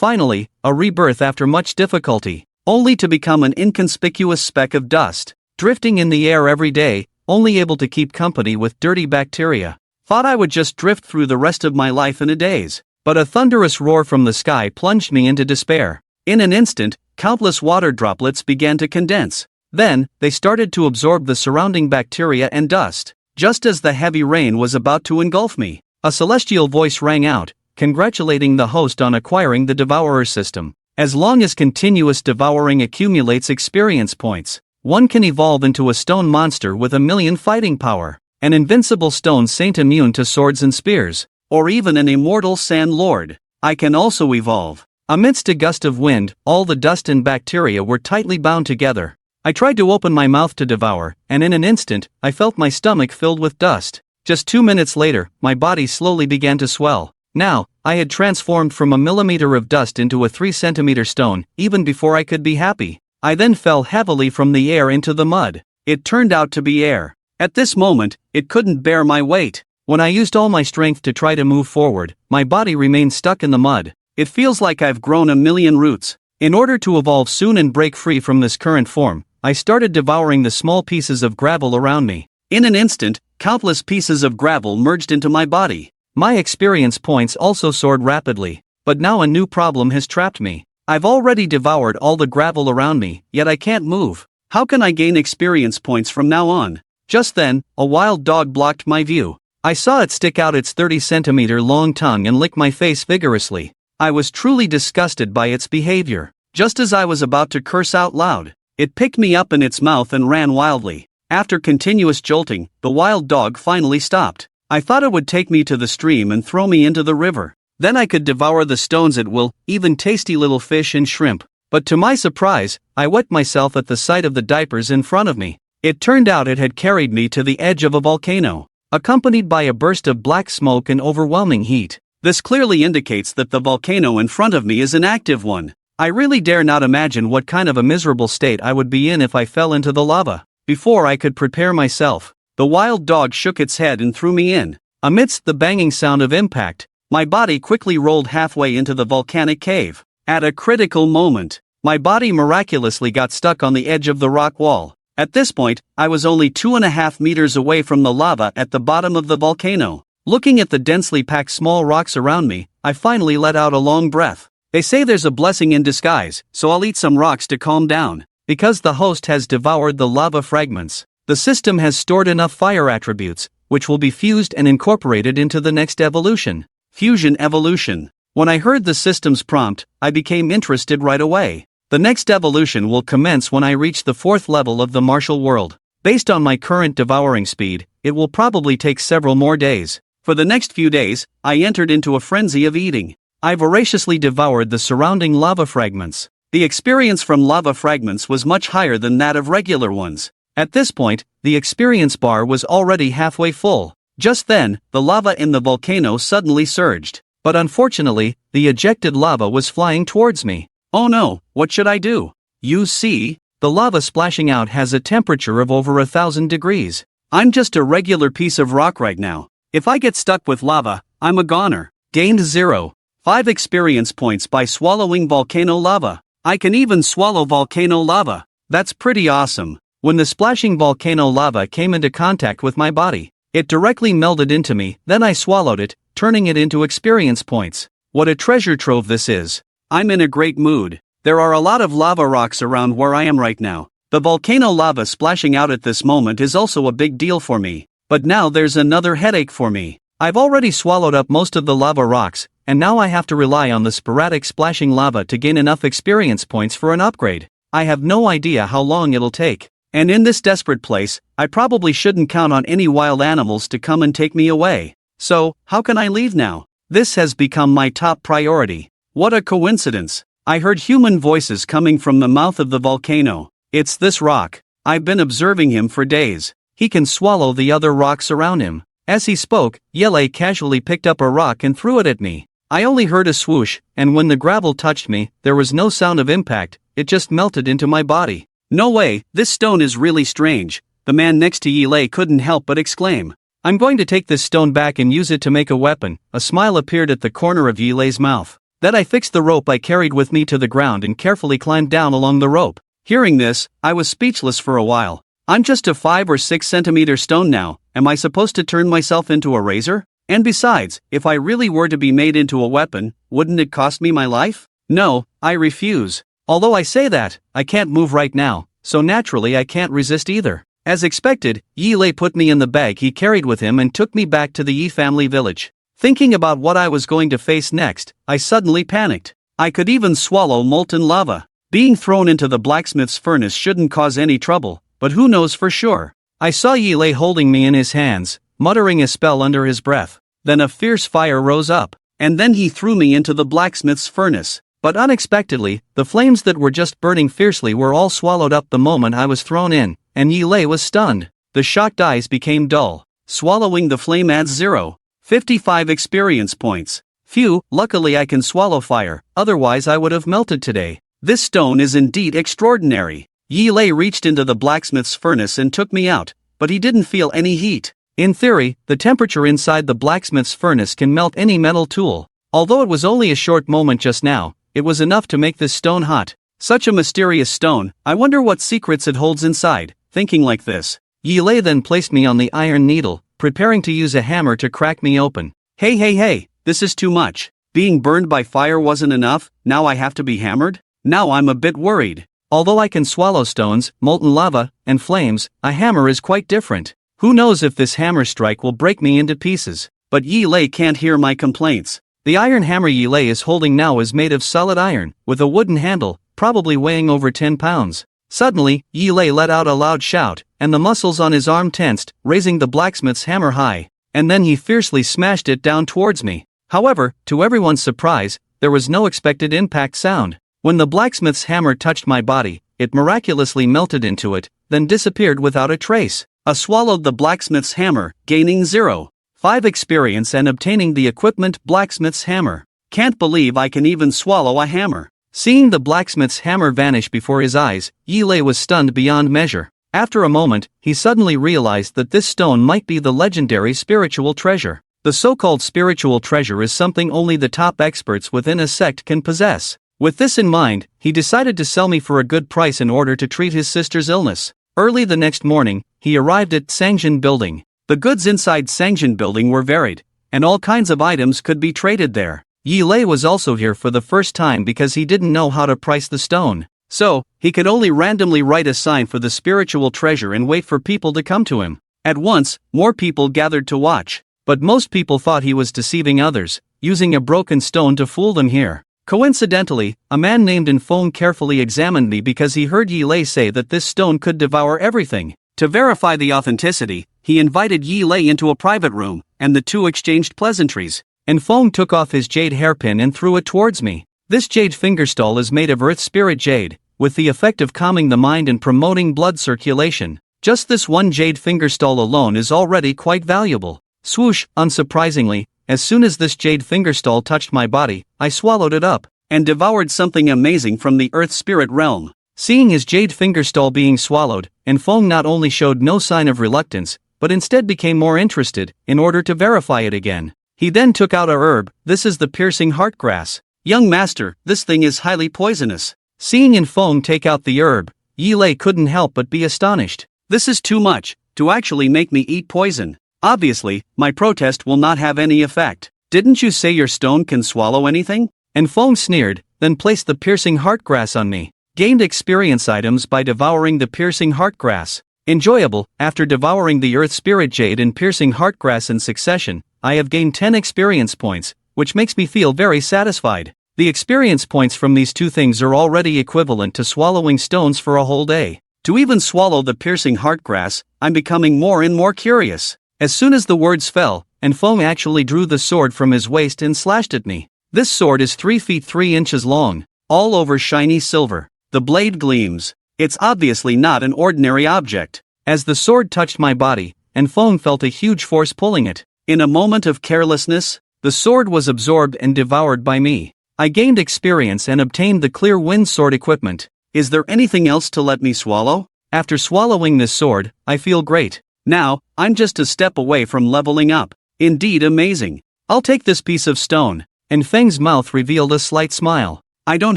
Finally, a rebirth after much difficulty, only to become an inconspicuous speck of dust, drifting in the air every day, only able to keep company with dirty bacteria. Thought I would just drift through the rest of my life in a daze, but a thunderous roar from the sky plunged me into despair. In an instant, countless water droplets began to condense. Then, they started to absorb the surrounding bacteria and dust. Just as the heavy rain was about to engulf me, a celestial voice rang out, congratulating the host on acquiring the Devourer system. As long as continuous devouring accumulates experience points, one can evolve into a stone monster with 1,000,000 fighting power, an invincible stone saint immune to swords and spears, or even an immortal sand lord. I can also evolve. Amidst a gust of wind, all the dust and bacteria were tightly bound together. I tried to open my mouth to devour, and in an instant, I felt my stomach filled with dust. Just 2 minutes later, my body slowly began to swell. Now, I had transformed from a millimeter of dust into a 3-centimeter stone, even before I could be happy. I then fell heavily from the air into the mud. It turned out to be air. At this moment, it couldn't bear my weight. When I used all my strength to try to move forward, my body remained stuck in the mud. It feels like I've grown 1,000,000 roots. In order to evolve soon and break free from this current form, I started devouring the small pieces of gravel around me. In an instant, countless pieces of gravel merged into my body. My experience points also soared rapidly, but now a new problem has trapped me. I've already devoured all the gravel around me, yet I can't move. How can I gain experience points from now on? Just then, a wild dog blocked my view. I saw it stick out its 30-centimeter long tongue and lick my face vigorously. I was truly disgusted by its behavior. Just as I was about to curse out loud, it picked me up in its mouth and ran wildly. After continuous jolting, the wild dog finally stopped. I thought it would take me to the stream and throw me into the river. Then I could devour the stones at will, even tasty little fish and shrimp. But to my surprise, I wet myself at the sight of the diapers in front of me. It turned out it had carried me to the edge of a volcano, accompanied by a burst of black smoke and overwhelming heat. This clearly indicates that the volcano in front of me is an active one. I really dare not imagine what kind of a miserable state I would be in if I fell into the lava. Before I could prepare myself, the wild dog shook its head and threw me in. Amidst the banging sound of impact, my body quickly rolled halfway into the volcanic cave. At a critical moment, my body miraculously got stuck on the edge of the rock wall. At this point, I was only 2.5 meters away from the lava at the bottom of the volcano. Looking at the densely packed small rocks around me, I finally let out a long breath. They say there's a blessing in disguise, so I'll eat some rocks to calm down. Because the host has devoured the lava fragments, the system has stored enough fire attributes, which will be fused and incorporated into the next evolution. Fusion evolution. When I heard the system's prompt, I became interested right away. The next evolution will commence when I reach the 4th level of the martial world. Based on my current devouring speed, it will probably take several more days. For the next few days, I entered into a frenzy of eating. I voraciously devoured the surrounding lava fragments. The experience from lava fragments was much higher than that of regular ones. At this point, the experience bar was already halfway full. Just then, the lava in the volcano suddenly surged. But unfortunately, the ejected lava was flying towards me. Oh no, what should I do? You see, the lava splashing out has a temperature of over 1,000 degrees. I'm just a regular piece of rock right now. If I get stuck with lava, I'm a goner. Gained 0.5 experience points by swallowing volcano lava. I can even swallow volcano lava. That's pretty awesome. When the splashing volcano lava came into contact with my body, it directly melded into me, then I swallowed it, turning it into experience points. What a treasure trove this is. I'm in a great mood. There are a lot of lava rocks around where I am right now. The volcano lava splashing out at this moment is also a big deal for me. But now there's another headache for me. I've already swallowed up most of the lava rocks, and now I have to rely on the sporadic splashing lava to gain enough experience points for an upgrade. I have no idea how long it'll take. And in this desperate place, I probably shouldn't count on any wild animals to come and take me away. So, how can I leave now? This has become my top priority. What a coincidence. I heard human voices coming from the mouth of the volcano. It's this rock. I've been observing him for days. He can swallow the other rocks around him. As he spoke, Yeyue casually picked up a rock and threw it at me. I only heard a swoosh, and when the gravel touched me, there was no sound of impact, it just melted into my body. No way, this stone is really strange. The man next to Yeyue couldn't help but exclaim. I'm going to take this stone back and use it to make a weapon. A smile appeared at the corner of Yeyue's mouth. Then I fixed the rope I carried with me to the ground and carefully climbed down along the rope. Hearing this, I was speechless for a while. I'm just a 5 or 6 centimeter stone now, am I supposed to turn myself into a razor? And besides, if I really were to be made into a weapon, wouldn't it cost me my life? No, I refuse. Although I say that, I can't move right now, so naturally I can't resist either. As expected, Yeyue put me in the bag he carried with him and took me back to the Yi family village. Thinking about what I was going to face next, I suddenly panicked. I could even swallow molten lava. Being thrown into the blacksmith's furnace shouldn't cause any trouble, but who knows for sure. I saw Yeyue holding me in his hands, muttering a spell under his breath. Then a fierce fire rose up, and then he threw me into the blacksmith's furnace. But unexpectedly, the flames that were just burning fiercely were all swallowed up the moment I was thrown in, and Yeyue was stunned. The shocked eyes became dull. Swallowing the flame adds 0.55 experience points. Phew, luckily I can swallow fire, otherwise I would have melted today. This stone is indeed extraordinary. Yeyue reached into the blacksmith's furnace and took me out, but he didn't feel any heat. In theory, the temperature inside the blacksmith's furnace can melt any metal tool. Although it was only a short moment just now, it was enough to make this stone hot. Such a mysterious stone, I wonder what secrets it holds inside. Thinking like this, Yeyue then placed me on the iron needle, preparing to use a hammer to crack me open. Hey, this is too much. Being burned by fire wasn't enough, now I have to be hammered? Now I'm a bit worried. Although I can swallow stones, molten lava, and flames, a hammer is quite different. Who knows if this hammer strike will break me into pieces? But Yeyue can't hear my complaints. The iron hammer Yeyue is holding now is made of solid iron, with a wooden handle, probably weighing over 10 pounds. Suddenly, Yeyue let out a loud shout, and the muscles on his arm tensed, raising the blacksmith's hammer high. And then he fiercely smashed it down towards me. However, to everyone's surprise, there was no expected impact sound. When the blacksmith's hammer touched my body, it miraculously melted into it, then disappeared without a trace. I swallowed the blacksmith's hammer, gaining 0.5 experience and obtaining the equipment blacksmith's hammer. Can't believe I can even swallow a hammer. Seeing the blacksmith's hammer vanish before his eyes, Yeyue was stunned beyond measure. After a moment, he suddenly realized that this stone might be the legendary spiritual treasure. The so-called spiritual treasure is something only the top experts within a sect can possess. With this in mind, he decided to sell me for a good price in order to treat his sister's illness. Early the next morning, he arrived at Sangjin Building. The goods inside Sangjin Building were varied, and all kinds of items could be traded there. Yeyue was also here for the first time because he didn't know how to price the stone. So, he could only randomly write a sign for the spiritual treasure and wait for people to come to him. At once, more people gathered to watch. But most people thought he was deceiving others, using a broken stone to fool them here. Coincidentally, a man named An Feng carefully examined me because he heard Yeyue say that this stone could devour everything. To verify the authenticity, he invited Yeyue into a private room, and the two exchanged pleasantries. An Feng took off his jade hairpin and threw it towards me. This jade fingerstall is made of earth spirit jade, with the effect of calming the mind and promoting blood circulation. Just this one jade fingerstall alone is already quite valuable. Swoosh, unsurprisingly, as soon as this jade fingerstall touched my body, I swallowed it up, and devoured something amazing from the earth spirit realm. Seeing his jade fingerstall being swallowed, An Feng not only showed no sign of reluctance, but instead became more interested, in order to verify it again. He then took out a herb. This is the piercing heart grass. Young master, this thing is highly poisonous. Seeing An Feng take out the herb, Yeyue couldn't help but be astonished. This is too much, to actually make me eat poison. Obviously, my protest will not have any effect. Didn't you say your stone can swallow anything? An Feng sneered, then placed the piercing heart grass on me. Gained experience items by devouring the piercing heart grass. Enjoyable. After devouring the earth spirit jade and piercing heart grass in succession, I have gained 10 experience points, which makes me feel very satisfied. The experience points from these two things are already equivalent to swallowing stones for a whole day. To even swallow the piercing heart grass, I'm becoming more and more curious. As soon as the words fell, An Feng actually drew the sword from his waist and slashed at me. This sword is 3 feet 3 inches long, all over shiny silver. The blade gleams. It's obviously not an ordinary object. As the sword touched my body, An Feng felt a huge force pulling it. In a moment of carelessness, the sword was absorbed and devoured by me. I gained experience and obtained the clear wind sword equipment. Is there anything else to let me swallow? After swallowing this sword, I feel great. Now, I'm just a step away from leveling up. Indeed amazing. I'll take this piece of stone. An Feng's mouth revealed a slight smile. I don't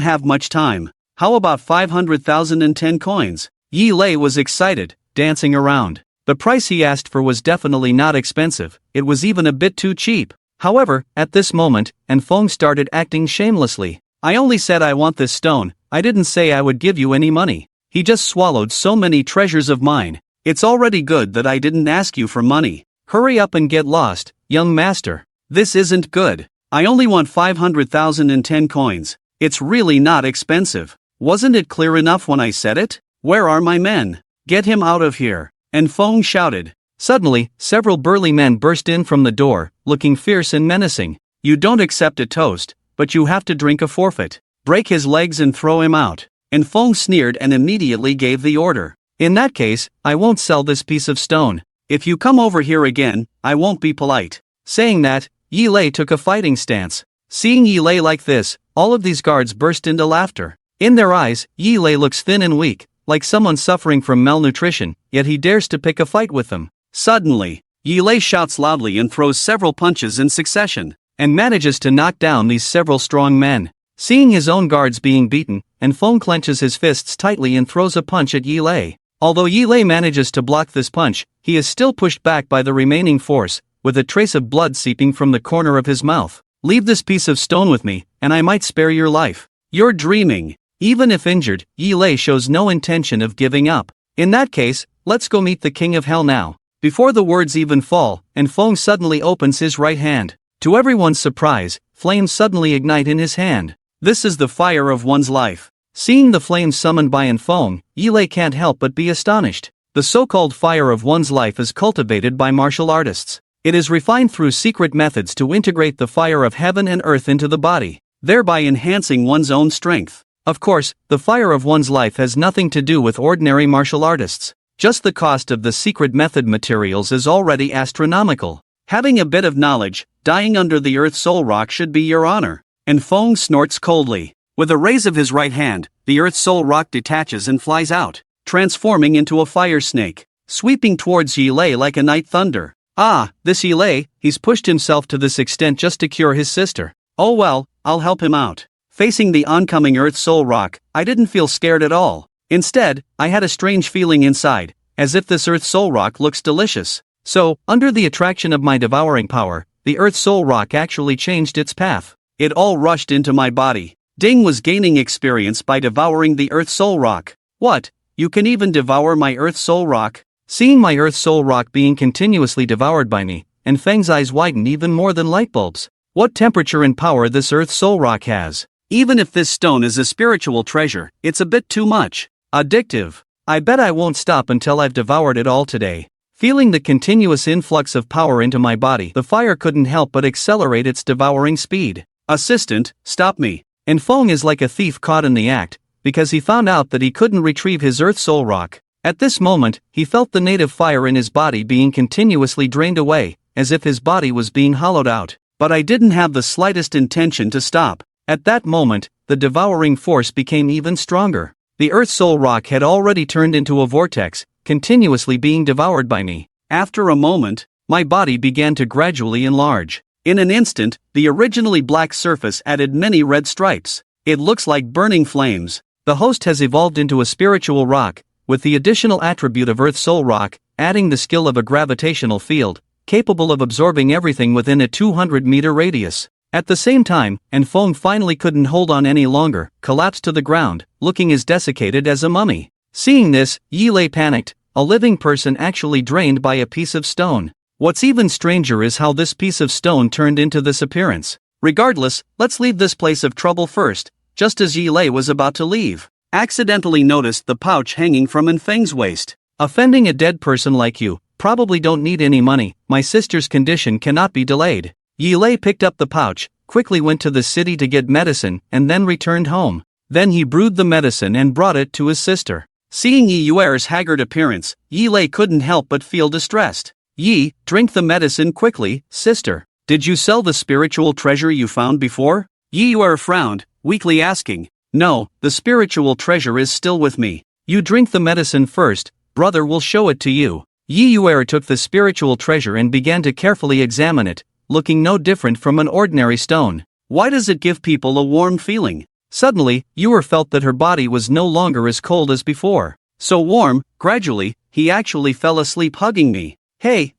have much time. How about 500,010 coins? Yeyue was excited, dancing around. The price he asked for was definitely not expensive, it was even a bit too cheap. However, at this moment, An Feng started acting shamelessly. I only said I want this stone, I didn't say I would give you any money. He just swallowed so many treasures of mine. It's already good that I didn't ask you for money. Hurry up and get lost, young master. This isn't good. I only want 500,010 coins. It's really not expensive. Wasn't it clear enough when I said it? Where are my men? Get him out of here. An Feng shouted. Suddenly, several burly men burst in from the door, looking fierce and menacing. You don't accept a toast, but you have to drink a forfeit. Break his legs and throw him out. An Feng sneered and immediately gave the order. In that case, I won't sell this piece of stone. If you come over here again, I won't be polite. Saying that, Yeyue took a fighting stance. Seeing Yeyue like this, all of these guards burst into laughter. In their eyes, Yeyue looks thin and weak, like someone suffering from malnutrition, yet he dares to pick a fight with them. Suddenly, Yeyue shouts loudly and throws several punches in succession, and manages to knock down these several strong men. Seeing his own guards being beaten, An Feng clenches his fists tightly and throws a punch at Yeyue. Although Yeyue manages to block this punch, he is still pushed back by the remaining force, with a trace of blood seeping from the corner of his mouth. Leave this piece of stone with me, and I might spare your life. You're dreaming. Even if injured, Yeyue shows no intention of giving up. In that case, let's go meet the King of Hell now. Before the words even fall, An Feng suddenly opens his right hand. To everyone's surprise, flames suddenly ignite in his hand. This is the fire of one's life. Seeing the flames summoned by An Feng, Yeyue can't help but be astonished. The so-called fire of one's life is cultivated by martial artists. It is refined through secret methods to integrate the fire of heaven and earth into the body, thereby enhancing one's own strength. Of course, the fire of one's life has nothing to do with ordinary martial artists. Just the cost of the secret method materials is already astronomical. Having a bit of knowledge, dying under the earth soul rock should be your honor. An Feng snorts coldly. With a raise of his right hand, the earth soul rock detaches and flies out, transforming into a fire snake, sweeping towards Yeyue like a night thunder. Ah, this Yeyue, he's pushed himself to this extent just to cure his sister. Oh well, I'll help him out. Facing the oncoming earth soul rock, I didn't feel scared at all. Instead, I had a strange feeling inside, as if this earth soul rock looks delicious. So, under the attraction of my devouring power, the earth soul rock actually changed its path. It all rushed into my body. Ding was gaining experience by devouring the earth soul rock. What? You can even devour my earth soul rock? Seeing my earth soul rock being continuously devoured by me, An Feng's eyes widened even more than light bulbs. What temperature and power this earth soul rock has. Even if this stone is a spiritual treasure, it's a bit too much. Addictive. I bet I won't stop until I've devoured it all today. Feeling the continuous influx of power into my body, the fire couldn't help but accelerate its devouring speed. Assistant, stop me. An Feng is like a thief caught in the act, because he found out that he couldn't retrieve his earth soul rock. At this moment, he felt the native fire in his body being continuously drained away, as if his body was being hollowed out. But I didn't have the slightest intention to stop. At that moment, the devouring force became even stronger. The earth soul rock had already turned into a vortex, continuously being devoured by me. After a moment, my body began to gradually enlarge. In an instant, the originally black surface added many red stripes. It looks like burning flames. The host has evolved into a spiritual rock, with the additional attribute of earth soul rock, adding the skill of a gravitational field, capable of absorbing everything within a 200-meter radius. At the same time, An Feng finally couldn't hold on any longer, collapsed to the ground, looking as desiccated as a mummy. Seeing this, Yeyue panicked, a living person actually drained by a piece of stone. What's even stranger is how this piece of stone turned into this appearance. Regardless, let's leave this place of trouble first. Just as Yeyue was about to leave, accidentally noticed the pouch hanging from An Feng's waist. Offending a dead person like you, probably don't need any money, my sister's condition cannot be delayed. Yeyue picked up the pouch, quickly went to the city to get medicine, and then returned home. Then he brewed the medicine and brought it to his sister. Seeing Yeyue's haggard appearance, Yeyue couldn't help but feel distressed. Drink the medicine quickly, sister. Did you sell the spiritual treasure you found before? Yeyue frowned, weakly asking. No, the spiritual treasure is still with me. You drink the medicine first, brother will show it to you. Yeyue took the spiritual treasure and began to carefully examine it, looking no different from an ordinary stone. Why does it give people a warm feeling? Suddenly, Yeyue felt that her body was no longer as cold as before. So warm, gradually, he actually fell asleep hugging me. Hey,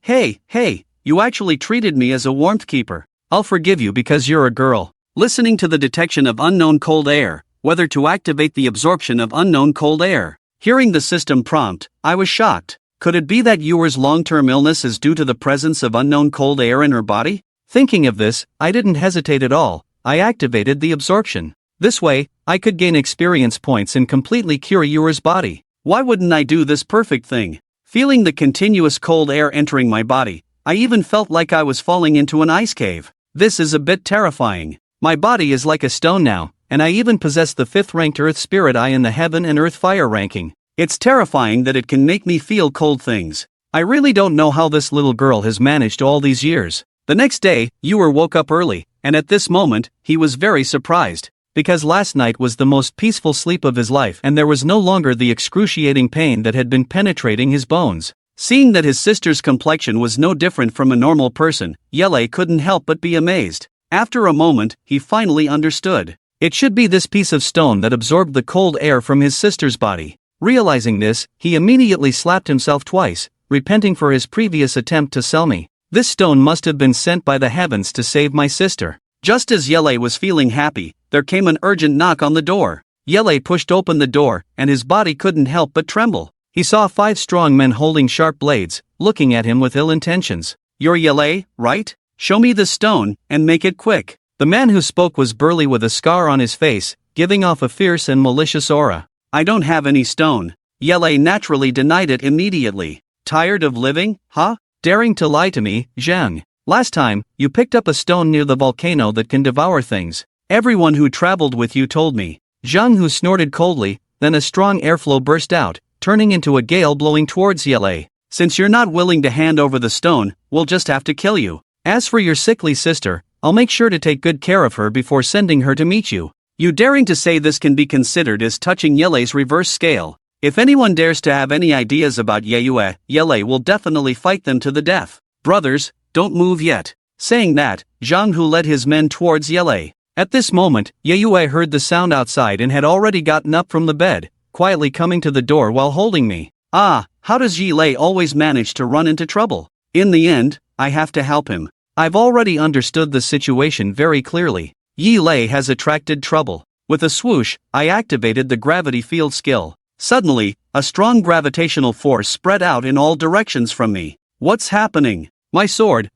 you actually treated me as a warmth keeper. I'll forgive you because you're a girl. Listening to the detection of unknown cold air, whether to activate the absorption of unknown cold air. Hearing the system prompt, I was shocked. Could it be that Yewe's long-term illness is due to the presence of unknown cold air in her body? Thinking of this, I didn't hesitate at all. I activated the absorption. This way, I could gain experience points and completely cure Yewe's body. Why wouldn't I do this perfect thing? Feeling the continuous cold air entering my body, I even felt like I was falling into an ice cave. This is a bit terrifying. My body is like a stone now, and I even possess the 5th ranked Earth Spirit Eye in the Heaven and Earth Fire ranking. It's terrifying that it can make me feel cold things. I really don't know how this little girl has managed all these years. The next day, Yeyue woke up early, and at this moment, he was very surprised. Because last night was the most peaceful sleep of his life and there was no longer the excruciating pain that had been penetrating his bones. Seeing that his sister's complexion was no different from a normal person, Yeyue couldn't help but be amazed. After a moment, he finally understood. It should be this piece of stone that absorbed the cold air from his sister's body. Realizing this, he immediately slapped himself twice, repenting for his previous attempt to sell me. This stone must have been sent by the heavens to save my sister. Just as Yeyue was feeling happy, there came an urgent knock on the door. Yeyue pushed open the door, and his body couldn't help but tremble. He saw 5 strong men holding sharp blades, looking at him with ill intentions. You're Yeyue, right? Show me the stone, and make it quick. The man who spoke was burly with a scar on his face, giving off a fierce and malicious aura. I don't have any stone. Yeyue naturally denied it immediately. Tired of living, huh? Daring to lie to me, Zhang. Last time, you picked up a stone near the volcano that can devour things. Everyone who traveled with you told me. Zhang Hu snorted coldly, then a strong airflow burst out, turning into a gale blowing towards Yeyue. Since you're not willing to hand over the stone, we'll just have to kill you. As for your sickly sister, I'll make sure to take good care of her before sending her to meet you. You daring to say this can be considered as touching Yeyue's reverse scale. If anyone dares to have any ideas about Yeyue, Yeyue will definitely fight them to the death. Brothers, don't move yet. Saying that, Zhang Hu led his men towards Yeyue. At this moment, Yeyue heard the sound outside and had already gotten up from the bed, quietly coming to the door while holding me. Ah, how does Yeyue always manage to run into trouble? In the end, I have to help him. I've already understood the situation very clearly. Yeyue has attracted trouble. With a swoosh, I activated the gravity field skill. Suddenly, a strong gravitational force spread out in all directions from me. What's happening? My sword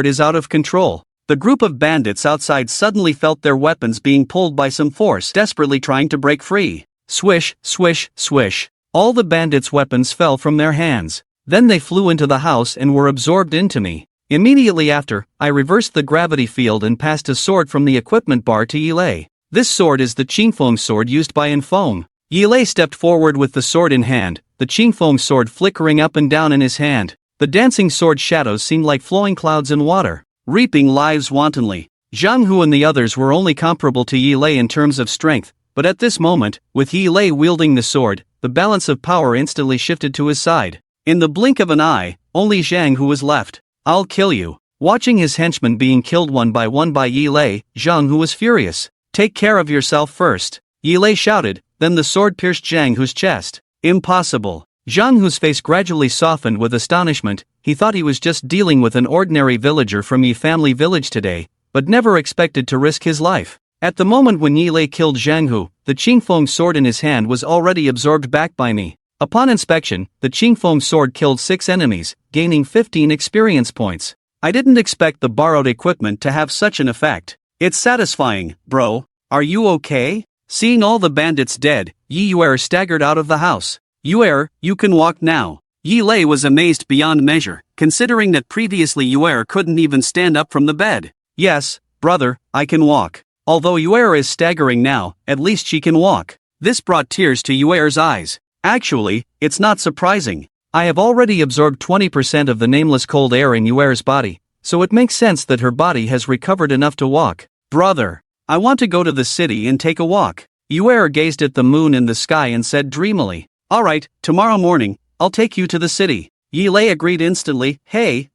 is out of control. The group of bandits outside suddenly felt their weapons being pulled by some force, desperately trying to break free. Swish, swish, swish. All the bandits' weapons fell from their hands. Then they flew into the house and were absorbed into me. Immediately after, I reversed the gravity field and passed a sword from the equipment bar to Yeyue. This sword is the Qingfeng sword used by An Feng. Yeyue stepped forward with the sword in hand, the Qingfeng sword flickering up and down in his hand. The dancing sword shadows seemed like flowing clouds in water, reaping lives wantonly. Zhang Hu and the others were only comparable to Yeyue in terms of strength, but at this moment, with Yeyue wielding the sword, the balance of power instantly shifted to his side. In the blink of an eye, only Zhang Hu was left. I'll kill you. Watching his henchmen being killed one by Yeyue, Zhang Hu was furious. Take care of yourself first. Yeyue shouted, then the sword pierced Zhang Hu's chest. Impossible. Zhang Hu's face gradually softened with astonishment. He thought he was just dealing with an ordinary villager from Yi family village today, but never expected to risk his life. At the moment when Yeyue killed Zhang Hu, the Qingfeng sword in his hand was already absorbed back by me. Upon inspection, the Qingfeng sword killed 6 enemies, gaining 15 experience points. I didn't expect the borrowed equipment to have such an effect. It's satisfying, bro. Are you okay? Seeing all the bandits dead, Yeyue staggered out of the house. Yeyue, you can walk now. Yeyue was amazed beyond measure, considering that previously Yeyue couldn't even stand up from the bed. Yes, brother, I can walk. Although Yeyue is staggering now, at least she can walk. This brought tears to Yeyue's eyes. Actually, it's not surprising. I have already absorbed 20% of the nameless cold air in Yeyue's body, so it makes sense that her body has recovered enough to walk. Brother, I want to go to the city and take a walk. Yeyue gazed at the moon in the sky and said dreamily. Alright, tomorrow morning, I'll take you to the city. Yeyue agreed instantly. Hey,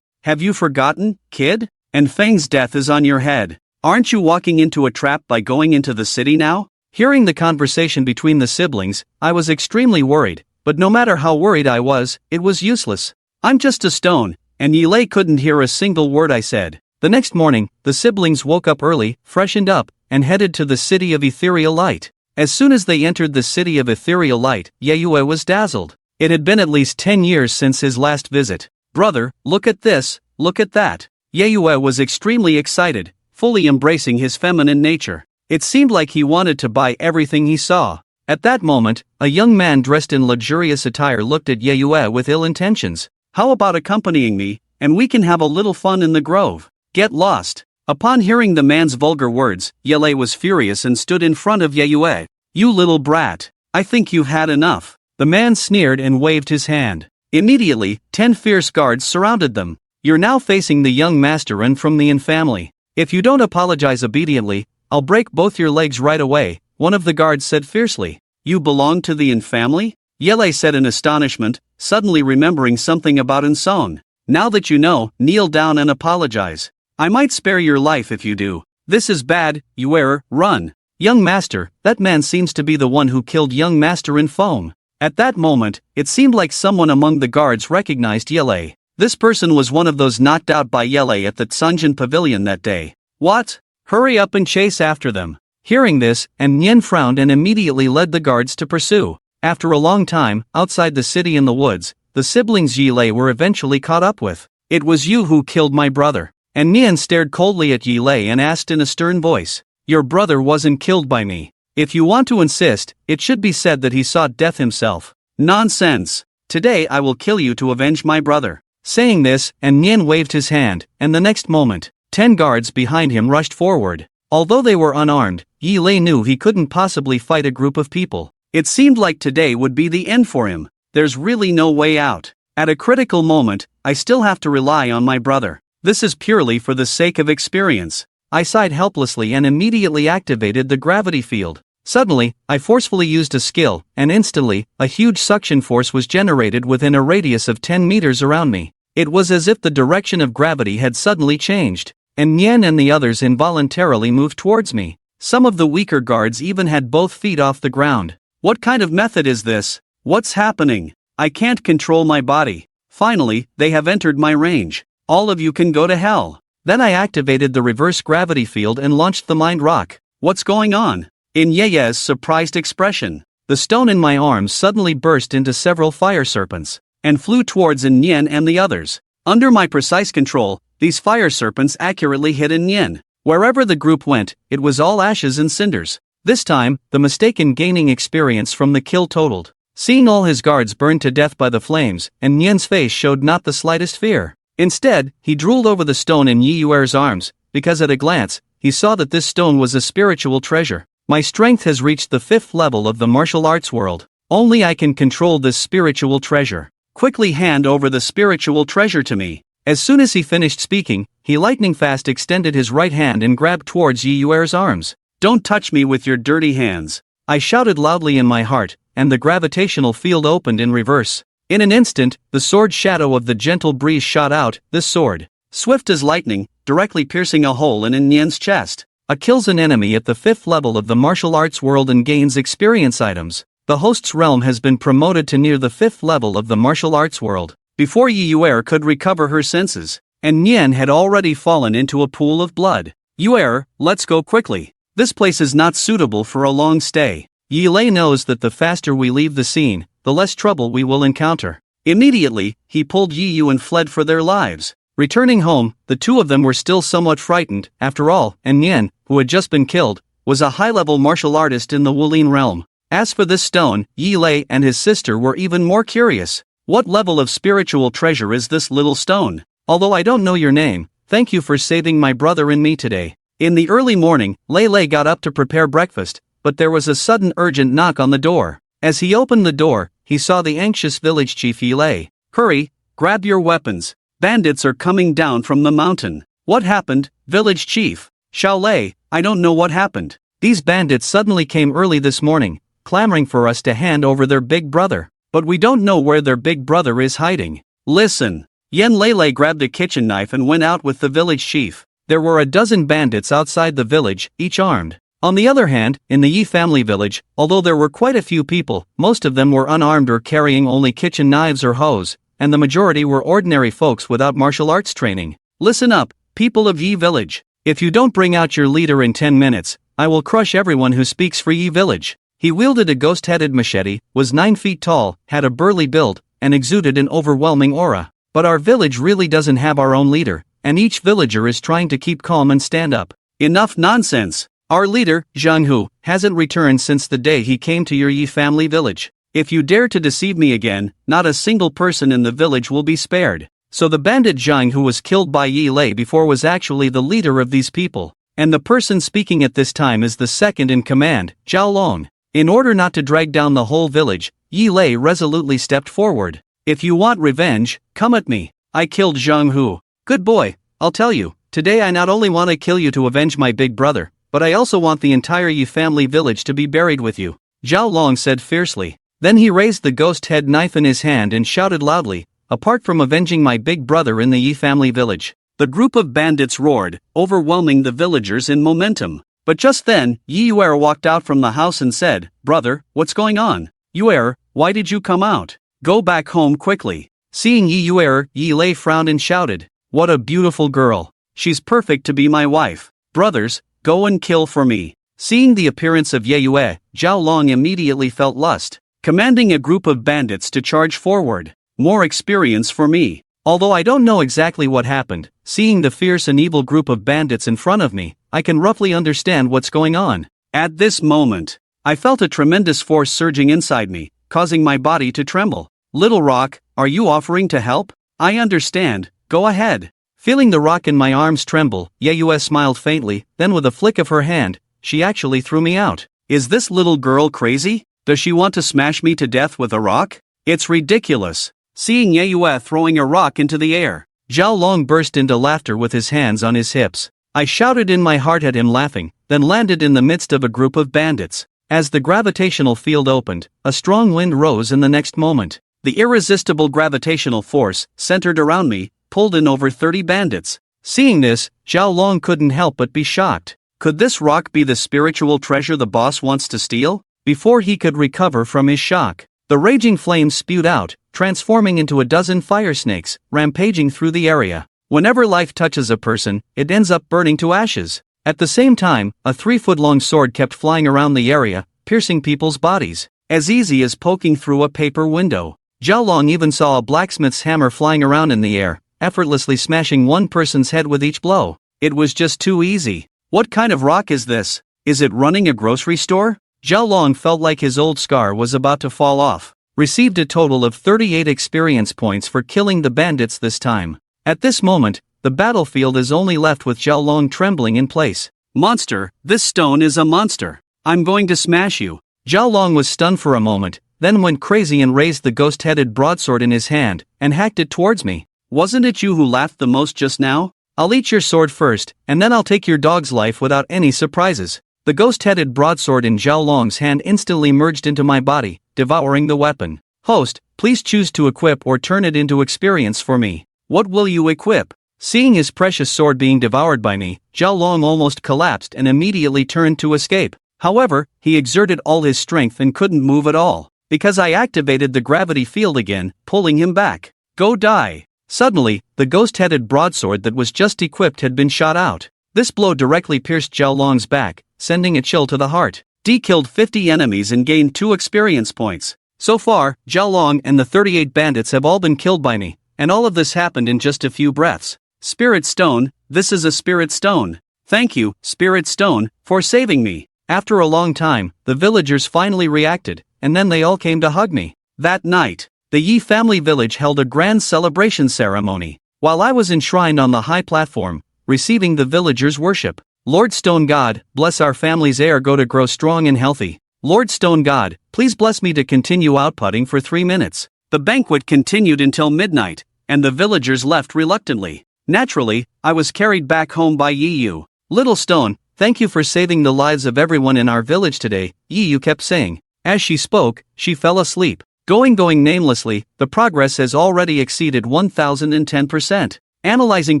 have you forgotten, kid? An Feng's death is on your head. Aren't you walking into a trap by going into the city now? Hearing the conversation between the siblings, I was extremely worried, but no matter how worried I was, it was useless. I'm just a stone, and Yeyue couldn't hear a single word I said. The next morning, the siblings woke up early, freshened up, and headed to the city of Ethereal Light. As soon as they entered the city of Ethereal Light, Yeyue was dazzled. It had been at least 10 years since his last visit. Brother, look at this, look at that. Yeyue was extremely excited, fully embracing his feminine nature. It seemed like he wanted to buy everything he saw. At that moment, a young man dressed in luxurious attire looked at Yeyue with ill intentions. How about accompanying me, and we can have a little fun in the grove? Get lost. Upon hearing the man's vulgar words, Yeyue was furious and stood in front of Yeyue. You little brat. I think you've had enough. The man sneered and waved his hand. Immediately, 10 fierce guards surrounded them. You're now facing the young master and from the An family. If you don't apologize obediently, I'll break both your legs right away, one of the guards said fiercely. You belong to the An family? Yeyue said in astonishment, suddenly remembering something about An Feng. Now that you know, kneel down and apologize. I might spare your life if you do. This is bad, Yeyue, run. Young master, that man seems to be the one who killed young master An Feng. At that moment, it seemed like someone among the guards recognized Yeyue. This person was one of those knocked out by Yeyue at the Tsunjin Pavilion that day. What? Hurry up and chase after them. Hearing this, An Feng frowned and immediately led the guards to pursue. After a long time, outside the city in the woods, the siblings Yeyue were eventually caught up with. It was you who killed my brother. An Feng stared coldly at Yeyue and asked in a stern voice. Your brother wasn't killed by me. If you want to insist, it should be said that he sought death himself. Nonsense. Today I will kill you to avenge my brother. Saying this, An Feng waved his hand, and the next moment, 10 guards behind him rushed forward. Although they were unarmed, Yeyue knew he couldn't possibly fight a group of people. It seemed like today would be the end for him. There's really no way out. At a critical moment, I still have to rely on my brother. This is purely for the sake of experience. I sighed helplessly and immediately activated the gravity field. Suddenly, I forcefully used a skill, and instantly, a huge suction force was generated within a radius of 10 meters around me. It was as if the direction of gravity had suddenly changed. An Feng and the others involuntarily moved towards me. Some of the weaker guards even had both feet off the ground. What kind of method is this? What's happening? I can't control my body. Finally, they have entered my range. All of you can go to hell. Then I activated the reverse gravity field and launched the mind rock. What's going on? In Yeyue's surprised expression, the stone in my arms suddenly burst into several fire serpents, and flew towards An Feng and the others. Under my precise control, these fire serpents accurately hit An Feng. Wherever the group went, it was all ashes and cinders. This time, the mistake in gaining experience from the kill totaled. Seeing all his guards burned to death by the flames, An Feng's face showed not the slightest fear. Instead, he drooled over the stone in Yeyue's arms, because at a glance, he saw that this stone was a spiritual treasure. My strength has reached the 5th level of the martial arts world. Only I can control this spiritual treasure. Quickly hand over the spiritual treasure to me. As soon as he finished speaking, he lightning fast extended his right hand and grabbed towards Yeyue's arms. Don't touch me with your dirty hands. I shouted loudly in my heart, and the gravitational field opened in reverse. In an instant, the sword shadow of the gentle breeze shot out, this sword, swift as lightning, directly piercing a hole in An Feng's chest. Kills an enemy at the 5th level of the martial arts world and gains experience items. The host's realm has been promoted to near the 5th level of the martial arts world. Before Yeyue could recover her senses, An Feng had already fallen into a pool of blood. Yeyue, let's go quickly. This place is not suitable for a long stay. Yeyue knows that the faster we leave the scene, the less trouble we will encounter. Immediately, he pulled Yeyue and fled for their lives. Returning home, the two of them were still somewhat frightened. After all, An Feng, who had just been killed, was a high-level martial artist in the Wulin realm. As for this stone, Yeyue and his sister were even more curious. What level of spiritual treasure is this little stone? Although I don't know your name, thank you for saving my brother and me today. In the early morning, Yeyue got up to prepare breakfast, but there was a sudden urgent knock on the door. As he opened the door, he saw the anxious village chief Yeyue. Hurry, grab your weapons. Bandits are coming down from the mountain. What happened, village chief? Shaolei, I don't know what happened. These bandits suddenly came early this morning, clamoring for us to hand over their big brother. But we don't know where their big brother is hiding. Listen. Yeyue grabbed a kitchen knife and went out with the village chief. There were a dozen bandits outside the village, each armed. On the other hand, in the Yi family village, although there were quite a few people, most of them were unarmed or carrying only kitchen knives or hoes, and the majority were ordinary folks without martial arts training. Listen up, people of Yi village. If you don't bring out your leader in 10 minutes, I will crush everyone who speaks for Yi village. He wielded a ghost-headed machete, was 9 feet tall, had a burly build, and exuded an overwhelming aura. But our village really doesn't have our own leader, and each villager is trying to keep calm and stand up. Enough nonsense. Our leader, Zhenwu, hasn't returned since the day he came to your Yi family village. If you dare to deceive me again, not a single person in the village will be spared. So the bandit Zhang who was killed by Yeyue before was actually the leader of these people. And the person speaking at this time is the second in command, Zhao Long. In order not to drag down the whole village, Yeyue resolutely stepped forward. If you want revenge, come at me. I killed Zhang. Good boy, I'll tell you, today I not only want to kill you to avenge my big brother, but I also want the entire Yi family village to be buried with you, Zhao Long said fiercely. Then he raised the ghost head knife in his hand and shouted loudly, apart from avenging my big brother in the Yi family village. The group of bandits roared, overwhelming the villagers in momentum. But just then, Yeyue walked out from the house and said, Brother, what's going on? Yeyue, why did you come out? Go back home quickly. Seeing Yeyue, Yeyue frowned and shouted, What a beautiful girl. She's perfect to be my wife. Brothers, go and kill for me. Seeing the appearance of Yeyue, Zhao Long immediately felt lust, commanding a group of bandits to charge forward. More experience for me. Although I don't know exactly what happened, seeing the fierce and evil group of bandits in front of me, I can roughly understand what's going on. At this moment, I felt a tremendous force surging inside me, causing my body to tremble. Little Rock, are you offering to help? I understand, go ahead. Feeling the rock in my arms tremble, Yeyue smiled faintly, then with a flick of her hand, she actually threw me out. Is this little girl crazy? Does she want to smash me to death with a rock? It's ridiculous. Seeing Yeyue throwing a rock into the air, Zhao Long burst into laughter with his hands on his hips. I shouted in my heart at him laughing, then landed in the midst of a group of bandits. As the gravitational field opened, a strong wind rose in the next moment. The irresistible gravitational force, centered around me, pulled in over 30 bandits. Seeing this, Zhao Long couldn't help but be shocked. Could this rock be the spiritual treasure the boss wants to steal? Before he could recover from his shock, the raging flames spewed out, transforming into a dozen fire snakes, rampaging through the area. Whenever life touches a person, it ends up burning to ashes. At the same time, a 3-foot-long sword kept flying around the area, piercing people's bodies, as easy as poking through a paper window. Zhao Long even saw a blacksmith's hammer flying around in the air, effortlessly smashing one person's head with each blow. It was just too easy. What kind of rock is this? Is it running a grocery store? Zhao Long felt like his old scar was about to fall off. Received a total of 38 experience points for killing the bandits this time. At this moment, the battlefield is only left with Zhao Long trembling in place. Monster, this stone is a monster. I'm going to smash you. Zhao Long was stunned for a moment, then went crazy and raised the ghost-headed broadsword in his hand, and hacked it towards me. Wasn't it you who laughed the most just now? I'll eat your sword first, and then I'll take your dog's life without any surprises. The ghost-headed broadsword in Zhao Long's hand instantly merged into my body, devouring the weapon. Host, please choose to equip or turn it into experience for me. What will you equip? Seeing his precious sword being devoured by me, Zhao Long almost collapsed and immediately turned to escape. However, he exerted all his strength and couldn't move at all, because I activated the gravity field again, pulling him back. Go die. Suddenly, the ghost-headed broadsword that was just equipped had been shot out. This blow directly pierced Zhao Long's back, sending a chill to the heart. D killed 50 enemies and gained 2 experience points. So far, Zhao Long and the 38 bandits have all been killed by me, and all of this happened in just a few breaths. Spirit Stone, this is a Spirit Stone. Thank you, Spirit Stone, for saving me. After a long time, the villagers finally reacted, and then they all came to hug me. That night, the Yi family village held a grand celebration ceremony, while I was enshrined on the high platform, receiving the villagers' worship. Lord Stone God, bless our family's heir go to grow strong and healthy. Lord Stone God, please bless me to continue outputting for 3 minutes. The banquet continued until midnight, and the villagers left reluctantly. Naturally, I was carried back home by Yeyue. Little Stone, thank you for saving the lives of everyone in our village today, Yeyue kept saying. As she spoke, she fell asleep. Going namelessly, the progress has already exceeded 1010%. Analyzing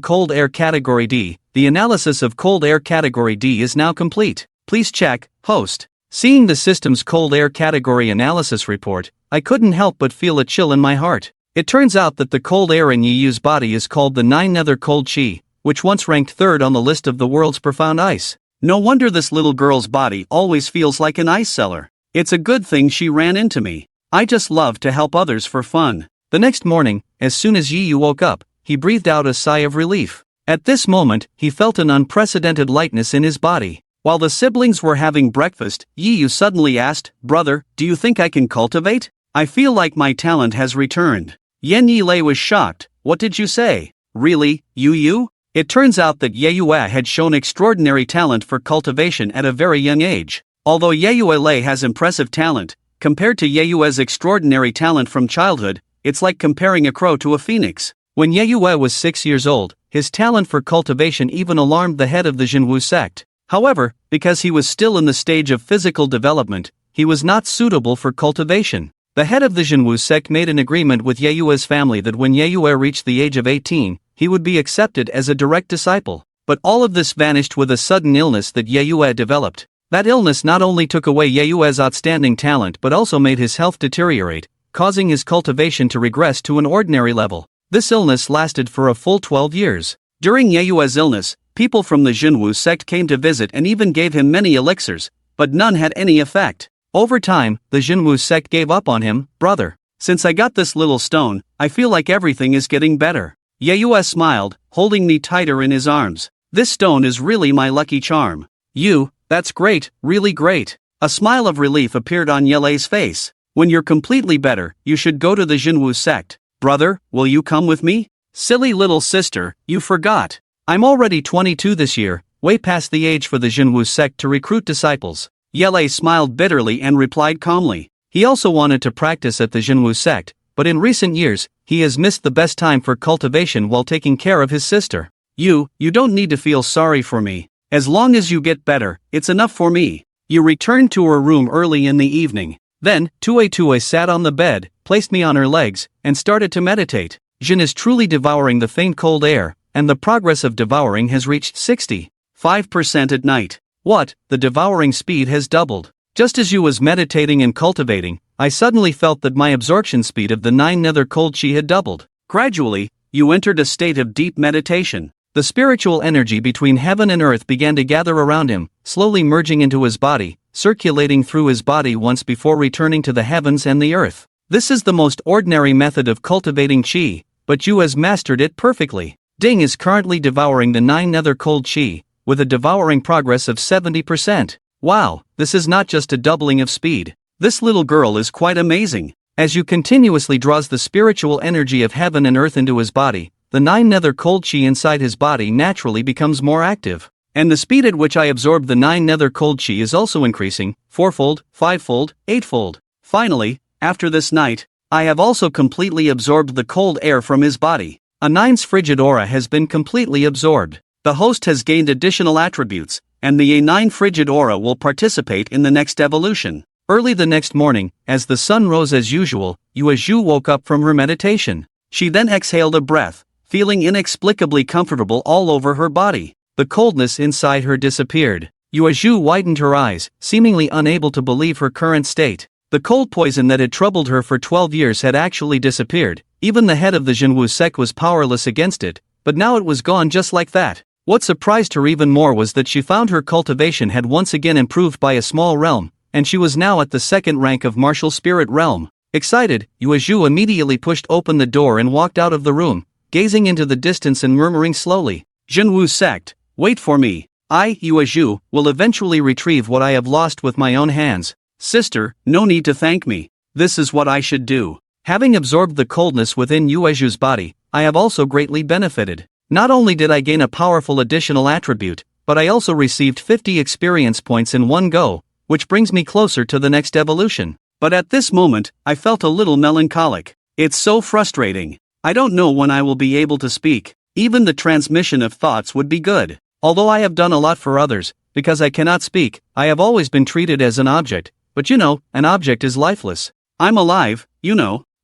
Cold Air Category D, The analysis of cold air category D is now complete. Please check, host. Seeing the system's cold air category analysis report, I couldn't help but feel a chill in my heart. It turns out that the cold air in Yeyue's body is called the 9 Nether Cold Chi, which once ranked third on the list of the world's profound ice. No wonder this little girl's body always feels like an ice cellar. It's a good thing she ran into me. I just love to help others for fun. The next morning, as soon as Yeyue woke up, he breathed out a sigh of relief. At this moment, he felt an unprecedented lightness in his body. While the siblings were having breakfast, Yeyue suddenly asked, "Brother, do you think I can cultivate? I feel like my talent has returned." Yeyue was shocked. "What did you say? Really, Yeyue?" It turns out that Yeyue had shown extraordinary talent for cultivation at a very young age. Although Yeyue has impressive talent, compared to Yeyue's extraordinary talent from childhood, it's like comparing a crow to a phoenix. When Yeyue was 6 years old, his talent for cultivation even alarmed the head of the Zhenwu Sect. However, because he was still in the stage of physical development, he was not suitable for cultivation. The head of the Zhenwu Sect made an agreement with Yeyue's family that when Yeyue reached the age of 18, he would be accepted as a direct disciple. But all of this vanished with a sudden illness that Yeyue developed. That illness not only took away Yeyue's outstanding talent but also made his health deteriorate, causing his cultivation to regress to an ordinary level. This illness lasted for a full 12 years. During Yeyue's illness, people from the Zhenwu Sect came to visit and even gave him many elixirs, but none had any effect. Over time, the Zhenwu Sect gave up on him. "Brother, since I got this little stone, I feel like everything is getting better." Yeyue smiled, holding me tighter in his arms. "This stone is really my lucky charm." That's great, really great." A smile of relief appeared on Yeye's face. "When you're completely better, you should go to the Zhenwu Sect. Brother, will you come with me?" "Silly little sister, you forgot. I'm already 22 this year, way past the age for the Zhenwu Sect to recruit disciples." Yeyue smiled bitterly and replied calmly. He also wanted to practice at the Zhenwu Sect, but in recent years, he has missed the best time for cultivation while taking care of his sister. You don't need to feel sorry for me. As long as you get better, it's enough for me." You returned to her room early in the evening. Then, Tue sat on the bed, placed me on her legs, and started to meditate. Jin is truly devouring the faint cold air, and the progress of devouring has reached 65% at night. What? The devouring speed has doubled. Just as you was meditating and cultivating, I suddenly felt that my absorption speed of the 9 Nether Cold Chi had doubled. Gradually, you entered a state of deep meditation. The spiritual energy between heaven and earth began to gather around him, slowly merging into his body, circulating through his body once before returning to the heavens and the earth. This is the most ordinary method of cultivating Qi, but you has mastered it perfectly. Ding is currently devouring the 9 Nether Cold Qi, with a devouring progress of 70%. Wow, this is not just a doubling of speed. This little girl is quite amazing. As you continuously draws the spiritual energy of heaven and earth into his body, the 9 Nether Cold Chi inside his body naturally becomes more active. And the speed at which I absorb the 9 Nether Cold Chi is also increasing, 4-fold, 5-fold, 8-fold. Finally, after this night, I have also completely absorbed the cold air from his body. A 9's frigid aura has been completely absorbed. The host has gained additional attributes, and the A9 frigid aura will participate in the next evolution. Early the next morning, as the sun rose as usual, Yeyue woke up from her meditation. She then exhaled a breath, feeling inexplicably comfortable all over her body. The coldness inside her disappeared. Yeyue widened her eyes, seemingly unable to believe her current state. The cold poison that had troubled her for 12 years had actually disappeared. Even the head of the Zhenwu Sect was powerless against it, but now it was gone just like that. What surprised her even more was that she found her cultivation had once again improved by a small realm, and she was now at the second rank of martial spirit realm. Excited, Yeyue immediately pushed open the door and walked out of the room, gazing into the distance and murmuring slowly, "Zhenwu Sect, wait for me. I, Yeyue, will eventually retrieve what I have lost with my own hands. Sister, no need to thank me. This is what I should do." Having absorbed the coldness within Yeyue's body, I have also greatly benefited. Not only did I gain a powerful additional attribute, but I also received 50 experience points in one go, which brings me closer to the next evolution. But at this moment, I felt a little melancholic. It's so frustrating. I don't know when I will be able to speak. Even the transmission of thoughts would be good. Although I have done a lot for others, because I cannot speak, I have always been treated as an object. But an object is lifeless. I'm alive,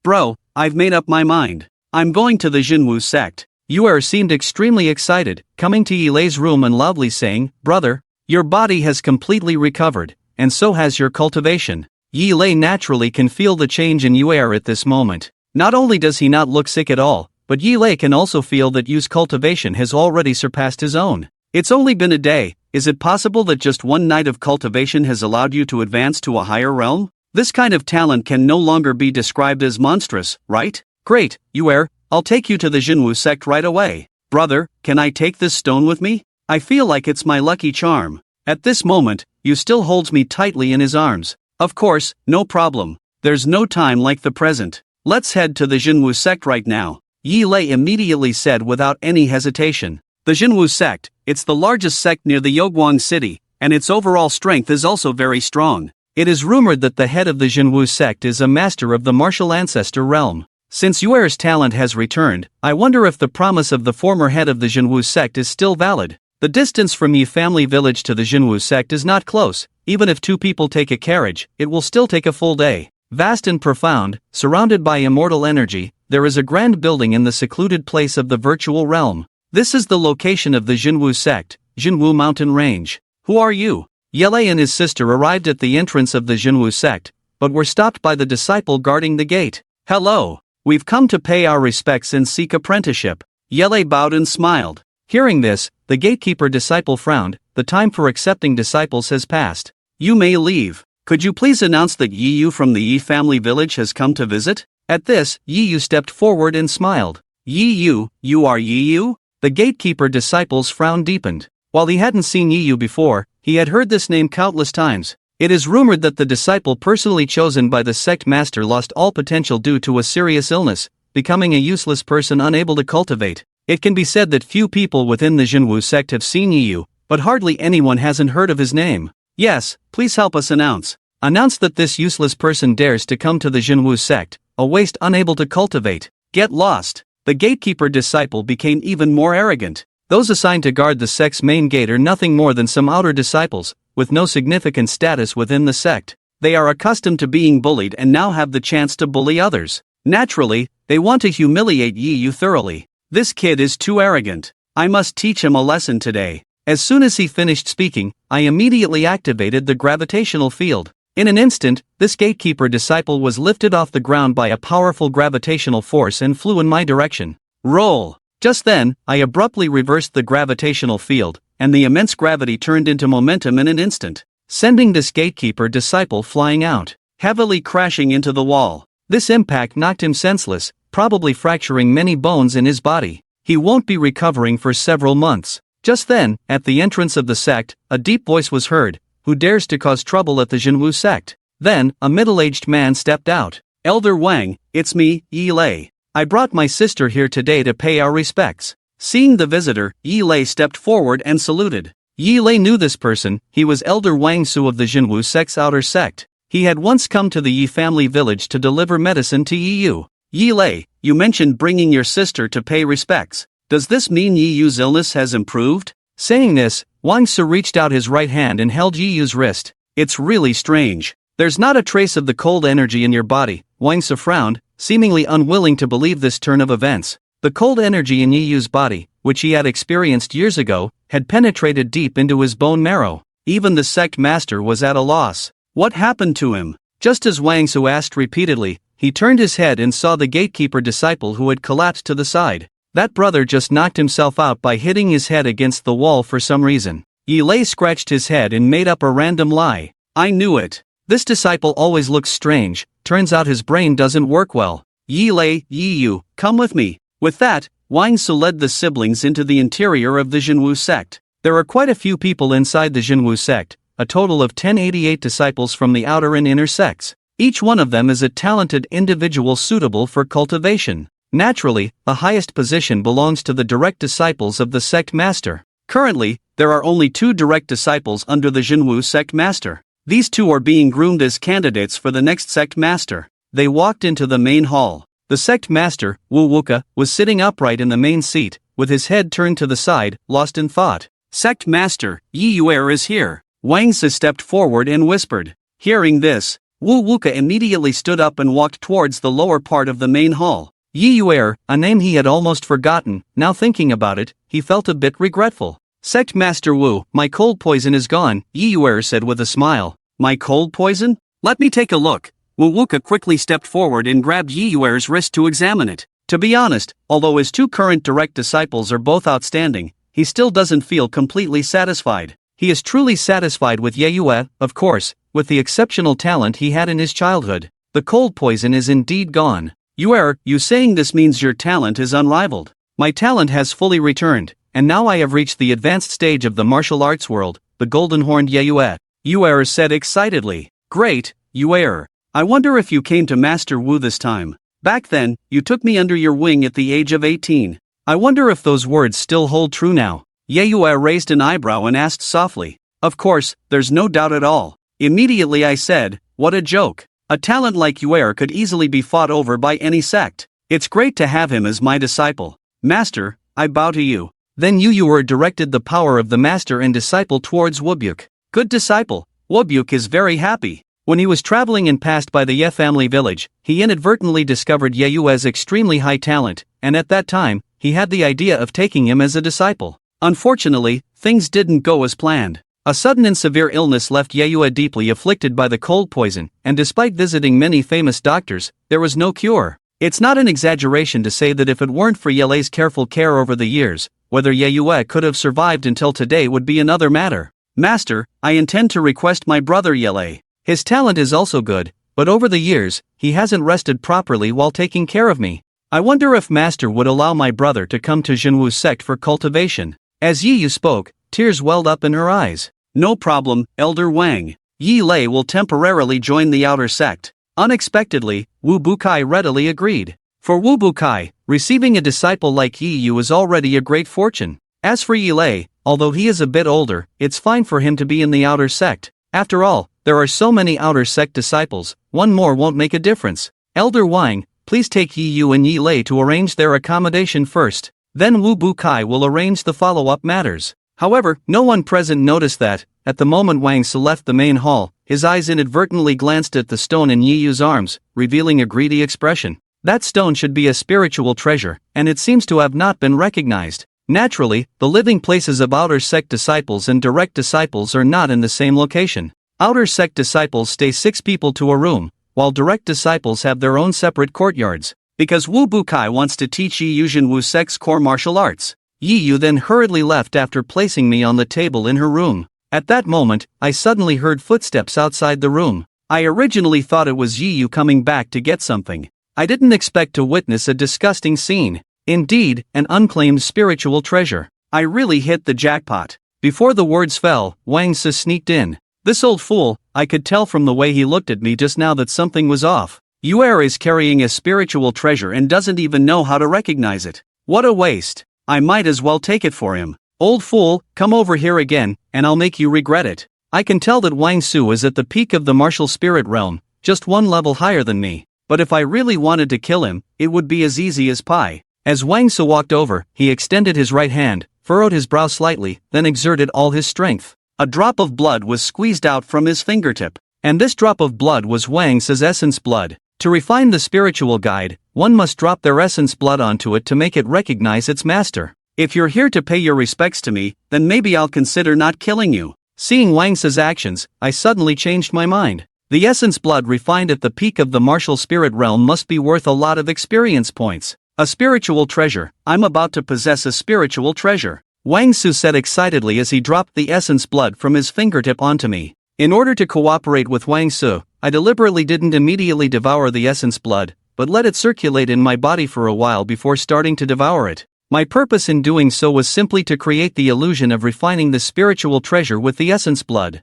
Bro, I've made up my mind. I'm going to the Zhenwu Sect. Yeyue seemed extremely excited, coming to Yeye's room and loudly saying, "Brother, your body has completely recovered, and so has your cultivation." Yeyue naturally can feel the change in Yeyue at this moment. Not only does he not look sick at all, but Yeyue can also feel that Yu's cultivation has already surpassed his own. It's only been a day. Is it possible that just one night of cultivation has allowed you to advance to a higher realm? This kind of talent can no longer be described as monstrous, right? Great, Yeyue, I'll take you to the Zhenwu Sect right away. Brother, can I take this stone with me? I feel like it's my lucky charm. At this moment, Yu still holds me tightly in his arms. Of course, no problem. There's no time like the present. Let's head to the Zhenwu Sect right now, Yeyue immediately said without any hesitation. The Zhenwu Sect, it's the largest sect near the Yogwang city, and its overall strength is also very strong. It is rumored that the head of the Zhenwu Sect is a master of the martial ancestor realm. Since Yuer's talent has returned, I wonder if the promise of the former head of the Zhenwu Sect is still valid. The distance from Yi family village to the Zhenwu Sect is not close. Even if two people take a carriage, it will still take a full day. Vast and profound, surrounded by immortal energy, there is a grand building in the secluded place of the virtual realm. This is the location of the Zhenwu Sect, Zhenwu Mountain Range. Who are you? Yeyue and his sister arrived at the entrance of the Zhenwu Sect, but were stopped by the disciple guarding the gate. Hello, we've come to pay our respects and seek apprenticeship. Yeyue bowed and smiled. Hearing this, the gatekeeper disciple frowned. The time for accepting disciples has passed. You may leave. Could you please announce that Yeyue from the Yi family village has come to visit? At this, Yeyue stepped forward and smiled. Yeyue, you are Yeyue? The gatekeeper disciple's frown deepened. While he hadn't seen Yeyue before, he had heard this name countless times. It is rumored that the disciple personally chosen by the sect master lost all potential due to a serious illness, becoming a useless person unable to cultivate. It can be said that few people within the Zhenwu Sect have seen Yeyue, but hardly anyone hasn't heard of his name. Yes, please help us announce. Announce that this useless person dares to come to the Zhenwu Sect, a waste unable to cultivate. Get lost. The gatekeeper disciple became even more arrogant. Those assigned to guard the sect's main gate are nothing more than some outer disciples, with no significant status within the sect. They are accustomed to being bullied and now have the chance to bully others. Naturally, they want to humiliate Yeyue thoroughly. This kid is too arrogant. I must teach him a lesson today. As soon as he finished speaking, I immediately activated the gravitational field. In an instant, this gatekeeper disciple was lifted off the ground by a powerful gravitational force and flew in my direction. Roll! Just then, I abruptly reversed the gravitational field, and the immense gravity turned into momentum in an instant, sending this gatekeeper disciple flying out, heavily crashing into the wall. This impact knocked him senseless, probably fracturing many bones in his body. He won't be recovering for several months. Just then, at the entrance of the sect, a deep voice was heard. Who dares to cause trouble at the Zhenwu Sect? Then, a middle-aged man stepped out. Elder Wang, it's me, Yeyue. I brought my sister here today to pay our respects. Seeing the visitor, Yeyue stepped forward and saluted. Yeyue knew this person. He was Elder Wang Su of the Zhenwu Sect's outer sect. He had once come to the Yi family village to deliver medicine to Yeyue. Yeyue, you mentioned bringing your sister to pay respects. Does this mean Yeyue's illness has improved? Saying this, Wang Su reached out his right hand and held Yeyue's wrist. It's really strange. There's not a trace of the cold energy in your body. Wang Su frowned, seemingly unwilling to believe this turn of events. The cold energy in Yeyue's body, which he had experienced years ago, had penetrated deep into his bone marrow. Even the sect master was at a loss. What happened to him? Just as Wang Su asked repeatedly, he turned his head and saw the gatekeeper disciple who had collapsed to the side. That brother just knocked himself out by hitting his head against the wall for some reason. Yeyue scratched his head and made up a random lie. I knew it. This disciple always looks strange. Turns out his brain doesn't work well. Yeyue, come with me. With that, Wang Su led the siblings into the interior of the Zhenwu Sect. There are quite a few people inside the Zhenwu Sect, a total of 1088 disciples from the outer and inner sects. Each one of them is a talented individual suitable for cultivation. Naturally, the highest position belongs to the direct disciples of the sect master. Currently, there are only 2 direct disciples under the Zhenwu Sect master. These 2 are being groomed as candidates for the next sect master. They walked into the main hall. The sect master, Wu Wuka, was sitting upright in the main seat, with his head turned to the side, lost in thought. Sect master, Yeyue is here. Wang Su stepped forward and whispered. Hearing this, Wu Wuka immediately stood up and walked towards the lower part of the main hall. Yeyue, a name he had almost forgotten. Now thinking about it, he felt a bit regretful. Sect Master Wu, my cold poison is gone, Yeyue said with a smile. My cold poison? Let me take a look. Wu Wuka quickly stepped forward and grabbed Yeyue's wrist to examine it. To be honest, although his two current direct disciples are both outstanding, he still doesn't feel completely satisfied. He is truly satisfied with Yeyue, of course, with the exceptional talent he had in his childhood. The cold poison is indeed gone. You saying this means your talent is unrivaled. My talent has fully returned, and now I have reached the advanced stage of the martial arts world, the golden-horned Yeyue. Yeyue said excitedly. Great, Yeyue. I wonder if you came to Master Wu this time. Back then, you took me under your wing at the age of 18. I wonder if those words still hold true now. Yeyue raised an eyebrow and asked softly. Of course, there's no doubt at all. Immediately I said, what a joke. A talent like Yeyue could easily be fought over by any sect. It's great to have him as my disciple. Master, I bow to you. Then Yeyue directed the power of the master and disciple towards Wubuk. Good disciple. Wubuk is very happy. When he was traveling and passed by the Ye family village, he inadvertently discovered Yeyue's extremely high talent, and at that time, he had the idea of taking him as a disciple. Unfortunately, things didn't go as planned. A sudden and severe illness left Yeyue deeply afflicted by the cold poison, and despite visiting many famous doctors, there was no cure. It's not an exaggeration to say that if it weren't for Yelei's careful care over the years, whether Yeyue could have survived until today would be another matter. Master, I intend to request my brother Yeyue. His talent is also good, but over the years, he hasn't rested properly while taking care of me. I wonder if Master would allow my brother to come to Zhenwu Sect for cultivation. As Yeyue spoke, tears welled up in her eyes. No problem, Elder Wang. Yeyue will temporarily join the outer sect. Unexpectedly, Wu Bukai readily agreed. For Wu Bukai, receiving a disciple like Yeyue is already a great fortune. As for Yeyue, although he is a bit older, it's fine for him to be in the outer sect. After all, there are so many outer sect disciples, one more won't make a difference. Elder Wang, please take Yeyue and Yeyue to arrange their accommodation first. Then Wu Bukai will arrange the follow-up matters. However, no one present noticed that, at the moment Wang Su left the main hall, his eyes inadvertently glanced at the stone in Yeyue's arms, revealing a greedy expression. That stone should be a spiritual treasure, and it seems to have not been recognized. Naturally, the living places of outer sect disciples and direct disciples are not in the same location. Outer sect disciples stay 6 people to a room, while direct disciples have their own separate courtyards. Because Wu Bukai wants to teach Yeyue Zhenwu Sect's core martial arts. Yeyue then hurriedly left after placing me on the table in her room. At that moment, I suddenly heard footsteps outside the room. I originally thought it was Yeyue coming back to get something. I didn't expect to witness a disgusting scene. Indeed, an unclaimed spiritual treasure. I really hit the jackpot. Before the words fell, Wang Su sneaked in. This old fool, I could tell from the way he looked at me just now that something was off. Yeyue is carrying a spiritual treasure and doesn't even know how to recognize it. What a waste. I might as well take it for him. Old fool, come over here again, and I'll make you regret it. I can tell that Wang Su is at the peak of the martial spirit realm, just one level higher than me. But if I really wanted to kill him, it would be as easy as pie. As Wang Su walked over, he extended his right hand, furrowed his brow slightly, then exerted all his strength. A drop of blood was squeezed out from his fingertip. And this drop of blood was Wang Su's essence blood. To refine the spiritual guide, one must drop their essence blood onto it to make it recognize its master. If you're here to pay your respects to me, then maybe I'll consider not killing you. Seeing Wang Su's actions, I suddenly changed my mind. The essence blood refined at the peak of the martial spirit realm must be worth a lot of experience points. A spiritual treasure. I'm about to possess a spiritual treasure. Wang Su said excitedly as he dropped the essence blood from his fingertip onto me. In order to cooperate with Wang Su, I deliberately didn't immediately devour the essence blood, but let it circulate in my body for a while before starting to devour it. My purpose in doing so was simply to create the illusion of refining the spiritual treasure with the essence blood.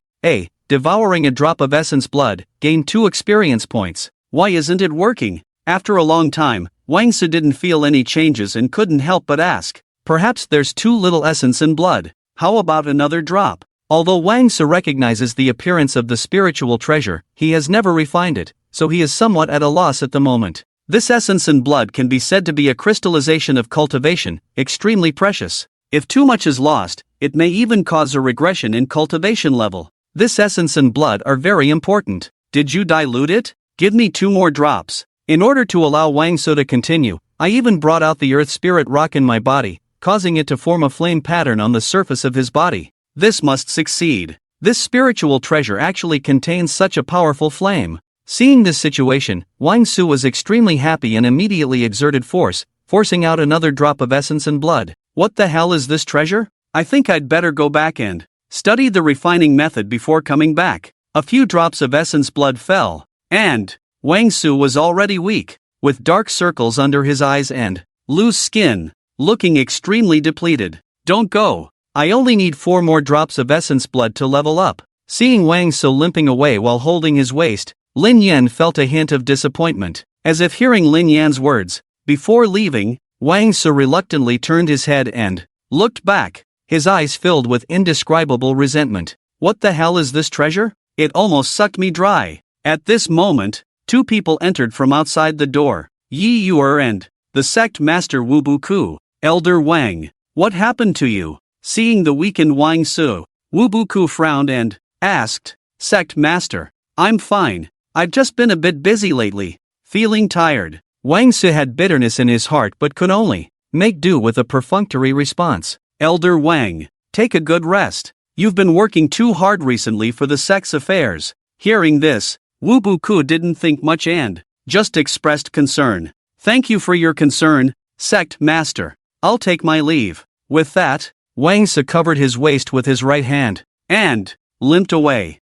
Devouring a drop of essence blood, gain 2 experience points. Why isn't it working? After a long time, Wang Su didn't feel any changes and couldn't help but ask. Perhaps there's too little essence in blood. How about another drop? Although Wang Su recognizes the appearance of the spiritual treasure, he has never refined it, so he is somewhat at a loss at the moment. This essence in blood can be said to be a crystallization of cultivation, extremely precious. If too much is lost, it may even cause a regression in cultivation level. This essence and blood are very important. Did you dilute it? Give me 2 more drops. In order to allow Wang Su to continue, I even brought out the earth spirit rock in my body, causing it to form a flame pattern on the surface of his body. This must succeed. This spiritual treasure actually contains such a powerful flame. Seeing this situation, Wang Su was extremely happy and immediately exerted force, forcing out another drop of essence and blood. What the hell is this treasure? I think I'd better go back and study the refining method before coming back. A few drops of essence blood fell, and Wang Su was already weak, with dark circles under his eyes and loose skin, looking extremely depleted. Don't go. I only need 4 more drops of essence blood to level up. Seeing Wang Su limping away while holding his waist, Lin Yan felt a hint of disappointment, as if hearing Lin Yan's words. Before leaving, Wang Su reluctantly turned his head and looked back, his eyes filled with indescribable resentment. What the hell is this treasure? It almost sucked me dry. At this moment, 2 people entered from outside the door, Yeyue and the sect master Wu Buku. Elder Wang, what happened to you? Seeing the weakened Wang Su, Wu Buku frowned and asked, Sect master, I'm fine. I've just been a bit busy lately, feeling tired. Wang Su had bitterness in his heart but could only make do with a perfunctory response. Elder Wang, take a good rest. You've been working too hard recently for the sect's affairs. Hearing this, Wu Buku didn't think much and just expressed concern. Thank you for your concern, sect master. I'll take my leave. With that, Wang Su covered his waist with his right hand and limped away.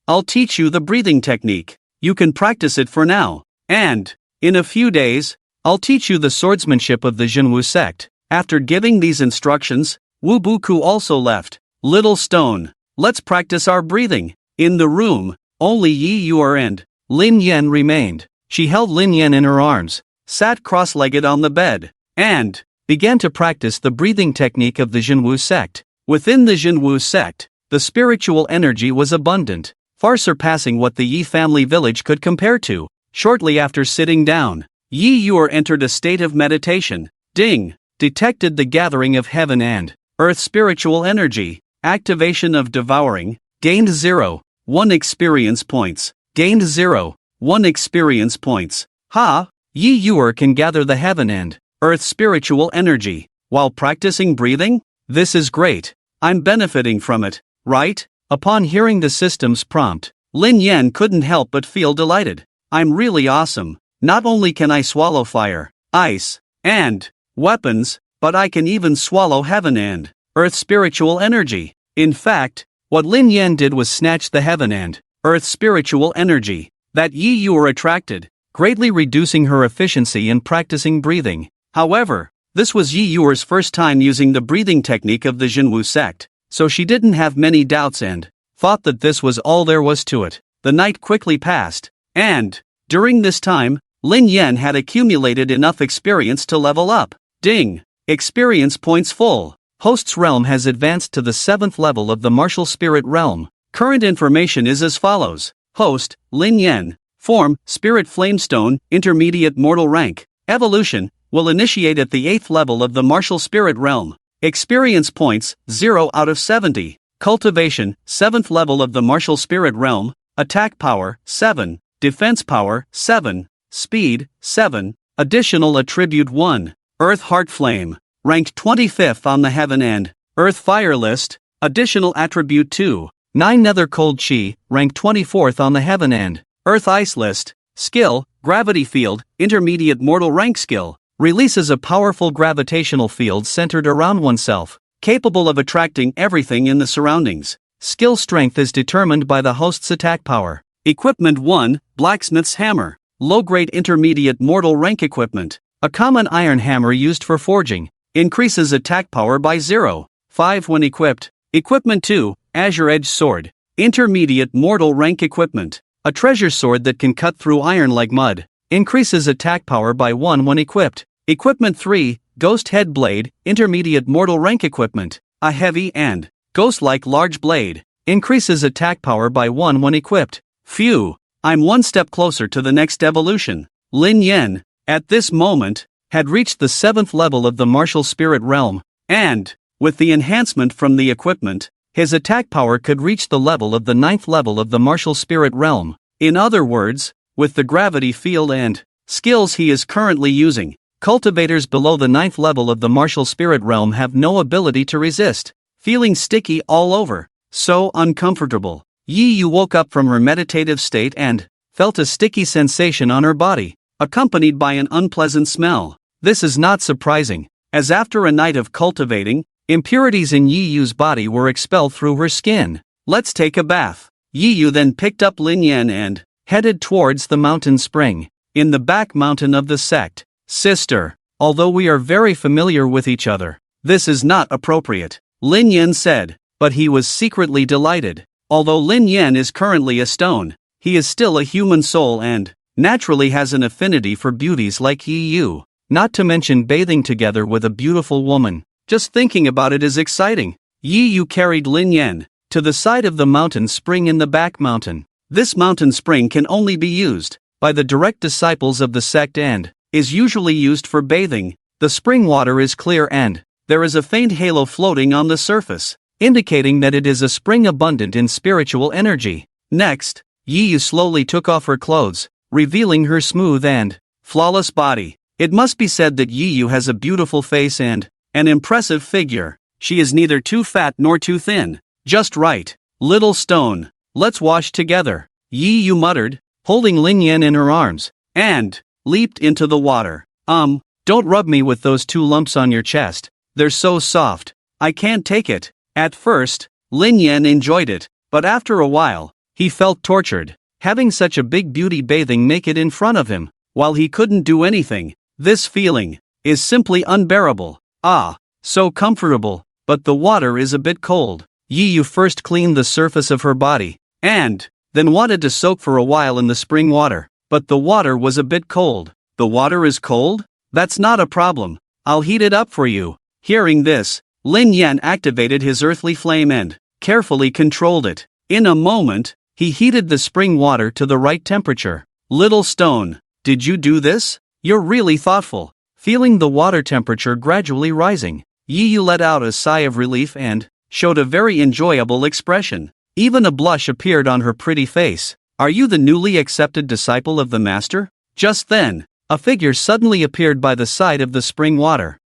I'll teach you the breathing technique. You can practice it for now. And in a few days, I'll teach you the swordsmanship of the Zhenwu Sect. After giving these instructions, Wu Buku also left. Little stone, let's practice our breathing. In the room, only Yeyue and Lin Yan remained. She held Lin Yan in her arms, sat cross-legged on the bed, and began to practice the breathing technique of the Zhenwu Sect. Within the Zhenwu Sect, the spiritual energy was abundant, far surpassing what the Yi family village could compare to. Shortly after sitting down, Yeyue entered a state of meditation. Ding! Detected the gathering of heaven and earth spiritual energy. Activation of Devouring. Gained 0.1 experience points. Gained 0.1 experience points. Yeyue can gather the heaven and earth spiritual energy while practicing breathing? This is great. I'm benefiting from it, right? Upon hearing the system's prompt, Lin Yan couldn't help but feel delighted. I'm really awesome. Not only can I swallow fire, ice, and weapons, but I can even swallow heaven and earth spiritual energy. In fact, what Lin Yan did was snatch the heaven and earth spiritual energy that Yeyue attracted, greatly reducing her efficiency in practicing breathing. However, this was Yeyue's first time using the breathing technique of the Zhenwu Sect, so she didn't have many doubts and thought that this was all there was to it. The night quickly passed, and during this time, Lin Yan had accumulated enough experience to level up. Ding! Experience points full. Host's realm has advanced to the 7th level of the martial spirit realm. Current information is as follows. Host, Lin Yan. Form, Spirit Flamestone, intermediate mortal rank. Evolution, will initiate at the 8th level of the martial spirit realm. Experience points, 0 out of 70. Cultivation, 7th level of the martial spirit realm. Attack power, 7. Defense power, 7. Speed, 7. Additional attribute 1. Earth Heart Flame. Ranked 25th on the Heaven and Earth Fire list. Additional attribute 2. 9 Nether Cold Chi, ranked 24th on the Heaven and Earth Ice list. Skill, Gravity Field, intermediate mortal rank skill. Releases a powerful gravitational field centered around oneself, capable of attracting everything in the surroundings. Skill strength is determined by the host's attack power. Equipment 1, Blacksmith's Hammer. Low-grade intermediate mortal rank equipment. A common iron hammer used for forging. Increases attack power by 0.5 when equipped. Equipment 2, Azure Edge Sword. Intermediate mortal rank equipment. A treasure sword that can cut through iron like mud. Increases attack power by 1 when equipped. Equipment 3, Ghost Head Blade. Intermediate mortal rank equipment. A heavy and ghost-like large blade. Increases attack power by 1 when equipped. Phew, I'm one step closer to the next evolution. Lin Yan, at this moment, had reached the 7th level of the martial spirit realm, and, with the enhancement from the equipment, his attack power could reach the level of the 9th level of the martial spirit realm. In other words, with the gravity field and skills he is currently using, Cultivators below the 9th level of the martial spirit realm have no ability to resist. Feeling sticky all over, so uncomfortable, Yeyue woke up from her meditative state and felt a sticky sensation on her body, accompanied by an unpleasant smell. This is not surprising, as after a night of cultivating, impurities in Yeyue's body were expelled through her skin. Let's take a bath. Yeyue then picked up Lin Yan and headed towards the mountain spring in the back mountain of the sect. Sister, although we are very familiar with each other, this is not appropriate, Lin Yan said, but he was secretly delighted. Although Lin Yan is currently a stone, he is still a human soul and naturally has an affinity for beauties like Yeyue, not to mention bathing together with a beautiful woman. Just thinking about it is exciting. Yeyue carried Lin Yan to the side of the mountain spring in the back mountain. This mountain spring can only be used by the direct disciples of the sect and is usually used for bathing. The spring water is clear and there is a faint halo floating on the surface, indicating that it is a spring abundant in spiritual energy. Next, Yeyue slowly took off her clothes, revealing her smooth and flawless body. It must be said that Yeyue has a beautiful face and an impressive figure. She is neither too fat nor too thin, just right. Little stone, let's wash together, Yeyue muttered, holding Lin Yan in her arms, and leaped into the water. Don't rub me with those 2 lumps on your chest, they're so soft, I can't take it. At first, Lin Yan enjoyed it, but after a while, he felt tortured, having such a big beauty bathing naked in front of him, while he couldn't do anything. This feeling is simply unbearable. So comfortable, but the water is a bit cold. Yeyue first cleaned the surface of her body, and then wanted to soak for a while in the spring water, but the water was a bit cold. The water is cold? That's not a problem, I'll heat it up for you. Hearing this, Lin Yan activated his earthly flame and carefully controlled it. In a moment, he heated the spring water to the right temperature. Little stone, did you do this? You're really thoughtful. Feeling the water temperature gradually rising, Yeyue let out a sigh of relief and showed a very enjoyable expression. Even a blush appeared on her pretty face. Are you the newly accepted disciple of the master? Just then, a figure suddenly appeared by the side of the spring water.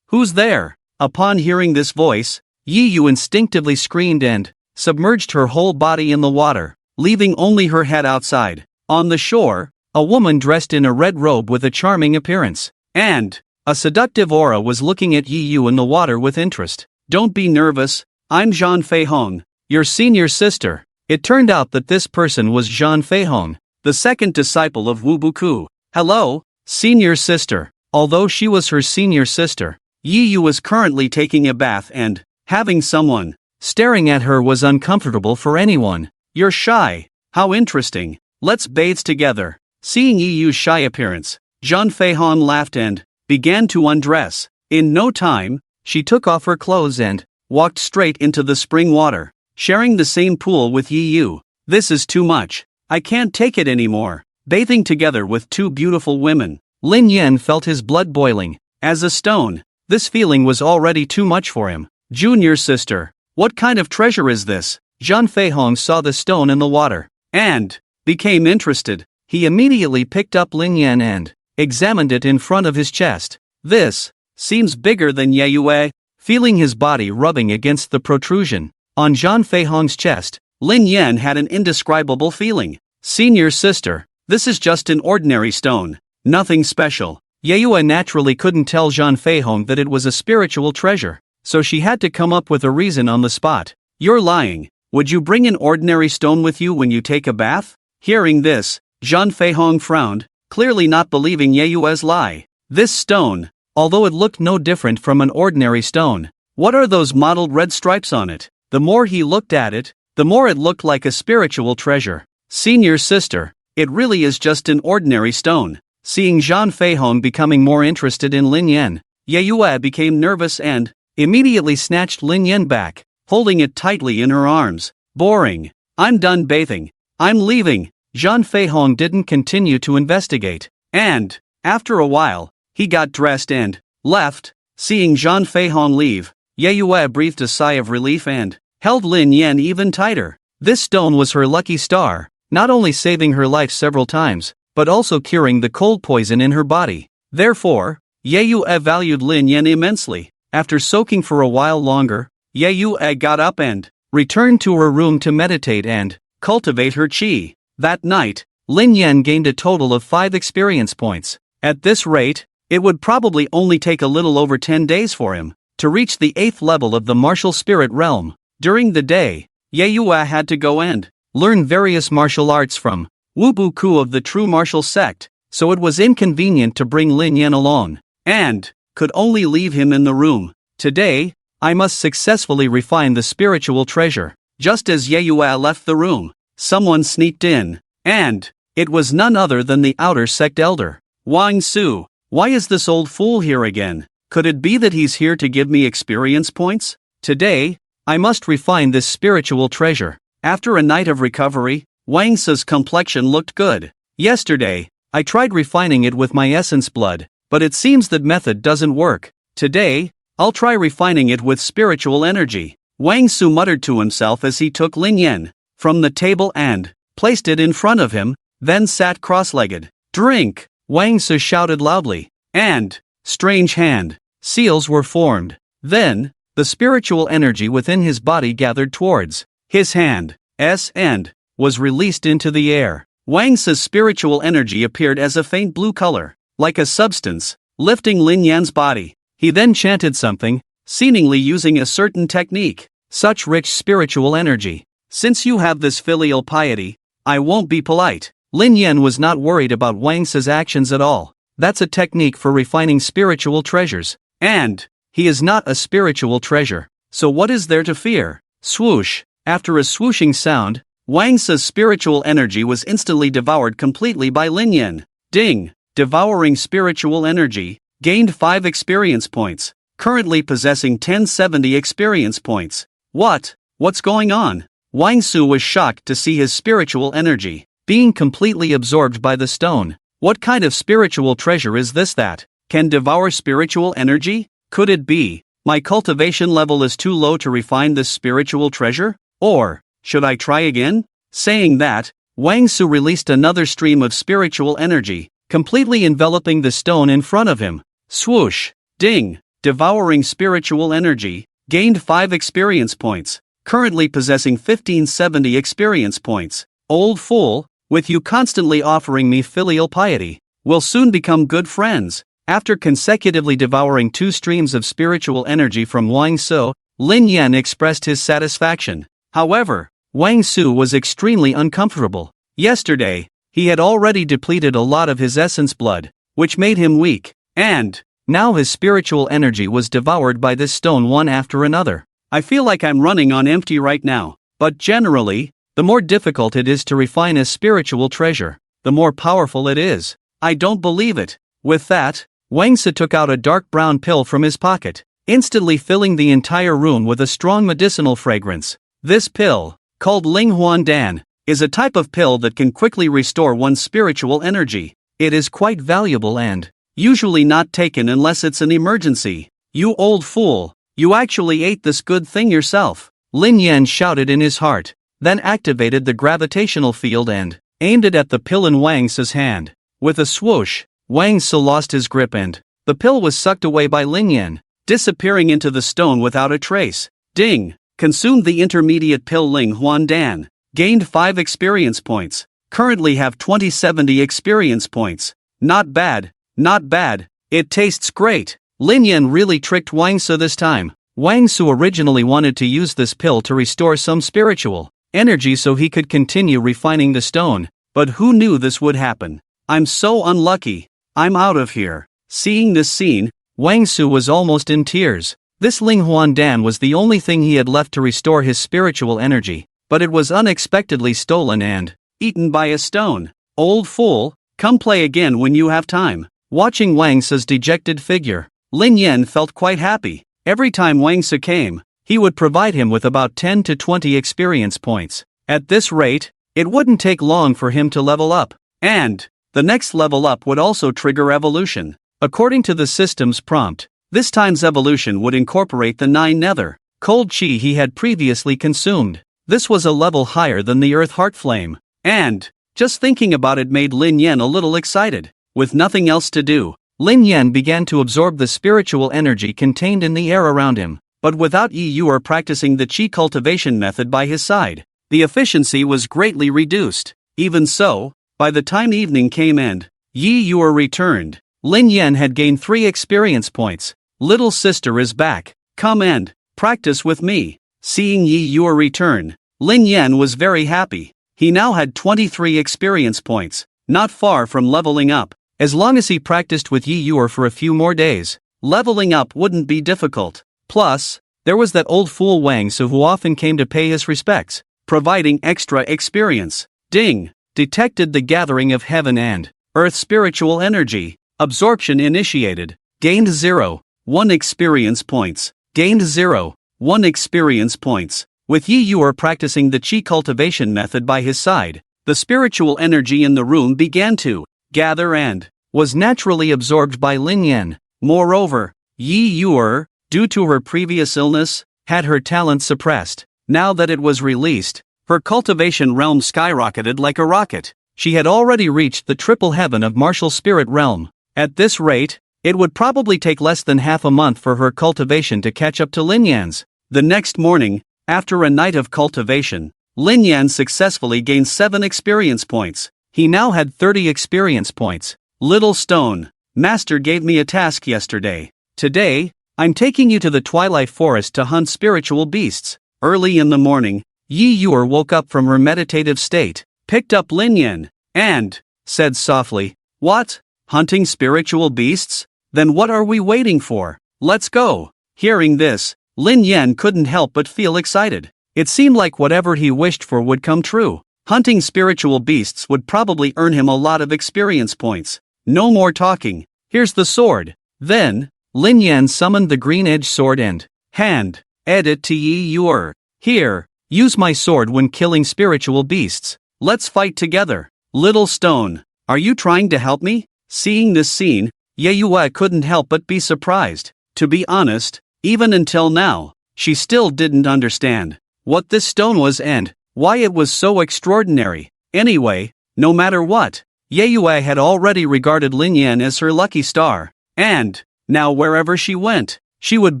Who's there? Upon hearing this voice, Yeyue instinctively screamed and submerged her whole body in the water, leaving only her head outside. On the shore, a woman dressed in a red robe with a charming appearance and a seductive aura was looking at Yeyue in the water with interest. Don't be nervous, I'm Zhan Feihong, your senior sister. It turned out that this person was Zhan Feihong, the second disciple of Wu Buku. Hello, senior sister. Although she was her senior sister, Yeyue was currently taking a bath and having someone staring at her was uncomfortable for anyone. You're shy. How interesting. Let's bathe together. Seeing Yeyue's shy appearance, Zhan Feihong laughed and began to undress. In no time, she took off her clothes and walked straight into the spring water, sharing the same pool with Yeyue. This is too much. I can't take it anymore. Bathing together with 2 beautiful women. Lin Yan felt his blood boiling. As a stone, this feeling was already too much for him. Junior sister, what kind of treasure is this? Zhan Feihong saw the stone in the water and became interested. He immediately picked up Lin Yan and examined it in front of his chest. This seems bigger than Yeyue. Feeling his body rubbing against the protrusion on Zhan Feihong's chest, Lin Yan had an indescribable feeling. Senior sister, this is just an ordinary stone, nothing special. Yeyue naturally couldn't tell Zhan Feihong that it was a spiritual treasure, so she had to come up with a reason on the spot. You're lying. Would you bring an ordinary stone with you when you take a bath? Hearing this, Zhan Feihong frowned, clearly not believing Yeyue's lie. This stone, although it looked no different from an ordinary stone, what are those mottled red stripes on it? The more he looked at it, the more it looked like a spiritual treasure. Senior sister, it really is just an ordinary stone. Seeing Zhan Feihong becoming more interested in Lin Yan, Yeyue became nervous and immediately snatched Lin Yan back, holding it tightly in her arms. Boring. I'm done bathing. I'm leaving. Zhan Feihong didn't continue to investigate, and after a while, he got dressed and left. Seeing Zhan Feihong leave, Yeyue breathed a sigh of relief and held Lin Yan even tighter. This stone was her lucky star, not only saving her life several times, but also curing the cold poison in her body. Therefore, Yeyue valued Lin Yan immensely. After soaking for a while longer, Yeyue got up and returned to her room to meditate and cultivate her qi. That night, Lin Yan gained a total of 5 experience points. At this rate, it would probably only take a little over 10 days for him to reach the 8th level of the martial spirit realm. During the day, Yeyue had to go and learn various martial arts from Wu Bu Ku of the true martial sect, so it was inconvenient to bring Lin Yan along, and could only leave him in the room. Today, I must successfully refine the spiritual treasure. Just as Yeyue left the room, someone sneaked in, and it was none other than the outer sect elder, Wang Su. Why is this old fool here again? Could it be that he's here to give me experience points? Today, I must refine this spiritual treasure. After a night of recovery, Wang Su's complexion looked good. Yesterday, I tried refining it with my essence blood, but it seems that method doesn't work. Today, I'll try refining it with spiritual energy. Wang Su muttered to himself as he took Lin Yan from the table and placed it in front of him, then sat cross-legged. Drink! Wang Su shouted loudly, and strange hand seals were formed. Then, the spiritual energy within his body gathered towards his hand, and was released into the air. Wang Su's spiritual energy appeared as a faint blue color, like a substance, lifting Lin Yan's body. He then chanted something, seemingly using a certain technique. Such rich spiritual energy. Since you have this filial piety, I won't be polite. Lin Yan was not worried about Wang Su's actions at all. That's a technique for refining spiritual treasures. And he is not a spiritual treasure. So what is there to fear? Swoosh. After a swooshing sound, Wang Su's spiritual energy was instantly devoured completely by Lin Yan. Ding. Devouring spiritual energy. Gained 5 experience points. Currently possessing 1070 experience points. What's going on? Wang Su was shocked to see his spiritual energy being completely absorbed by the stone. What kind of spiritual treasure is this that can devour spiritual energy? Could it be my cultivation level is too low to refine this spiritual treasure? Or should I try again? Saying that, Wang Su released another stream of spiritual energy, completely enveloping the stone in front of him. Swoosh! Ding! Devouring spiritual energy. Gained 5 experience points. Currently possessing 1570 experience points. Old fool, with you constantly offering me filial piety, we'll soon become good friends. After consecutively devouring 2 streams of spiritual energy from Wang Su, Lin Yan expressed his satisfaction. However, Wang Su was extremely uncomfortable. Yesterday, he had already depleted a lot of his essence blood, which made him weak, and now his spiritual energy was devoured by this stone one after another. I feel like I'm running on empty right now, but generally, the more difficult it is to refine a spiritual treasure, the more powerful it is. I don't believe it. With that, Wang Su took out a dark brown pill from his pocket, instantly filling the entire room with a strong medicinal fragrance. This pill, called Linghuan Dan, is a type of pill that can quickly restore one's spiritual energy. It is quite valuable and usually not taken unless it's an emergency. You old fool, you actually ate this good thing yourself. Lin Yan shouted in his heart, then activated the gravitational field and aimed it at the pill in Wang Su's hand. With a swoosh, Wang Su lost his grip and the pill was sucked away by Lin Yan, disappearing into the stone without a trace. Ding! Consumed the intermediate pill Ling Huan Dan. Gained 5 experience points. Currently have 2070 experience points. Not bad, not bad. It tastes great. Lin Yan really tricked Wang Su this time. Wang Su originally wanted to use this pill to restore some spiritual energy so he could continue refining the stone, but who knew this would happen? I'm so unlucky. I'm out of here. Seeing this scene, Wang Su was almost in tears. This Linghuan Dan was the only thing he had left to restore his spiritual energy, but it was unexpectedly stolen and eaten by a stone. Old fool, come play again when you have time. Watching Wang Su's dejected figure, Lin Yan felt quite happy. Every time Wang Su came, he would provide him with about 10 to 20 experience points. At this rate, it wouldn't take long for him to level up, and the next level up would also trigger evolution. According to the system's prompt, this time's evolution would incorporate the 9 nether cold chi he had previously consumed. This was a level higher than the earth heart flame, and just thinking about it made Lin Yan a little excited. With nothing else to do, Lin Yan began to absorb the spiritual energy contained in the air around him, but without Yeyue practicing the qi cultivation method by his side, the efficiency was greatly reduced. Even so, by the time evening came and Yeyue returned, Lin Yan had gained 3 experience points. Little sister is back. Come and practice with me. Seeing Yeyue return, Lin Yan was very happy. He now had 23 experience points, not far from leveling up. As long as he practiced with Yeyue for a few more days, leveling up wouldn't be difficult. Plus, there was that old fool Wang who often came to pay his respects, providing extra experience. Ding! Detected the gathering of heaven and earth spiritual energy. Absorption initiated. Gained 0.1 experience points. Gained 0.1 experience points. With Yeyue practicing the qi cultivation method by his side, the spiritual energy in the room began to gather and was naturally absorbed by Lin Yan. Moreover, Yeyue, due to her previous illness, had her talent suppressed. Now that it was released, her cultivation realm skyrocketed like a rocket. She had already reached the triple heaven of martial spirit realm. At this rate, it would probably take less than half a month for her cultivation to catch up to Lin Yan's. The next morning, after a night of cultivation, Lin Yan successfully gained 7 experience points. He now had 30 experience points. Little stone, Master gave me a task yesterday. Today, I'm taking you to the Twilight Forest to hunt spiritual beasts. Early in the morning, Yeyue woke up from her meditative state, picked up Lin Yan, and said softly, "What? Hunting spiritual beasts? Then what are we waiting for? Let's go." Hearing this, Lin Yan couldn't help but feel excited. It seemed like whatever he wished for would come true. Hunting spiritual beasts would probably earn him a lot of experience points. No more talking. Here's the sword. Then, Lin Yan summoned the green-edged sword and handed it to Yeyue. Here, use my sword when killing spiritual beasts. Let's fight together. Little stone, are you trying to help me? Seeing this scene, Yeyue couldn't help but be surprised. To be honest, even until now, she still didn't understand what this stone was and why it was so extraordinary. Anyway, no matter what, Yeyue had already regarded Lin Yan as her lucky star, and now wherever she went, she would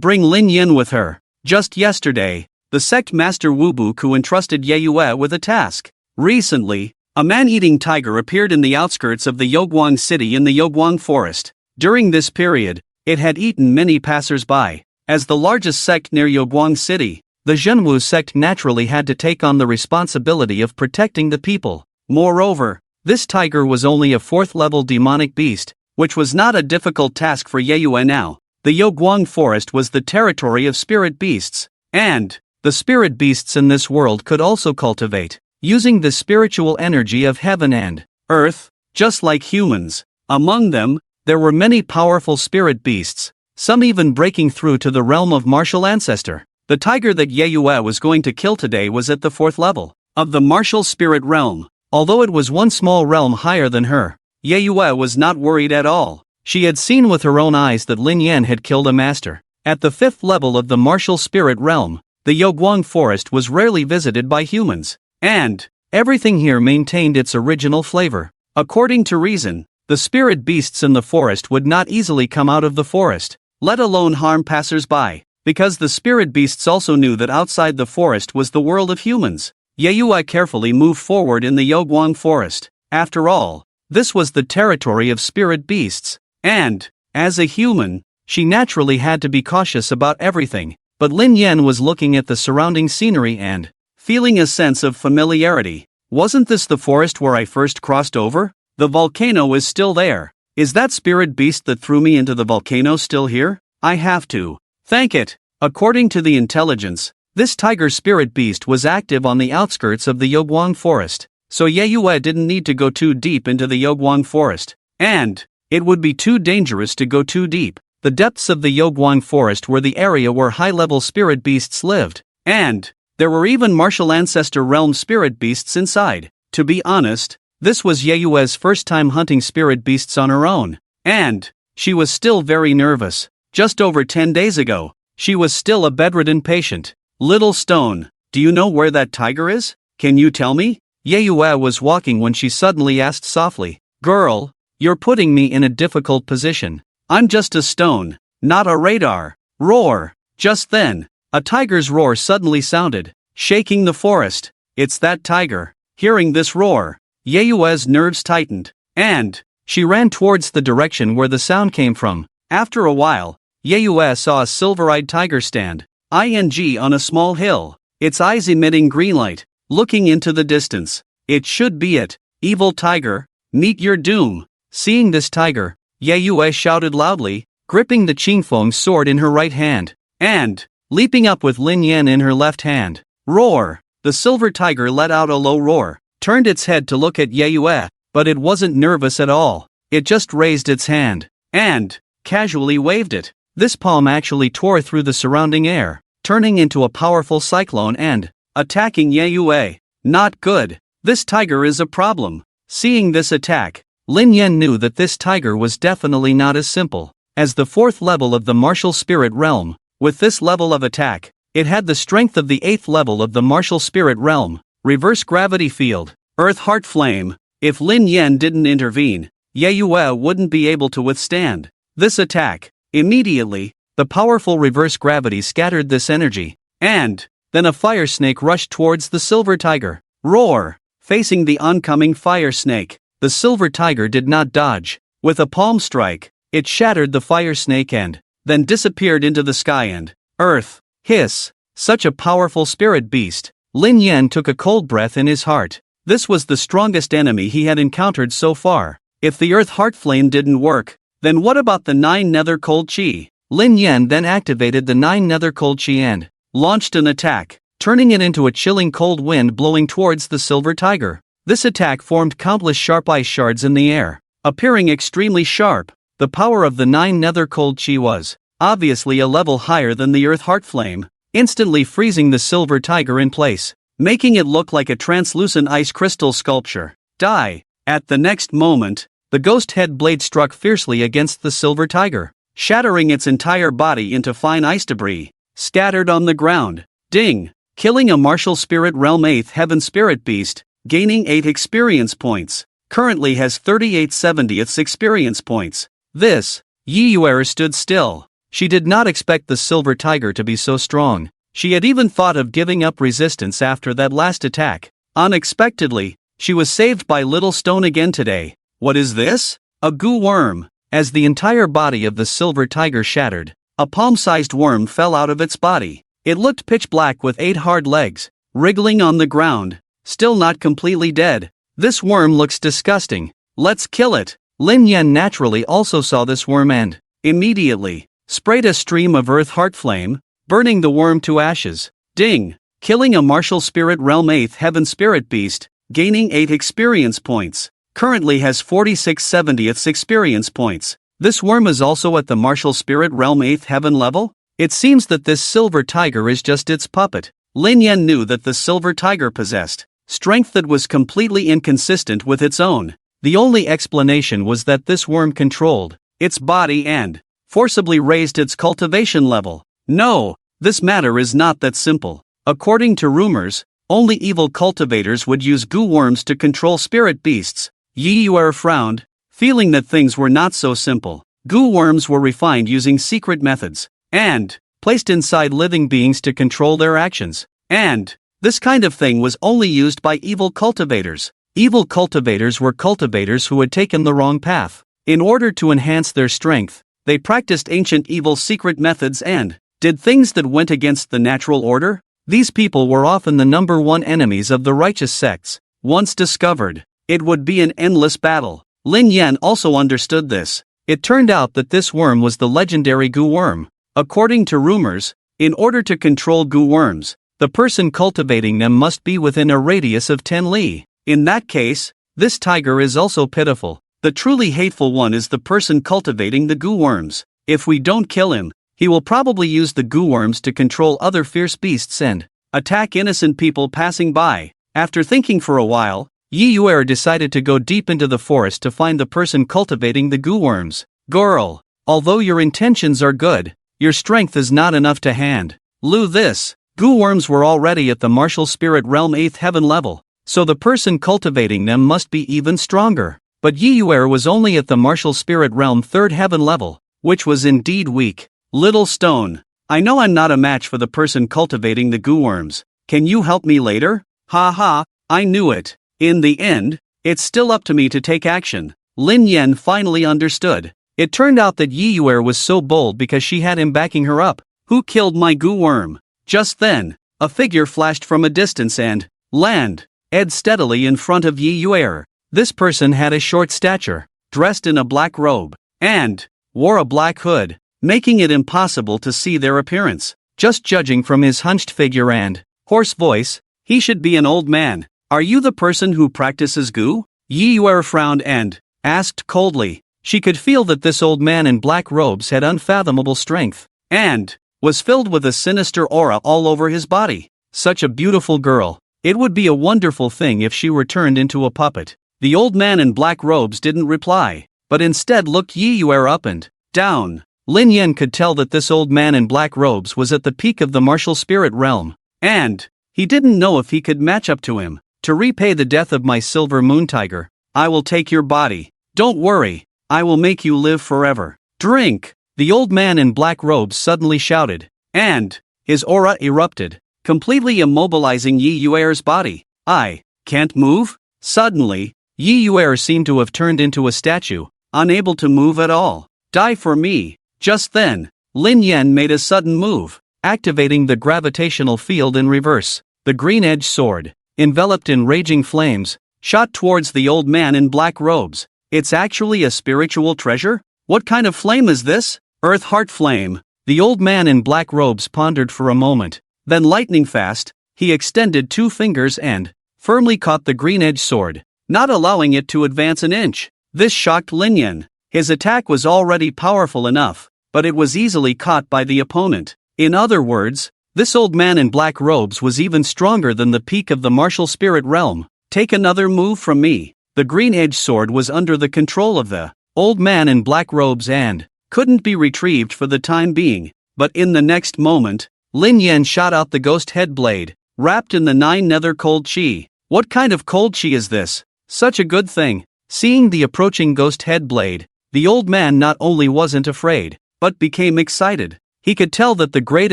bring Lin Yan with her. Just yesterday, the sect master Wubuku entrusted Yeyue with a task. Recently, a man-eating tiger appeared in the outskirts of the Yeyue city in the Yeyue forest. During this period, it had eaten many passers-by. As the largest sect near Yeyue city, the Zhenwu Sect naturally had to take on the responsibility of protecting the people. Moreover, this tiger was only a 4th-level demonic beast, which was not a difficult task for Yeyue now. The Yeyue forest was the territory of spirit beasts, and the spirit beasts in this world could also cultivate, using the spiritual energy of heaven and earth, just like humans. Among them, there were many powerful spirit beasts, some even breaking through to the realm of martial ancestor. The tiger that Yeyue was going to kill today was at the 4th level of the martial spirit realm. Although it was one small realm higher than her, Yeyue was not worried at all. She had seen with her own eyes that Lin Yan had killed a master. At the 5th level of the martial spirit realm, the Yeyue forest was rarely visited by humans, and everything here maintained its original flavor. According to reason, the spirit beasts in the forest would not easily come out of the forest, let alone harm passers-by, because the spirit beasts also knew that outside the forest was the world of humans. Yeyue carefully moved forward in the Yeyue forest. After all, this was the territory of spirit beasts, and, as a human, she naturally had to be cautious about everything. But Lin Yan was looking at the surrounding scenery and feeling a sense of familiarity. Wasn't this the forest where I first crossed over? The volcano is still there. Is that spirit beast that threw me into the volcano still here? I have to thank it. According to the intelligence, this tiger spirit beast was active on the outskirts of the Yeyue forest, so Yeyue didn't need to go too deep into the Yeyue forest, and it would be too dangerous to go too deep. The depths of the Yeyue forest were the area where high-level spirit beasts lived, and there were even martial ancestor realm spirit beasts inside. To be honest, this was Yeyue's first time hunting spirit beasts on her own, and she was still very nervous. Just over 10 days ago, she was still a bedridden patient. Little stone, do you know where that tiger is? Can you tell me? Yeyue was walking when she suddenly asked softly, "Girl, you're putting me in a difficult position. I'm just a stone, not a radar. Roar! Just then, a tiger's roar suddenly sounded, shaking the forest. It's that tiger. Hearing this roar, Yeyue's nerves tightened, and she ran towards the direction where the sound came from. After a while, Yeyue saw a silver-eyed tiger stand, on a small hill, its eyes emitting green light, looking into the distance. It should be it. Evil tiger, meet your doom. Seeing this tiger, Yeyue shouted loudly, gripping the Qingfeng sword in her right hand, and leaping up with Lin Yan in her left hand. Roar! The silver tiger let out a low roar, turned its head to look at Yeyue, but it wasn't nervous at all. It just raised its hand, and casually waved it. This palm actually tore through the surrounding air, turning into a powerful cyclone and attacking Yeyue. Not good. This tiger is a problem. Seeing this attack, Lin Yan knew that this tiger was definitely not as simple as the 4th level of the martial spirit realm. With this level of attack, it had the strength of the 8th level of the martial spirit realm. Reverse gravity field, earth heart flame. If Lin Yan didn't intervene, Yeyue wouldn't be able to withstand this attack. Immediately, the powerful reverse gravity scattered this energy, and then a fire snake rushed towards the silver tiger. Roar! Facing the oncoming fire snake, the silver tiger did not dodge. With a palm strike, it shattered the fire snake and then disappeared into the sky and earth. Hiss! Such a powerful spirit beast. Lin Yan took a cold breath in his heart. This was the strongest enemy he had encountered so far. If the earth heart flame didn't work, then what about the 9 nether cold chi? Lin Yan then activated the 9 nether cold chi and launched an attack, turning it into a chilling cold wind blowing towards the silver tiger. This attack formed countless sharp ice shards in the air, appearing extremely sharp. The power of the 9 nether cold chi was obviously a level higher than the earth heart flame, instantly freezing the silver tiger in place, making it look like a translucent ice crystal sculpture. Die! At the next moment, the ghost head blade struck fiercely against the silver tiger, shattering its entire body into fine ice debris, scattered on the ground. Ding! Killing a martial spirit realm 8th heaven spirit beast, gaining 8 experience points. Currently has 38/70th experience points. This, Yeyue stood still. She did not expect the silver tiger to be so strong. She had even thought of giving up resistance after that last attack. Unexpectedly, she was saved by Little Stone again today. What is this? A goo worm. As the entire body of the silver tiger shattered, a palm-sized worm fell out of its body. It looked pitch black with 8 hard legs, wriggling on the ground, still not completely dead. This worm looks disgusting. Let's kill it. Lin Yan naturally also saw this worm and immediately sprayed a stream of earth heart flame, burning the worm to ashes. Ding! Killing a martial spirit realm 8th heaven spirit beast, gaining 8 experience points. Currently has 46/70th experience points. This worm is also at the martial spirit realm 8th heaven level? It seems that this silver tiger is just its puppet. Lin Yan knew that the silver tiger possessed strength that was completely inconsistent with its own. The only explanation was that this worm controlled its body and forcibly raised its cultivation level. No, this matter is not that simple. According to rumors, only evil cultivators would use goo worms to control spirit beasts. Yeyue frowned, feeling that things were not so simple. Goo worms were refined using secret methods, and placed inside living beings to control their actions. And this kind of thing was only used by evil cultivators. Evil cultivators were cultivators who had taken the wrong path. In order to enhance their strength, they practiced ancient evil secret methods and did things that went against the natural order. These people were often the number one enemies of the righteous sects. Once discovered, it would be an endless battle. Lin Yan also understood this. It turned out that this worm was the legendary goo worm. According to rumors, in order to control goo worms, the person cultivating them must be within a radius of 10 li. In that case, this tiger is also pitiful. The truly hateful one is the person cultivating the goo worms. If we don't kill him, he will probably use the goo worms to control other fierce beasts and attack innocent people passing by. After thinking for a while, Yeyue decided to go deep into the forest to find the person cultivating the goo worms. Girl, although your intentions are good, your strength is not enough to handle this. Goo worms were already at the martial spirit realm 8th heaven level, so the person cultivating them must be even stronger. But Yeyue was only at the martial spirit realm 3rd heaven level. which was indeed weak. Little stone. I know I'm not a match for the person cultivating the goo worms. Can you help me later? Ha ha, I knew it. In the end, it's still up to me to take action. Lin Yan finally understood. It turned out that Yeyue was so bold because she had him backing her up. Who killed my goo worm? Just then, a figure flashed from a distance and landed steadily in front of Yeyue. This person had a short stature, dressed in a black robe, and wore a black hood, making it impossible to see their appearance. Just judging from his hunched figure and hoarse voice, he should be an old man. Are you the person who practices goo? Yeyue frowned and asked coldly. She could feel that this old man in black robes had unfathomable strength, and was filled with a sinister aura all over his body. Such a beautiful girl. It would be a wonderful thing if she were turned into a puppet. The old man in black robes didn't reply, but instead looked Yeyue up and down. Lin Yan could tell that this old man in black robes was at the peak of the martial spirit realm, and he didn't know if he could match up to him. To repay the death of my silver moon tiger, I will take your body. Don't worry, I will make you live forever. Drink! The old man in black robes suddenly shouted, and his aura erupted, completely immobilizing Yeyue's body. I can't move? Suddenly, Yeyue seemed to have turned into a statue, unable to move at all. Die for me. Just then, Lin Yan made a sudden move, activating the gravitational field in reverse. The green-edged sword, enveloped in raging flames, shot towards the old man in black robes. It's actually a spiritual treasure? What kind of flame is this? Earth heart flame. The old man in black robes pondered for a moment. Then lightning fast, he extended 2 fingers and firmly caught the green-edged sword, not allowing it to advance an inch. This shocked Lin Yan. His attack was already powerful enough, but it was easily caught by the opponent. In other words, this old man in black robes was even stronger than the peak of the martial spirit realm. Take another move from me. The green-edged sword was under the control of the old man in black robes and couldn't be retrieved for the time being. But in the next moment, Lin Yan shot out the ghost head blade, wrapped in the 9 nether cold chi. What kind of cold chi is this? Such a good thing. Seeing the approaching ghost head blade, the old man not only wasn't afraid, but became excited. He could tell that the grade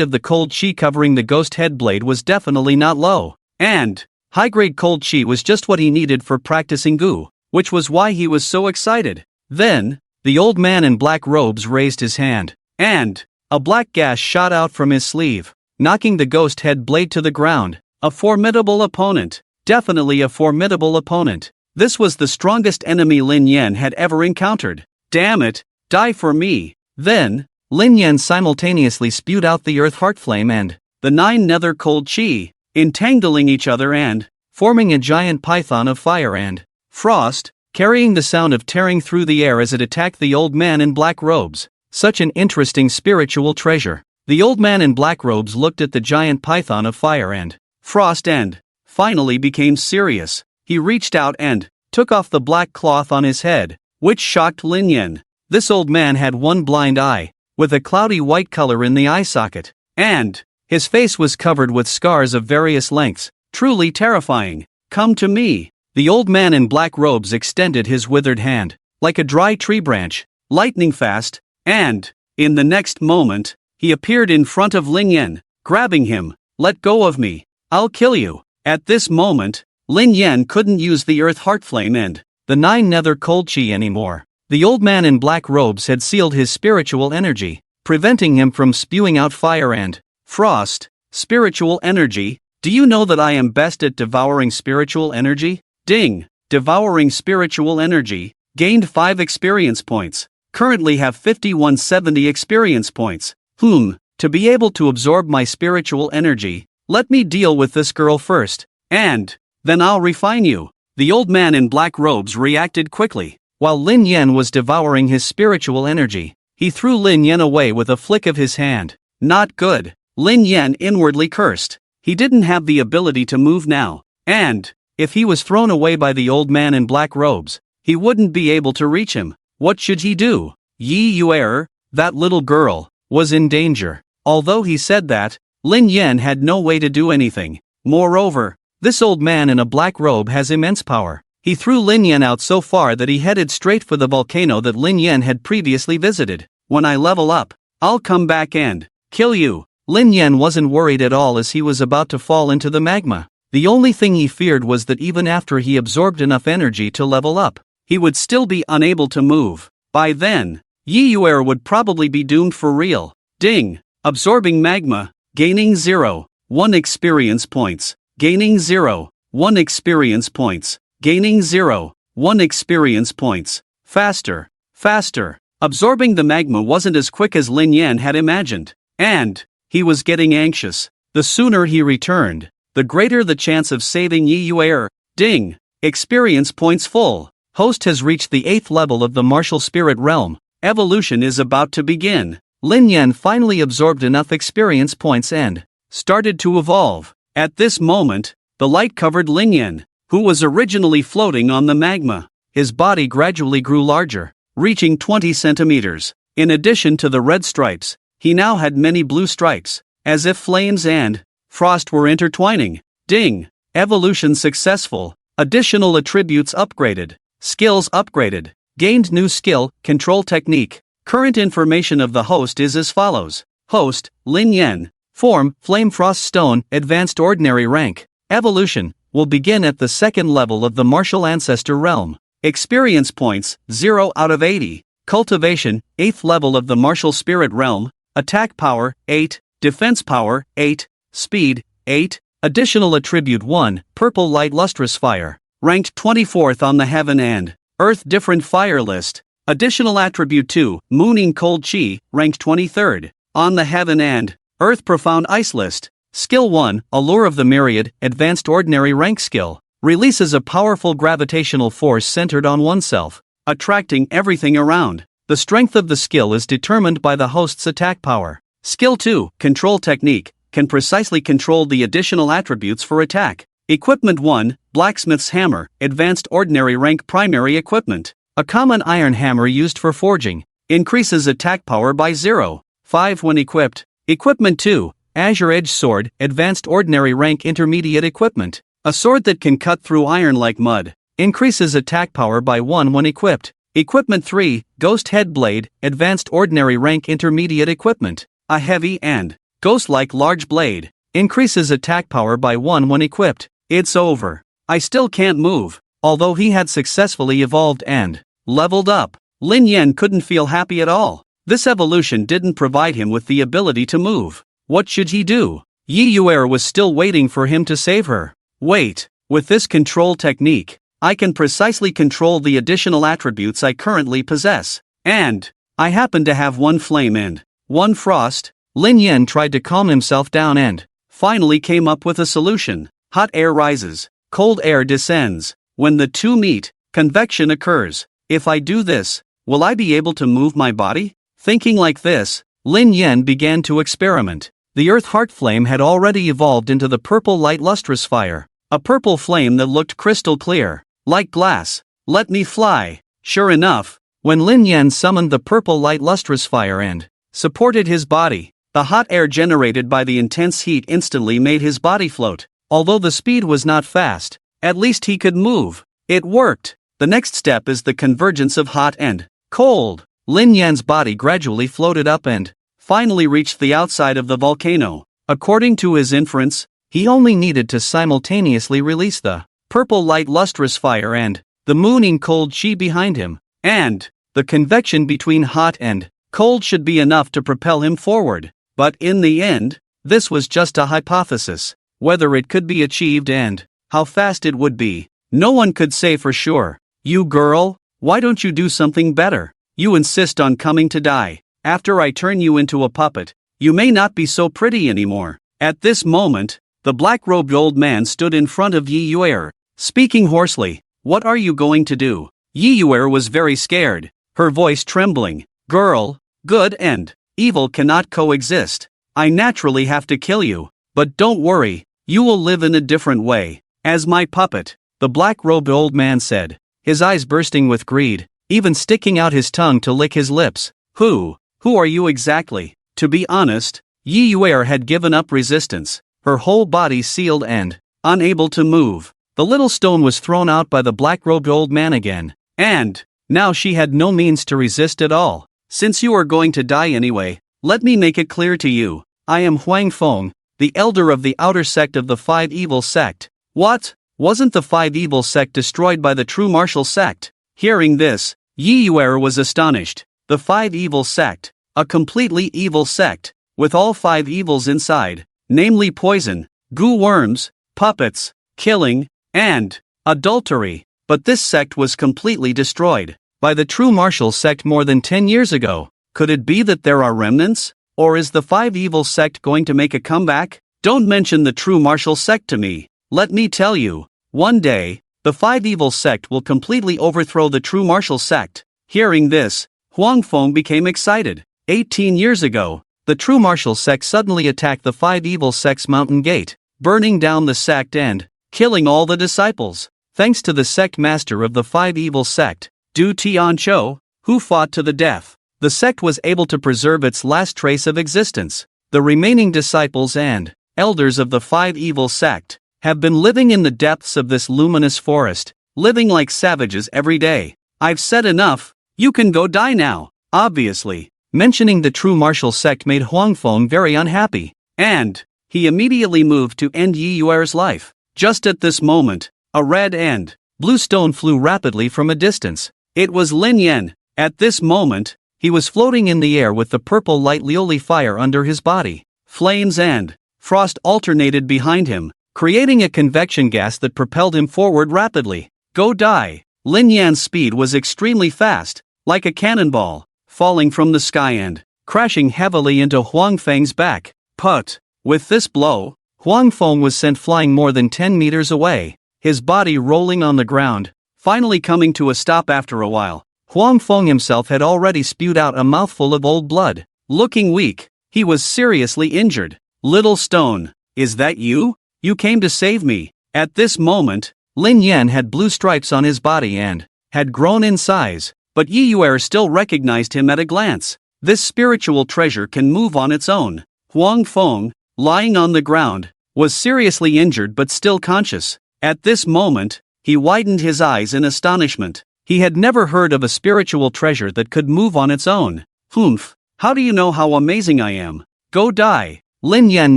of the cold chi covering the ghost head blade was definitely not low, and high-grade cold chi was just what he needed for practicing goo, which was why he was so excited. Then, the old man in black robes raised his hand, and a black gash shot out from his sleeve, knocking the ghost head blade to the ground. A formidable opponent. Definitely a formidable opponent. This was the strongest enemy Lin Yan had ever encountered. Damn it, die for me. Then, Lin Yan simultaneously spewed out the earth heart flame and the 9 nether cold chi, entangling each other and forming a giant python of fire and frost, carrying the sound of tearing through the air as it attacked the old man in black robes. Such an interesting spiritual treasure. The old man in black robes looked at the giant python of fire and frost and finally became serious. He reached out and took off the black cloth on his head, which shocked Lin Yan. This old man had one blind eye, with a cloudy white color in the eye socket, and his face was covered with scars of various lengths, truly terrifying. Come to me. The old man in black robes extended his withered hand, like a dry tree branch, lightning fast, and, in the next moment, he appeared in front of Lin Yan, grabbing him. Let go of me. I'll kill you. At this moment, Lin Yan couldn't use the earth heart flame and the 9 nether cold chi anymore. The old man in black robes had sealed his spiritual energy, preventing him from spewing out fire and frost. Spiritual energy? Do you know that I am best at devouring spiritual energy? Ding! Devouring spiritual energy. Gained 5 experience points. Currently have 5170 experience points. To be able to absorb my spiritual energy, let me deal with this girl first, and then I'll refine you. The old man in black robes reacted quickly. While Lin Yan was devouring his spiritual energy, he threw Lin Yan away with a flick of his hand. Not good. Lin Yan inwardly cursed. He didn't have the ability to move now, and if he was thrown away by the old man in black robes, he wouldn't be able to reach him. What should he do? Yeyue, that little girl, was in danger. Although he said that, Lin Yan had no way to do anything. Moreover, this old man in a black robe has immense power. He threw Lin Yan out so far that he headed straight for the volcano that Lin Yan had previously visited. when I level up, I'll come back and kill you. Lin Yan wasn't worried at all as he was about to fall into the magma. The only thing he feared was that even after he absorbed enough energy to level up, he would still be unable to move. By then, Yeyue would probably be doomed for real. Ding! Absorbing magma, gaining 0.1 experience points, gaining 0.1 experience points, gaining 0.1 experience points. Faster, faster. Absorbing the magma wasn't as quick as Lin Yan had imagined, and he was getting anxious. The sooner he returned, the greater the chance of saving Yeyue. Ding! Experience points full. Host has reached the 8th level of the martial spirit realm. Evolution is about to begin. Lin Yan finally absorbed enough experience points and started to evolve. At this moment, the light covered Lin Yan, who was originally floating on the magma. His body gradually grew larger, reaching 20 centimeters. In addition to the red stripes, he now had many blue stripes, as if flames and frost were intertwining. Ding! Evolution successful. Additional attributes upgraded. Skills upgraded. Gained new skill, control technique. Current information of the host is as follows. Host, Lin Yan. Form, Flame Frost Stone, Advanced Ordinary Rank. Evolution, will begin at the 2nd level of the Martial Ancestor Realm. Experience points, 0 out of 80. Cultivation, 8th level of the Martial Spirit Realm. Attack power, 8. Defense power, 8. Speed, 8. Additional attribute 1, Purple Light Lustrous Fire. Ranked 24th on the Heaven and Earth Different Fire list. Additional attribute 2, Mooning Cold Chi, ranked 23rd on the Heaven and Earth Profound Ice list. Skill 1, Allure of the Myriad, Advanced Ordinary Rank skill. Releases a powerful gravitational force centered on oneself, attracting everything around. The strength of the skill is determined by the host's attack power. Skill 2, Control Technique, can precisely control the additional attributes for attack. Equipment 1, Blacksmith's Hammer, Advanced Ordinary Rank Primary Equipment. A common iron hammer used for forging. Increases attack power by 0.5 when equipped. Equipment 2, Azure Edge Sword, Advanced Ordinary Rank Intermediate Equipment. A sword that can cut through iron like mud. Increases attack power by 1 when equipped. Equipment 3, Ghost Head Blade, Advanced Ordinary Rank Intermediate Equipment. A heavy and ghost-like large blade. Increases attack power by 1 when equipped. It's over. I still can't move. Although he had successfully evolved and leveled up, Lin Yan couldn't feel happy at all. This evolution didn't provide him with the ability to move. What should he do? Yeyue was still waiting for him to save her. Wait, with this control technique, I can precisely control the additional attributes I currently possess. And I happen to have 1 flame and 1 frost. Lin Yan tried to calm himself down and finally came up with a solution. Hot air rises, cold air descends. When the two meet, convection occurs. If I do this, will I be able to move my body? Thinking like this, Lin Yan began to experiment. The Earth Heart Flame had already evolved into the Purple Light Lustrous Fire. A purple flame that looked crystal clear, like glass. Let me fly. Sure enough, when Lin Yan summoned the Purple Light Lustrous Fire and supported his body, the hot air generated by the intense heat instantly made his body float. Although the speed was not fast, at least he could move. It worked. The next step is the convergence of hot and cold. Lin Yan's body gradually floated up and finally reached the outside of the volcano. According to his inference, he only needed to simultaneously release the Purple Light Lustrous Fire and the Mooning Cold Chi behind him, and the convection between hot and cold should be enough to propel him forward. But in the end, this was just a hypothesis. Whether it could be achieved and how fast it would be, no one could say for sure. You girl, why don't you do something better? You insist on coming to die. After I turn you into a puppet, you may not be so pretty anymore. At this moment, the black-robed old man stood in front of Yeyue, speaking hoarsely. What are you going to do? Yeyue was very scared, her voice trembling. Girl, good and evil cannot coexist. I naturally have to kill you, but don't worry, you will live in a different way, as my puppet, the black-robed old man said, his eyes bursting with greed, even sticking out his tongue to lick his lips. Who are you exactly? To be honest, Yeyue had given up resistance, her whole body sealed and unable to move. The little stone was thrown out by the black-robed old man again, and now she had no means to resist at all. since you are going to die anyway, let me make it clear to you. I am An Feng, the elder of the outer sect of the Five Evil Sect. What? Wasn't the Five Evil Sect destroyed by the true martial sect? Hearing this, Yeyue was astonished. The Five Evil Sect, a completely evil sect, with all five evils inside, namely poison, goo worms, puppets, killing, and adultery. But this sect was completely destroyed by the true martial sect more than 10 years ago. Could it be that there are remnants? Or is the Five Evil Sect going to make a comeback? Don't mention the true martial sect to me. Let me tell you, one day, the Five Evil Sect will completely overthrow the true martial sect. Hearing this, An Feng became excited. 18 years ago, the true martial sect suddenly attacked the Five Evil Sect's mountain gate, burning down the sect and killing all the disciples. Thanks to the sect master of the Five Evil Sect, Du Tianqiu, who fought to the death, the sect was able to preserve its last trace of existence. The remaining disciples and elders of the Five Evil Sect have been living in the depths of this luminous forest, living like savages every day. I've said enough, you can go die now. Obviously, mentioning the true martial sect made An Feng very unhappy, and he immediately moved to end Yeyue's life. Just at this moment, a red and blue stone flew rapidly from a distance. It was Lin Yan. At this moment, he was floating in the air with the purple light Lioli fire under his body. Flames and frost alternated behind him, creating a convection gas that propelled him forward rapidly. Go die! Lin Yan's speed was extremely fast, like a cannonball, falling from the sky and crashing heavily into An Feng's back. Put! With this blow, An Feng was sent flying more than 10 meters away, his body rolling on the ground, finally coming to a stop after a while. An Feng himself had already spewed out a mouthful of old blood. Looking weak, he was seriously injured. Little stone, is that you? You came to save me. At this moment, Lin Yan had blue stripes on his body and had grown in size, but Yeyue still recognized him at a glance. This spiritual treasure can move on its own. An Feng, lying on the ground, was seriously injured but still conscious. At this moment, he widened his eyes in astonishment. He had never heard of a spiritual treasure that could move on its own. Humph, how do you know how amazing I am? Go die! Lin Yan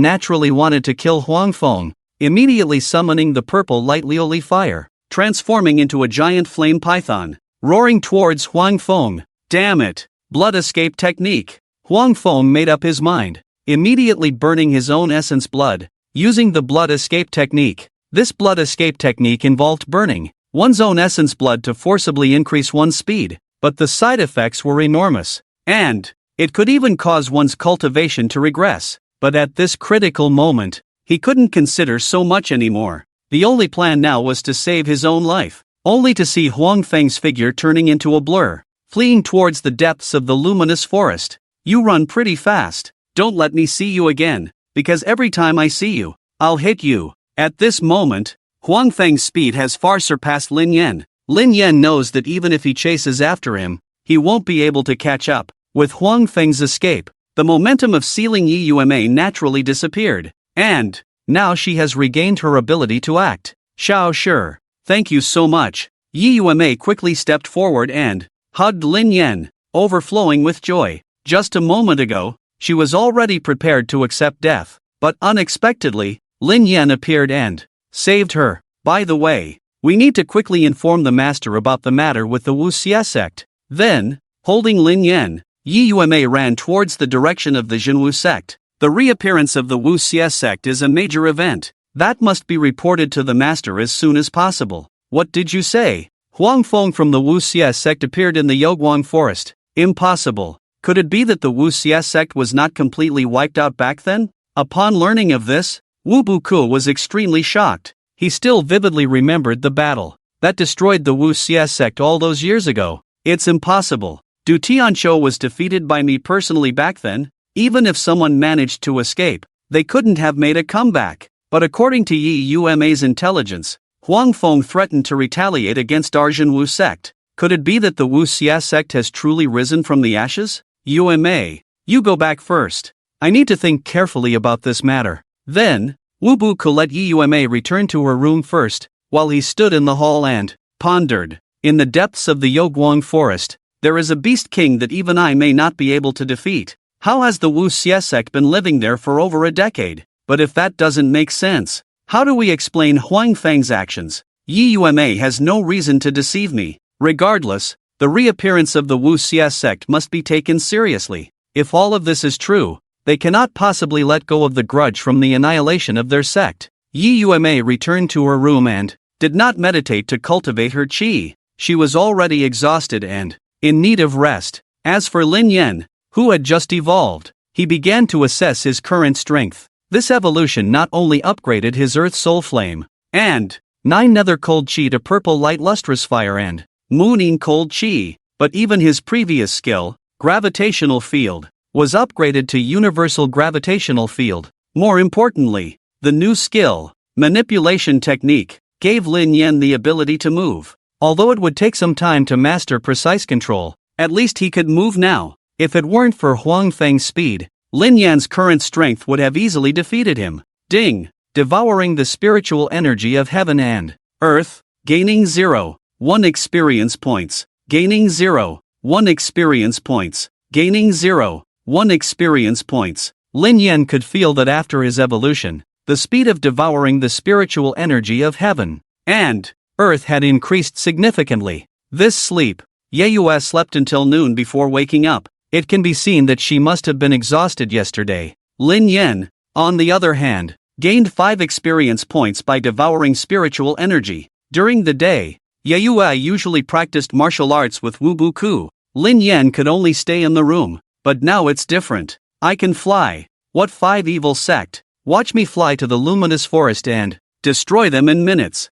naturally wanted to kill An Feng, immediately summoning the purple light Lioli fire, transforming into a giant flame python, roaring towards An Feng. Damn it! Blood escape technique. An Feng made up his mind, immediately burning his own essence blood, using the blood escape technique. This blood escape technique involved burning one's own essence blood to forcibly increase one's speed, but the side effects were enormous, and it could even cause one's cultivation to regress. But at this critical moment, he couldn't consider so much anymore. The only plan now was to save his own life, only to see An Feng's figure turning into a blur, fleeing towards the depths of the luminous forest. You run pretty fast. Don't let me see you again, because every time I see you, I'll hit you. At this moment, An Feng's speed has far surpassed Lin Yan. Lin Yan knows that even if he chases after him, he won't be able to catch up. With An Feng's escape, the momentum of sealing Yeyue naturally disappeared, and now she has regained her ability to act. Xiao sure, thank you so much. Yeyue quickly stepped forward and hugged Lin Yan, overflowing with joy. Just a moment ago, she was already prepared to accept death, but unexpectedly, Lin Yan appeared and saved her. By the way, we need to quickly inform the master about the matter with the Zhenwu Sect. Then, holding Lin Yan, Yeyue ran towards the direction of the Zhenwu Sect. The reappearance of the Zhenwu Sect is a major event that must be reported to the master as soon as possible. What did you say? An Feng from the Zhenwu Sect appeared in the Yogwang forest. Impossible. Could it be that the Zhenwu Sect was not completely wiped out back then? Upon learning of this, Wu Buku was extremely shocked. He still vividly remembered the battle that destroyed the Zhenwu Sect all those years ago. It's impossible. Du Tianqiu was defeated by me personally back then. Even if someone managed to escape, they couldn't have made a comeback. But according to Yeyue's intelligence, An Feng threatened to retaliate against our Zhenwu Sect. Could it be that the Zhenwu Sect has truly risen from the ashes? Yeyue, you go back first. I need to think carefully about this matter. Then, Wu Buku let Yeyue return to her room first, while he stood in the hall and pondered. In the depths of the Yogwang forest, There is a beast king that even I may not be able to defeat. How has the Zhenwu Sect been living there for over a decade? But if that doesn't make sense, how do we explain An Feng's actions? Yeyue has no reason to deceive me. Regardless, the reappearance of the Zhenwu Sect must be taken seriously. If all of this is true, they cannot possibly let go of the grudge from the annihilation of their sect. Yeyue returned to her room and did not meditate to cultivate her qi. She was already exhausted and in need of rest. As for Lin Yan, who had just evolved, he began to assess his current strength. This evolution not only upgraded his earth soul flame and 9 nether cold chi to purple light lustrous fire and mooning cold chi, but even his previous skill, gravitational field, was upgraded to universal gravitational field. More importantly, the new skill, manipulation technique, gave Lin Yan the ability to move. Although it would take some time to master precise control, at least he could move now. If it weren't for An Feng's speed, Lin Yan's current strength would have easily defeated him. Ding! Devouring the spiritual energy of heaven and earth, gaining 0.1 experience points, gaining 0.1 experience points, gaining 0.1 experience points. Lin Yan could feel that after his evolution, the speed of devouring the spiritual energy of heaven and earth had increased significantly. This sleep, Yeyue slept until noon before waking up. It can be seen that she must have been exhausted yesterday. Lin Yan, on the other hand, gained 5 experience points by devouring spiritual energy. During the day, Yeyue usually practiced martial arts with Wu Buku. Lin Yan could only stay in the room, but now it's different. I can fly. What 5 evil sect? Watch me fly to the luminous forest and destroy them in minutes.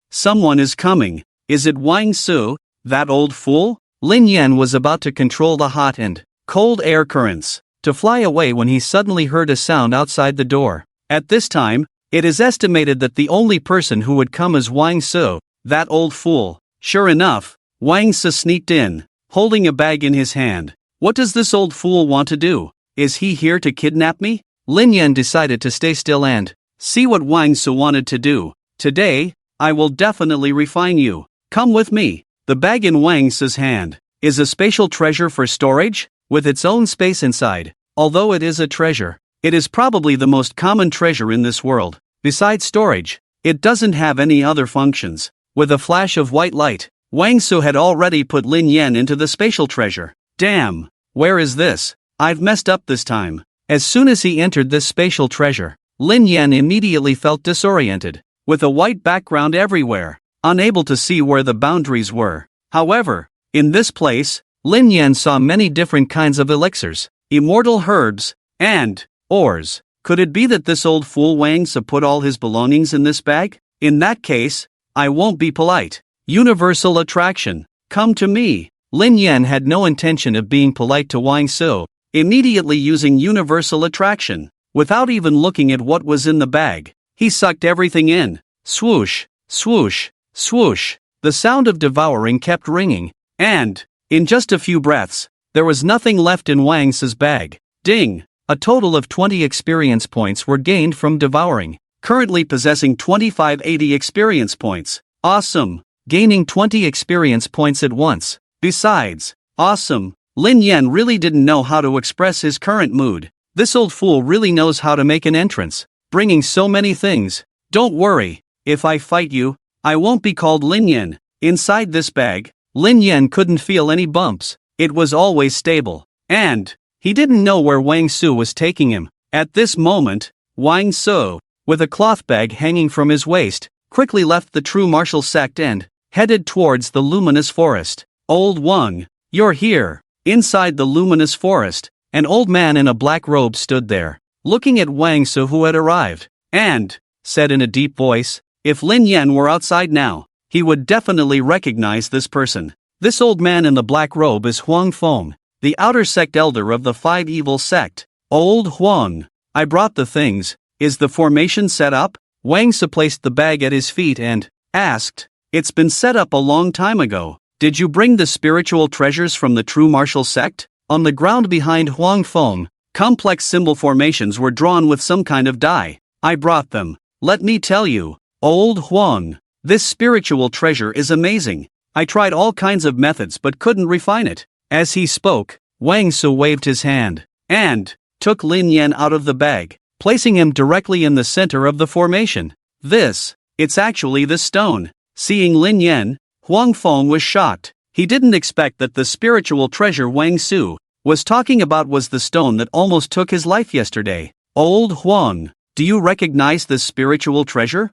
Someone is coming. Is it Wang Su, that old fool? Lin Yan was about to control the hot and cold air currents to fly away when he suddenly heard a sound outside the door. At this time, it is estimated that the only person who would come is Wang Su, that old fool. Sure enough, Wang Su sneaked in, holding a bag in his hand. What does this old fool want to do? Is he here to kidnap me? Lin Yan decided to stay still and see what Wang Su wanted to do. Today, I will definitely refine you. Come with me. The bag in Wang Su's hand is a spatial treasure for storage, with its own space inside. Although it is a treasure, it is probably the most common treasure in this world. Besides storage, it doesn't have any other functions. With a flash of white light, Wang Su had already put Lin Yan into the spatial treasure. Damn, where is this? I've messed up this time. As soon as he entered this spatial treasure, Lin Yan immediately felt disoriented, with a white background everywhere, unable to see where the boundaries were. However, in this place, Lin Yan saw many different kinds of elixirs, immortal herbs, and ores. Could it be that this old fool Wang Su put all his belongings in this bag? In that case, I won't be polite. Universal attraction. Come to me. Lin Yan had no intention of being polite to Wang Su, immediately using universal attraction. Without even looking at what was in the bag, he sucked everything in. Swoosh, swoosh, swoosh. The sound of devouring kept ringing, and, in just a few breaths, there was nothing left in Wang Su's bag. Ding! A total of 20 experience points were gained from devouring, currently possessing 2580 experience points. Awesome! Gaining 20 experience points at once. Besides, awesome! Lin Yan really didn't know how to express his current mood. This old fool really knows how to make an entrance, bringing so many things. Don't worry, if I fight you, I won't be called Lin Yan. Inside this bag, Lin Yan couldn't feel any bumps. It was always stable. And he didn't know where Wang Su was taking him. At this moment, Wang Su, with a cloth bag hanging from his waist, quickly left the true martial sect and headed towards the luminous forest. Old Wang, you're here. Inside the luminous forest, an old man in a black robe stood there, looking at Wang Su who had arrived, and said in a deep voice, if Lin Yan were outside now, he would definitely recognize this person. This old man in the black robe is An Feng, the outer sect elder of the 5 evil sect. Old Wang, I brought the things. Is the formation set up? Wang Su placed the bag at his feet and asked, it's been set up a long time ago. Did you bring the spiritual treasures from the true martial sect? On the ground behind An Feng, complex symbol formations were drawn with some kind of dye. I brought them. Let me tell you, old Wang, this spiritual treasure is amazing. I tried all kinds of methods but couldn't refine it. As he spoke, Wang Su waved his hand and took Lin Yan out of the bag, placing him directly in the center of the formation. It's actually the stone. Seeing Lin Yan, Huang Feng was shocked. He didn't expect that the spiritual treasure Wang Su was talking about was the stone that almost took his life yesterday. Old Huang, do you recognize this spiritual treasure?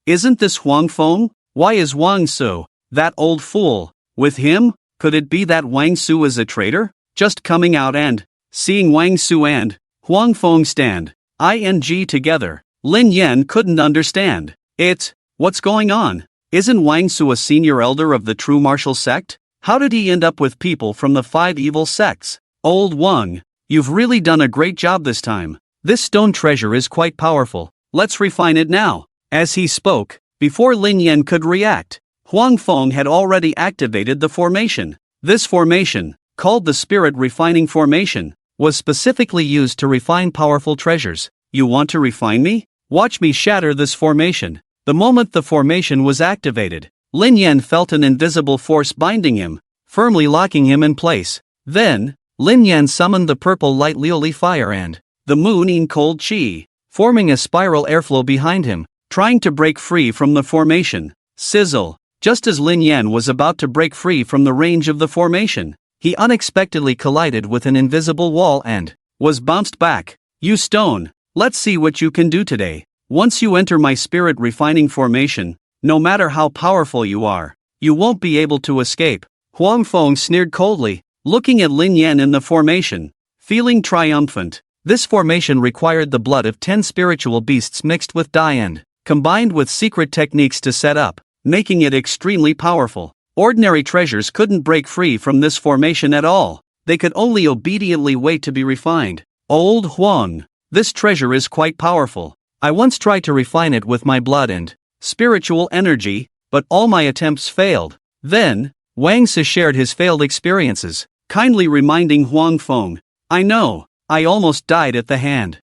Isn't this Huang Feng? Why is Wang Su, that old fool, with him? Could it be that Wang Su is a traitor? Just coming out and seeing Wang Su and Huang Feng stand together, Lin Yan couldn't understand. What's going on? Isn't Wang Su a senior elder of the true martial sect? How did he end up with people from the 5 evil sects? Old Wang, you've really done a great job this time. This stone treasure is quite powerful. Let's refine it now. As he spoke, before Lin Yan could react, Huang Feng had already activated the formation. This formation, called the Spirit Refining Formation, was specifically used to refine powerful treasures. You want to refine me? Watch me shatter this formation. The moment the formation was activated, Lin Yan felt an invisible force binding him, firmly locking him in place. Then, Lin Yan summoned the purple light Liuli fire and the moon in cold chi, forming a spiral airflow behind him, trying to break free from the formation. Sizzle! Just as Lin Yan was about to break free from the range of the formation, he unexpectedly collided with an invisible wall and was bounced back. You stone, let's see what you can do today. Once you enter my spirit refining formation, no matter how powerful you are, you won't be able to escape. Huang Feng sneered coldly, looking at Lin Yan in the formation, feeling triumphant. This formation required the blood of 10 spiritual beasts mixed with dye and combined with secret techniques to set up, making it extremely powerful. Ordinary treasures couldn't break free from this formation at all. They could only obediently wait to be refined. Old Huang, this treasure is quite powerful. I once tried to refine it with my blood and spiritual energy, but all my attempts failed. Then, Wang Su shared his failed experiences, kindly reminding Huang Feng, I know, I almost died at the hands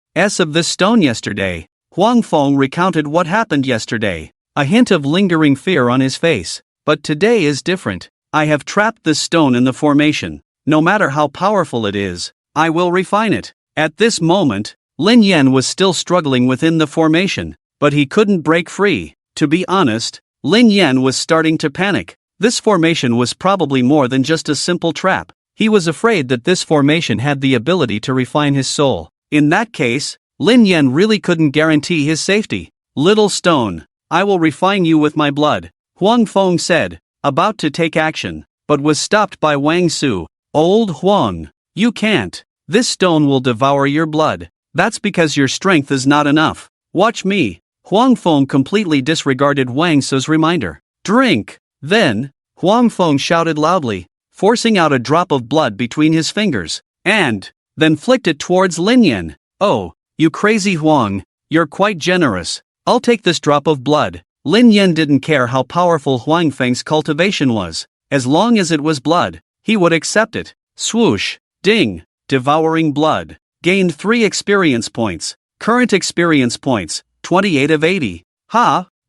of this stone yesterday. Huang Feng recounted what happened yesterday, a hint of lingering fear on his face. But today is different. I have trapped this stone in the formation. No matter how powerful it is, I will refine it. At this moment, Lin Yan was still struggling within the formation, but he couldn't break free. To be honest, Lin Yan was starting to panic. This formation was probably more than just a simple trap. He was afraid that this formation had the ability to refine his soul. In that case, Lin Yan really couldn't guarantee his safety. Little stone, I will refine you with my blood, Huang Feng said, about to take action, but was stopped by Wang Su. Old Huang, you can't. This stone will devour your blood. That's because your strength is not enough. Watch me. Huang Feng completely disregarded Wang Su's reminder. Drink! Then, Huang Feng shouted loudly, forcing out a drop of blood between his fingers, and then flicked it towards Lin Yan. Oh, you crazy Huang, you're quite generous. I'll take this drop of blood. Lin Yan didn't care how powerful Huang Feng's cultivation was. As long as it was blood, he would accept it. Swoosh! Ding! Devouring blood. Gained 3 experience points. Current experience points, 28 of 80.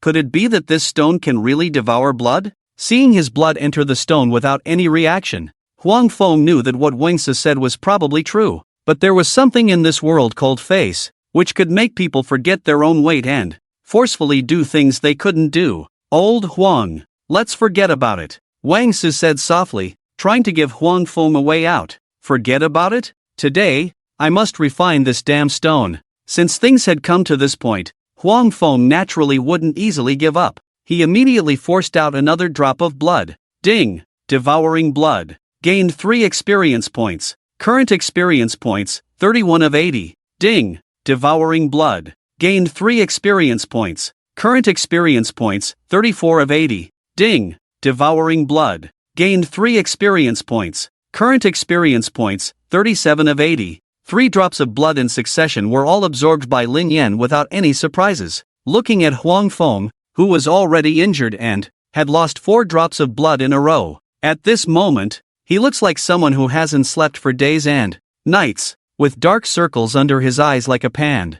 Could it be that this stone can really devour blood? Seeing his blood enter the stone without any reaction, Huang Feng knew that what Wang Su said was probably true. But there was something in this world called face, which could make people forget their own weight and forcefully do things they couldn't do. Old Huang, let's forget about it, Wang Su said softly, trying to give Huang Feng a way out. Forget about it? Today, I must refine this damn stone. Since things had come to this point, Huang Feng naturally wouldn't easily give up. He immediately forced out another drop of blood. Ding! Devouring blood. Gained 3 experience points. Current experience points, 31 of 80. Ding! Devouring blood. Gained 3 experience points. Current experience points, 34 of 80. Ding! Devouring blood. Gained 3 experience points. Current experience points, 37 of 80. 3 drops of blood in succession were all absorbed by Lin Yan without any surprises. Looking at Huang Feng, who was already injured and had lost 4 drops of blood in a row. At this moment, he looks like someone who hasn't slept for days and nights, with dark circles under his eyes like a pand.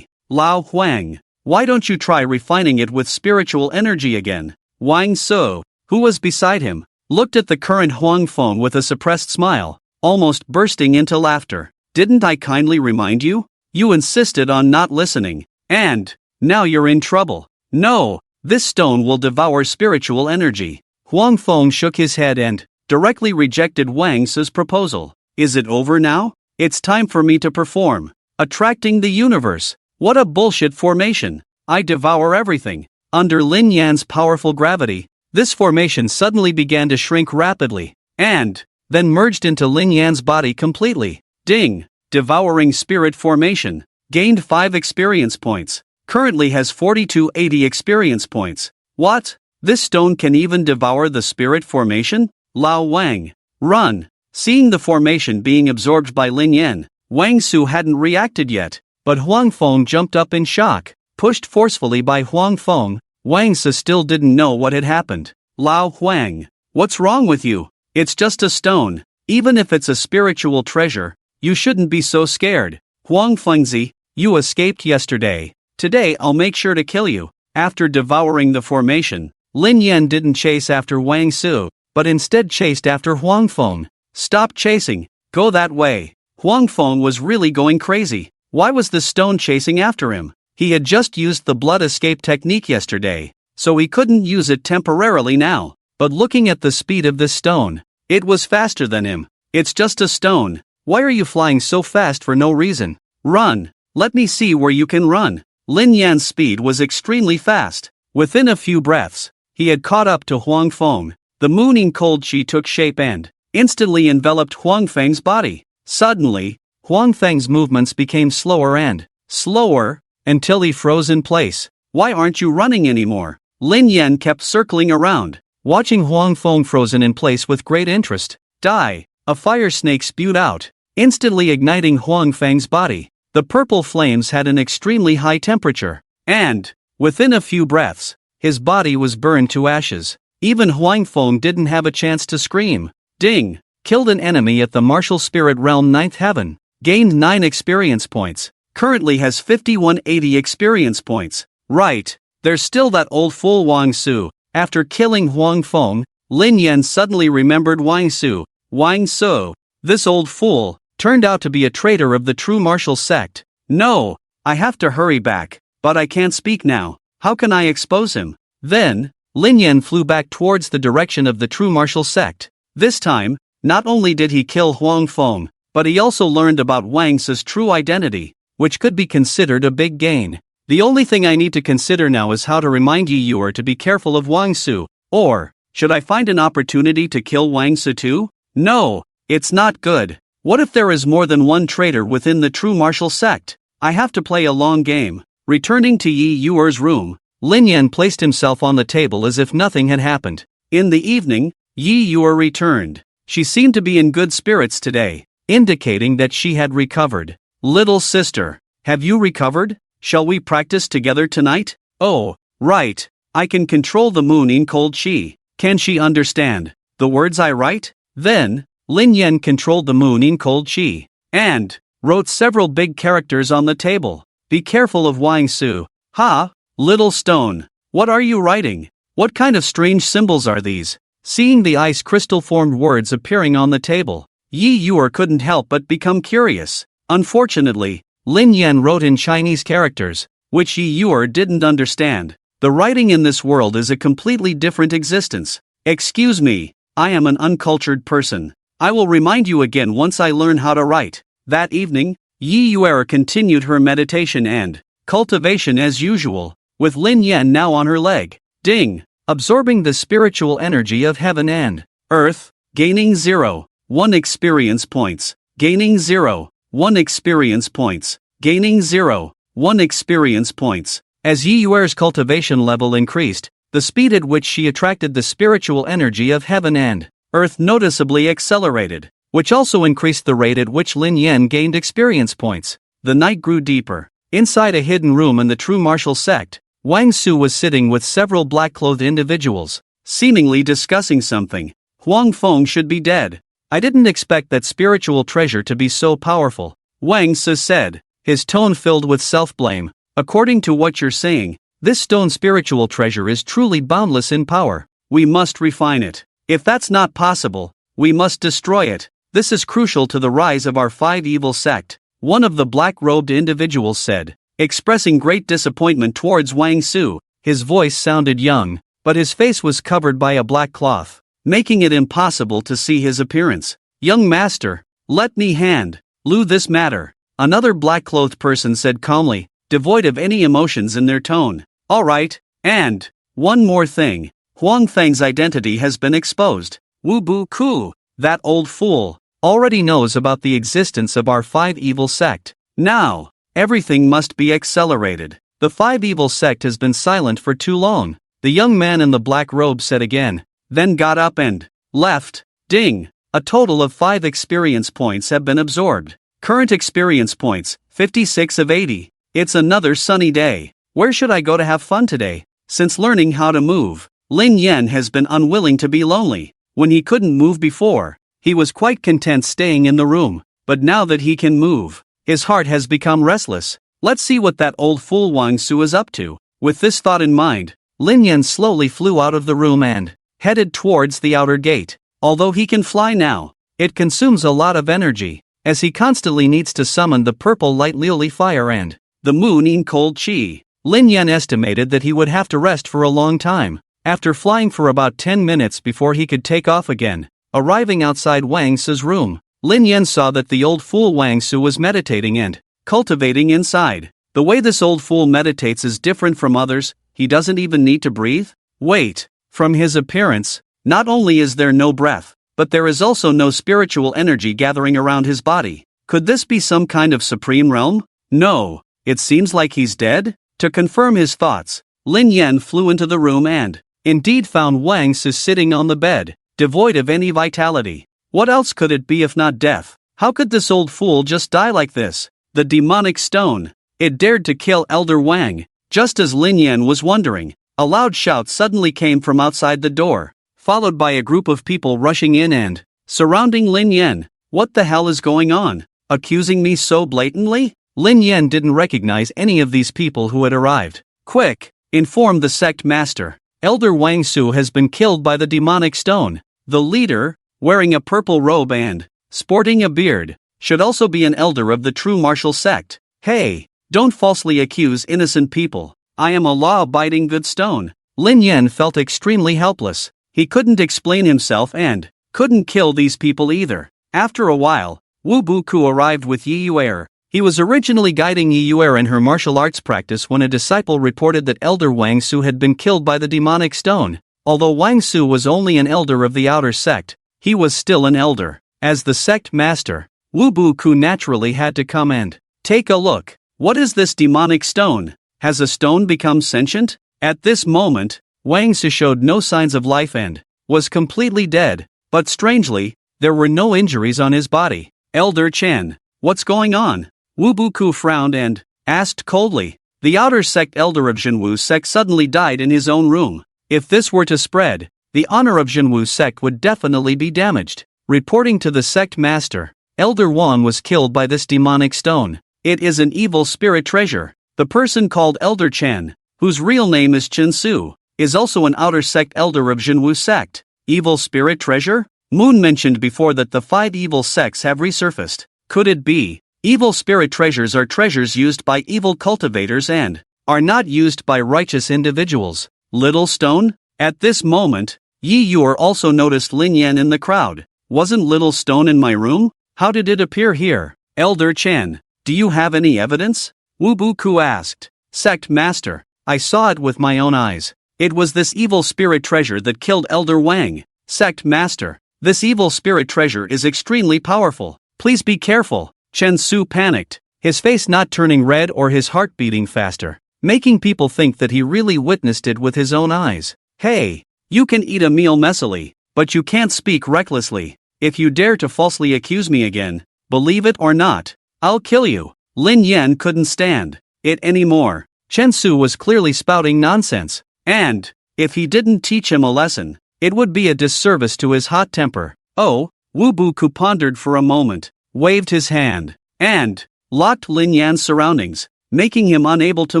Lao Huang, why don't you try refining it with spiritual energy again? Wang Su, who was beside him, looked at the current Huang Feng with a suppressed smile, almost bursting into laughter. Didn't I kindly remind you? You insisted on not listening, and now you're in trouble. No, this stone will devour spiritual energy. Huang Feng shook his head and directly rejected Wang's proposal. Is it over now? It's time for me to perform. Attracting the universe. What a bullshit formation. I devour everything. Under Lin Yan's powerful gravity, this formation suddenly began to shrink rapidly, and then merged into Lin Yan's body completely. Ding! Devouring Spirit Formation. Gained 5 experience points. Currently has 4280 experience points. What? This stone can even devour the spirit formation? Lao Wang. Run! Seeing the formation being absorbed by Lin Yan, Wang Su hadn't reacted yet, but Huang Feng jumped up in shock. Pushed forcefully by Huang Feng, Wang Su still didn't know what had happened. Lao Huang. What's wrong with you? It's just a stone. Even if it's a spiritual treasure, you shouldn't be so scared. Huang Fengzi, you escaped yesterday. Today I'll make sure to kill you. After devouring the formation, Lin Yan didn't chase after Wang Su, but instead chased after Huang Feng. Stop chasing. Go that way. Huang Feng was really going crazy. Why was the stone chasing after him? He had just used the blood escape technique yesterday, so he couldn't use it temporarily now. But looking at the speed of this stone, it was faster than him. It's just a stone. Why are you flying so fast for no reason? Run. Let me see where you can run. Lin Yan's speed was extremely fast. Within a few breaths, he had caught up to Huang Feng. The mooning cold chi took shape and instantly enveloped Huang Feng's body. Suddenly, Huang Feng's movements became slower and slower, until he froze in place. Why aren't you running anymore? Lin Yan kept circling around, watching Huang Feng frozen in place with great interest. Die! A fire snake spewed out, instantly igniting Huang Feng's body. The purple flames had an extremely high temperature, and within a few breaths, his body was burned to ashes. Even Huang Feng didn't have a chance to scream. Ding! Killed an enemy at the martial spirit realm 9th heaven. Gained 9 experience points. Currently has 5180 experience points. Right, there's still that old fool Wang Su. After killing Huang Feng, Lin Yan suddenly remembered Wang Su. Wang Su, this old fool, turned out to be a traitor of the true martial sect. No, I have to hurry back, but I can't speak now. How can I expose him? Then, Lin Yan flew back towards the direction of the true martial sect. This time, not only did he kill Huang Feng, but he also learned about Wang Su's true identity, which could be considered a big gain. The only thing I need to consider now is how to remind Yeyue to be careful of Wang Su. Or, should I find an opportunity to kill Wang Su too? No, it's not good. What if there is more than one traitor within the true martial sect? I have to play a long game. Returning to Yeyue's room, Lin Yan placed himself on the table as if nothing had happened. In the evening, Yeyue returned. She seemed to be in good spirits today, indicating that she had recovered. Little sister, have you recovered? Shall we practice together tonight? Oh, right. I can control the moon in cold chi. Can she understand the words I write? Then, Lin Yan controlled the moon in cold chi and wrote several big characters on the table. Be careful of Wang Su. Ha, little stone. What are you writing? What kind of strange symbols are these? Seeing the ice crystal formed words appearing on the table, Yeyue couldn't help but become curious. Unfortunately, Lin Yan wrote in Chinese characters, which Yeyue didn't understand. The writing in this world is a completely different existence. Excuse me, I am an uncultured person. I will remind you again once I learn how to write. That evening, Yeyue continued her meditation and cultivation as usual, with Lin Yan now on her leg. Ding! Absorbing the spiritual energy of heaven and earth, gaining 0.1 experience points, gaining 0.1 experience points, gaining 0.1 experience points. As Yeyue's cultivation level increased, the speed at which she attracted the spiritual energy of heaven and earth noticeably accelerated, which also increased the rate at which Lin Yan gained experience points. The night grew deeper. Inside a hidden room in the true martial sect, Wang Su was sitting with several black-clothed individuals, seemingly discussing something. Huang Feng should be dead. I didn't expect that spiritual treasure to be so powerful, Wang Su said, his tone filled with self-blame. According to what you're saying, this stone spiritual treasure is truly boundless in power. we must refine it. If that's not possible, we must destroy it. This is crucial to the rise of our 5 evil sect, one of the black-robed individuals said, expressing great disappointment towards Wang Su. His voice sounded young, but his face was covered by a black cloth, making it impossible to see his appearance. Young master, let me handle this matter, another black-clothed person said calmly, devoid of any emotions in their tone. All right, and one more thing. Huang Feng's identity has been exposed. Wu Bu Ku, that old fool, already knows about the existence of our 5 evil sect. Now, everything must be accelerated. The 5 evil sect has been silent for too long, the young man in the black robe said again, then got up and left. Ding! A total of 5 experience points have been absorbed. Current experience points, 56 of 80. It's another sunny day. Where should I go to have fun today? Since learning how to move, Lin Yan has been unwilling to be lonely. When he couldn't move before, he was quite content staying in the room, but now that he can move, his heart has become restless. Let's see what that old fool Wang Su is up to. With this thought in mind, Lin Yan slowly flew out of the room and headed towards the outer gate. Although he can fly now, it consumes a lot of energy, as he constantly needs to summon the purple light lily fire and the moon in cold chi. Lin Yan estimated that he would have to rest for a long time. After flying for about 10 minutes before he could take off again, arriving outside Wang Su's room, Lin Yan saw that the old fool Wang Su was meditating and cultivating inside. The way this old fool meditates is different from others. He doesn't even need to breathe. Wait, from his appearance, not only is there no breath, but there is also no spiritual energy gathering around his body. Could this be some kind of supreme realm? No, it seems like he's dead. To confirm his thoughts, Lin Yan flew into the room and indeed found Wang Su sitting on the bed, devoid of any vitality. What else could it be if not death? How could this old fool just die like this? The demonic stone. It dared to kill Elder Wang. Just as Lin Yan was wondering, a loud shout suddenly came from outside the door, followed by a group of people rushing in and surrounding Lin Yan. What the hell is going on? Accusing me so blatantly? Lin Yan didn't recognize any of these people who had arrived. Quick, inform the sect master. Elder Wang Su has been killed by the demonic stone. The leader, wearing a purple robe and sporting a beard, should also be an elder of the true martial sect. Hey, don't falsely accuse innocent people. I am a law-abiding good stone. Lin Yan felt extremely helpless. He couldn't explain himself and couldn't kill these people either. After a while, Wu Buku arrived with Yeyue. He was originally guiding Yeyue in her martial arts practice when a disciple reported that Elder Wang Su had been killed by the demonic stone. Although Wang Su was only an elder of the outer sect, he was still an elder. As the sect master, Wu Buku naturally had to come and take a look. What is this demonic stone? Has a stone become sentient? At this moment, Wang Su showed no signs of life and was completely dead, but strangely, there were no injuries on his body. Elder Chen, what's going on? Wu Buku frowned and asked coldly. The outer sect elder of Zhenwu Sect suddenly died in his own room. If this were to spread, the honor of Zhenwu Sect would definitely be damaged. Reporting to the sect master, Elder Wang was killed by this demonic stone. It is an evil spirit treasure. The person called Elder Chen, whose real name is Chen Su, is also an outer sect elder of Zhenwu Sect. Evil spirit treasure? Moon mentioned before that the 5 evil sects have resurfaced. Could it be? Evil spirit treasures are treasures used by evil cultivators and are not used by righteous individuals. Little Stone? At this moment, Yeyue also noticed Lin Yan in the crowd. Wasn't Little Stone in my room? How did it appear here? Elder Chen, do you have any evidence? Wu Buku asked. Sect Master, I saw it with my own eyes. It was this evil spirit treasure that killed Elder Wang. Sect Master, this evil spirit treasure is extremely powerful. Please be careful. Chen Su panicked, his face not turning red or his heart beating faster, making people think that he really witnessed it with his own eyes. Hey, you can eat a meal messily, but you can't speak recklessly. If you dare to falsely accuse me again, believe it or not, I'll kill you. Lin Yan couldn't stand it anymore. Chen Su was clearly spouting nonsense, and if he didn't teach him a lesson, it would be a disservice to his hot temper. Oh, Wu Buku pondered for a moment, waved his hand, and locked Lin Yan's surroundings, making him unable to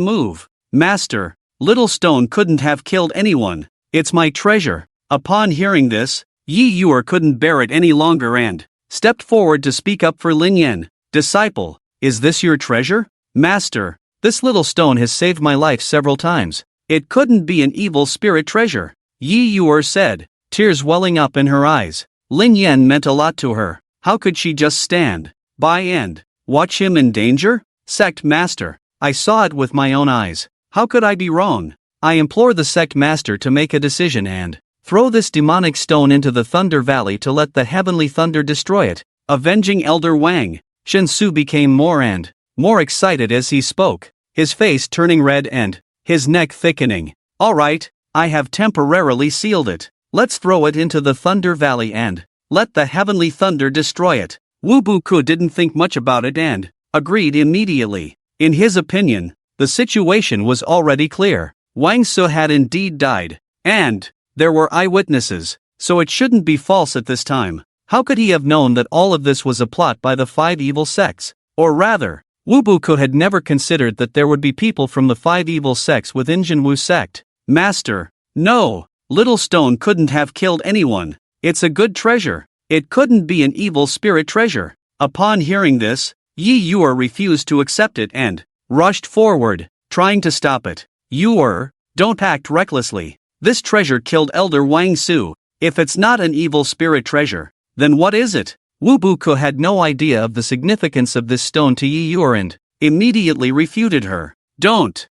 move. Master, Little Stone couldn't have killed anyone. It's my treasure. Upon hearing this, Yeyue couldn't bear it any longer and stepped forward to speak up for Lin Yan. Disciple, is this your treasure? Master, this little stone has saved my life several times. It couldn't be an evil spirit treasure, Yeyue said, tears welling up in her eyes. Lin Yan meant a lot to her. How could she just stand by and watch him in danger? Sect Master, I saw it with my own eyes. How could I be wrong? I implore the Sect Master to make a decision and throw this demonic stone into the Thunder Valley to let the heavenly thunder destroy it. Avenging Elder Wang. Zhenwu became more and more excited as he spoke, his face turning red and his neck thickening. All right, I have temporarily sealed it. Let's throw it into the Thunder Valley and let the heavenly thunder destroy it. Wu Buku didn't think much about it and agreed immediately. In his opinion, the situation was already clear. Wang Su had indeed died, and there were eyewitnesses, so it shouldn't be false at this time. How could he have known that all of this was a plot by the 5 evil sects? Or rather, Wu Buku had never considered that there would be people from the 5 evil sects within Zhenwu Sect. Master, no, little stone couldn't have killed anyone. It's a good treasure. It couldn't be an evil spirit treasure. Upon hearing this, Yeyue refused to accept it and rushed forward, trying to stop it. Yeyue, don't act recklessly. This treasure killed Elder Wang Su. If it's not an evil spirit treasure, then what is it? Wu Buku had no idea of the significance of this stone to Yeyue and immediately refuted her. Don't.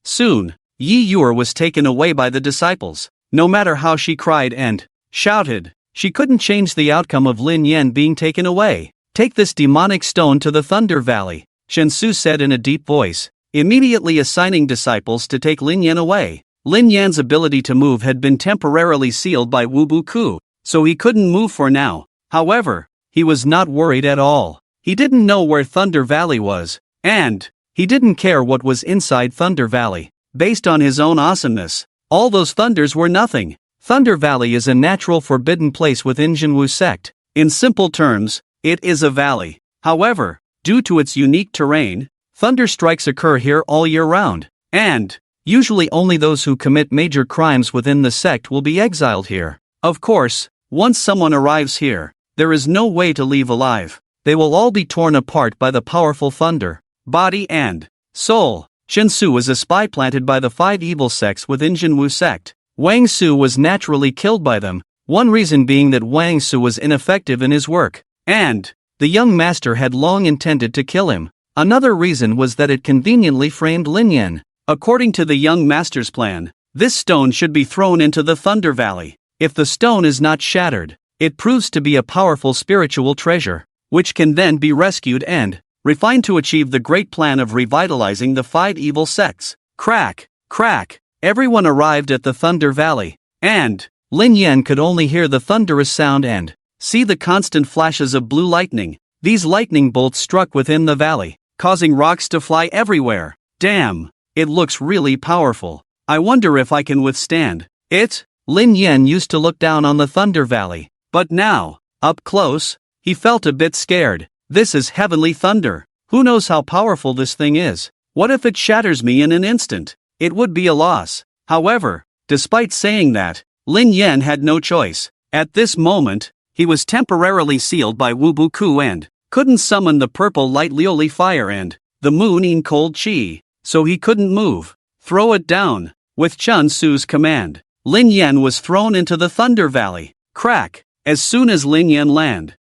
Soon, Yeyue was taken away by the disciples. No matter how she cried and shouted, she couldn't change the outcome of Lin Yan being taken away. Take this demonic stone to the Thunder Valley, Zhenwu said in a deep voice, immediately assigning disciples to take Lin Yan away. Lin Yan's ability to move had been temporarily sealed by Wu Buku, so he couldn't move for now. However, he was not worried at all. He didn't know where Thunder Valley was, and he didn't care what was inside Thunder Valley. Based on his own awesomeness, all those thunders were nothing. Thunder Valley is a natural forbidden place within Zhenwu Sect. In simple terms, it is a valley. However, due to its unique terrain, thunder strikes occur here all year round, and usually only those who commit major crimes within the sect will be exiled here. Of course, once someone arrives here, there is no way to leave alive. They will all be torn apart by the powerful thunder, body and soul. Zhenwu was a spy planted by the 5 evil sects within Zhenwu Sect. Wang Su was naturally killed by them, one reason being that Wang Su was ineffective in his work, and the young master had long intended to kill him. Another reason was that it conveniently framed Lin Yan. According to the young master's plan, this stone should be thrown into the Thunder Valley. If the stone is not shattered, it proves to be a powerful spiritual treasure, which can then be rescued and refined to achieve the great plan of revitalizing the 5 evil sects. Crack, crack, everyone arrived at the Thunder Valley, and Lin Yan could only hear the thunderous sound and see the constant flashes of blue lightning. These lightning bolts struck within the valley, causing rocks to fly everywhere. Damn, it looks really powerful. I wonder if I can withstand it. Lin Yan used to look down on the Thunder Valley, but now, up close, he felt a bit scared. This is heavenly thunder. Who knows how powerful this thing is? What if it shatters me in an instant? It would be a loss. However, despite saying that, Lin Yan had no choice. At this moment, he was temporarily sealed by Wu Buku and couldn't summon the purple light Lioli fire and the moon in cold chi, so he couldn't move. Throw it down. With Chun Su's command, Lin Yan was thrown into the Thunder Valley. Crack. As soon as Lin Yan landed,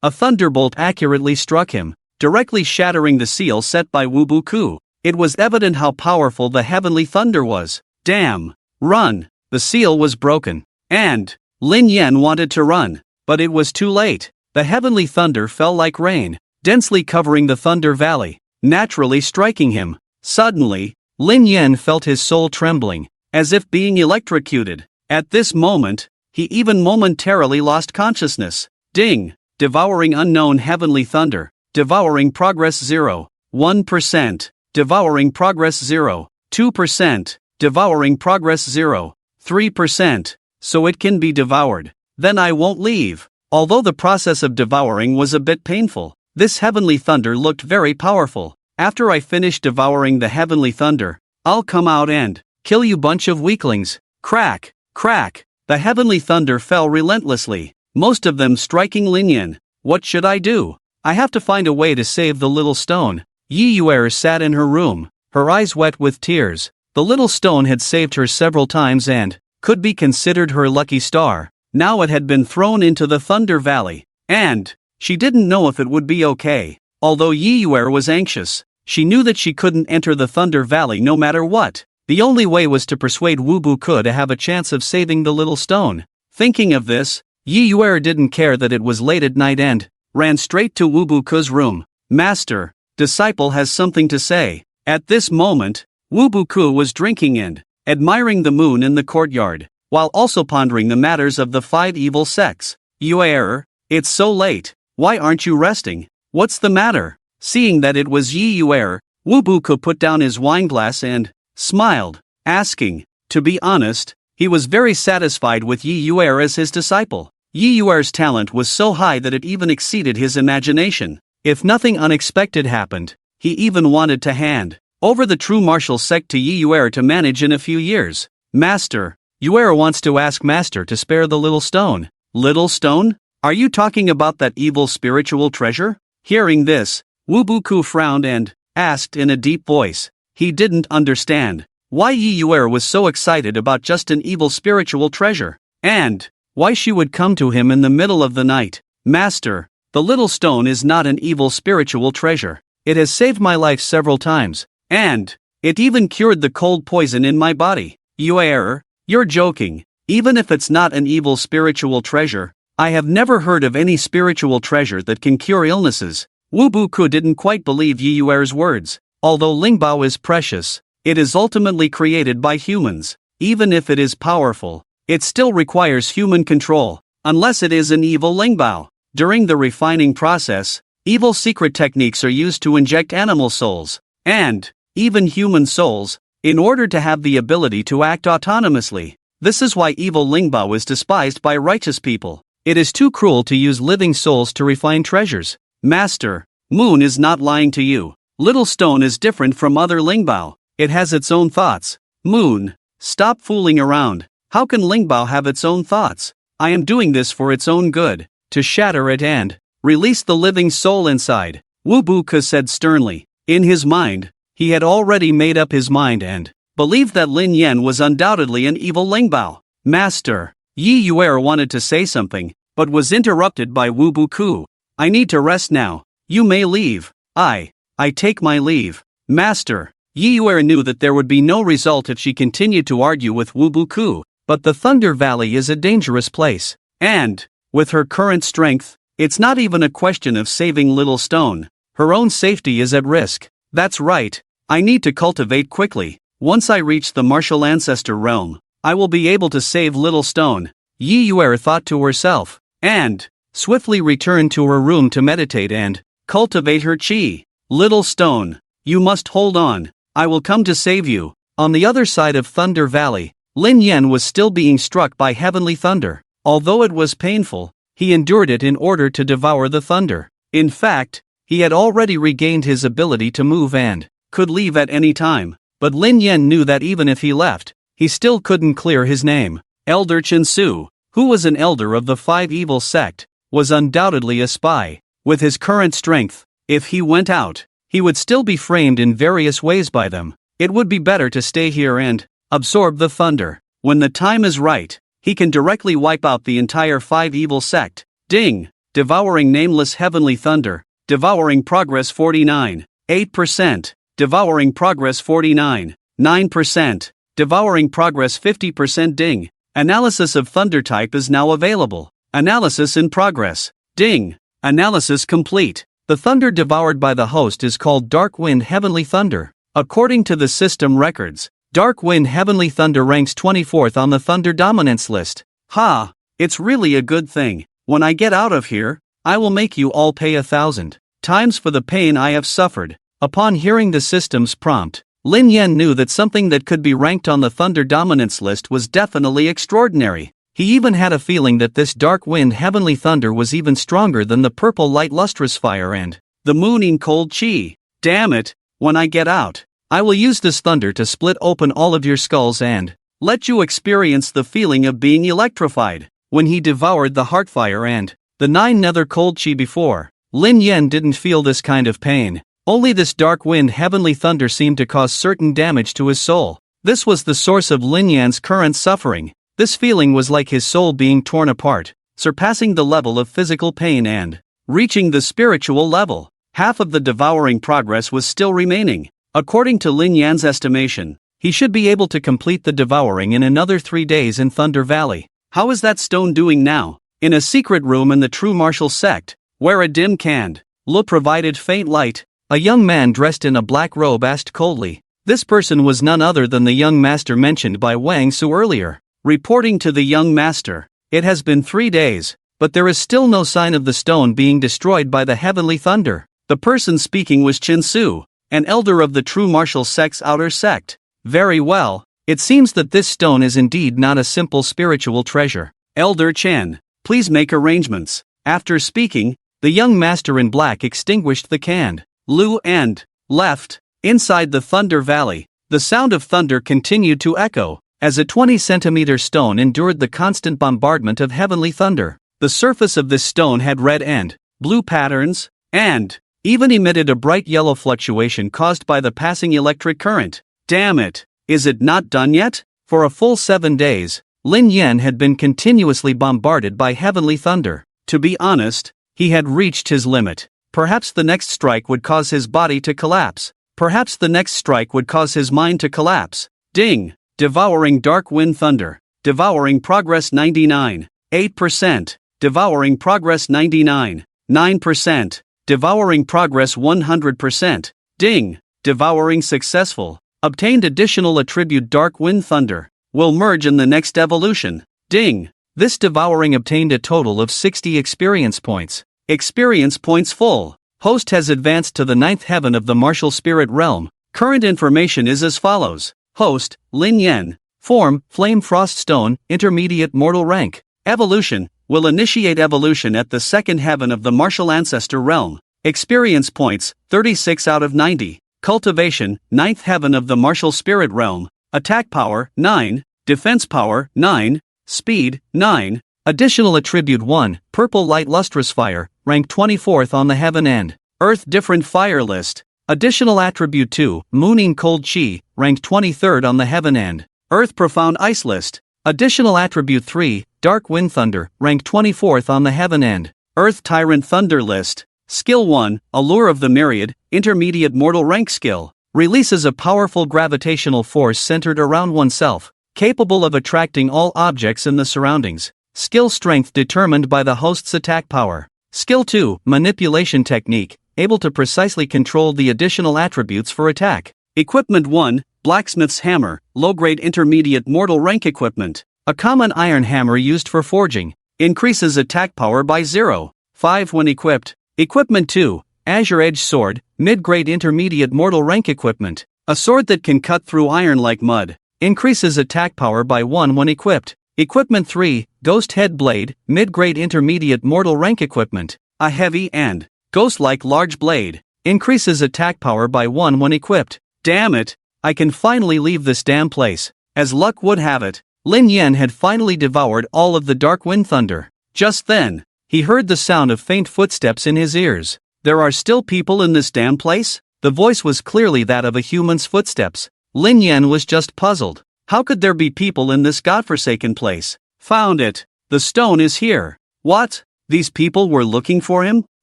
a thunderbolt accurately struck him, directly shattering the seal set by Wu Buku. It was evident how powerful the heavenly thunder was. Damn. Run. The seal was broken, and Lin Yan wanted to run, but it was too late. The heavenly thunder fell like rain, densely covering the Thunder Valley, naturally striking him. Suddenly, Lin Yan felt his soul trembling, as if being electrocuted. At this moment, he even momentarily lost consciousness. Ding! Devouring unknown heavenly thunder. Devouring progress 0. 1%. Devouring progress 0. 2%. Devouring progress 0. 3%. So it can be devoured. Then I won't leave. Although the process of devouring was a bit painful, this heavenly thunder looked very powerful. After I finish devouring the heavenly thunder, I'll come out and kill you bunch of weaklings. Crack, crack. The heavenly thunder fell relentlessly, most of them striking Lin Yan. What should I do? I have to find a way to save the little stone. Yeyue sat in her room, her eyes wet with tears. The little stone had saved her several times and could be considered her lucky star. Now it had been thrown into the Thunder Valley, and she didn't know if it would be okay. Although Yeyue was anxious, she knew that she couldn't enter the Thunder Valley no matter what. The only way was to persuade Wu Buke to have a chance of saving the little stone. Thinking of this, Yeyue didn't care that it was late at night and ran straight to Wu Buke's room. Master, disciple has something to say. At this moment, Wu Buke was drinking and admiring the moon in the courtyard, while also pondering the matters of the 5 evil sects. Yeyue, it's so late, why aren't you resting? What's the matter? Seeing that it was Yeyue, Wu Buke put down his wineglass and smiled, asking. To be honest, he was very satisfied with Yeyue as his disciple. Yeyue's talent was so high that it even exceeded his imagination. If nothing unexpected happened, he even wanted to hand over the true martial sect to Yeyue to manage in a few years. Master, Yeyue wants to ask Master to spare the little stone. Little stone? Are you talking about that evil spiritual treasure? Hearing this, Wu Buke frowned and asked in a deep voice. He didn't understand why Yeyue was so excited about just an evil spiritual treasure, and why she would come to him in the middle of the night. Master, the little stone is not an evil spiritual treasure. It has saved my life several times, and it even cured the cold poison in my body. Yeyue, you're joking. Even if it's not an evil spiritual treasure, I have never heard of any spiritual treasure that can cure illnesses. Wu Buke didn't quite believe Yeyue's words. Although Lingbao is precious, it is ultimately created by humans. Even if it is powerful, it still requires human control, unless it is an evil Lingbao. During the refining process, evil secret techniques are used to inject animal souls, and even human souls, in order to have the ability to act autonomously. This is why evil Lingbao is despised by righteous people. It is too cruel to use living souls to refine treasures. Master, Moon is not lying to you. Little stone is different from other Lingbao. It has its own thoughts. Moon, stop fooling around. How can Lingbao have its own thoughts? I am doing this for its own good, to shatter it and release the living soul inside, Wu Buke said sternly. In his mind, he had already made up his mind and believed that Lin Yan was undoubtedly an evil Lingbao. Master, Yeyue wanted to say something, but was interrupted by Wu Buke. I need to rest now. You may leave. I take my leave. Master, Yeyue knew that there would be no result if she continued to argue with Wu Buke, but the Thunder Valley is a dangerous place, and with her current strength, it's not even a question of saving Little Stone. Her own safety is at risk. That's right, I need to cultivate quickly. Once I reach the martial ancestor realm, I will be able to save Little Stone, Yeyue thought to herself, and swiftly returned to her room to meditate and cultivate her chi. Little Stone, you must hold on, I will come to save you. On the other side of Thunder Valley, Lin Yan was still being struck by heavenly thunder. Although it was painful, he endured it in order to devour the thunder. In fact, he had already regained his ability to move and could leave at any time. But Lin Yan knew that even if he left, he still couldn't clear his name. Elder Chen Su, who was an elder of the 5 evil sect, was undoubtedly a spy. With his current strength, if he went out, he would still be framed in various ways by them. It would be better to stay here and absorb the thunder. When the time is right, he can directly wipe out the entire 5 evil sect. Ding! Devouring nameless heavenly thunder. Devouring progress 49. 8%. Devouring progress 49. 9%. Devouring progress 50%. Ding! Analysis of thunder type is now available. Analysis in progress. Ding! Analysis complete. The thunder devoured by the host is called Dark Wind Heavenly Thunder. According to the system records, Dark Wind Heavenly Thunder ranks 24th on the Thunder Dominance list. Ha! It's really a good thing. When I get out of here, I will make you all pay 1,000 times for the pain I have suffered. Upon hearing the system's prompt, Lin Yan knew that something that could be ranked on the Thunder Dominance list was definitely extraordinary. He even had a feeling that this Dark Wind Heavenly Thunder was even stronger than the Purple Light Lustrous Fire and the Mooning Cold Chi. Damn it, when I get out, I will use this thunder to split open all of your skulls and let you experience the feeling of being electrified. When he devoured the heartfire and the 9 nether cold chi before, Lin Yan didn't feel this kind of pain. Only this dark wind heavenly thunder seemed to cause certain damage to his soul. This was the source of Lin Yan's current suffering. This feeling was like his soul being torn apart, surpassing the level of physical pain and reaching the spiritual level. Half of the devouring progress was still remaining. According to Lin Yan's estimation, he should be able to complete the devouring in another 3 days in Thunder Valley. How is that stone doing now? In a secret room in the true martial sect, where a dim candle provided faint light, a young man dressed in a black robe asked coldly. This person was none other than the young master mentioned by Wang Su earlier. Reporting to the young master, it has been 3 days, but there is still no sign of the stone being destroyed by the heavenly thunder. The person speaking was Chen Su, an elder of the true martial sect's outer sect. Very well, it seems that this stone is indeed not a simple spiritual treasure. Elder Chen, please make arrangements. After speaking, the young master in black extinguished the candle and left. Inside the Thunder Valley, the sound of thunder continued to echo, as a 20-centimeter stone endured the constant bombardment of heavenly thunder. The surface of this stone had red and blue patterns, and even emitted a bright yellow fluctuation caused by the passing electric current. Damn it, is it not done yet? For a full 7 days, Lin Yan had been continuously bombarded by heavenly thunder. To be honest, he had reached his limit. Perhaps the next strike would cause his body to collapse. Perhaps the next strike would cause his mind to collapse. Ding! Devouring dark wind thunder. Devouring progress 99. 8%. Devouring progress 99. 9%. Devouring progress 100%. Ding! Devouring successful. Obtained additional attribute dark wind thunder. Will merge in the next evolution. Ding! This devouring obtained a total of 60 experience points. Experience points full. Host has advanced to the 9th heaven of the martial spirit realm. Current information is as follows. Host, Lin Yan. Form, Flame Frost Stone, Intermediate Mortal Rank. Evolution, will initiate evolution at the 2nd heaven of the martial ancestor realm. Experience points, 36 out of 90. Cultivation, 9th heaven of the martial spirit realm. Attack power, 9. Defense power, 9. Speed, 9. Additional attribute 1, Purple Light Lustrous Fire, rank 24th on the Heaven and Earth Different Fire list. Additional attribute 2, Mooning Cold Chi, rank 23rd on the Heaven and Earth Profound Ice list. Additional attribute 3, Dark Wind Thunder, rank 24th on the Heaven and Earth Tyrant Thunder list. Skill 1, Allure of the Myriad, Intermediate Mortal Rank skill. Releases a powerful gravitational force centered around oneself, capable of attracting all objects in the surroundings. Skill strength determined by the host's attack power. Skill 2, Manipulation Technique, able to precisely control the additional attributes for attack. Equipment 1, Blacksmith's Hammer, low-grade intermediate mortal rank equipment. A common iron hammer used for forging. Increases attack power by 0.5 when equipped. Equipment 2, Azure Edge Sword, mid-grade intermediate mortal rank equipment. A sword that can cut through iron like mud. Increases attack power by 1 when equipped. Equipment 3, Ghost Head Blade, mid-grade intermediate mortal rank equipment. A heavy and ghost-like large blade. Increases attack power by 1 when equipped. Damn it, I can finally leave this damn place. As luck would have it, Lin Yan had finally devoured all of the dark wind thunder. Just then, he heard the sound of faint footsteps in his ears. There are still people in this damn place? The voice was clearly that of a human's footsteps. Lin Yan was just puzzled. How could there be people in this godforsaken place? Found it. The stone is here. What? These people were looking for him?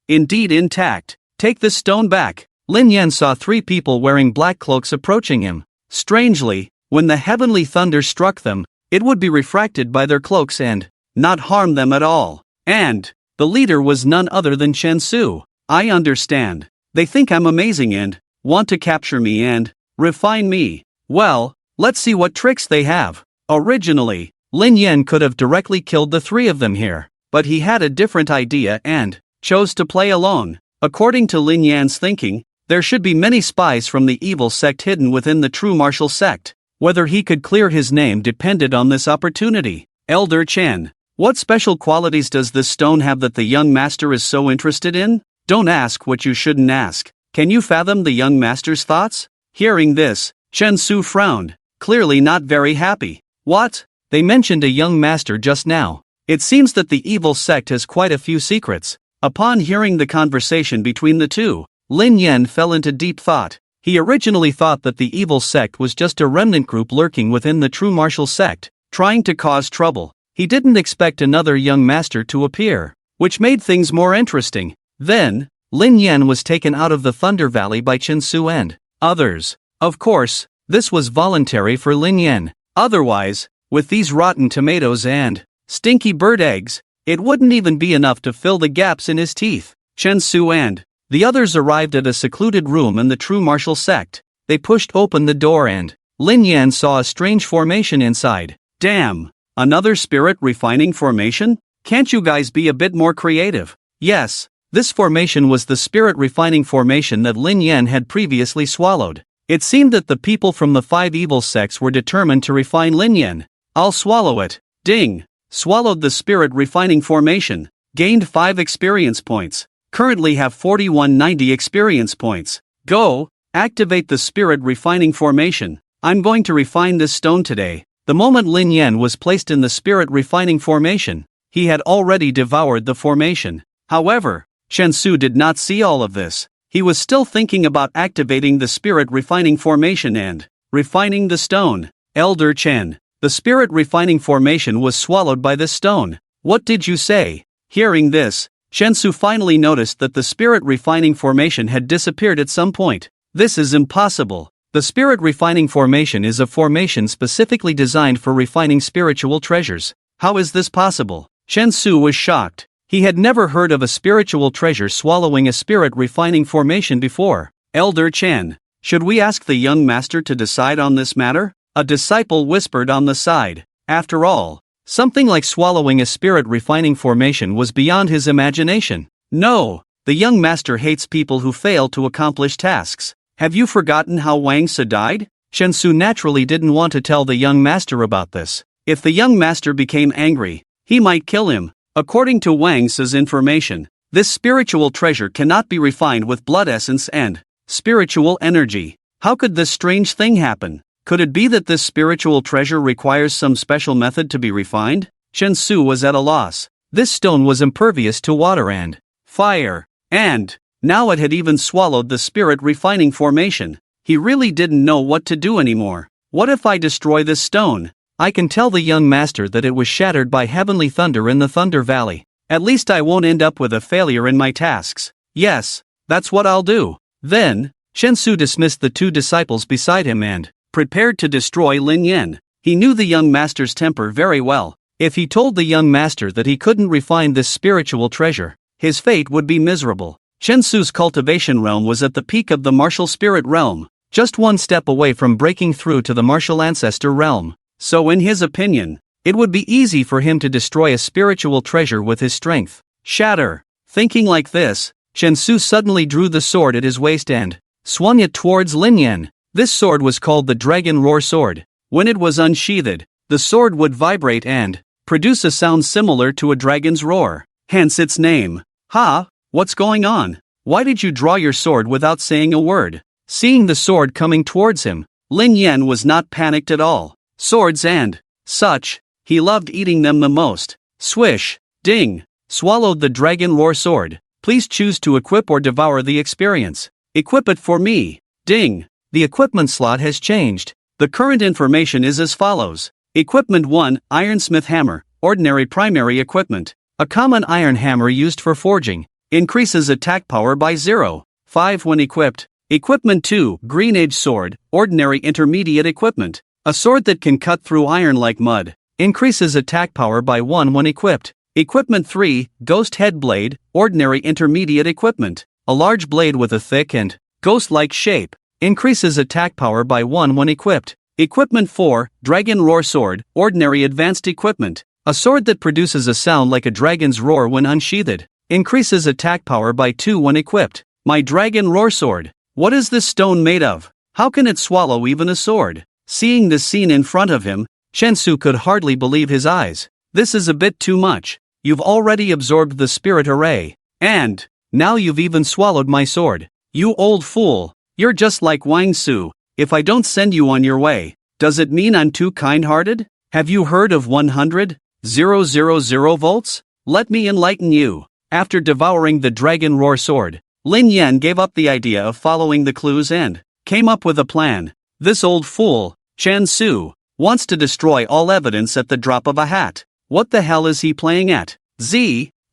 Indeed intact. Take this stone back. Lin Yan saw 3 people wearing black cloaks approaching him. Strangely, when the heavenly thunder struck them, it would be refracted by their cloaks and not harm them at all. And the leader was none other than Chen Su. I understand. They think I'm amazing and want to capture me and refine me. Well, let's see what tricks they have. Originally, Lin Yan could have directly killed the 3 of them here, but he had a different idea and chose to play along. According to Lin Yan's thinking, there should be many spies from the evil sect hidden within the true martial sect. Whether he could clear his name depended on this opportunity. Elder Chen, what special qualities does this stone have that the young master is so interested in? Don't ask what you shouldn't ask. Can you fathom the young master's thoughts? Hearing this, Chen Su frowned, clearly not very happy. What? They mentioned a young master just now. It seems that the evil sect has quite a few secrets. Upon hearing the conversation between the two, Lin Yan fell into deep thought. He originally thought that the evil sect was just a remnant group lurking within the true martial sect, trying to cause trouble. He didn't expect another young master to appear, which made things more interesting. Then, Lin Yan was taken out of the Thunder Valley by Chen Su and others. Of course, this was voluntary for Lin Yan. Otherwise, with these rotten tomatoes and stinky bird eggs, it wouldn't even be enough to fill the gaps in his teeth. Chen Su and the others arrived at a secluded room in the true martial sect. They pushed open the door and Lin Yan saw a strange formation inside. Damn! Another spirit refining formation? Can't you guys be a bit more creative? Yes, this formation was the spirit refining formation that Lin Yan had previously swallowed. It seemed that the people from the 5 evil sects were determined to refine Lin Yan. I'll swallow it. Ding! Swallowed the spirit refining formation. Gained 5 experience points. Currently have 4190 experience points. Go! Activate the spirit refining formation. I'm going to refine this stone today. The moment Lin Yan was placed in the spirit refining formation, he had already devoured the formation. However, Chen Su did not see all of this. He was still thinking about activating the spirit refining formation and refining the stone. Elder Chen, the spirit refining formation was swallowed by this stone. What did you say? Hearing this, Chen Su finally noticed that the spirit refining formation had disappeared at some point. This is impossible. The spirit refining formation is a formation specifically designed for refining spiritual treasures. How is this possible? Chen Su was shocked. He had never heard of a spiritual treasure swallowing a spirit refining formation before. Elder Chen, should we ask the young master to decide on this matter? A disciple whispered on the side. After all, something like swallowing a spirit refining formation was beyond his imagination. No, the young master hates people who fail to accomplish tasks. Have you forgotten how Wang died? Chen Su naturally didn't want to tell the young master about this. If the young master became angry, he might kill him. According to Wang's information, this spiritual treasure cannot be refined with blood essence and spiritual energy. How could this strange thing happen? Could it be that this spiritual treasure requires some special method to be refined? Chen Su was at a loss. This stone was impervious to water and fire, and now it had even swallowed the spirit refining formation. He really didn't know what to do anymore. What if I destroy this stone? I can tell the young master that it was shattered by heavenly thunder in the Thunder Valley. At least I won't end up with a failure in my tasks. Yes, that's what I'll do. Then, Chen Su dismissed the 2 disciples beside him and prepared to destroy Lin Yan. He knew the young master's temper very well. If he told the young master that he couldn't refine this spiritual treasure, his fate would be miserable. Chen Su's cultivation realm was at the peak of the martial spirit realm, just one step away from breaking through to the martial ancestor realm. So in his opinion, it would be easy for him to destroy a spiritual treasure with his strength. Shatter. Thinking like this, Chen Su suddenly drew the sword at his waist and swung it towards Lin Yan. This sword was called the Dragon Roar Sword. When it was unsheathed, the sword would vibrate and produce a sound similar to a dragon's roar, hence its name. Ha! What's going on? Why did you draw your sword without saying a word? Seeing the sword coming towards him, Lin Yan was not panicked at all. Swords and such, he loved eating them the most. Swish, ding, swallowed the Dragon Roar Sword. Please choose to equip or devour the experience. Equip it for me. Ding, the equipment slot has changed. The current information is as follows. Equipment 1, Ironsmith Hammer, ordinary primary equipment. A common iron hammer used for forging. Increases attack power by 0.5 when equipped. Equipment 2, Green Edge Sword, ordinary intermediate equipment. A sword that can cut through iron like mud. Increases attack power by 1 when equipped. Equipment 3, Ghost Head Blade, ordinary intermediate equipment. A large blade with a thick and ghost-like shape. Increases attack power by 1 when equipped. Equipment 4, Dragon Roar Sword, ordinary advanced equipment. A sword that produces a sound like a dragon's roar when unsheathed. Increases attack power by 2 when equipped. My Dragon Roar Sword. What is this stone made of? How can it swallow even a sword? Seeing this scene in front of him, Chen Su could hardly believe his eyes. This is a bit too much. You've already absorbed the spirit array. And now you've even swallowed my sword. You old fool. You're just like Wang Su. If I don't send you on your way, does it mean I'm too kind-hearted? Have you heard of 100,000 volts? Let me enlighten you. After devouring the dragon roar sword, Lin Yan gave up the idea of following the clues and came up with a plan. This old fool, Chen Su, wants to destroy all evidence at the drop of a hat. What the hell is he playing at?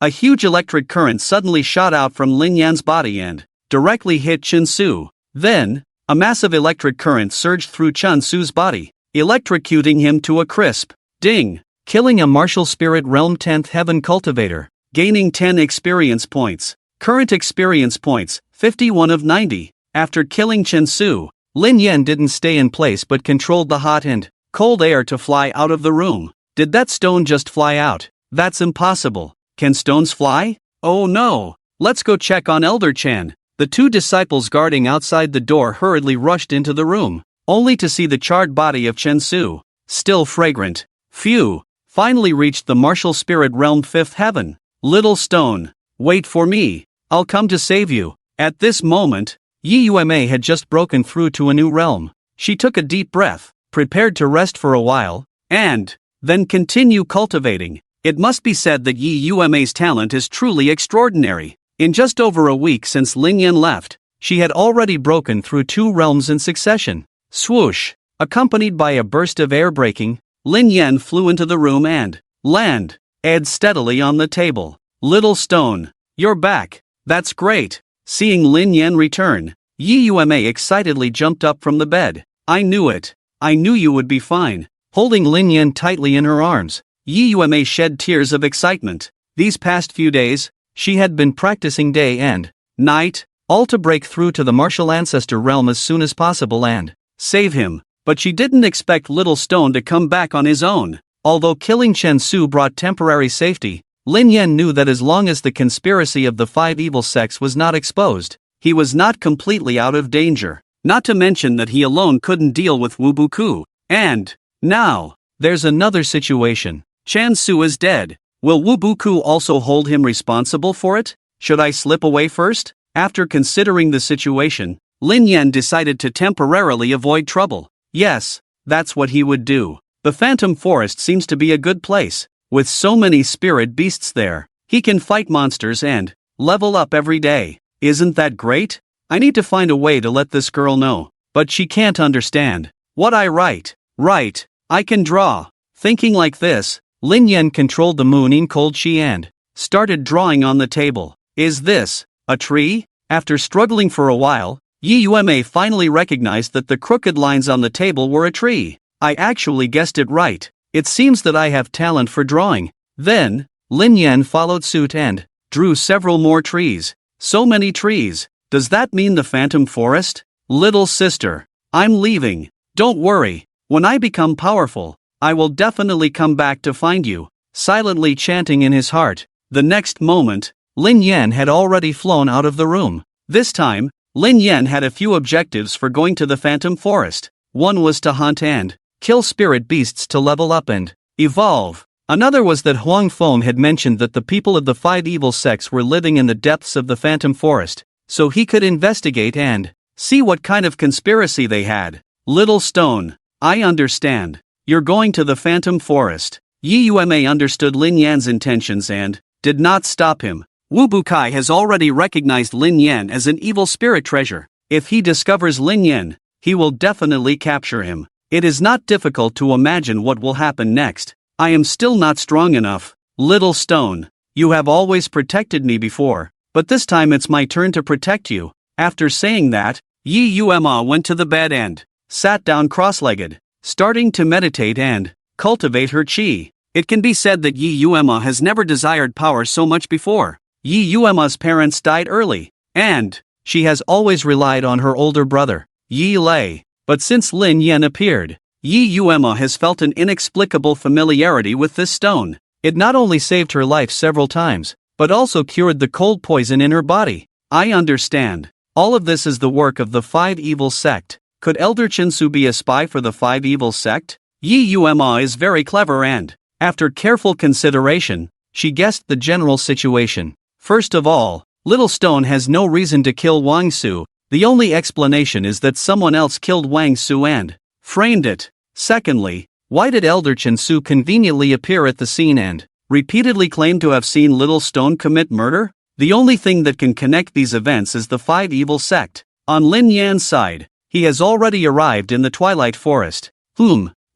A huge electric current suddenly shot out from Lin Yan's body and directly hit Chen Su. Then, a massive electric current surged through Chen Su's body, electrocuting him to a crisp ding, killing a martial spirit realm 10th heaven cultivator, gaining 10 experience points. Current experience points, 51 of 90. After killing Chen Su, Lin Yan didn't stay in place but controlled the hot and cold air to fly out of the room. Did that stone just fly out? That's impossible. Can stones fly? Oh no! Let's go check on Elder Chen. The two disciples guarding outside the door hurriedly rushed into the room, only to see the charred body of Chen Su, still fragrant. Phew! Finally reached the martial spirit realm 5th heaven. Little stone, wait for me. I'll come to save you. At this moment, Yeyue had just broken through to a new realm. She took a deep breath, prepared to rest for a while, and then continue cultivating. It must be said that Yeyue's talent is truly extraordinary. In just over a week since Lin Yan left, she had already broken through 2 realms in succession. Swoosh! Accompanied by a burst of air braking, Lin Yan flew into the room and landed steadily on the table. Little stone, you're back. That's great. Seeing Lin Yan return, Yeyue excitedly jumped up from the bed. I knew it. I knew you would be fine. Holding Lin Yan tightly in her arms, Yeyue shed tears of excitement. These past few days, she had been practicing day and night, all to break through to the martial ancestor realm as soon as possible and save him. But she didn't expect Little Stone to come back on his own. Although killing Chen Su brought temporary safety, Lin Yan knew that as long as the conspiracy of the 5 evil sects was not exposed, he was not completely out of danger. Not to mention that he alone couldn't deal with Wu Buku. And now, there's another situation. Chen Su is dead. Will Wu Buku also hold him responsible for it? Should I slip away first? After considering the situation, Lin Yan decided to temporarily avoid trouble. Yes, that's what he would do. The Phantom Forest seems to be a good place. With so many spirit beasts there, he can fight monsters and level up every day. Isn't that great? I need to find a way to let this girl know. But she can't understand what I write. Right, I can draw. Thinking like this, Lin Yan controlled the moon in cold chi and started drawing on the table. Is this a tree? After struggling for a while, Yeyue finally recognized that the crooked lines on the table were a tree. I actually guessed it right. It seems that I have talent for drawing. Then, Lin Yan followed suit and drew several more trees. So many trees. Does that mean the Phantom Forest? Little sister, I'm leaving. Don't worry. When I become powerful, I will definitely come back to find you. Silently chanting in his heart. The next moment, Lin Yan had already flown out of the room. This time, Lin Yan had a few objectives for going to the Phantom Forest. One was to hunt and kill spirit beasts to level up and evolve. Another was that An Feng had mentioned that the people of the 5 evil sects were living in the depths of the Phantom Forest, so he could investigate and see what kind of conspiracy they had. Little Stone, I understand. You're going to the Phantom Forest. Yeyue understood Lin Yan's intentions and did not stop him. Wu Bukai has already recognized Lin Yan as an evil spirit treasure. If he discovers Lin Yan, he will definitely capture him. It is not difficult to imagine what will happen next. I am still not strong enough. Little Stone, you have always protected me before, but this time it's my turn to protect you. After saying that, Yeyue went to the bed and sat down cross-legged, starting to meditate and cultivate her chi. It can be said that Yeyue has never desired power so much before. Yeyue's parents died early, and she has always relied on her older brother, Yeyue. But since Lin Yan appeared, Yeyue has felt an inexplicable familiarity with this stone. It not only saved her life several times, but also cured the cold poison in her body. I understand. All of this is the work of the 5 evil sect. Could Elder Chinsu be a spy for the 5 evil sect? Yeyue is very clever and, after careful consideration, she guessed the general situation. First of all, Little Stone has no reason to kill Wang Su. The only explanation is that someone else killed Wang Su and framed it. Secondly, Why did Elder Chen Su conveniently appear at the scene and repeatedly claim to have seen Little Stone commit murder? The only thing that can connect these events is the Five Evil Sect. On Lin Yan's side, he has already arrived in the Twilight Forest.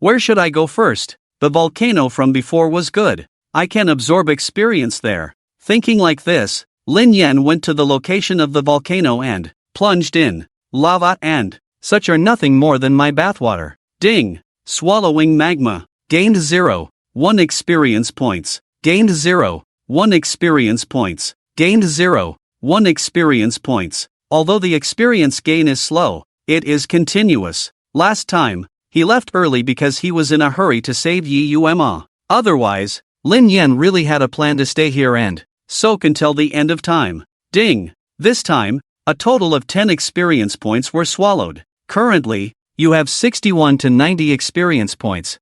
Where should I go first? The volcano from before was good. I can absorb experience there. Thinking like this, Lin Yan went to the location of the volcano and plunged in. Lava and such are nothing more than my bathwater. Ding! Swallowing magma. Gained 0. 1 experience points. Gained 0. 1 experience points. Gained 0. 1 experience points. Although the experience gain is slow, it is continuous. Last time, he left early because he was in a hurry to save Yeyue. Otherwise, Lin Yan really had a plan to stay here and soak until the end of time. Ding! This time, a total of 10 experience points were swallowed. Currently, you have 61 to 90 experience points.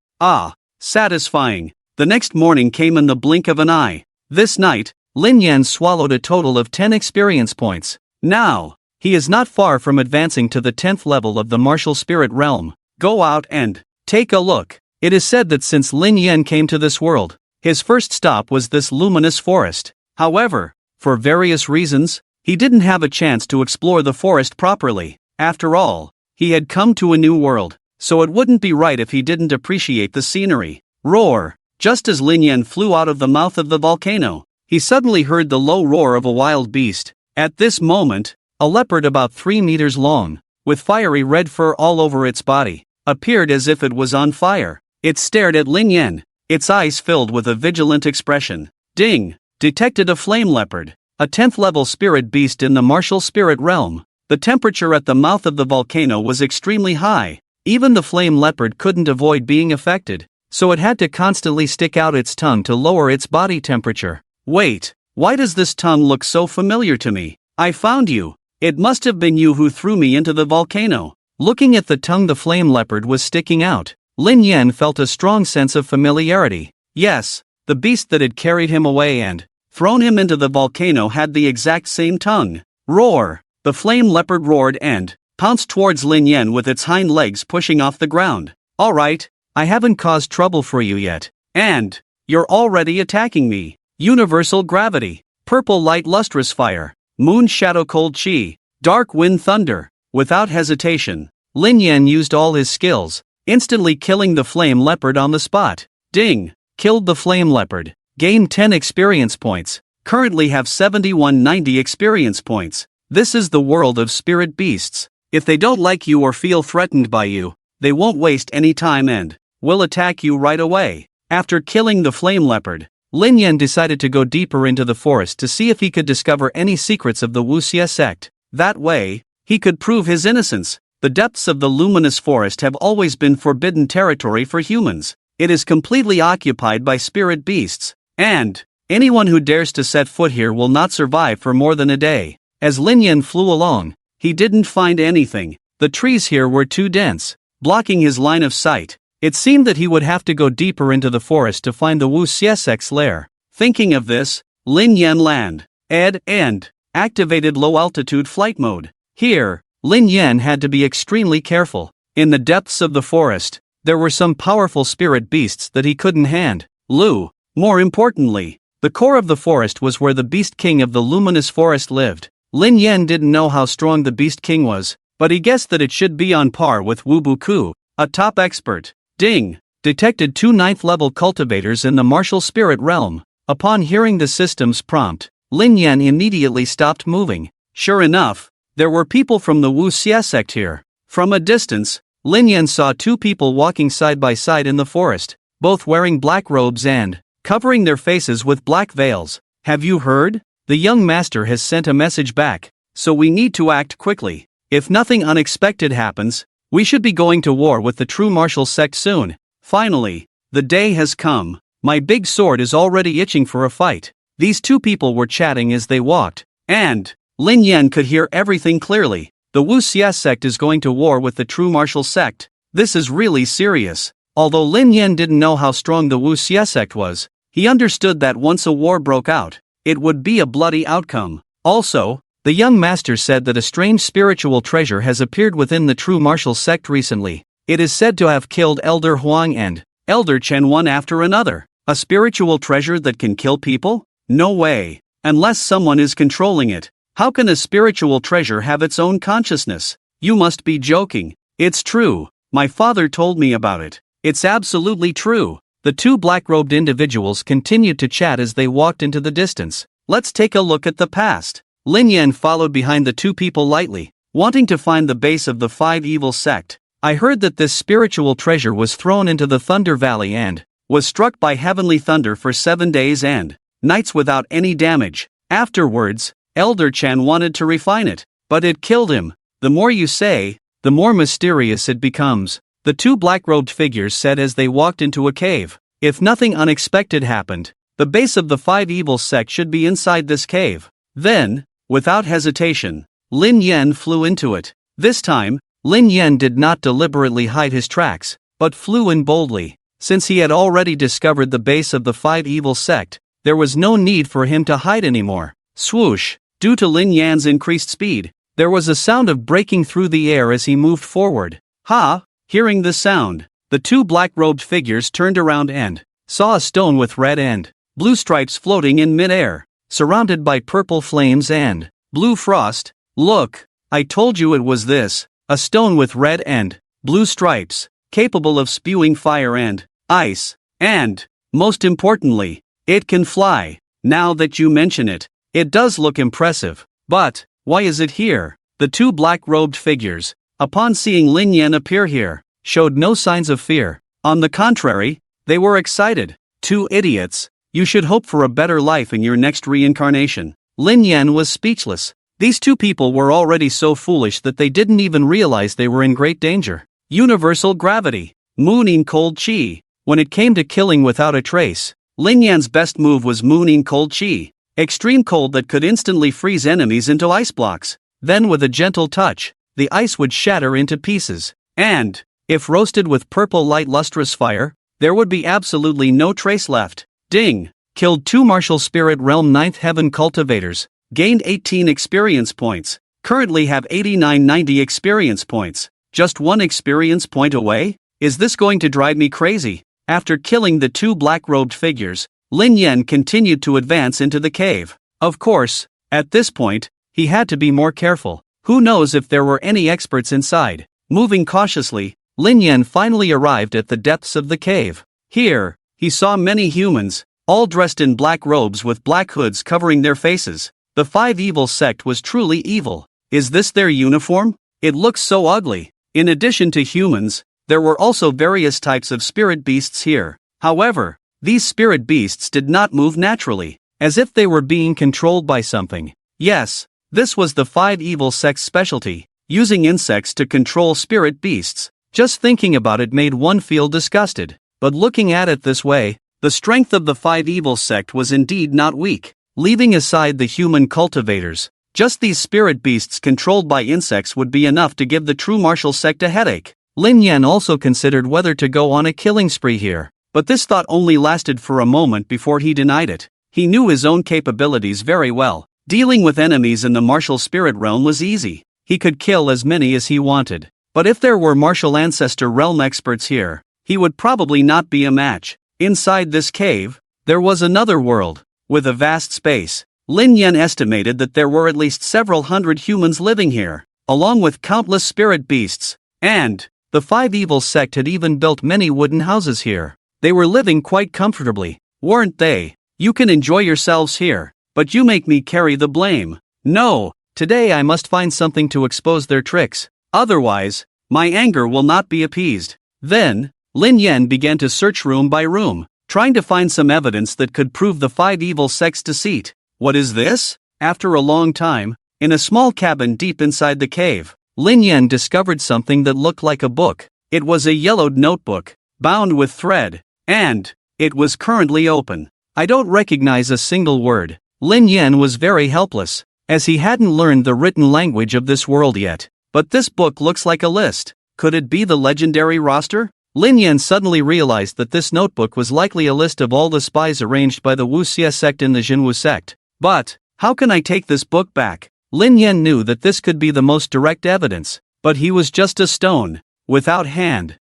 Satisfying. The next morning came in the blink of an eye. This night, Lin Yan swallowed a total of 10 experience points. Now, he is not far from advancing to the 10th level of the martial spirit realm. Go out and take a look. It is said that since Lin Yan came to this world, his first stop was this luminous forest. However, for various reasons, he didn't have a chance to explore the forest properly. After all, he had come to a new world, so it wouldn't be right if he didn't appreciate the scenery. Roar! Just as Lin Yan flew out of the mouth of the volcano, he suddenly heard the low roar of a wild beast. At this moment, a leopard about 3 meters long, with fiery red fur all over its body, appeared as if it was on fire. It stared at Lin Yan, its eyes filled with a vigilant expression. Ding! Detected a flame leopard, a 10th level spirit beast in the martial spirit realm. The temperature at the mouth of the volcano was extremely high. Even the flame leopard couldn't avoid being affected, so it had to constantly stick out its tongue to lower its body temperature. Wait, why does this tongue look so familiar to me? I found you. It must have been you who threw me into the volcano. Looking at the tongue the flame leopard was sticking out, Lin Yan felt a strong sense of familiarity. Yes, the beast that had carried him away and thrown him into the volcano had the exact same tongue. Roar! The flame leopard roared and pounced towards Lin Yan with its hind legs pushing off the ground. Alright, I haven't caused trouble for you yet. And you're already attacking me. Universal gravity, purple light lustrous fire, moon shadow cold chi, dark wind thunder. Without hesitation, Lin Yan used all his skills, instantly killing the flame leopard on the spot. Ding! Killed the flame leopard. Gained 10 experience points. Currently have 7190 experience points. This is the world of spirit beasts. If they don't like you or feel threatened by you, they won't waste any time and will attack you right away. After killing the flame leopard, Lin Yan decided to go deeper into the forest to see if he could discover any secrets of the Zhenwu Sect. That way, he could prove his innocence. The depths of the luminous forest have always been forbidden territory for humans. It is completely occupied by spirit beasts, and anyone who dares to set foot here will not survive for more than a day. As Lin Yan flew along, he didn't find anything. The trees here were too dense, blocking his line of sight. It seemed that he would have to go deeper into the forest to find the Zhenwu Sect's lair. Thinking of this, Lin Yan and activated low-altitude flight mode. Here, Lin Yan had to be extremely careful. In the depths of the forest, there were some powerful spirit beasts that he couldn't handle. More importantly, the core of the forest was where the Beast King of the Luminous Forest lived. Lin Yan didn't know how strong the Beast King was, but he guessed that it should be on par with Wu Buku, a top expert. Ding! Detected 2 9th-level cultivators in the martial spirit realm. Upon hearing the system's prompt, Lin Yan immediately stopped moving. Sure enough, there were people from the Zhenwu Sect here. From a distance, Lin Yan saw 2 people walking side by side in the forest, both wearing black robes and covering their faces with black veils. Have you heard? The young master has sent a message back, so we need to act quickly. If nothing unexpected happens, we should be going to war with the true martial sect soon. Finally, the day has come. My big sword is already itching for a fight. These 2 people were chatting as they walked, and Lin Yan could hear everything clearly. The Zhenwu Sect is going to war with the true martial sect. This is really serious. Although Lin Yan didn't know how strong the Zhenwu Sect was, he understood that once a war broke out, it would be a bloody outcome. Also, the young master said that a strange spiritual treasure has appeared within the true martial sect recently. It is said to have killed Elder Wang and Elder Chen one after another. A spiritual treasure that can kill people? No way. Unless someone is controlling it. How can a spiritual treasure have its own consciousness? You must be joking. It's true. My father told me about it. It's absolutely true. The two black-robed individuals continued to chat as they walked into the distance. Let's take a look at the past. Lin Yan followed behind the two people lightly, wanting to find the base of the Five Evil Sect. I heard that this spiritual treasure was thrown into the Thunder Valley and was struck by heavenly thunder for 7 days and nights without any damage. Afterwards, Elder Chen wanted to refine it, but it killed him. The more you say, the more mysterious it becomes, the two black-robed figures said as they walked into a cave. If nothing unexpected happened, the base of the Five Evil Sect should be inside this cave. Then, without hesitation, Lin Yan flew into it. This time, Lin Yan did not deliberately hide his tracks, but flew in boldly. Since he had already discovered the base of the Five Evil Sect, there was no need for him to hide anymore. Swoosh! Due to Lin Yan's increased speed, there was a sound of breaking through the air as he moved forward. Ha! Hearing the sound, the two black-robed figures turned around and saw a stone with red and blue stripes floating in mid-air, surrounded by purple flames and blue frost. Look, I told you it was this, a stone with red and blue stripes, capable of spewing fire and ice, and, most importantly, it can fly. Now that you mention it, it does look impressive, but why is it here? The two black-robed figures, upon seeing Lin Yan appear here, showed no signs of fear. On the contrary, they were excited. Two idiots. You should hope for a better life in your next reincarnation. Lin Yan was speechless. These two people were already so foolish that they didn't even realize they were in great danger. Universal gravity. Mooning cold chi. When it came to killing without a trace, Lin Yan's best move was mooning cold chi. Extreme cold that could instantly freeze enemies into ice blocks. Then with a gentle touch, the ice would shatter into pieces. And, if roasted with purple light lustrous fire, there would be absolutely no trace left. Ding! Killed 2 Martial Spirit Realm 9th Heaven Cultivators. Gained 18 experience points. Currently have 8990 experience points. Just 1 experience point away? Is this going to drive me crazy? After killing the 2 black-robed figures, Lin Yan continued to advance into the cave. Of course, at this point, he had to be more careful. Who knows if there were any experts inside? Moving cautiously, Lin Yan finally arrived at the depths of the cave. Here, he saw many humans, all dressed in black robes with black hoods covering their faces. The Five Evil Sect was truly evil. Is this their uniform? It looks so ugly. In addition to humans, there were also various types of spirit beasts here. However, these spirit beasts did not move naturally, as if they were being controlled by something. Yes, this was the Five Evil Sect's specialty, using insects to control spirit beasts. Just thinking about it made one feel disgusted. But looking at it this way, the strength of the Five Evil Sect was indeed not weak. Leaving aside the human cultivators, just these spirit beasts controlled by insects would be enough to give the true martial sect a headache. Lin Yan also considered whether to go on a killing spree here, but this thought only lasted for a moment before he denied it. He knew his own capabilities very well. Dealing with enemies in the martial spirit realm was easy. He could kill as many as he wanted. But if there were martial ancestor realm experts here, he would probably not be a match. Inside this cave, there was another world, with a vast space. Lin Yan estimated that there were at least several hundred humans living here, along with countless spirit beasts. And the Five Evil Sect had even built many wooden houses here. They were living quite comfortably, weren't they? You can enjoy yourselves here, but you make me carry the blame. No, today I must find something to expose their tricks. Otherwise, my anger will not be appeased. Then, Lin Yan began to search room by room, trying to find some evidence that could prove the Five Evil Sect's deceit. What is this? After a long time, in a small cabin deep inside the cave, Lin Yan discovered something that looked like a book. It was a yellowed notebook, bound with thread, and it was currently open. I don't recognize a single word. Lin Yan was very helpless, as he hadn't learned the written language of this world yet. But this book looks like a list. Could it be the legendary roster? Lin Yan suddenly realized that this notebook was likely a list of all the spies arranged by the Wuxia sect in the Zhenwu Sect. But how can I take this book back? Lin Yan knew that this could be the most direct evidence, but he was just a stone, without hand.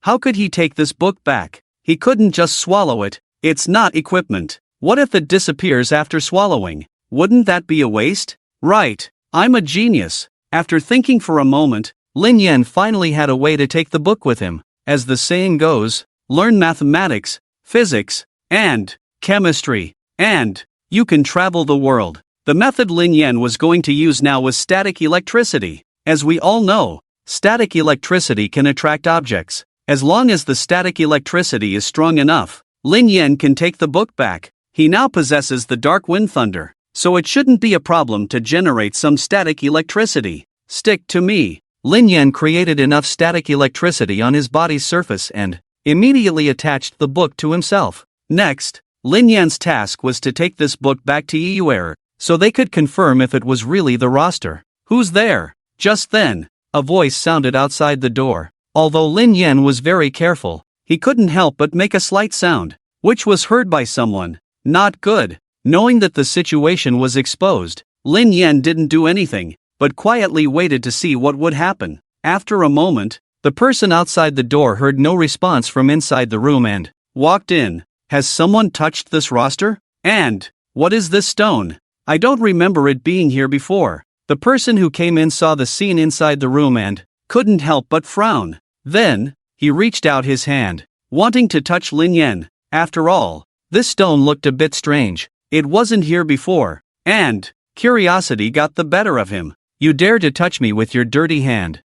How could he take this book back? He couldn't just swallow it. It's not equipment. What if it disappears after swallowing? Wouldn't that be a waste? Right. I'm a genius. After thinking for a moment, Lin Yan finally had a way to take the book with him. As the saying goes, learn mathematics, physics, and chemistry, and you can travel the world. The method Lin Yan was going to use now was static electricity. As we all know, static electricity can attract objects. As long as the static electricity is strong enough, Lin Yan can take the book back. He now possesses the Dark Wind Thunder, so it shouldn't be a problem to generate some static electricity. Stick to me. Lin Yan created enough static electricity on his body's surface and immediately attached the book to himself. Next, Lin Yan's task was to take this book back to Yeyue, so they could confirm if it was really the roster. Who's there? Just then, a voice sounded outside the door. Although Lin Yan was very careful, he couldn't help but make a slight sound, which was heard by someone. Not good. Knowing that the situation was exposed, Lin Yan didn't do anything, but quietly waited to see what would happen. After a moment, the person outside the door heard no response from inside the room and walked in. Has someone touched this roster? And what is this stone? I don't remember it being here before. The person who came in saw the scene inside the room and couldn't help but frown. Then, he reached out his hand, wanting to touch Lin Yan. After all, this stone looked a bit strange. It wasn't here before, and curiosity got the better of him. You dare to touch me with your dirty hand?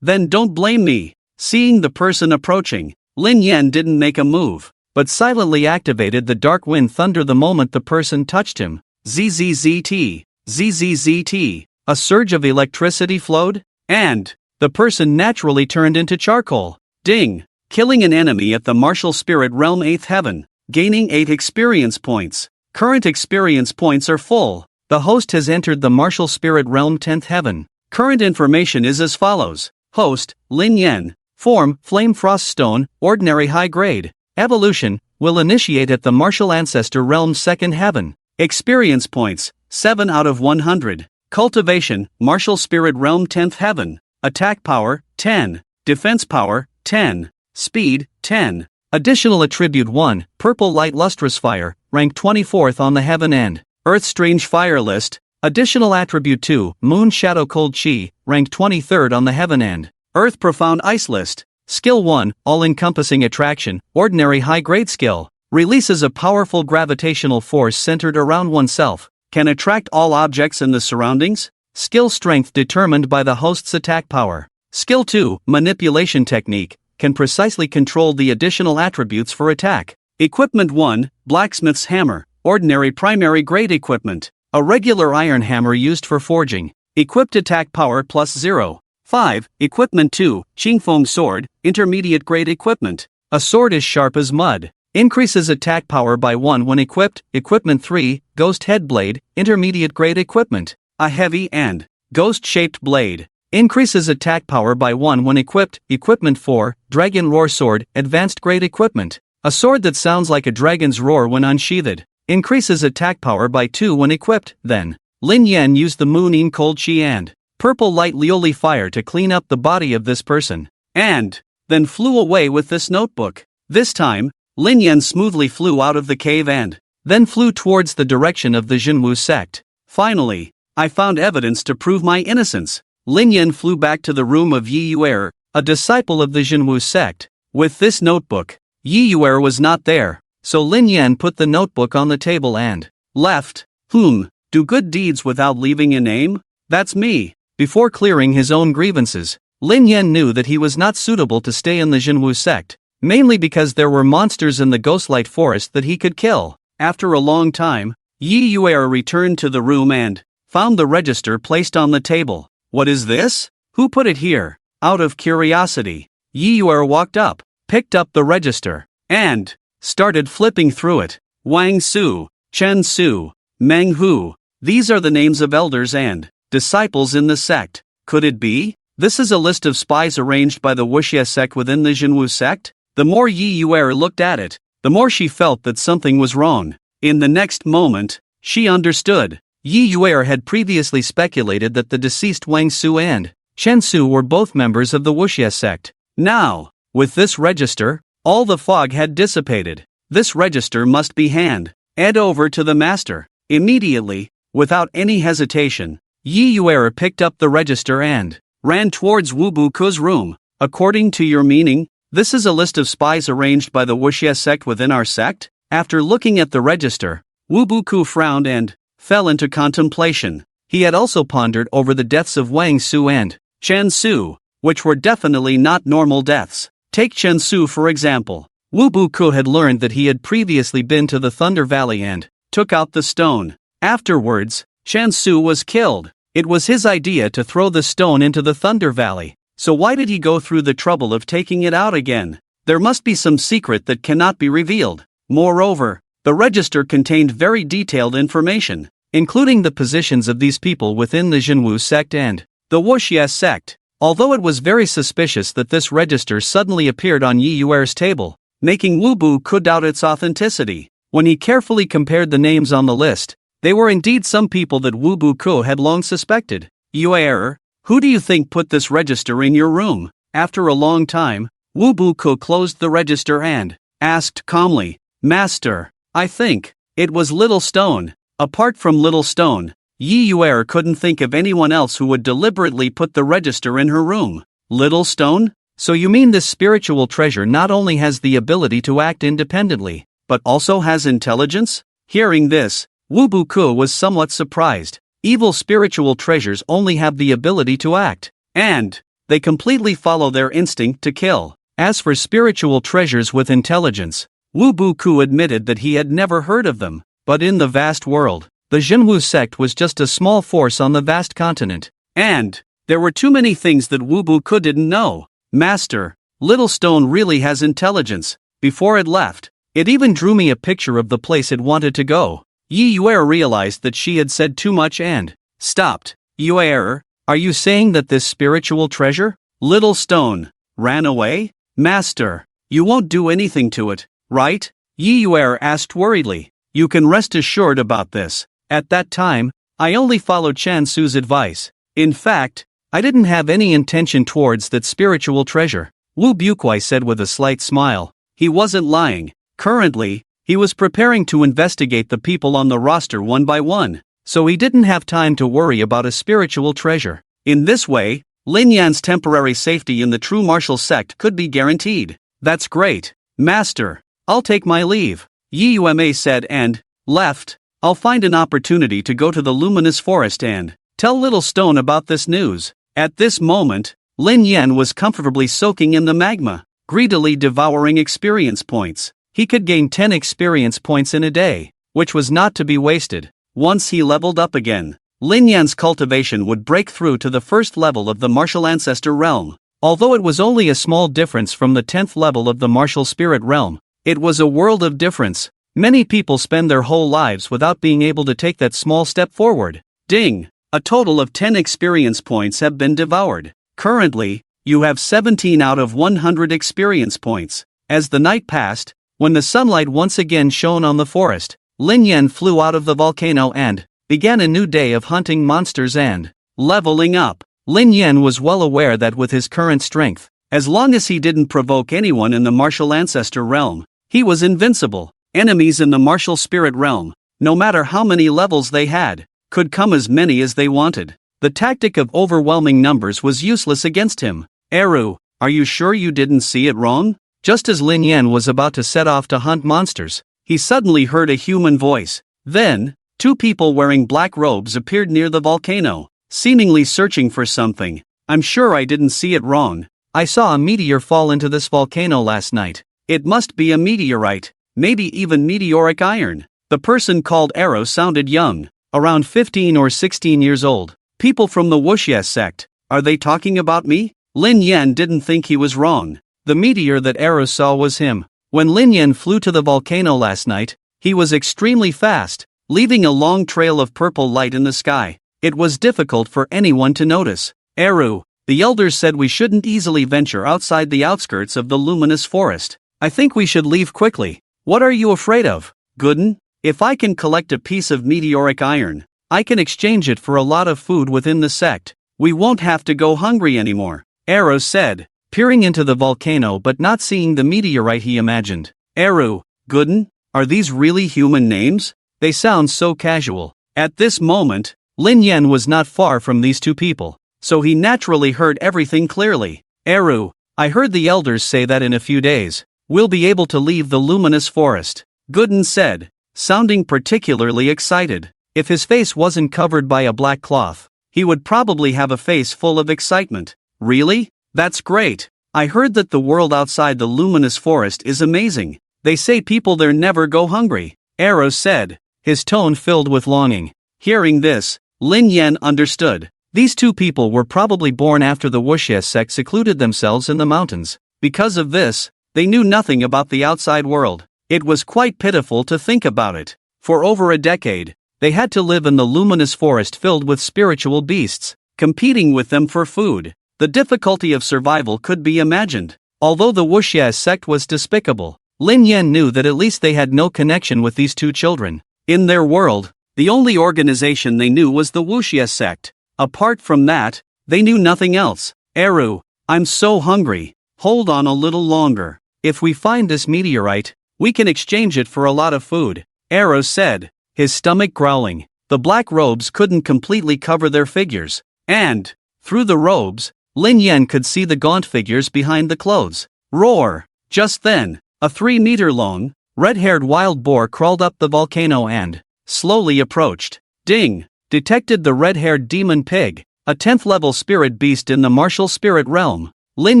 Then don't blame me. Seeing the person approaching, Lin Yan didn't make a move, but silently activated the Dark Wind Thunder the moment the person touched him. ZZZT, ZZZT. A surge of electricity flowed, and the person naturally turned into charcoal. Ding! Killing an enemy at the Martial Spirit Realm 8th Heaven, gaining 8 experience points. Current experience points are full. The host has entered the Martial Spirit Realm 10th Heaven. Current information is as follows. Host, Lin Yan. Form, Flame Frost Stone, Ordinary High Grade. Evolution, will initiate at the Martial Ancestor Realm 2nd Heaven. Experience points, 7 out of 100. Cultivation, Martial Spirit Realm 10th Heaven. Attack power, 10. Defense power, 10. Speed, 10. Additional attribute 1, Purple Light Lustrous Fire, rank 24th on the Heaven End. Earth Strange Fire List. Additional attribute 2, Moon Shadow Cold Chi, rank 23rd on the Heaven End. Earth Profound Ice List. Skill 1, All-Encompassing Attraction, Ordinary High Grade Skill. Releases a powerful gravitational force centered around oneself. Can attract all objects in the surroundings. Skill Strength determined by the host's attack power. Skill 2, Manipulation Technique, can precisely control the additional attributes for attack. Equipment 1, Blacksmith's Hammer, Ordinary Primary Grade Equipment. A regular iron hammer used for forging. Equipped attack power plus 0. 5. Equipment 2, Qingfeng Sword, Intermediate Grade Equipment. A sword as sharp as mud. Increases attack power by 1 when equipped. Equipment 3, Ghost Head Blade, Intermediate Grade Equipment. A heavy and ghost-shaped blade. Increases attack power by 1 when equipped. Equipment 4, Dragon Roar Sword, Advanced Grade Equipment. A sword that sounds like a dragon's roar when unsheathed. Increases attack power by 2 when equipped. Then, Lin Yan used the Moonin Cold Chi and Purple Light Lioli Fire to clean up the body of this person. And then flew away with this notebook. This time, Lin Yan smoothly flew out of the cave and then flew towards the direction of the Zhenwu Sect. Finally, I found evidence to prove my innocence. Lin Yan flew back to the room of Yeyue, a disciple of the Zhenwu Sect. With this notebook, Yeyue was not there, so Lin Yan put the notebook on the table and left. Do good deeds without leaving a name? That's me. Before clearing his own grievances, Lin Yan knew that he was not suitable to stay in the Zhenwu Sect, mainly because there were monsters in the Ghostlight Forest that he could kill. After a long time, Yeyue returned to the room and found the register placed on the table. What is this? Who put it here? Out of curiosity, Yeyue walked up, picked up the register, and started flipping through it. Wang Su, Chen Su, Meng Hu. These are the names of elders and disciples in the sect. Could it be? This is a list of spies arranged by the Wuxia sect within the Zhenwu Sect. The more Yeyue looked at it, the more she felt that something was wrong. In the next moment, she understood. Yeyue had previously speculated that the deceased Wang Su and Chen Su were both members of the Wuxia sect. Now, With this register, all the fog had dissipated. This register must be handed over to the master. Immediately, without any hesitation, Yeyue picked up the register and ran towards Wu Buku's room. According to your meaning, this is a list of spies arranged by the Zhenwu Sect within our sect? After looking at the register, Wu Buku frowned and fell into contemplation. He had also pondered over the deaths of Wang Su and Chen Su, which were definitely not normal deaths. Take Chen Su for example. Wu Buku had learned that he had previously been to the Thunder Valley and took out the stone. Afterwards, Chen Su was killed. It was his idea to throw the stone into the Thunder Valley, so why did he go through the trouble of taking it out again? There must be some secret that cannot be revealed. Moreover, the register contained very detailed information, including the positions of these people within the Zhenwu Sect and the Zhenwu Sect. Although it was very suspicious that this register suddenly appeared on Yeyue's table, making Wu Buku doubt its authenticity. When he carefully compared the names on the list, they were indeed some people that Wu Buku had long suspected. Yeyue, who do you think put this register in your room? After a long time, Wu Buku closed the register and asked calmly, Master, I think it was Little Stone. Apart from Little Stone, Yeyue couldn't think of anyone else who would deliberately put the register in her room. Little Stone? So you mean this spiritual treasure not only has the ability to act independently, but also has intelligence? Hearing this, Wu Buku was somewhat surprised. Evil spiritual treasures only have the ability to act, and they completely follow their instinct to kill. As for spiritual treasures with intelligence, Wu Buku admitted that he had never heard of them, but in the vast world, the Zhenwu Sect was just a small force on the vast continent, and there were too many things that Wu Buku didn't know. Master, Little Stone really has intelligence. Before it left, it even drew me a picture of the place it wanted to go. Yeyue realized that she had said too much and stopped. Yeyue, are you saying that this spiritual treasure, Little Stone, ran away? Master, you won't do anything to it, right? Yeyue asked worriedly. You can rest assured about this. At that time, I only followed Chen Su's advice. In fact, I didn't have any intention towards that spiritual treasure, Wu Buku said with a slight smile. He wasn't lying. Currently, he was preparing to investigate the people on the roster one by one, so he didn't have time to worry about a spiritual treasure. In this way, Lin Yan's temporary safety in the true martial sect could be guaranteed. That's great. Master, I'll take my leave, Yeyue said and left. I'll find an opportunity to go to the luminous forest and tell Little Stone about this news. At this moment, Lin Yan was comfortably soaking in the magma, greedily devouring experience points. He could gain 10 experience points in a day, which was not to be wasted. Once he leveled up again, Lin Yan's cultivation would break through to the first level of the martial ancestor realm. Although it was only a small difference from the 10th level of the martial spirit realm, it was a world of difference. Many people spend their whole lives without being able to take that small step forward. Ding! A total of 10 experience points have been devoured. Currently, you have 17 out of 100 experience points. As the night passed, when the sunlight once again shone on the forest, Lin Yan flew out of the volcano and began a new day of hunting monsters and leveling up. Lin Yan was well aware that with his current strength, as long as he didn't provoke anyone in the martial ancestor realm, he was invincible. Enemies in the martial spirit realm, no matter how many levels they had, could come as many as they wanted. The tactic of overwhelming numbers was useless against him. Eru, are you sure you didn't see it wrong? Just as Lin Yan was about to set off to hunt monsters, he suddenly heard a human voice. Then, two people wearing black robes appeared near the volcano, seemingly searching for something. I'm sure I didn't see it wrong. I saw a meteor fall into this volcano last night. It must be a meteorite, maybe even meteoric iron. The person called Eru sounded young, around 15 or 16 years old. People from the Zhenwu Sect, are they talking about me? Lin Yan didn't think he was wrong. The meteor that Eru saw was him. When Lin Yan flew to the volcano last night, he was extremely fast, leaving a long trail of purple light in the sky. It was difficult for anyone to notice. Eru, the elders said we shouldn't easily venture outside the outskirts of the luminous forest. I think we should leave quickly. What are you afraid of, Gooden? If I can collect a piece of meteoric iron, I can exchange it for a lot of food within the sect. We won't have to go hungry anymore, Eru said. peering into the volcano but not seeing the meteorite he imagined. Eru, Gooden, are these really human names? They sound so casual. At this moment, Lin Yan was not far from these two people, so he naturally heard everything clearly. Eru, I heard the elders say that in a few days, we'll be able to leave the luminous forest, Gooden said, sounding particularly excited. If his face wasn't covered by a black cloth, he would probably have a face full of excitement. Really? That's great. I heard that the world outside the luminous forest is amazing. They say people there never go hungry, Eru said, his tone filled with longing. Hearing this, Lin Yan understood. These two people were probably born after the Zhenwu Sect secluded themselves in the mountains. Because of this, they knew nothing about the outside world. It was quite pitiful to think about it. For over a decade, they had to live in the luminous forest filled with spiritual beasts, competing with them for food. The difficulty of survival could be imagined. Although the Zhenwu Sect was despicable, Lin Yan knew that at least they had no connection with these two children. In their world, the only organization they knew was the Zhenwu Sect. Apart from that, they knew nothing else. Eru, I'm so hungry. Hold on a little longer. If we find this meteorite, we can exchange it for a lot of food, Eru said, his stomach growling. The black robes couldn't completely cover their figures, and, through the robes, Lin Yan could see the gaunt figures behind the clothes. Roar! Just then, a 3-meter-long, red-haired wild boar crawled up the volcano and slowly approached. Ding! Detected the red-haired demon pig, a 10th-level spirit beast in the martial spirit realm. Lin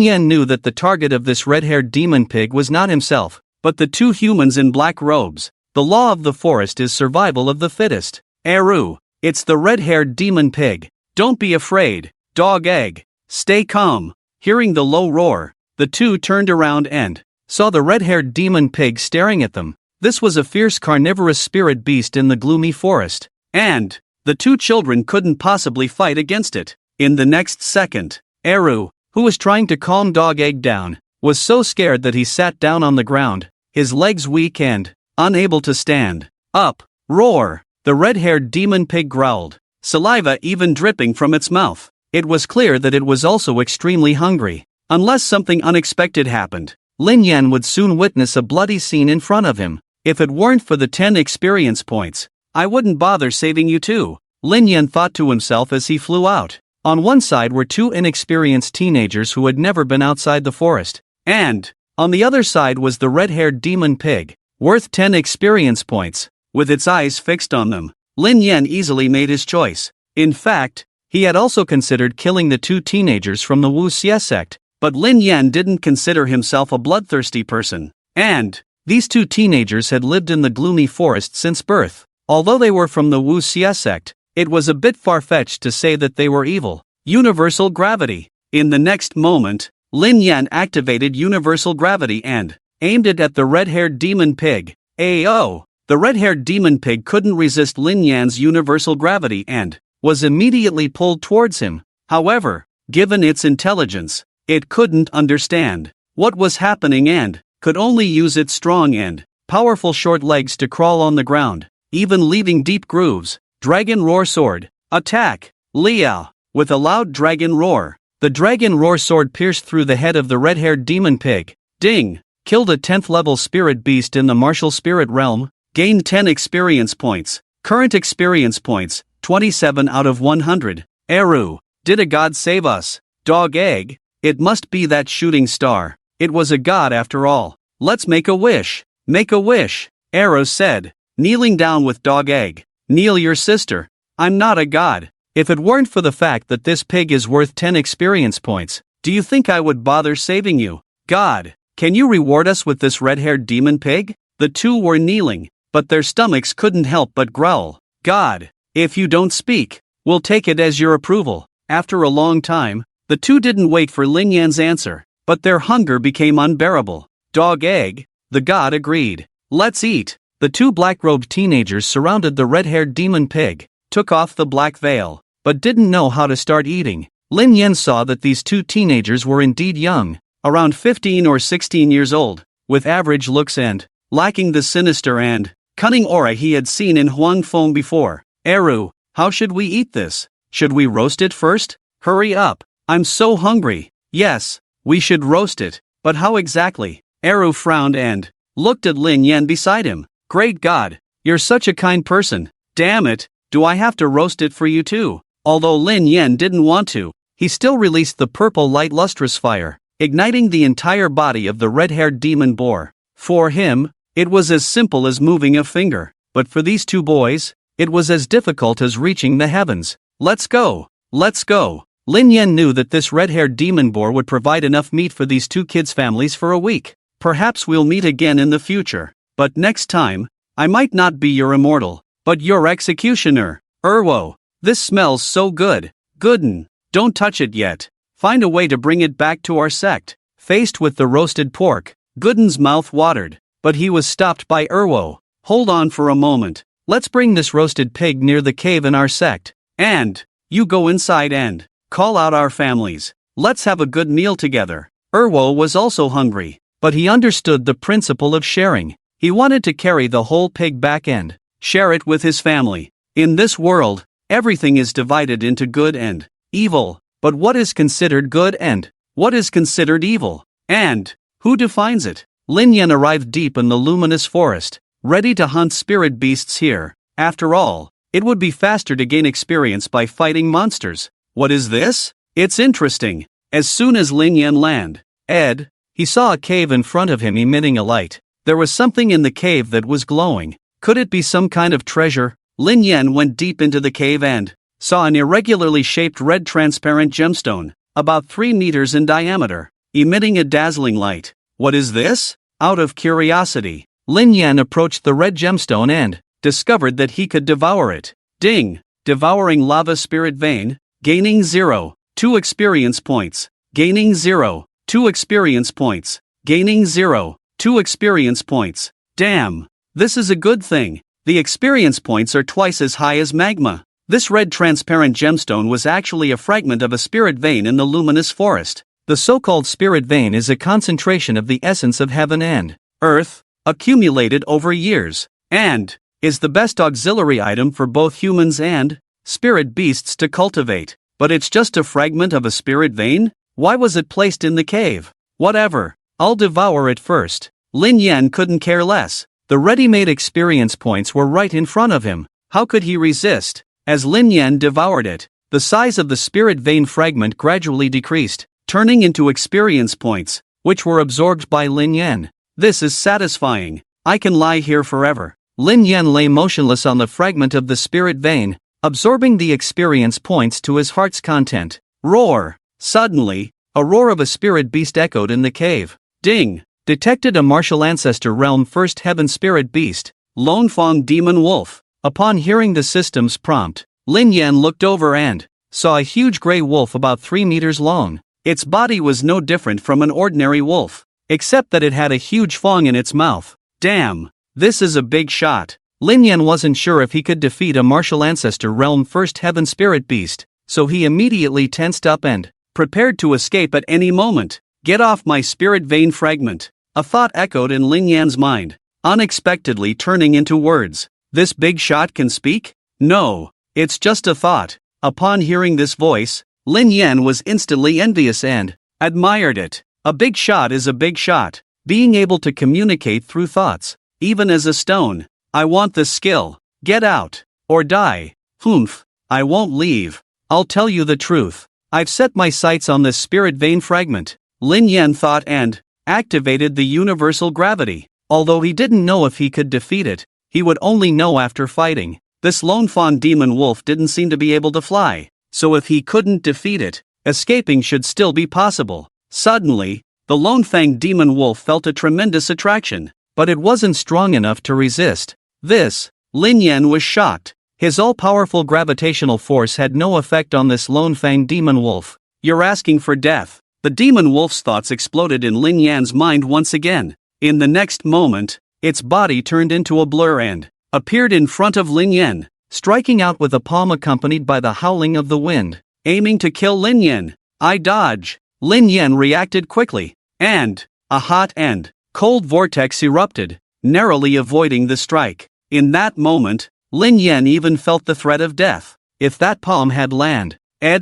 Yan knew that the target of this red-haired demon pig was not himself, but the two humans in black robes. The law of the forest is survival of the fittest. Eru, it's the red-haired demon pig. Don't be afraid, dog egg. Stay calm. Hearing the low roar, the two turned around and saw the red-haired demon pig staring at them. This was a fierce carnivorous spirit beast in the gloomy forest, and the two children couldn't possibly fight against it. In the next second, Eru, who was trying to calm Dog Egg down, was so scared that he sat down on the ground, his legs weak and unable to stand up. Roar! The red-haired demon pig growled, saliva even dripping from its mouth. It was clear that it was also extremely hungry. Unless something unexpected happened, Lin Yan would soon witness a bloody scene in front of him. If it weren't for the 10 experience points, I wouldn't bother saving you too, Lin Yan thought to himself as he flew out. On one side were two inexperienced teenagers who had never been outside the forest, and on the other side was the red-haired demon pig, worth 10 experience points. With its eyes fixed on them, Lin Yan easily made his choice. In fact, he had also considered killing the two teenagers from the Zhenwu Sect, but Lin Yan didn't consider himself a bloodthirsty person, and these two teenagers had lived in the gloomy forest since birth. Although they were from the Zhenwu Sect, it was a bit far-fetched to say that they were evil. Universal gravity. In the next moment, Lin Yan activated universal gravity and aimed it at the red-haired demon pig. Ayo! The red-haired demon pig couldn't resist Lin Yan's universal gravity and was immediately pulled towards him. However, given its intelligence, it couldn't understand what was happening and could only use its strong and powerful short legs to crawl on the ground, even leaving deep grooves. Dragon Roar Sword. Attack! Liao! With a loud dragon roar, the dragon roar sword pierced through the head of the red-haired demon pig. Ding! Killed a 10th-level spirit beast in the martial spirit realm. Gained 10 experience points. Current experience points, 27 out of 100. Eru, did a god save us? Dog Egg, it must be that shooting star. It was a god after all. Let's make a wish. Make a wish, Eru said, kneeling down with Dog Egg. Kneel your sister. I'm not a god. If it weren't for the fact that this pig is worth 10 experience points, do you think I would bother saving you? God, can you reward us with this red-haired demon pig? The two were kneeling, but their stomachs couldn't help but growl. God, if you don't speak, we'll take it as your approval. After a long time, the two didn't wait for Lin Yan's answer, but their hunger became unbearable. Dog Egg, the god agreed. Let's eat. The two black-robed teenagers surrounded the red-haired demon pig, took off the black veil, but didn't know how to start eating. Lin Yan saw that these two teenagers were indeed young, around 15 or 16 years old, with average looks and lacking the sinister and cunning aura he had seen in An Feng before. Eru, how should we eat this? Should we roast it first? Hurry up, I'm so hungry. Yes, We should roast it, but how exactly? Eru frowned and looked at Lin Yan beside him. Great God, you're such a kind person. Damn it, do I have to roast it for you too? Although Lin Yan didn't want to, he still released the purple light lustrous fire, igniting the entire body of the red-haired demon boar. For him, it was as simple as moving a finger, but for these two boys, it was as difficult as reaching the heavens. Let's go! Let's go! Lin Yan knew that this red-haired demon boar would provide enough meat for these two kids' families for a week. Perhaps we'll meet again in the future, but next time, I might not be your immortal, but your executioner. Erwo, this smells so good. Gooden, don't touch it yet. Find a way to bring it back to our sect. Faced with the roasted pork, Gooden's mouth watered, but he was stopped by Erwo. Hold on for a moment. Let's bring this roasted pig near the cave in our sect. And you go inside and call out our families. Let's have a good meal together. Erwo was also hungry, but he understood the principle of sharing. He wanted to carry the whole pig back and share it with his family. In this world, everything is divided into good and evil, but what is considered good and what is considered evil? And who defines it? Lin Yan arrived deep in the luminous forest, ready to hunt spirit beasts here. After all, it would be faster to gain experience by fighting monsters. What is this? It's interesting. As soon as Lin Yan landed, he saw a cave in front of him emitting a light. There was something in the cave that was glowing. Could it be some kind of treasure? Lin Yan went deep into the cave and saw an irregularly shaped red transparent gemstone, about 3 meters in diameter, emitting a dazzling light. What is this? Out of curiosity, Lin Yan approached the red gemstone and discovered that he could devour it. Ding! Devouring lava spirit vein, gaining 0.2 experience points. Gaining 0.2 experience points. Gaining 0.2 experience points. Damn! This is a good thing. The experience points are twice as high as magma. This red transparent gemstone was actually a fragment of a spirit vein in the luminous forest. The so-called spirit vein is a concentration of the essence of heaven and earth, accumulated over years, and is the best auxiliary item for both humans and spirit beasts to cultivate. But it's just a fragment of a spirit vein? Why was it placed in the cave? Whatever, I'll devour it first. Lin Yan couldn't care less. The ready-made experience points were right in front of him. How could he resist? As Lin Yan devoured it, the size of the spirit vein fragment gradually decreased, turning into experience points, which were absorbed by Lin Yan. This is satisfying. I can lie here forever. Lin Yan lay motionless on the fragment of the spirit vein, absorbing the experience points to his heart's content. Roar! Suddenly, a roar of a spirit beast echoed in the cave. Ding! Detected a martial ancestor realm first heaven spirit beast, An Feng demon wolf. Upon hearing the system's prompt, Lin Yan looked over and saw a huge gray wolf about 3 meters long. Its body was no different from an ordinary wolf, except that it had a huge fang in its mouth. Damn, this is a big shot. Lin Yan wasn't sure if he could defeat a martial ancestor realm first heaven spirit beast, so he immediately tensed up and prepared to escape at any moment. Get off my spirit vein fragment. A thought echoed in Lin Yan's mind, unexpectedly turning into words. This big shot can speak? No, it's just a thought. Upon hearing this voice, Lin Yan was instantly envious and admired it. A big shot is a big shot, being able to communicate through thoughts, even as a stone. I want this skill. Get out, or die. Humph, I won't leave. I'll tell you the truth. I've set my sights on this spirit vein fragment. Lin Yan thought and activated the universal gravity. Although he didn't know if he could defeat it, he would only know after fighting. This An Feng demon wolf didn't seem to be able to fly, so if he couldn't defeat it, escaping should still be possible. Suddenly, the An Feng demon wolf felt a tremendous attraction, but it wasn't strong enough to resist. Lin Yan was shocked. His all-powerful gravitational force had no effect on this An Feng demon wolf. You're asking for death. The demon wolf's thoughts exploded in Lin Yan's mind once again. In the next moment, its body turned into a blur and appeared in front of Lin Yan, striking out with a palm accompanied by the howling of the wind, aiming to kill Lin Yan. I dodge. Lin Yan reacted quickly, and a hot and cold vortex erupted, narrowly avoiding the strike. In that moment, Lin Yan even felt the threat of death. If that palm had landed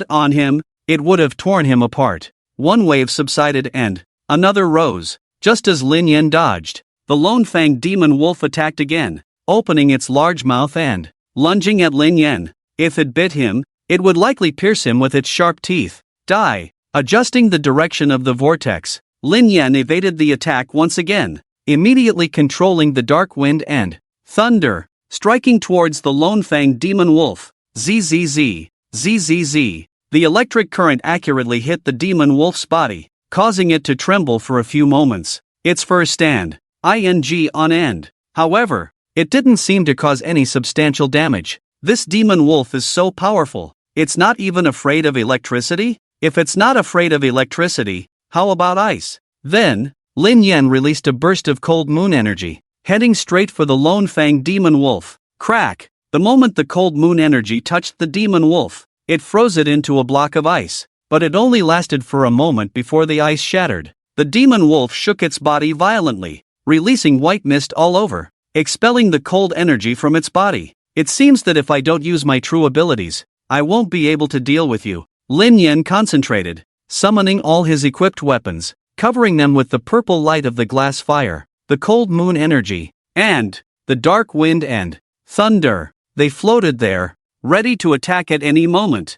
on him, it would have torn him apart. one wave subsided and another rose. Just as Lin Yan dodged, the Lone Fang demon wolf attacked again, opening its large mouth and lunging at Lin Yan. If it bit him, it would likely pierce him with its sharp teeth. Die. Adjusting the direction of the vortex, Lin Yan evaded the attack once again, immediately controlling the dark wind and thunder, striking towards the Lone Fang demon wolf. Zzz. Zzz. The electric current accurately hit the demon wolf's body, causing it to tremble for a few moments. Its fur stand ing on end. However, it didn't seem to cause any substantial damage. This demon wolf is so powerful, it's not even afraid of electricity? If it's not afraid of electricity, how about ice? Then, Lin Yan released a burst of cold moon energy, heading straight for the Lone Fang demon wolf. Crack! The moment the cold moon energy touched the demon wolf, it froze it into a block of ice, but it only lasted for a moment before the ice shattered. The demon wolf shook its body violently, releasing white mist all over, expelling the cold energy from its body. It seems that if I don't use my true abilities, I won't be able to deal with you. Lin Yan concentrated, summoning all his equipped weapons, covering them with the purple light of the glass fire, the cold moon energy, and the dark wind and thunder. They floated there, ready to attack at any moment.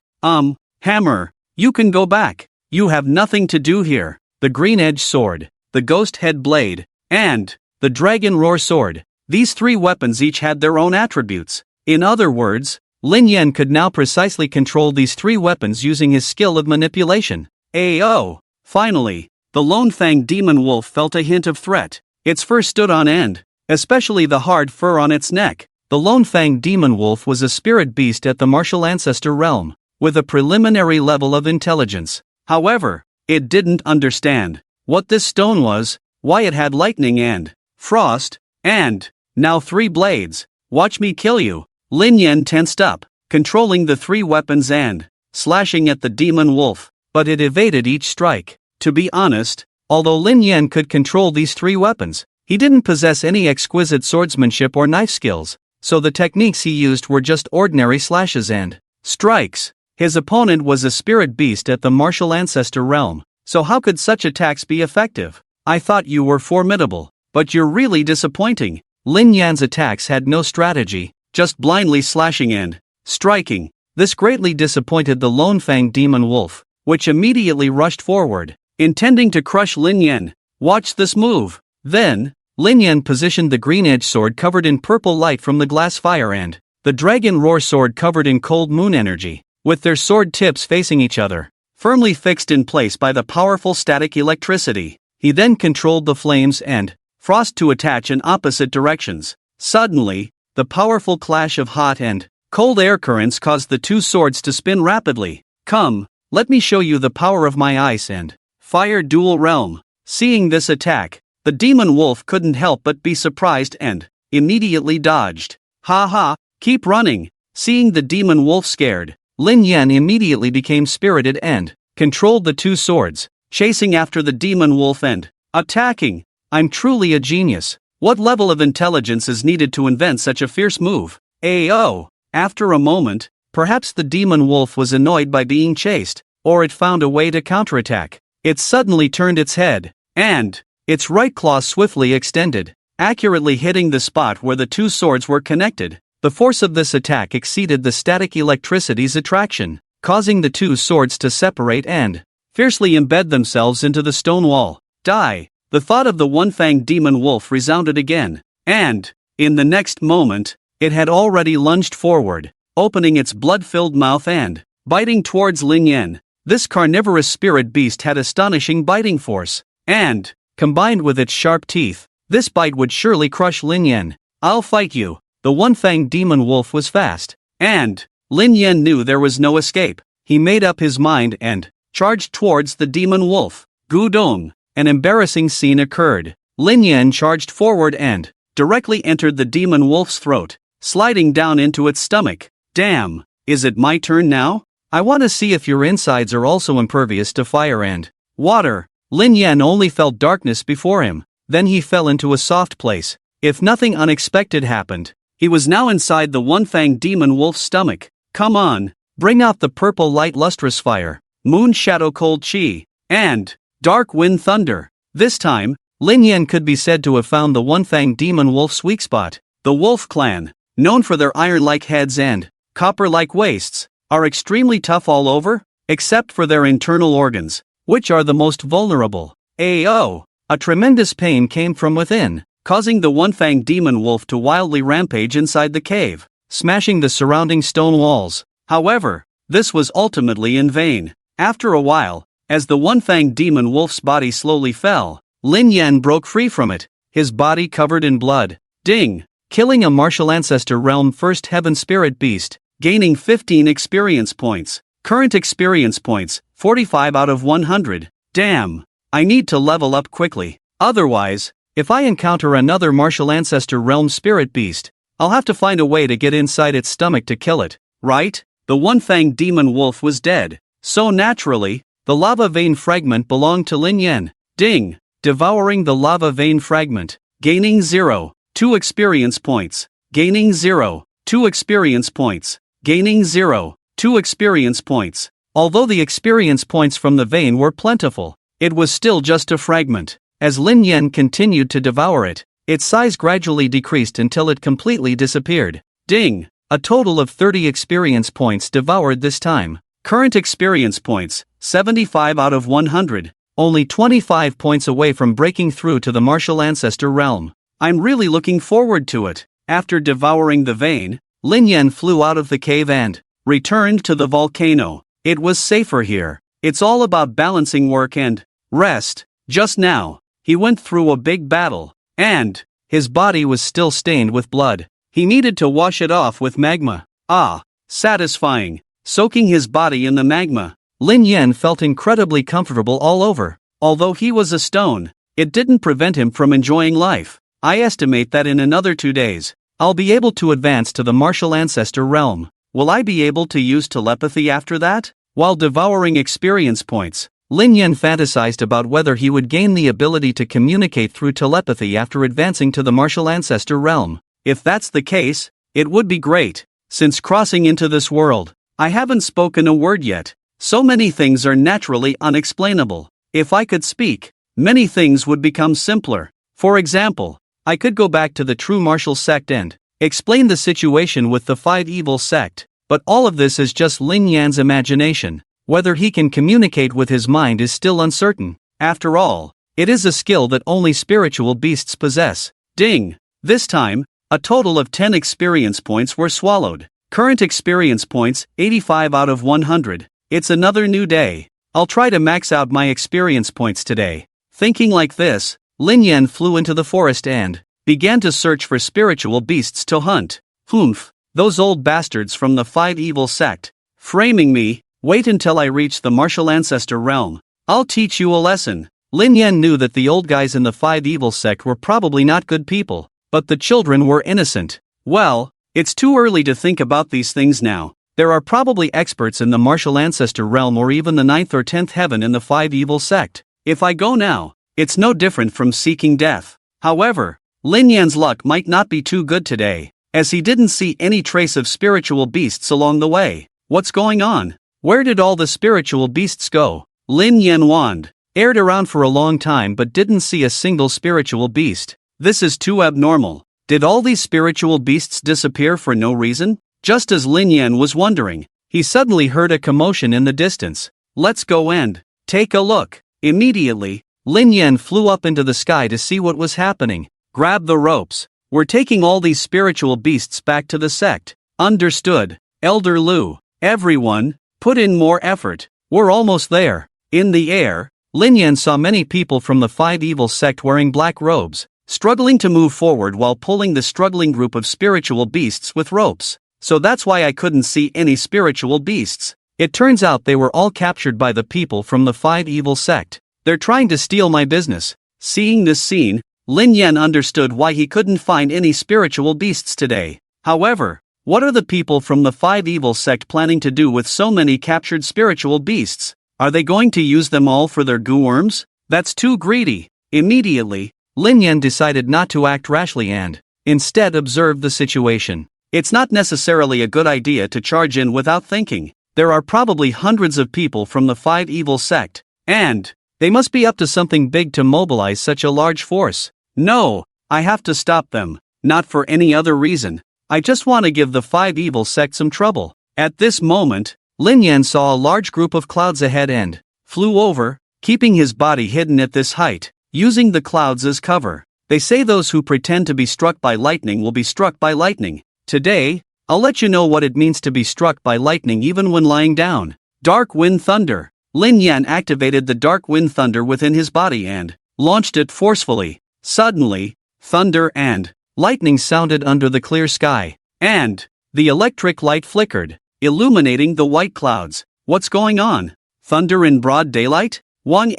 Hammer, you can go back. You have nothing to do here. The green-edged sword, the ghost head blade, and the dragon roar sword. These three weapons each had their own attributes. In other words, Lin Yan could now precisely control these three weapons using his skill of manipulation. Ayo! Finally, the Lone Fang demon wolf felt a hint of threat. Its fur stood on end, especially the hard fur on its neck. The Lone Fang demon wolf was a spirit beast at the martial ancestor realm, with a preliminary level of intelligence. However, it didn't understand what this stone was, why it had lightning and frost, and now three blades. Watch me kill you. Lin Yan tensed up, controlling the three weapons and slashing at the demon wolf, but it evaded each strike. To be honest, although Lin Yan could control these three weapons, he didn't possess any exquisite swordsmanship or knife skills, so the techniques he used were just ordinary slashes and strikes. His opponent was a spirit beast at the martial ancestor realm, so how could such attacks be effective? I thought you were formidable, but you're really disappointing. Lin Yan's attacks had no strategy, just blindly slashing and striking. This greatly disappointed the Lone Fang demon wolf, which immediately rushed forward, intending to crush Lin Yan. Watch this move. Then, Lin Yan positioned the green-edged sword covered in purple light from the glass fire and the dragon roar sword covered in cold moon energy, with their sword tips facing each other, firmly fixed in place by the powerful static electricity. He then controlled the flames and frost to attach in opposite directions. Suddenly, the powerful clash of hot and cold air currents caused the two swords to spin rapidly. Come, let me show you the power of my ice and fire dual realm. Seeing this attack, the demon wolf couldn't help but be surprised and immediately dodged. Ha ha, keep running. Seeing the demon wolf scared, Lin Yan immediately became spirited and controlled the two swords, chasing after the demon wolf and attacking. I'm truly a genius. What level of intelligence is needed to invent such a fierce move? Ayo! After a moment, perhaps the demon wolf was annoyed by being chased, or it found a way to counterattack. It suddenly turned its head, and its right claw swiftly extended, accurately hitting the spot where the two swords were connected. The force of this attack exceeded the static electricity's attraction, causing the two swords to separate and fiercely embed themselves into the stone wall. Die! The thought of the one-fanged demon wolf resounded again, and, in the next moment, it had already lunged forward, opening its blood-filled mouth and biting towards Lin Yan. This carnivorous spirit beast had astonishing biting force, and, combined with its sharp teeth, this bite would surely crush Lin Yan. I'll fight you. The one-fanged demon wolf was fast, and Lin Yan knew there was no escape. He made up his mind and charged towards the demon wolf. Gudong! An embarrassing scene occurred. Lin Yan charged forward and directly entered the demon wolf's throat, sliding down into its stomach. Damn, is it my turn now? I want to see if your insides are also impervious to fire and water. Lin Yan only felt darkness before him, then he fell into a soft place. If nothing unexpected happened, he was now inside the one-fanged demon wolf's stomach. Come on, bring out the purple light lustrous fire. Moon shadow cold chi. and Dark Wind Thunder. This time, Lin Yan could be said to have found the one-fanged demon wolf's weak spot. The wolf clan, known for their iron-like heads and copper-like waists, are extremely tough all over, except for their internal organs, which are the most vulnerable. A tremendous pain came from within, causing the one-fanged demon wolf to wildly rampage inside the cave, smashing the surrounding stone walls. However, this was ultimately in vain. After a while, as the one-fanged demon wolf's body slowly fell, Lin Yan broke free from it, his body covered in blood. Ding! Killing a martial ancestor realm first heaven spirit beast, gaining 15 experience points. Current experience points, 45 out of 100. Damn! I need to level up quickly. Otherwise, if I encounter another martial ancestor realm spirit beast, I'll have to find a way to get inside its stomach to kill it, right? The one-fanged demon wolf was dead. So naturally, the lava vein fragment belonged to Lin Yan. Ding! Devouring the lava vein fragment. Gaining 0, 2 experience points. Gaining 0, 2 experience points. Gaining 0, 2 experience points. Although the experience points from the vein were plentiful, it was still just a fragment. As Lin Yan continued to devour it, its size gradually decreased until it completely disappeared. Ding! A total of 30 experience points devoured this time. Current experience points, 75 out of 100. Only 25 points away from breaking through to the martial ancestor realm. I'm really looking forward to it. After devouring the vein, Lin Yan flew out of the cave and returned to the volcano. It was safer here. It's all about balancing work and rest. Just now, he went through a big battle, and his body was still stained with blood. He needed to wash it off with magma. Ah, satisfying. Soaking his body in the magma, Lin Yan felt incredibly comfortable all over. Although he was a stone, it didn't prevent him from enjoying life. I estimate that in another 2 days, I'll be able to advance to the martial ancestor realm. Will I be able to use telepathy after that? While devouring experience points, Lin Yan fantasized about whether he would gain the ability to communicate through telepathy after advancing to the martial ancestor realm. If that's the case, it would be great. Since crossing into this world, I haven't spoken a word yet. So many things are naturally unexplainable. If I could speak, many things would become simpler. For example, I could go back to the true martial sect and explain the situation with the 5 evil sect. But all of this is just Lin Yan's imagination. Whether he can communicate with his mind is still uncertain. After all, it is a skill that only spiritual beasts possess. Ding! This time, a total of 10 experience points were swallowed. Current experience points, 85 out of 100. It's another new day. I'll try to max out my experience points today. Thinking like this, Lin Yan flew into the forest and began to search for spiritual beasts to hunt. Humph, those old bastards from the 5 evil sect. Framing me. Wait until I reach the martial ancestor realm. I'll teach you a lesson. Lin Yan knew that the old guys in the 5 evil sect were probably not good people, but the children were innocent. Well, it's too early to think about these things now. There are probably experts in the martial ancestor realm or even the 9th or 10th heaven in the 5 evil sect. If I go now, it's no different from seeking death. However, Lin Yan's luck might not be too good today, as he didn't see any trace of spiritual beasts along the way. What's going on? Where did all the spiritual beasts go? Lin Yan aired around for a long time but didn't see a single spiritual beast. This is too abnormal. Did all these spiritual beasts disappear for no reason? Just as Lin Yan was wondering, he suddenly heard a commotion in the distance. Let's go and take a look. Immediately, Lin Yan flew up into the sky to see what was happening. Grab the ropes. We're taking all these spiritual beasts back to the sect. Understood, Elder Lu. Everyone, put in more effort. We're almost there. In the air, Lin Yan saw many people from the 5 evil sect wearing black robes, struggling to move forward while pulling the struggling group of spiritual beasts with ropes. So that's why I couldn't see any spiritual beasts. It turns out they were all captured by the people from the 5 evil sect. They're trying to steal my business. Seeing this scene, Lin Yan understood why he couldn't find any spiritual beasts today. However, what are the people from the 5 evil sect planning to do with so many captured spiritual beasts? Are they going to use them all for their goo worms? That's too greedy. Immediately, Lin Yan decided not to act rashly and instead observed the situation. It's not necessarily a good idea to charge in without thinking. There are probably hundreds of people from the 5 evil sect, and They must be up to something big to mobilize such a large force. No, I have to stop them. Not for any other reason. I just want to give the 5 evil sects some trouble. At this moment, Lin Yan saw a large group of clouds ahead and flew over, keeping his body hidden at this height, using the clouds as cover. They say those who pretend to be struck by lightning will be struck by lightning. Today, I'll let you know what it means to be struck by lightning even when lying down. Dark Wind Thunder. Lin Yan activated the Dark Wind Thunder within his body and launched it forcefully. Suddenly, thunder and lightning sounded under the clear sky, and the electric light flickered, illuminating the white clouds. What's going on? Thunder in broad daylight? Wang,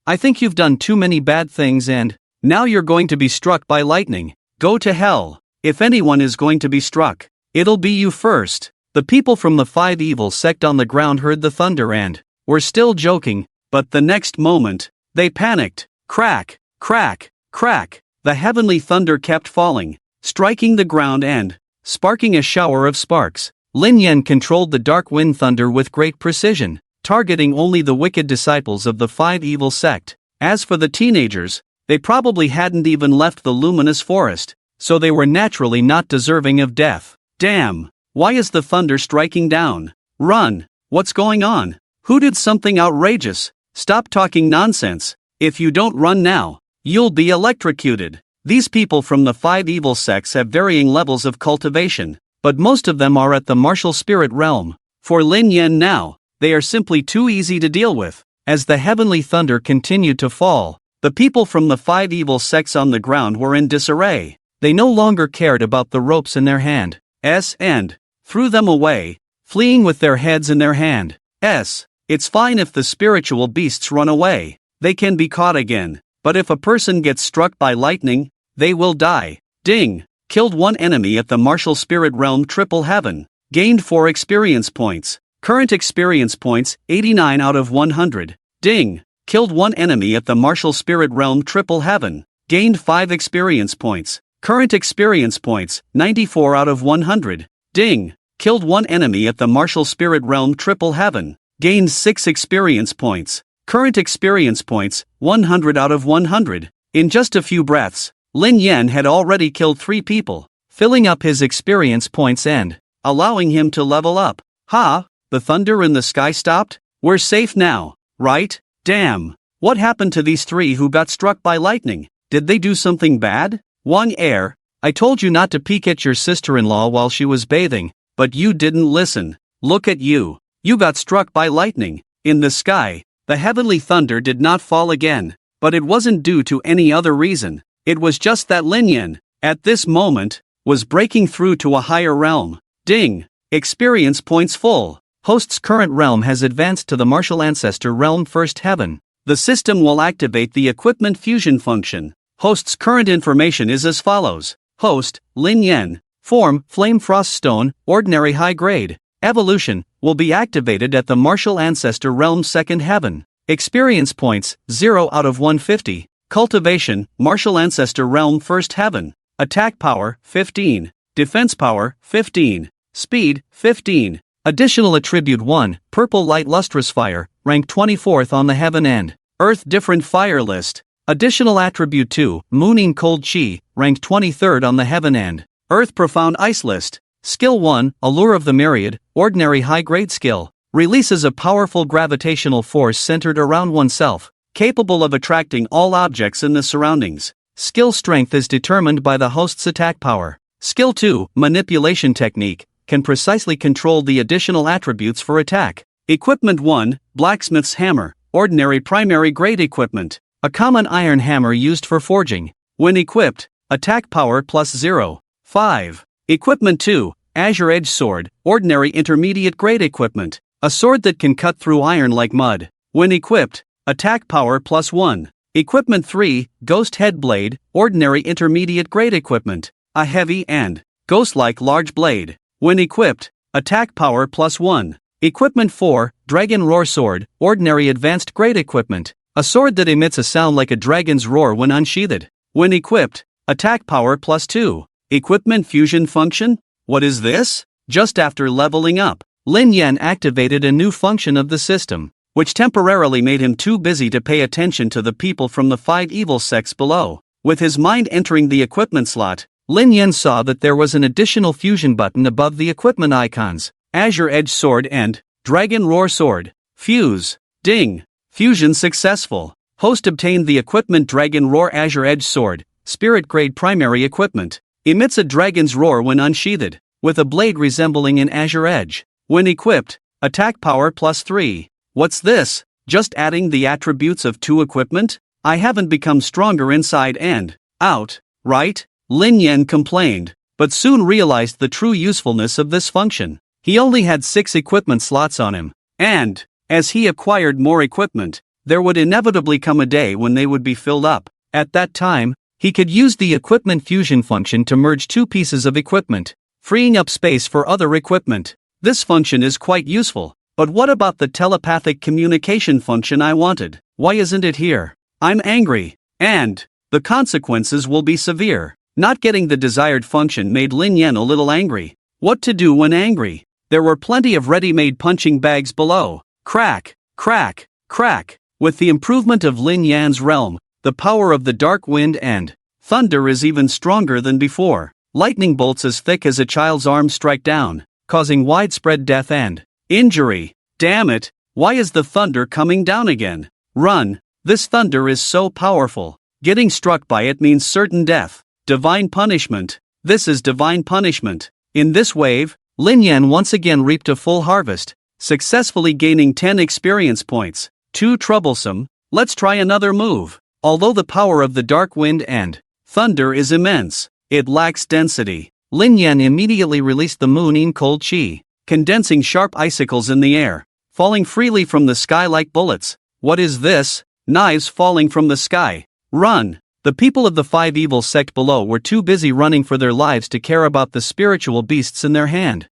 I think you've done too many bad things and now you're going to be struck by lightning. Go to hell. If anyone is going to be struck, it'll be you first. The people from the 5 evil sect on the ground heard the thunder and were still joking, but the next moment, they panicked. Crack, crack, crack. The heavenly thunder kept falling, striking the ground and sparking a shower of sparks. Lin Yan controlled the dark wind thunder with great precision, targeting only the wicked disciples of the 5 evil sect. As for the teenagers, they probably hadn't even left the luminous forest, so they were naturally not deserving of death. Damn, why is the thunder striking down? Run, what's going on? Who did something outrageous? Stop talking nonsense. If you don't run now, you'll be electrocuted. These people from the 5 evil sects have varying levels of cultivation, but most of them are at the martial spirit realm. For Lin Yan now, they are simply too easy to deal with. As the heavenly thunder continued to fall, the people from the 5 evil sects on the ground were in disarray. They no longer cared about the ropes in their hand and threw them away, fleeing with their heads in their hand. It's fine if the spiritual beasts run away. They can be caught again. But if a person gets struck by lightning, they will die. Ding! Killed 1 enemy at the martial spirit realm triple heaven. Gained 4 experience points. Current experience points, 89 out of 100. Ding! Killed 1 enemy at the martial spirit realm triple heaven. Gained 5 experience points. Current experience points, 94 out of 100. Ding! Killed 1 enemy at the martial spirit realm triple heaven. Gained 6 experience points. Current experience points, 100 out of 100. In just a few breaths, Lin Yan had already killed 3 people, filling up his experience points and allowing him to level up. Ha! The thunder in the sky stopped? We're safe now, right? Damn! What happened to these 3 who got struck by lightning? Did they do something bad? Wang, I told you not to peek at your sister-in-law while she was bathing, but you didn't listen. Look at you. You got struck by lightning. In the sky, the heavenly thunder did not fall again, but it wasn't due to any other reason. It was just that Lin Yan, at this moment, was breaking through to a higher realm. Ding! Experience points full. Host's current realm has advanced to the martial ancestor realm first heaven. The system will activate the equipment fusion function. Host's current information is as follows. Host, Lin Yan. Form, Flame Frost Stone, ordinary high grade. Evolution, will be activated at the martial ancestor realm second heaven. Experience points, 0 out of 150. Cultivation, martial ancestor realm first heaven. Attack power, 15. Defense power, 15. Speed, 15. Additional attribute 1, purple light lustrous fire, rank 24th on the heaven and earth different fire list. Additional attribute 2, mooning cold chi, rank 23rd on the heaven and earth profound ice list. Skill 1, allure of the myriad, ordinary high grade skill, releases a powerful gravitational force centered around oneself, capable of attracting all objects in the surroundings. Skill strength is determined by the host's attack power. Skill 2, manipulation technique, can precisely control the additional attributes for attack. Equipment 1, blacksmith's hammer, ordinary primary grade equipment, a common iron hammer used for forging. When equipped, attack power plus 0. 5. Equipment 2, azure edge sword, ordinary intermediate grade equipment, a sword that can cut through iron like mud. When equipped, attack power plus 1. Equipment 3, ghost head blade, ordinary intermediate grade equipment, a heavy and ghost-like large blade. When equipped, attack power plus 1. Equipment 4, dragon roar sword, ordinary advanced grade equipment, a sword that emits a sound like a dragon's roar when unsheathed. When equipped, attack power plus 2. Equipment fusion function? What is this? Just after leveling up, Lin Yan activated a new function of the system. which temporarily made him too busy to pay attention to the people from the 5 evil sects below. With his mind entering the equipment slot, Lin Yan saw that there was an additional fusion button above the equipment icons: Azure Edge Sword and Dragon Roar Sword. Fuse. Ding. Fusion successful. Host obtained the equipment Dragon Roar Azure Edge Sword, Spirit Grade Primary Equipment. Emits a dragon's roar when unsheathed, with a blade resembling an azure edge. When equipped, attack power +3. What's this? Just adding the attributes of 2 equipment? I haven't become stronger inside and out, right? Lin Yan complained, but soon realized the true usefulness of this function. He only had 6 equipment slots on him, and, as he acquired more equipment, there would inevitably come a day when they would be filled up. At that time, he could use the equipment fusion function to merge 2 pieces of equipment, freeing up space for other equipment. This function is quite useful, but what about the telepathic communication function I wanted? Why isn't it here? I'm angry, and the consequences will be severe. Not getting the desired function made Lin Yan a little angry. What to do when angry? There were plenty of ready-made punching bags below. Crack, crack, crack. With the improvement of Lin Yan's realm, the power of the dark wind and thunder is even stronger than before. Lightning bolts as thick as a child's arm strike down, causing widespread death and injury. Damn it, why is the thunder coming down again? Run, this thunder is so powerful. Getting struck by it means certain death. Divine punishment. This is divine punishment. In this wave, Lin Yan once again reaped a full harvest, successfully gaining 10 experience points. Too troublesome, let's try another move. Although the power of the dark wind and thunder is immense, it lacks density. Lin Yan immediately released the Moon Cold Chi, condensing sharp icicles in the air, falling freely from the sky like bullets. What is this? Knives falling from the sky. Run! The people of the 5 evil sect below were too busy running for their lives to care about the spiritual beasts in their hand.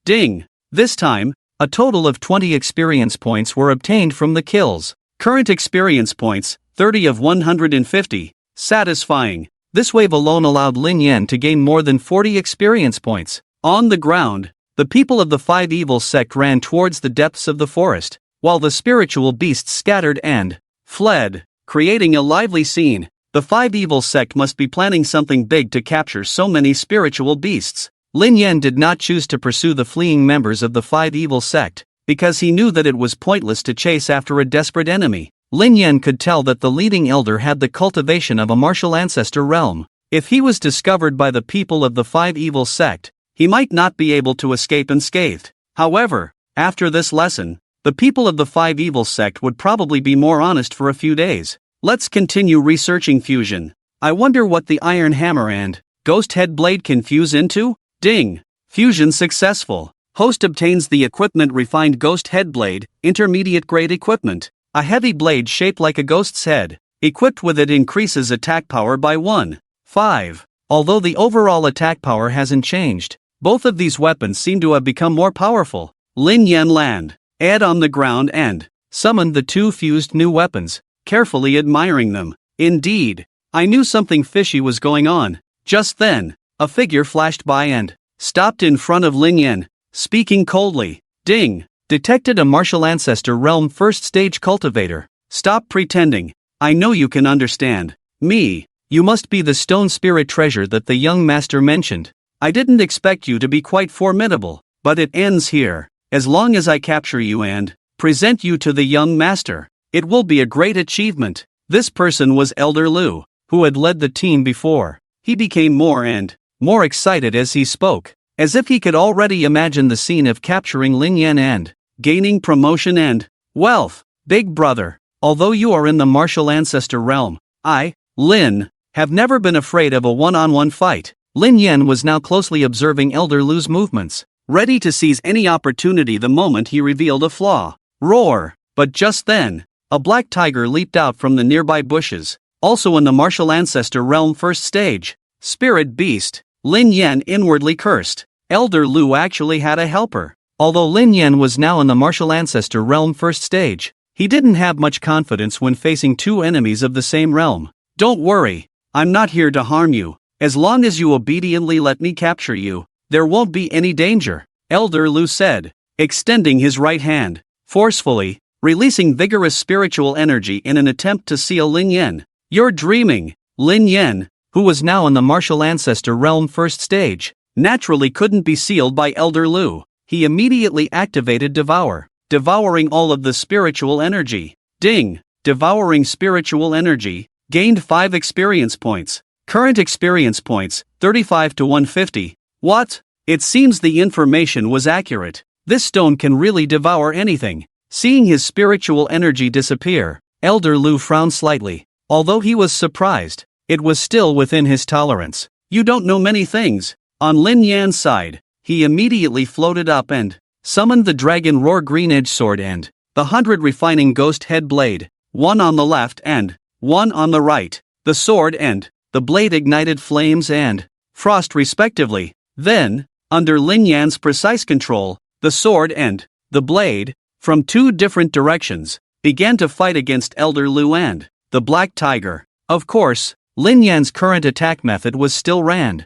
Ding! This time, a total of 20 experience points were obtained from the kills. Current experience points, 30 of 150. Satisfying. This wave alone allowed Lin Yan to gain more than 40 experience points. On the ground, the people of the 5 evil sect ran towards the depths of the forest, while the spiritual beasts scattered and fled, creating a lively scene. The 5 evil sect must be planning something big to capture so many spiritual beasts. Lin Yan did not choose to pursue the fleeing members of the 5 evil sect, because he knew that it was pointless to chase after a desperate enemy. Lin Yan could tell that the leading elder had the cultivation of a martial ancestor realm. If he was discovered by the people of the 5 evil sect, he might not be able to escape unscathed. However, after this lesson, the people of the 5 evil sect would probably be more honest for a few days. Let's continue researching fusion. I wonder what the iron hammer and ghost head blade can fuse into? Ding! Fusion successful. Host obtains the equipment Refined Ghost Head Blade, intermediate grade equipment. A heavy blade shaped like a ghost's head. Equipped with it increases attack power by 1.5. Although the overall attack power hasn't changed, both of these weapons seem to have become more powerful. Lin Yan land, Ed on the ground and summoned the 2 fused new weapons, carefully admiring them. Indeed, I knew something fishy was going on. Just then, a figure flashed by and stopped in front of Lin Yan, speaking coldly. Ding! Detected a martial ancestor realm first stage cultivator. Stop pretending. I know you can understand me. You must be the stone spirit treasure that the young master mentioned. I didn't expect you to be quite formidable, but it ends here. As long as I capture you and present you to the young master, it will be a great achievement. This person was Elder Lu, who had led the team before. He became more and more excited as he spoke, as if he could already imagine the scene of capturing Lin Yan and gaining promotion and wealth. Big brother, although you are in the martial ancestor realm, I, Lin, have never been afraid of a one-on-one fight. Lin Yan was now closely observing Elder Lu's movements, ready to seize any opportunity the moment he revealed a flaw. Roar! But just then, a black tiger leaped out from the nearby bushes, also in the martial ancestor realm first stage. Spirit beast. Lin Yan inwardly cursed. Elder Lu actually had a helper. Although Lin Yan was now in the martial ancestor realm first stage, he didn't have much confidence when facing 2 enemies of the same realm. Don't worry, I'm not here to harm you. As long as you obediently let me capture you, there won't be any danger, Elder Lu said, extending his right hand. Forcefully, releasing vigorous spiritual energy in an attempt to seal Lin Yan. You're dreaming. Lin Yan, who was now in the martial ancestor realm first stage, naturally couldn't be sealed by Elder Lu. He immediately activated Devour, devouring all of the spiritual energy. Ding! Devouring spiritual energy, gained 5 experience points. Current experience points, 35 to 150. What? It seems the information was accurate. This stone can really devour anything. Seeing his spiritual energy disappear, Elder Lu frowned slightly. Although he was surprised, it was still within his tolerance. You don't know many things. On Lin Yan's side, he immediately floated up and summoned the Dragon Roar Green-Edged Sword and the 100 Refining Ghost Head Blade, one on the left and one on the right. The sword and the blade ignited flames and frost respectively. Then, under Lin Yan's precise control, the sword and the blade, from 2 different directions, began to fight against Elder Lu and the Black Tiger. Of course, Lin Yan's current attack method was still random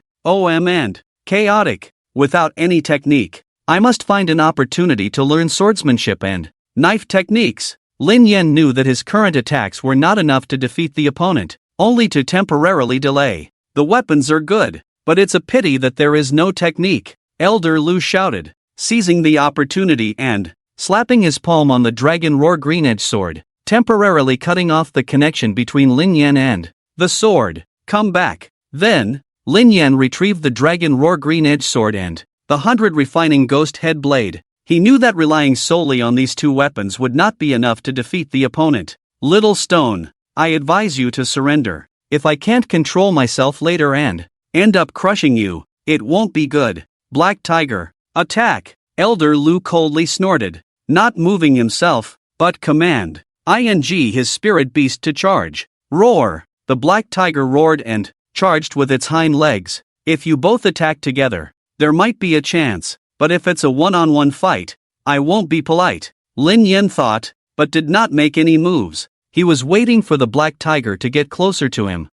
and chaotic, without any technique. I must find an opportunity to learn swordsmanship and knife techniques. Lin Yan knew that his current attacks were not enough to defeat the opponent, only to temporarily delay. The weapons are good, but it's a pity that there is no technique, Elder Lu shouted, seizing the opportunity and slapping his palm on the Dragon Roar Green-Edged Sword, temporarily cutting off the connection between Lin Yan and the sword. Come back. Then, Lin Yan retrieved the Dragon Roar Green-Edged Sword and the 100 Refining Ghost Head Blade. He knew that relying solely on these 2 weapons would not be enough to defeat the opponent. Little stone, I advise you to surrender. If I can't control myself later and end up crushing you, it won't be good. Black Tiger, attack! Elder Lu coldly snorted, not moving himself, but command his spirit beast to charge. Roar! The Black Tiger roared and charged with its hind legs. If you both attack together, there might be a chance, but if it's a one-on-one fight, I won't be polite. Lin Yan thought, but did not make any moves. He was waiting for the Black Tiger to get closer to him.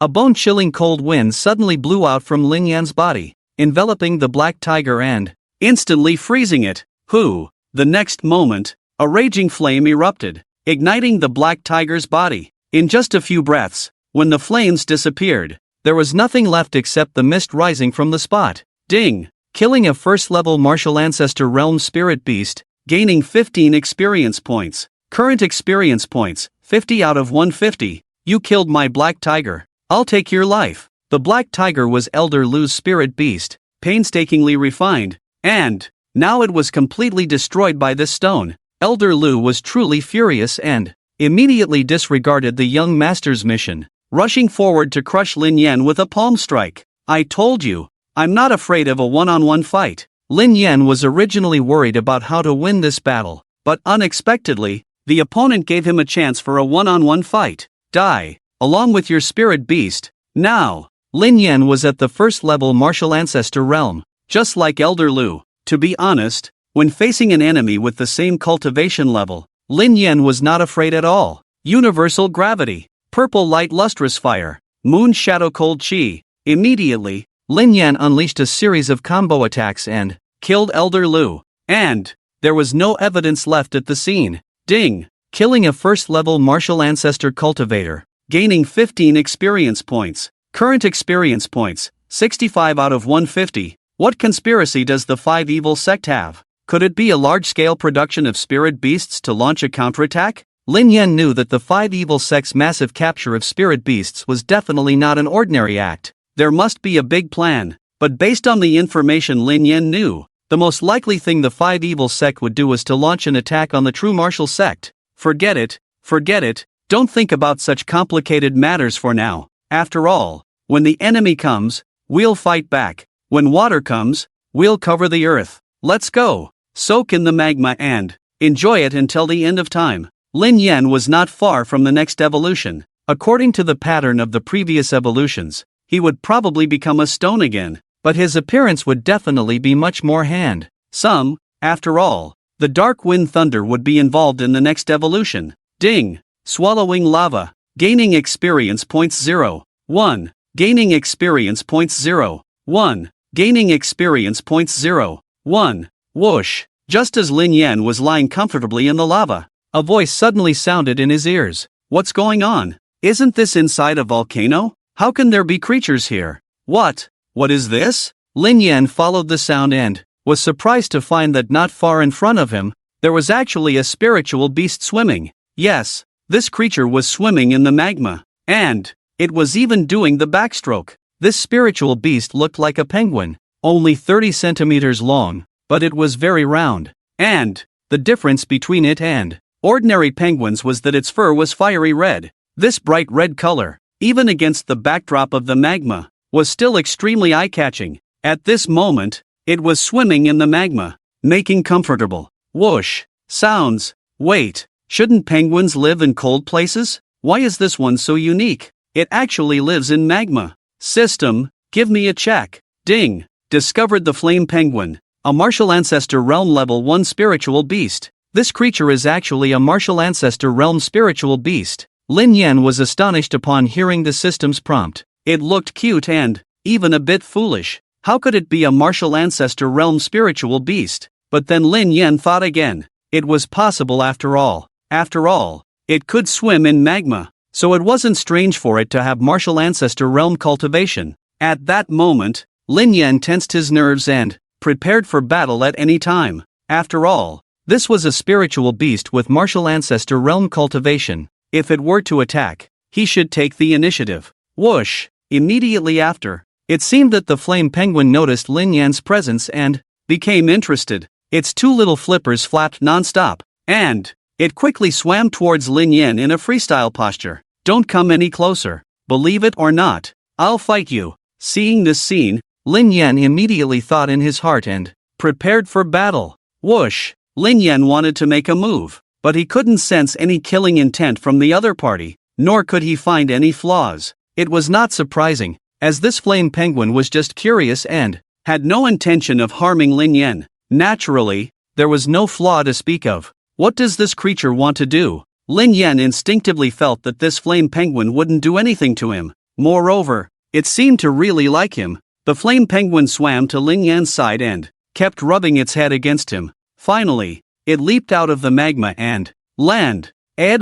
A bone-chilling cold wind suddenly blew out from Lin Yan's body, enveloping the Black Tiger and instantly freezing it. The next moment, a raging flame erupted, igniting the Black Tiger's body. In just a few breaths, when the flames disappeared, there was nothing left except the mist rising from the spot. Ding! Killing a first-level martial ancestor realm spirit beast, gaining 15 experience points. Current experience points, 50 out of 150. You killed my Black Tiger. I'll take your life. The Black Tiger was Elder Lu's spirit beast, painstakingly refined, and now it was completely destroyed by this stone. Elder Lu was truly furious and immediately disregarded the young master's mission, rushing forward to crush Lin Yan with a palm strike. I told you, I'm not afraid of a one-on-one fight. Lin Yan was originally worried about how to win this battle, but unexpectedly, the opponent gave him a chance for a one-on-one fight. Die, along with your spirit beast. Now, Lin Yan was at the first-level martial ancestor realm, just like Elder Lu. To be honest, when facing an enemy with the same cultivation level, Lin Yan was not afraid at all. Universal gravity, purple light lustrous fire, moon shadow cold chi. Immediately, Lin Yan unleashed a series of combo attacks and killed Elder Lu. And there was no evidence left at the scene. Ding! Killing a first-level martial ancestor cultivator, gaining 15 experience points. Current experience points, 65 out of 150. What conspiracy does the 5 Evil Sect have? Could it be a large-scale production of spirit beasts to launch a counterattack? Lin Yan knew that the 5 Evil Sect's massive capture of spirit beasts was definitely not an ordinary act. There must be a big plan, but based on the information Lin Yan knew, the most likely thing the 5 Evil Sect would do was to launch an attack on the true martial sect. Forget it, don't think about such complicated matters for now. After all, when the enemy comes, we'll fight back. When water comes, we'll cover the earth. Let's go. Soak in the magma and enjoy it until the end of time. Lin Yan was not far from the next evolution. According to the pattern of the previous evolutions, he would probably become a stone again, but his appearance would definitely be much more handsome. After all, the Dark Wind Thunder would be involved in the next evolution. Ding! Swallowing lava. Gaining experience points 0. 1. Gaining experience points 0. 1. Gaining experience points 0. 1. Whoosh! Just as Lin Yan was lying comfortably in the lava, A voice suddenly sounded in his ears. What's going on? Isn't this inside a volcano? How can there be creatures here? What is this? Lin Yan followed the sound and was surprised to find that not far in front of him, there was actually a spiritual beast swimming. Yes, this creature was swimming in the magma, and it was even doing the backstroke. This spiritual beast looked like a penguin, only 30 centimeters long, but it was very round. And the difference between it and ordinary penguins was that its fur was fiery red. This bright red color, even against the backdrop of the magma, was still extremely eye-catching. At this moment, it was swimming in the magma, making comfortable whoosh sounds. Wait, shouldn't penguins live in cold places? Why is this one so unique? It actually lives in magma. System, give me a check. Ding. Discovered the flame penguin, a martial ancestor realm level 1 spiritual beast. This creature is actually a martial ancestor realm spiritual beast. Lin Yan was astonished upon hearing the system's prompt. It looked cute and even a bit foolish. How could it be a martial ancestor realm spiritual beast? But then Lin Yan thought again. It was possible after all. After all, it could swim in magma, so it wasn't strange for it to have martial ancestor realm cultivation. At that moment, Lin Yan tensed his nerves and prepared for battle at any time. After all, this was a spiritual beast with martial ancestor realm cultivation. If it were to attack, he should take the initiative. Whoosh! Immediately after, it seemed that the flame penguin noticed Lin Yan's presence and became interested. Its two little flippers flapped non-stop, and it quickly swam towards Lin Yan in a freestyle posture. Don't come any closer. Believe it or not, I'll fight you. Seeing this scene, Lin Yan immediately thought in his heart and prepared for battle. Whoosh! Lin Yan wanted to make a move, but he couldn't sense any killing intent from the other party, nor could he find any flaws. It was not surprising, as this flame penguin was just curious and had no intention of harming Lin Yan. Naturally, there was no flaw to speak of. What does this creature want to do? Lin Yan instinctively felt that this flame penguin wouldn't do anything to him. Moreover, it seemed to really like him. The flame penguin swam to Lin Yan's side and kept rubbing its head against him. Finally, it leaped out of the magma and landed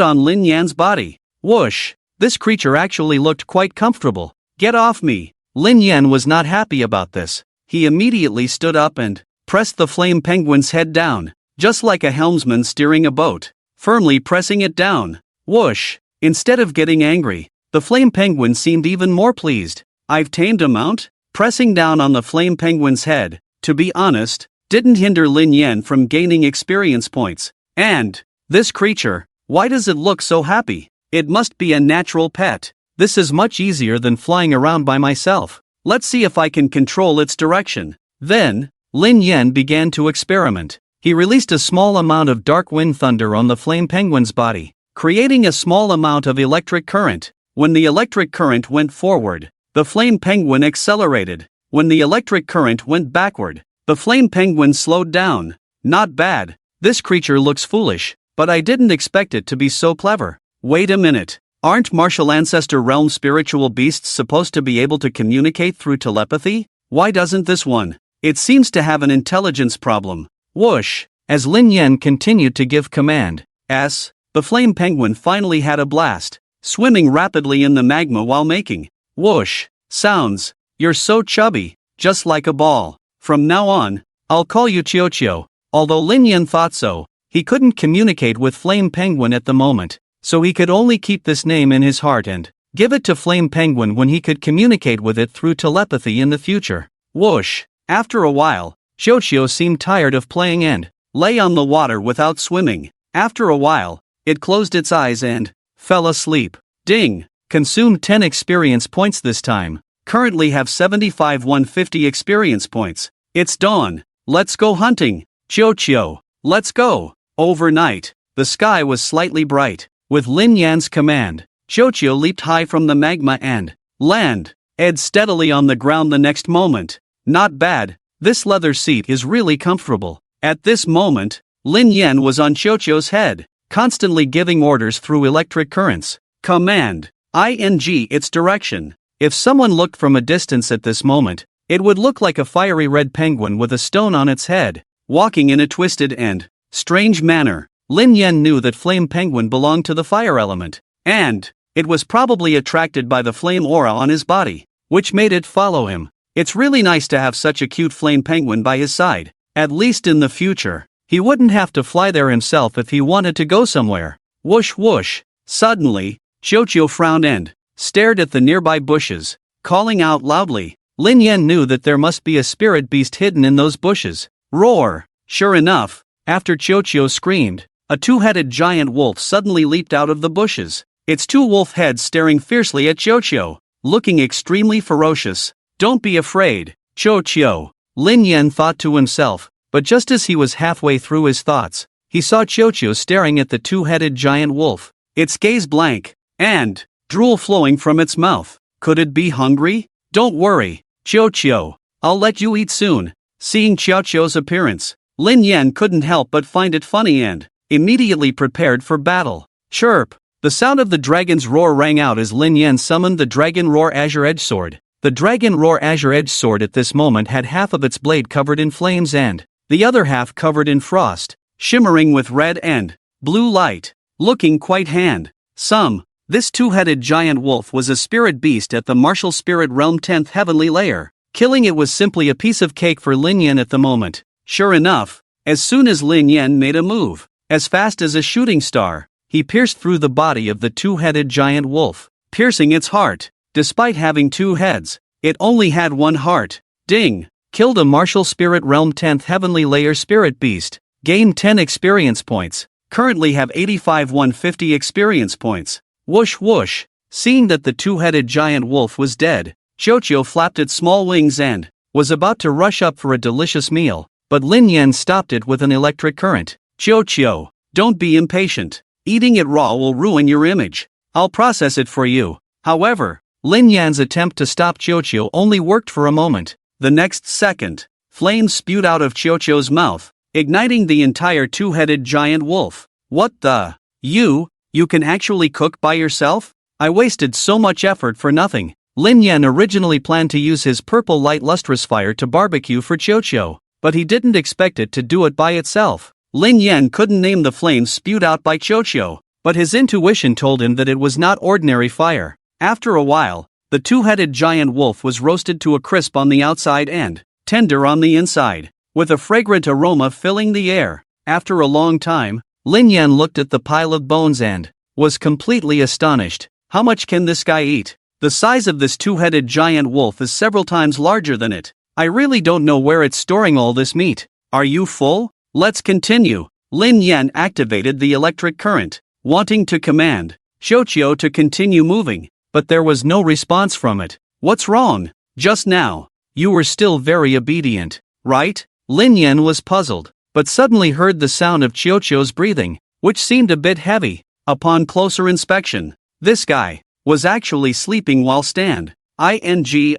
on Lin Yan's body. Whoosh! This creature actually looked quite comfortable. Get off me! Lin Yan was not happy about this. He immediately stood up and pressed the flame penguin's head down, just like a helmsman steering a boat, firmly pressing it down. Whoosh! Instead of getting angry, the flame penguin seemed even more pleased. I've tamed a mount? Pressing down on the flame penguin's head, to be honest, didn't hinder Lin Yan from gaining experience points. And this creature, why does it look so happy? It must be a natural pet. This is much easier than flying around by myself. Let's see if I can control its direction. Then, Lin Yan began to experiment. He released a small amount of dark wind thunder on the flame penguin's body, creating a small amount of electric current. When the electric current went forward, the flame penguin accelerated. When the electric current went backward, the flame penguin slowed down. Not bad. This creature looks foolish, but I didn't expect it to be so clever. Wait a minute. Aren't martial ancestor realm spiritual beasts supposed to be able to communicate through telepathy? Why doesn't this one? It seems to have an intelligence problem. Whoosh! As Lin Yan continued to give command, the flame penguin finally had a blast, swimming rapidly in the magma while making whoosh sounds. You're so chubby, just like a ball. From now on, I'll call you Chio. Although Lin Yan thought so, he couldn't communicate with flame penguin at the moment, so he could only keep this name in his heart and give it to flame penguin when he could communicate with it through telepathy in the future. Whoosh! After a while, Chio seemed tired of playing and lay on the water without swimming. After a while, it closed its eyes and fell asleep. Ding! Consumed 10 experience points this time. Currently have 75 150 experience points. It's dawn. Let's go hunting. Chio, let's go. Overnight, the sky was slightly bright. With Lin Yan's command, Chio leaped high from the magma and landed steadily on the ground the next moment. Not bad. This leather seat is really comfortable. At this moment, Lin Yan was on Chio's head, constantly giving orders through electric currents. Command. Its direction. If someone looked from a distance at this moment, it would look like a fiery red penguin with a stone on its head, walking in a twisted and strange manner. Lin Yan knew that Flame Penguin belonged to the fire element, and it was probably attracted by the flame aura on his body, which made it follow him. It's really nice to have such a cute flame penguin by his side. At least in the future, he wouldn't have to fly there himself if he wanted to go somewhere. Whoosh whoosh. Suddenly, Xiaoqiu frowned and stared at the nearby bushes, calling out loudly. Lin Yan knew that there must be a spirit beast hidden in those bushes. Roar! Sure enough, after Xiaoqiu screamed, a two-headed giant wolf suddenly leaped out of the bushes, its two wolf heads staring fiercely at Xiaoqiu, looking extremely ferocious. Don't be afraid, Xiaoqiu, Lin Yan thought to himself, but just as he was halfway through his thoughts, he saw Xiaoqiu staring at the two-headed giant wolf, its gaze blank, and drool flowing from its mouth. Could it be hungry? Don't worry, Xiaoqiu, I'll let you eat soon. Seeing Xiaoqiu's appearance, Lin Yan couldn't help but find it funny and immediately prepared for battle. Chirp! The sound of the dragon's roar rang out as Lin Yan summoned the Dragon Roar Azure Edge Sword. The Dragon Roar Azure Edge Sword at this moment had half of its blade covered in flames and the other half covered in frost, shimmering with red and blue light, looking quite handsome. This two-headed giant wolf was a spirit beast at the martial spirit realm 10th heavenly layer. Killing it was simply a piece of cake for Lin Yan at the moment. Sure enough, as soon as Lin Yan made a move, as fast as a shooting star, he pierced through the body of the two-headed giant wolf, piercing its heart. Despite having two heads, it only had one heart. Ding! Killed a martial spirit realm 10th heavenly layer spirit beast. Gained 10 experience points. Currently have 85 150 experience points. Whoosh whoosh. Seeing that the two-headed giant wolf was dead, Xiaoqiu flapped its small wings and was about to rush up for a delicious meal, but Lin Yan stopped it with an electric current. Xiaoqiu, don't be impatient. Eating it raw will ruin your image. I'll process it for you. However, Lin Yan's attempt to stop Xiaoqiu only worked for a moment. The next second, flames spewed out of Xiaoqiu's mouth, igniting the entire two-headed giant wolf. What the? You can actually cook by yourself? I wasted so much effort for nothing. Lin Yan originally planned to use his purple light lustrous fire to barbecue for Xiaoqiu, but he didn't expect it to do it by itself. Lin Yan couldn't name the flames spewed out by Xiaoqiu, but his intuition told him that it was not ordinary fire. After a while, the two-headed giant wolf was roasted to a crisp on the outside and tender on the inside, with a fragrant aroma filling the air. After a long time, Lin Yan looked at the pile of bones and was completely astonished. How much can this guy eat? The size of this two-headed giant wolf is several times larger than it. I really don't know where it's storing all this meat. Are you full? Let's continue. Lin Yan activated the electric current, wanting to command Xiaoqiu to continue moving, but there was no response from it. What's wrong? Just now, you were still very obedient, right? Lin Yan was puzzled, but suddenly heard the sound of Xiaoqiu's breathing, which seemed a bit heavy. Upon closer inspection, this guy was actually sleeping while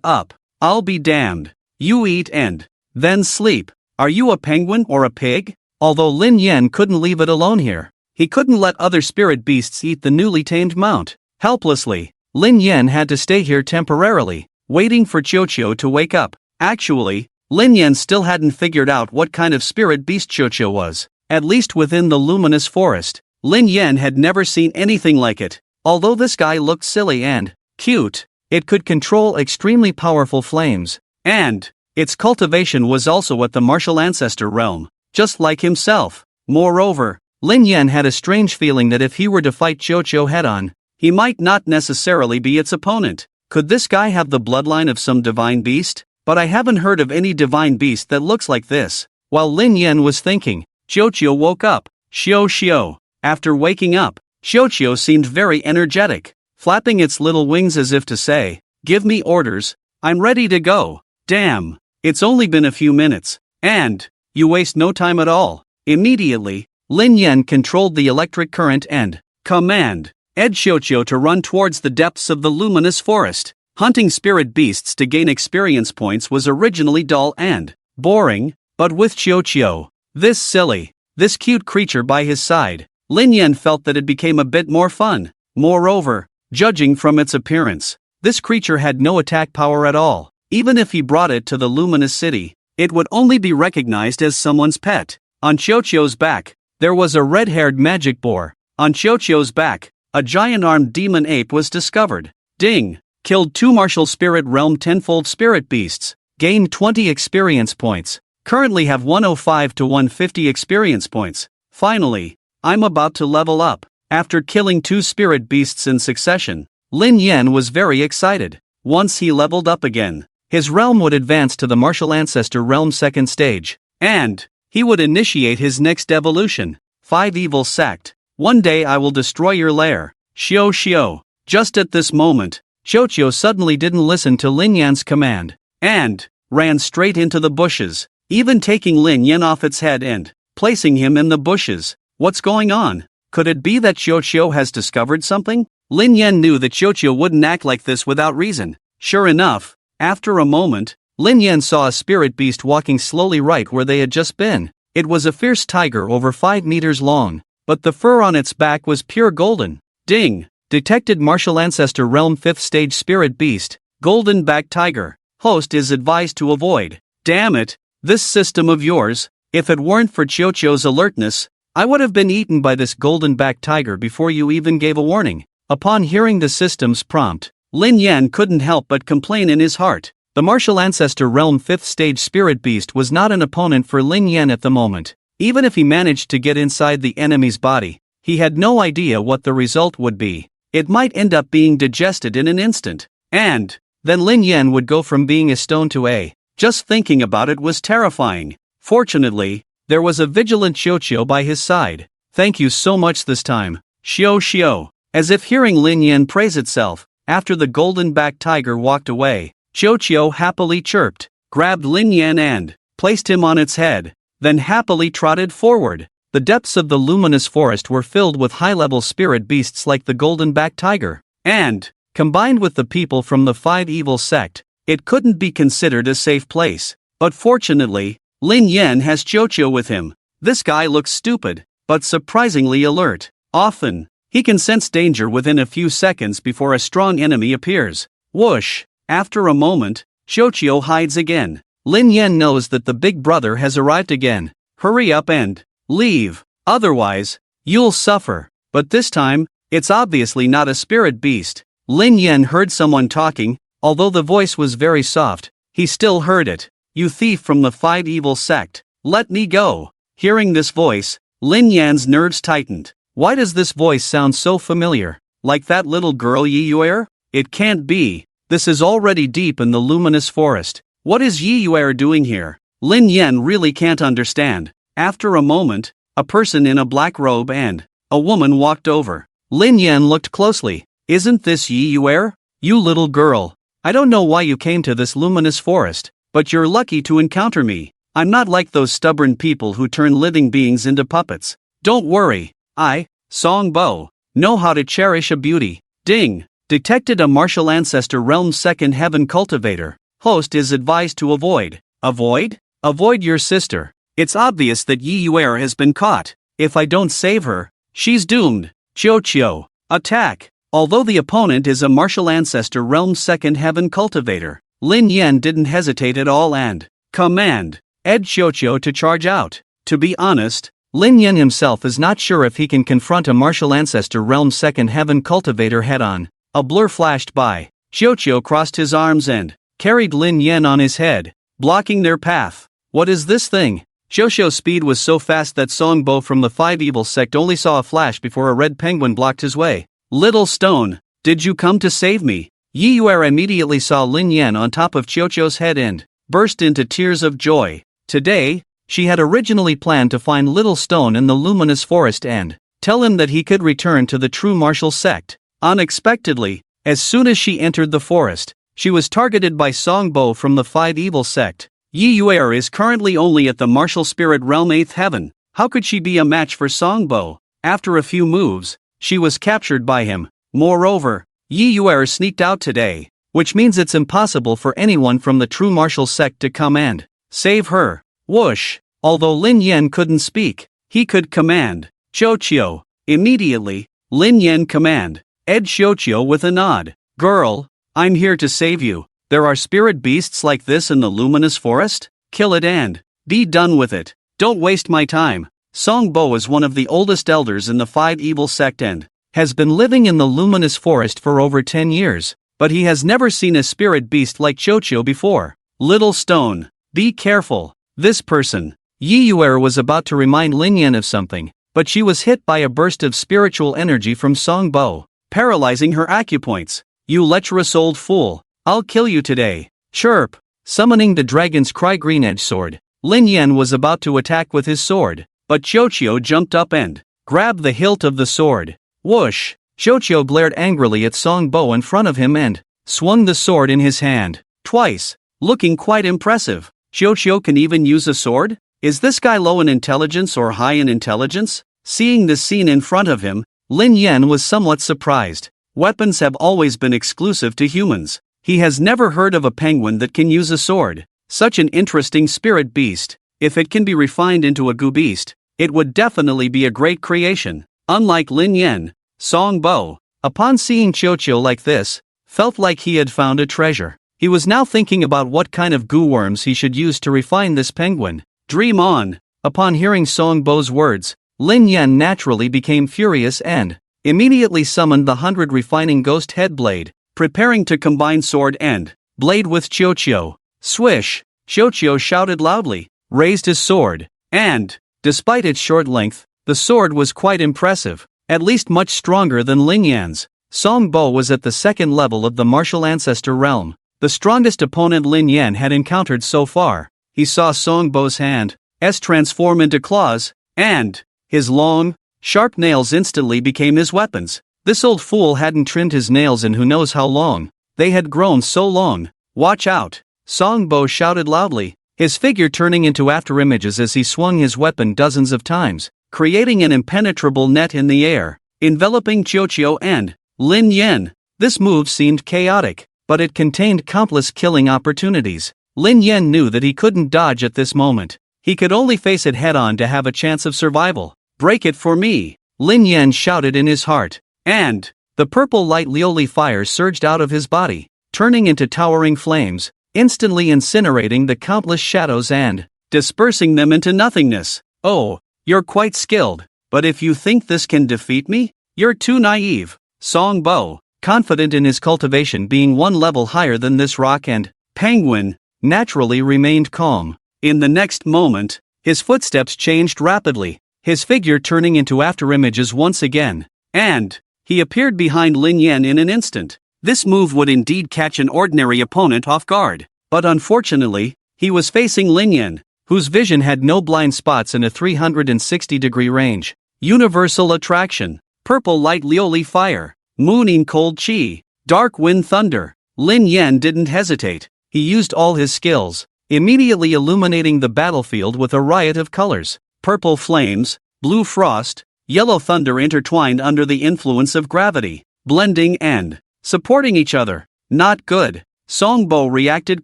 up. I'll be damned. You eat and then sleep. Are you a penguin or a pig? Although Lin Yan couldn't leave it alone here, he couldn't let other spirit beasts eat the newly tamed mount. Helplessly, Lin Yan had to stay here temporarily, waiting for Xiaoqiu to wake up. Actually, Lin Yan still hadn't figured out what kind of spirit beast Xiaoqiu was. At least within the luminous forest, Lin Yan had never seen anything like it. Although this guy looked silly and cute, it could control extremely powerful flames, and its cultivation was also at the martial ancestor realm, just like himself. Moreover, Lin Yan had a strange feeling that if he were to fight Xiaoqiu head-on, he might not necessarily be its opponent. Could this guy have the bloodline of some divine beast? But I haven't heard of any divine beast that looks like this. While Lin Yan was thinking, Xiaoqiu woke up. Xiao. After waking up, Xiaoqiu seemed very energetic, flapping its little wings as if to say, "Give me orders, I'm ready to go." Damn, it's only been a few minutes, and you waste no time at all. Immediately, Lin Yan controlled the electric current and command Xiaoqiu to run towards the depths of the luminous forest. Hunting spirit beasts to gain experience points was originally dull and boring, but with Xiaoqiu, this cute creature by his side, Lin Yan felt that it became a bit more fun. Moreover, judging from its appearance, this creature had no attack power at all. Even if he brought it to the luminous city, it would only be recognized as someone's pet. On Xiaoqiu's back, there was a red-haired magic boar. On Qiuqiu's back, a giant-armed demon ape was discovered. Ding! Killed 2 martial spirit realm tenfold spirit beasts. Gained 20 experience points. Currently have 105 to 150 experience points. Finally, I'm about to level up. After killing 2 spirit beasts in succession, Lin Yan was very excited. Once he leveled up again, his realm would advance to the martial ancestor realm 2nd stage. And he would initiate his next evolution. 5 Evil Sect. One day I will destroy your lair. Xiao. Just at this moment, Qiuqiu suddenly didn't listen to Lin Yan's command, and ran straight into the bushes, even taking Lin Yan off its head and placing him in the bushes. What's going on? Could it be that Qiuqiu has discovered something? Lin Yan knew that Qiuqiu wouldn't act like this without reason. Sure enough, after a moment, Lin Yan saw a spirit beast walking slowly right where they had just been. It was a fierce tiger over 5 meters long, but the fur on its back was pure golden. Ding! Detected martial ancestor realm 5th stage spirit beast, golden back tiger. Host is advised to avoid. Damn it, this system of yours. If it weren't for Qiuqiu's alertness, I would have been eaten by this golden back tiger before you even gave a warning. Upon hearing the system's prompt, Lin Yan couldn't help but complain in his heart. The martial ancestor realm 5th stage spirit beast was not an opponent for Lin Yan at the moment. Even if he managed to get inside the enemy's body, he had no idea what the result would be. It might end up being digested in an instant. And then Lin Yan would go from being a stone to a. Just thinking about it was terrifying. Fortunately, there was a vigilant Qiuqiu by his side. Thank you so much this time, Xiao. As if hearing Lin Yan praise itself, after the golden back tiger walked away, Qiuqiu happily chirped, grabbed Lin Yan and placed him on its head, then happily trotted forward. The depths of the luminous forest were filled with high-level spirit beasts like the golden back tiger, and, combined with the people from the 5 Evil Sect, it couldn't be considered a safe place. But fortunately, Lin Yan has Qiuqiu with him. This guy looks stupid, but surprisingly alert. Often, he can sense danger within a few seconds before a strong enemy appears. Whoosh! After a moment, Qiuqiu hides again. Lin Yan knows that the big brother has arrived again. Hurry up and leave, otherwise, you'll suffer. But this time, it's obviously not a spirit beast. Lin Yan heard someone talking, although the voice was very soft, he still heard it. You thief from the 5 Evil Sect, let me go. Hearing this voice, Lin Yan's nerves tightened. Why does this voice sound so familiar? Like that little girl Yeyue? It can't be. This is already deep in the luminous forest. What is Yeyue doing here? Lin Yan really can't understand. After a moment, a person in a black robe and a woman walked over. Lin Yan looked closely. Isn't this Yeyue? You little girl. I don't know why you came to this luminous forest, but you're lucky to encounter me. I'm not like those stubborn people who turn living beings into puppets. Don't worry, I, Songbo, know how to cherish a beauty. Ding! Detected a martial ancestor realm 2nd heaven cultivator. Host is advised to avoid. Avoid? Avoid your sister. It's obvious that Yeyue has been caught. If I don't save her, she's doomed. Qiuqiu, attack! Although the opponent is a martial ancestor realm 2nd heaven cultivator, Lin Yan didn't hesitate at all and command Qiuqiu to charge out. To be honest, Lin Yan himself is not sure if he can confront a martial ancestor realm 2nd heaven cultivator head-on. A blur flashed by. Qiuqiu crossed his arms and carried Lin Yan on his head, blocking their path. What is this thing? Qiuqiu's speed was so fast that Songbo from the 5 Evil Sect only saw a flash before a red penguin blocked his way. Little stone, did you come to save me? Yeyue immediately saw Lin Yan on top of Qiuqiu's head and burst into tears of joy. Today, she had originally planned to find Little Stone in the luminous forest and tell him that he could return to the true martial sect. Unexpectedly, as soon as she entered the forest, she was targeted by Songbo from the 5 Evil Sect. Yeyue is currently only at the martial spirit realm 8th heaven. How could she be a match for Songbo? After a few moves, she was captured by him. Moreover, Yeyue sneaked out today, which means it's impossible for anyone from the true martial sect to come and save her. Whoosh! Although Lin Yan couldn't speak, he could command. Qiuqiu. Immediately, Lin Yan command Qiuqiu with a nod. Girl, I'm here to save you. There are spirit beasts like this in the luminous forest? Kill it and be done with it. Don't waste my time. Songbo is one of the oldest elders in the Five Evil Sect and has been living in the luminous forest for over 10 years, but he has never seen a spirit beast like Chocho before. Little stone, be careful. This person, Yeyue, was about to remind Linyan of something, but she was hit by a burst of spiritual energy from Songbo, paralyzing her acupoints. You lecherous old fool, I'll kill you today. Chirp. Summoning the dragon's cry green edge sword, Linyan was about to attack with his sword, but Chocho jumped up and grabbed the hilt of the sword. Whoosh! Chocho glared angrily at Songbo in front of him and swung the sword in his hand, twice, looking quite impressive. Chocho can even use a sword? Is this guy low in intelligence or high in intelligence? Seeing the scene in front of him, Linyan was somewhat surprised. Weapons have always been exclusive to humans. He has never heard of a penguin that can use a sword. Such an interesting spirit beast. If it can be refined into a goo beast, it would definitely be a great creation. Unlike Linyan, Songbo, upon seeing Chocho like this, felt like he had found a treasure. He was now thinking about what kind of goo worms he should use to refine this penguin. Dream on. Upon hearing Songbo's words, Linyan naturally became furious and immediately summoned the 100 refining ghost head blade, preparing to combine sword and blade with Chocho. Swish! Chocho shouted loudly, raised his sword, and, despite its short length, the sword was quite impressive, at least much stronger than Linyan's. Songbo was at the second level of the martial ancestor realm, the strongest opponent Linyan had encountered so far. He saw Songbo's hand transform into claws, and his long, sharp nails instantly became his weapons. This old fool hadn't trimmed his nails in who knows how long. They had grown so long. Watch out! Songbo shouted loudly, his figure turning into afterimages as he swung his weapon dozens of times, creating an impenetrable net in the air, enveloping Chocho and Linyan. This move seemed chaotic, but it contained countless killing opportunities. Linyan knew that he couldn't dodge at this moment. He could only face it head-on to have a chance of survival. Break it for me! Linyan shouted in his heart. And the purple light Lioli fire surged out of his body, turning into towering flames, instantly incinerating the countless shadows and dispersing them into nothingness. Oh, you're quite skilled, but if you think this can defeat me, you're too naive. Songbo, confident in his cultivation being one level higher than this rock and penguin, naturally remained calm. In the next moment, his footsteps changed rapidly, his figure turning into afterimages once again, and he appeared behind Linyan in an instant. This move would indeed catch an ordinary opponent off guard, but unfortunately, he was facing Linyan, whose vision had no blind spots in a 360-degree range. Universal attraction, purple light Lioli fire, mooning cold chi, dark wind thunder. Linyan didn't hesitate. He used all his skills, immediately illuminating the battlefield with a riot of colors. Purple flames, blue frost, yellow thunder intertwined under the influence of gravity, blending and supporting each other. Not good. Songbo reacted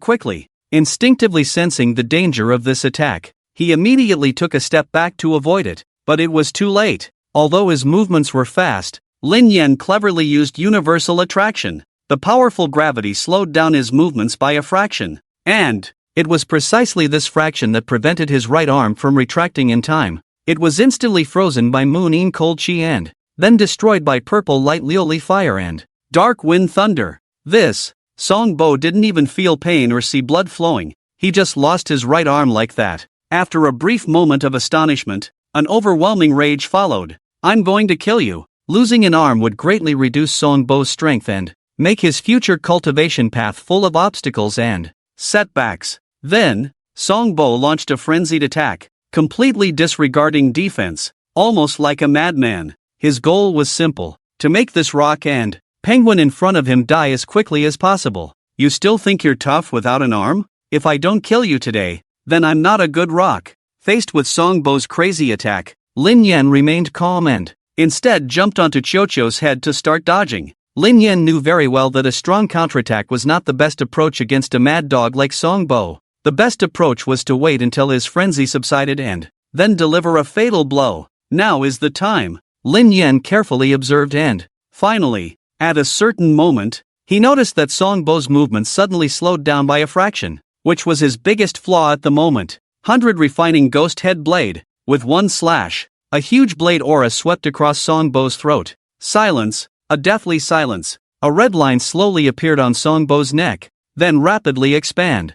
quickly, instinctively sensing the danger of this attack. He immediately took a step back to avoid it, but it was too late. Although his movements were fast, Linyan cleverly used universal attraction. The powerful gravity slowed down his movements by a fraction, and it was precisely this fraction that prevented his right arm from retracting in time. It was instantly frozen by mooning cold chi and then destroyed by purple light Lioli fire and dark wind thunder. Songbo didn't even feel pain or see blood flowing. He just lost his right arm like that. After a brief moment of astonishment, an overwhelming rage followed. I'm going to kill you. Losing an arm would greatly reduce Songbo's strength and make his future cultivation path full of obstacles and setbacks. Then, Songbo launched a frenzied attack, completely disregarding defense, almost like a madman. His goal was simple: to make this rock and penguin in front of him die as quickly as possible. You still think you're tough without an arm? If I don't kill you today, then I'm not a good rock. Faced with Songbo's crazy attack, Linyan remained calm and instead jumped onto Chocho's head to start dodging. Linyan knew very well that a strong counterattack was not the best approach against a mad dog like Songbo. The best approach was to wait until his frenzy subsided and then deliver a fatal blow. Now is the time, Linyan carefully observed, and finally, at a certain moment, he noticed that Songbo's movements suddenly slowed down by a fraction, which was his biggest flaw at the moment. 100 refining ghost head blade, With one slash, a huge blade aura swept across Songbo's throat. Silence, a deathly silence. A red line slowly appeared on Songbo's neck, then rapidly expand.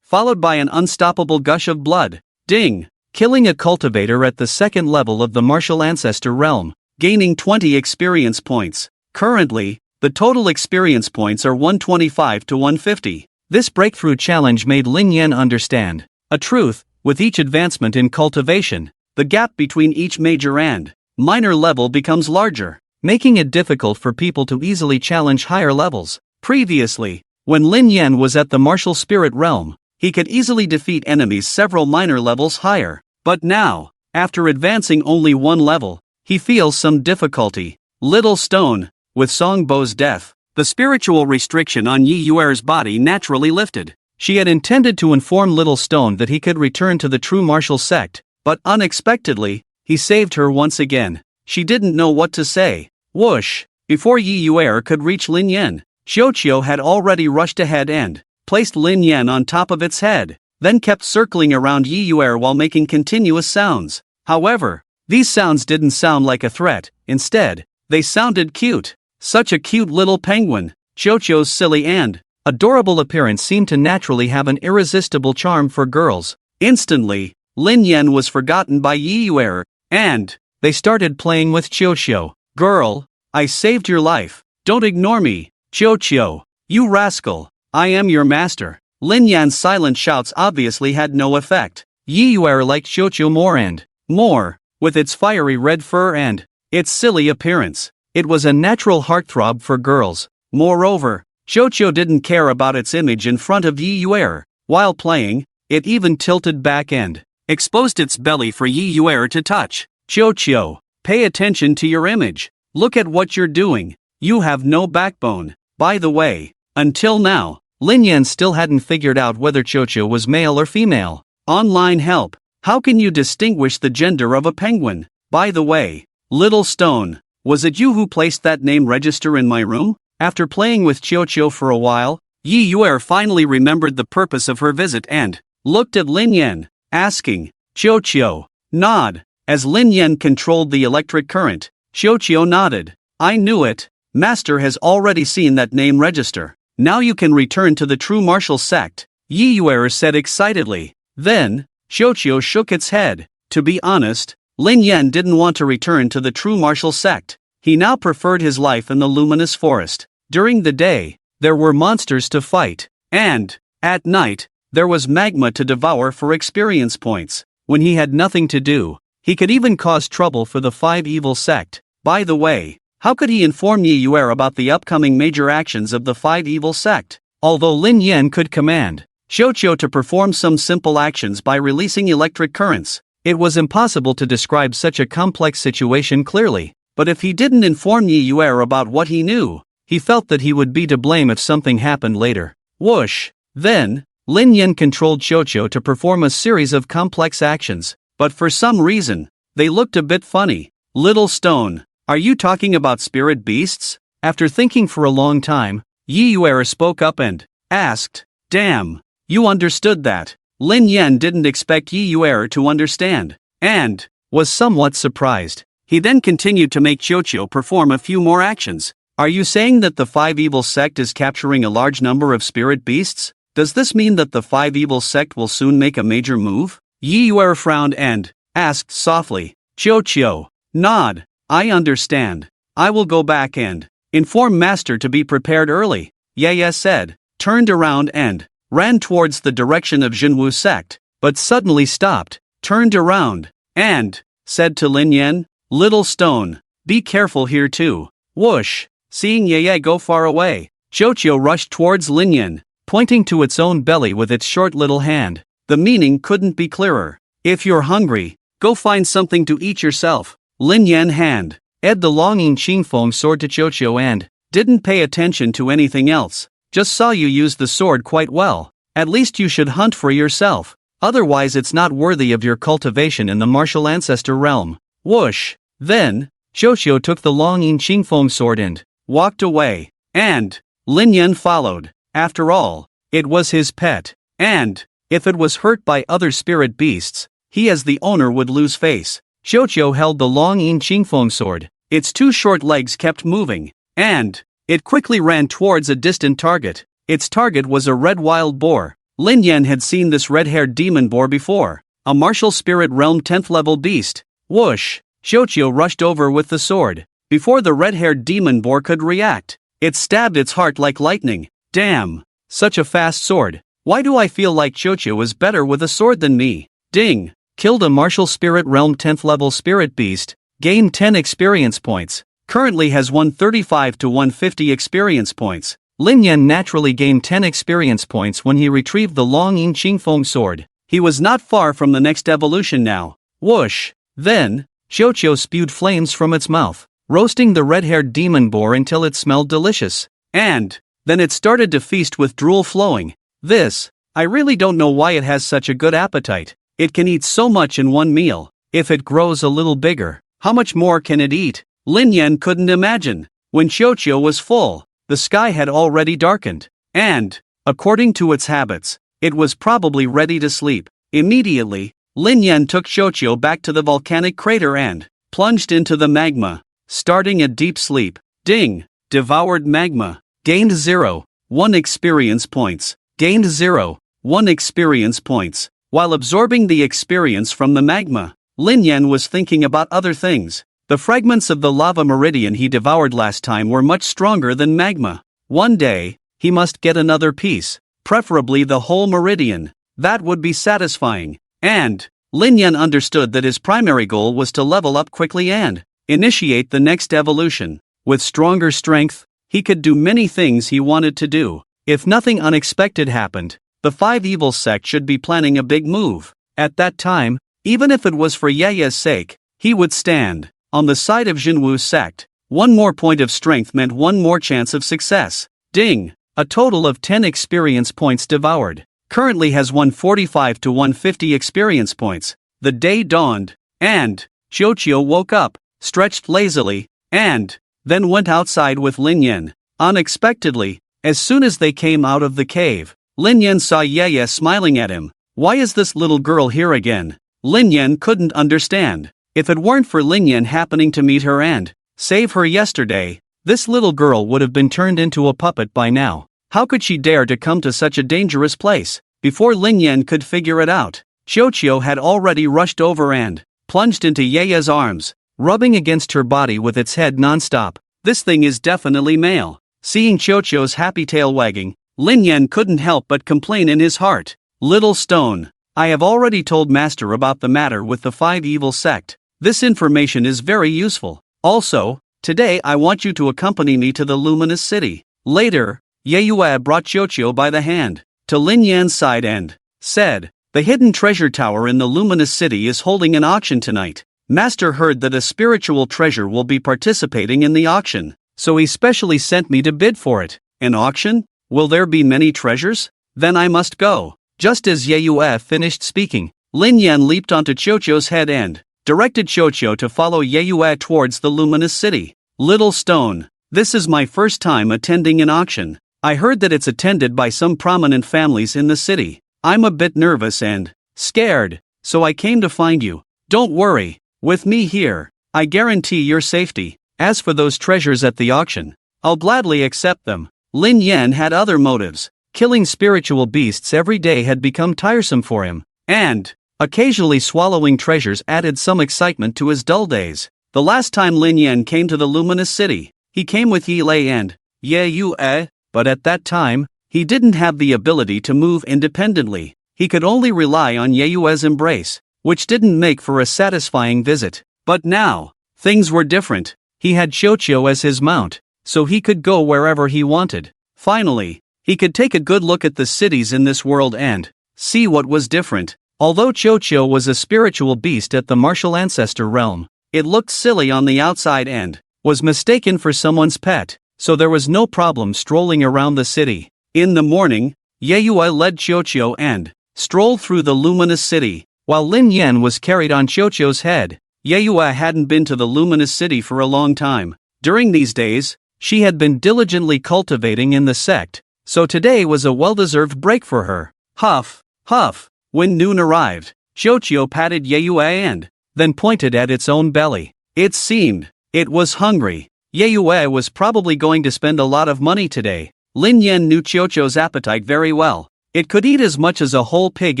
Followed by an unstoppable gush of blood. Ding! Killing a cultivator at the second level of the martial ancestor realm, gaining 20 experience points. Currently, the total experience points are 125 to 150. This breakthrough challenge made Lin Yan understand a truth: with each advancement in cultivation, the gap between each major and minor level becomes larger, making it difficult for people to easily challenge higher levels. Previously, when Lin Yan was at the martial spirit realm, he could easily defeat enemies several minor levels higher. But now, after advancing only one level, he feels some difficulty. Little Stone. With Songbo's death, the spiritual restriction on Yeyue's body naturally lifted. She had intended to inform Little Stone that he could return to the true martial sect, but unexpectedly, he saved her once again. She didn't know what to say. Whoosh! Before Yeyue could reach Lin Yan, Xiuqiu had already rushed ahead and placed Lin Yan on top of its head, then kept circling around Yeyue while making continuous sounds. However, these sounds didn't sound like a threat. Instead, they sounded cute. Such a cute little penguin. Xiuqiu's silly and adorable appearance seemed to naturally have an irresistible charm for girls. Instantly, Lin Yan was forgotten by Yeyue, and they started playing with Xiuqiu. Girl, I saved your life. Don't ignore me. Xiuqiu, you rascal. I am your master. Lin Yan's silent shouts obviously had no effect. Yeyue liked Xiuqiu more and more, with its fiery red fur and its silly appearance. It was a natural heartthrob for girls. Moreover, Xiuqiu didn't care about its image in front of Yeyue. While playing, it even tilted back and exposed its belly for Yeyue to touch. Xiuqiu, pay attention to your image. Look at what you're doing. You have no backbone. By the way, until now, Lin Yan still hadn't figured out whether Xiuqiu was male or female. Online help. How can you distinguish the gender of a penguin? By the way, Little Stone, was it you who placed that name register in my room? After playing with Xiuqiu for a while, Yeyue finally remembered the purpose of her visit and looked at Lin Yan, asking. Xiuqiu, nod. As Lin Yan controlled the electric current, Xiuqiu nodded. I knew it. Master has already seen that name register. Now you can return to the true martial sect, Yeyue said excitedly. Then, Xiuqiu shook its head. To be honest, Lin Yan didn't want to return to the true martial sect. He now preferred his life in the luminous forest. During the day, there were monsters to fight, and, at night, there was magma to devour for experience points. When he had nothing to do, he could even cause trouble for the Five Evil Sect. By the way, how could he inform Yeyue about the upcoming major actions of the Five Evil Sect? Although Lin Yan could command Xiuqiu to perform some simple actions by releasing electric currents, it was impossible to describe such a complex situation clearly. But if he didn't inform Yeyue about what he knew, he felt that he would be to blame if something happened later. Whoosh! Then, Lin Yan controlled Xiuqiu to perform a series of complex actions, but for some reason, they looked a bit funny. Little Stone, are you talking about spirit beasts? After thinking for a long time, Yeyue spoke up and asked. Damn, you understood that. Lin Yan didn't expect Yeyue to understand, and was somewhat surprised. He then continued to make Xiuqiu perform a few more actions. Are you saying that the Five Evil Sect is capturing a large number of spirit beasts? Does this mean that the Five Evil Sect will soon make a major move? Yeyue frowned and asked softly. Xiuqiu, nod. I understand. I will go back and inform Master to be prepared early, Yeyue said, turned around and ran towards the direction of Zhenwu Sect, but suddenly stopped, turned around, and said to Lin Yan, Little Stone, be careful here too. Whoosh! Seeing Yeyue go far away, Xiuqiu rushed towards Lin Yan, pointing to its own belly with its short little hand. The meaning couldn't be clearer. If you're hungry, go find something to eat yourself. Lin Yan handed the longing Qingfeng sword to Xiuqiu and didn't pay attention to anything else. Just saw you use the sword quite well. At least you should hunt for yourself. Otherwise it's not worthy of your cultivation in the martial ancestor realm. Whoosh! Then, Xiuqiu took the longing Qingfeng sword and walked away. And Lin Yan followed. After all, it was his pet. And if it was hurt by other spirit beasts, he as the owner would lose face. Xiuqiu held the long Yin Qingfeng sword. Its two short legs kept moving, and it quickly ran towards a distant target. Its target was a red wild boar. Lin Yan had seen this red-haired demon boar before, a martial spirit realm 10th level beast. Whoosh! Xiuqiu rushed over with the sword. Before the red-haired demon boar could react, it stabbed its heart like lightning. Damn! Such a fast sword. Why do I feel like Xiuqiu is better with a sword than me? Ding! Killed a martial spirit realm 10th level spirit beast. Gained 10 experience points. Currently has 135 to 150 experience points. Lin Yan naturally gained 10 experience points when he retrieved the long Yin Qingfeng sword. He was not far from the next evolution now. Whoosh! Then, Xiuqiu spewed flames from its mouth, roasting the red-haired demon boar until it smelled delicious. And then it started to feast with drool flowing. I really don't know why it has such a good appetite. It can eat so much in one meal. If it grows a little bigger, how much more can it eat? Lin Yan couldn't imagine. When Xiuqiu was full, the sky had already darkened, and, according to its habits, it was probably ready to sleep. Immediately, Lin Yan took Xiuqiu back to the volcanic crater and plunged into the magma, starting a deep sleep. Ding! Devoured magma. Gained 0.1 experience points. Gained 0.1 experience points. While absorbing the experience from the magma, Lin Yan was thinking about other things. The fragments of the lava meridian he devoured last time were much stronger than magma. One day, he must get another piece, preferably the whole meridian. That would be satisfying. And Lin Yan understood that his primary goal was to level up quickly and initiate the next evolution. With stronger strength, he could do many things he wanted to do. If nothing unexpected happened, the 5 evil sect should be planning a big move. At that time, even if it was for Yeyue's sake, he would stand on the side of Zhenwu Sect. One more point of strength meant one more chance of success. Ding! A total of 10 experience points devoured. Currently has 145 to 150 experience points. The day dawned, and Xiuqiu woke up, stretched lazily, and then went outside with Lin Yan. Unexpectedly, as soon as they came out of the cave, Lin Yan saw Yeyue smiling at him. Why is this little girl here again? Lin Yan couldn't understand. If it weren't for Lin Yan happening to meet her and save her yesterday, this little girl would have been turned into a puppet by now. How could she dare to come to such a dangerous place? Before Lin Yan could figure it out, Xiuqiu had already rushed over and plunged into Yeyue's arms, rubbing against her body with its head non-stop. This thing is definitely male. Seeing Xiuqiu's happy tail wagging, Lin Yan couldn't help but complain in his heart. Little stone. I have already told Master about the matter with the 5 evil sect. This information is very useful. Also, today I want you to accompany me to the luminous city. Later, Yeyue brought Xiuqiu by the hand to Lin Yan's side and said, the hidden treasure tower in the luminous city is holding an auction tonight. Master heard that a spiritual treasure will be participating in the auction, so he specially sent me to bid for it. An auction? Will there be many treasures? Then I must go. Just as Yeyue finished speaking, Lin Yan leaped onto Xiuqiu's head and directed Xiuqiu to follow Yeyue towards the luminous city. Little stone. This is my first time attending an auction. I heard that it's attended by some prominent families in the city. I'm a bit nervous and scared, so I came to find you. Don't worry, with me here, I guarantee your safety. As for those treasures at the auction, I'll gladly accept them. Lin Yan had other motives. Killing spiritual beasts every day had become tiresome for him, and occasionally swallowing treasures added some excitement to his dull days. The last time Lin Yan came to the luminous city, he came with Yeyue and Yeyue, but at that time, he didn't have the ability to move independently. He could only rely on Yeyue's embrace, which didn't make for a satisfying visit. But now, things were different. He had Xiuqiu as his mount, so he could go wherever he wanted. Finally, he could take a good look at the cities in this world and see what was different. Although Xiuqiu was a spiritual beast at the martial ancestor realm, it looked silly on the outside and was mistaken for someone's pet, so there was no problem strolling around the city. In the morning, Yeyue led Xiuqiu and strolled through the luminous city, while Lin Yan was carried on Xiuqiu's head. Yeyue hadn't been to the luminous city for a long time. During these days, she had been diligently cultivating in the sect, so today was a well-deserved break for her. Huff, huff. When noon arrived, Xiaoqiu patted Yeyue and then pointed at its own belly. It seemed it was hungry. Yeyue was probably going to spend a lot of money today. Lin Yan knew Xiaoqiu's appetite very well. It could eat as much as a whole pig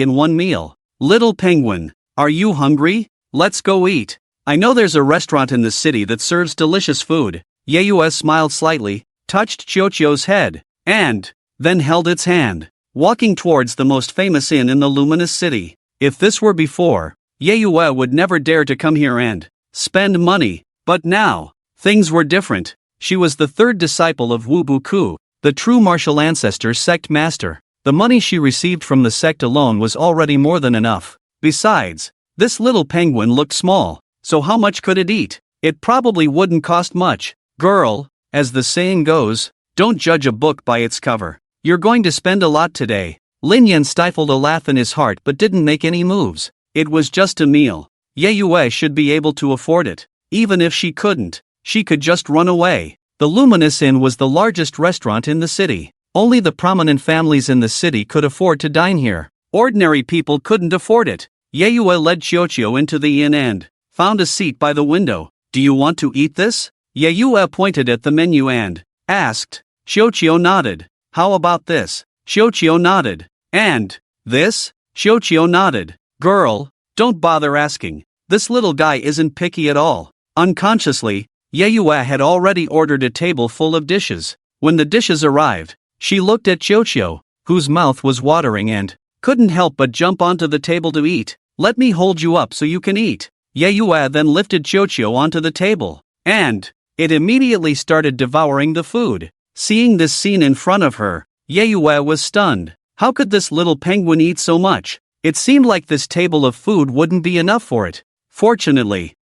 in one meal. Little penguin, are you hungry? Let's go eat. I know there's a restaurant in the city that serves delicious food. Yeyue smiled slightly, touched Xiaoqiu's head, and then held its hand, walking towards the most famous inn in the luminous city. If this were before, Yeyue would never dare to come here and spend money, but now, things were different. She was the third disciple of Wu Buku, the true martial ancestor sect master. The money she received from the sect alone was already more than enough. Besides, this little penguin looked small, so how much could it eat? It probably wouldn't cost much. Girl, as the saying goes, don't judge a book by its cover. You're going to spend a lot today. Lin Yan stifled a laugh in his heart but didn't make any moves. It was just a meal. Yeyue should be able to afford it. Even if she couldn't, she could just run away. The Luminous Inn was the largest restaurant in the city. Only the prominent families in the city could afford to dine here. Ordinary people couldn't afford it. Yeyue led Xiaoqiu into the inn and found a seat by the window. Do you want to eat this? Yeyue pointed at the menu and asked. Xiaoqiu nodded. How about this? Xiaoqiu nodded. And this? Xiaoqiu nodded. Girl, don't bother asking. This little guy isn't picky at all. Unconsciously, Yeyue had already ordered a table full of dishes. When the dishes arrived, she looked at Xiaoqiu, whose mouth was watering and couldn't help but jump onto the table to eat. Let me hold you up so you can eat. Yeyue then lifted Xiaoqiu onto the table, and it immediately started devouring the food. Seeing this scene in front of her, Yeyue was stunned. How could this little penguin eat so much? It seemed like this table of food wouldn't be enough for it. Fortunately,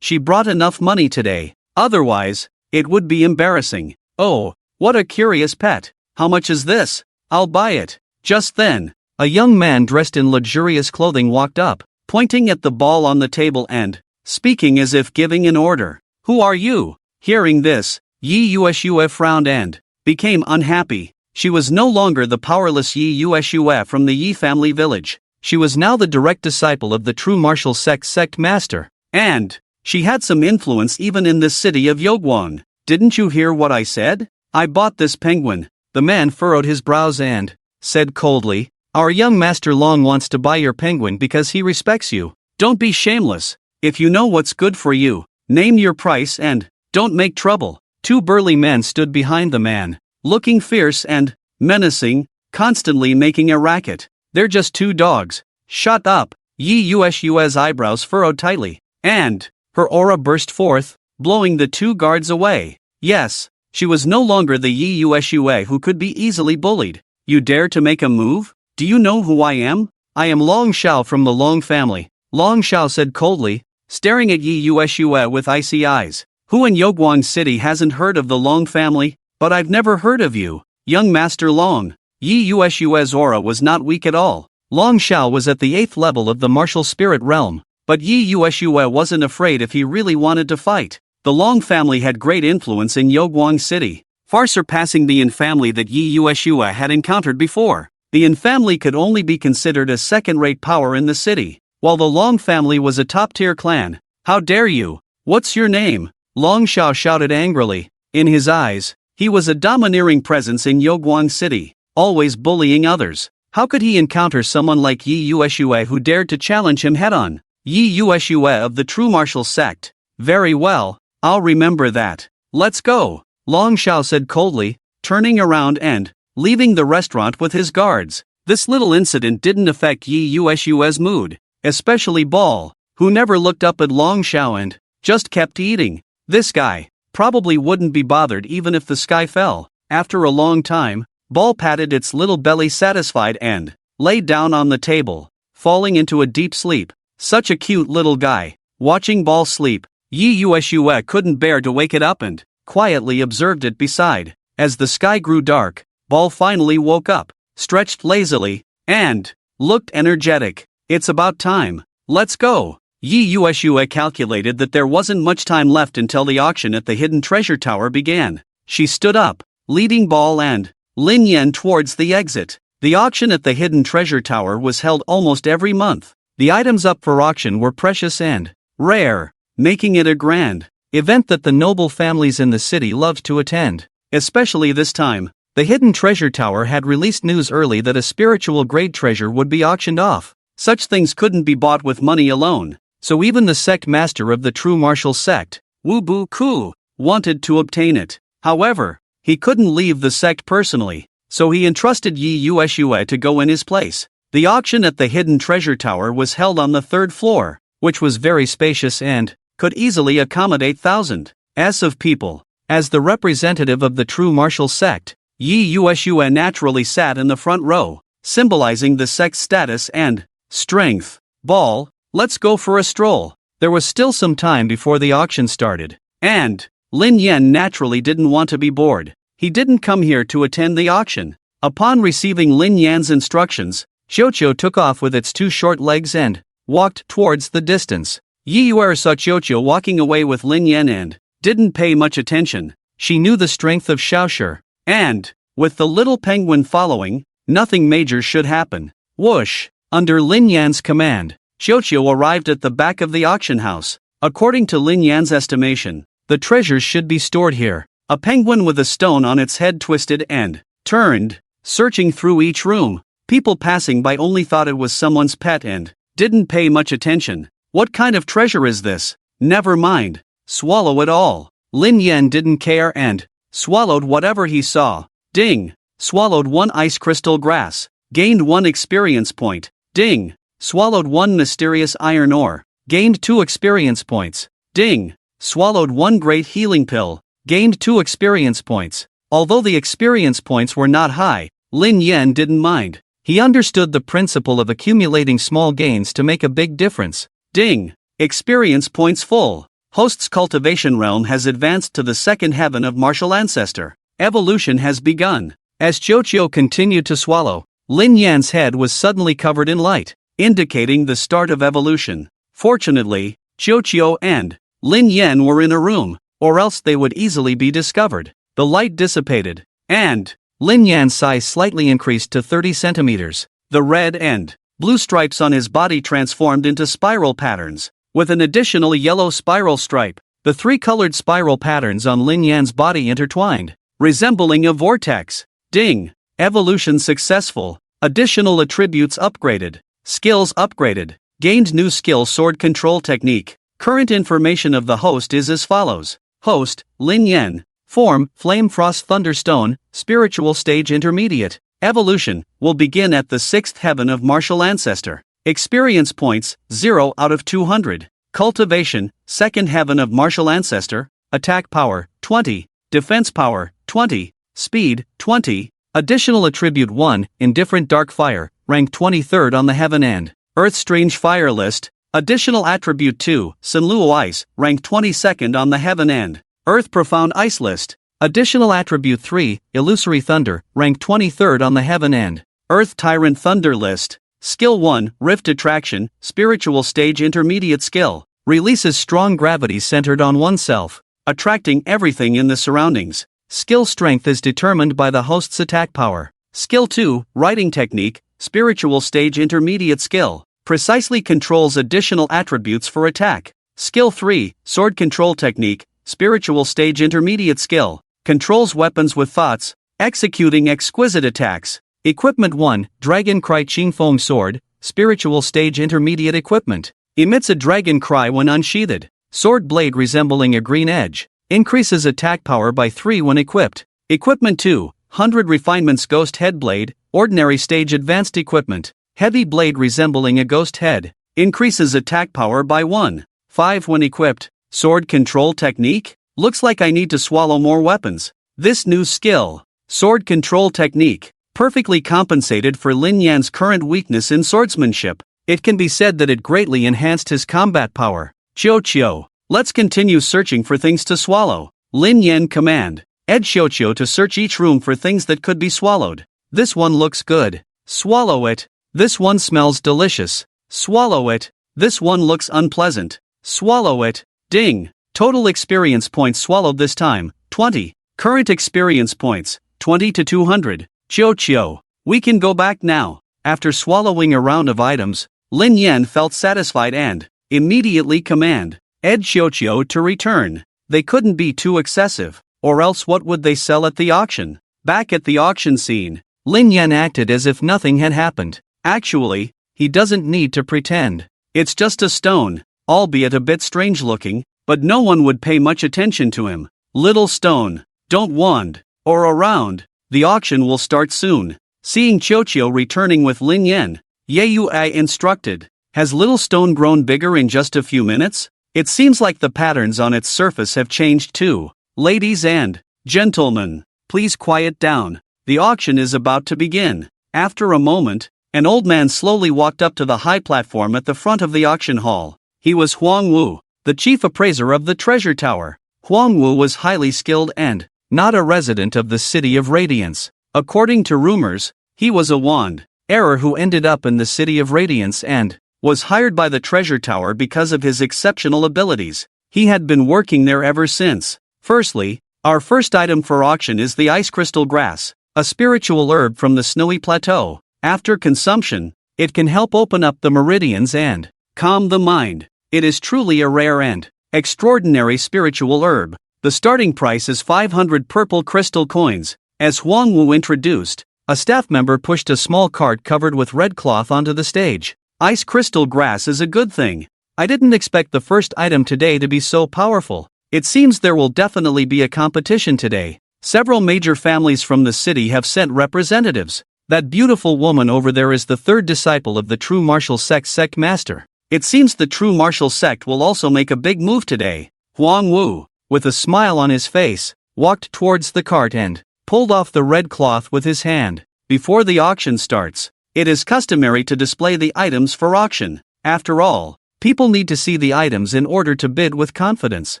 she brought enough money today. Otherwise, it would be embarrassing. Oh, what a curious pet. How much is this? I'll buy it. Just then, a young man dressed in luxurious clothing walked up, pointing at the ball on the table and speaking as if giving an order. Who are you? Hearing this, Yeyue frowned and became unhappy. She was no longer the powerless Yeyue from the Yi family village. She was now the direct disciple of the true martial sect master. And she had some influence even in this city of Yogwang. Didn't you hear what I said? I bought this penguin. The man furrowed his brows and said coldly, our young master Long wants to buy your penguin because he respects you. Don't be shameless. If you know what's good for you, name your price and don't make trouble. Two burly men stood behind the man, looking fierce and menacing, constantly making a racket. They're just two dogs. Shut up. Yeyue's eyebrows furrowed tightly, and her aura burst forth, blowing the two guards away. Yes, she was no longer the Yeyue who could be easily bullied. You dare to make a move? Do you know who I am? I am Long Xiao from the Long family. Long Xiao said coldly, staring at Yeyue with icy eyes. Who in Yogwang City hasn't heard of the Long family? But I've never heard of you, young Master Long. Yeyue's aura was not weak at all. Long Xiao was at the 8th level of the martial spirit realm, but Yeyue wasn't afraid if he really wanted to fight. The Long family had great influence in Yogwang City, far surpassing the An family that Yeyue had encountered before. The An family could only be considered a second-rate power in the city, while the Long family was a top-tier clan. How dare you? What's your name? Long Xiao shouted angrily. In his eyes, he was a domineering presence in Yogwang City, always bullying others. How could he encounter someone like Yeyue who dared to challenge him head-on? Yeyue of the true martial sect. Very well, I'll remember that. Let's go, Long Xiao said coldly, turning around and leaving the restaurant with his guards. This little incident didn't affect Yeyue's mood, especially Ball, who never looked up at Long Xiao and just kept eating. This guy probably wouldn't be bothered even if the sky fell. After a long time, Ball patted its little belly satisfied and laid down on the table, falling into a deep sleep. Such a cute little guy. Watching Ball sleep, Yeyue couldn't bear to wake it up and quietly observed it beside. As the sky grew dark, Ball finally woke up, stretched lazily, and looked energetic. It's about time. Let's go. Yeyue calculated that there wasn't much time left until the auction at the hidden treasure tower began. She stood up, leading Ball and Lin Yan towards the exit. The auction at the Hidden Treasure Tower was held almost every month. The items up for auction were precious and rare, making it a grand event that the noble families in the city loved to attend. Especially this time, the Hidden Treasure Tower had released news early that a spiritual grade treasure would be auctioned off. Such things couldn't be bought with money alone, so even the sect master of the true martial sect, Wu Bu Ku, wanted to obtain it. However, he couldn't leave the sect personally, so he entrusted Yeyue to go in his place. The auction at the Hidden Treasure Tower was held on the 3rd floor, which was very spacious and could easily accommodate thousands of people. As the representative of the true martial sect, Yeyue naturally sat in the front row, symbolizing the sect's status and strength. Ball, let's go for a stroll. There was still some time before the auction started, and Lin Yan naturally didn't want to be bored. He didn't come here to attend the auction. Upon receiving Lin Yan's instructions, Xiuqiu took off with its 2 short legs and walked towards the distance. Yeyue saw Xiuqiu walking away with Lin Yan and didn't pay much attention. She knew the strength of Xiaoshi, and with the little penguin following, nothing major should happen. Whoosh! Under Lin Yan's command, Xiuqiu arrived at the back of the auction house. According to Lin Yan's estimation, the treasures should be stored here. A penguin with a stone on its head twisted and turned, searching through each room. People passing by only thought it was someone's pet and didn't pay much attention. What kind of treasure is this? Never mind. Swallow it all. Lin Yan didn't care and swallowed whatever he saw. Ding. Swallowed 1 ice crystal grass. Gained 1 experience point. Ding. Swallowed 1 mysterious iron ore. Gained 2 experience points. Ding. Swallowed 1 great healing pill. Gained 2 experience points. Although the experience points were not high, Lin Yan didn't mind. He understood the principle of accumulating small gains to make a big difference. Ding. Experience points full. Host's cultivation realm has advanced to the 2nd heaven of martial ancestor. Evolution has begun. As Xiuqiu continued to swallow, Lin Yan's head was suddenly covered in light, indicating the start of evolution. Fortunately, Xiuqiu and Lin Yan were in a room, or else they would easily be discovered. The light dissipated, and Lin Yan's size slightly increased to 30 centimeters. The red and blue stripes on his body transformed into spiral patterns, with an additional yellow spiral stripe. The 3 colored spiral patterns on Lin Yan's body intertwined, resembling a vortex. Ding. Evolution successful. Additional attributes upgraded. Skills upgraded. Gained new skill sword control technique. Current information of the host is as follows. Host, Lin Yan. Form, Flame Frost Thunderstone, Spiritual Stage Intermediate. Evolution, will begin at the 6th heaven of martial ancestor. Experience points, 0 out of 200. Cultivation, 2nd heaven of martial ancestor. Attack power, 20. Defense power, 20. Speed, 20. Additional attribute 1, Indifferent Dark Fire, rank 23rd on the heaven and Earth Strange Fire list. Additional attribute 2, Sunluo Ice, rank 22nd on the heaven and Earth Profound Ice list. Additional attribute 3, Illusory Thunder, rank 23rd on the heaven and Earth Tyrant Thunder list. Skill 1, Rift Attraction, Spiritual Stage Intermediate skill. Releases strong gravity centered on oneself, attracting everything in the surroundings. Skill strength is determined by the host's attack power. Skill 2, Writing Technique, Spiritual Stage Intermediate skill. Precisely controls additional attributes for attack. Skill 3, Sword Control Technique, Spiritual Stage Intermediate skill. Controls weapons with thoughts, executing exquisite attacks. Equipment 1, Dragon Cry Qingfeng Sword, Spiritual Stage Intermediate equipment. Emits a dragon cry when unsheathed. Sword blade resembling a green edge. Increases attack power by 3 when equipped. Equipment 2, 100 Refinements Ghost Head Blade, Ordinary Stage Advanced Equipment. Heavy blade resembling a ghost head. Increases attack power by 1.5 when equipped. Sword Control Technique? Looks like I need to swallow more weapons. This new skill, Sword Control Technique, perfectly compensated for Lin Yan's current weakness in swordsmanship. It can be said that it greatly enhanced his combat power. Xiuqiu, let's continue searching for things to swallow. Lin Yan command. Ed Xiuqiu to search each room for things that could be swallowed. This one looks good. Swallow it. This one smells delicious. Swallow it. This one looks unpleasant. Swallow it. Ding. Total experience points swallowed this time, 20. Current experience points, 20 to 200. Xiuqiu, We can go back now. After swallowing a round of items, Lin Yan felt satisfied and immediately commanded Xiao to return. They couldn't be too excessive, or else what would they sell at the auction? Back at the auction scene, Lin Yan acted as if nothing had happened. Actually, he doesn't need to pretend. It's just a stone, albeit a bit strange looking, but no one would pay much attention to him. Little stone, don't wander around. The auction will start soon. Seeing Xiao returning with Lin Yan, Yeyue instructed, has little stone grown bigger in just a few minutes? It seems like the patterns on its surface have changed too. Ladies and gentlemen, please quiet down. The auction is about to begin. After a moment, an old man slowly walked up to the high platform at the front of the auction hall. He was Huang Wu, the chief appraiser of the treasure tower. Huang Wu was highly skilled and not a resident of the City of Radiance. According to rumors, he was a wanderer who ended up in the City of Radiance and was hired by the treasure tower because of his exceptional abilities. He had been working there ever since. Firstly, our first item for auction is the ice crystal grass, a spiritual herb from the snowy plateau. After consumption, it can help open up the meridians and calm the mind. It is truly a rare and extraordinary spiritual herb. The starting price is 500 purple crystal coins. As Huang Wu introduced, a staff member pushed a small cart covered with red cloth onto the stage. Ice crystal grass is a good thing. I didn't expect the first item today to be so powerful. It seems there will definitely be a competition today. Several major families from the city have sent representatives. That beautiful woman over there is the third disciple of the true martial sect master. It seems the true martial sect will also make a big move today. Huang Wu, with a smile on his face, walked towards the cart and pulled off the red cloth with his hand. Before the auction starts, it is customary to display the items for auction. After all, people need to see the items in order to bid with confidence.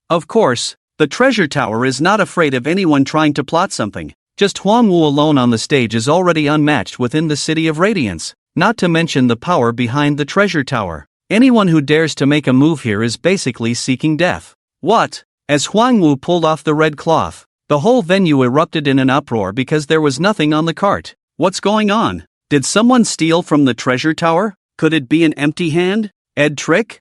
Of course, the treasure tower is not afraid of anyone trying to plot something. Just Huang Wu alone on the stage is already unmatched within the City of Radiance, not to mention the power behind the treasure tower. Anyone who dares to make a move here is basically seeking death. What? As Huang Wu pulled off the red cloth, the whole venue erupted in an uproar because there was nothing on the cart. What's going on? Did someone steal from the treasure tower? Could it be an empty hand? Trick?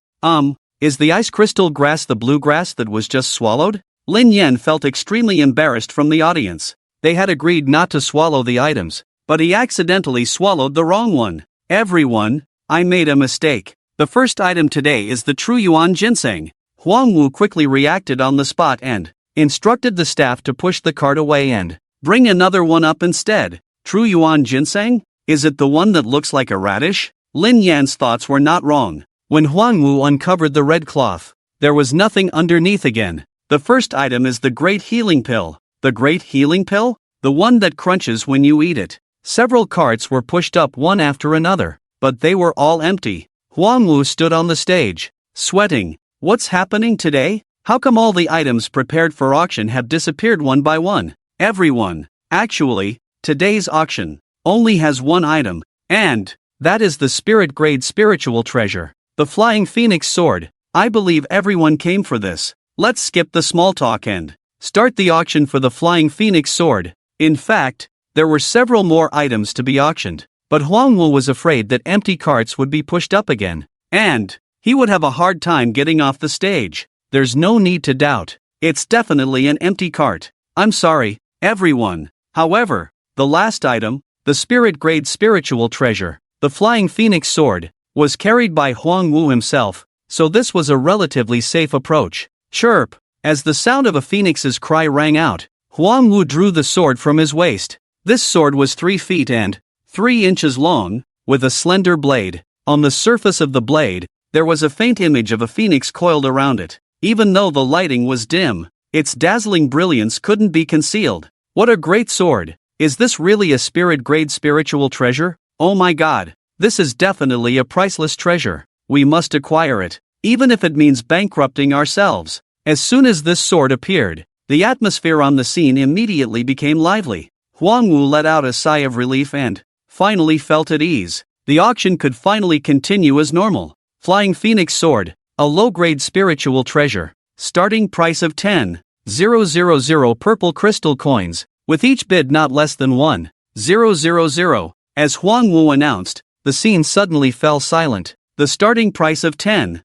Is the ice crystal grass the blue grass that was just swallowed? Lin Yan felt extremely embarrassed from the audience. They had agreed not to swallow the items, but he accidentally swallowed the wrong one. Everyone, I made a mistake. The first item today is the true yuan ginseng. Huang Wu quickly reacted on the spot and instructed the staff to push the cart away and bring another one up instead. True yuan ginseng? Is it the one that looks like a radish? Lin Yan's thoughts were not wrong. When Huang Wu uncovered the red cloth, there was nothing underneath again. The first item is the Great Healing Pill. The Great Healing Pill? The one that crunches when you eat it. Several carts were pushed up one after another, but they were all empty. Huang Wu stood on the stage, sweating. What's happening today? How come all the items prepared for auction have disappeared one by one? Everyone. Actually, today's auction only has one item, and that is the spirit grade spiritual treasure, the Flying Phoenix sword. I believe everyone came for this. Let's skip the small talk and start the auction for the Flying Phoenix sword. In fact, there were several more items to be auctioned, but Huang Wu was afraid that empty carts would be pushed up again, and he would have a hard time getting off the stage. There's no need to doubt. It's definitely an empty cart. I'm sorry, everyone. However, the last item, the spirit grade spiritual treasure, the Flying Phoenix sword, was carried by Huang Wu himself, so this was a relatively safe approach. Chirp! As the sound of a phoenix's cry rang out, Huang Wu drew the sword from his waist. This sword was 3 feet and 3 inches long, with a slender blade. On the surface of the blade, there was a faint image of a phoenix coiled around it. Even though the lighting was dim, its dazzling brilliance couldn't be concealed. What a great sword! Is this really a spirit-grade spiritual treasure? Oh my god, this is definitely a priceless treasure. We must acquire it, even if it means bankrupting ourselves. As soon as this sword appeared, the atmosphere on the scene immediately became lively. Huang Wu let out a sigh of relief and finally felt at ease. The auction could finally continue as normal. Flying Phoenix sword, a low-grade spiritual treasure. Starting price of 10,000 purple crystal coins, with each bid not less than 1,000 As Huang Wu announced, the scene suddenly fell silent. The starting price of 10,000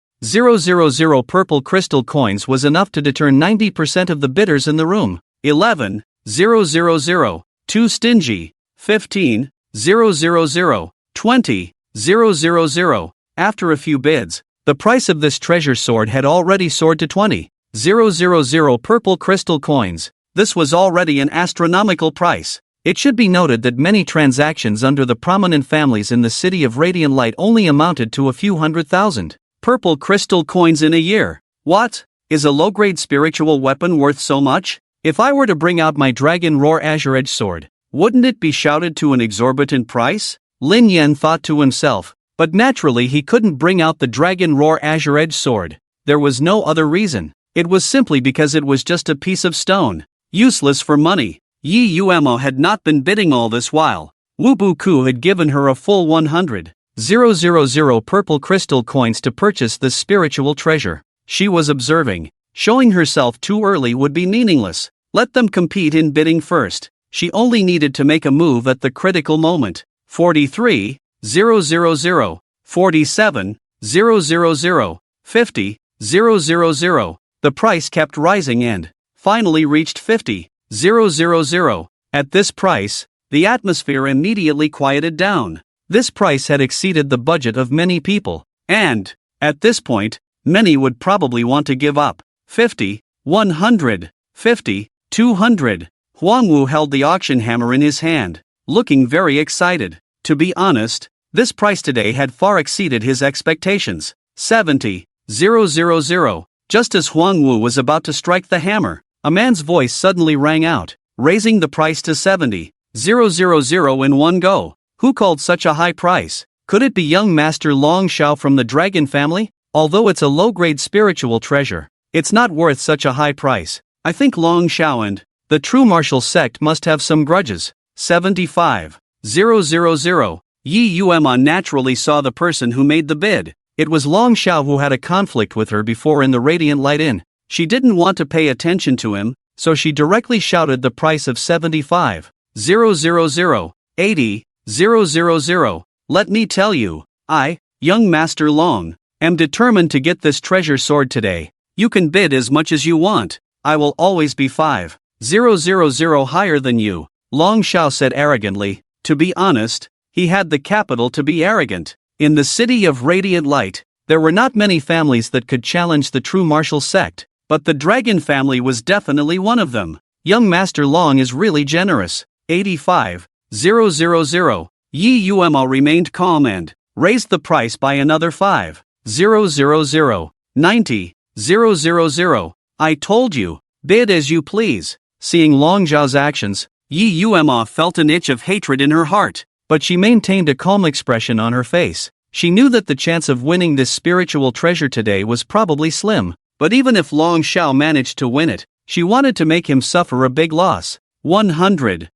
purple crystal coins was enough to deter 90% of the bidders in the room. 11,000, too stingy. 15,000, 20,000. After a few bids, the price of this treasure sword had already soared to 20,000 purple crystal coins. This was already an astronomical price. It should be noted that many transactions under the prominent families in the city of Radiant Light only amounted to a few 100,000 purple crystal coins in a year. What? Is a low-grade spiritual weapon worth so much? If I were to bring out my Dragon Roar Azure Edge sword, wouldn't it be shouted to an exorbitant price? Lin Yan thought to himself, but naturally he couldn't bring out the Dragon Roar Azure Edge sword. There was no other reason. It was simply because it was just a piece of stone, useless for money. Yeyue had not been bidding all this while. Wu Buku had given her a full 100,000 purple crystal coins to purchase this spiritual treasure. She was observing. Showing herself too early would be meaningless. Let them compete in bidding first. She only needed to make a move at the critical moment. 43,000, 47,000, 50,000. The price kept rising and finally reached 50,000. At this price, the atmosphere immediately quieted down. This price had exceeded the budget of many people, and, at this point, many would probably want to give up. 50, 100, 50, 200. Huang Wu held the auction hammer in his hand, looking very excited. To be honest, this price today had far exceeded his expectations. 70,000. Just as Huang Wu was about to strike the hammer, a man's voice suddenly rang out, raising the price to 70,000 in one go. Who called such a high price? Could it be young Master Long Xiao from the Dragon family? Although it's a low-grade spiritual treasure, it's not worth such a high price. I think Long Xiao and the true martial sect must have some grudges. 75,000. Yeyue naturally saw the person who made the bid. It was Long Xiao who had a conflict with her before in the Radiant Light Inn. She didn't want to pay attention to him, so she directly shouted the price of 75,000, 80,000. Let me tell you, I, young Master Long, am determined to get this treasure sword today. You can bid as much as you want. I will always be 5,000 higher than you. Long Xiao said arrogantly. To be honest, he had the capital to be arrogant. In the city of Radiant Light, there were not many families that could challenge the true martial sect, but the Dragon family was definitely one of them. Young Master Long is really generous. 85,000. Yeyue remained calm and raised the price by another 5,000. 90,000. I told you, bid as you please. Seeing Long Xiao's actions, Yeyue felt an itch of hatred in her heart, but she maintained a calm expression on her face. She knew that the chance of winning this spiritual treasure today was probably slim, but even if Long Xiao managed to win it, she wanted to make him suffer a big loss. 100,000.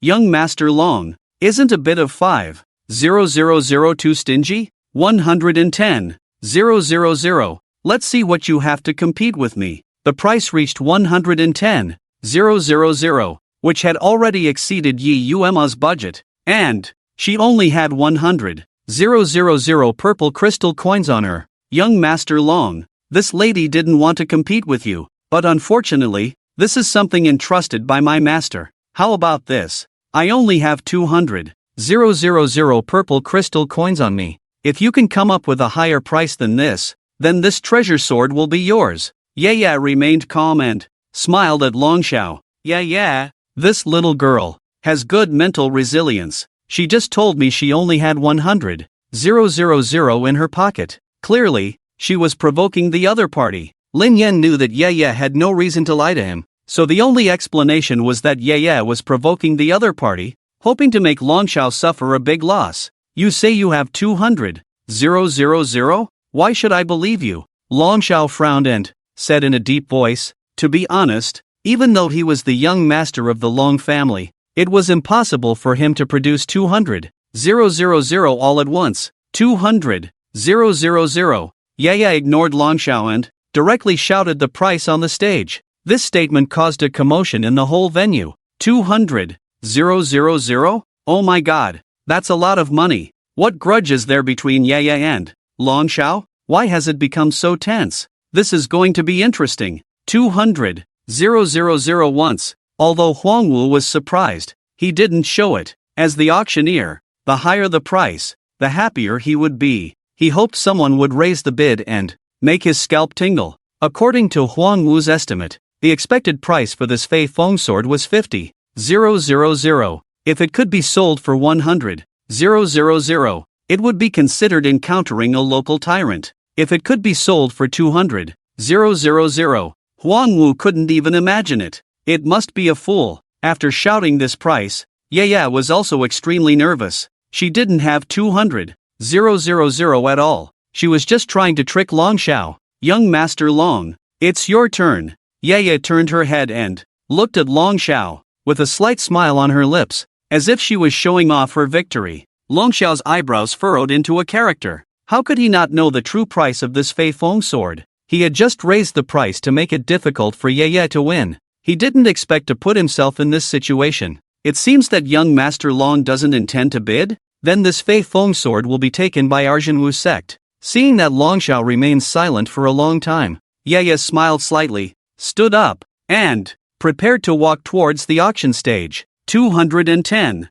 Young Master Long, isn't a bit of 5,000 too stingy? 110,000. Let's see what you have to compete with me. The price reached 110,000, which had already exceeded Yeyue's budget, and she only had 100,000 purple crystal coins on her. Young Master Long, this lady didn't want to compete with you, but unfortunately, this is something entrusted by my master. How about this? I only have 200,000 purple crystal coins on me. If you can come up with a higher price than this, then this treasure sword will be yours. Yeyue remained calm and smiled at Long Xiao. Yeah, this little girl has good mental resilience. She just told me she only had 100,000 in her pocket. Clearly, she was provoking the other party. Lin Yan knew that Yeyue had no reason to lie to him, so the only explanation was that Yeyue was provoking the other party, hoping to make Long Xiao suffer a big loss. You say you have 200,000? Why should I believe you? Long Xiao frowned and said in a deep voice, to be honest, even though he was the young master of the Long family, it was impossible for him to produce 200,000 all at once. 200,000. Yeyue ignored Long Xiao and directly shouted the price on the stage. This statement caused a commotion in the whole venue. 200,000? Oh my god, that's a lot of money. What grudge is there between Yeyue and Long Xiao? Why has it become so tense? This is going to be interesting. 200,000 once. Although Huangwu was surprised, he didn't show it. As the auctioneer, the higher the price, the happier he would be. He hoped someone would raise the bid and make his scalp tingle. According to Huangwu's estimate, the expected price for this Fei Feng sword was 50,000. If it could be sold for 100,000, it would be considered encountering a local tyrant. If it could be sold for 200,000, Huangwu couldn't even imagine it. It must be a fool. After shouting this price, Yeyue was also extremely nervous. She didn't have 200,000 at all. She was just trying to trick Long Xiao. Young Master Long, it's your turn. Yeyue turned her head and looked at Long Xiao, with a slight smile on her lips, as if she was showing off her victory. Long Xiao's eyebrows furrowed into a character. How could he not know the true price of this Fei Feng sword? He had just raised the price to make it difficult for Yeyue to win. He didn't expect to put himself in this situation. It seems that young Master Long doesn't intend to bid? Then this Fei Feng sword will be taken by our Zhenwu Sect. Seeing that Long Xiao remained silent for a long time, Yeyue smiled slightly, stood up, and prepared to walk towards the auction stage. 210,000.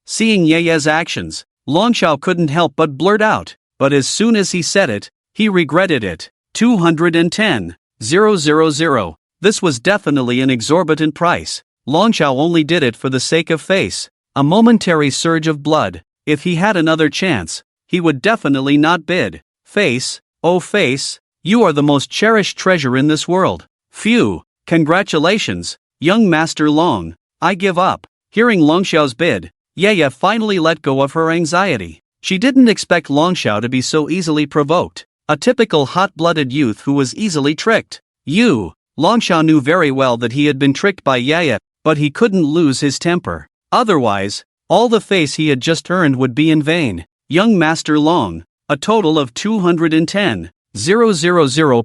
Seeing Yeye's actions, Long Xiao couldn't help but blurt out, but as soon as he said it, he regretted it. 210,000. This was definitely an exorbitant price. Long Xiao only did it for the sake of face. A momentary surge of blood. If he had another chance, he would definitely not bid. Face, oh face, you are the most cherished treasure in this world. Phew, congratulations, young Master Long. I give up. Hearing Long Xiao's bid, Yeyue finally let go of her anxiety. She didn't expect Long Xiao to be so easily provoked. A typical hot-blooded youth who was easily tricked. Long Xiao knew very well that he had been tricked by Yeyue, but he couldn't lose his temper. Otherwise, all the face he had just earned would be in vain. Young Master Long, a total of 210,000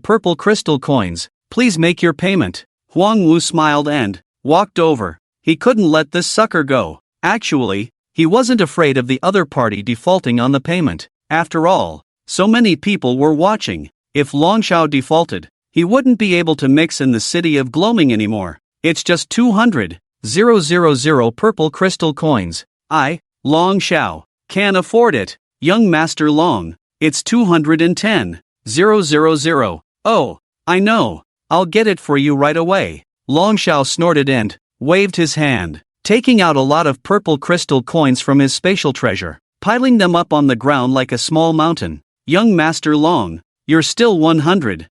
purple crystal coins. Please make your payment. Huangwu smiled and walked over. He couldn't let this sucker go. Actually, he wasn't afraid of the other party defaulting on the payment. After all, so many people were watching. If Long Xiao defaulted, he wouldn't be able to mix in the city of Gloaming anymore. It's just 200,000 purple crystal coins. I, Long Xiao, can afford it. Young Master Long, it's 210,000. Oh, I know. I'll get it for you right away. Long Xiao snorted and waved his hand, taking out a lot of purple crystal coins from his spatial treasure, piling them up on the ground like a small mountain. Young Master Long, you're still 100,000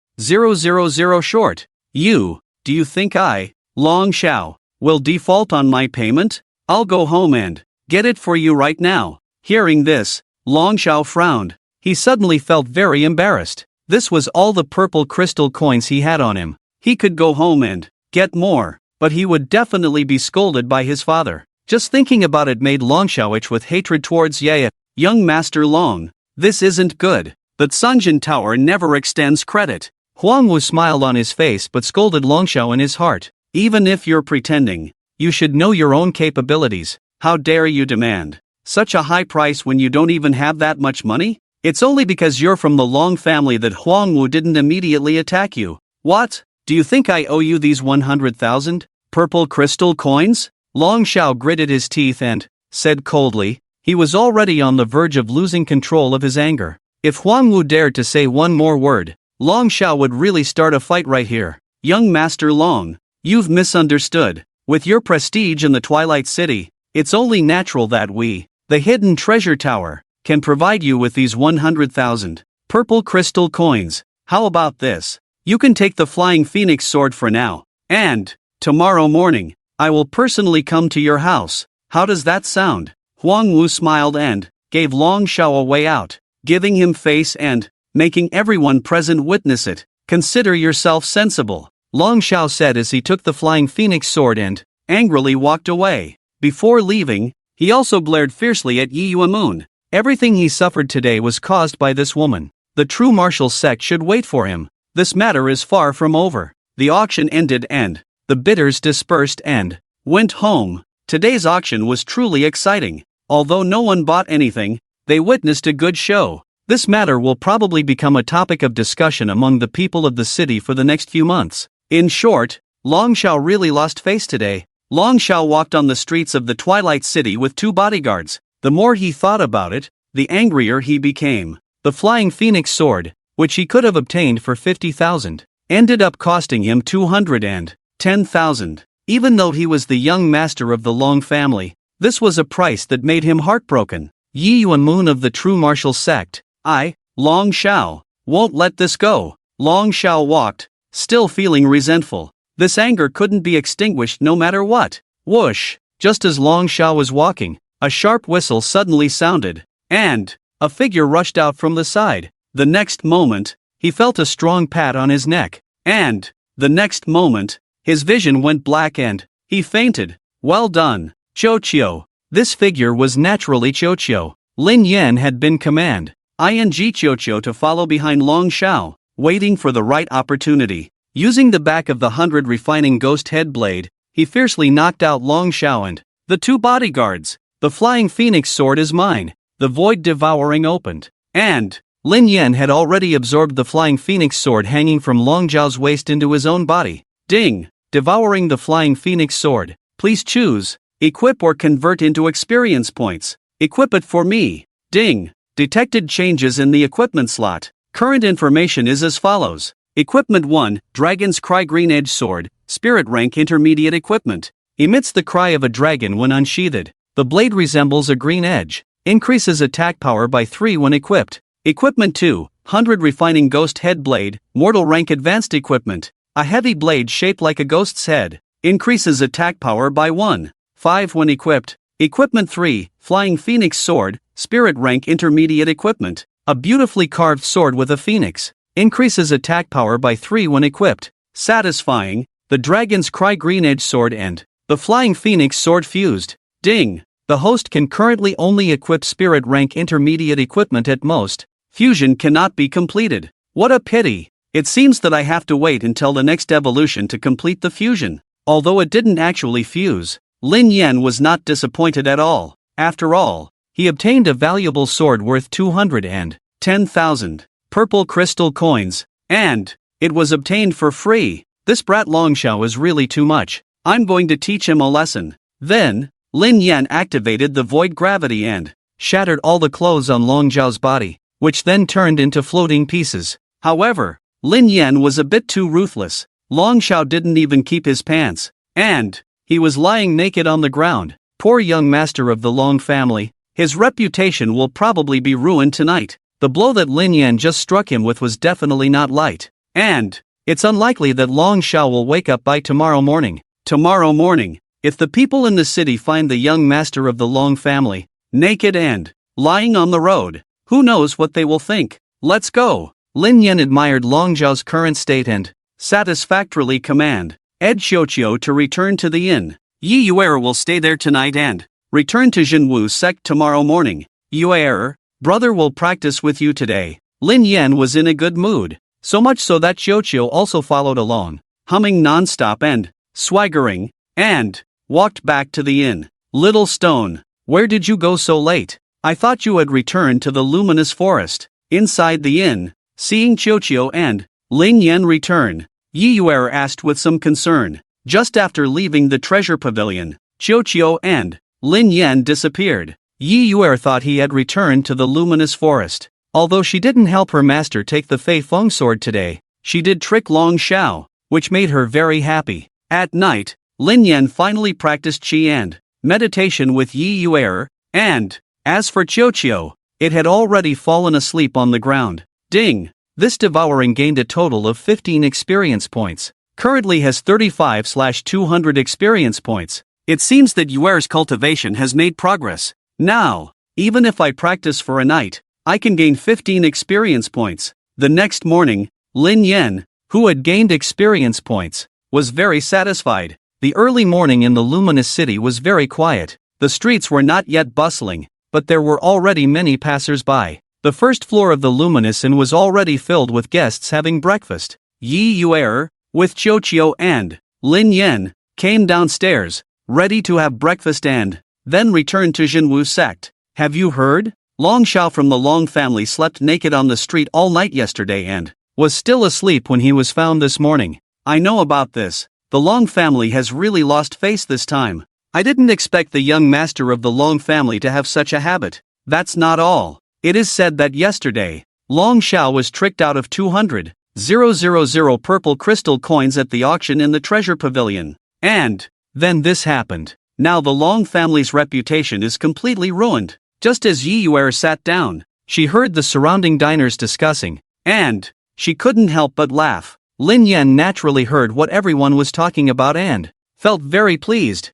short. Do you think I, Long Xiao, will default on my payment? I'll go home and get it for you right now. Hearing this, Long Xiao frowned. He suddenly felt very embarrassed. This was all the purple crystal coins he had on him. He could go home and get more, but he would definitely be scolded by his father. Just thinking about it made Long Xiao itch with hatred towards Yeyue. Young Master Long, this isn't good. But Sunjin Tower never extends credit. Huangwu smiled on his face but scolded Long Xiao in his heart. Even if you're pretending, you should know your own capabilities. How dare you demand such a high price when you don't even have that much money? It's only because you're from the Long family that Huangwu didn't immediately attack you. What? Do you think I owe you these 100,000 purple crystal coins? Long Xiao gritted his teeth and said coldly. He was already on the verge of losing control of his anger. If Huangwu dared to say one more word, Long Xiao would really start a fight right here. Young Master Long, you've misunderstood. With your prestige in the Twilight City, it's only natural that we, the Hidden Treasure Tower, can provide you with these 100,000 purple crystal coins. How about this? You can take the Flying Phoenix sword for now, and tomorrow morning, I will personally come to your house. How does that sound? Huangwu smiled and gave Long Xiao a way out, giving him face and making everyone present witness it. Consider yourself sensible, Long Xiao said as he took the Flying Phoenix sword and angrily walked away. Before leaving, he also glared fiercely at Yeyue Moon. Everything he suffered today was caused by this woman. The true martial sect should wait for him. This matter is far from over. The auction ended and the bidders dispersed and went home. Today's auction was truly exciting. Although no one bought anything, they witnessed a good show. This matter will probably become a topic of discussion among the people of the city for the next few months. In short, Long Xiao really lost face today. Long Xiao walked on the streets of the Twilight City with 2 bodyguards. The more he thought about it, the angrier he became. The Flying Phoenix sword, which he could have obtained for 50,000, ended up costing him 210,000. Even though he was the young master of the Long family, this was a price that made him heartbroken. Yeyue Moon of the True Martial Sect, Long Xiao, won't let this go. Long Xiao walked, still feeling resentful. This anger couldn't be extinguished no matter what. Whoosh! Just as Long Xiao was walking, a sharp whistle suddenly sounded, and a figure rushed out from the side. The next moment, he felt a strong pat on his neck, and the next moment, his vision went black and he fainted. Well done, Qiuqiu. This figure was naturally Qiuqiu. Lin Yan had been commanded Qiuqiu to follow behind Long Xiao, waiting for the right opportunity. Using the back of the 100 refining ghost head blade, he fiercely knocked out Long Xiao and the 2 bodyguards. The Flying Phoenix sword is mine. The void devouring opened, and Lin Yan had already absorbed the Flying Phoenix sword hanging from Long Zhao's waist into his own body. Ding! Devouring the Flying Phoenix sword. Please choose, equip or convert into experience points. Equip it for me. Ding! Detected changes in the equipment slot. Current information is as follows. Equipment 1, Dragon's Cry Green Edge Sword, Spirit Rank Intermediate Equipment. Emits the cry of a dragon when unsheathed. The blade resembles a green edge. Increases attack power by 3 when equipped. Equipment 2, 100 Refining Ghost Head Blade, Mortal Rank Advanced Equipment. A heavy blade shaped like a ghost's head. Increases attack power by 1/5 when equipped. Equipment 3, Flying Phoenix Sword, Spirit Rank Intermediate Equipment. A beautifully carved sword with a phoenix. Increases attack power by 3 when equipped. Satisfying, the Dragon's Cry Green Edge Sword and the Flying Phoenix Sword fused. Ding! The host can currently only equip Spirit Rank Intermediate Equipment at most. Fusion cannot be completed. What a pity! It seems that I have to wait until the next evolution to complete the fusion. Although it didn't actually fuse, Lin Yan was not disappointed at all. After all, he obtained a valuable sword worth 210,000 purple crystal coins, and it was obtained for free. This brat Long Xiao is really too much. I'm going to teach him a lesson. Then, Lin Yan activated the void gravity and shattered all the clothes on Long Zhao's body, which then turned into floating pieces. However, Lin Yan was a bit too ruthless. Long Xiao didn't even keep his pants, and he was lying naked on the ground. Poor young master of the Long family, his reputation will probably be ruined tonight. The blow that Lin Yan just struck him with was definitely not light, and it's unlikely that Long Xiao will wake up by tomorrow morning. Tomorrow morning, if the people in the city find the young master of the Long family naked and lying on the road, who knows what they will think. Let's go. Lin Yan admired Long Zhao's current state and satisfactorily commanded Qiuqiu to return to the inn. Yeyue will stay there tonight and return to Zhenwu Sect tomorrow morning. Yeyue, brother will practice with you today. Lin Yan was in a good mood, so much so that Qiuqiu also followed along, humming non-stop and swaggering, and walked back to the inn. Little Stone, where did you go so late? I thought you had returned to the luminous forest. Inside the inn, seeing Qiuqiu and Lin Yan return, Yeyue asked with some concern. Just after leaving the treasure pavilion, Qiuqiu and Lin Yan disappeared. Yeyue thought he had returned to the luminous forest. Although she didn't help her master take the Fei Feng sword today, she did trick Long Xiao, which made her very happy. At night, Lin Yan finally practiced qi and meditation with Yeyue, and as for Qiuqiu, it had already fallen asleep on the ground. Ding! This devouring gained a total of 15 experience points. Currently has 35/200 experience points. It seems that Yuer's cultivation has made progress. Now, even if I practice for a night, I can gain 15 experience points. The next morning, Lin Yan, who had gained experience points, was very satisfied. The early morning in the luminous city was very quiet. The streets were not yet bustling, but there were already many passers-by. The first floor of the luminous inn was already filled with guests having breakfast. Yeyue, with Qiuqiu and Lin Yan, came downstairs. ready to have breakfast and then return to Zhenwu Sect. Have you heard? Long Xiao from the Long family slept naked on the street all night yesterday and was still asleep when he was found this morning. I know about this. The Long family has really lost face this time. I didn't expect the young master of the Long family to have such a habit. That's not all. It is said that yesterday, Long Xiao was tricked out of 200,000 purple crystal coins at the auction in the treasure pavilion. And then this happened. Now the Long family's reputation is completely ruined. Just as Yeyue sat down, she heard the surrounding diners discussing, and she couldn't help but laugh. Lin Yan naturally heard what everyone was talking about and felt very pleased.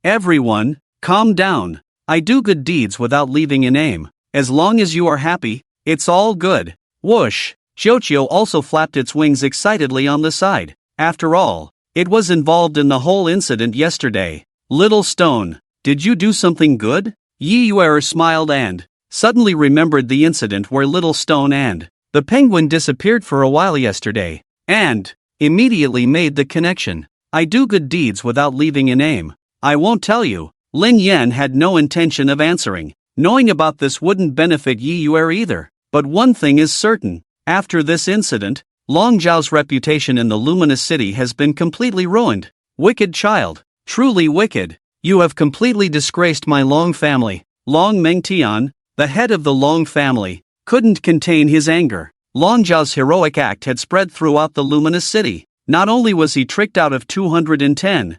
Everyone, calm down. I do good deeds without leaving a name. As long as you are happy, it's all good. Whoosh! Xiaoqiu also flapped its wings excitedly on the side. After all, it was involved in the whole incident yesterday. Little Stone, did you do something good? Yeyue smiled and suddenly remembered the incident where Little Stone and the penguin disappeared for a while yesterday, and immediately made the connection. I do good deeds without leaving a name. I won't tell you. Lin Yan had no intention of answering. Knowing about this wouldn't benefit Yeyue either. But one thing is certain. After this incident, Long Zhao's reputation in the Luminous City has been completely ruined. Wicked child. Truly wicked. You have completely disgraced my Long family. Long Mengtian, the head of the Long family, couldn't contain his anger. Long Zhao's heroic act had spread throughout the Luminous City. Not only was he tricked out of 210,000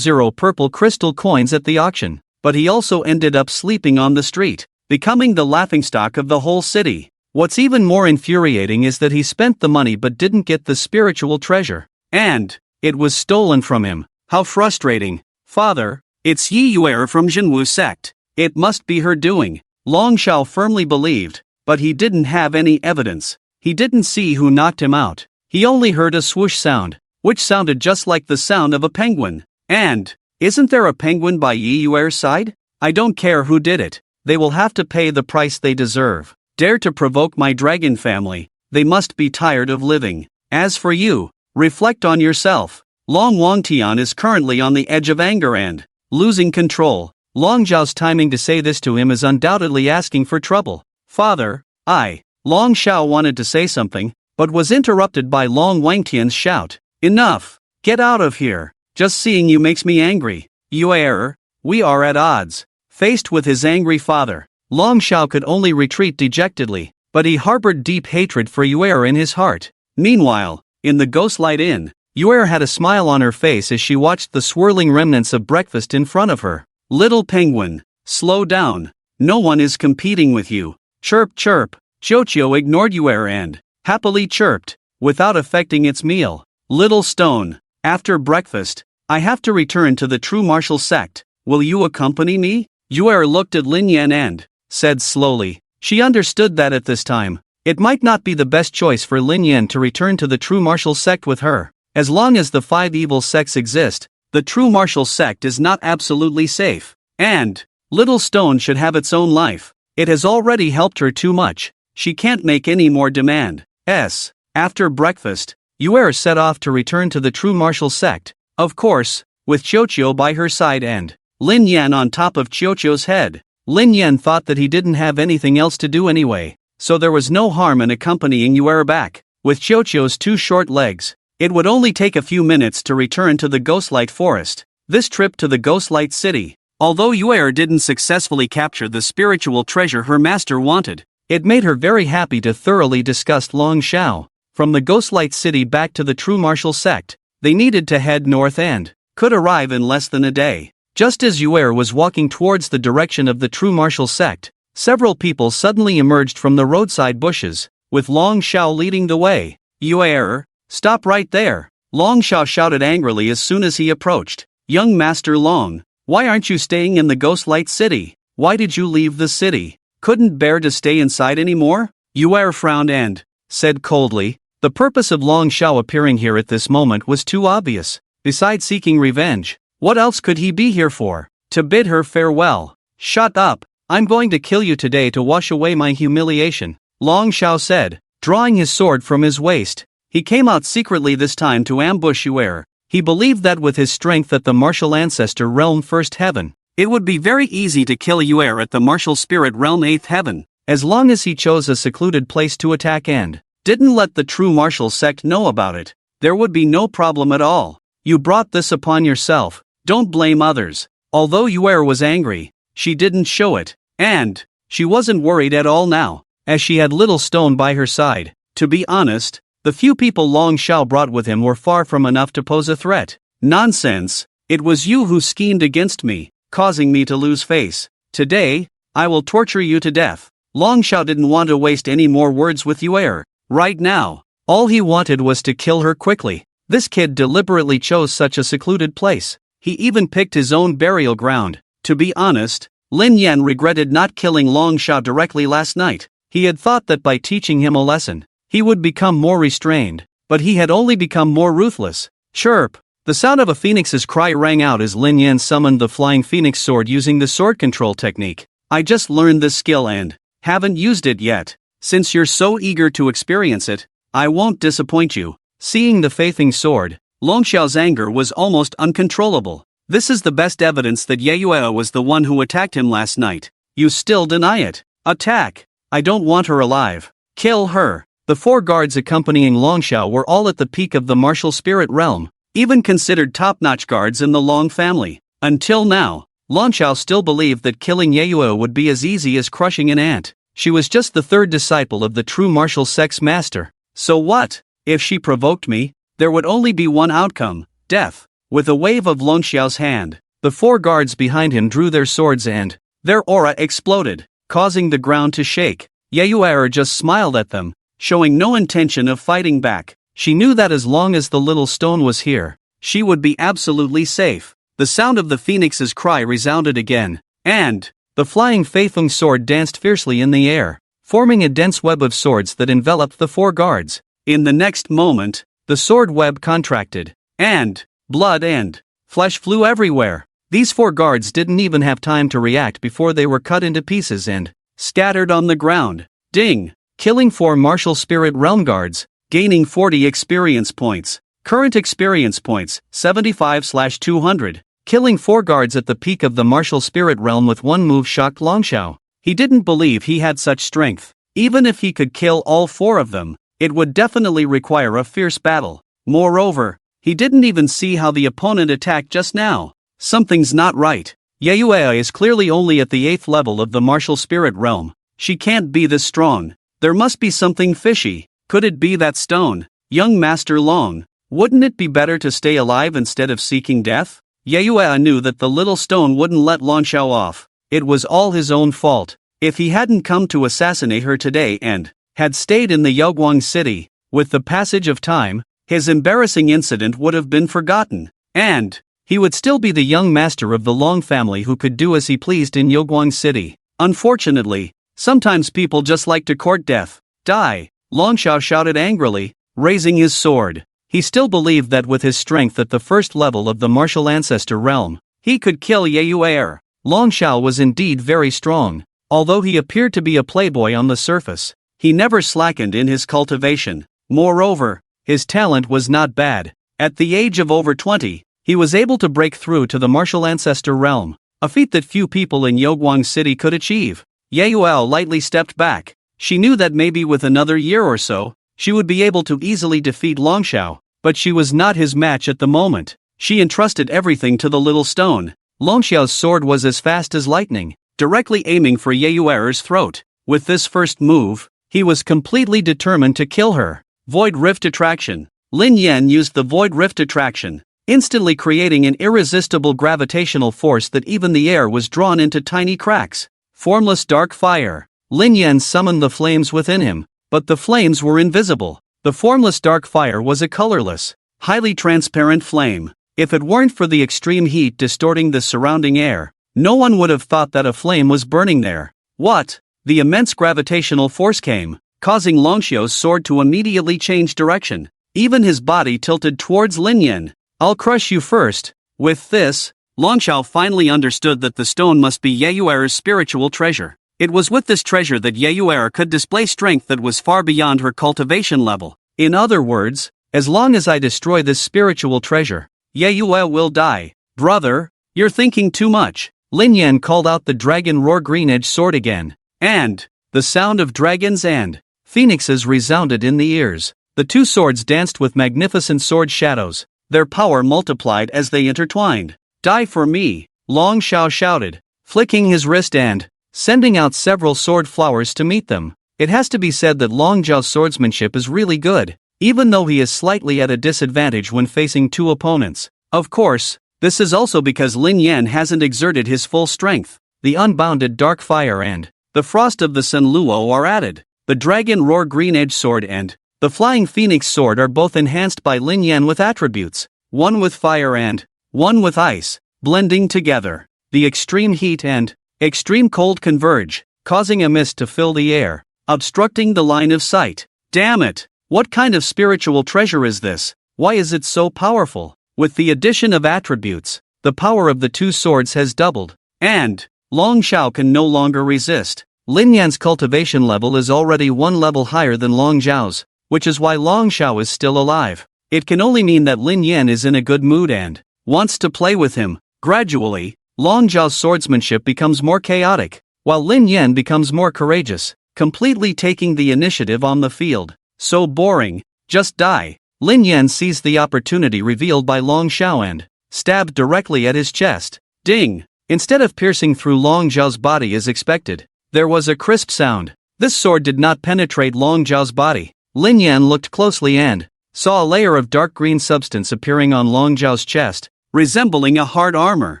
purple crystal coins at the auction, but he also ended up sleeping on the street, becoming the laughingstock of the whole city. What's even more infuriating is that he spent the money but didn't get the spiritual treasure, and it was stolen from him. How frustrating. Father, it's Yeyue from Zhenwu Sect. It must be her doing. Long Xiao firmly believed, but he didn't have any evidence. He didn't see who knocked him out. He only heard a swoosh sound, which sounded just like the sound of a penguin. And isn't there a penguin by Yeyue's side? I don't care who did it. They will have to pay the price they deserve. Dare to provoke my dragon family. They must be tired of living. As for you, reflect on yourself. Long Wangtian is currently on the edge of anger and losing control. Long Zhao's timing to say this to him is undoubtedly asking for trouble. Father, Long Xiao wanted to say something, but was interrupted by Long Wangtian's shout. Enough! Get out of here! Just seeing you makes me angry. Yeyue, we are at odds. Faced with his angry father, Long Xiao could only retreat dejectedly, but he harbored deep hatred for Yeyue in his heart. Meanwhile, in the Ghostlight Inn, Yeyue had a smile on her face as she watched the swirling remnants of breakfast in front of her. Little penguin, slow down. No one is competing with you. Chirp chirp. Xiaoqiu ignored Yeyue and happily chirped, without affecting its meal. Little Stone, after breakfast, I have to return to the true martial sect. Will you accompany me? Yeyue looked at Lin Yan and said slowly. She understood that at this time, it might not be the best choice for Lin Yan to return to the true martial sect with her. As long as the 5 evil sects exist, the true martial sect is not absolutely safe. And Little Stone should have its own life. It has already helped her too much. She can't make any more demand. After breakfast, Yeyue set off to return to the true martial sect, of course, with Xiaoqiu by her side and Lin Yan on top of Xiaoqiu's head. Lin Yan thought that he didn't have anything else to do anyway, so there was no harm in accompanying Yeyue back. With Xiaoqiu's 2 short legs, it would only take a few minutes to return to the Ghostlight Forest. This trip to the Ghostlight City, although Yeyue didn't successfully capture the spiritual treasure her master wanted, it made her very happy to thoroughly discuss Long Xiao. From the Ghostlight City back to the true martial sect, they needed to head north and could arrive in less than a day. Just as Yeyue was walking towards the direction of the true martial sect, several people suddenly emerged from the roadside bushes, with Long Xiao leading the way. Yeyue, stop right there! Long Xiao shouted angrily as soon as he approached. Young Master Long, why aren't you staying in the Ghostlight City? Why did you leave the city? Couldn't bear to stay inside anymore? Yeyue frowned and said coldly, the purpose of Long Xiao appearing here at this moment was too obvious. Besides seeking revenge, what else could he be here for? To bid her farewell. Shut up! I'm going to kill you today to wash away my humiliation, Long Xiao said, drawing his sword from his waist. He came out secretly this time to ambush Yeyue. He believed that with his strength at the martial ancestor realm 1st heaven, it would be very easy to kill Yeyue at the martial spirit realm 8th heaven, as long as he chose a secluded place to attack and didn't let the true martial sect know about it. There would be no problem at all. You brought this upon yourself, don't blame others. Although Yeyue was angry, she didn't show it, and she wasn't worried at all now, as she had little stone by her side. To be honest, the few people Long Xiao brought with him were far from enough to pose a threat. Nonsense, it was you who schemed against me, causing me to lose face. Today, I will torture you to death. Long Xiao didn't want to waste any more words with Yeyue. Right now, all he wanted was to kill her quickly. This kid deliberately chose such a secluded place. He even picked his own burial ground. To be honest, Lin Yan regretted not killing Long Xiao directly last night. He had thought that by teaching him a lesson, he would become more restrained, but he had only become more ruthless. Chirp! The sound of a phoenix's cry rang out as Lin Yan summoned the flying phoenix sword using the sword control technique. I just learned this skill and haven't used it yet. Since you're so eager to experience it, I won't disappoint you. Seeing the faithing sword, Long Xiao's anger was almost uncontrollable. This is the best evidence that Yeyue was the one who attacked him last night. You still deny it. Attack! I don't want her alive. Kill her. The 4 guards accompanying Long Xiao were all at the peak of the martial spirit realm, even considered top-notch guards in the Long family. Until now, Long Xiao still believed that killing Yeyue would be as easy as crushing an ant. She was just the 3rd disciple of the true martial sect's master. So what? If she provoked me, there would only be one outcome, death. With a wave of Long Xiao's hand, the 4 guards behind him drew their swords and their aura exploded, causing the ground to shake. Yeyue just smiled at them, showing no intention of fighting back. She knew that as long as the little stone was here, she would be absolutely safe. The sound of the phoenix's cry resounded again, and the flying Feifeng sword danced fiercely in the air, forming a dense web of swords that enveloped the 4 guards. In the next moment, the sword web contracted, and blood and flesh flew everywhere. These 4 guards didn't even have time to react before they were cut into pieces and scattered on the ground. Ding! Killing 4 martial spirit realm guards, gaining 40 experience points. Current experience points, 75/200. Killing 4 guards at the peak of the martial spirit realm with one move shocked Long Xiao. He didn't believe he had such strength. Even if he could kill all 4 of them, it would definitely require a fierce battle. Moreover, he didn't even see how the opponent attacked just now. Something's not right. Yeyue is clearly only at the 8th level of the martial spirit realm. She can't be this strong. There must be something fishy. Could it be that stone? Young Master Long, wouldn't it be better to stay alive instead of seeking death? Yeyue knew that the little stone wouldn't let Long Xiao off. It was all his own fault. If he hadn't come to assassinate her today and had stayed in the Yeyue city, with the passage of time, his embarrassing incident would have been forgotten, and he would still be the young master of the Long family who could do as he pleased in Yeyue city. Unfortunately, sometimes people just like to court death. Die! Long Xiao shouted angrily, raising his sword. He still believed that with his strength at the 1st level of the martial ancestor realm, he could kill Yeyue. Long Xiao was indeed very strong. Although he appeared to be a playboy on the surface, he never slackened in his cultivation. Moreover, his talent was not bad. At the age of over 20, he was able to break through to the martial ancestor realm, a feat that few people in Yeyue city could achieve. Yeyue lightly stepped back. She knew that maybe with another year or so, she would be able to easily defeat Long Xiao, but she was not his match at the moment. She entrusted everything to the little stone. Long Xiao's sword was as fast as lightning, directly aiming for Yeyue's throat. With this first move, he was completely determined to kill her. Void Rift Attraction. Lin Yan used the Void Rift Attraction, instantly creating an irresistible gravitational force that even the air was drawn into tiny cracks. Formless Dark Fire. Lin Yan summoned the flames within him, but the flames were invisible. The formless dark fire was a colorless, highly transparent flame. If it weren't for the extreme heat distorting the surrounding air, no one would have thought that a flame was burning there. What? The immense gravitational force came, causing Long Xiao's sword to immediately change direction. Even his body tilted towards Lin Yan. I'll crush you first. With this, Long Xiao finally understood that the stone must be Yeyue's spiritual treasure. It was with this treasure that Yeyue could display strength that was far beyond her cultivation level. In other words, as long as I destroy this spiritual treasure, Yeyue will die. Brother, you're thinking too much. Lin Yan called out the dragon roar green-edged sword again. And the sound of dragons and phoenixes resounded in the ears. The two swords danced with magnificent sword shadows, their power multiplied as they intertwined. Die for me, Long Xiao shouted, flicking his wrist and sending out several sword flowers to meet them. It has to be said that Long Xiao's swordsmanship is really good, even though he is slightly at a disadvantage when facing two opponents. Of course, this is also because Lin Yan hasn't exerted his full strength. The unbounded dark fire and the frost of the Sun Luo are added. The dragon roar green-edged sword and the flying phoenix sword are both enhanced by Lin Yan with attributes, one with fire and one with ice, blending together. The extreme heat and extreme cold converge, causing a mist to fill the air, obstructing the line of sight. Damn it! What kind of spiritual treasure is this? Why is it so powerful? With the addition of attributes, the power of the two swords has doubled, and Long Xiao can no longer resist. Lin Yan's cultivation level is already one level higher than Long Xiao's, which is why Long Xiao is still alive. It can only mean that Lin Yan is in a good mood and wants to play with him. Gradually, Long Xiao's swordsmanship becomes more chaotic, while Lin Yan becomes more courageous, completely taking the initiative on the field. So boring, just die. Lin Yan seized the opportunity revealed by Long Xiao and stabbed directly at his chest. Ding! Instead of piercing through Long Xiao's body as expected, there was a crisp sound. This sword did not penetrate Long Xiao's body. Lin Yan looked closely and saw a layer of dark green substance appearing on Long Xiao's chest, resembling a hard armor.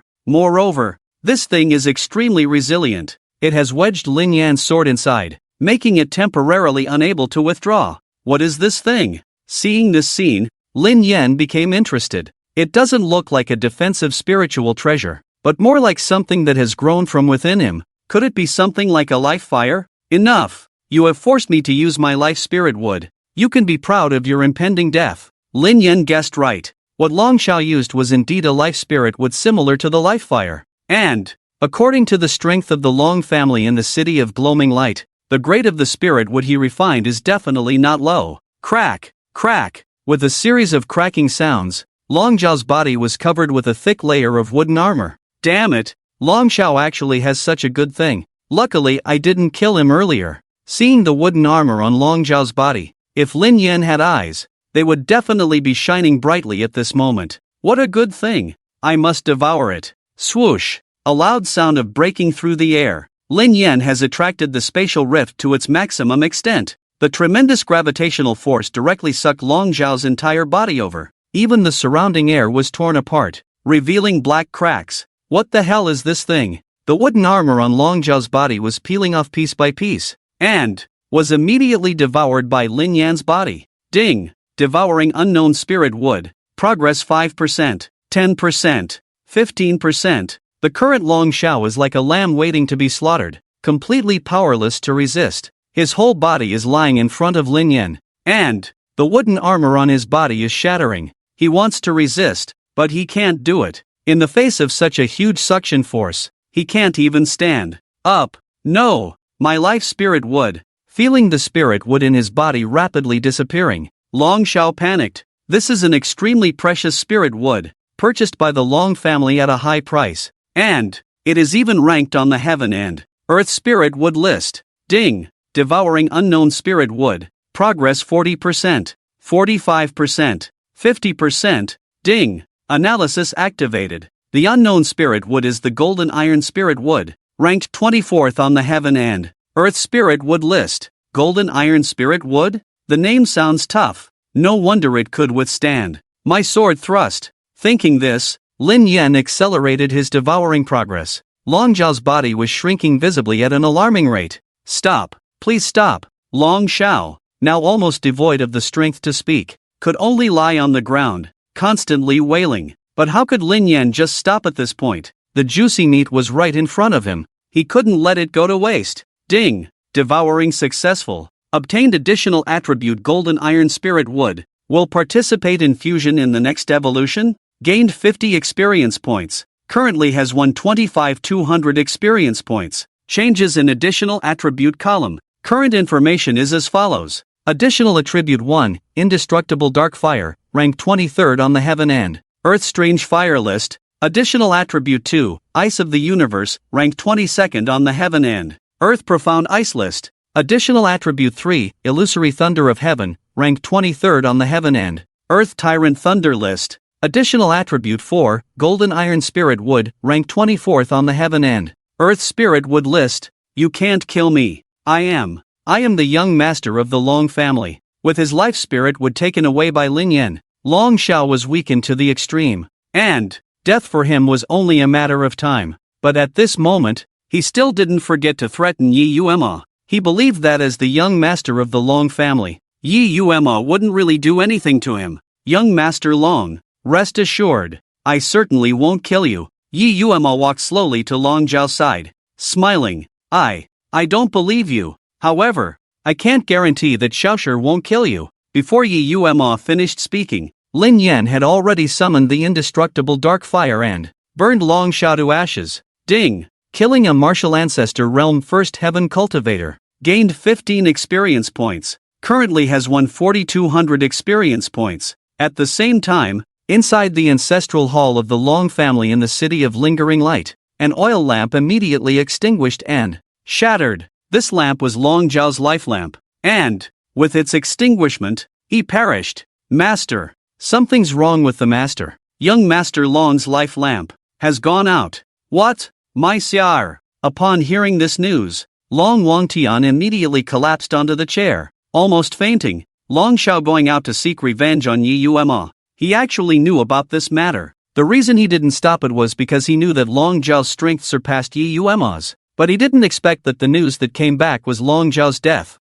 Moreover, this thing is extremely resilient. It has wedged Lin Yan's sword inside, making it temporarily unable to withdraw. What is this thing? Seeing this scene, Lin Yan became interested. It doesn't look like a defensive spiritual treasure, but more like something that has grown from within him. Could it be something like a life fire? Enough! You have forced me to use my life spirit wood. You can be proud of your impending death. Lin Yan guessed right. What Long Xiao used was indeed a life spirit wood similar to the life fire. And, according to the strength of the Long family in the city of Gloaming Light, the grade of the spirit wood he refined is definitely not low. Crack! Crack! With a series of cracking sounds, Long Xiao's body was covered with a thick layer of wooden armor. Damn it! Long Xiao actually has such a good thing. Luckily I didn't kill him earlier. Seeing the wooden armor on Long Xiao's body, if Lin Yan had eyes, they would definitely be shining brightly at this moment. What a good thing! I must devour it. Swoosh! A loud sound of breaking through the air. Lin Yan has attracted the spatial rift to its maximum extent. The tremendous gravitational force directly sucked Long Xiao's entire body over. Even the surrounding air was torn apart, revealing black cracks. What the hell is this thing? The wooden armor on Long Xiao's body was peeling off piece by piece, and was immediately devoured by Lin Yan's body. Ding! Devouring unknown spirit wood. Progress 5%, 10%, 15%. The current Long Xiao is like a lamb waiting to be slaughtered, completely powerless to resist. His whole body is lying in front of Lin Yan, and the wooden armor on his body is shattering. He wants to resist, but he can't do it. In the face of such a huge suction force, he can't even stand up. No! My life spirit wood. Feeling the spirit wood in his body rapidly disappearing, Long Xiao panicked. This is an extremely precious spirit wood, purchased by the Long family at a high price, and it is even ranked on the Heaven and Earth spirit wood list. Ding! Devouring unknown spirit wood. Progress 40%, 45%, 50%. Ding! Analysis activated. The unknown spirit wood is the golden iron spirit wood, ranked 24th on the Heaven and Earth spirit wood list. Golden iron spirit wood? The name sounds tough. No wonder it could withstand my sword thrust. Thinking this, Lin Yan accelerated his devouring progress. Long Xiao's body was shrinking visibly at an alarming rate. Stop! Please stop! Long Xiao, now almost devoid of the strength to speak, could only lie on the ground, constantly wailing. But how could Lin Yan just stop at this point? The juicy meat was right in front of him. He couldn't let it go to waste. Ding! Devouring successful. Obtained additional attribute golden iron spirit wood. Will participate in fusion in the next evolution. Gained 50 experience points. Currently has won 200 experience points. Changes in additional attribute column. Current information is as follows. Additional attribute 1, Indestructible Dark Fire, ranked 23rd on the Heaven and Earth Strange Fire List. Additional Attribute 2, Ice of the Universe, ranked 22nd on the Heaven End. Earth Profound Ice List. Additional Attribute 3, Illusory Thunder of Heaven, ranked 23rd on the Heaven End. Earth Tyrant Thunder List. Additional Attribute 4, Golden Iron Spirit Wood, ranked 24th on the Heaven End. Earth Spirit Wood List. You can't kill me. I am the young master of the Long family. With his life spirit wood taken away by Lin Yan, Long Xiao was weakened to the extreme, and death for him was only a matter of time. But at this moment, he still didn't forget to threaten Yeyue. He believed that as the young master of the Long family, Yeyue wouldn't really do anything to him. Young Master Long, rest assured, I certainly won't kill you. Yeyue walked slowly to Long Zhao's side, smiling. I don't believe you. However, I can't guarantee that Xiaoshi won't kill you. Before Yeyue finished speaking, Lin Yan had already summoned the indestructible dark fire and burned Long Xiao to ashes. Ding! Killing a martial ancestor realm first heaven cultivator. Gained 15 experience points. Currently has won 4,200 experience points. At the same time, inside the ancestral hall of the Long family in the city of Lingering Light, an oil lamp immediately extinguished and shattered. This lamp was Long Zhao's life lamp, and with its extinguishment, he perished. Master, something's wrong with the master. Young Master Long's life lamp has gone out. What? My siar. Upon hearing this news, Long Wangtian immediately collapsed onto the chair, almost fainting. Long Xiao going out to seek revenge on Yeyue. He actually knew about this matter. The reason he didn't stop it was because he knew that Long Zhao's strength surpassed Yeyue's. But he didn't expect that the news that came back was Long Zhao's death.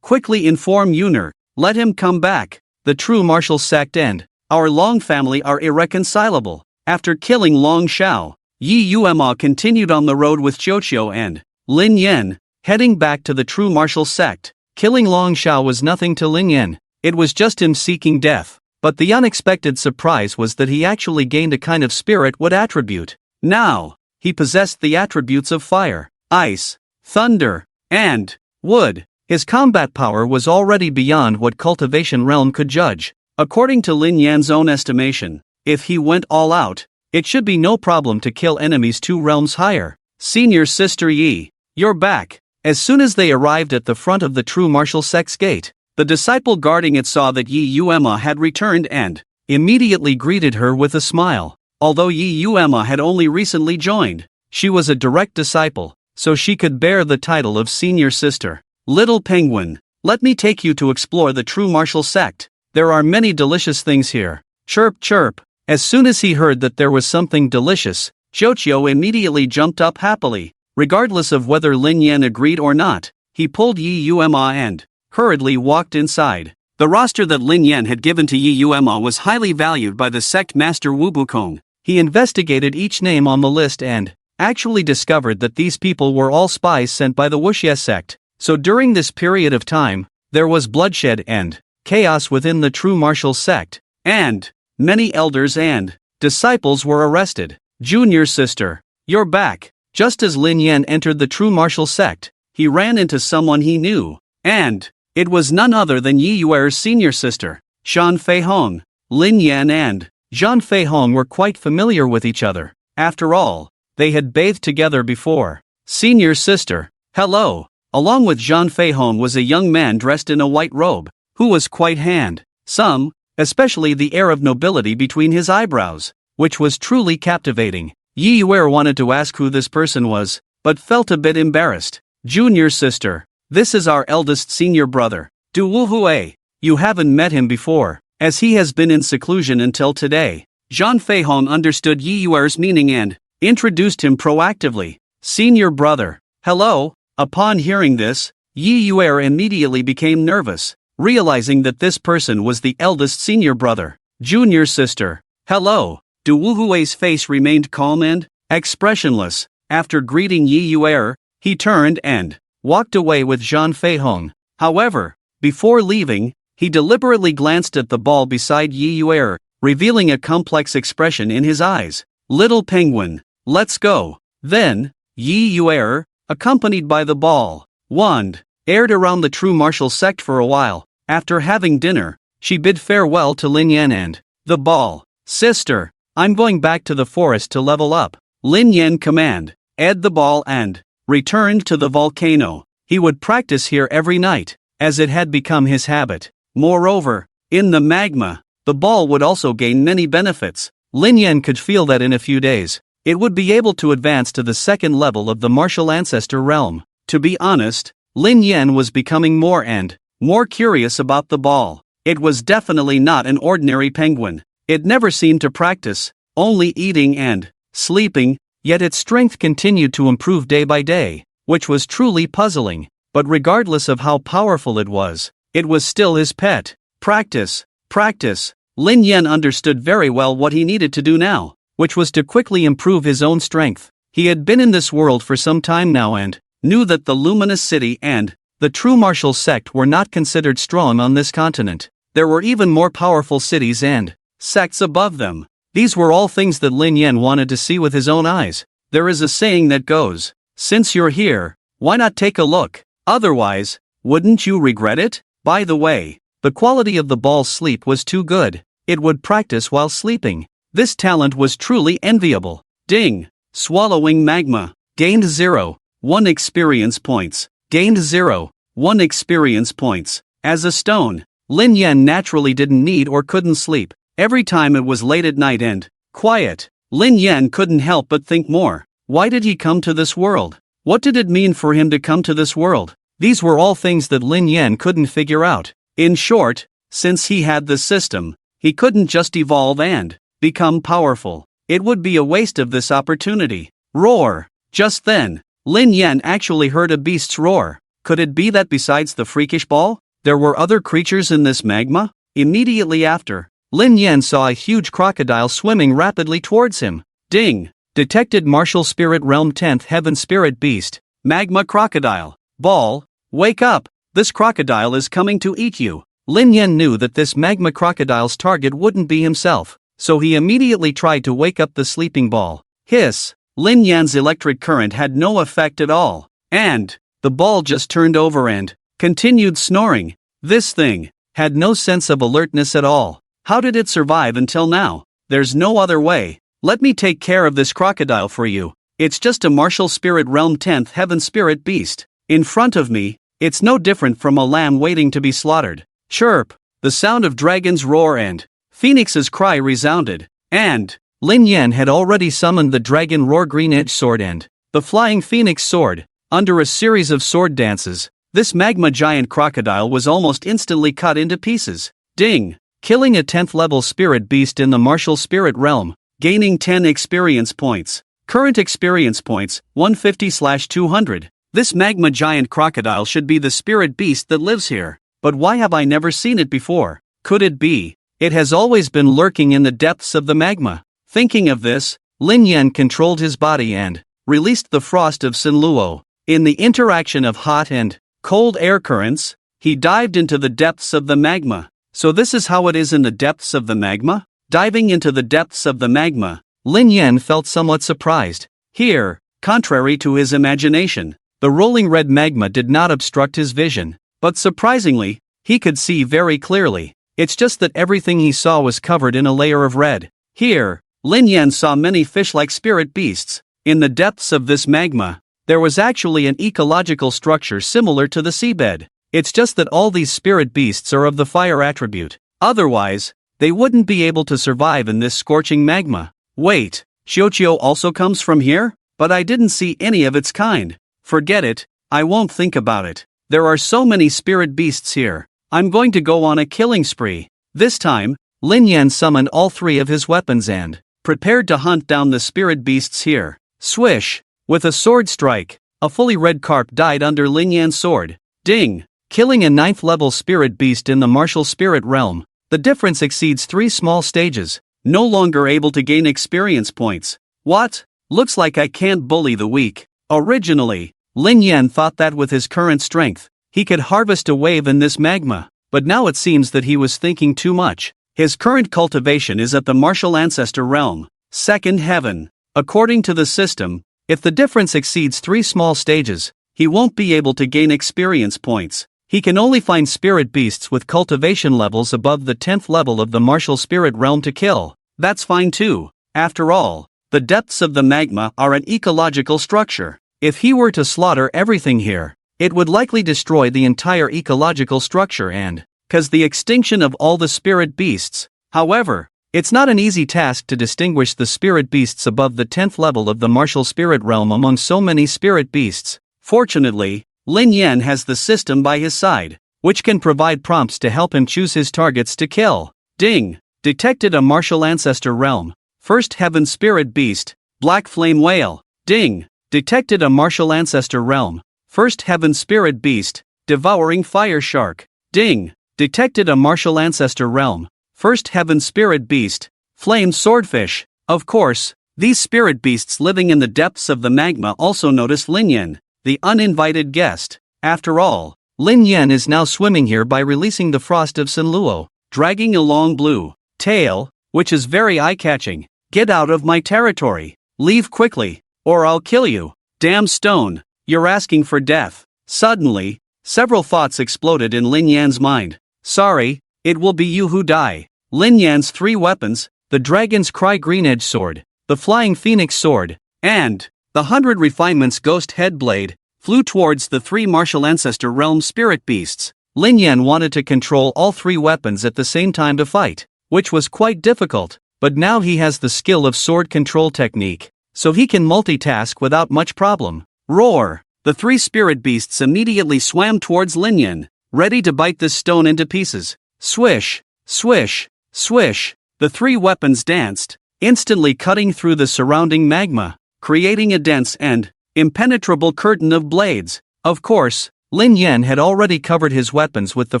Quickly inform Yuner, let him come back. The true martial sect and our Long family are irreconcilable. After killing Long Xiao, Yeyue continued on the road with Qiuqiu and Lin Yan, heading back to the true martial sect. Killing Long Xiao was nothing to Lin Yan, it was just him seeking death. But the unexpected surprise was that he actually gained a kind of spirit wood attribute. Now, he possessed the attributes of fire, ice, thunder, and wood. His combat power was already beyond what cultivation realm could judge. According to Lin Yan's own estimation, if he went all out, it should be no problem to kill enemies 2 realms higher. Senior Sister Yi, you're back. As soon as they arrived at the front of the true martial sect's gate, the disciple guarding it saw that Yeyue had returned and immediately greeted her with a smile. Although Yeyue had only recently joined, she was a direct disciple, so she could bear the title of Senior Sister. Little Penguin, let me take you to explore the true martial sect. There are many delicious things here. Chirp chirp. As soon as he heard that there was something delicious, Qiuqiu immediately jumped up happily. Regardless of whether Lin Yan agreed or not, he pulled Yeyue and hurriedly walked inside. The roster that Lin Yan had given to Yeyue was highly valued by the sect master Wu Bukong. He investigated each name on the list and actually discovered that these people were all spies sent by the Wuxie sect. So during this period of time, there was bloodshed and chaos within the true martial sect, and many elders and disciples were arrested. Junior Sister, you're back. Just as Lin Yan entered the true martial sect, he ran into someone he knew, and it was none other than Yeyue's senior sister, Zhan Feihong. Lin Yan and Zhan Feihong were quite familiar with each other. After all, they had bathed together before. Senior Sister, hello. Along with Zhan Feihong was a young man dressed in a white robe, who was quite handsome, especially the air of nobility between his eyebrows, which was truly captivating. Yeyue wanted to ask who this person was, but felt a bit embarrassed. Junior Sister, this is our eldest senior brother, Du Wuhui. You haven't met him before, as he has been in seclusion until today. Zhan Feihong understood Yeyue's meaning and introduced him proactively. Senior brother, hello. Upon hearing this, Yeyue immediately became nervous, realizing that this person was the eldest senior brother. Junior Sister, hello. Du Wuhui's face remained calm and expressionless. After greeting Yeyue, he turned and walked away with Zhan Feihong. However, before leaving, he deliberately glanced at the ball beside Yeyue, revealing a complex expression in his eyes. Little Penguin, let's go. Then, Yeyue, accompanied by the ball wand, aired around the true martial sect for a while. After having dinner, she bid farewell to Lin Yan and the ball Sister, I'm going back to the forest to level up. Lin Yan command, add the ball and returned to the volcano. He would practice here every night, as it had become his habit. Moreover, in the magma, the ball would also gain many benefits. Lin Yan could feel that in a few days, it would be able to advance to the second level of the martial ancestor realm. To be honest, Lin Yan was becoming more and more curious about the ball. It was definitely not an ordinary penguin. It never seemed to practice, only eating and sleeping, yet its strength continued to improve day by day, which was truly puzzling. But regardless of how powerful it was still his pet. Practice, practice. Lin Yan understood very well what he needed to do now, which was to quickly improve his own strength. He had been in this world for some time now and knew that the Luminous City and the true martial sect were not considered strong on this continent. There were even more powerful cities and sects above them. These were all things that Lin Yan wanted to see with his own eyes. There is a saying that goes, "Since you're here, why not take a look? Otherwise, wouldn't you regret it?" By the way, the quality of the ball's sleep was too good. It would practice while sleeping. This talent was truly enviable. Ding! Swallowing magma. Gained 0.1 experience points. Gained 0.1 experience points. As a stone, Lin Yan naturally didn't need or couldn't sleep. Every time it was late at night and quiet, Lin Yan couldn't help but think more. Why did he come to this world? What did it mean for him to come to this world? These were all things that Lin Yan couldn't figure out. In short, since he had the system, he couldn't just evolve and become powerful. It would be a waste of this opportunity. Roar! Just then, Lin Yan actually heard a beast's roar. Could it be that besides the freakish ball, there were other creatures in this magma? Immediately after, Lin Yan saw a huge crocodile swimming rapidly towards him. Ding! Detected martial spirit realm 10th heaven spirit beast. Magma crocodile. Ball, wake up! This crocodile is coming to eat you. Lin Yan knew that this magma crocodile's target wouldn't be himself, so he immediately tried to wake up the sleeping ball. Hiss! Lin Yan's electric current had no effect at all, and the ball just turned over and continued snoring. This thing had no sense of alertness at all. How did it survive until now? There's no other way. Let me take care of this crocodile for you. It's just a martial spirit realm 10th heaven spirit beast. In front of me, it's no different from a lamb waiting to be slaughtered. Chirp! The sound of dragon's roar and phoenix's cry resounded, and Lin Yan had already summoned the dragon roar green edge sword and the flying phoenix sword. Under a series of sword dances, this magma giant crocodile was almost instantly cut into pieces. Ding! Killing a 10th level spirit beast in the martial spirit realm, gaining 10 experience points. Current experience points, 150/200. This magma giant crocodile should be the spirit beast that lives here, but why have I never seen it before? Could it be it has always been lurking in the depths of the magma? Thinking of this, Lin Yan controlled his body and released the frost of Sinluo. In the interaction of hot and cold air currents, he dived into the depths of the magma. So this is how it is in the depths of the magma? Diving into the depths of the magma, Lin Yan felt somewhat surprised. Here, contrary to his imagination, the rolling red magma did not obstruct his vision, but surprisingly, he could see very clearly. It's just that everything he saw was covered in a layer of red. Here, Lin Yan saw many fish-like spirit beasts. In the depths of this magma, there was actually an ecological structure similar to the seabed. It's just that all these spirit beasts are of the fire attribute. Otherwise, they wouldn't be able to survive in this scorching magma. Wait, Xiuqiu also comes from here? But I didn't see any of its kind. Forget it, I won't think about it. There are so many spirit beasts here. I'm going to go on a killing spree. This time, Lin Yan summoned all 3 of his weapons and prepared to hunt down the spirit beasts here. Swish! With a sword strike, a fully red carp died under Lin Yan's sword. Ding! Killing a 9th level spirit beast in the martial spirit realm. The difference exceeds 3 small stages. No longer able to gain experience points. What? Looks like I can't bully the weak. Originally, Lin Yan thought that with his current strength, he could harvest a wave in this magma, but now it seems that he was thinking too much. His current cultivation is at the martial ancestor realm, 2nd heaven. According to the system, if the difference exceeds 3 small stages, he won't be able to gain experience points. He can only find spirit beasts with cultivation levels above the 10th level of the martial spirit realm to kill. that's fine too. After all, the depths of the magma are an ecological structure. If he were to slaughter everything here, it would likely destroy the entire ecological structure and cause the extinction of all the spirit beasts. However, it's not an easy task to distinguish the spirit beasts above the 10th level of the martial spirit realm among so many spirit beasts. Fortunately, Lin Yan has the system by his side, which can provide prompts to help him choose his targets to kill. Ding! Detected a martial ancestor realm. First heaven spirit beast, black flame whale. Ding! Detected a martial ancestor realm. First heaven spirit beast, devouring fire shark. Ding! Detected a martial ancestor realm. First heaven spirit beast, flame swordfish. Of course, these spirit beasts living in the depths of the magma also notice Lin Yan, the uninvited guest. After all, Lin Yan is now swimming here by releasing the frost of Zhenwu, dragging a long blue tail, which is very eye-catching. Get out of my territory. Leave quickly, or I'll kill you. Damn stone, you're asking for death. Suddenly, several thoughts exploded in Lin Yan's mind. Sorry, it will be you who die. Lin Yan's 3 weapons, the Dragon's Cry Green-Edged Sword, the Flying Phoenix Sword, and the 100 Refinements Ghost Head Blade, flew towards the 3 martial ancestor realm spirit beasts. Lin Yan wanted to control all 3 weapons at the same time to fight, which was quite difficult, but now he has the skill of sword control technique, so he can multitask without much problem. Roar! The 3 spirit beasts immediately swam towards Lin Yan, ready to bite this stone into pieces. Swish! Swish! Swish! The 3 weapons danced, instantly cutting through the surrounding magma, creating a dense and impenetrable curtain of blades. Of course, Lin Yan had already covered his weapons with the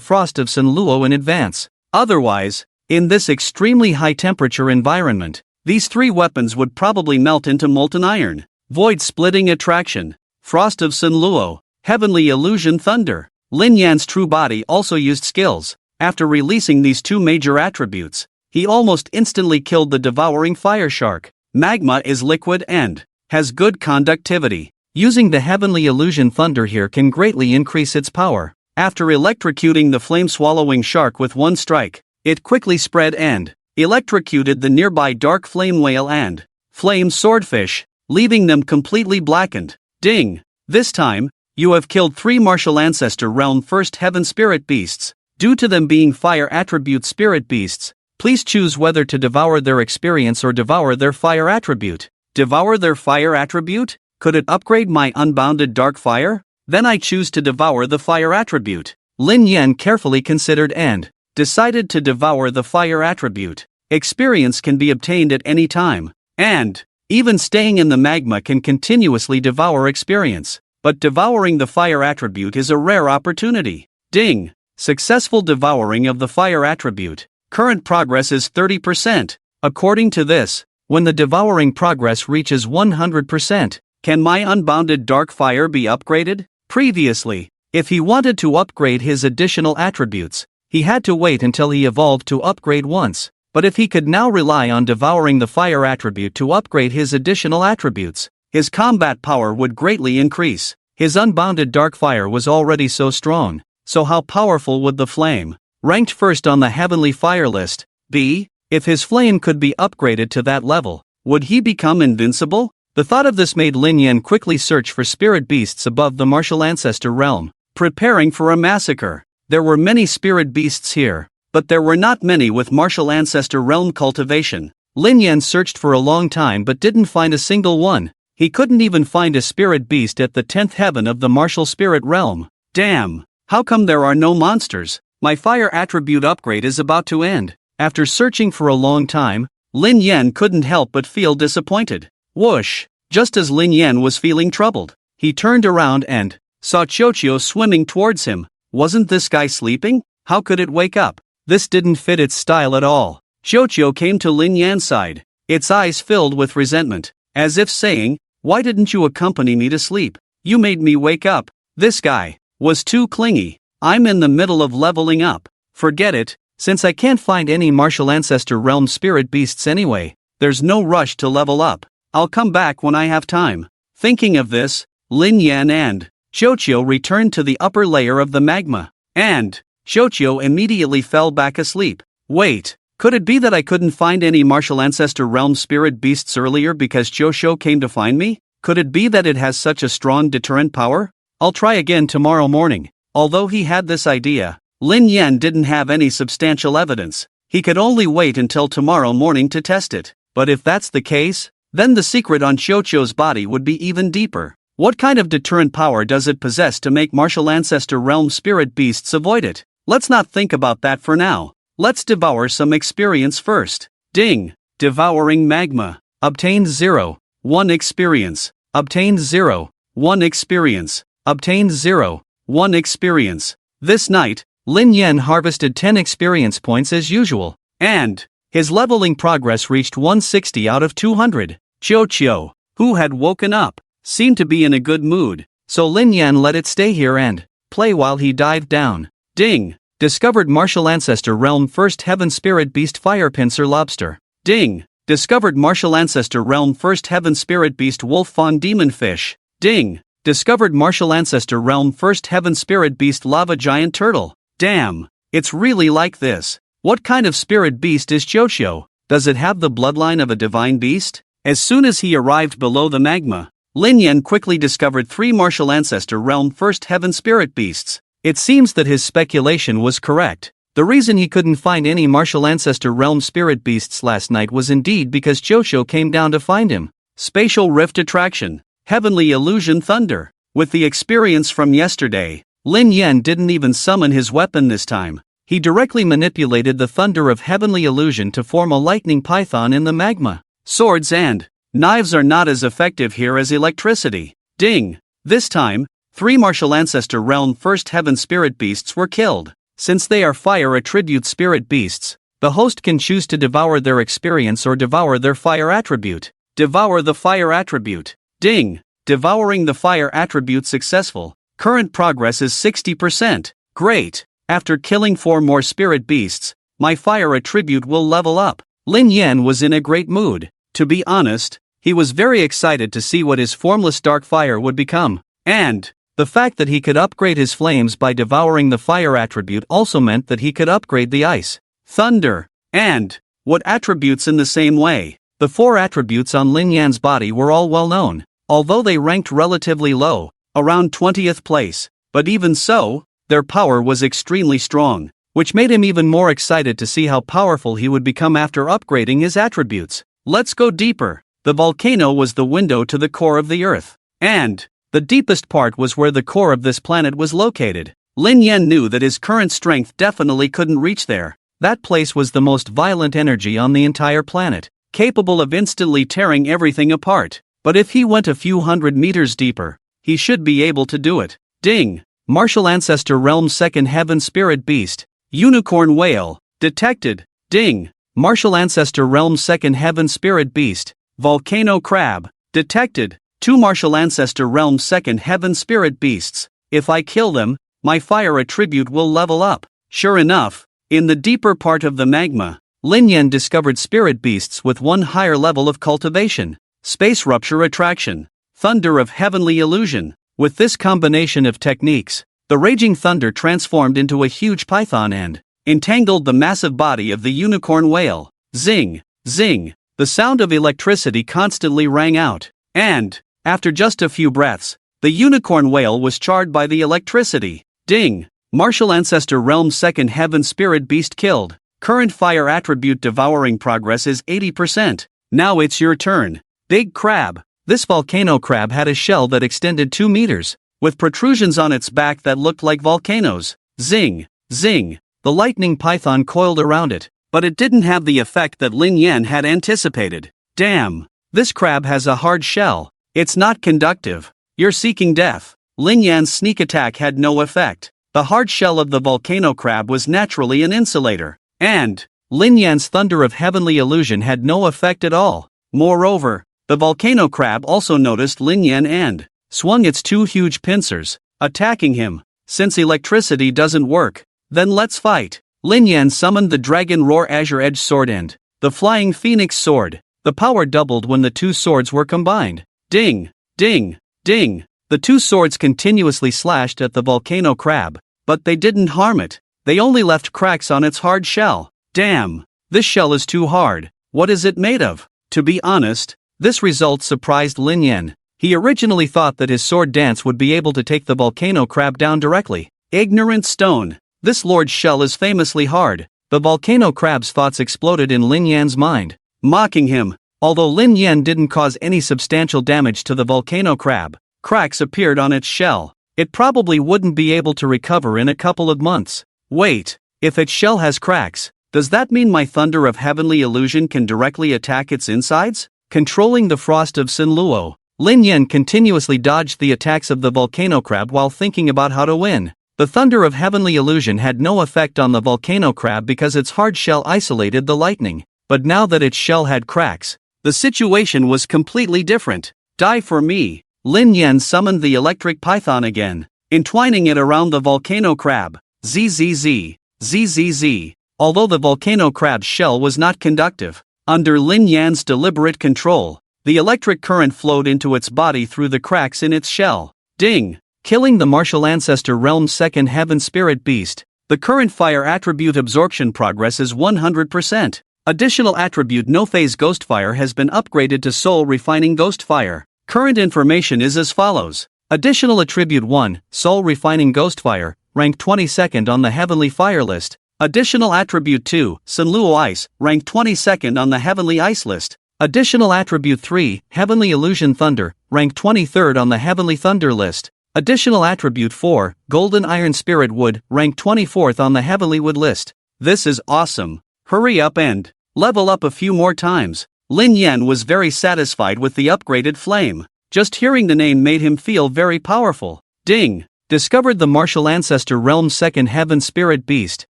frost of Zhenwu in advance. Otherwise, in this extremely high-temperature environment, these 3 weapons would probably melt into molten iron. Void-splitting attraction, frost of Zhenwu, heavenly illusion thunder. Lin Yan's true body also used skills. After releasing these 2 major attributes, he almost instantly killed the devouring fire shark. Magma is liquid and has good conductivity. Using the heavenly illusion thunder here can greatly increase its power. After electrocuting the flame-swallowing shark with 1 strike, it quickly spread and electrocuted the nearby dark flame whale and flame swordfish, leaving them completely blackened. Ding! This time, you have killed 3 martial ancestor realm first heaven spirit beasts. Due to them being fire attribute spirit beasts, please choose whether to devour their experience or devour their fire attribute. Devour their fire attribute? Could it upgrade my unbounded dark fire? Then I choose to devour the fire attribute. Lin Yan carefully considered and decided to devour the fire attribute. Experience can be obtained at any time, and even staying in the magma can continuously devour experience. But devouring the fire attribute is a rare opportunity. Ding! Successful devouring of the fire attribute. Current progress is 30%. According to this, when the devouring progress reaches 100%, can my unbounded dark fire be upgraded? Previously, if he wanted to upgrade his additional attributes, he had to wait until he evolved to upgrade once. But if he could now rely on devouring the fire attribute to upgrade his additional attributes, his combat power would greatly increase. His unbounded dark fire was already so strong, so how powerful would the flame, ranked first on the heavenly fire list, be? If his flame could be upgraded to that level, would he become invincible? The thought of this made Lin Yan quickly search for spirit beasts above the martial ancestor realm, preparing for a massacre. There were many spirit beasts here, but there were not many with martial ancestor realm cultivation. Lin Yan searched for a long time but didn't find a single one. He couldn't even find a spirit beast at the 10th heaven of the martial spirit realm. Damn! How come there are no monsters? My fire attribute upgrade is about to end. After searching for a long time, Lin Yan couldn't help but feel disappointed. Whoosh! Just as Lin Yan was feeling troubled, he turned around and saw Qiuqiu swimming towards him. Wasn't this guy sleeping? How could it wake up? This didn't fit its style at all. Qiuqiu came to Lin Yan's side, its eyes filled with resentment, as if saying, "Why didn't you accompany me to sleep? You made me wake up." This guy was too clingy. I'm in the middle of leveling up. Forget it, since I can't find any martial ancestor realm spirit beasts anyway, there's no rush to level up. I'll come back when I have time. Thinking of this, Lin Yan and Qiuqiu returned to the upper layer of the magma, and Qiuqiu immediately fell back asleep. Wait, Could it be that I couldn't find any martial ancestor realm spirit beasts earlier because Josho came to find me? Could it be that it has such a strong deterrent power? I'll try again tomorrow morning. Although he had this idea, Lin Yan didn't have any substantial evidence. He could only wait until tomorrow morning to test it. But if that's the case, then the secret on Chocho's body would be even deeper. What kind of deterrent power does it possess to make martial ancestor realm spirit beasts avoid it? Let's not think about that for now. Let's devour some experience first. Ding! Devouring magma. Obtained 0. 1 experience. Obtained 0. 1 experience. Obtained 0. 1 experience. This night, Lin Yan harvested 10 experience points as usual, and his leveling progress reached 160 out of 200. Chocho, who had woken up, seemed to be in a good mood, so Lin Yan let it stay here and play while he dived down. Ding! Discovered martial ancestor realm first heaven spirit beast fire pincer lobster. Ding! Discovered martial ancestor realm first heaven spirit beast wolf fawn demon fish. Ding! Discovered martial ancestor realm first heaven spirit beast lava giant turtle. Damn! It's really like this. What kind of spirit beast is Chocho? Does it have the bloodline of a divine beast? As soon as he arrived below the magma, Lin Yan quickly discovered 3 martial ancestor realm first heaven spirit beasts. It seems that his speculation was correct. The reason he couldn't find any martial ancestor realm spirit beasts last night was indeed because Chocho came down to find him. Spatial rift attraction. Heavenly illusion thunder. With the experience from yesterday, Lin Yan didn't even summon his weapon this time. He directly manipulated the thunder of heavenly illusion to form a lightning python in the magma. Swords and knives are not as effective here as electricity. Ding! This time, 3 martial ancestor realm first heaven spirit beasts were killed. Since they are fire attribute spirit beasts, the host can choose to devour their experience or devour their fire attribute. Devour the fire attribute. Ding! Devouring the fire attribute successful. Current progress is 60%. Great! After killing 4 more spirit beasts, my fire attribute will level up. Lin Yan was in a great mood. To be honest, he was very excited to see what his formless dark fire would become. And the fact that he could upgrade his flames by devouring the fire attribute also meant that he could upgrade the ice, thunder, and what attributes in the same way. The 4 attributes on Lin Yan's body were all well known, although they ranked relatively low, around 20th place, but even so, their power was extremely strong, which made him even more excited to see how powerful he would become after upgrading his attributes. Let's go deeper. The volcano was the window to the core of the earth, and the deepest part was where the core of this planet was located. Lin Yan knew that his current strength definitely couldn't reach there. That place was the most violent energy on the entire planet, capable of instantly tearing everything apart. But if he went a few hundred meters deeper, he should be able to do it. Ding! Martial ancestor realm second heaven spirit beast. Unicorn whale. Detected. Ding! Martial ancestor realm second heaven spirit beast. Volcano crab. Detected. 2 martial ancestor realm second heaven spirit beasts. If I kill them, my fire attribute will level up. Sure enough, in the deeper part of the magma, Lin Yan discovered spirit beasts with 1 higher level of cultivation. Space rupture attraction. Thunder of heavenly illusion. With this combination of techniques, the raging thunder transformed into a huge python and entangled the massive body of the unicorn whale. Zing! Zing! The sound of electricity constantly rang out, and after just a few breaths, the unicorn whale was charred by the electricity. Ding! Martial ancestor realm second heaven spirit beast killed. Current fire attribute devouring progress is 80%. Now it's your turn. Big crab. This volcano crab had a shell that extended 2 meters, with protrusions on its back that looked like volcanoes. Zing! Zing! The lightning python coiled around it, but it didn't have the effect that Lin Yan had anticipated. Damn! This crab has a hard shell. It's not conductive. You're seeking death. Lin Yan's sneak attack had no effect. The hard shell of the volcano crab was naturally an insulator, and Lin Yan's thunder of heavenly illusion had no effect at all. Moreover, the volcano crab also noticed Lin Yan and swung its 2 huge pincers, attacking him. Since electricity doesn't work, then let's fight. Lin Yan summoned the Dragon Roar Azure Edge Sword and the Flying Phoenix Sword. The power doubled when the 2 swords were combined. Ding! Ding! Ding! The 2 swords continuously slashed at the volcano crab, but they didn't harm it. They only left cracks on its hard shell. Damn! This shell is too hard. What is it made of? To be honest, this result surprised Lin Yan. He originally thought that his sword dance would be able to take the volcano crab down directly. Ignorant stone. This lord's shell is famously hard. The volcano crab's thoughts exploded in Lin Yan's mind, mocking him. Although Lin Yan didn't cause any substantial damage to the volcano crab, cracks appeared on its shell. It probably wouldn't be able to recover in a couple of months. Wait, if its shell has cracks, does that mean my thunder of heavenly illusion can directly attack its insides? Controlling the frost of Sinluo, Lin Yan continuously dodged the attacks of the volcano crab while thinking about how to win. The thunder of heavenly illusion had no effect on the volcano crab because its hard shell isolated the lightning. But now that its shell had cracks, the situation was completely different. Die for me. Lin Yan summoned the electric python again, entwining it around the volcano crab. ZZZ. ZZZ. Although the volcano crab's shell was not conductive, under Lin Yan's deliberate control, the electric current flowed into its body through the cracks in its shell. Ding! Killing the martial ancestor realm's second heaven spirit beast. The current fire attribute absorption progress is 100%. Additional attribute no phase ghost fire has been upgraded to soul refining ghost fire. Current information is as follows. Additional attribute 1, soul refining ghost fire, ranked 22nd on the heavenly fire list. Additional attribute 2, Sinluo Ice, ranked 22nd on the Heavenly Ice list. Additional attribute 3, Heavenly Illusion Thunder, ranked 23rd on the Heavenly Thunder list. Additional attribute 4, Golden Iron Spirit Wood, ranked 24th on the Heavenly Wood list. This is awesome. Hurry up and level up a few more times. Lin Yan was very satisfied with the upgraded flame. Just hearing the name made him feel very powerful. Ding! Discovered the martial ancestor realm's second heaven spirit beast.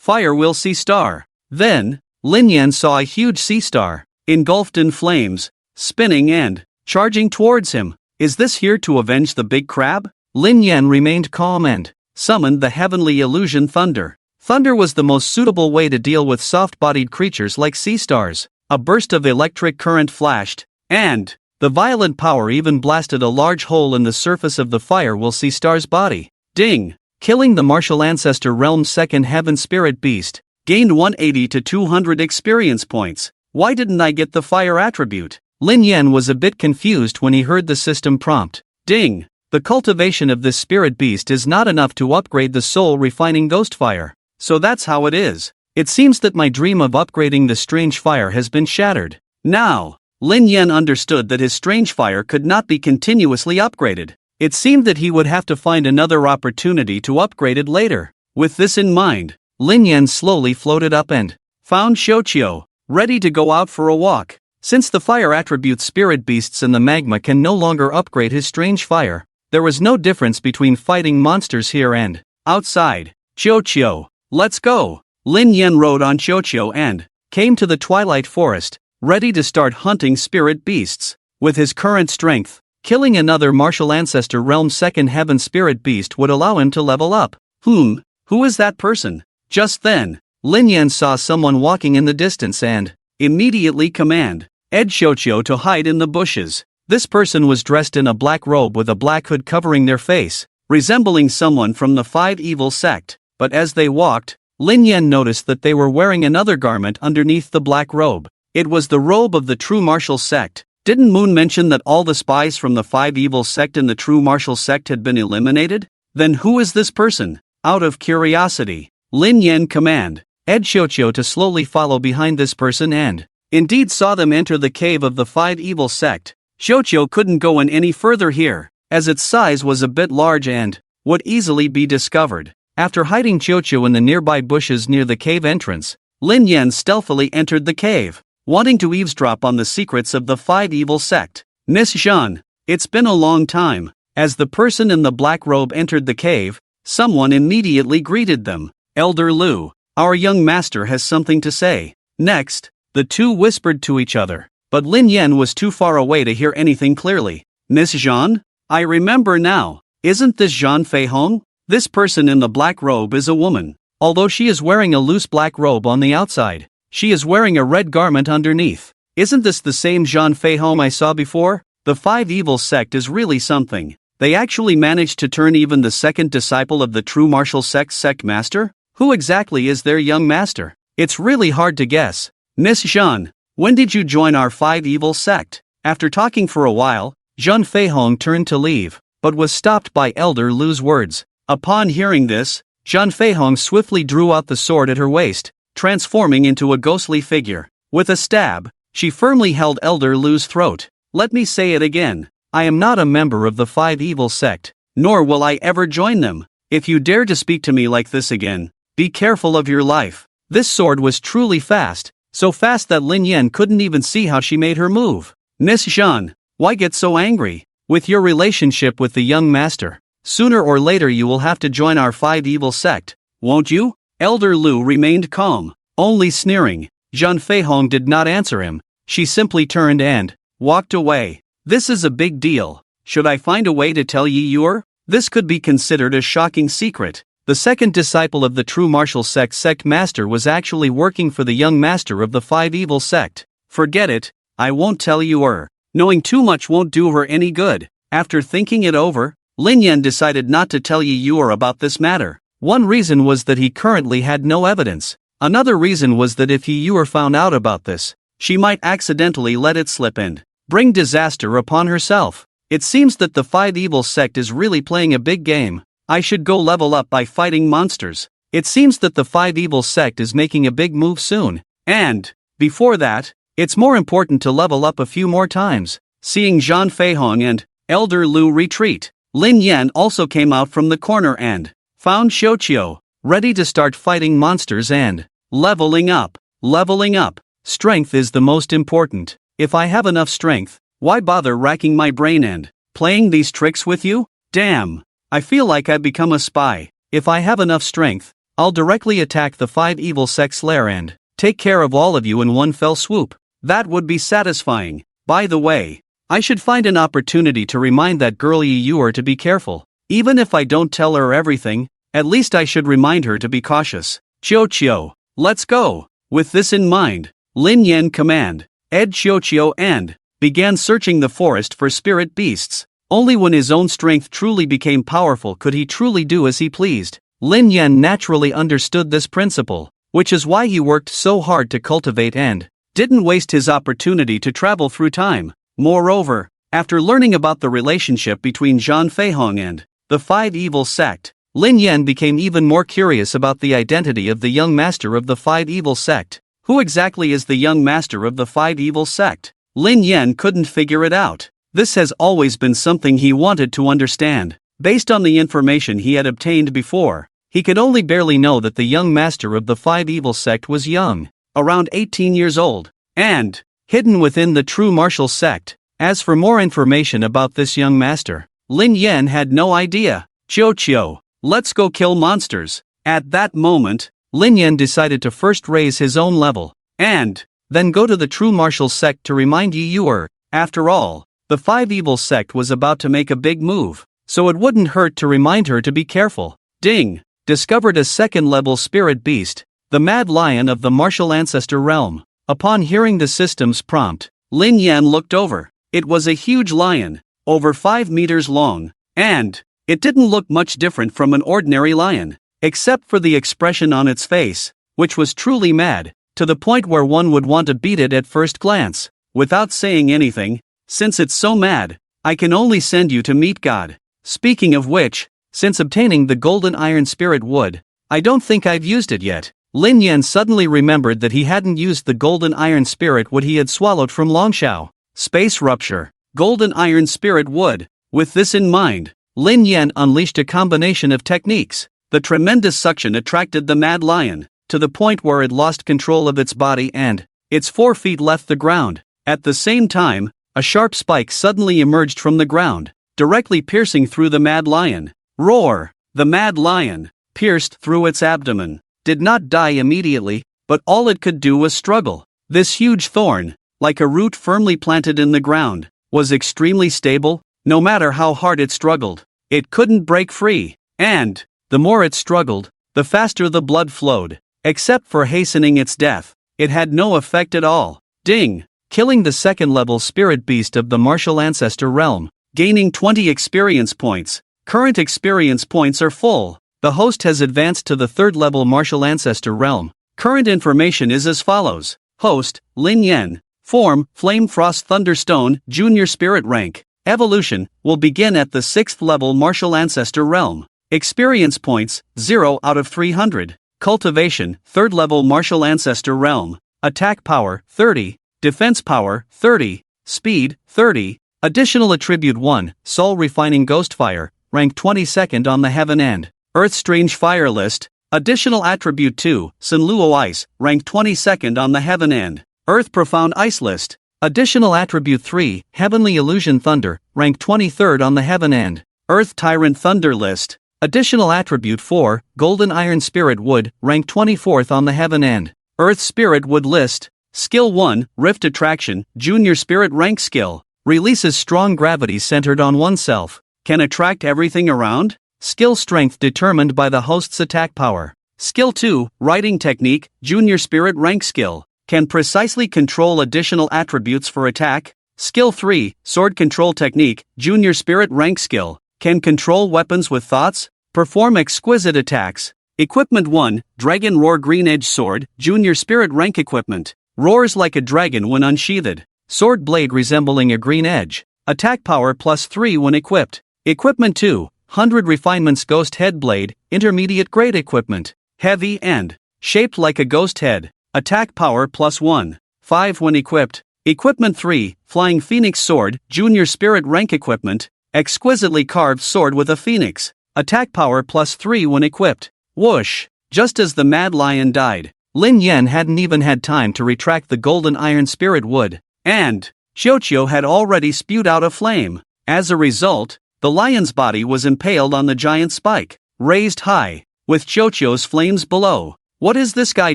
Fire will sea star. Then, Lin Yan saw a huge sea star, engulfed in flames, spinning and charging towards him. Is this here to avenge the big crab? Lin Yan remained calm and summoned the heavenly illusion thunder. Thunder was the most suitable way to deal with soft-bodied creatures like sea stars. A burst of electric current flashed, and the violent power even blasted a large hole in the surface of the fire will sea star's body. Ding! Killing the martial ancestor realm's second heaven spirit beast. Gained 180 to 200 experience points. Why didn't I get the fire attribute? Lin Yan was a bit confused when he heard the system prompt. Ding! The cultivation of this spirit beast is not enough to upgrade the soul refining ghost fire. So that's how it is. It seems that my dream of upgrading the strange fire has been shattered. Now, Lin Yan understood that his strange fire could not be continuously upgraded. It seemed that he would have to find another opportunity to upgrade it later. With this in mind, Lin Yan slowly floated up and found Xiuqiu, ready to go out for a walk. Since the fire attribute spirit beasts and the magma can no longer upgrade his strange fire, there was no difference between fighting monsters here and outside. Xiuqiu, let's go! Lin Yan rode on Xiuqiu and came to the Twilight Forest, ready to start hunting spirit beasts. With his current strength, killing another martial ancestor realm's second heaven spirit beast would allow him to level up. Who is that person? Just then, Lin Yan saw someone walking in the distance and immediately commanded Xiuqiu to hide in the bushes. This person was dressed in a black robe with a black hood covering their face, resembling someone from the Five Evil Sect. But as they walked, Lin Yan noticed that they were wearing another garment underneath the black robe. It was the robe of the True Martial Sect. Didn't Moon mention that all the spies from the Five Evil Sect and the True Martial Sect had been eliminated? Then who is this person? Out of curiosity, Lin Yan commanded Xiuqiu to slowly follow behind this person and indeed saw them enter the cave of the Five Evil Sect. Xiuqiu couldn't go in any further here, as its size was a bit large and would easily be discovered. After hiding Xiuqiu in the nearby bushes near the cave entrance, Lin Yan stealthily entered the cave, wanting to eavesdrop on the secrets of the Five Evil Sect. Miss Zhan, it's been a long time. As the person in the black robe entered the cave, someone immediately greeted them. Elder Lu, our young master has something to say. Next, the two whispered to each other, but Lin Yan was too far away to hear anything clearly. Miss Zhan? I remember now. Isn't this Zhan Fei Hong? This person in the black robe is a woman. Although she is wearing a loose black robe on the outside, she is wearing a red garment underneath. Isn't this the same Zhan Fei Hong I saw before? The Five Evil Sect is really something. They actually managed to turn even the second disciple of the True Martial Sect master? Who exactly is their young master? It's really hard to guess. Miss Zhen, when did you join our five evil sect? After talking for a while, Zhen Feihong turned to leave, but was stopped by Elder Lu's words. Upon hearing this, Zhen Feihong swiftly drew out the sword at her waist, transforming into a ghostly figure. With a stab, she firmly held Elder Lu's throat. Let me say it again. I am not a member of the five evil sect, nor will I ever join them. If you dare to speak to me like this again, be careful of your life. This sword was truly fast, so fast that Lin Yan couldn't even see how she made her move. Miss Zhen, why get so angry? With your relationship with the young master, sooner or later you will have to join our five evil sect, won't you? Elder Lu remained calm, only sneering. Zhen Feihong did not answer him. She simply turned and walked away. This is a big deal. Should I find a way to tell Yeyue? This could be considered a shocking secret. The second disciple of the true martial sect master was actually working for the young master of the five evil sect. Forget it, I won't tell Yeyue. Knowing too much won't do her any good. After thinking it over, Lin Yan decided not to tell Yeyue about this matter. One reason was that he currently had no evidence. Another reason was that if Yeyue found out about this, she might accidentally let it slip and bring disaster upon herself. It seems that the five evil sect is really playing a big game. I should go level up by fighting monsters. It seems that the five evil sect is making a big move soon. And before that, it's more important to level up a few more times. Seeing Zhen Feihong and Elder Lu retreat, Lin Yan also came out from the corner and found Xiuqiu, ready to start fighting monsters and leveling up. Leveling up. Strength is the most important. If I have enough strength, why bother racking my brain and playing these tricks with you? Damn. I feel like I've become a spy. If I have enough strength, I'll directly attack the five evil sect's lair and take care of all of you in one fell swoop. That would be satisfying. By the way, I should find an opportunity to remind that girl Yeyue to be careful. Even if I don't tell her everything, at least I should remind her to be cautious. Xiuqiu, let's go. With this in mind, Lin Yan commanded Xiuqiu and began searching the forest for spirit beasts. Only when his own strength truly became powerful could he truly do as he pleased. Lin Yan naturally understood this principle, which is why he worked so hard to cultivate and didn't waste his opportunity to travel through time. Moreover, after learning about the relationship between Zhen Feihong and the five evil sect, Lin Yan became even more curious about the identity of the young master of the five evil sect. Who exactly is the young master of the five evil sect? Lin Yan couldn't figure it out. This has always been something he wanted to understand. Based on the information he had obtained before, he could only barely know that the young master of the five evil sect was young, around 18 years old, and hidden within the true martial sect. As for more information about this young master, Lin Yan had no idea. Xiuqiu, let's go kill monsters. At that moment, Lin Yan decided to first raise his own level, and then go to the true martial sect to remind Yeyue. After all, the five evil sect was about to make a big move, so it wouldn't hurt to remind her to be careful. Ding! Discovered a second-level spirit beast, the Mad Lion of the Martial Ancestor Realm. Upon hearing the system's prompt, Lin Yan looked over. It was a huge lion, over 5 meters long, and it didn't look much different from an ordinary lion, except for the expression on its face, which was truly mad, to the point where one would want to beat it at first glance. Without saying anything, since it's so mad, I can only send you to meet God. Speaking of which, since obtaining the golden iron spirit wood, I don't think I've used it yet. Lin Yan suddenly remembered that he hadn't used the golden iron spirit wood he had swallowed from Longshao. Space rupture, golden iron spirit wood. With this in mind, Lin Yan unleashed a combination of techniques. The tremendous suction attracted the mad lion, to the point where it lost control of its body and its 4 feet left the ground. At the same time, a sharp spike suddenly emerged from the ground, directly piercing through the mad lion. Roar! The mad lion, pierced through its abdomen, did not die immediately, but all it could do was struggle. This huge thorn, like a root firmly planted in the ground, was extremely stable. No matter how hard it struggled, it couldn't break free, and the more it struggled, the faster the blood flowed. Except for hastening its death, it had no effect at all. Ding! Killing the second-level spirit beast of the Martial Ancestor Realm, gaining 20 experience points. Current experience points are full. The host has advanced to the third-level Martial Ancestor Realm. Current information is as follows. Host, Lin Yan. Form, Flame Frost Thunderstone, Junior Spirit Rank. Evolution, will begin at the 6th level Martial Ancestor Realm. Experience points, 0 out of 300. Cultivation, 3rd level Martial Ancestor Realm. Attack power, 30. Defense power, 30. Speed, 30. Additional attribute 1, Soul Refining Ghostfire, rank 22nd on the Heaven and Earth Strange Fire list. Additional attribute 2, Sunluo Ice, rank 22nd on the Heaven and Earth Profound Ice list. Additional attribute 3, Heavenly Illusion Thunder, rank 23rd on the Heaven and Earth Tyrant Thunder list. Additional attribute 4, Golden Iron Spirit Wood, rank 24th on the Heaven and Earth Spirit Wood list. Skill 1, Rift Attraction, Junior Spirit Rank skill. Releases strong gravity centered on oneself. Can attract everything around. Skill strength determined by the host's attack power. Skill 2, Writing Technique, Junior Spirit Rank skill. Can precisely control additional attributes for attack. Skill 3, Sword Control Technique, Junior Spirit Rank skill. Can control weapons with thoughts. Perform exquisite attacks. Equipment 1, Dragon Roar Green Edge Sword, Junior Spirit Rank equipment. Roars like a dragon when unsheathed. Sword blade resembling a green edge. Attack power +3 when equipped. Equipment 2, 100 Refinements Ghost Head Blade, intermediate grade equipment. Heavy and shaped like a ghost head. Attack power +1. 5 when equipped. Equipment 3, Flying Phoenix Sword, Junior Spirit Rank equipment. Exquisitely carved sword with a phoenix. Attack power +3 when equipped. Whoosh! Just as the Mad Lion died, Lin Yan hadn't even had time to retract the Golden Iron Spirit Wood, and Xiuqiu had already spewed out a flame. As a result, the lion's body was impaled on the giant spike, raised high, with Xiuqiu's flames below. What is this guy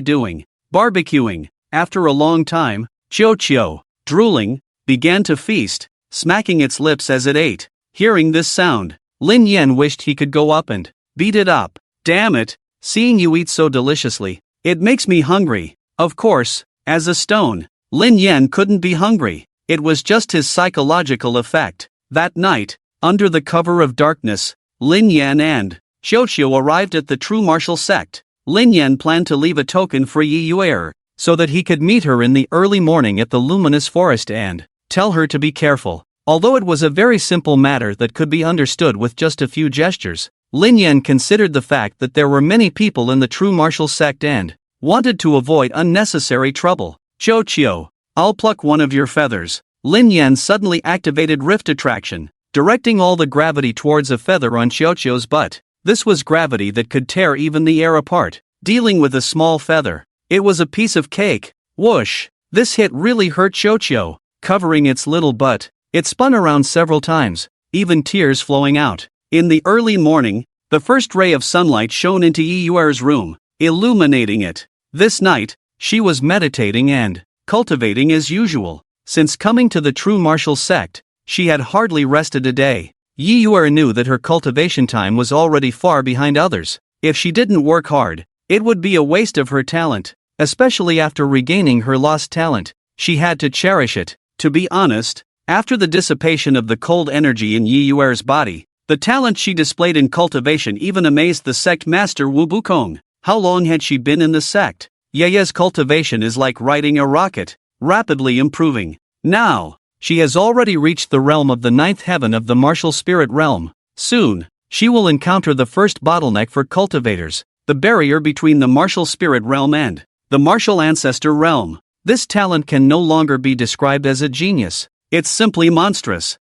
doing? Barbecuing. After a long time, Xiuqiu, drooling, began to feast, smacking its lips as it ate. Hearing this sound, Lin Yan wished he could go up and beat it up. Damn it, seeing you eat so deliciously, it makes me hungry. Of course, as a stone, Lin Yan couldn't be hungry. It was just his psychological effect. That night, under the cover of darkness, Lin Yan and Xiuqiu arrived at the true martial sect. Lin Yan planned to leave a token for Yeyue, so that he could meet her in the early morning at the luminous forest and tell her to be careful. Although it was a very simple matter that could be understood with just a few gestures, Lin Yan considered the fact that there were many people in the true martial sect and wanted to avoid unnecessary trouble. Xiuqiu, I'll pluck one of your feathers. Lin Yan suddenly activated Rift Attraction, directing all the gravity towards a feather on Xiuqiu's butt. This was gravity that could tear even the air apart. Dealing with a small feather, it was a piece of cake. Whoosh! This hit really hurt Xiuqiu. Covering its little butt, it spun around several times, even tears flowing out. In the early morning, the first ray of sunlight shone into Yeyue's room, illuminating it. This night, she was meditating and cultivating as usual. Since coming to the true martial sect, she had hardly rested a day. Yeyue knew that her cultivation time was already far behind others. If she didn't work hard, it would be a waste of her talent, especially after regaining her lost talent. She had to cherish it. To be honest, after the dissipation of the cold energy in Yeyue's body, the talent she displayed in cultivation even amazed the sect master Wu Bukong. How long had she been in the sect? Yeye's cultivation is like riding a rocket, rapidly improving. Now, she has already reached the realm of the 9th heaven of the martial spirit realm. Soon, she will encounter the first bottleneck for cultivators, the barrier between the martial spirit realm and the martial ancestor realm. This talent can no longer be described as a genius. It's simply monstrous.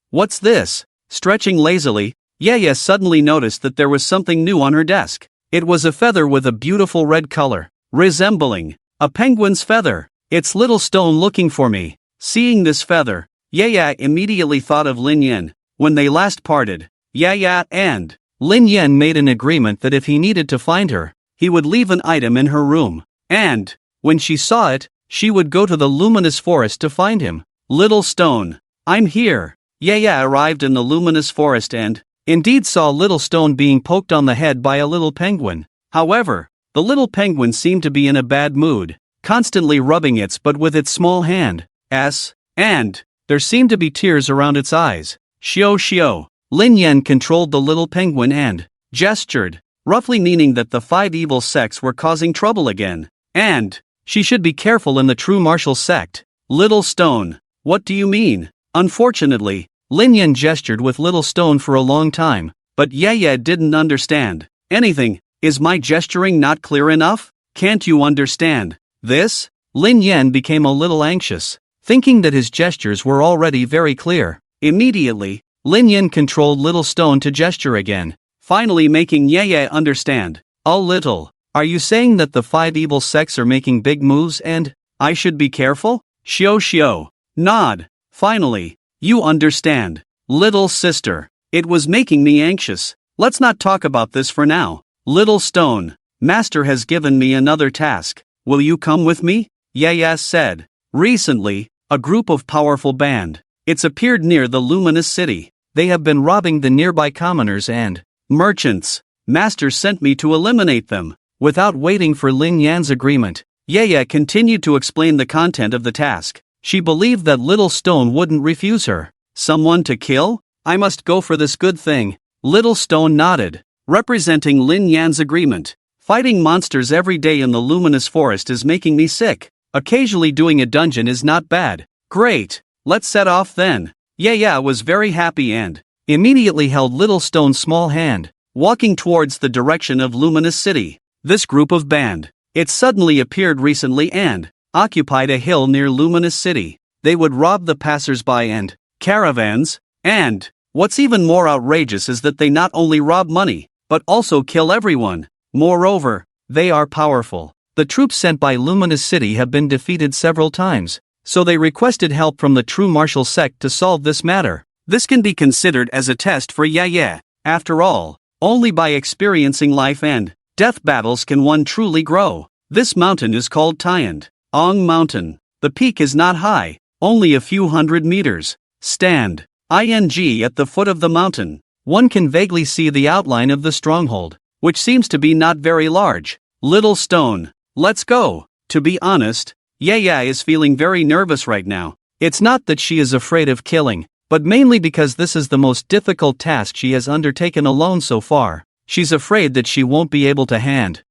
What's this? Stretching lazily, Yeye suddenly noticed that there was something new on her desk. It was a feather with a beautiful red color, resembling a penguin's feather. It's little stone looking for me. Seeing this feather, Yeye immediately thought of Lin Yan. When they last parted, Yeye and Lin Yan made an agreement that if he needed to find her, he would leave an item in her room, and when she saw it, she would go to the luminous forest to find him. Little stone, I'm here. Yeye arrived in the luminous forest and indeed saw Little Stone being poked on the head by a little penguin. However, the little penguin seemed to be in a bad mood, constantly rubbing its butt with its small hand, and there seemed to be tears around its eyes. Xiu. Lin Yan controlled the little penguin and gestured, roughly meaning that the 5 evil sects were causing trouble again. And She should be careful in the true martial sect. Little stone. What do you mean? Unfortunately, Lin Yan gestured with little stone for a long time, but Yeyue didn't understand anything. Is my gesturing not clear enough? Can't you understand this? Lin Yan became a little anxious, thinking that his gestures were already very clear. Immediately, Lin Yan controlled little stone to gesture again, finally making Yeyue understand. A little. Are you saying that the 5 evil sects are making big moves and I should be careful? Xiao. Nod. Finally, you understand. Little sister. It was making me anxious. Let's not talk about this for now. Little stone. Master has given me another task. Will you come with me? Yeyue said. Recently, a group of powerful band. It's appeared near the luminous city. They have been robbing the nearby commoners and merchants. Master sent me to eliminate them. Without waiting for Lin Yan's agreement, Yeyue continued to explain the content of the task. She believed that Little Stone wouldn't refuse her. Someone to kill? I must go for this good thing. Little Stone nodded, representing Lin Yan's agreement. Fighting monsters every day in the luminous forest is making me sick. Occasionally doing a dungeon is not bad. Great. Let's set off then. Yeyue was very happy and immediately held Little Stone's small hand, walking towards the direction of luminous city. This group of band. It suddenly appeared recently and occupied a hill near luminous city. They would rob the passers-by and caravans, and what's even more outrageous is that they not only rob money, but also kill everyone. Moreover, they are powerful. The troops sent by luminous city have been defeated several times, so they requested help from the true martial sect to solve this matter. This can be considered as a test for Yeyue. After all, only by experiencing life and death battles can one truly grow. This mountain is called Tian Ong Mountain. The peak is not high, only a few hundred meters. Stand. Ing at the foot of the mountain. One can vaguely see the outline of the stronghold, which seems to be not very large. Little stone. Let's go. To be honest, Yeyue is feeling very nervous right now. It's not that she is afraid of killing, but mainly because this is the most difficult task she has undertaken alone so far. She's afraid that she won't be able to handle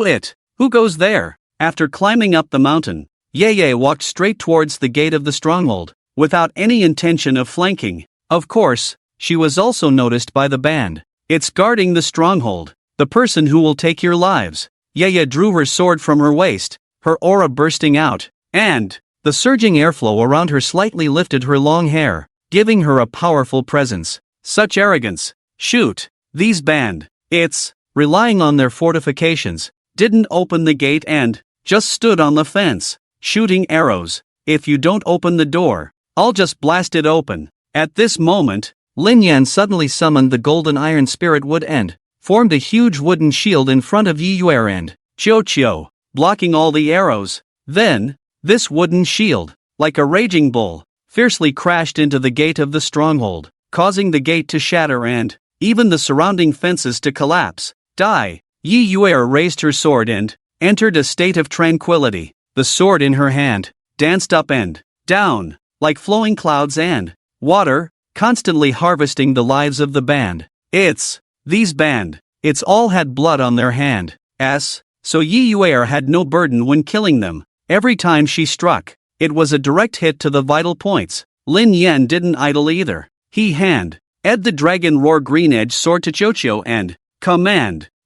it. Who goes there? After climbing up the mountain, Yeyue walked straight towards the gate of the stronghold, without any intention of flanking. Of course, she was also noticed by the band. It's guarding the stronghold, the person who will take your lives. Yeyue drew her sword from her waist, her aura bursting out, and the surging airflow around her slightly lifted her long hair, giving her a powerful presence. Such arrogance. Shoot. These band. It's relying on their fortifications, didn't open the gate and just stood on the fence, shooting arrows. If you don't open the door, I'll just blast it open. At this moment, Lin Yan suddenly summoned the golden iron spirit wood and formed a huge wooden shield in front of Yeyue and Qiu, blocking all the arrows. Then, this wooden shield, like a raging bull, fiercely crashed into the gate of the stronghold, causing the gate to shatter and even the surrounding fences to collapse. Die. Yeyue raised her sword and entered a state of tranquility. The sword in her hand danced up and down, like flowing clouds and water, constantly harvesting the lives of the band. These band. It's all had blood on their hand. So Yeyue had no burden when killing them. Every time she struck, it was a direct hit to the vital points. Lin Yan didn't idle either. He ed the dragon roar green edge sword to Qiu and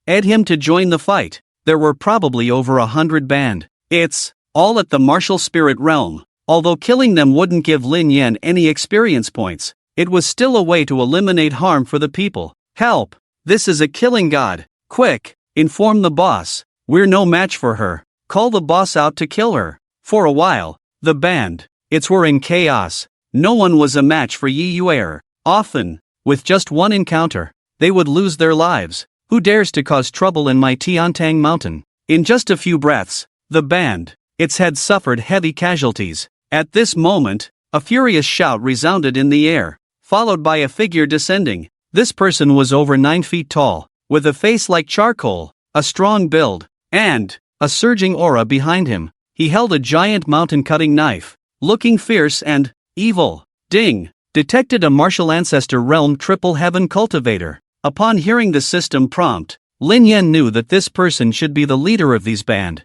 ed him to join the fight. There were probably over 100 band. It's all at the martial spirit realm. Although killing them wouldn't give Lin Yan any experience points, it was still a way to eliminate harm for the people. Help! This is a killing god. Quick! Inform the boss. We're no match for her. Call the boss out to kill her. For a while, the band. Were in chaos. No one was a match for Yeyue. Often, with just one encounter, they would lose their lives. Who dares to cause trouble in my Tiantang mountain? In just a few breaths, the band. Had suffered heavy casualties. At this moment, a furious shout resounded in the air, followed by a figure descending. This person was over 9 feet tall, with a face like charcoal, a strong build, and a surging aura behind him. He held a giant mountain-cutting knife, looking fierce and evil. Ding! Detected a martial ancestor realm triple heaven cultivator. Upon hearing the system prompt, Lin Yan knew that this person should be the leader of these band.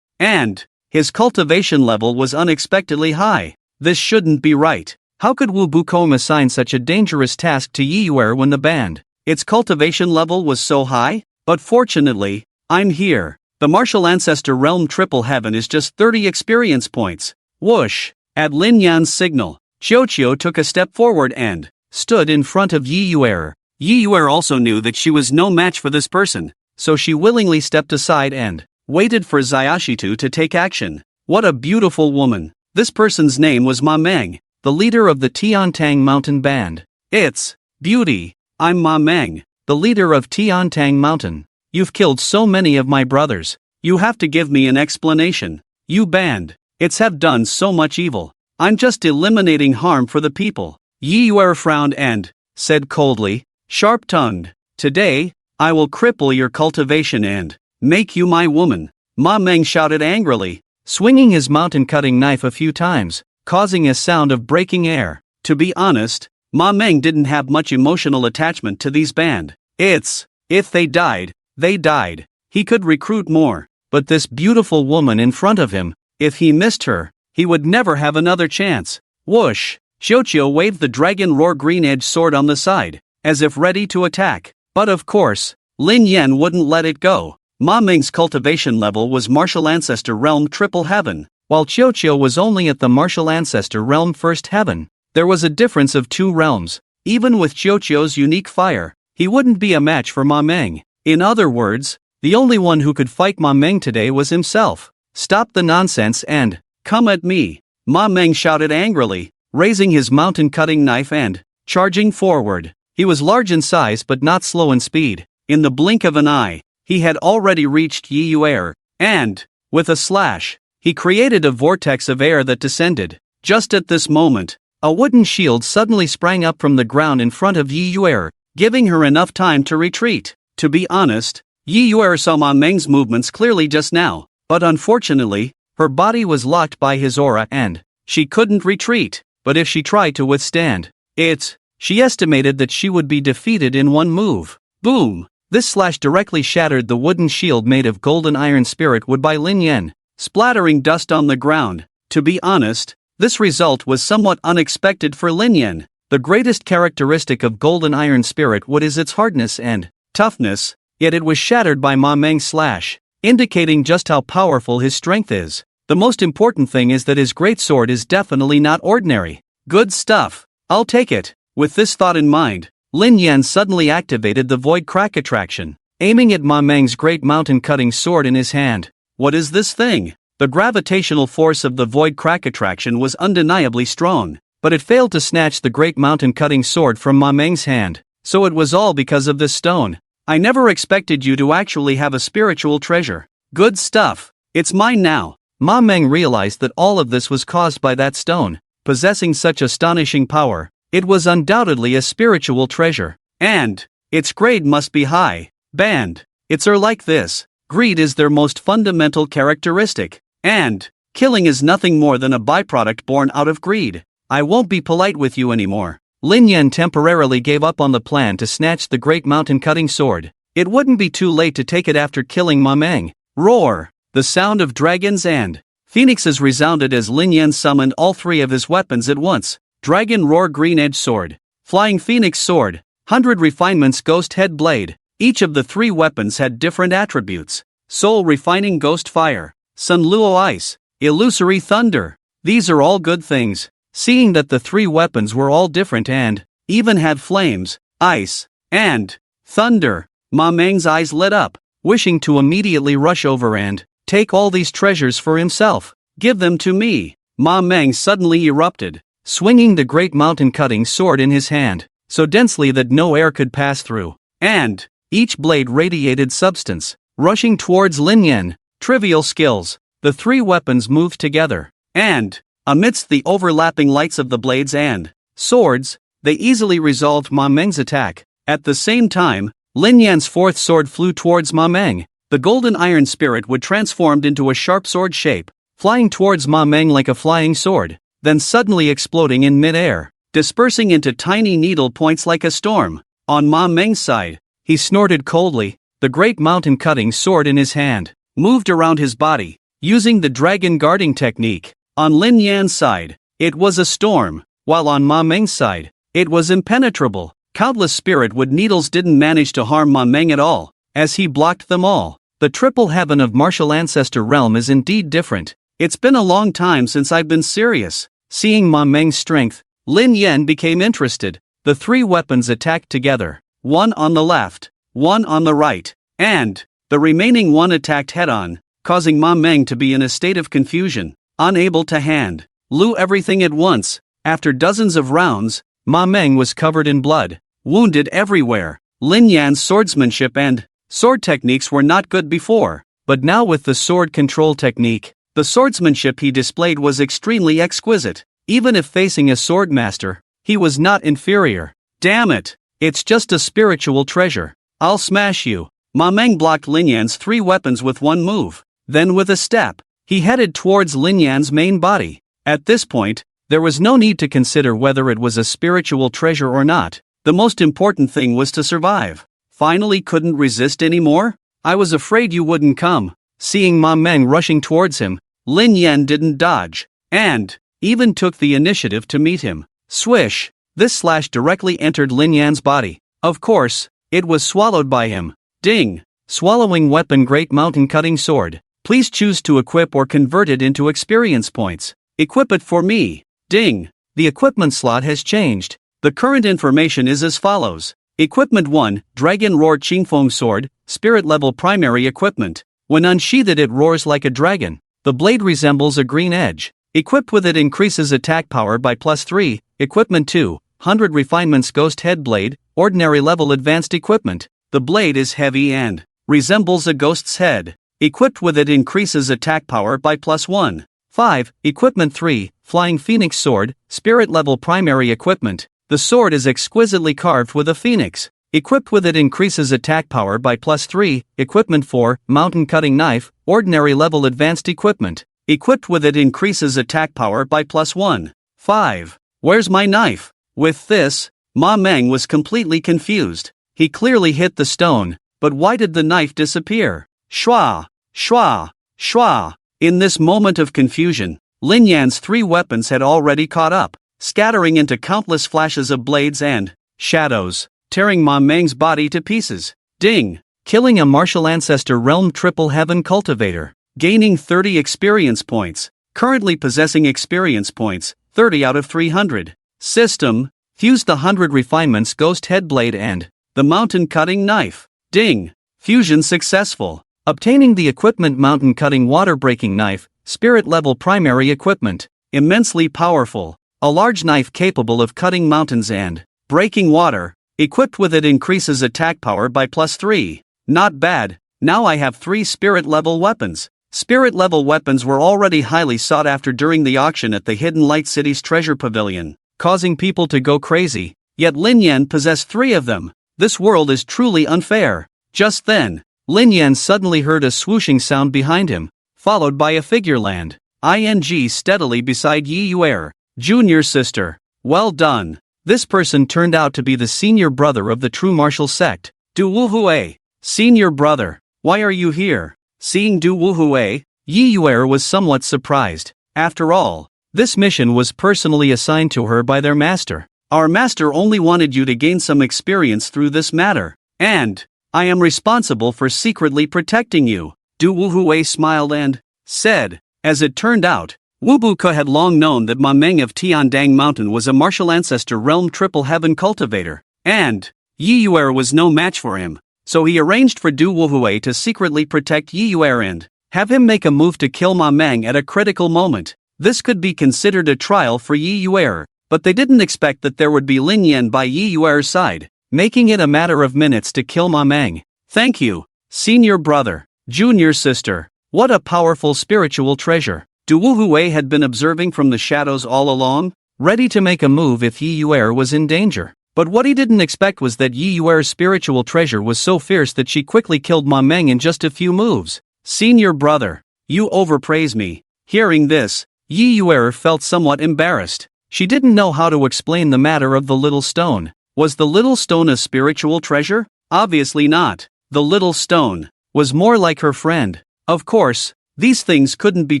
And his cultivation level was unexpectedly high. This shouldn't be right. How could Wu Bukong assign such a dangerous task to Yeyue when the band, its cultivation level was so high? But fortunately, I'm here. The martial ancestor realm triple heaven is just 30 experience points. Whoosh! At Lin Yan's signal, Qiuqiu took a step forward and stood in front of Yeyue. Yeyue also knew that she was no match for this person, so she willingly stepped aside and waited for Zayashitu to take action. What a beautiful woman! This person's name was Ma Meng, the leader of the Tiantang Mountain Band. It's beauty. I'm Ma Meng, the leader of Tiantang Mountain. You've killed so many of my brothers. You have to give me an explanation. You band. It's have done so much evil. I'm just eliminating harm for the people. Yeyue frowned and said coldly, sharp-tongued, today, I will cripple your cultivation and make you my woman. Ma Meng shouted angrily, swinging his mountain-cutting knife a few times, causing a sound of breaking air. To be honest, Ma Meng didn't have much emotional attachment to these band. If they died, they died. He could recruit more, but this beautiful woman in front of him, if he missed her, he would never have another chance. Whoosh! Qiuqiu waved the dragon roar green-edged sword on the side, as if ready to attack. But of course, Lin Yan wouldn't let it go. Ma Meng's cultivation level was martial ancestor realm triple heaven, while Qiuqiu was only at the martial ancestor realm first heaven. There was a difference of 2 realms. Even with Qiuqiu's unique fire, he wouldn't be a match for Ma Meng. In other words, the only one who could fight Ma Meng today was himself. Stop the nonsense and come at me, Ma Meng shouted angrily, raising his mountain-cutting knife and charging forward. He was large in size but not slow in speed. In the blink of an eye, he had already reached Yeyue, and, with a slash, he created a vortex of air that descended. Just at this moment, a wooden shield suddenly sprang up from the ground in front of Yeyue, giving her enough time to retreat. To be honest, Yeyue saw Ma Meng's movements clearly just now, but unfortunately, her body was locked by his aura and she couldn't retreat. But if she tried to withstand it, she estimated that she would be defeated in one move. Boom! This slash directly shattered the wooden shield made of golden iron spirit wood by Lin Yan, splattering dust on the ground. To be honest, this result was somewhat unexpected for Lin Yan. The greatest characteristic of golden iron spirit wood is its hardness and toughness, yet it was shattered by Ma Meng's slash, indicating just how powerful his strength is. The most important thing is that his great sword is definitely not ordinary. Good stuff. I'll take it. With this thought in mind, Lin Yan suddenly activated the void crack attraction, aiming at Ma Meng's great mountain-cutting sword in his hand. What is this thing? The gravitational force of the void crack attraction was undeniably strong, but it failed to snatch the great mountain-cutting sword from Ma Meng's hand. So it was all because of this stone. I never expected you to actually have a spiritual treasure. Good stuff. It's mine now. Ma Meng realized that all of this was caused by that stone, possessing such astonishing power. It was undoubtedly a spiritual treasure. And its grade must be high. Band. It's like this. Greed is their most fundamental characteristic. And killing is nothing more than a byproduct born out of greed. I won't be polite with you anymore. Lin Yan temporarily gave up on the plan to snatch the great mountain-cutting sword. It wouldn't be too late to take it after killing Ma Meng. Roar! The sound of dragons and phoenixes resounded as Lin Yan summoned all 3 of his weapons at once. Dragon Roar Green-Edged Sword, Flying Phoenix Sword, 100 Refinements Ghost Head Blade. Each of the 3 weapons had different attributes. Soul Refining Ghost Fire, Sun Luo Ice, Illusory Thunder. These are all good things. Seeing that the 3 weapons were all different and even had flames, ice, and thunder, Ma Meng's eyes lit up, wishing to immediately rush over and take all these treasures for himself. Give them to me. Ma Meng suddenly erupted, swinging the great mountain-cutting sword in his hand, so densely that no air could pass through, and each blade radiated substance, rushing towards Lin Yan. Trivial skills. The 3 weapons moved together, and amidst the overlapping lights of the blades and swords, they easily resolved Ma Meng's attack. At the same time, Lin Yan's 4th sword flew towards Ma Meng. The golden iron spirit would transformed into a sharp sword shape, flying towards Ma Meng like a flying sword, then suddenly exploding in mid-air, dispersing into tiny needle points like a storm. On Ma Meng's side, he snorted coldly. The great mountain-cutting sword in his hand moved around his body, using the dragon guarding technique. On Lin Yan's side, it was a storm, while on Ma Meng's side, it was impenetrable. Countless spirit wood needles didn't manage to harm Ma Meng at all, as he blocked them all. The triple heaven of martial ancestor realm is indeed different. It's been a long time since I've been serious. Seeing Ma Meng's strength, Lin Yan became interested. The three weapons attacked together, one on the left, one on the right, and the remaining one attacked head-on, causing Ma Meng to be in a state of confusion, unable to handle everything at once. After dozens of rounds, Ma Meng was covered in blood, wounded everywhere. Lin Yan's swordsmanship and sword techniques were not good before, but now with the sword control technique, the swordsmanship he displayed was extremely exquisite. Even if facing a sword master, he was not inferior. Damn it, it's just a spiritual treasure. I'll smash you. Ma Meng blocked Lin Yan's three weapons with one move. Then with a step, he headed towards Lin Yan's main body. At this point, there was no need to consider whether it was a spiritual treasure or not. The most important thing was to survive. Finally couldn't resist anymore? I was afraid you wouldn't come. Seeing Ma Meng rushing towards him, Lin Yan didn't dodge, and even took the initiative to meet him. Swish! This slash directly entered Lin Yan's body. Of course, it was swallowed by him. Ding! Swallowing weapon Great Mountain Cutting Sword. Please choose to equip or convert it into experience points. Equip it for me. Ding! The equipment slot has changed. The current information is as follows. Equipment 1, Dragon Roar Qingfeng Sword, Spirit Level Primary Equipment. When unsheathed it roars like a dragon. The blade resembles a green edge. Equipped with it increases attack power by +3. Equipment 2, 100 Refinements Ghost Head Blade, Ordinary Level Advanced Equipment. The blade is heavy and resembles a ghost's head. Equipped with it increases attack power by +1. 5. Equipment 3, Flying Phoenix Sword, Spirit Level Primary Equipment. The sword is exquisitely carved with a phoenix. Equipped with it increases attack power by +3. Equipment 4, Mountain Cutting Knife, Ordinary Level Advanced Equipment. Equipped with it increases attack power by +1. 5. Where's my knife? With this, Ma Meng was completely confused. He clearly hit the stone, but why did the knife disappear? Shwa! Shwa! Shwa! In this moment of confusion, Lin Yan's three weapons had already caught up, scattering into countless flashes of blades and shadows, tearing Ma Meng's body to pieces. Ding! Killing a martial ancestor realm triple heaven cultivator. Gaining 30 experience points. Currently possessing experience points, 30 out of 300. System, fused the 100 refinements Ghost Head Blade and the Mountain Cutting Knife. Ding! Fusion successful. Obtaining the equipment Mountain Cutting Water Breaking Knife, Spirit Level Primary Equipment. Immensely powerful. A large knife capable of cutting mountains and breaking water. Equipped with it increases attack power by +3. Not bad. Now I have 3 spirit level weapons. Spirit level weapons were already highly sought after during the auction at the Hidden Light City's treasure pavilion, causing people to go crazy. Yet Lin Yan possessed 3 of them. This world is truly unfair. Just then, Lin Yan suddenly heard a swooshing sound behind him, followed by a figure land. Ing steadily beside Yeyue, junior sister. Well done. This person turned out to be the senior brother of the true martial sect, Du Wuhui. Senior brother, why are you here? Seeing Du Wuhui, Yeyue was somewhat surprised. After all, this mission was personally assigned to her by their master. Our master only wanted you to gain some experience through this matter, and I am responsible for secretly protecting you. Du Wuhui smiled and said. As it turned out, Wu Buke had long known that Ma Meng of Tiandang Mountain was a martial ancestor realm triple heaven cultivator, and Yeyue was no match for him. So he arranged for Du Wuhui to secretly protect Yeyue and have him make a move to kill Ma Meng at a critical moment. This could be considered a trial for Yeyue, but they didn't expect that there would be Lin Yan by Yeyue's side, making it a matter of minutes to kill Ma Meng. Thank you, senior brother, junior sister. What a powerful spiritual treasure. Du Wuhui had been observing from the shadows all along, ready to make a move if Yeyue was in danger. But what he didn't expect was that Yeyue's spiritual treasure was so fierce that she quickly killed Ma Meng in just a few moves. Senior brother, you overpraise me. Hearing this, Yeyue felt somewhat embarrassed. She didn't know how to explain the matter of the little stone. Was the little stone a spiritual treasure? Obviously not. The little stone was more like her friend. Of course, These things couldn't be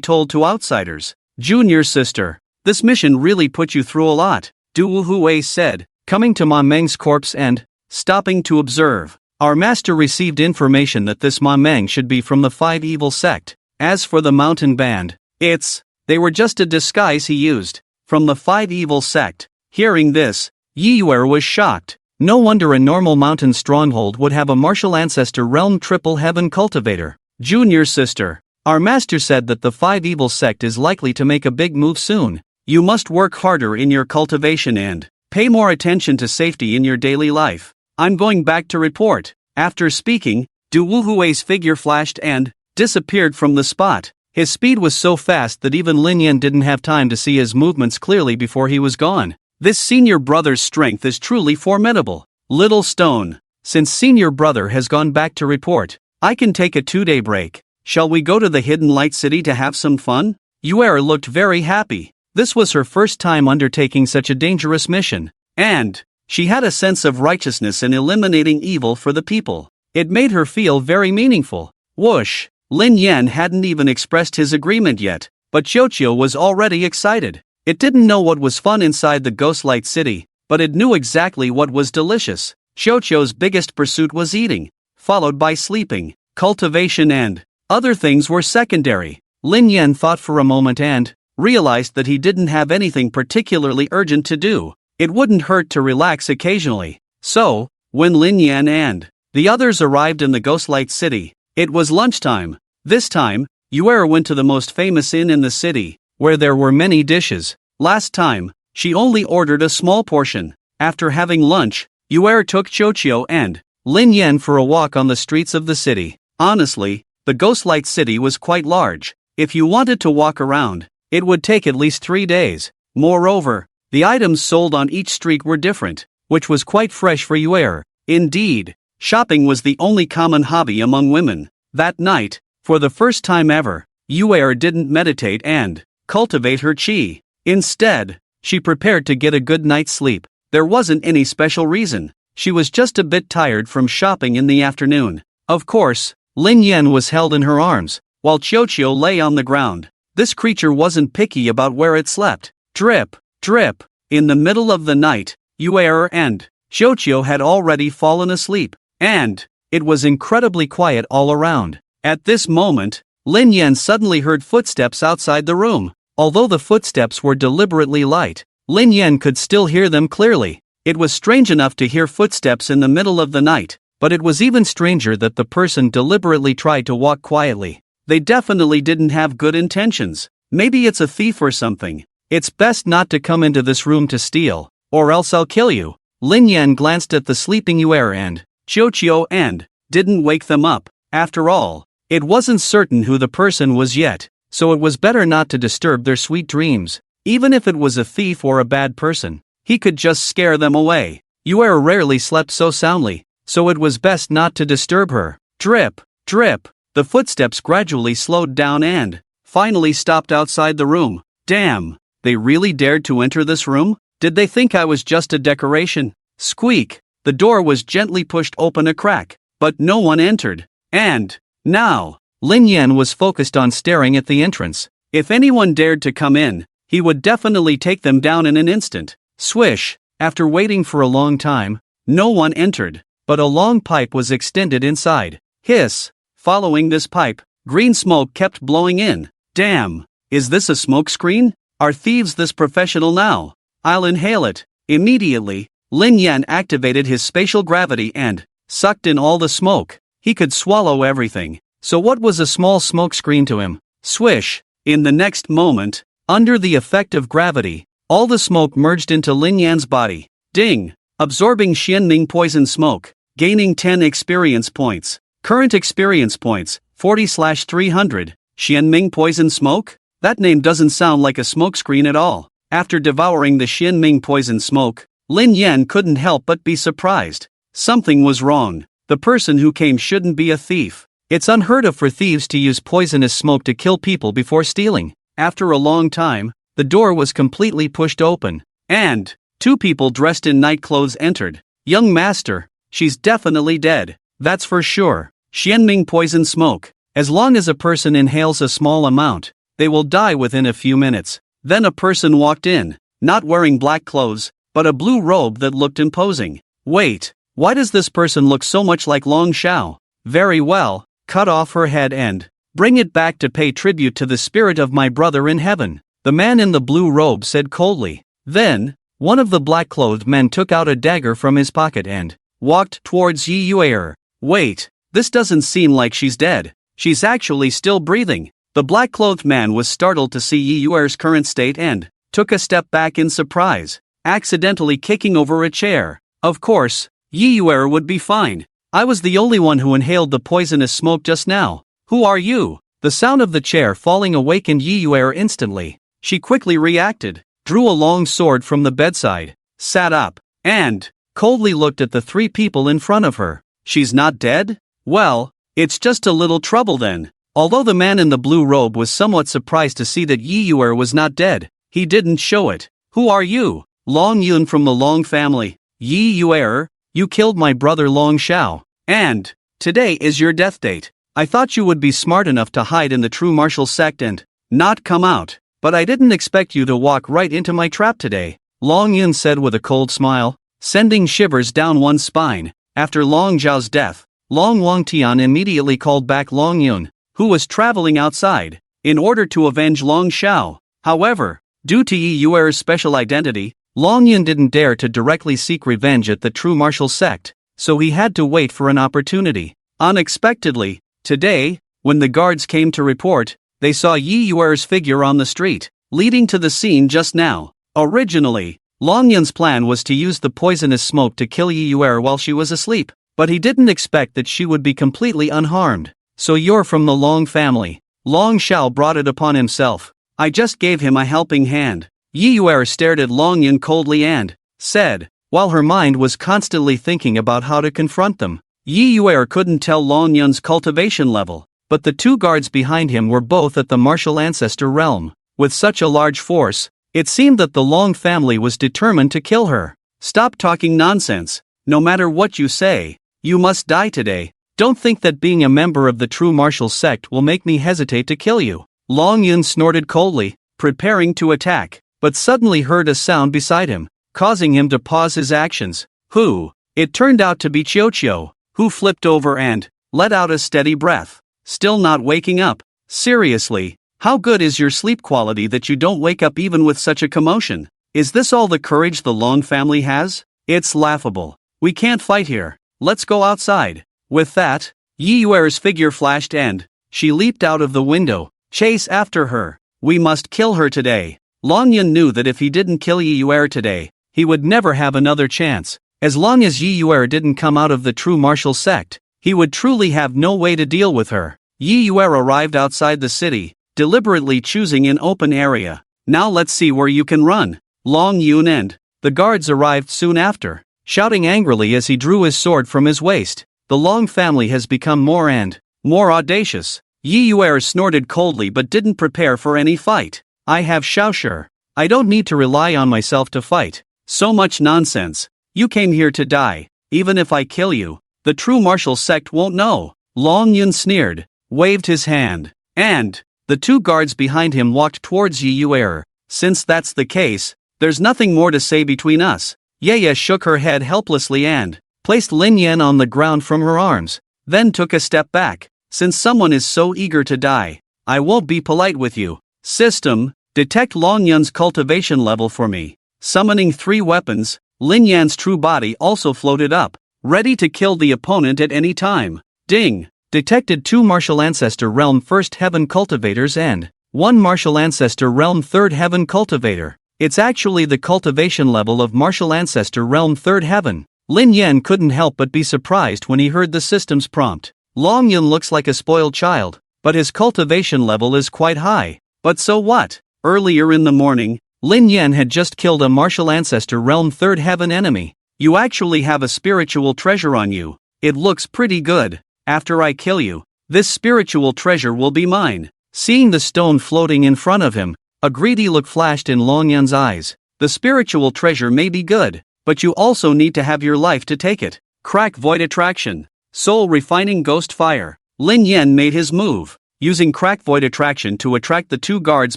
told to outsiders. Junior sister, this mission really put you through a lot, Devour said, coming to Ma Meng's corpse and stopping to observe. Our master received information that this Ma Meng should be from the Five Evil Sect. As for the mountain band, they were just a disguise he used. From the Five Evil Sect. Hearing this, Yeyue was shocked. No wonder a normal mountain stronghold would have a martial ancestor realm triple heaven cultivator. Junior sister, our master said that the Five Evil Sect is likely to make a big move soon. You must work harder in your cultivation and pay more attention to safety in your daily life. I'm going back to report. After speaking, Devour's figure flashed and disappeared from the spot. His speed was so fast that even Lin Yan didn't have time to see his movements clearly before he was gone. This senior brother's strength is truly formidable. Little Stone, since senior brother has gone back to report, I can take a 2-day break. Shall we go to the Hidden Light City to have some fun? Yeyue looked very happy. This was her first time undertaking such a dangerous mission, and she had a sense of righteousness in eliminating evil for the people. It made her feel very meaningful. Whoosh! Lin Yan hadn't even expressed his agreement yet, but Xiaoqiu was already excited. It didn't know what was fun inside the Ghostlight City, but it knew exactly what was delicious. Xiaoqiu's biggest pursuit was eating, followed by sleeping. Cultivation and other things were secondary. Lin Yan thought for a moment and realized that he didn't have anything particularly urgent to do. It wouldn't hurt to relax occasionally. So, when Lin Yan and the others arrived in the Ghostlight City, it was lunchtime. This time, Yeyue went to the most famous inn in the city, where there were many dishes. Last time, she only ordered a small portion. After having lunch, Yeyue took Xiaoqiu and Lin Yan for a walk on the streets of the city. Honestly, the Ghostlight City was quite large. If you wanted to walk around, it would take at least 3 days. Moreover, the items sold on each street were different, which was quite fresh for Yeyue. Indeed, shopping was the only common hobby among women. That night, for the first time ever, Yeyue didn't meditate and cultivate her qi. Instead, she prepared to get a good night's sleep. There wasn't any special reason. She was just a bit tired from shopping in the afternoon. Of course, Lin Yan was held in her arms, while Xiaoqiu lay on the ground. This creature wasn't picky about where it slept. Drip, drip. In the middle of the night, Yeyue and Xiaoqiu had already fallen asleep, and it was incredibly quiet all around. At this moment, Lin Yan suddenly heard footsteps outside the room. Although the footsteps were deliberately light, Lin Yan could still hear them clearly. It was strange enough to hear footsteps in the middle of the night, but it was even stranger that the person deliberately tried to walk quietly. They definitely didn't have good intentions. Maybe it's a thief or something. It's best not to come into this room to steal, or else I'll kill you. Lin Yan glanced at the sleeping Yeyue and Xiaoqiu and didn't wake them up. After all, it wasn't certain who the person was yet, so it was better not to disturb their sweet dreams. Even if it was a thief or a bad person, he could just scare them away. Yeyue rarely slept so soundly, so it was best not to disturb her. Drip, drip. The footsteps gradually slowed down and finally stopped outside the room. Damn, they really dared to enter this room? Did they think I was just a decoration? Squeak. The door was gently pushed open a crack, but no one entered. And now, Lin Yan was focused on staring at the entrance. If anyone dared to come in, he would definitely take them down in an instant. Swish. After waiting for a long time, no one entered, but a long pipe was extended inside. Hiss. Following this pipe, green smoke kept blowing in. Damn, is this a smoke screen? Are thieves this professional now? I'll inhale it. Immediately, Lin Yan activated his spatial gravity and sucked in all the smoke. He could swallow everything, so what was a small smoke screen to him? Swish. In the next moment, under the effect of gravity, all the smoke merged into Lin Yan's body. Ding. Absorbing Xianming poison smoke. Gaining 10 experience points. Current experience points, 40/300. Xianming poison smoke? That name doesn't sound like a smokescreen at all. After devouring the Xianming poison smoke, Lin Yan couldn't help but be surprised. Something was wrong. The person who came shouldn't be a thief. It's unheard of for thieves to use poisonous smoke to kill people before stealing. After a long time, the door was completely pushed open, and 2 people dressed in night clothes entered. Young master, she's definitely dead. That's for sure. Xianming poison smoke. As long as a person inhales a small amount, they will die within a few minutes. Then a person walked in, not wearing black clothes, but a blue robe that looked imposing. Wait, why does this person look so much like Long Xiao? Very well, cut off her head and bring it back to pay tribute to the spirit of my brother in heaven, the man in the blue robe said coldly. Then, one of the black-clothed men took out a dagger from his pocket and walked towards Yeyue. Wait, this doesn't seem like she's dead. She's actually still breathing. The black-clothed man was startled to see Yeyue's current state and took a step back in surprise, accidentally kicking over a chair. Of course, Yeyue would be fine. I was the only one who inhaled the poisonous smoke just now. Who are you? The sound of the chair falling awakened Yeyue instantly. She quickly reacted, drew a long sword from the bedside, sat up, and coldly looked at the three people in front of her. She's not dead? Well, it's just a little trouble then. Although the man in the blue robe was somewhat surprised to see that Yeyue was not dead, he didn't show it. Who are you? Long Yun from the Long family. Yeyue, you killed my brother Long Xiao, and today is your death date. I thought you would be smart enough to hide in the true martial sect and not come out, but I didn't expect you to walk right into my trap today, Long Yun said with a cold smile, sending shivers down one's spine. After Long Zhao's death, Long Wangtian immediately called back Long Yun, who was traveling outside, in order to avenge Long Xiao. However, due to Yeyue's special identity, Long Yun didn't dare to directly seek revenge at the true martial sect, so he had to wait for an opportunity. Unexpectedly, today, when the guards came to report, they saw Yeyue's figure on the street, leading to the scene just now. Originally, Long Yun's plan was to use the poisonous smoke to kill Yeyue while she was asleep, but he didn't expect that she would be completely unharmed. So you're from the Long family. Long Xiao brought it upon himself. I just gave him a helping hand. Yeyue stared at Long Yun coldly and said, while her mind was constantly thinking about how to confront them. Yeyue couldn't tell Long Yun's cultivation level, but the two guards behind him were both at the martial ancestor realm. With such a large force, it seemed that the Long family was determined to kill her. Stop talking nonsense. No matter what you say, you must die today. Don't think that being a member of the true martial sect will make me hesitate to kill you. Long Yun snorted coldly, preparing to attack, but suddenly heard a sound beside him, causing him to pause his actions. Who? It turned out to be Qiuqiu, who flipped over and let out a steady breath. Still not waking up? Seriously, how good is your sleep quality that you don't wake up even with such a commotion? Is this all the courage the Long family has? It's laughable. We can't fight here. Let's go outside. With that, Yeyue's figure flashed and she leaped out of the window. Chase after her. We must kill her today. Long Yun knew that if he didn't kill Yeyue today, he would never have another chance. As long as Yeyue didn't come out of the true martial sect, he would truly have no way to deal with her. Yeyue arrived outside the city, deliberately choosing an open area. Now let's see where you can run. Long Yun and the guards arrived soon after, shouting angrily as he drew his sword from his waist. The Long family has become more and more audacious. Yeyue snorted coldly but didn't prepare for any fight. I have Xiaoshi. I don't need to rely on myself to fight. So much nonsense. You came here to die. Even if I kill you, the true martial sect won't know. Long Yun sneered, waved his hand, and the two guards behind him walked towards Yeyue. Since that's the case, there's nothing more to say between us. Yeyue shook her head helplessly and placed Lin Yan on the ground from her arms, then took a step back. Since someone is so eager to die, I won't be polite with you. System, detect Long Yun's cultivation level for me. Summoning 3 weapons, Lin Yan's true body also floated up, ready to kill the opponent at any time. Ding! Detected 2 Martial Ancestor Realm 1st Heaven Cultivators and 1 Martial Ancestor Realm 3rd Heaven Cultivator. It's actually the cultivation level of Martial Ancestor Realm 3rd Heaven. Lin Yan couldn't help but be surprised when he heard the system's prompt. Long Yun looks like a spoiled child, but his cultivation level is quite high. But so what? Earlier in the morning, Lin Yan had just killed a Martial Ancestor Realm 3rd Heaven enemy. You actually have a spiritual treasure on you. It looks pretty good. After I kill you, this spiritual treasure will be mine. Seeing the stone floating in front of him, a greedy look flashed in Long Yun's eyes. The spiritual treasure may be good, but you also need to have your life to take it. Crack Void Attraction. Soul Refining Ghost Fire. Lin Yan made his move, using crack void attraction to attract the two guards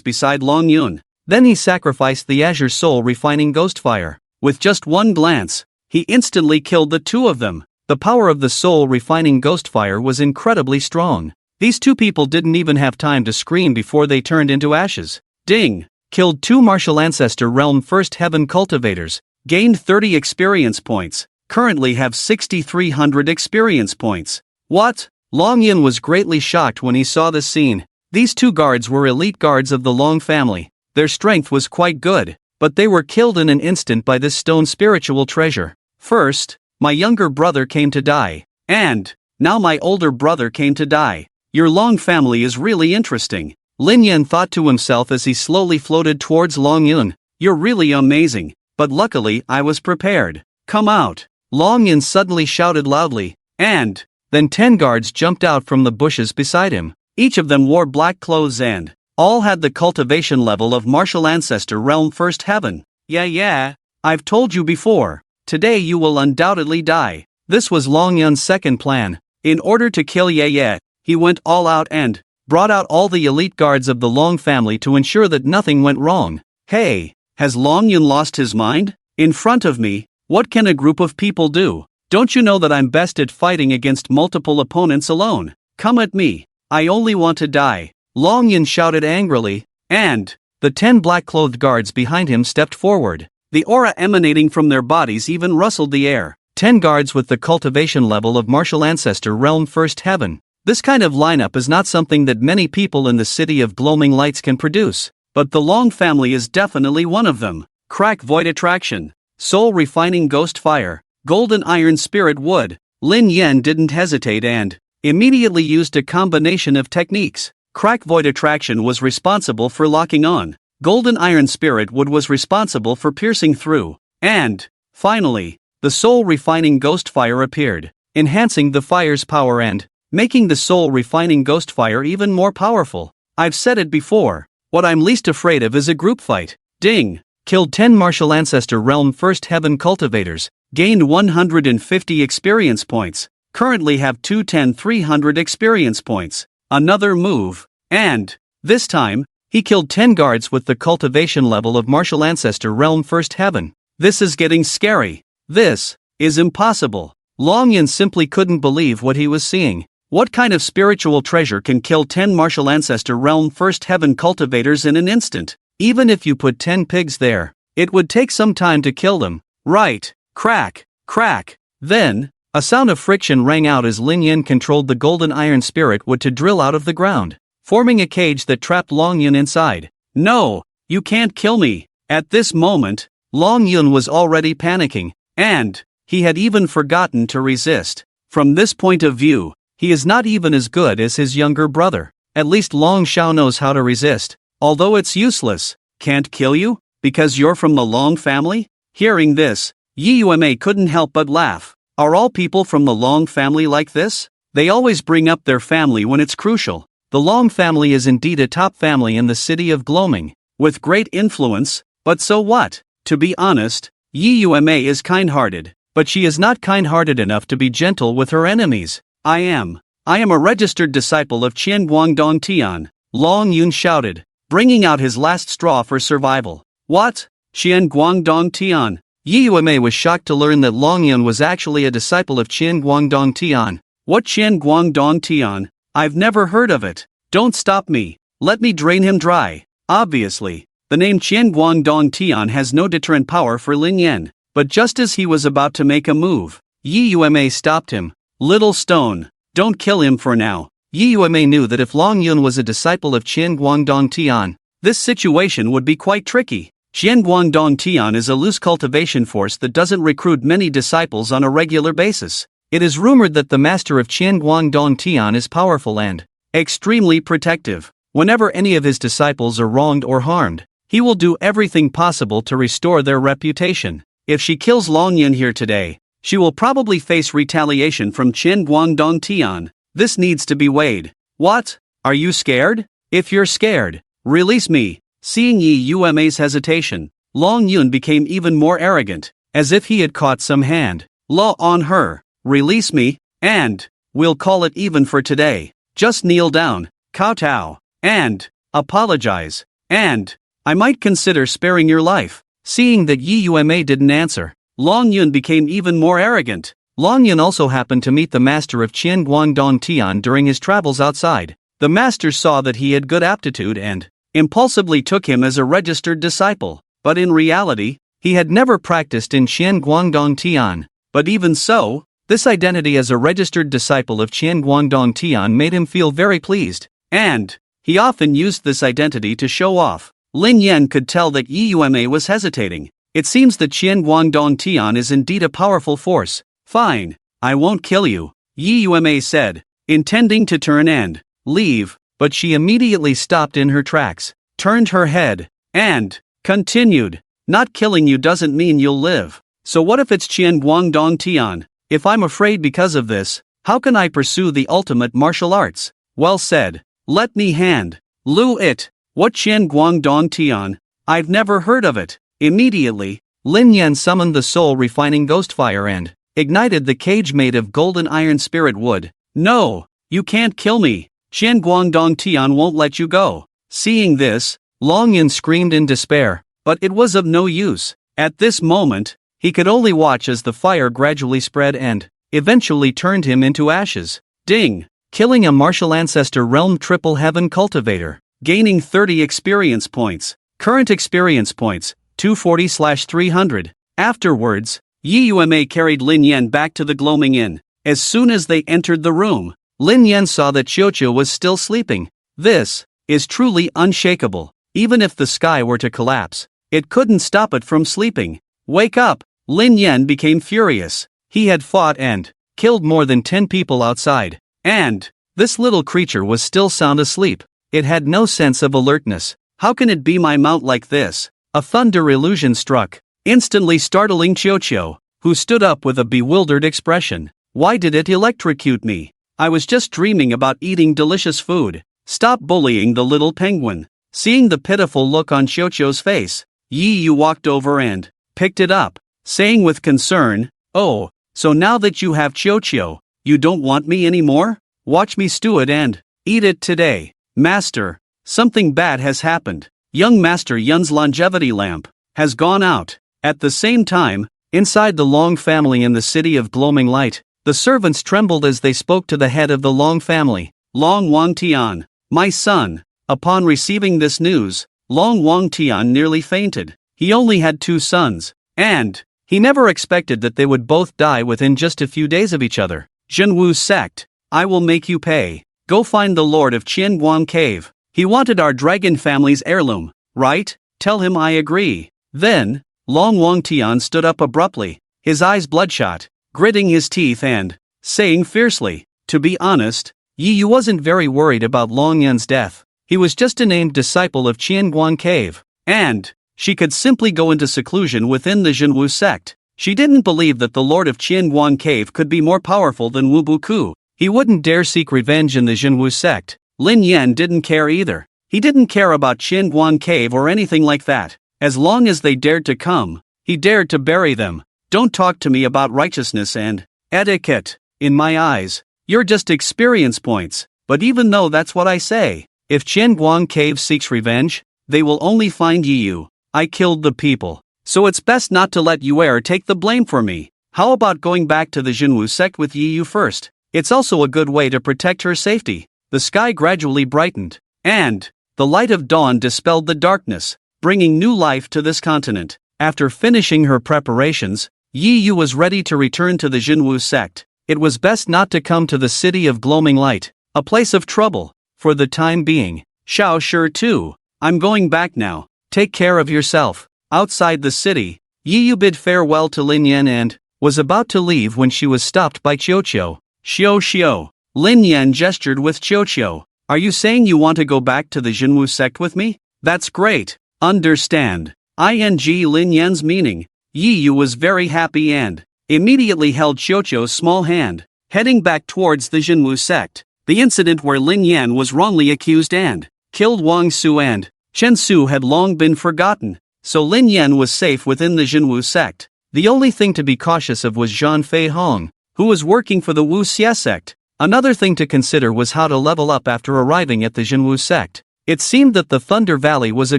beside Long Yun. Then he sacrificed the Azure Soul refining ghost fire. With just one glance, he instantly killed the two of them. The power of the soul refining ghost fire was incredibly strong. These two people didn't even have time to scream before they turned into ashes. Ding! Killed two Martial Ancestor Realm First Heaven cultivators. Gained 30 experience points. Currently have 6,300 experience points. What? Long Yin was greatly shocked when he saw this scene. These two guards were elite guards of the Long family. Their strength was quite good, but they were killed in an instant by this stone spiritual treasure. First, my younger brother came to die. And now my older brother came to die. Your Long family is really interesting. Lin Yan thought to himself as he slowly floated towards Long Yun. You're really amazing, but luckily I was prepared. Come out. Long Yun suddenly shouted loudly, and then 10 guards jumped out from the bushes beside him. Each of them wore black clothes and all had the cultivation level of Martial Ancestor Realm First Heaven. Yeah, I've told you before. Today you will undoubtedly die. This was Long Yun's second plan. In order to kill Yeyue, he went all out and brought out all the elite guards of the Long family to ensure that nothing went wrong. Hey, has Long Yun lost his mind? In front of me, what can a group of people do? Don't you know that I'm best at fighting against multiple opponents alone? Come at me. I only want to die. Long Yun shouted angrily, and the 10 black-clothed guards behind him stepped forward. The aura emanating from their bodies even rustled the air. 10 guards with the cultivation level of Martial Ancestor Realm First Heaven. This kind of lineup is not something that many people in the City of Gloaming Lights can produce, but the Long family is definitely one of them. Crack Void Attraction. Soul Refining Ghost Fire, Golden Iron Spirit Wood. Lin Yan didn't hesitate and immediately used a combination of techniques. Crack Void Attraction was responsible for locking on. Golden Iron Spirit Wood was responsible for piercing through. And, finally, the Soul Refining Ghost Fire appeared, enhancing the fire's power and making the Soul Refining Ghost Fire even more powerful. I've said it before, what I'm least afraid of is a group fight. Ding! Killed 10 Martial Ancestor Realm First Heaven cultivators, gained 150 experience points, currently have 300 experience points. Another move, and this time, he killed 10 guards with the cultivation level of Martial Ancestor Realm First Heaven. This is getting scary. This is impossible. Long Yin simply couldn't believe what he was seeing. What kind of spiritual treasure can kill 10 Martial Ancestor Realm First Heaven cultivators in an instant? Even if you put 10 pigs there, it would take some time to kill them. Right. Crack. Crack. Then, a sound of friction rang out as Lin Yan controlled the Golden Iron Spirit Wood to drill out of the ground, forming a cage that trapped Long Yun inside. No, you can't kill me. At this moment, Long Yun was already panicking, and he had even forgotten to resist. From this point of view, he is not even as good as his younger brother. At least Long Xiao knows how to resist. Although it's useless. Can't kill you? Because you're from the Long family? Hearing this, Yeyue couldn't help but laugh. Are all people from the Long family like this? They always bring up their family when it's crucial. The Long family is indeed a top family in the City of Gloaming, with great influence, but so what? To be honest, Yeyue is kind-hearted, but she is not kind-hearted enough to be gentle with her enemies. I am a registered disciple of Qian Guangdong Tian, Long Yun shouted, bringing out his last straw for survival. What? Qian Guangdong Tian? Yeyue was shocked to learn that Long Yun was actually a disciple of Qian Guangdong Tian. What Qian Guangdong Tian? I've never heard of it. Don't stop me. Let me drain him dry. Obviously, the name Qian Guangdong Tian has no deterrent power for Lin Yan, but just as he was about to make a move, Yeyue stopped him. Little stone, don't kill him for now. Yeyue knew that if Long Yun was a disciple of Qian Guangdong Tian, this situation would be quite tricky. Qian Guangdong Tian is a loose cultivation force that doesn't recruit many disciples on a regular basis. It is rumored that the master of Qian Guangdong Tian is powerful and extremely protective. Whenever any of his disciples are wronged or harmed, he will do everything possible to restore their reputation. If she kills Long Yun here today, she will probably face retaliation from Qian Guangdong Tian. This needs to be weighed. What? Are you scared? If you're scared, release me. Seeing Yeyue's hesitation, Long Yun became even more arrogant, as if he had caught some hand. Law on her. Release me. And we'll call it even for today. Just kneel down, kowtow, and apologize, and I might consider sparing your life." Seeing that Yeyue didn't answer, Long Yun became even more arrogant. Long Yun also happened to meet the master of Qian Guangdong Tian during his travels outside. The master saw that he had good aptitude and impulsively took him as a registered disciple, but in reality, he had never practiced in Qian Guangdong Tian. But even so, this identity as a registered disciple of Qian Guangdong Tian made him feel very pleased, and he often used this identity to show off. Lin Yan could tell that Yeyue was hesitating. It seems that Qian Guangdong Tian is indeed a powerful force. "Fine, I won't kill you," Yeyue said, intending to turn and leave, but she immediately stopped in her tracks, turned her head, and continued, "Not killing you doesn't mean you'll live. So what if it's Qian Guangdong Tian? If I'm afraid because of this, how can I pursue the ultimate martial arts?" "Well said. Let me hand Lu it." "What Qian Guangdong Tian? I've never heard of it." Immediately, Lin Yan summoned the soul refining ghost fire and ignited the cage made of golden iron spirit wood. "No, you can't kill me. Qian Guangdong Tian won't let you go." Seeing this, Long Yun screamed in despair, but it was of no use. At this moment, he could only watch as the fire gradually spread and eventually turned him into ashes. Ding! Killing a martial ancestor realm triple heaven cultivator. Gaining 30 experience points. Current experience points, 240/300. Afterwards, Yeyue carried Lin Yan back to the gloaming inn. As soon as they entered the room, Lin Yan saw that Qiuqiu was still sleeping. This is truly unshakable. Even if the sky were to collapse, it couldn't stop it from sleeping. "Wake up!" Lin Yan became furious. He had fought and killed more than 10 people outside, and this little creature was still sound asleep. It had no sense of alertness. How can it be my mount like this? A thunder illusion struck, instantly startling Qiuqiu, who stood up with a bewildered expression. "Why did it electrocute me? I was just dreaming about eating delicious food." "Stop bullying the little penguin." Seeing the pitiful look on Qiuqiu's face, Yeyue walked over and picked it up, saying with concern, "Oh, so now that you have Qiuqiu, you don't want me anymore? Watch me stew it and eat it today." "Master, something bad has happened. Young Master Yun's longevity lamp has gone out." At the same time, inside the Long family in the city of Gloaming Light, the servants trembled as they spoke to the head of the Long family. "Long Wangtian, my son." Upon receiving this news, Long Wangtian nearly fainted. He only had 2 sons, and he never expected that they would both die within just a few days of each other. "Zhenwu Sect, I will make you pay. Go find the Lord of Qianguang Cave. He wanted our dragon family's heirloom, right? Tell him I agree." Then, Long Wangtian stood up abruptly, his eyes bloodshot, gritting his teeth and saying fiercely, "To be honest, Yeyue wasn't very worried about Long Yun's death. He was just a named disciple of Qianguang Cave, and she could simply go into seclusion within the Zhenwu Sect. She didn't believe that the Lord of Qianguang Cave could be more powerful than Wu Buku. He wouldn't dare seek revenge in the Zhenwu Sect. Lin Yan didn't care either. He didn't care about Qianguang Cave or anything like that. As long as they dared to come, he dared to bury them. "Don't talk to me about righteousness and etiquette. In my eyes, you're just experience points. But even though that's what I say, if Qianguang Cave seeks revenge, they will only find Yeyue. I killed the people, so it's best not to let Yeyue take the blame for me. How about going back to the Zhenwu Sect with Yeyue first? It's also a good way to protect her safety." The sky gradually brightened, and the light of dawn dispelled the darkness, bringing new life to this continent. After finishing her preparations, Yeyue was ready to return to the Zhenwu Sect. It was best not to come to the city of Gloaming Light, a place of trouble, for the time being. "Shao sure too. I'm going back now. Take care of yourself." Outside the city, Yeyue bid farewell to Lin Yan and was about to leave when she was stopped by Qiuqiu. "Xiao." Lin Yan gestured with Qiuqiu. "Are you saying you want to go back to the Zhenwu Sect with me? That's great. Understand. Lin Yan's meaning." Yeyue was very happy and immediately held Qiuqiu's small hand, heading back towards the Zhenwu Sect. The incident where Lin Yan was wrongly accused and killed Wang Su and Chen Su had long been forgotten, so Lin Yan was safe within the Zhenwu Sect. The only thing to be cautious of was Zhang Fei Hong, who was working for the Wu Xie Sect. Another thing to consider was how to level up after arriving at the Zhenwu Sect. It seemed that the Thunder Valley was a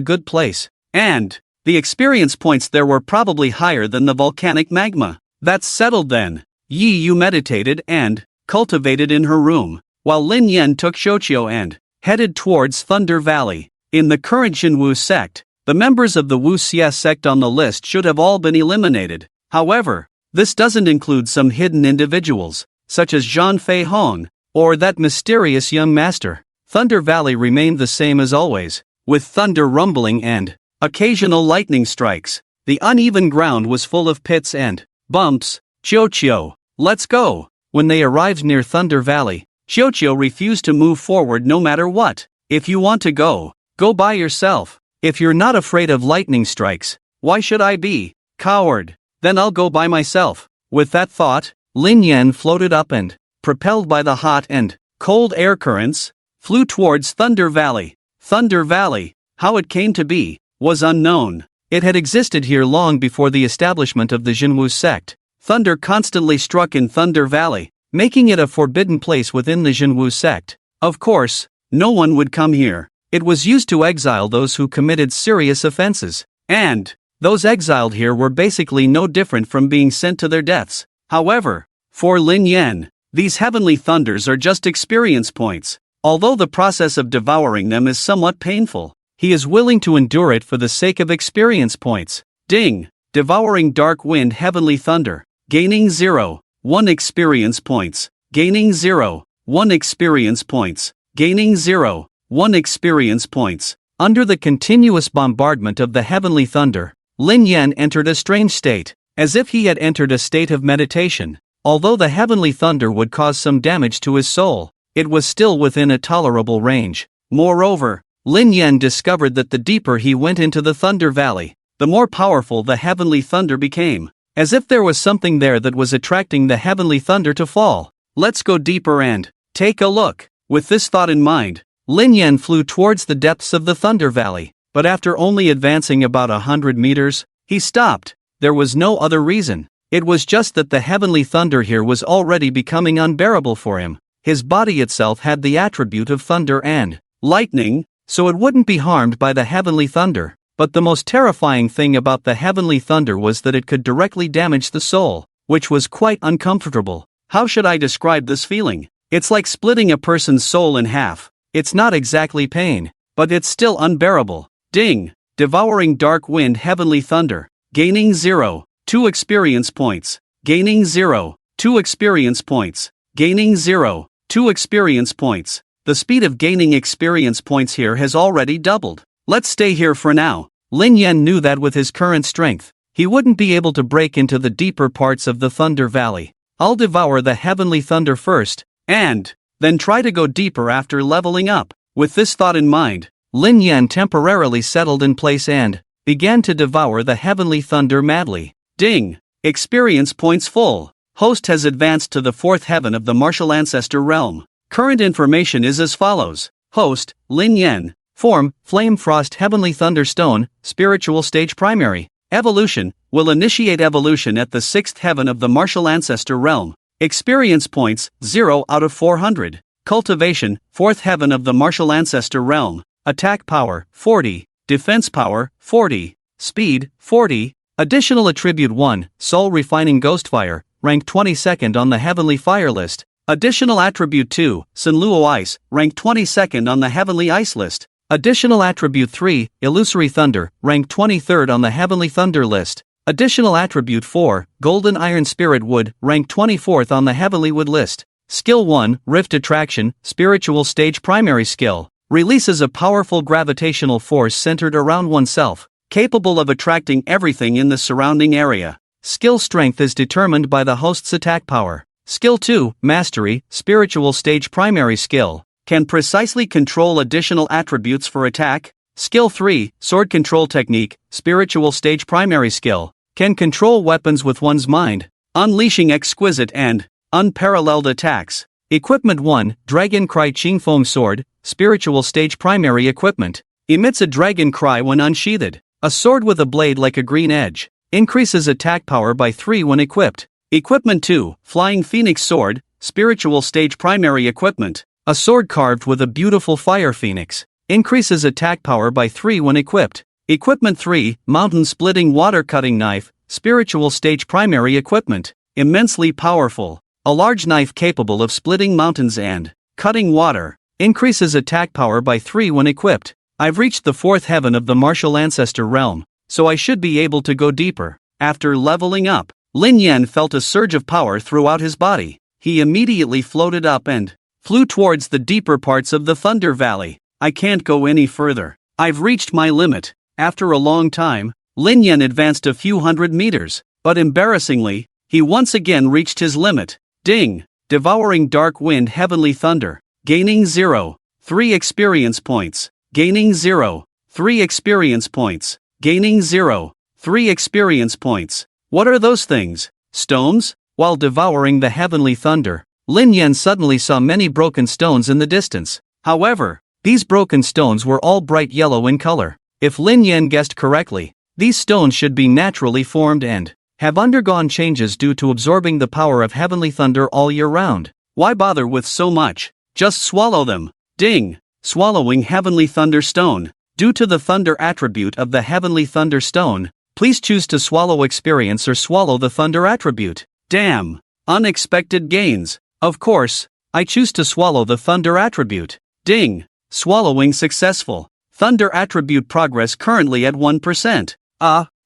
good place, and the experience points there were probably higher than the volcanic magma. That's settled then. Yeyue meditated and cultivated in her room, while Lin Yan took Shochio and headed towards Thunder Valley. In the current Zhenwu Sect, the members of the Wuxia sect on the list should have all been eliminated. However, this doesn't include some hidden individuals, such as Zhang Fei Hong, or that mysterious young master. Thunder Valley remained the same as always, with thunder rumbling and occasional lightning strikes. The uneven ground was full of pits and bumps. Shochio, let's go. When they arrived near Thunder Valley, Shochio refused to move forward no matter what. If you want to go, go by yourself. If you're not afraid of lightning strikes, why should I be? Coward. Then I'll go by myself. With that thought, Lin Yan floated up and, propelled by the hot and cold air currents, flew towards Thunder Valley. Thunder Valley, how it came to be, was unknown. It had existed here long before the establishment of the Zhenwu Sect. Thunder constantly struck in Thunder Valley, making it a forbidden place within the Zhenwu Sect. Of course, no one would come here. It was used to exile those who committed serious offenses, and those exiled here were basically no different from being sent to their deaths. However, for Lin Yan, these heavenly thunders are just experience points. Although the process of devouring them is somewhat painful, he is willing to endure it for the sake of experience points. Ding! Devouring dark wind heavenly thunder. Gaining 0, 1 experience points. Gaining 0, 1 experience points. Gaining 0, 1 experience points. Under the continuous bombardment of the heavenly thunder, Lin Yan entered a strange state, as if he had entered a state of meditation. Although the heavenly thunder would cause some damage to his soul, it was still within a tolerable range. Moreover, Lin Yan discovered that the deeper he went into the Thunder Valley, the more powerful the heavenly thunder became, as if there was something there that was attracting the heavenly thunder to fall. Let's go deeper and take a look. With this thought in mind, Lin Yan flew towards the depths of the Thunder Valley, but after only advancing about 100 meters, he stopped. There was no other reason. It was just that the heavenly thunder here was already becoming unbearable for him. His body itself had the attribute of thunder and lightning, so it wouldn't be harmed by the heavenly thunder. But the most terrifying thing about the heavenly thunder was that it could directly damage the soul, which was quite uncomfortable. How should I describe this feeling? It's like splitting a person's soul in half. It's not exactly pain, but it's still unbearable. Ding! Devouring dark wind heavenly thunder. Gaining 0, 2 experience points. Gaining 0, 2 experience points. Gaining 0, 2 experience points. The speed of gaining experience points here has already doubled. Let's stay here for now. Lin Yan knew that with his current strength, he wouldn't be able to break into the deeper parts of the Thunder Valley. I'll devour the heavenly thunder first, and then try to go deeper after leveling up. With this thought in mind, Lin Yan temporarily settled in place and began to devour the heavenly thunder madly. Ding! Experience points full. Host has advanced to the 4th heaven of the martial ancestor realm. Current information is as follows. Host, Lin Yan. Form, Flame Frost Heavenly Thunderstone, Spiritual Stage Primary. Evolution, will initiate evolution at the 6th heaven of the martial ancestor realm. Experience points, 0 out of 400. Cultivation, 4th heaven of the martial ancestor realm. Attack power, 40. Defense power, 40. Speed, 40. Additional attribute 1, Soul Refining Ghostfire, rank 22nd on the Heavenly Fire list. Additional attribute 2, Sunluo Ice, rank 22nd on the Heavenly Ice list. Additional attribute 3, Illusory Thunder, rank 23rd on the Heavenly Thunder list. Additional attribute 4, Golden Iron Spirit Wood, rank 24th on the Heavenly Wood list. Skill 1, Rift Attraction, Spiritual Stage Primary Skill. Releases a powerful gravitational force centered around oneself, capable of attracting everything in the surrounding area. Skill strength is determined by the host's attack power. Skill 2, Mastery, Spiritual Stage Primary Skill. Can precisely control additional attributes for attack. Skill 3, Sword Control Technique, Spiritual Stage Primary Skill. Can control weapons with one's mind, unleashing exquisite and unparalleled attacks. Equipment 1, Dragon Cry Qing Foam Sword, Spiritual Stage Primary Equipment. Emits a dragon cry when unsheathed. A sword with a blade like a green edge. Increases attack power by 3 when equipped. Equipment 2, Flying Phoenix Sword, Spiritual Stage Primary Equipment. A sword carved with a beautiful fire phoenix. Increases attack power by 3 when equipped. Equipment 3, Mountain Splitting Water Cutting Knife. Spiritual Stage Primary Equipment. Immensely powerful. A large knife capable of splitting mountains and cutting water. Increases attack power by 3 when equipped. I've reached the 4th heaven of the martial ancestor realm, so I should be able to go deeper. After leveling up, Lin Yan felt a surge of power throughout his body. He immediately floated up and flew towards the deeper parts of the Thunder Valley. I can't go any further. I've reached my limit. After a long time, Lin Yan advanced a few hundred meters, but embarrassingly, he once again reached his limit. Ding! Devouring Dark Wind Heavenly Thunder. Gaining 0.3 experience points. Gaining 0.3 experience points. Gaining 0.3 experience points. What are those things? Stones? While devouring the heavenly thunder, Lin Yan suddenly saw many broken stones in the distance. However, these broken stones were all bright yellow in color. If Lin Yan guessed correctly, these stones should be naturally formed and have undergone changes due to absorbing the power of heavenly thunder all year round. Why bother with so much? Just swallow them. Ding! Swallowing Heavenly Thunder Stone. Due to the thunder attribute of the Heavenly Thunder Stone, please choose to swallow experience or swallow the thunder attribute. Damn! Unexpected gains. Of course, I choose to swallow the thunder attribute. Ding! Swallowing successful. Thunder attribute progress currently at 1%.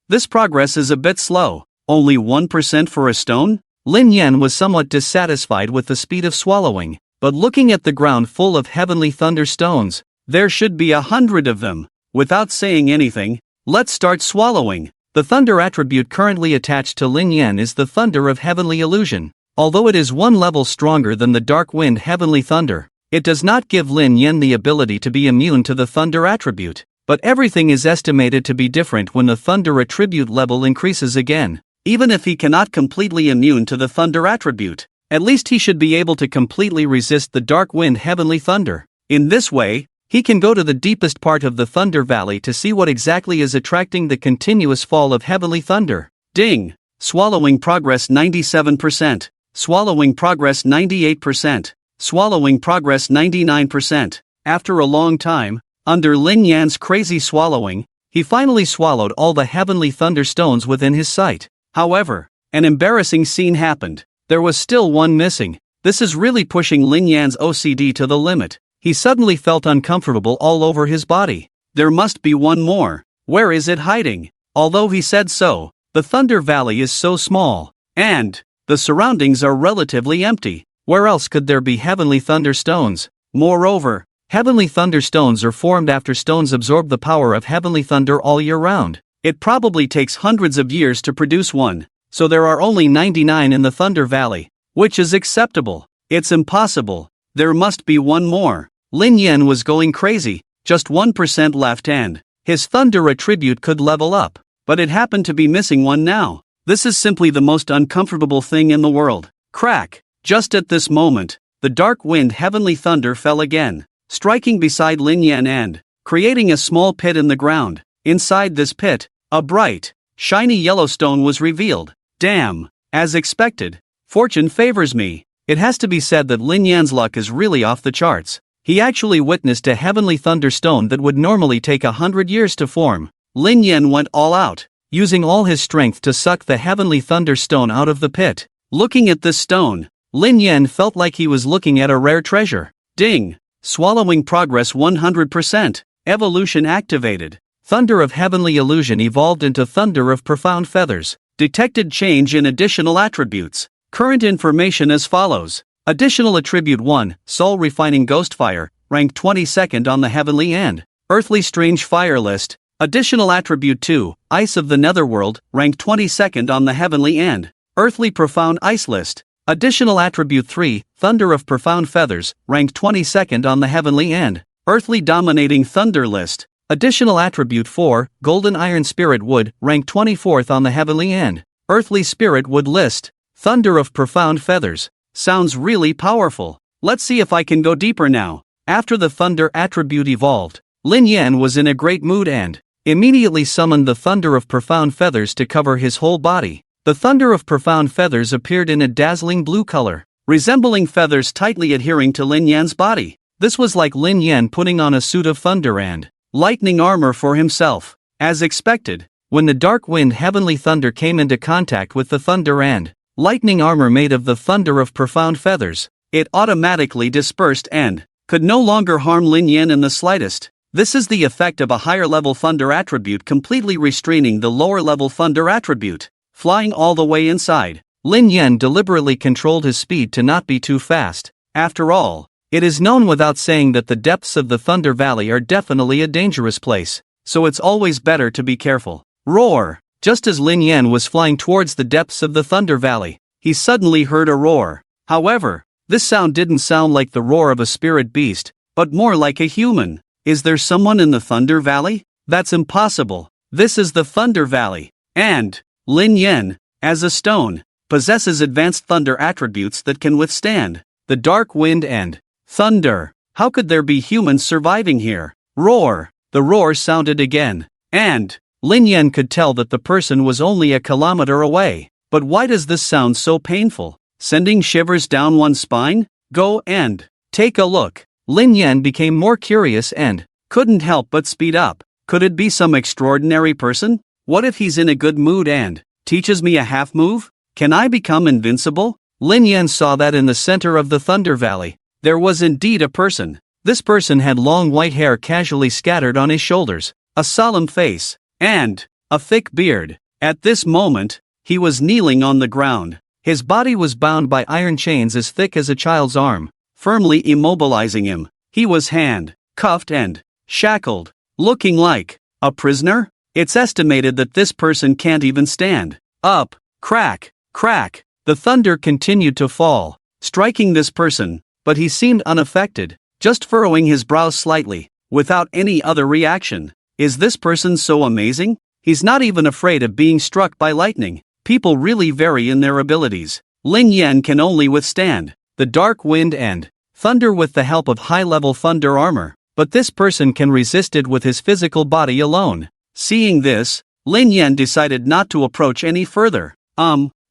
This progress is a bit slow. Only 1% for a stone? Lin Yan was somewhat dissatisfied with the speed of swallowing, but looking at the ground full of heavenly thunder stones, there should be 100 of them. Without saying anything, let's start swallowing. The thunder attribute currently attached to Lin Yan is the Thunder of Heavenly Illusion. Although it is 1 level stronger than the Dark Wind Heavenly Thunder, it does not give Lin Yan the ability to be immune to the thunder attribute. But everything is estimated to be different when the thunder attribute level increases again. Even if he cannot completely immune to the thunder attribute, at least he should be able to completely resist the Dark Wind Heavenly Thunder. In this way, he can go to the deepest part of the Thunder Valley to see what exactly is attracting the continuous fall of heavenly thunder. Ding! Swallowing progress 97%. Swallowing progress 98%. Swallowing progress 99%. After a long time, under Lin Yan's crazy swallowing, he finally swallowed all the heavenly thunder stones within his sight. However, an embarrassing scene happened. There was still one missing. This is really pushing Lin Yan's OCD to the limit. He suddenly felt uncomfortable all over his body. There must be one more. Where is it hiding? Although he said so, the Thunder Valley is so small, and the surroundings are relatively empty. Where else could there be heavenly thunder stones? Moreover, heavenly thunder stones are formed after stones absorb the power of heavenly thunder all year round. It probably takes hundreds of years to produce one, so there are only 99 in the Thunder Valley, which is acceptable. It's impossible. There must be one more. Lin Yan was going crazy. Just 1% left and his thunder attribute could level up, but it happened to be missing one now. This is simply the most uncomfortable thing in the world. Crack! Just at this moment, the Dark Wind Heavenly Thunder fell again, striking beside Lin Yan and creating a small pit in the ground. Inside this pit, a bright, shiny yellow stone was revealed. Damn! As expected, fortune favors me. It has to be said that Lin Yan's luck is really off the charts. He actually witnessed a heavenly thunder stone that would normally take 100 years to form. Lin Yan went all out, using all his strength to suck the heavenly thunder stone out of the pit. Looking at this stone, Lin Yan felt like he was looking at a rare treasure. Ding! Swallowing progress 100%. Evolution activated. Thunder of Heavenly Illusion evolved into Thunder of Profound Feathers. Detected change in additional attributes. Current information as follows. Additional Attribute 1, Soul Refining Ghostfire, ranked 22nd on the Heavenly and Earthly Strange Fire list. Additional Attribute 2, Ice of the Netherworld, ranked 22nd on the Heavenly and Earthly Profound Ice list. Additional Attribute 3, Thunder of Profound Feathers, ranked 22nd on the Heavenly and Earthly Dominating Thunder list. Additional Attribute 4, Golden Iron Spirit Wood, ranked 24th on the Heavenly and Earthly Spirit Wood list. Thunder of Profound Feathers. Sounds really powerful. Let's see if I can go deeper now. After the thunder attribute evolved, Lin Yan was in a great mood and immediately summoned the Thunder of Profound Feathers to cover his whole body. The Thunder of Profound Feathers appeared in a dazzling blue color. resembling feathers tightly adhering to Lin Yan's body. This was like Lin Yan putting on a suit of thunder and lightning armor for himself. As expected, when the dark wind heavenly thunder came into contact with the thunder and lightning armor made of the thunder of profound feathers, it automatically dispersed and could no longer harm Lin Yan in the slightest. This is the effect of a higher level thunder attribute completely restraining the lower level thunder attribute. Flying all the way inside, Lin Yan deliberately controlled his speed to not be too fast. After all, it is known without saying that the depths of the Thunder Valley are definitely a dangerous place, so it's always better to be careful. Roar! Just as Lin Yan was flying towards the depths of the Thunder Valley, he suddenly heard a roar. However, this sound didn't sound like the roar of a spirit beast, but more like a human. Is there someone in the Thunder Valley? That's impossible. This is the Thunder Valley. And Lin Yan, as a stone, possesses advanced thunder attributes that can withstand the dark wind and thunder. How could there be humans surviving here? Roar! The roar sounded again. And Lin Yan could tell that the person was only a kilometer away. But why does this sound so painful? Sending shivers down one's spine? Go and take a look. Lin Yan became more curious and couldn't help but speed up. Could it be some extraordinary person? What if he's in a good mood and teaches me a half move? Can I become invincible? Lin Yan saw that in the center of the Thunder Valley, there was indeed a person. This person had long white hair casually scattered on his shoulders, a solemn face, and a thick beard. At this moment, he was kneeling on the ground. His body was bound by iron chains as thick as a child's arm, firmly immobilizing him. He was handcuffed and shackled, looking like a prisoner. It's estimated that this person can't even stand up. Crack, crack. The thunder continued to fall, striking this person, but he seemed unaffected, just furrowing his brows slightly, without any other reaction. Is this person so amazing? He's not even afraid of being struck by lightning. People really vary in their abilities. Lin Yan can only withstand the dark wind and thunder with the help of high-level thunder armor, but this person can resist it with his physical body alone. Seeing this, Lin Yan decided not to approach any further.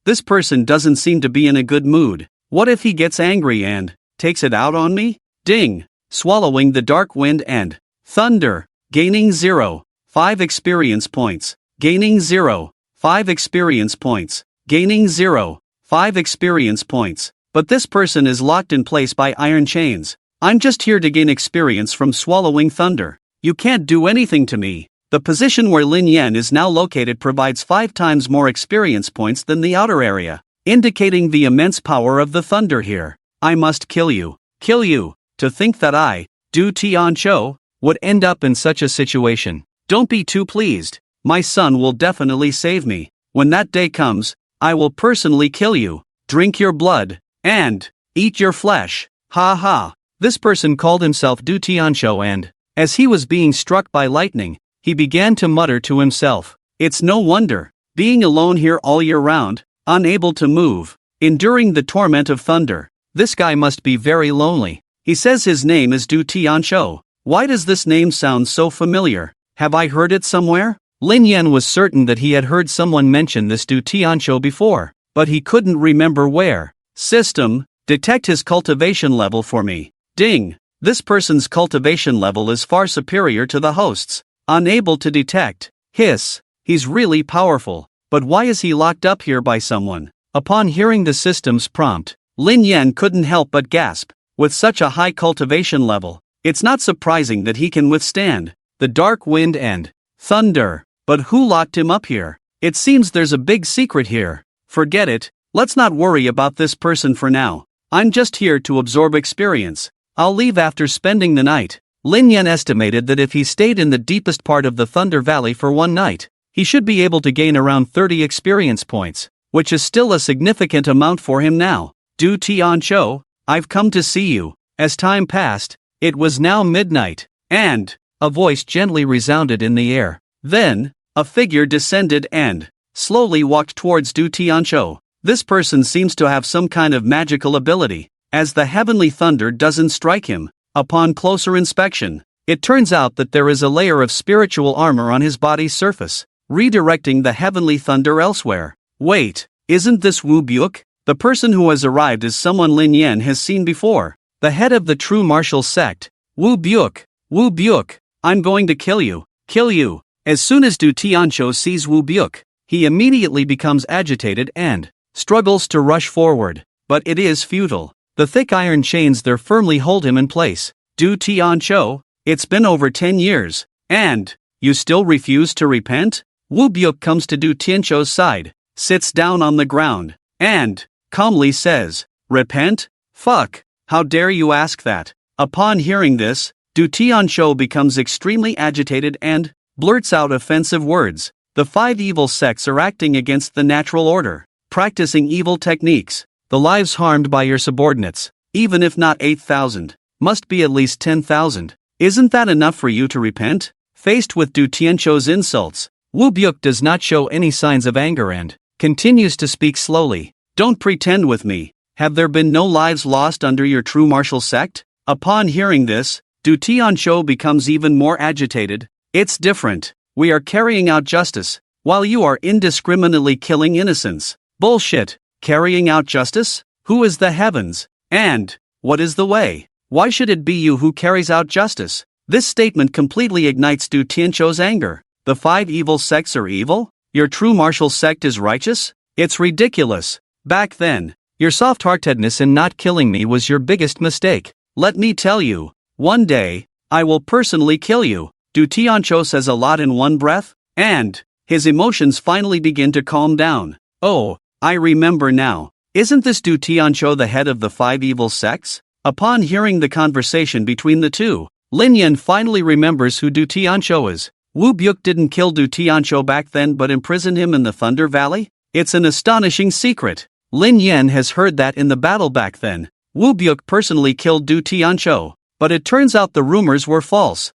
This person doesn't seem to be in a good mood. What if he gets angry and takes it out on me? Ding! Swallowing the dark wind and thunder, gaining 0.5 experience points, gaining 0.5 experience points, gaining 0.5 experience points. But this person is locked in place by iron chains. I'm just here to gain experience from swallowing thunder. You can't do anything to me. The position where Lin Yan is now located provides 5 times more experience points than the outer area, indicating the immense power of the thunder here. I must kill you. Kill you. To think that I, Du Tianqiu, would end up in such a situation. Don't be too pleased. My son will definitely save me. When that day comes, I will personally kill you, drink your blood, and eat your flesh. Ha ha. This person called himself Du Tianqiu and, as he was being struck by lightning, he began to mutter to himself. It's no wonder, being alone here all year round, unable to move, enduring the torment of thunder. This guy must be very lonely. He says his name is Du Tianqiu. Why does this name sound so familiar? Have I heard it somewhere? Lin Yan was certain that he had heard someone mention this Du Tianqiu before, but he couldn't remember where. System, detect his cultivation level for me. Ding! This person's cultivation level is far superior to the host's. Unable to detect. Hiss. He's really powerful. But why is he locked up here by someone? Upon hearing the system's prompt, Lin Yan couldn't help but gasp. With such a high cultivation level, it's not surprising that he can withstand the dark wind and thunder. But who locked him up here? It seems there's a big secret here. Forget it. Let's not worry about this person for now. I'm just here to absorb experience. I'll leave after spending the night. Lin Yan estimated that if he stayed in the deepest part of the Thunder Valley for one night, he should be able to gain around 30 experience points, which is still a significant amount for him now. Du Tianqiu, I've come to see you. As time passed, it was now midnight, and a voice gently resounded in the air. Then, a figure descended and slowly walked towards Du Tianqiu. This person seems to have some kind of magical ability, as the heavenly thunder doesn't strike him. Upon closer inspection, it turns out that there is a layer of spiritual armor on his body's surface, redirecting the heavenly thunder elsewhere. Wait, isn't this Wu Buick? The person who has arrived is someone Lin Yan has seen before. The head of the true martial sect. Wu Byuk. Wu Byuk. I'm going to kill you. Kill you. As soon as Du Tianqiu sees Wu Byuk, he immediately becomes agitated and struggles to rush forward. But it is futile. The thick iron chains there firmly hold him in place. Du Tianqiu, it's been over 10 years. And you still refuse to repent? Wu Byuk comes to Du Tianqiu's side, sits down on the ground, and calmly says, repent? Fuck, how dare you ask that? Upon hearing this, Du Tianqiu becomes extremely agitated and blurts out offensive words. The 5 evil sects are acting against the natural order, practicing evil techniques. The lives harmed by your subordinates, even if not 8,000, must be at least 10,000. Isn't that enough for you to repent? Faced with Du Tianqiu's insults, Wu Byuk does not show any signs of anger and continues to speak slowly. Don't pretend with me. Have there been no lives lost under your true martial sect? Upon hearing this, Du Tianqiu becomes even more agitated. It's different. We are carrying out justice, while you are indiscriminately killing innocents. Bullshit. Carrying out justice? Who is the heavens? And what is the way? Why should it be you who carries out justice? This statement completely ignites Du Tianqiu's anger. The 5 evil sects are evil? Your true martial sect is righteous? It's ridiculous. Back then, your soft-heartedness in not killing me was your biggest mistake. Let me tell you, one day, I will personally kill you. Du Tianqiu says a lot in one breath, and his emotions finally begin to calm down. Oh, I remember now. Isn't this Du Tianqiu the head of the 5 evil sects? Upon hearing the conversation between the two, Lin Yan finally remembers who Du Tianqiu is. Wu Byuk didn't kill Du Tianqiu back then but imprisoned him in the Thunder Valley? It's an astonishing secret. Lin Yan has heard that in the battle back then, Wu Byuk personally killed Du Tianqiu, but it turns out the rumors were false.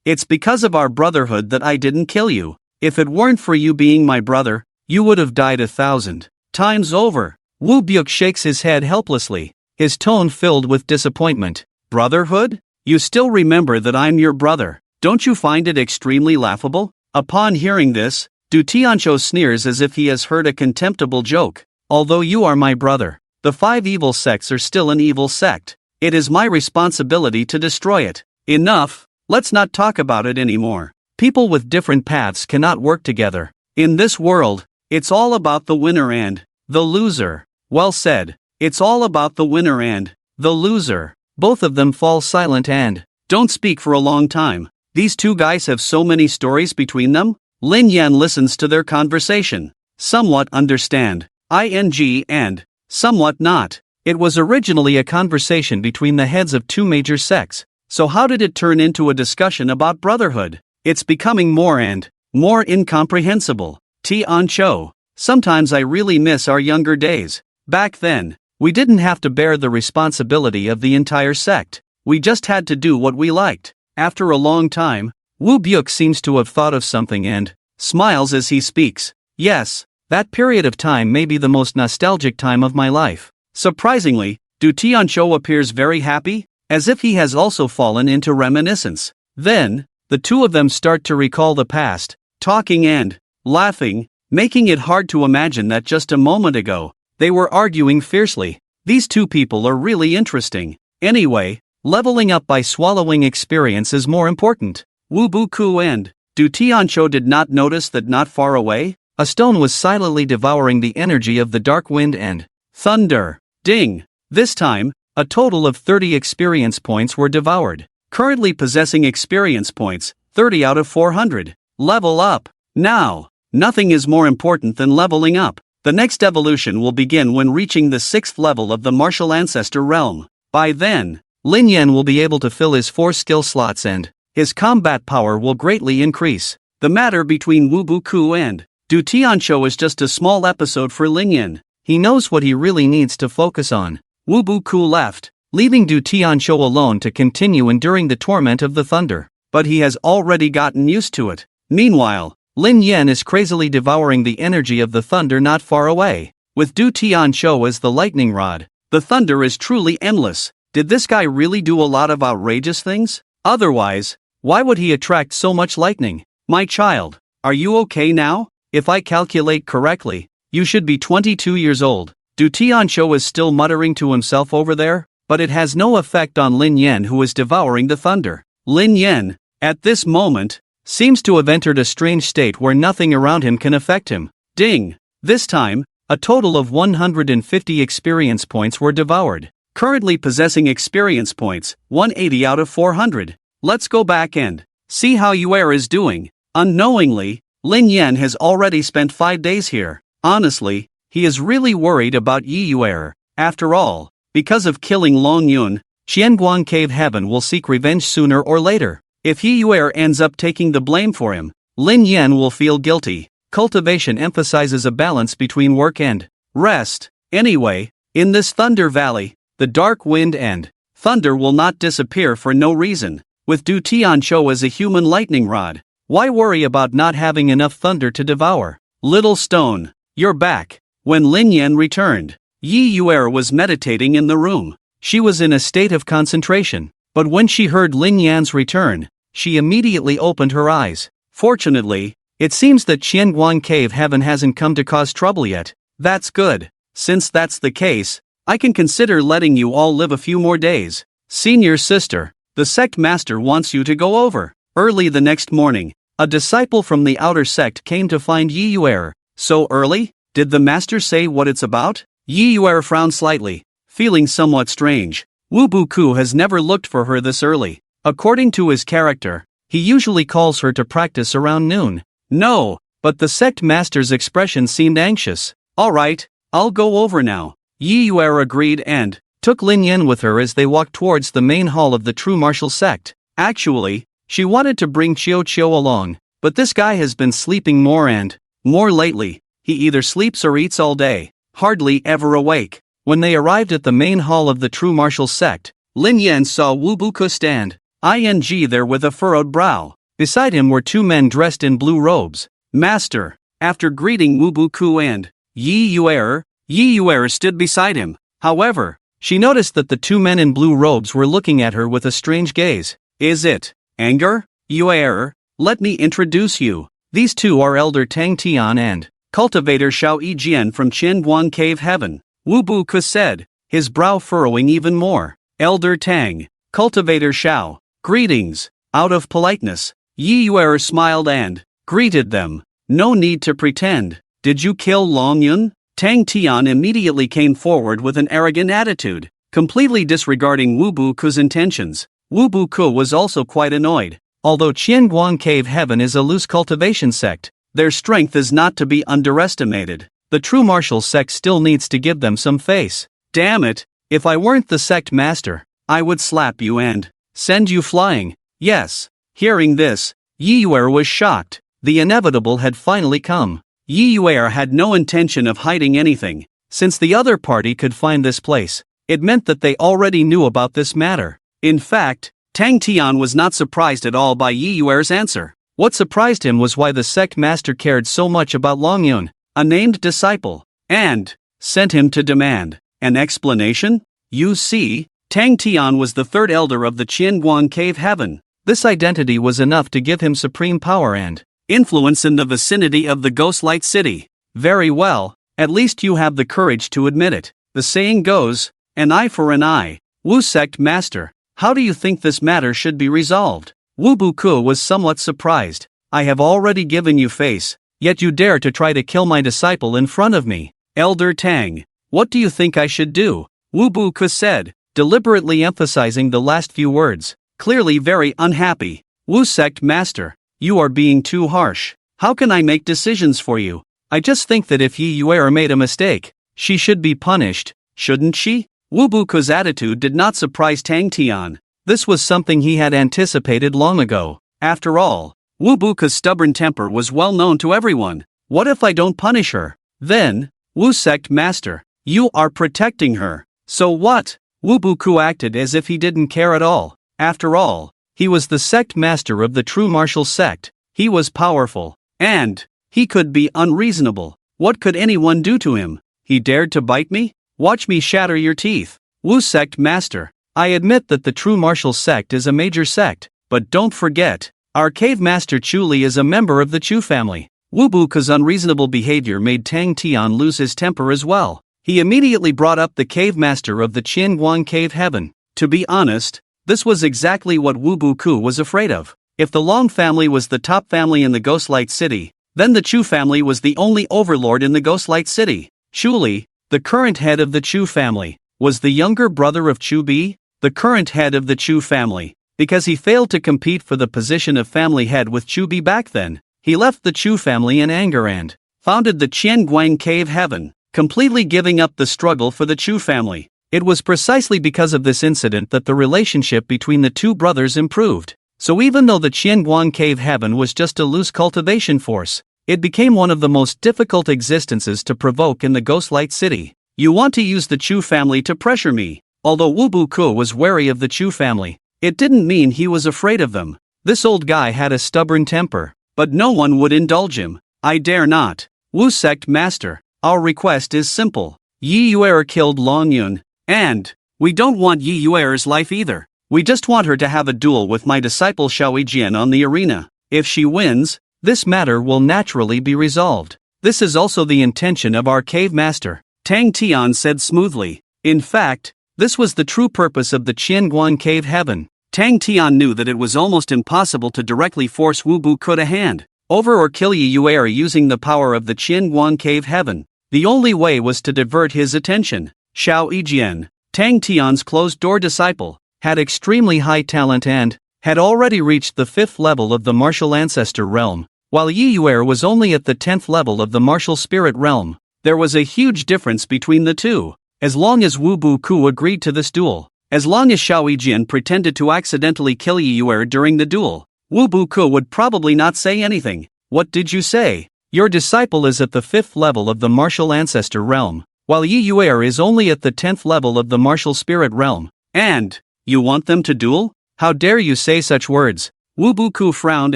It's because of our brotherhood that I didn't kill you. If it weren't for you being my brother, you would have died 1,000 times over. Wu Byuk shakes his head helplessly, his tone filled with disappointment. Brotherhood? You still remember that I'm your brother. Don't you find it extremely laughable? Upon hearing this, Du Tianqiu sneers as if he has heard a contemptible joke. Although you are my brother, the 5 evil sects are still an evil sect. It is my responsibility to destroy it. Enough, let's not talk about it anymore. People with different paths cannot work together. In this world, it's all about the winner and the loser. Well said. It's all about the winner and the loser. Both of them fall silent and don't speak for a long time. These two guys have so many stories between them. Lin Yan listens to their conversation. Somewhat understand. And somewhat not. It was originally a conversation between the heads of 2 major sects. So how did it turn into a discussion about brotherhood? It's becoming more and more incomprehensible. Tianqiu. Sometimes I really miss our younger days. Back then, we didn't have to bear the responsibility of the entire sect. We just had to do what we liked. After a long time, Wu Byuk seems to have thought of something and smiles as he speaks. Yes, that period of time may be the most nostalgic time of my life. Surprisingly, Du Tianqiu appears very happy, as if he has also fallen into reminiscence. Then, the two of them start to recall the past, talking and laughing, making it hard to imagine that just a moment ago, they were arguing fiercely. These two people are really interesting. Anyway, leveling up by swallowing experience is more important. Wu Buku and Du Tianqiu did not notice that not far away, a stone was silently devouring the energy of the dark wind and thunder. Ding! This time, a total of 30 experience points were devoured. Currently possessing experience points, 30 out of 400. Level up. Now, nothing is more important than leveling up. The next evolution will begin when reaching the 6th level of the martial ancestor realm. By then, Lin Yan will be able to fill his 4 skill slots and his combat power will greatly increase. The matter between Wu Buku and Du Tianqiu is just a small episode for Lin Yan. He knows what he really needs to focus on. Wu Buku left, leaving Du Tianqiu alone to continue enduring the torment of the thunder. But he has already gotten used to it. Meanwhile, Lin Yan is crazily devouring the energy of the thunder not far away. With Du Tianqiu as the lightning rod, the thunder is truly endless. Did this guy really do a lot of outrageous things? Otherwise, why would he attract so much lightning? My child, are you okay now? If I calculate correctly, you should be 22 years old. Do Tianqiu is still muttering to himself over there? But it has no effect on Lin Yan, who is devouring the thunder. Lin Yan, at this moment, seems to have entered a strange state where nothing around him can affect him. Ding! This time, a total of 150 experience points were devoured. Currently possessing experience points, 180 out of 400. Let's go back and see how Yeyue is doing. Unknowingly, Lin Yan has already spent 5 days here. Honestly, he is really worried about Yeyue. After all, because of killing Long Yun, Qianguang Cave Heaven will seek revenge sooner or later. If Yeyue ends up taking the blame for him, Lin Yan will feel guilty. Cultivation emphasizes a balance between work and rest. Anyway, in this Thunder Valley, the dark wind and thunder will not disappear for no reason. With Du Tianqiu as a human lightning rod, why worry about not having enough thunder to devour? Little Stone, you're back. When Lin Yan returned, Yeyue was meditating in the room. She was in a state of concentration, but when she heard Lin Yan's return, she immediately opened her eyes. Fortunately, it seems that Qianguang Cave Heaven hasn't come to cause trouble yet. That's good. Since that's the case, I can consider letting you all live a few more days. Senior sister, the sect master wants you to go over. Early the next morning, a disciple from the outer sect came to find Yeyue. So early? Did the master say what it's about? Yeyue frowned slightly, feeling somewhat strange. Wu Buku has never looked for her this early. According to his character, he usually calls her to practice around noon. No, but the sect master's expression seemed anxious. Alright, I'll go over now. Yeyue agreed and took Lin Yan with her as they walked towards the main hall of the true martial sect. Actually, she wanted to bring Qiu along, but this guy has been sleeping more and more lately. He either sleeps or eats all day, hardly ever awake. When they arrived at the main hall of the true martial sect, Lin Yan saw Wu Buku stand there with a furrowed brow. Beside him were 2 men dressed in blue robes. Master, after greeting Wu Buku and Yeyue stood beside him. However, she noticed that the 2 men in blue robes were looking at her with a strange gaze. Is it anger? Yeyue, let me introduce you. These 2 are Elder Tang Tian and Cultivator Xiao Yijian from Qianguang Cave Heaven. Wu Buku said, his brow furrowing even more. Elder Tang, Cultivator Xiao, greetings. Out of politeness, Yeyue smiled and greeted them. No need to pretend. Did you kill Long Yun? Tang Tian immediately came forward with an arrogant attitude, completely disregarding Wu Buku's intentions. Wu Buku was also quite annoyed. Although Qianguang Cave Heaven is a loose cultivation sect, their strength is not to be underestimated. The true martial sect still needs to give them some face. Damn it, if I weren't the sect master, I would slap you and send you flying. Yes. Hearing this, Yeyue was shocked. The inevitable had finally come. Yeyue had no intention of hiding anything. Since the other party could find this place, it meant that they already knew about this matter. In fact, Tang Tian was not surprised at all by Yeyue's answer. What surprised him was why the sect master cared so much about Long Yun, a named disciple, and sent him to demand an explanation. You see, Tang Tian was the 3rd elder of the Qianguang Cave Heaven. This identity was enough to give him supreme power and influence in the vicinity of the Ghostlight City. Very well, at least you have the courage to admit it. The saying goes, an eye for an eye. Wu Sect Master, how do you think this matter should be resolved? Wu Buku was somewhat surprised. I have already given you face, yet you dare to try to kill my disciple in front of me. Elder Tang, what do you think I should do? Wu Buku said, deliberately emphasizing the last few words, clearly very unhappy. Wu Sect Master, you are being too harsh. How can I make decisions for you? I just think that if Yeyue made a mistake, she should be punished, shouldn't she? Wu Buku's attitude did not surprise Tang Tian. This was something he had anticipated long ago. After all, Wu Buku's stubborn temper was well known to everyone. What if I don't punish her? Then, Wu Sect Master, you are protecting her. So what? Wu Buku acted as if he didn't care at all. After all, he was the sect master of the true martial sect. He was powerful. And he could be unreasonable. What could anyone do to him? He dared to bite me? Watch me shatter your teeth. Wu Sect Master, I admit that the true martial sect is a major sect, but don't forget, our cave master Chuli is a member of the Chu family. Wu Buku's unreasonable behavior made Tang Tian lose his temper as well. He immediately brought up the cave master of the Qianguang Cave Heaven. To be honest, this was exactly what Wu Buku was afraid of. If the Long family was the top family in the Ghostlight City, then the Chu family was the only overlord in the Ghostlight City. Chu Li, the current head of the Chu family, was the younger brother of Chu Bi, the current head of the Chu family. Because he failed to compete for the position of family head with Chu Bi back then, he left the Chu family in anger and founded the Qianguang Cave Heaven, completely giving up the struggle for the Chu family. It was precisely because of this incident that the relationship between the two brothers improved. So even though the Qianguang Cave Heaven was just a loose cultivation force, it became one of the most difficult existences to provoke in the Ghostlight City. You want to use the Chu family to pressure me. Although Wu Buku was wary of the Chu family, it didn't mean he was afraid of them. This old guy had a stubborn temper, but no one would indulge him. I dare not. Wu Sect Master, our request is simple. Yeyue killed Long Yun, and we don't want Yeyue's life either. We just want her to have a duel with my disciple Xiaoyijian on the arena. If she wins, this matter will naturally be resolved. This is also the intention of our cave master, Tang Tian said smoothly. In fact, this was the true purpose of the Qianguang Cave Heaven. Tang Tian knew that it was almost impossible to directly force Wu Buku to hand over or kill Yeyue using the power of the Qianguang Cave Heaven. The only way was to divert his attention. Xiao Yijian, Tang Tian's closed-door disciple, had extremely high talent and had already reached the 5th level of the martial ancestor realm, while Yeyue was only at the 10th level of the martial spirit realm. There was a huge difference between the two. As long as Wu Buku agreed to this duel, as long as Xiao Yijian pretended to accidentally kill Yeyue during the duel, Wu Buku would probably not say anything. What did you say? Your disciple is at the 5th level of the martial ancestor realm, while Yeyue is only at the 10th level of the martial spirit realm. And you want them to duel? How dare you say such words? Wu Buku frowned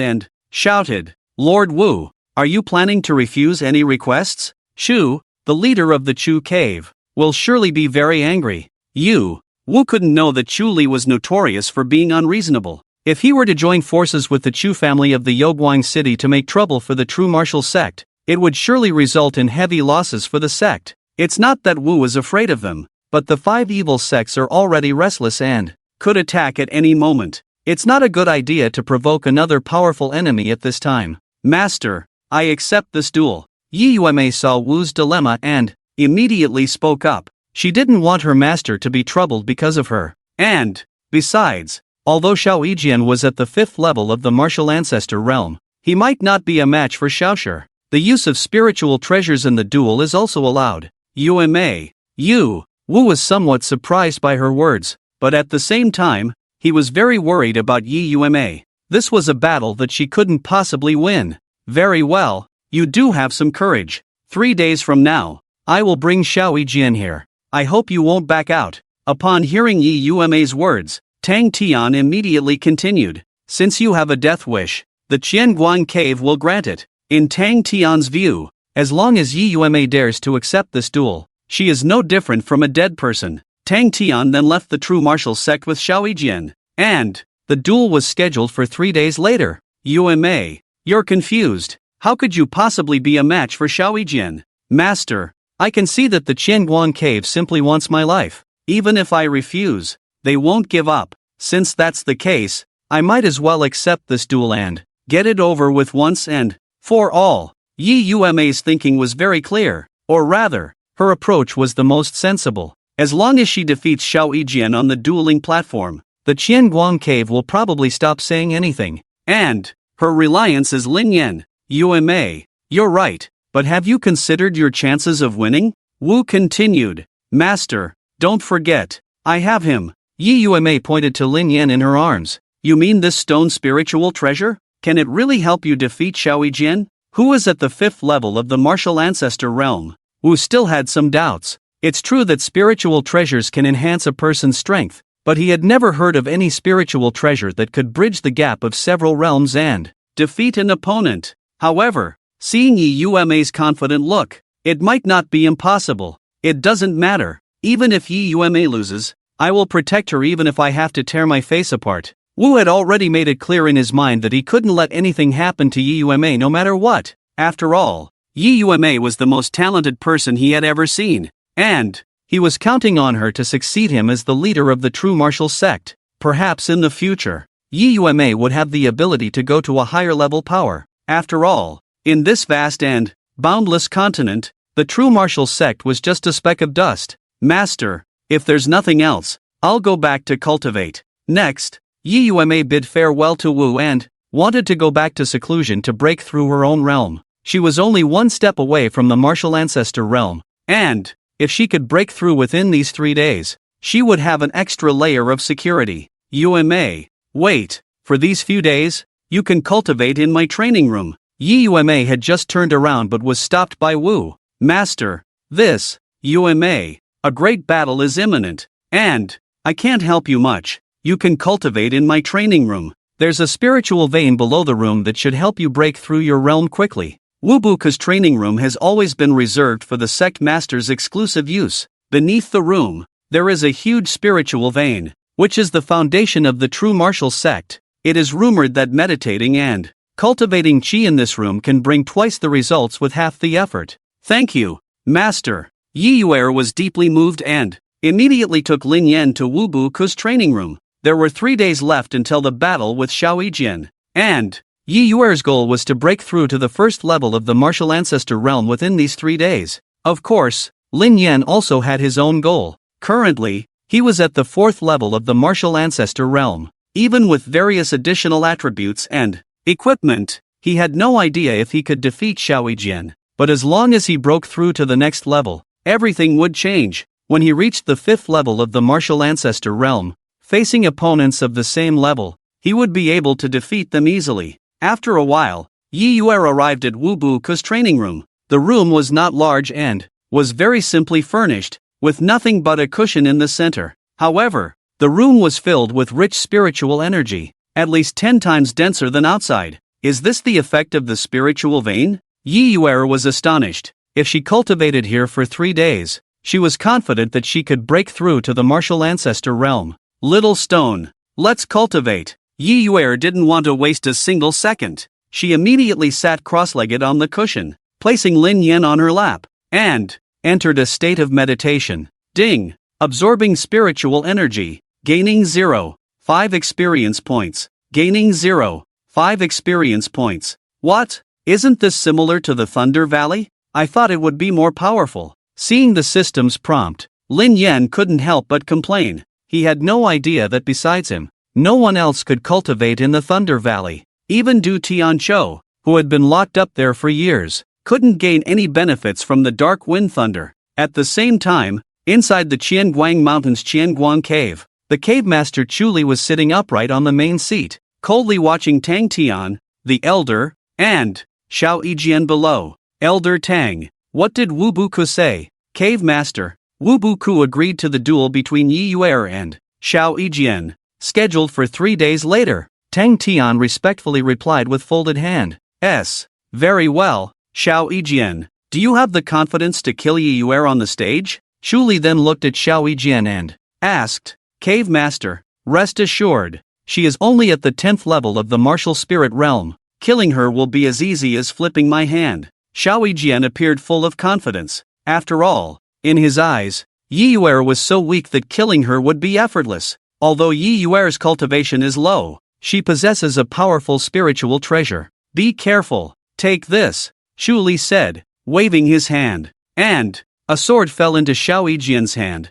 and shouted, Lord Wu, are you planning to refuse any requests? Shu, the leader of the Chu cave, will surely be very angry. Wu couldn't know that Chu Li was notorious for being unreasonable. If he were to join forces with the Chu family of the Yoguang city to make trouble for the true martial sect, it would surely result in heavy losses for the sect. It's not that Wu is afraid of them, but the 5 evil sects are already restless and could attack at any moment. It's not a good idea to provoke another powerful enemy at this time. Master, I accept this duel. Yeyue saw Wu's dilemma and immediately spoke up. She didn't want her master to be troubled because of her. And, besides, although Xiao Yijian was at the 5th level of the martial ancestor realm, he might not be a match for Xiaoshi. The use of spiritual treasures in the duel is also allowed. Wu was somewhat surprised by her words, but at the same time, he was very worried about Yeyue. This was a battle that she couldn't possibly win. Very well, you do have some courage. 3 days from now, I will bring Xiao Yijian here. I hope you won't back out. Upon hearing Yeyue's words, Tang Tian immediately continued. Since you have a death wish, the Qianguang cave will grant it. In Tang Tian's view, as long as Yeyue dares to accept this duel, she is no different from a dead person. Tang Tian then left the true martial sect with Xiao Yijian, and the duel was scheduled for 3 days later. Yeyue, you're confused. How could you possibly be a match for Xiao Yijian? Master, I can see that the Qianguang cave simply wants my life. Even if I refuse, they won't give up. Since that's the case, I might as well accept this duel and get it over with once and for all. Yeyue's thinking was very clear, or rather, her approach was the most sensible. As long as she defeats Xiao Yijian on the dueling platform, the Qianguang cave will probably stop saying anything. And her reliance is Lin Yan. Yeyue, you're right. But have you considered your chances of winning? Wu continued. Master, don't forget, I have him. Yeyue pointed to Lin Yan in her arms. You mean this stone spiritual treasure? Can it really help you defeat Xiao Yijian, who is at the 5th level of the martial ancestor realm? Wu still had some doubts. It's true that spiritual treasures can enhance a person's strength, but he had never heard of any spiritual treasure that could bridge the gap of several realms and defeat an opponent. However, seeing Yeyue's confident look, it might not be impossible. It doesn't matter. Even if Yeyue loses, I will protect her even if I have to tear my face apart. Wu had already made it clear in his mind that he couldn't let anything happen to Yeyue no matter what. After all, Yeyue was the most talented person he had ever seen. and he was counting on her to succeed him as the leader of the true martial sect. Perhaps in the future, Yeyue would have the ability to go to a higher level power. After all, in this vast and boundless continent, the true martial sect was just a speck of dust. Master, if there's nothing else, I'll go back to cultivate. Next, Yeyue bid farewell to Wu and wanted to go back to seclusion to break through her own realm. She was only one step away from the martial ancestor realm, and if she could break through within these 3 days, she would have an extra layer of security. Yeyue, wait, for these few days, you can cultivate in my training room. Yeyue had just turned around but was stopped by Wu. Master, this, Yeyue, a great battle is imminent, and I can't help you much. You can cultivate in my training room. There's a spiritual vein below the room that should help you break through your realm quickly. Wubuka's training room has always been reserved for the sect master's exclusive use. Beneath the room, there is a huge spiritual vein, which is the foundation of the true martial sect. It is rumored that meditating and cultivating qi in this room can bring twice the results with half the effort. Thank you, Master. Yeyue was deeply moved and immediately took Lin Yan to Wubuka's training room. There were 3 days left until the battle with Xiaoyijian, and Yeyue's goal was to break through to the first level of the martial ancestor realm within these 3 days. Of course, Lin Yan also had his own goal. Currently, he was at the 4th level of the martial ancestor realm. Even with various additional attributes and equipment, he had no idea if he could defeat Xiaoyijian. But as long as he broke through to the next level, everything would change. When he reached the 5th level of the martial ancestor realm, facing opponents of the same level, he would be able to defeat them easily. After a while, Yeyue arrived at Wubuka's training room. The room was not large and was very simply furnished, with nothing but a cushion in the center. However, the room was filled with rich spiritual energy, at least 10 times denser than outside. Is this the effect of the spiritual vein? Yeyue was astonished. If she cultivated here for 3 days, she was confident that she could break through to the martial ancestor realm. Little stone, let's cultivate. Yeyue didn't want to waste a single second. She immediately sat cross-legged on the cushion, placing Lin Yan on her lap, and entered a state of meditation. Ding! Absorbing spiritual energy, gaining 0.5 experience points, gaining 0.5 experience points. What? Isn't this similar to the Thunder Valley? I thought it would be more powerful. Seeing the system's prompt, Lin Yan couldn't help but complain. He had no idea that besides him, no one else could cultivate in the Thunder Valley. Even Du Tianqiu, who had been locked up there for years, couldn't gain any benefits from the dark wind thunder. At the same time, inside the Qianguang Mountains Qianguang Cave, the cave master Chuli was sitting upright on the main seat, coldly watching Tang Tian, the elder, and Xiaoyijian below. Elder Tang, what did Wubuku say? Cave master. Wubuku agreed to the duel between Yeyue and Xiaoyijian, scheduled for 3 days later. Tang Tian respectfully replied with folded hand. Very well, Xiaoyijian. Do you have the confidence to kill Yeyue on the stage? Chuli then looked at Xiaoyijian and asked, Cave master, rest assured, she is only at the 10th level of the martial spirit realm. Killing her will be as easy as flipping my hand. Xiaoyijian appeared full of confidence. After all, in his eyes, Yeyue was so weak that killing her would be effortless. Although Yeyue's cultivation is low, she possesses a powerful spiritual treasure. Be careful, take this, Chuli said, waving his hand. And a sword fell into Xiaoyijian's hand.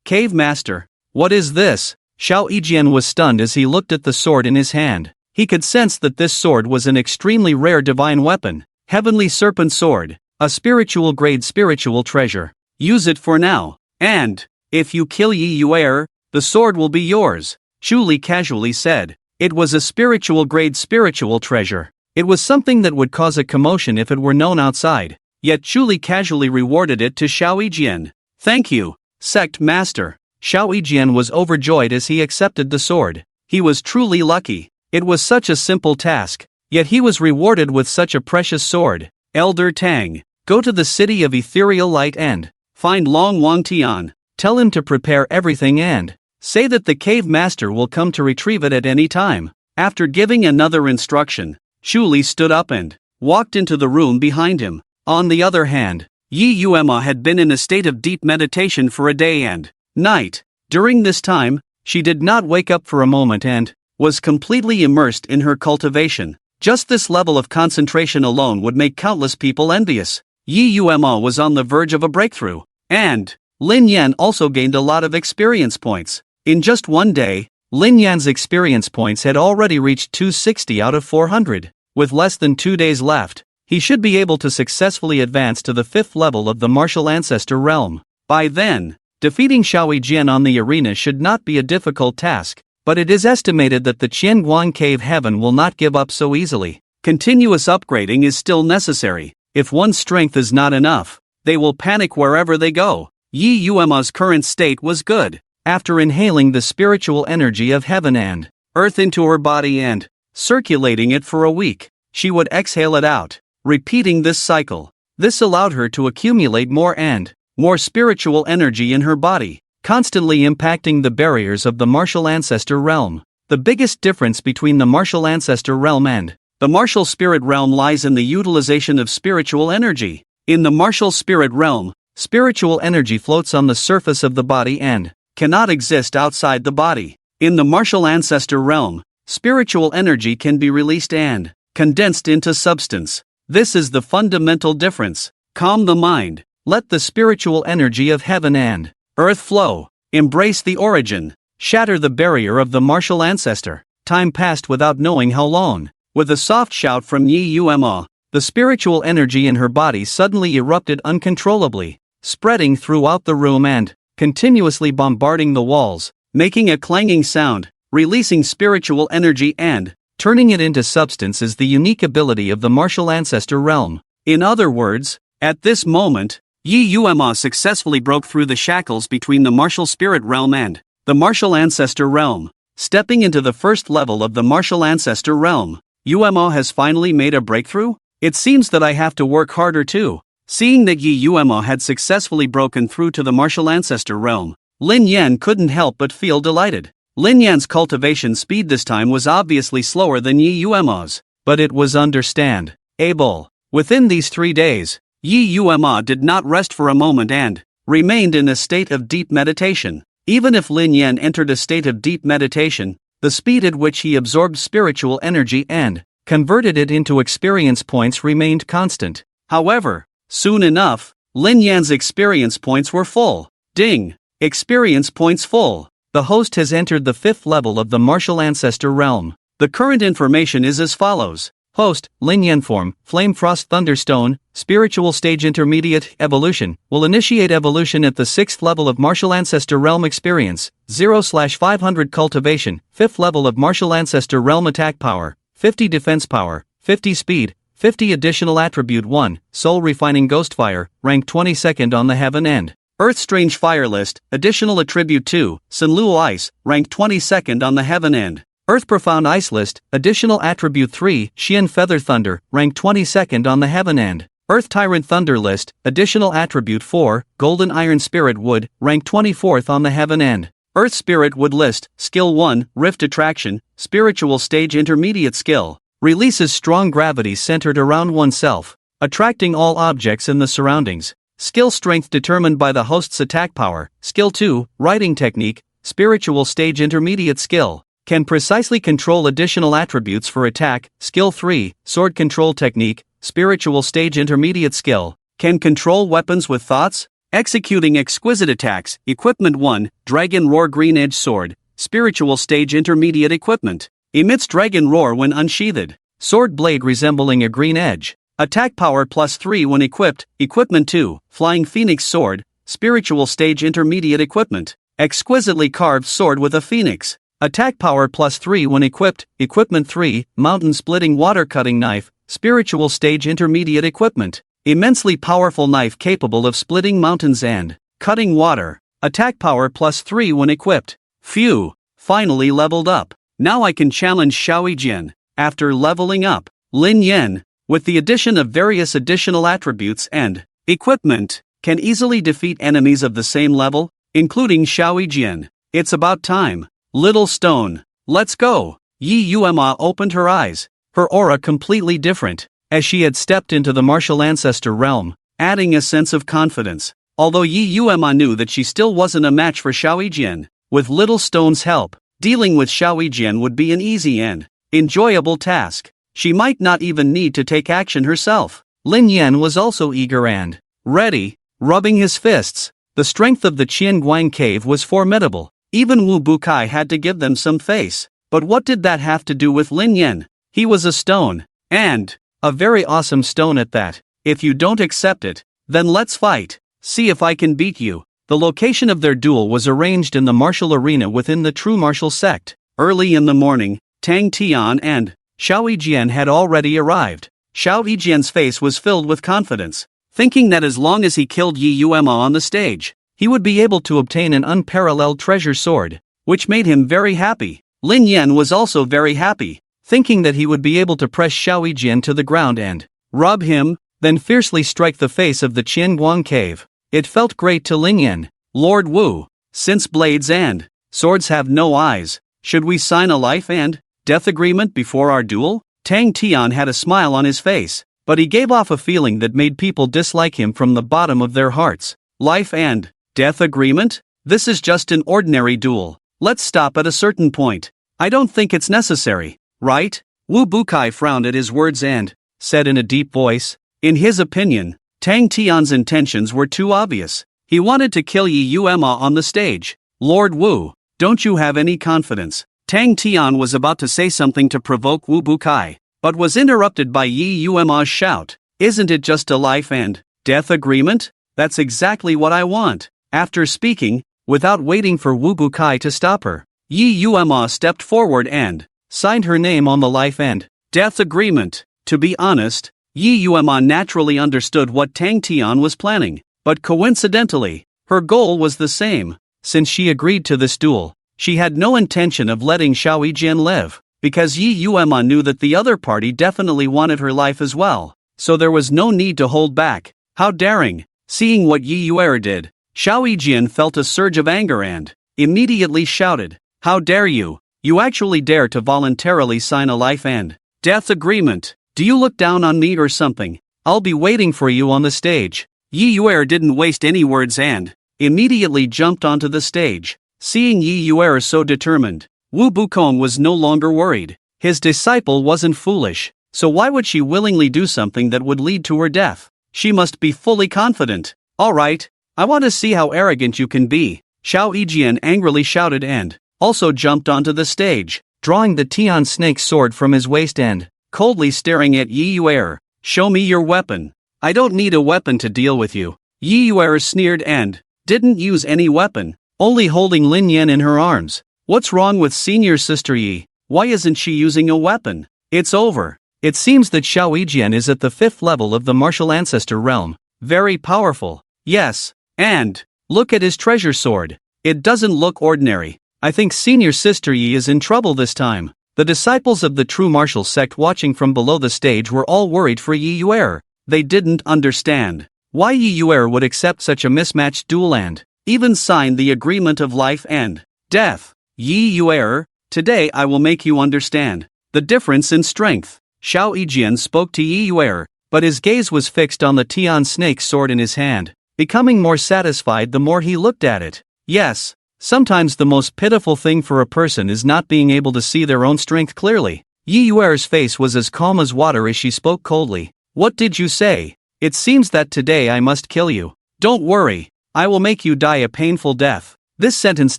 Cave master, what is this? Xiaoyijian was stunned as he looked at the sword in his hand. He could sense that this sword was an extremely rare divine weapon. Heavenly Serpent Sword, a spiritual grade spiritual treasure. Use it for now, and if you kill Yeyue, the sword will be yours, Chuli casually said. It was a spiritual grade spiritual treasure. It was something that would cause a commotion if it were known outside, yet Chuli casually rewarded it to Xiaoyijian. Thank you, Sect Master. Xiaoyijian was overjoyed as he accepted the sword. He was truly lucky. It was such a simple task, yet he was rewarded with such a precious sword. Elder Tang, go to the city of Ethereal Light and find Long Wang Tian. Tell him to prepare everything and say that the cave master will come to retrieve it at any time. After giving another instruction, Chuli stood up and walked into the room behind him. On the other hand, Yeyue had been in a state of deep meditation for a day and night. During this time, she did not wake up for a moment and was completely immersed in her cultivation. Just this level of concentration alone would make countless people envious. Yeyue was on the verge of a breakthrough, and Lin Yan also gained a lot of experience points. In just one day, Lin Yan's experience points had already reached 260 out of 400. With less than 2 days left, he should be able to successfully advance to the 5th level of the martial ancestor realm. By then, defeating Xiaoyi on the arena should not be a difficult task, but it is estimated that the Qianguang Cave Heaven will not give up so easily. Continuous upgrading is still necessary. If one's strength is not enough, they will panic wherever they go. Yeyue's current state was good. After inhaling the spiritual energy of heaven and earth into her body and circulating it for a week, she would exhale it out, repeating this cycle. This allowed her to accumulate more and more spiritual energy in her body, constantly impacting the barriers of the martial ancestor realm. The biggest difference between the martial ancestor realm and the martial spirit realm lies in the utilization of spiritual energy. In the martial spirit realm, spiritual energy floats on the surface of the body and cannot exist outside the body. In the martial ancestor realm, spiritual energy can be released and condensed into substance. This is the fundamental difference. Calm the mind, let the spiritual energy of heaven and earth flow, embrace the origin, shatter the barrier of the martial ancestor. Time passed without knowing how long. With a soft shout from Yeyue, the spiritual energy in her body suddenly erupted uncontrollably, spreading throughout the room and continuously bombarding the walls, making a clanging sound. Releasing spiritual energy and turning it into substance is the unique ability of the martial ancestor realm. In other words, at this moment, Yeyue successfully broke through the shackles between the martial spirit realm and the martial ancestor realm. Stepping into the 1st level of the martial ancestor realm, Yeyue has finally made a breakthrough? It seems that I have to work harder too. Seeing that Yeyue had successfully broken through to the martial ancestor realm, Lin Yan couldn't help but feel delighted. Lin Yan's cultivation speed this time was obviously slower than Yeyue's, but it was understandable. Within these 3 days, Yeyue did not rest for a moment and remained in a state of deep meditation. Even if Lin Yan entered a state of deep meditation, the speed at which he absorbed spiritual energy and converted it into experience points remained constant. However, soon enough, Lin Yan's experience points were full. Ding! Experience points full. The host has entered the 5th level of the martial ancestor realm. The current information is as follows. Host, Lin Yan form, Flame Frost Thunderstone, Spiritual Stage Intermediate, Evolution, will initiate evolution at the 6th level of Martial Ancestor Realm Experience, 0/500 Cultivation, 5th level of Martial Ancestor Realm Attack Power, 50 Defense Power, 50 Speed, 50 Additional Attribute 1, Soul Refining Ghostfire, rank 22nd on the Heaven End. Earth Strange Fire List, Additional Attribute 2, Sunluo Ice, rank 22nd on the Heaven End. Earth Profound Ice List, Additional Attribute 3, Xian Feather Thunder, rank 22nd on the Heaven End. Earth Tyrant Thunder List, Additional Attribute 4, Golden Iron Spirit Wood, rank 24th on the Heaven End. Earth Spirit Wood List, Skill 1, Rift Attraction, Spiritual Stage Intermediate Skill. Releases strong gravity centered around oneself, attracting all objects in the surroundings. Skill Strength determined by the host's attack power. Skill 2, Writing Technique, Spiritual Stage Intermediate Skill. Can precisely control additional attributes for attack. Skill 3, Sword Control Technique, Spiritual Stage Intermediate Skill. Can control weapons with thoughts. Executing exquisite attacks. Equipment 1, Dragon Roar Green Edge Sword, Spiritual Stage Intermediate Equipment. Emits Dragon Roar when unsheathed. Sword blade resembling a green edge. Attack power +3 when equipped. Equipment 2, Flying Phoenix Sword, Spiritual Stage Intermediate Equipment. Exquisitely carved sword with a phoenix. Attack power +3 when equipped. Equipment 3, Mountain Splitting Water Cutting Knife, Spiritual Stage Intermediate Equipment. Immensely powerful knife capable of splitting mountains and cutting water. Attack power +3 when equipped. Phew! Finally leveled up. Now I can challenge Xiaoyi. After leveling up, Lin Yan, with the addition of various additional attributes and equipment, can easily defeat enemies of the same level, including Xiaoyi. It's about time. Little Stone, let's go. Yeyue opened her eyes, her aura completely different. As she had stepped into the martial ancestor realm, adding a sense of confidence. Although Yeyue knew that she still wasn't a match for Xiaoyijian, with Little Stone's help, dealing with Xiaoyijian would be an easy and enjoyable task. She might not even need to take action herself. Lin Yan was also eager and ready, rubbing his fists. The strength of the Qianguang cave was formidable. Even Wu Bukai had to give them some face. But what did that have to do with Lin Yan? He was a stone. And a very awesome stone at that. If you don't accept it, then let's fight. See if I can beat you. The location of their duel was arranged in the martial arena within the true martial sect. Early in the morning, Tang Tian and Xiaoyijian had already arrived. Xiaoyijian's face was filled with confidence, thinking that as long as he killed Yeyue on the stage, he would be able to obtain an unparalleled treasure sword, which made him very happy. Lin Yan was also very happy, thinking that he would be able to press Xiaoyijian to the ground and rub him, then fiercely strike the face of the Qianguang cave. It felt great to Lin Yan. Lord Wu, since blades and swords have no eyes, should we sign a life and death agreement before our duel? Tang Tian had a smile on his face, but he gave off a feeling that made people dislike him from the bottom of their hearts. Life and death agreement? This is just an ordinary duel. Let's stop at a certain point. I don't think it's necessary, right? Wu Bukai frowned at his words and said in a deep voice. In his opinion, Tang Tian's intentions were too obvious. He wanted to kill Yeyue on the stage. Lord Wu, don't you have any confidence? Tang Tian was about to say something to provoke Wu Bukai, but was interrupted by Yeyue's shout. Isn't it just a life and death agreement? That's exactly what I want. After speaking, without waiting for Wu Bukai to stop her, Yeyue stepped forward and signed her name on the life and death agreement. To be honest, Yeyue naturally understood what Tang Tian was planning, but coincidentally, her goal was the same. Since she agreed to this duel, she had no intention of letting Xiaoyijian live, because Yeyue knew that the other party definitely wanted her life as well, so there was no need to hold back. How daring! Seeing what Yeyue did, Xiaoyijian felt a surge of anger and immediately shouted, "How dare you! You actually dare to voluntarily sign a life and death agreement! Do you look down on me or something? I'll be waiting for you on the stage." Yeyue didn't waste any words and immediately jumped onto the stage. Seeing Yeyue so determined, Wu Bukong was no longer worried. His disciple wasn't foolish, so why would she willingly do something that would lead to her death? She must be fully confident. Alright, I want to see how arrogant you can be. Xiaoyijian angrily shouted and also jumped onto the stage, drawing the Tian snake sword from his waist and coldly staring at Yeyue. "Show me your weapon." "I don't need a weapon to deal with you." Yeyue sneered and didn't use any weapon, only holding Lin Yan in her arms. What's wrong with senior sister Yi? Why isn't she using a weapon? It's over. It seems that Xiaoyijian is at the 5th level of the martial ancestor realm. Very powerful. Yes, and look at his treasure sword. It doesn't look ordinary. I think senior sister Yi is in trouble this time. The disciples of the true martial sect watching from below the stage were all worried for Yeyue. They didn't understand why Yeyue would accept such a mismatched duel and even sign the agreement of life and death. Yeyue, today I will make you understand the difference in strength. Xiaoyijian spoke to Yeyue, but his gaze was fixed on the Tian snake sword in his hand, becoming more satisfied the more he looked at it. Yes, sometimes the most pitiful thing for a person is not being able to see their own strength clearly. Yeyue's face was as calm as water as she spoke coldly. "What did you say? It seems that today I must kill you. Don't worry, I will make you die a painful death." This sentence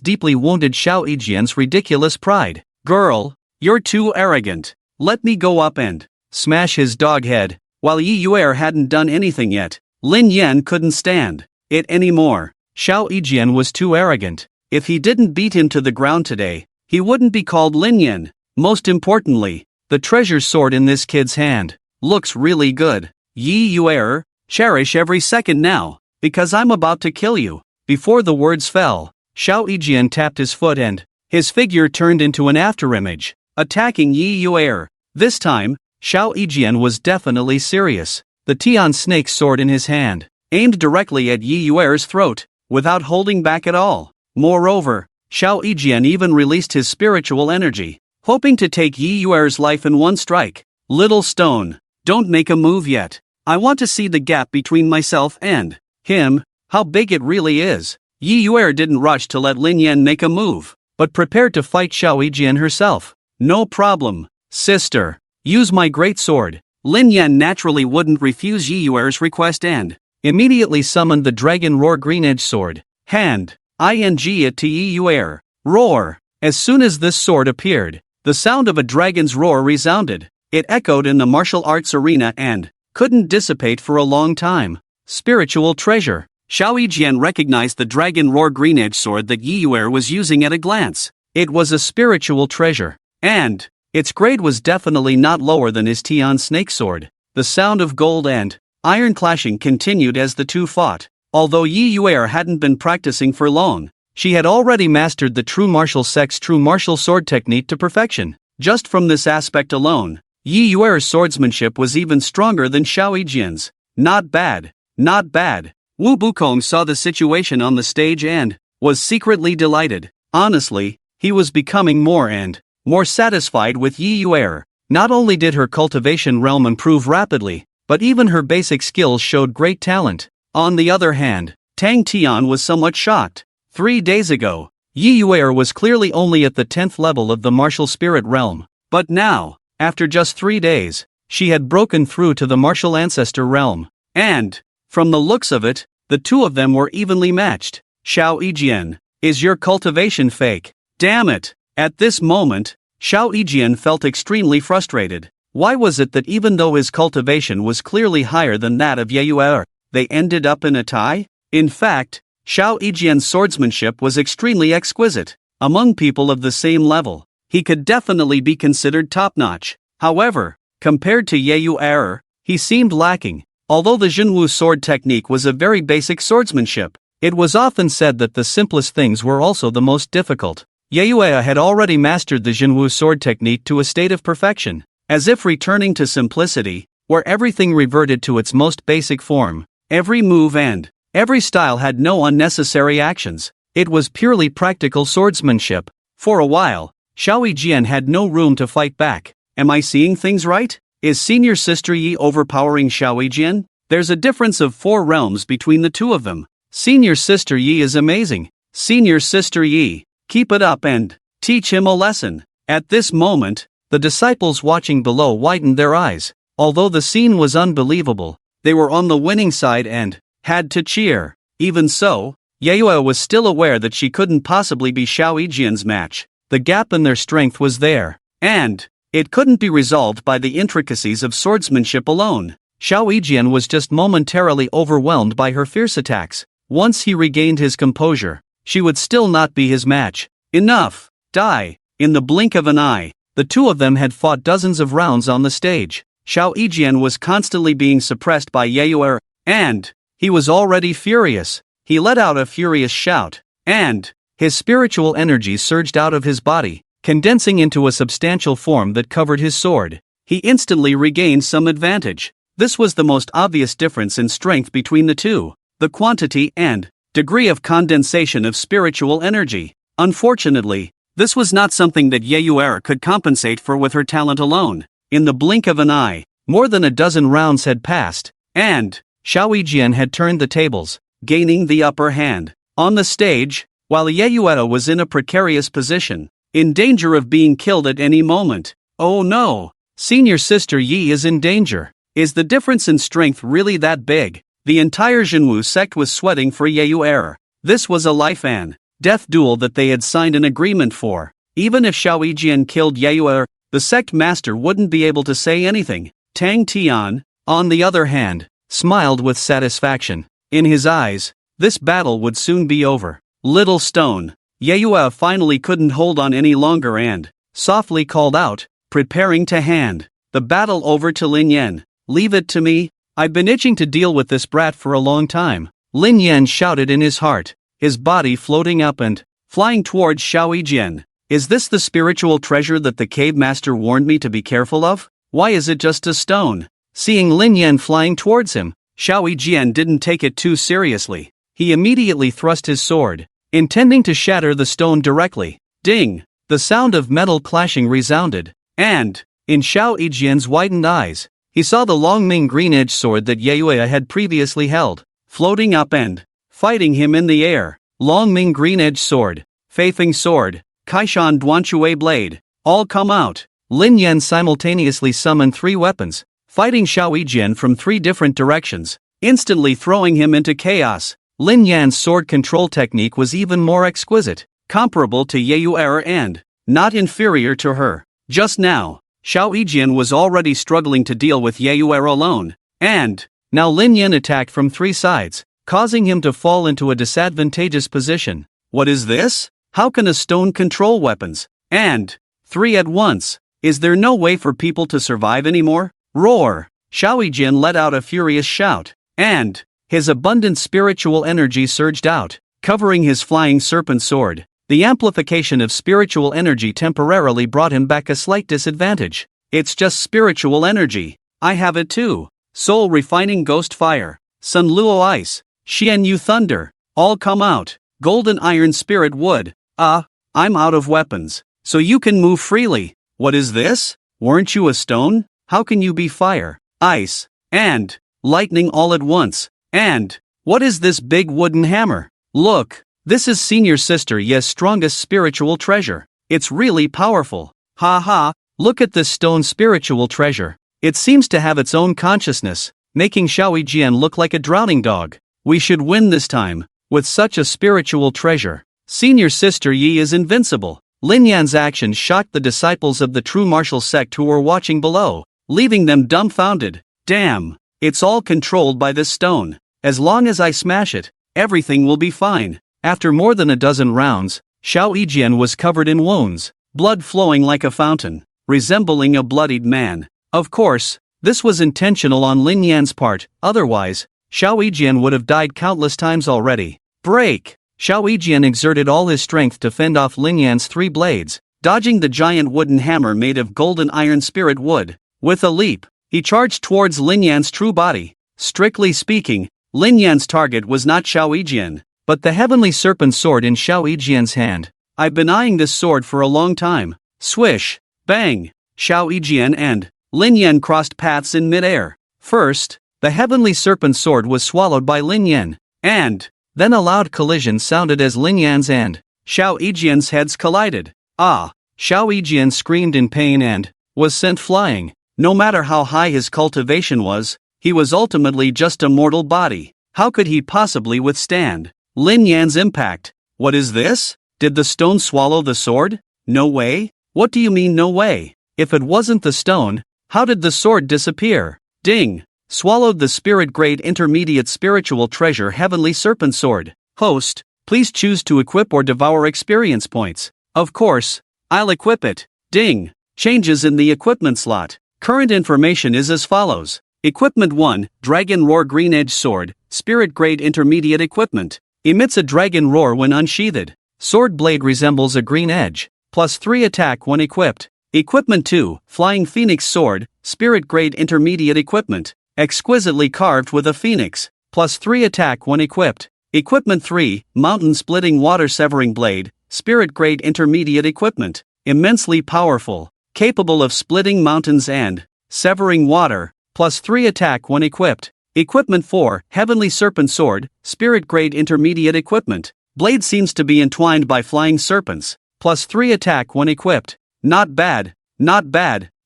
deeply wounded Xiaoyijian's ridiculous pride. "Girl, you're too arrogant. Let me go up and smash his dog head." While Yeyue hadn't done anything yet, Lin Yan couldn't stand it anymore. Xiaoyijian was too arrogant. If he didn't beat him to the ground today, he wouldn't be called Lin Yan. Most importantly, the treasure sword in this kid's hand looks really good. Yeyue, cherish every second now, because I'm about to kill you. Before the words fell, Xiaoyijian tapped his foot and his figure turned into an afterimage, attacking Yeyue. This time, Xiaoyijian was definitely serious. The Tian snake sword in his hand aimed directly at Yeyue's throat, without holding back at all. Moreover, Xiaoyijian even released his spiritual energy, hoping to take Yeyue's life in one strike. "Little stone, don't make a move yet. I want to see the gap between myself and him, how big it really is. Yeyue didn't rush to let Lin Yan make a move, but prepared to fight Xiao Yijian herself. No problem, sister. Use my great sword. Lin Yan naturally wouldn't refuse Yeyue's request and immediately summoned the Dragon Roar Green-Edged Sword. Hand. Ing it to Yeyue. Roar. As soon as this sword appeared, the sound of a dragon's roar resounded. It echoed in the martial arts arena and couldn't dissipate for a long time. Spiritual treasure. Xiao Yijian recognized the Dragon Roar Green-Edged Sword that Yeyue was using at a glance. It was a spiritual treasure, and its grade was definitely not lower than his Tian Snake Sword. The sound of gold and iron clashing continued as the two fought. Although Yeyue hadn't been practicing for long, she had already mastered the True Martial Sect's True Martial Sword technique to perfection. Just from this aspect alone, Yeyue's swordsmanship was even stronger than Xiao Yijian's. Not bad, not bad. Wu Bukong saw the situation on the stage and was secretly delighted. Honestly, he was becoming more and more satisfied with Yeyue. Not only did her cultivation realm improve rapidly, but even her basic skills showed great talent. On the other hand, Tang Tian was somewhat shocked. 3 days ago, Yeyue was clearly only at the 10th level of the martial spirit realm. But now, after just 3 days, she had broken through to the martial ancestor realm. And from the looks of it, the two of them were evenly matched. Xiao Yijian, is your cultivation fake? Damn it! At this moment, Xiao Yijian felt extremely frustrated. Why was it that even though his cultivation was clearly higher than that of Yeyue, they ended up in a tie? In fact, Xiao Yijian's swordsmanship was extremely exquisite. Among people of the same level, he could definitely be considered top-notch. However, compared to Yeyue, he seemed lacking. Although the Zhenwu sword technique was a very basic swordsmanship, it was often said that the simplest things were also the most difficult. Yeyue had already mastered the Zhenwu sword technique to a state of perfection, as if returning to simplicity, where everything reverted to its most basic form. Every move and every style had no unnecessary actions. It was purely practical swordsmanship. For a while, Xiao Yijian had no room to fight back. Am I seeing things right? Is Senior Sister Yi overpowering Xiao Yijian? There's a difference of 4 realms between the two of them. Senior Sister Yi is amazing. Senior Sister Yi, keep it up and teach him a lesson. At this moment, the disciples watching below widened their eyes. Although the scene was unbelievable, they were on the winning side and had to cheer. Even so, Yeyue was still aware that she couldn't possibly be Xiao Yijian's match. The gap in their strength was there, and it couldn't be resolved by the intricacies of swordsmanship alone. Xiao Yijian was just momentarily overwhelmed by her fierce attacks. Once he regained his composure, she would still not be his match. Enough! Die! In the blink of an eye, the two of them had fought dozens of rounds on the stage. Xiao Yijian was constantly being suppressed by Yeyue, and he was already furious. He let out a furious shout, and his spiritual energy surged out of his body, condensing into a substantial form that covered his sword. He instantly regained some advantage. This was the most obvious difference in strength between the two, the quantity and degree of condensation of spiritual energy. Unfortunately, this was not something that Yeyue could compensate for with her talent alone. In the blink of an eye, more than a dozen rounds had passed, and Xiao Yijian had turned the tables, gaining the upper hand. On the stage, while Yeyue was in a precarious position, in danger of being killed at any moment. Oh no! Senior Sister Yi is in danger. Is the difference in strength really that big? The entire Zhenwu Sect was sweating for Yeyue. This was a life and death duel that they had signed an agreement for. Even if Xiao Yijian killed Yeyue, the sect master wouldn't be able to say anything. Tang Tian, on the other hand, smiled with satisfaction. In his eyes, this battle would soon be over. Little stone. Yeyue finally couldn't hold on any longer and softly called out, preparing to hand the battle over to Lin Yan. Leave it to me. I've been itching to deal with this brat for a long time. Lin Yan shouted in his heart, his body floating up and flying towards Xiao Yijian. Is this the spiritual treasure that the cave master warned me to be careful of? Why is it just a stone? Seeing Lin Yan flying towards him, Xiao Yijian didn't take it too seriously. He immediately thrust his sword, intending to shatter the stone directly. Ding! The sound of metal clashing resounded, and in Xiao Yijian's widened eyes, he saw the long Ming green-edged sword that Yeyue had previously held, floating up and fighting him in the air. Long Ming green-edged sword, Feifeng sword, Kaishan Duanchue blade, all come out. Lin Yan simultaneously summoned 3 weapons, fighting Xiao Yijian from 3 different directions, instantly throwing him into chaos. Lin Yan's sword control technique was even more exquisite, comparable to Yeyue and not inferior to her. Just now, Xiao Yijian was already struggling to deal with Yeyue alone, and now Lin Yan attacked from 3 sides, causing him to fall into a disadvantageous position. What is this? How can a stone control weapons? And 3 at once? Is there no way for people to survive anymore? Roar! Xiao Yijian let out a furious shout, and his abundant spiritual energy surged out, covering his flying serpent sword. The amplification of spiritual energy temporarily brought him back a slight disadvantage. It's just spiritual energy. I have it too. Soul refining ghost fire, Sun Luo ice, Xian Yu thunder, all come out. Golden iron spirit wood. I'm out of weapons, so you can move freely. What is this? Weren't you a stone? How can you be fire, ice, and lightning all at once? And what is this big wooden hammer? Look, this is senior sister Ye's strongest spiritual treasure. It's really powerful. Ha ha, look at this stone spiritual treasure. It seems to have its own consciousness, making Xiao Yijian look like a drowning dog. We should win this time. With such a spiritual treasure, senior sister Yi is invincible. Lin Yan's actions shocked the disciples of the true martial sect who were watching below, leaving them dumbfounded. Damn, it's all controlled by this stone. As long as I smash it, everything will be fine. After more than a dozen rounds, Xiao Yijian was covered in wounds, blood flowing like a fountain, resembling a bloodied man. Of course, this was intentional on Lin Yan's part, otherwise, Xiao Yijian would have died countless times already. Break! Xiao Yijian exerted all his strength to fend off Lin Yan's 3 blades, dodging the giant wooden hammer made of golden iron spirit wood. With a leap, he charged towards Lin Yan's true body. Strictly speaking, Lin Yan's target was not Xiao Yijian, but the heavenly serpent sword in Xiao Yijian's hand. I've been eyeing this sword for a long time. Swish! Bang! Xiao Yijian and Lin Yan crossed paths in midair. First, the heavenly serpent sword was swallowed by Lin Yan, and then a loud collision sounded as Lin Yan's and Xiao Yijian's heads collided. Xiao Yijian screamed in pain and was sent flying. No matter how high his cultivation was, he was ultimately just a mortal body. How could he possibly withstand Lin Yan's impact? What is this? Did the stone swallow the sword? No way? What do you mean no way? If it wasn't the stone, how did the sword disappear? Ding! Swallowed the spirit grade intermediate spiritual treasure heavenly serpent sword. Host, please choose to equip or devour experience points. Of course, I'll equip it. Ding! Changes in the equipment slot. Current information is as follows. Equipment 1, Dragon Roar Green Edge Sword, Spirit Grade Intermediate Equipment. Emits a dragon roar when unsheathed. Sword blade resembles a green edge. +3 attack when equipped. Equipment 2, Flying Phoenix Sword, Spirit Grade Intermediate Equipment. Exquisitely carved with a phoenix. +3 attack when equipped. Equipment 3, Mountain Splitting Water Severing Blade, Spirit Grade Intermediate Equipment. Immensely powerful. Capable of splitting mountains and severing water. +3 attack when equipped. Equipment 4, Heavenly Serpent Sword, Spirit Grade Intermediate Equipment. Blade seems to be entwined by flying serpents. +3 attack when equipped. Not bad,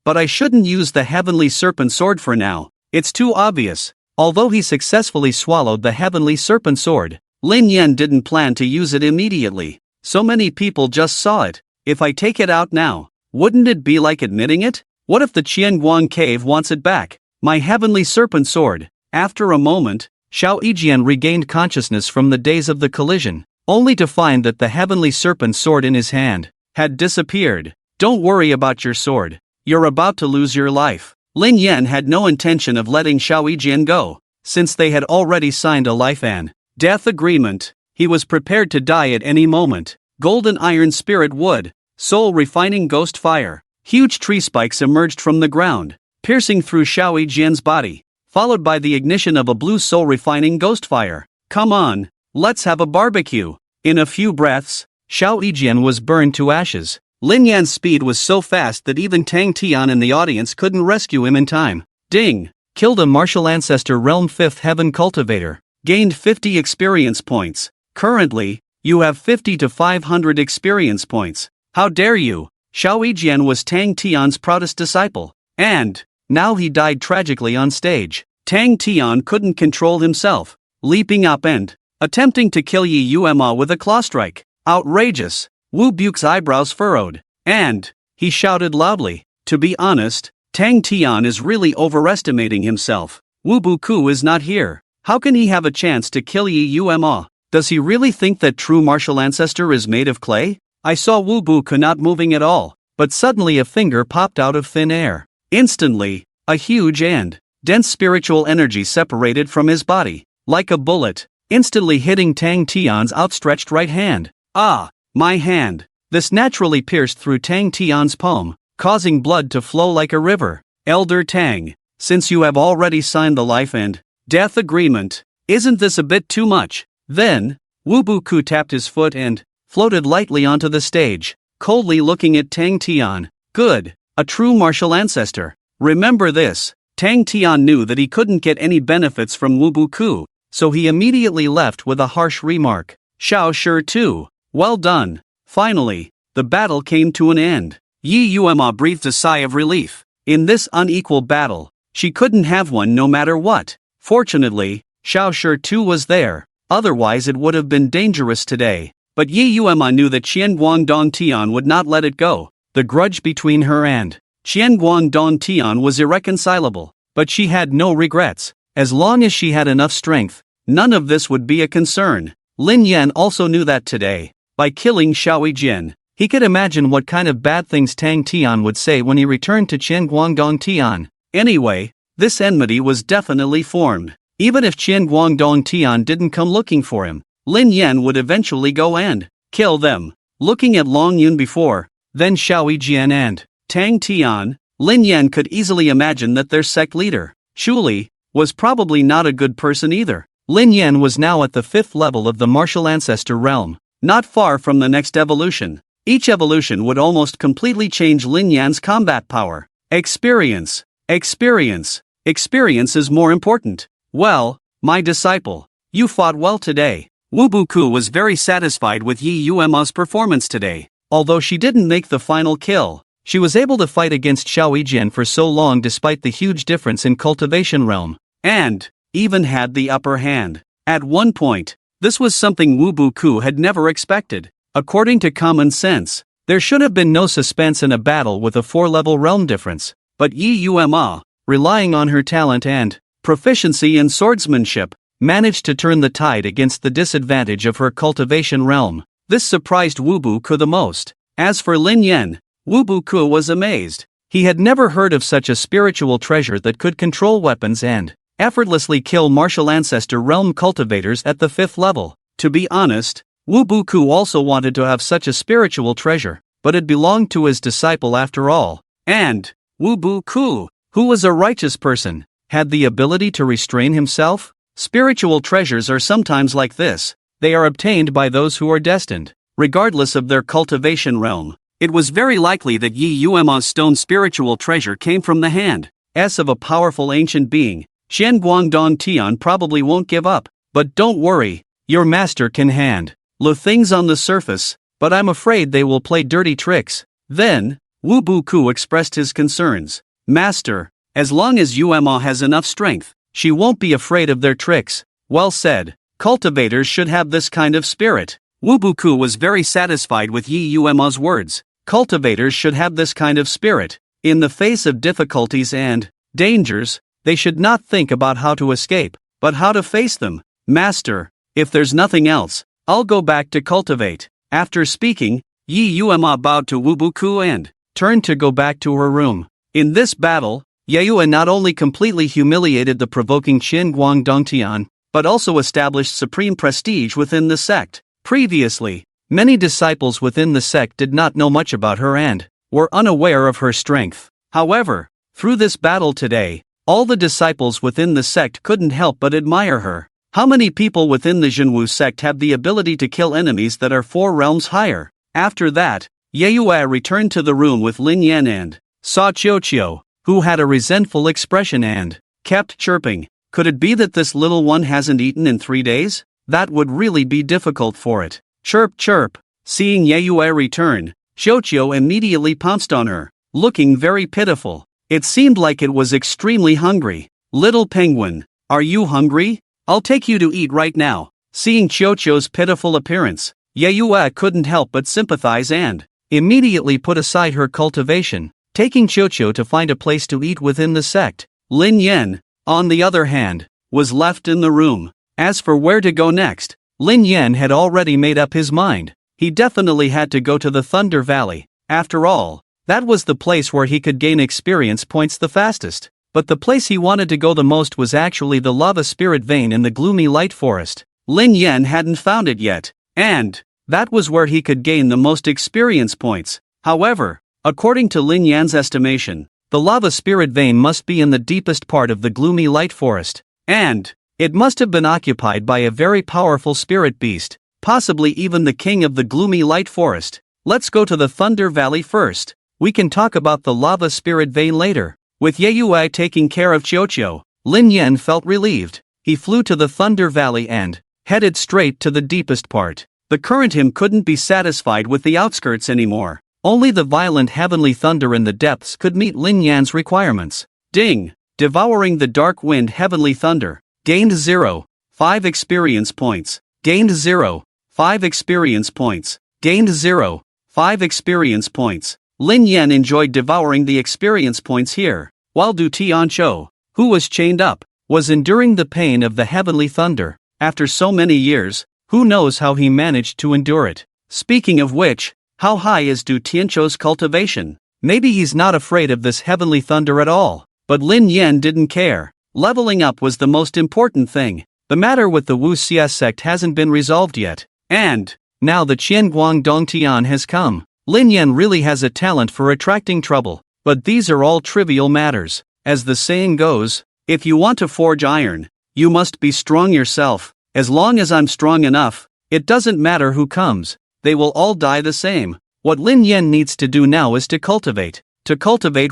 but I shouldn't use the Heavenly Serpent Sword for now. It's too obvious. Although he successfully swallowed the Heavenly Serpent Sword, Lin Yan didn't plan to use it immediately. So many people just saw it. If I take it out now, wouldn't it be like admitting it? What if the Qianguang cave wants it back? My Heavenly Serpent Sword. After a moment, Xiao Yijian regained consciousness from the days of the collision, only to find that the Heavenly Serpent Sword in his hand had disappeared. Don't worry about your sword. You're about to lose your life. Lin Yan had no intention of letting Xiao Yijian go, since they had already signed a life and death agreement. He was prepared to die at any moment. Golden iron spirit wood, soul refining ghost fire. Huge tree spikes emerged from the ground, piercing through Xiao Yijian's body, followed by the ignition of a blue soul refining ghost fire. Come on, let's have a barbecue. In a few breaths, Xiao Yijian was burned to ashes. Lin Yan's speed was so fast that even Tang Tian in the audience couldn't rescue him in time. Ding! Killed a martial ancestor realm 5th heaven cultivator. Gained 50 experience points. Currently, you have 50 to 500 experience points. How dare you! Yeyue was Tang Tian's proudest disciple. And now he died tragically on stage. Tang Tian couldn't control himself, leaping up and attempting to kill Yeyue with a claw strike. Outrageous! Wu Buke's eyebrows furrowed, and he shouted loudly. To be honest, Tang Tian is really overestimating himself. Wu Buku is not here. How can he have a chance to kill Yeyue? Does he really think that true martial ancestor is made of clay? I saw Wu Buku not moving at all, but suddenly a finger popped out of thin air. Instantly, a huge and dense spiritual energy separated from his body, like a bullet, instantly hitting Tang Tian's outstretched right hand. Ah, my hand! This naturally pierced through Tang Tian's palm, causing blood to flow like a river. Elder Tang, since you have already signed the life and death agreement, isn't this a bit too much? Then, Wu Buku tapped his foot and floated lightly onto the stage, coldly looking at Tang Tian. Good, a true martial ancestor. Remember this. Tang Tian knew that he couldn't get any benefits from Wu Buku, so he immediately left with a harsh remark. Xiao Shi too. Well done. Finally, the battle came to an end. Yeyue breathed a sigh of relief. In this unequal battle, she couldn't have won no matter what. Fortunately, Xiao Shi too was there, otherwise it would have been dangerous today. But Yeyue knew that Qianguang would not let it go. The grudge between her and Qianguang was irreconcilable, but she had no regrets. As long as she had enough strength, none of this would be a concern. Lin Yan also knew that today, by killing Yeyue, he could imagine what kind of bad things Tang Tian would say when he returned to Qianguang. Anyway, this enmity was definitely formed. Even if Qianguang didn't come looking for him, Lin Yan would eventually go and kill them. Looking at Long Yun before, then Yeyue and Tang Tian, Lin Yan could easily imagine that their sect leader, Shuli, was probably not a good person either. Lin Yan was now at the 5th level of the martial ancestor realm, not far from the next evolution. Each evolution would almost completely change Lin Yan's combat power. Experience. Experience is more important. Well, my disciple, you fought well today. Wu Buku was very satisfied with Yeyue's performance today. Although she didn't make the final kill, she was able to fight against Yeyue for so long despite the huge difference in cultivation realm, and even had the upper hand. At one point, this was something Wu Buku had never expected. According to common sense, there should have been no suspense in a battle with a 4-level realm difference, but Yeyue, relying on her talent and proficiency in swordsmanship, managed to turn the tide against the disadvantage of her cultivation realm. This surprised Wu Buku the most. As for Lin Yan, Wu Buku was amazed. He had never heard of such a spiritual treasure that could control weapons and effortlessly kill martial ancestor realm cultivators at the 5th level. To be honest, Wu Buku also wanted to have such a spiritual treasure, but it belonged to his disciple after all. And Wu Buku, who was a righteous person, had the ability to restrain himself. Spiritual treasures are sometimes like this. They are obtained by those who are destined, regardless of their cultivation realm. It was very likely that Yeyue's stone spiritual treasure came from the hand of a powerful ancient being. Qianguang probably won't give up. But don't worry, your master can handle things on the surface, but I'm afraid they will play dirty tricks. Then, Wu Buku expressed his concerns. Master, as long as Yeyue has enough strength, she won't be afraid of their tricks. Well said. Cultivators should have this kind of spirit. Wu Buku was very satisfied with Yeyue's words. Cultivators should have this kind of spirit. In the face of difficulties and dangers, they should not think about how to escape, but how to face them. Master, if there's nothing else, I'll go back to cultivate. After speaking, Yeyue bowed to Wu Buku and turned to go back to her room. In this battle, Yeyue not only completely humiliated the provoking Qianguang, but also established supreme prestige within the sect. Previously, many disciples within the sect did not know much about her and were unaware of her strength. However, through this battle today, all the disciples within the sect couldn't help but admire her. How many people within the Zhenwu Sect have the ability to kill enemies that are 4 realms higher? After that, Yeyue returned to the room with Lin Yan and saw Qiuqiu. who had a resentful expression and kept chirping. Could it be that this little one hasn't eaten in 3 days? That would really be difficult for it. Chirp chirp. Seeing Yeyue return, Xiaoqiu immediately pounced on her, looking very pitiful. It seemed like it was extremely hungry. Little penguin, are you hungry? I'll take you to eat right now. Seeing Xiaoqiu's pitiful appearance, Yeyue couldn't help but sympathize and immediately put aside her cultivation, taking Xiaoqiu to find a place to eat within the sect. Lin Yan, on the other hand, was left in the room. As for where to go next, Lin Yan had already made up his mind. He definitely had to go to the Thunder Valley. After all, that was the place where he could gain experience points the fastest. But the place he wanted to go the most was actually the lava spirit vein in the gloomy light forest. Lin Yan hadn't found it yet, and that was where he could gain the most experience points. However, according to Lin Yan's estimation, the lava spirit vein must be in the deepest part of the gloomy light forest, and it must have been occupied by a very powerful spirit beast, possibly even the king of the gloomy light forest. Let's go to the Thunder Valley first. We can talk about the lava spirit vein later. With Yeyue taking care of Xiaoqiu, Lin Yan felt relieved. He flew to the Thunder Valley and headed straight to the deepest part. The current him couldn't be satisfied with the outskirts anymore. Only the violent heavenly thunder in the depths could meet Lin Yan's requirements. Ding! Devouring the dark wind heavenly thunder. Gained 0.5 experience points. Gained 0.5 experience points. Gained 0.5 experience points. Lin Yan enjoyed devouring the experience points here, while Du Tianqiu, who was chained up, was enduring the pain of the heavenly thunder. After so many years, who knows how he managed to endure it. Speaking of which, how high is Du Tianqiu's cultivation? Maybe he's not afraid of this heavenly thunder at all. But Lin Yan didn't care. Leveling up was the most important thing. The matter with the Zhenwu Sect hasn't been resolved yet. And now the Qianguang Dongtian has come. Lin Yan really has a talent for attracting trouble. But these are all trivial matters. As the saying goes, if you want to forge iron, you must be strong yourself. As long as I'm strong enough, it doesn't matter who comes. They will all die the same. What Lin Yan needs to do now is to cultivate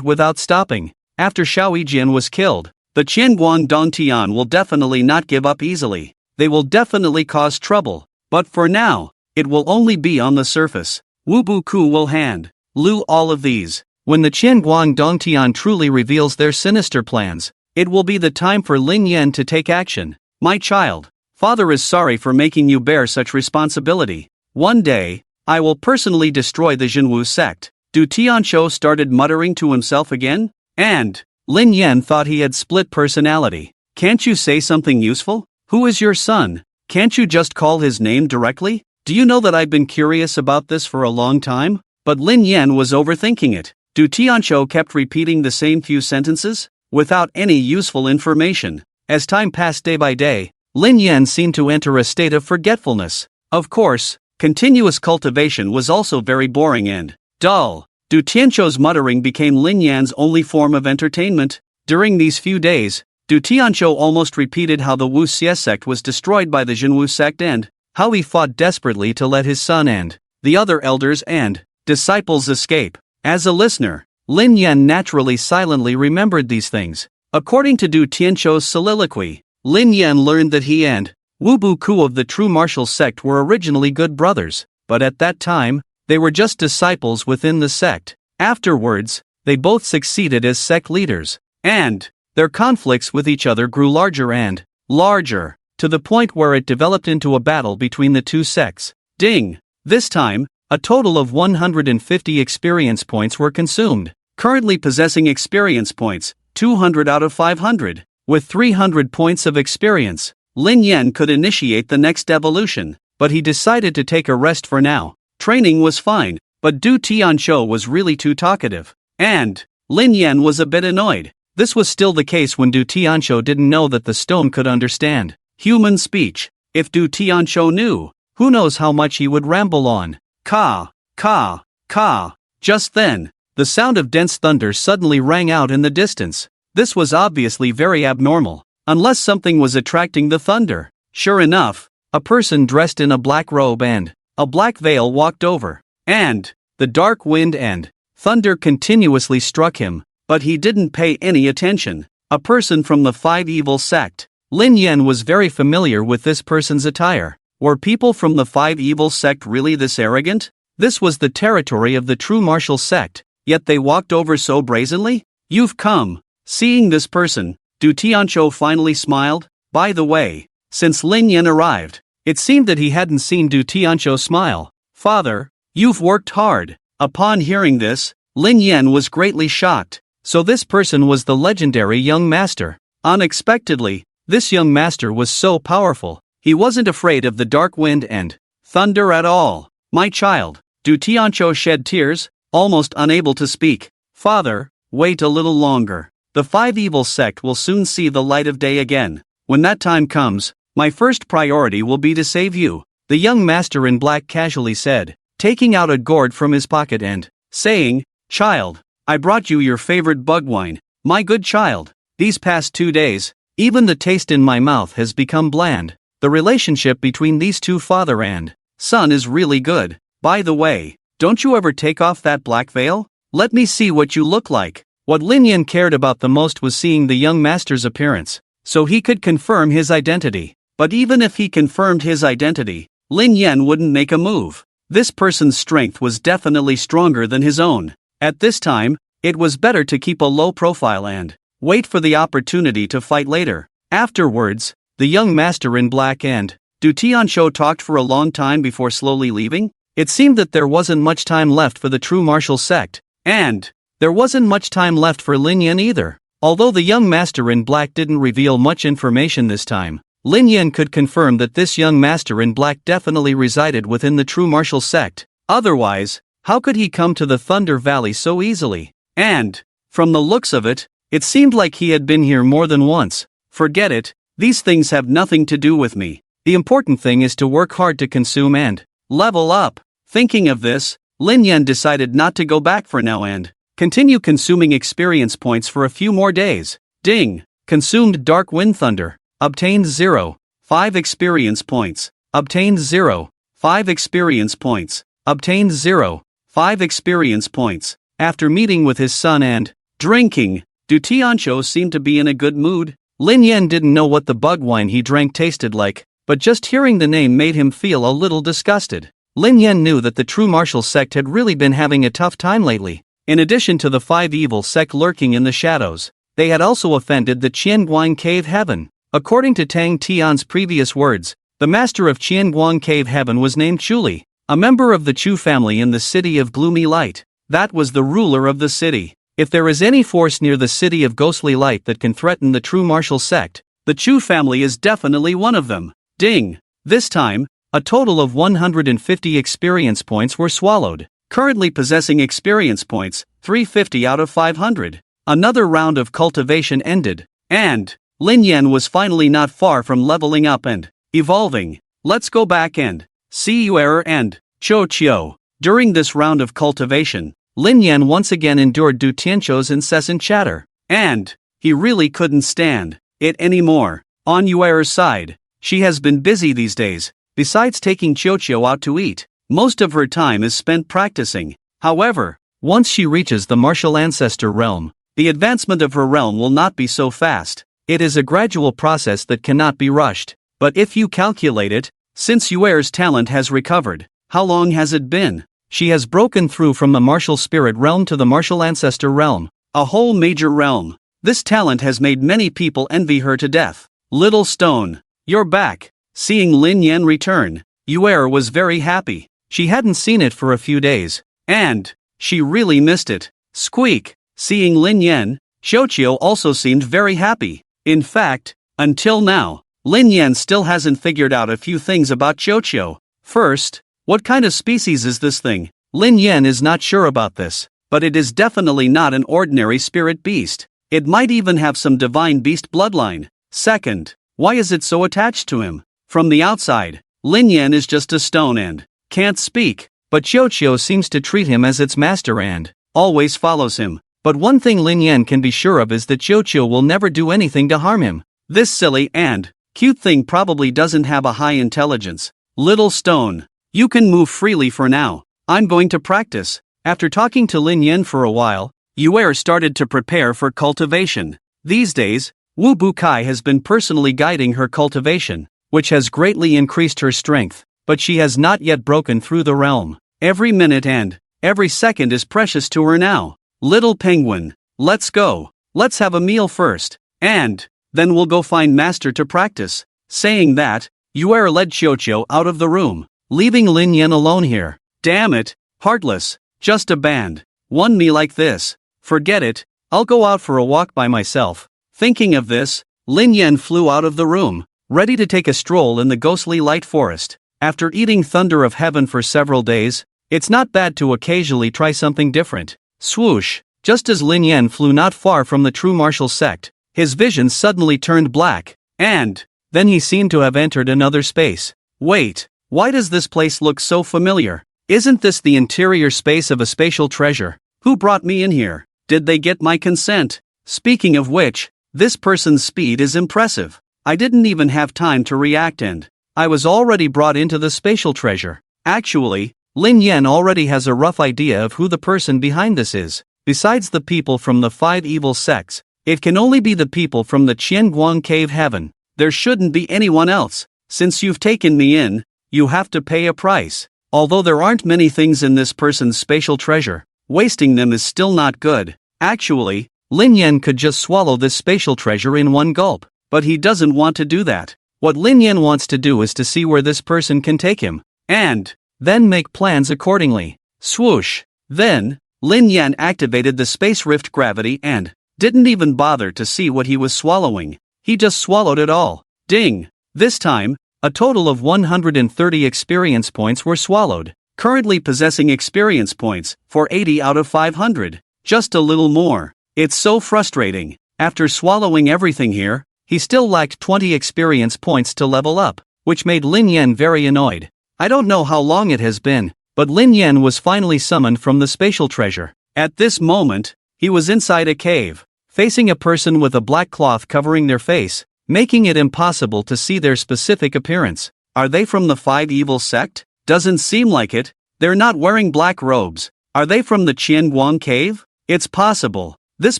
without stopping. After Xiaoyijian was killed, the Qianguang Dongtian will definitely not give up easily. They will definitely cause trouble, but for now, it will only be on the surface. Wu Buku will hand Lu all of these. When the Qianguang Dongtian truly reveals their sinister plans, it will be the time for Lin Yan to take action. My child, father is sorry for making you bear such responsibility. One day, I will personally destroy the Zhenwu Sect. Du Tianqiu started muttering to himself again, and Lin Yan thought he had split personality. Can't you say something useful? Who is your son? Can't you just call his name directly? Do you know that I've been curious about this for a long time? But Lin Yan was overthinking it. Du Tianqiu kept repeating the same few sentences, without any useful information. As time passed day by day, Lin Yan seemed to enter a state of forgetfulness. Of course, continuous cultivation was also very boring and dull. Du Tianqiu's muttering became Lin Yan's only form of entertainment. During these few days, Du Tianqiu almost repeated how the Zhenwu Sect was destroyed by the Zhenwu Sect and how he fought desperately to let his son and the other elders and disciples escape. As a listener, Lin Yan naturally silently remembered these things. According to Du Tianqiu's soliloquy, Lin Yan learned that he and Wu Buku of the true martial sect were originally good brothers, but at that time, they were just disciples within the sect. Afterwards, they both succeeded as sect leaders, and their conflicts with each other grew larger and larger, to the point where it developed into a battle between the two sects. Ding! This time, a total of 150 experience points were consumed. Currently possessing experience points, 200 out of 500. With 300 points of experience, Lin Yan could initiate the next evolution, but he decided to take a rest for now. Training was fine, but Du Tianqiu was really too talkative, and Lin Yan was a bit annoyed. This was still the case when Du Tianqiu didn't know that the stone could understand human speech. If Du Tianqiu knew, who knows how much he would ramble on. Ka, ka, ka. Just then, the sound of dense thunder suddenly rang out in the distance. This was obviously very abnormal, unless something was attracting the thunder. Sure enough, a person dressed in a black robe and a black veil walked over, and the dark wind and thunder continuously struck him, but he didn't pay any attention. A person from the Five Evil Sect. Lin Yan was very familiar with this person's attire. Were people from the Five Evil Sect really this arrogant? This was the territory of the true martial sect, yet they walked over so brazenly? You've come. Seeing this person, Du Tianqiu finally smiled. By the way, since Lin Yan arrived, it seemed that he hadn't seen Du Tianqiu smile. Father, you've worked hard. Upon hearing this, Lin Yan was greatly shocked. So this person was the legendary young master. Unexpectedly, this young master was so powerful, he wasn't afraid of the dark wind and thunder at all. My child, Du Tianqiu shed tears, almost unable to speak. Father, wait a little longer. The Five Evil Sect will soon see the light of day again. When that time comes, my first priority will be to save you, the young master in black casually said, taking out a gourd from his pocket and saying, Child, I brought you your favorite bug wine, my good child. These past 2 days, even the taste in my mouth has become bland. The relationship between these two father and son is really good. By the way, don't you ever take off that black veil? Let me see what you look like. What Lin Yan cared about the most was seeing the young master's appearance, so he could confirm his identity. But even if he confirmed his identity, Lin Yan wouldn't make a move. This person's strength was definitely stronger than his own. At this time, it was better to keep a low profile and wait for the opportunity to fight later. Afterwards, the young master in black and Du Tianqiu talked for a long time before slowly leaving. It seemed that there wasn't much time left for the true martial sect, and there wasn't much time left for Lin Yan either. Although the young master in black didn't reveal much information this time, Lin Yan could confirm that this young master in black definitely resided within the true martial sect. Otherwise, how could he come to the Thunder Valley so easily? And, from the looks of it, it seemed like he had been here more than once. Forget it, these things have nothing to do with me. The important thing is to work hard to consume and level up. Thinking of this, Lin Yan decided not to go back for now and continue consuming experience points for a few more days. Ding! Consumed Dark Wind Thunder. Obtained 0. 5 experience points. Obtained 0. 5 experience points. Obtained 0. 5 experience points. After meeting with his son and drinking, Du Tianqiu seemed to be in a good mood. Lin Yan didn't know what the bug wine he drank tasted like, but just hearing the name made him feel a little disgusted. Lin Yan knew that the true martial sect had really been having a tough time lately. In addition to the Five Evil Sect lurking in the shadows, they had also offended the Qianguang Cave Heaven. According to Tang Tian's previous words, the master of Qianguang Cave Heaven was named Chuli, a member of the Chu family in the city of Gloomy Light. That was the ruler of the city. If there is any force near the city of Ghostly Light that can threaten the true martial sect, the Chu family is definitely one of them. Ding! This time, a total of 150 experience points were swallowed, currently possessing experience points, 350 out of 500. Another round of cultivation ended, and Lin Yan was finally not far from leveling up and evolving. Let's go back and see Yeyue and Qiu. During this round of cultivation, Lin Yan once again endured Du Tianqiu's incessant chatter, and he really couldn't stand it anymore. On Yeyue's side, she has been busy these days. Besides taking Qiu out to eat, most of her time is spent practicing. However, once she reaches the martial ancestor realm, the advancement of her realm will not be so fast. It is a gradual process that cannot be rushed. But if you calculate it, since Yeyue's talent has recovered, how long has it been? She has broken through from the martial spirit realm to the martial ancestor realm, a whole major realm. This talent has made many people envy her to death. Little Stone, you're back. Seeing Lin Yan return, Yeyue was very happy. She hadn't seen it for a few days, and she really missed it. Squeak! Seeing Lin Yan, Qiu also seemed very happy. In fact, until now, Lin Yan still hasn't figured out a few things about Qiu. First, what kind of species is this thing? Lin Yan is not sure about this, but it is definitely not an ordinary spirit beast. It might even have some divine beast bloodline. Second, why is it so attached to him? From the outside, Lin Yan is just a stone and can't speak, but Qiu seems to treat him as its master and always follows him. But one thing Lin Yan can be sure of is that Qiu will never do anything to harm him. This silly and cute thing probably doesn't have a high intelligence. Little Stone, you can move freely for now. I'm going to practice. After talking to Lin Yan for a while, Yeyue started to prepare for cultivation. These days, Wu Bukai has been personally guiding her cultivation, which has greatly increased her strength, but she has not yet broken through the realm. Every minute and every second is precious to her now. Little penguin, let's go. Let's have a meal first, and then we'll go find master to practice. Saying that, Yeyue led Xiuqiu out of the room, leaving Lin Yan alone here. Damn it, heartless, just a band. Won me like this. Forget it, I'll go out for a walk by myself. Thinking of this, Lin Yan flew out of the room, ready to take a stroll in the ghostly light forest. After eating Thunder of Heaven for several days, it's not bad to occasionally try something different. Swoosh, just as Lin Yan flew not far from the true martial sect, his vision suddenly turned black, and then he seemed to have entered another space. Wait, why does this place look so familiar? Isn't this the interior space of a spatial treasure? Who brought me in here? Did they get my consent? Speaking of which, this person's speed is impressive. I didn't even have time to react and I was already brought into the spatial treasure. Actually, Lin Yan already has a rough idea of who the person behind this is. Besides the people from the 5 evil sects, it can only be the people from the Qianguang Cave Heaven. There shouldn't be anyone else. Since you've taken me in, you have to pay a price. Although there aren't many things in this person's spatial treasure, wasting them is still not good. Actually, Lin Yan could just swallow this spatial treasure in one gulp, but he doesn't want to do that. What Lin Yan wants to do is to see where this person can take him, and then make plans accordingly. Swoosh! Then, Lin Yan activated the space rift gravity and didn't even bother to see what he was swallowing. He just swallowed it all. Ding! This time, a total of 130 experience points were swallowed, currently possessing experience points for 80 out of 500. Just a little more. It's so frustrating. After swallowing everything here, he still lacked 20 experience points to level up, which made Lin Yan very annoyed. I don't know how long it has been, but Lin Yan was finally summoned from the spatial treasure. At this moment, he was inside a cave, facing a person with a black cloth covering their face, making it impossible to see their specific appearance. Are they from the 5 evil sect? Doesn't seem like it. They're not wearing black robes. Are they from the Qianguang Cave? It's possible. This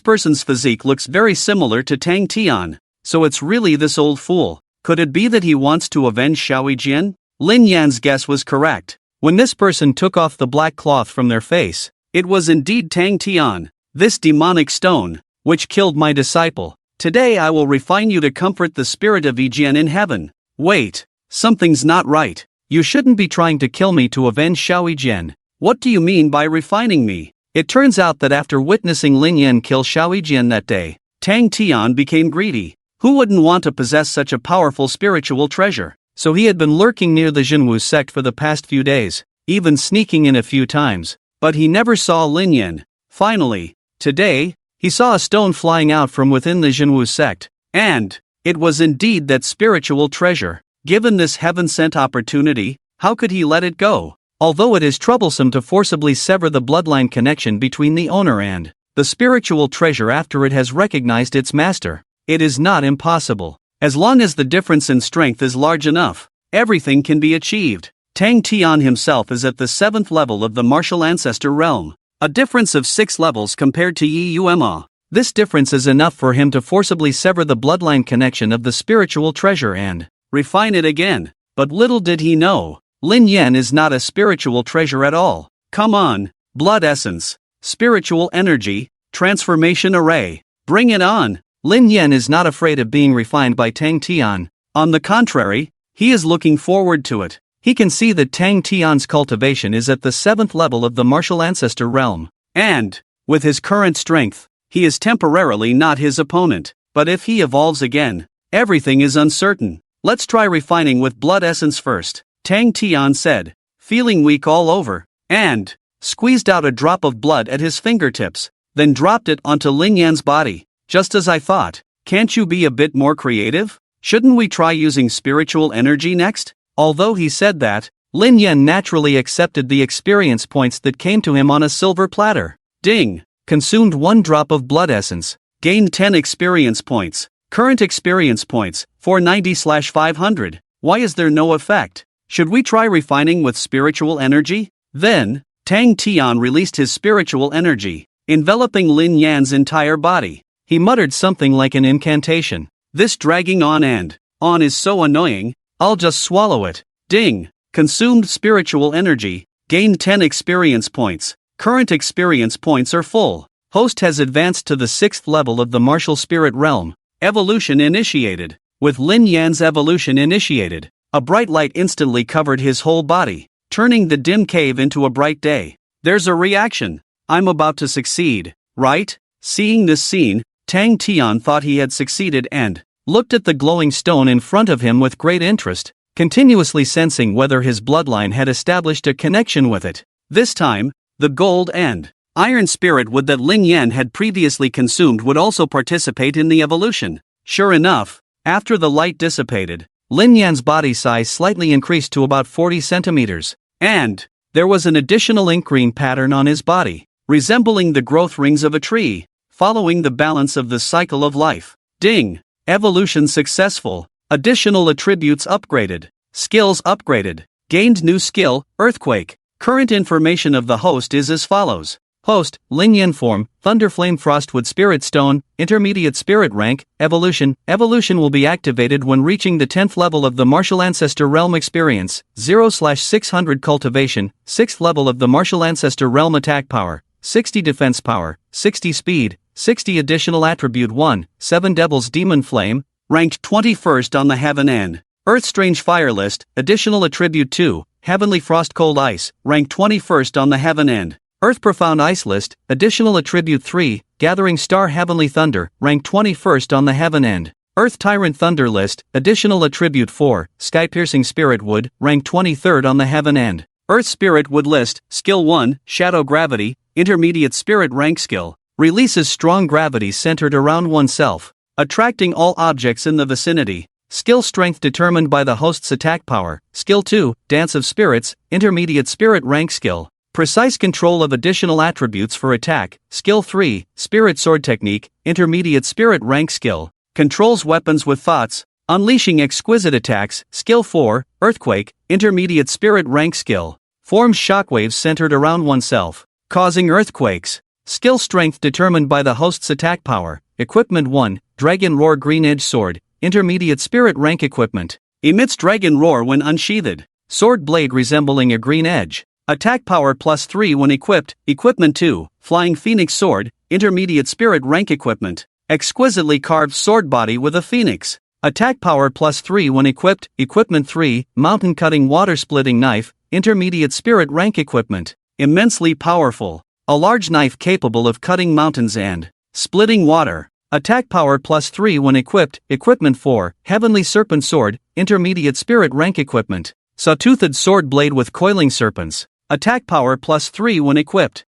person's physique looks very similar to Tang Tian, so it's really this old fool. Could it be that he wants to avenge Xiaoyi Jian? Lin Yan's guess was correct. When this person took off the black cloth from their face, it was indeed Tang Tian, this demonic stone, which killed my disciple. Today I will refine you to comfort the spirit of Yijian in heaven. Wait, something's not right. You shouldn't be trying to kill me to avenge Xiaoyi Jian. What do you mean by refining me? It turns out that after witnessing Lin Yan kill Xiaoyi Jian that day, Tang Tian became greedy. Who wouldn't want to possess such a powerful spiritual treasure? So he had been lurking near the Zhenwu Sect for the past few days, even sneaking in a few times, but he never saw Lin Yan. Finally, today, he saw a stone flying out from within the Zhenwu Sect, and it was indeed that spiritual treasure. Given this heaven-sent opportunity, how could he let it go? Although it is troublesome to forcibly sever the bloodline connection between the owner and the spiritual treasure after it has recognized its master, it is not impossible. As long as the difference in strength is large enough, everything can be achieved. Tang Tian himself is at the 7th level of the martial ancestor realm, a difference of 6 levels compared to Yeyue. This difference is enough for him to forcibly sever the bloodline connection of the spiritual treasure and refine it again. But little did he know, Lin Yan is not a spiritual treasure at all. Come on, blood essence, spiritual energy, transformation array, bring it on. Lin Yan is not afraid of being refined by Tang Tian. On the contrary, he is looking forward to it. He can see that Tang Tian's cultivation is at the 7th level of the martial ancestor realm, and with his current strength, he is temporarily not his opponent. But if he evolves again, everything is uncertain. Let's try refining with blood essence first, Tang Tian said, feeling weak all over, and squeezed out a drop of blood at his fingertips, then dropped it onto Lin Yan's body. Just as I thought. Can't you be a bit more creative? Shouldn't we try using spiritual energy next? Although he said that, Lin Yan naturally accepted the experience points that came to him on a silver platter. Ding! Consumed 1 drop of blood essence. Gained 10 experience points. Current experience points, 490/500. Why is there no effect? Should we try refining with spiritual energy? Then, Tang Tian released his spiritual energy. enveloping Lin Yan's entire body. He muttered something like an incantation. This dragging on and on is so annoying, I'll just swallow it. Ding! Consumed spiritual energy, gained 10 experience points. Current experience points are full. Host has advanced to the 6th level of the martial spirit realm. Evolution initiated. With Lin Yan's evolution initiated, a bright light instantly covered his whole body, turning the dim cave into a bright day. There's a reaction. I'm about to succeed, right? Seeing this scene, Tang Tian thought he had succeeded and looked at the glowing stone in front of him with great interest, continuously sensing whether his bloodline had established a connection with it. This time, the gold and iron spirit wood that Lin Yan had previously consumed would also participate in the evolution. Sure enough, after the light dissipated, Lin Yan's body size slightly increased to about 40 centimeters, and there was an additional ink-green pattern on his body, resembling the growth rings of a tree, following the balance of the cycle of life. Ding! Evolution successful. Additional attributes upgraded. Skills upgraded. Gained new skill, Earthquake. Current information of the host is as follows. Host, Lin Yan form, Thunderflame Frostwood Spirit Stone, Intermediate Spirit Rank, Evolution. Evolution will be activated when reaching the 10th level of the Martial Ancestor Realm Experience, 0/600 Cultivation, 6th level of the Martial Ancestor Realm Attack Power, 60 Defense Power, 60 Speed, 60 Additional Attribute 1, 7 Devil's Demon Flame, ranked 21st on the Heaven and Earth Strange Fire list, Additional Attribute 2, Heavenly Frost Cold Ice, ranked 21st on the Heaven and Earth Profound Ice list, Additional Attribute 3, Gathering Star Heavenly Thunder, ranked 21st on the Heaven and Earth Tyrant Thunder list, Additional Attribute 4, Sky Piercing Spirit Wood, ranked 23rd on the Heaven and Earth Spirit Wood list, Skill 1, Shadow Gravity, Intermediate Spirit Rank Skill, releases strong gravity centered around oneself, attracting all objects in the vicinity. Skill Strength determined by the host's attack power. Skill 2, Dance of Spirits, Intermediate Spirit Rank Skill. Precise control of additional attributes for attack. Skill 3, Spirit Sword Technique, Intermediate Spirit Rank Skill. Controls weapons with thoughts, unleashing exquisite attacks. Skill 4, Earthquake, Intermediate Spirit Rank Skill. Forms shockwaves centered around oneself, causing earthquakes. Skill Strength determined by the host's attack power. Equipment 1, Dragon Roar Green Edge Sword, Intermediate Spirit Rank Equipment. Emits Dragon Roar when unsheathed. Sword blade resembling a green edge. Attack power +3 when equipped. Equipment 2, Flying Phoenix Sword, Intermediate Spirit Rank Equipment. Exquisitely carved sword body with a phoenix. Attack power +3 when equipped. Equipment 3, Mountain Cutting Water Splitting Knife, Intermediate Spirit Rank Equipment. Immensely powerful. A large knife capable of cutting mountains and splitting water. Attack power +3 when equipped. Equipment 4, Heavenly Serpent Sword, Intermediate Spirit Rank Equipment. Saw-toothed sword blade with coiling serpents. Attack power +3 when equipped.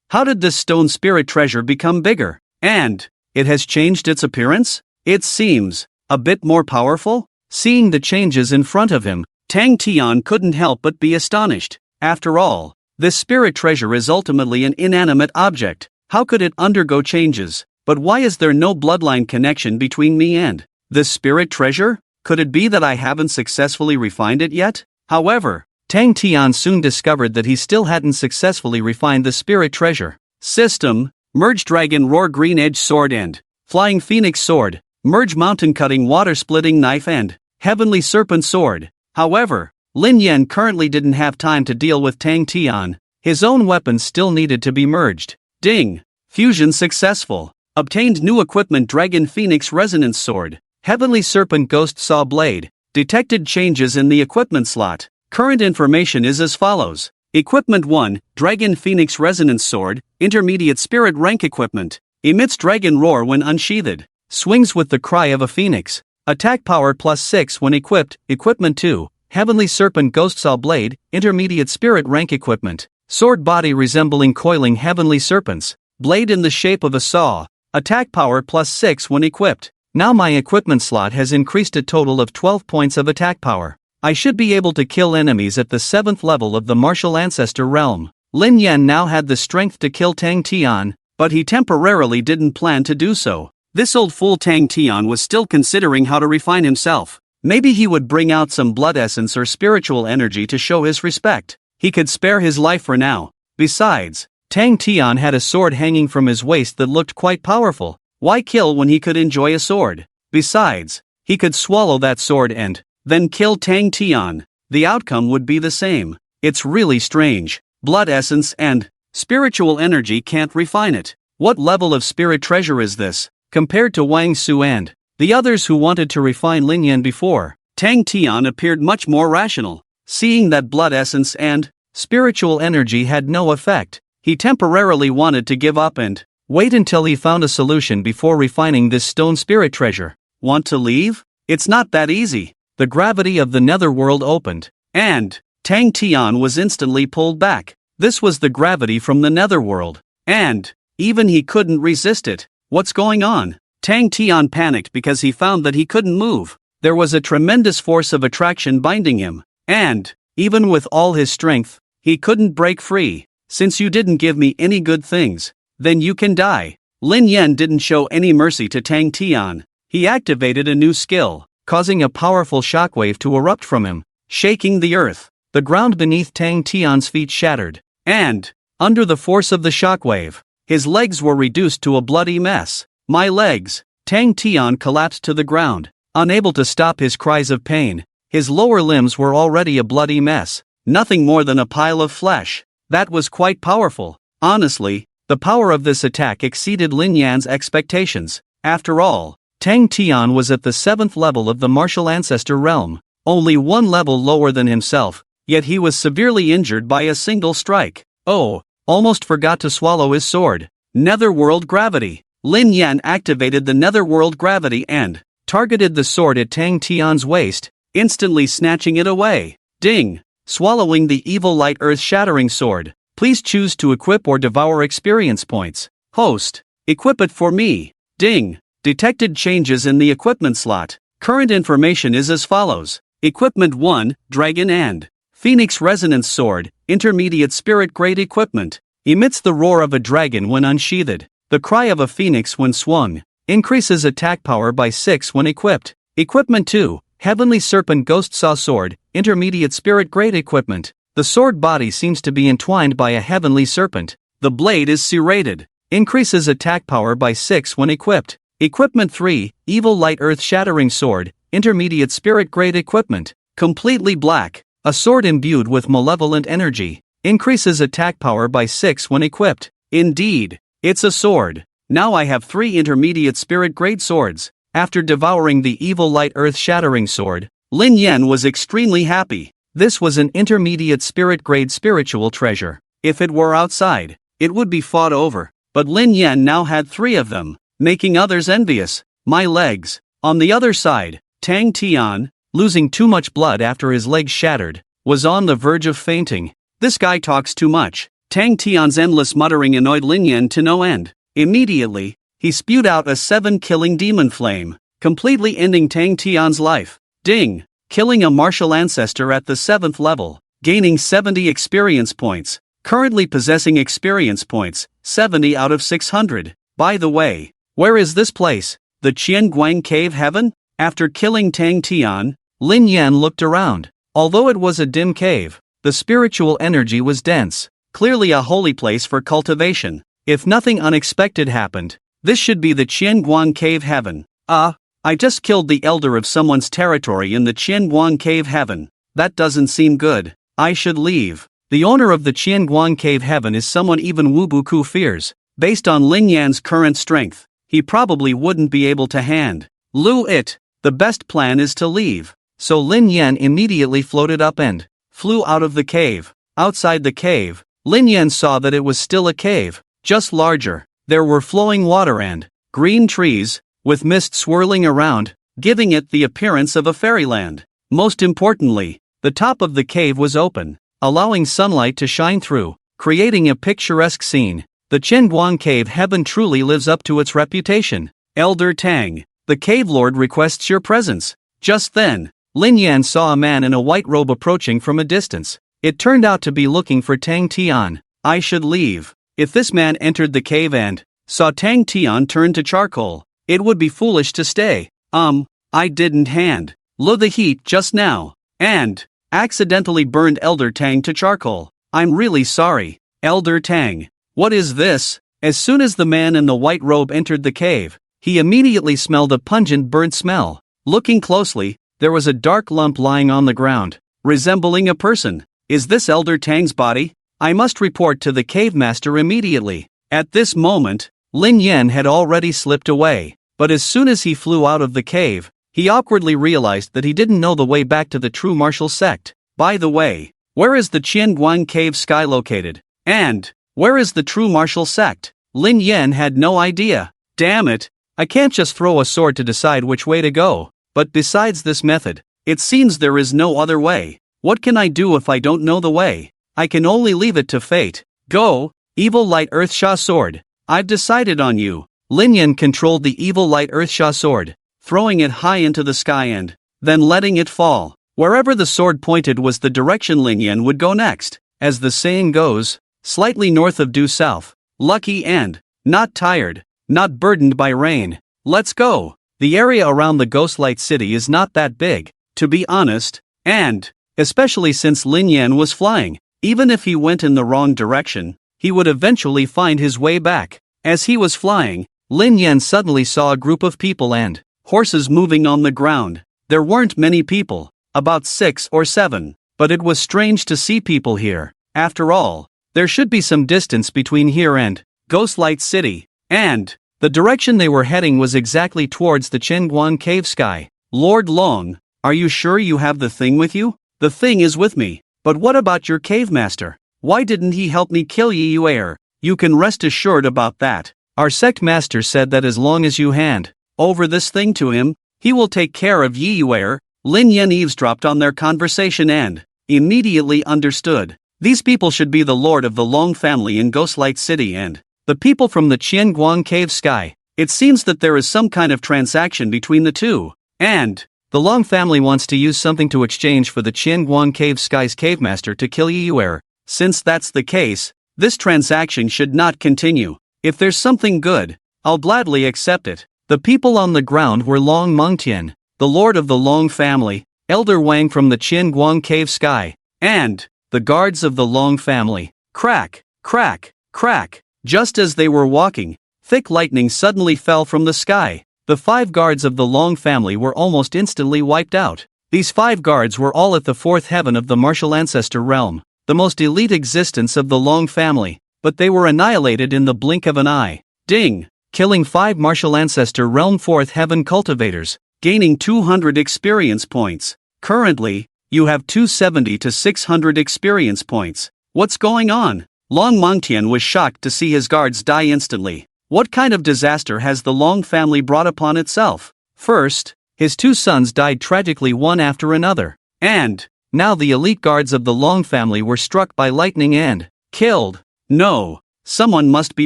How did this stone spirit treasure become bigger? And it has changed its appearance? It seems a bit more powerful? Seeing the changes in front of him, Tang Tian couldn't help but be astonished. After all, this spirit treasure is ultimately an inanimate object. How could it undergo changes? But why is there no bloodline connection between me and this spirit treasure? Could it be that I haven't successfully refined it yet? However, Tang Tian soon discovered that he still hadn't successfully refined the spirit treasure. System, Merge Dragon Roar Green Edge Sword and Flying Phoenix Sword, Merge Mountain Cutting Water Splitting Knife and Heavenly Serpent Sword. However, Lin Yan currently didn't have time to deal with Tang Tian. His own weapons still needed to be merged. Ding! Fusion successful. Obtained new equipment Dragon Phoenix Resonance Sword, Heavenly Serpent Ghost Saw Blade. Detected changes in the equipment slot. Current information is as follows. Equipment 1, Dragon Phoenix Resonance Sword, Intermediate Spirit Rank Equipment. Emits Dragon Roar when unsheathed. Swings with the cry of a phoenix. Attack power +6 when equipped. Equipment 2, Heavenly Serpent Ghost Saw Blade, Intermediate Spirit Rank Equipment. Sword body resembling coiling heavenly serpents. Blade in the shape of a saw. Attack power +6 when equipped. Now my equipment slot has increased a total of 12 points of attack power. I should be able to kill enemies at the 7th level of the Martial Ancestor Realm. Lin Yan now had the strength to kill Tang Tian, but he temporarily didn't plan to do so. This old fool Tang Tian was still considering how to refine himself. Maybe he would bring out some blood essence or spiritual energy to show his respect. He could spare his life for now. Besides, Tang Tian had a sword hanging from his waist that looked quite powerful. Why kill when he could enjoy a sword? Besides, he could swallow that sword and then kill Tang Tian. The outcome would be the same. It's really strange. Blood essence and spiritual energy can't refine it. What level of spirit treasure is this? Compared to Wang Su and the others who wanted to refine Lin Yan before, Tang Tian appeared much more rational. Seeing that blood essence and spiritual energy had no effect, he temporarily wanted to give up and wait until he found a solution before refining this stone spirit treasure. Want to leave? It's not that easy. The gravity of the netherworld opened, and Tang Tian was instantly pulled back. This was the gravity from the netherworld, and even he couldn't resist it. What's going on? Tang Tian panicked because he found that he couldn't move. There was a tremendous force of attraction binding him, and even with all his strength, he couldn't break free. Since you didn't give me any good things, then you can die. Lin Yan didn't show any mercy to Tang Tian. He activated a new skill, causing a powerful shockwave to erupt from him, shaking the earth. The ground beneath Tang Tian's feet shattered, and under the force of the shockwave, his legs were reduced to a bloody mess. My legs! Tang Tian collapsed to the ground, unable to stop his cries of pain. His lower limbs were already a bloody mess, nothing more than a pile of flesh. That was quite powerful. Honestly, the power of this attack exceeded Lin Yan's expectations. After all, Tang Tian was at the 7th level of the martial ancestor realm, only one level lower than himself, yet he was severely injured by a single strike. Oh, almost forgot to swallow his sword. Netherworld gravity. Lin Yan activated the netherworld gravity and targeted the sword at Tang Tian's waist, instantly snatching it away. Ding! Swallowing the evil light earth-shattering sword. Please choose to equip or devour experience points. Host, equip it for me. Ding! Detected changes in the equipment slot. Current information is as follows. Equipment 1, Dragon and Phoenix Resonance Sword, Intermediate Spirit Grade Equipment. Emits the roar of a dragon when unsheathed. The cry of a phoenix when swung. Increases attack power by 6 when equipped. Equipment 2, Heavenly Serpent Ghost Saw Sword, Intermediate Spirit Grade Equipment. The sword body seems to be entwined by a heavenly serpent. The blade is serrated. Increases attack power by 6 when equipped. Equipment 3, Evil Light Earth Shattering Sword, Intermediate Spirit Grade Equipment. Completely black. A sword imbued with malevolent energy. Increases attack power by 6 when equipped. Indeed, it's a sword. Now I have 3 intermediate spirit grade swords. After devouring the Evil Light Earth Shattering Sword, Lin Yan was extremely happy. This was an intermediate spirit grade spiritual treasure. If it were outside, it would be fought over. But Lin Yan now had 3 of them, making others envious. My legs. On the other side, Tang Tian, losing too much blood after his legs shattered, was on the verge of fainting. This guy talks too much. Tang Tian's endless muttering annoyed Lin Yan to no end. Immediately, he spewed out a 7-killing demon flame, completely ending Tang Tian's life. Ding! Killing a martial ancestor at the 7th level, gaining 70 experience points. Currently possessing experience points, 70 out of 600. By the way, where is this place? The Qianguang Cave Heaven? After killing Tang Tian, Lin Yan looked around. Although it was a dim cave, the spiritual energy was dense, clearly a holy place for cultivation. If nothing unexpected happened, this should be the Qianguang Cave Heaven. I just killed the elder of someone's territory in the Qianguang Cave Heaven. That doesn't seem good. I should leave. The owner of the Qianguang Cave Heaven is someone even Wu Buku fears. Based on Lin Yan's current strength, he probably wouldn't be able to handle it. The best plan is to leave. So Lin Yan immediately floated up and flew out of the cave. Outside the cave, Lin Yan saw that it was still a cave, just larger. There were flowing water and green trees, with mist swirling around, giving it the appearance of a fairyland. Most importantly, the top of the cave was open, allowing sunlight to shine through, creating a picturesque scene. The Qianguang Cave Heaven truly lives up to its reputation. Elder Tang, the cave lord requests your presence. Just then, Lin Yan saw a man in a white robe approaching from a distance. It turned out to be looking for Tang Tian. I should leave. If this man entered the cave and saw Tang Tian turn to charcoal, it would be foolish to stay. I didn't handle the heat just now, and accidentally burned Elder Tang to charcoal. I'm really sorry, Elder Tang. What is this? As soon as the man in the white robe entered the cave, he immediately smelled a pungent burnt smell. Looking closely, there was a dark lump lying on the ground, resembling a person. Is this Elder Tang's body? I must report to the cave master immediately. At this moment, Lin Yan had already slipped away, but as soon as he flew out of the cave, he awkwardly realized that he didn't know the way back to the true martial sect. By the way, where is the Qianguan cave sky located? And where is the true martial sect? Lin Yan had no idea. Damn it, I can't just throw a sword to decide which way to go. But besides this method, it seems there is no other way. What can I do if I don't know the way? I can only leave it to fate. Go, evil light Earthsha sword. I've decided on you. Lin Yan controlled the evil light Earthsha sword, throwing it high into the sky and then letting it fall. Wherever the sword pointed was the direction Lin Yan would go next. As the saying goes, slightly north of due south. Lucky and not tired, not burdened by rain. Let's go. The area around the Ghostlight City is not that big, to be honest, and especially since Lin Yan was flying. Even if he went in the wrong direction, he would eventually find his way back. As he was flying, Lin Yan suddenly saw a group of people and horses moving on the ground. There weren't many people, about 6 or 7, but it was strange to see people here. After all, there should be some distance between here and Ghostlight City, and the direction they were heading was exactly towards the Qianguan cave sky. Lord Long, are you sure you have the thing with you? The thing is with me, but what about your cave master? Why didn't he help me kill Yeyue? You can rest assured about that. Our sect master said that as long as you hand over this thing to him, he will take care of Yeyue. Lin Yan eavesdropped on their conversation and immediately understood. These people should be the lord of the Long family in Ghostlight City and the people from the Qianguan cave sky. It seems that there is some kind of transaction between the two, and the Long family wants to use something to exchange for the Qianguan cave sky's cave master to kill Yeyue. Since that's the case, this transaction should not continue. If there's something good, I'll gladly accept it. The people on the ground were Long Mengtian, the lord of the Long family, Elder Wang from the Qianguan cave sky, and the guards of the Long family. Crack, crack, crack. Just as they were walking, thick lightning suddenly fell from the sky. The 5 guards of the Long family were almost instantly wiped out. These 5 guards were all at the 4th heaven of the martial ancestor realm, the most elite existence of the Long family, but they were annihilated in the blink of an eye. Ding! Killing 5 martial ancestor realm 4th heaven cultivators, gaining 200 experience points. Currently, you have 270 to 600 experience points. What's going on? Long Mengtian was shocked to see his guards die instantly. What kind of disaster has the Long family brought upon itself? First, his 2 sons died tragically one after another, and now the elite guards of the Long family were struck by lightning and killed. No, someone must be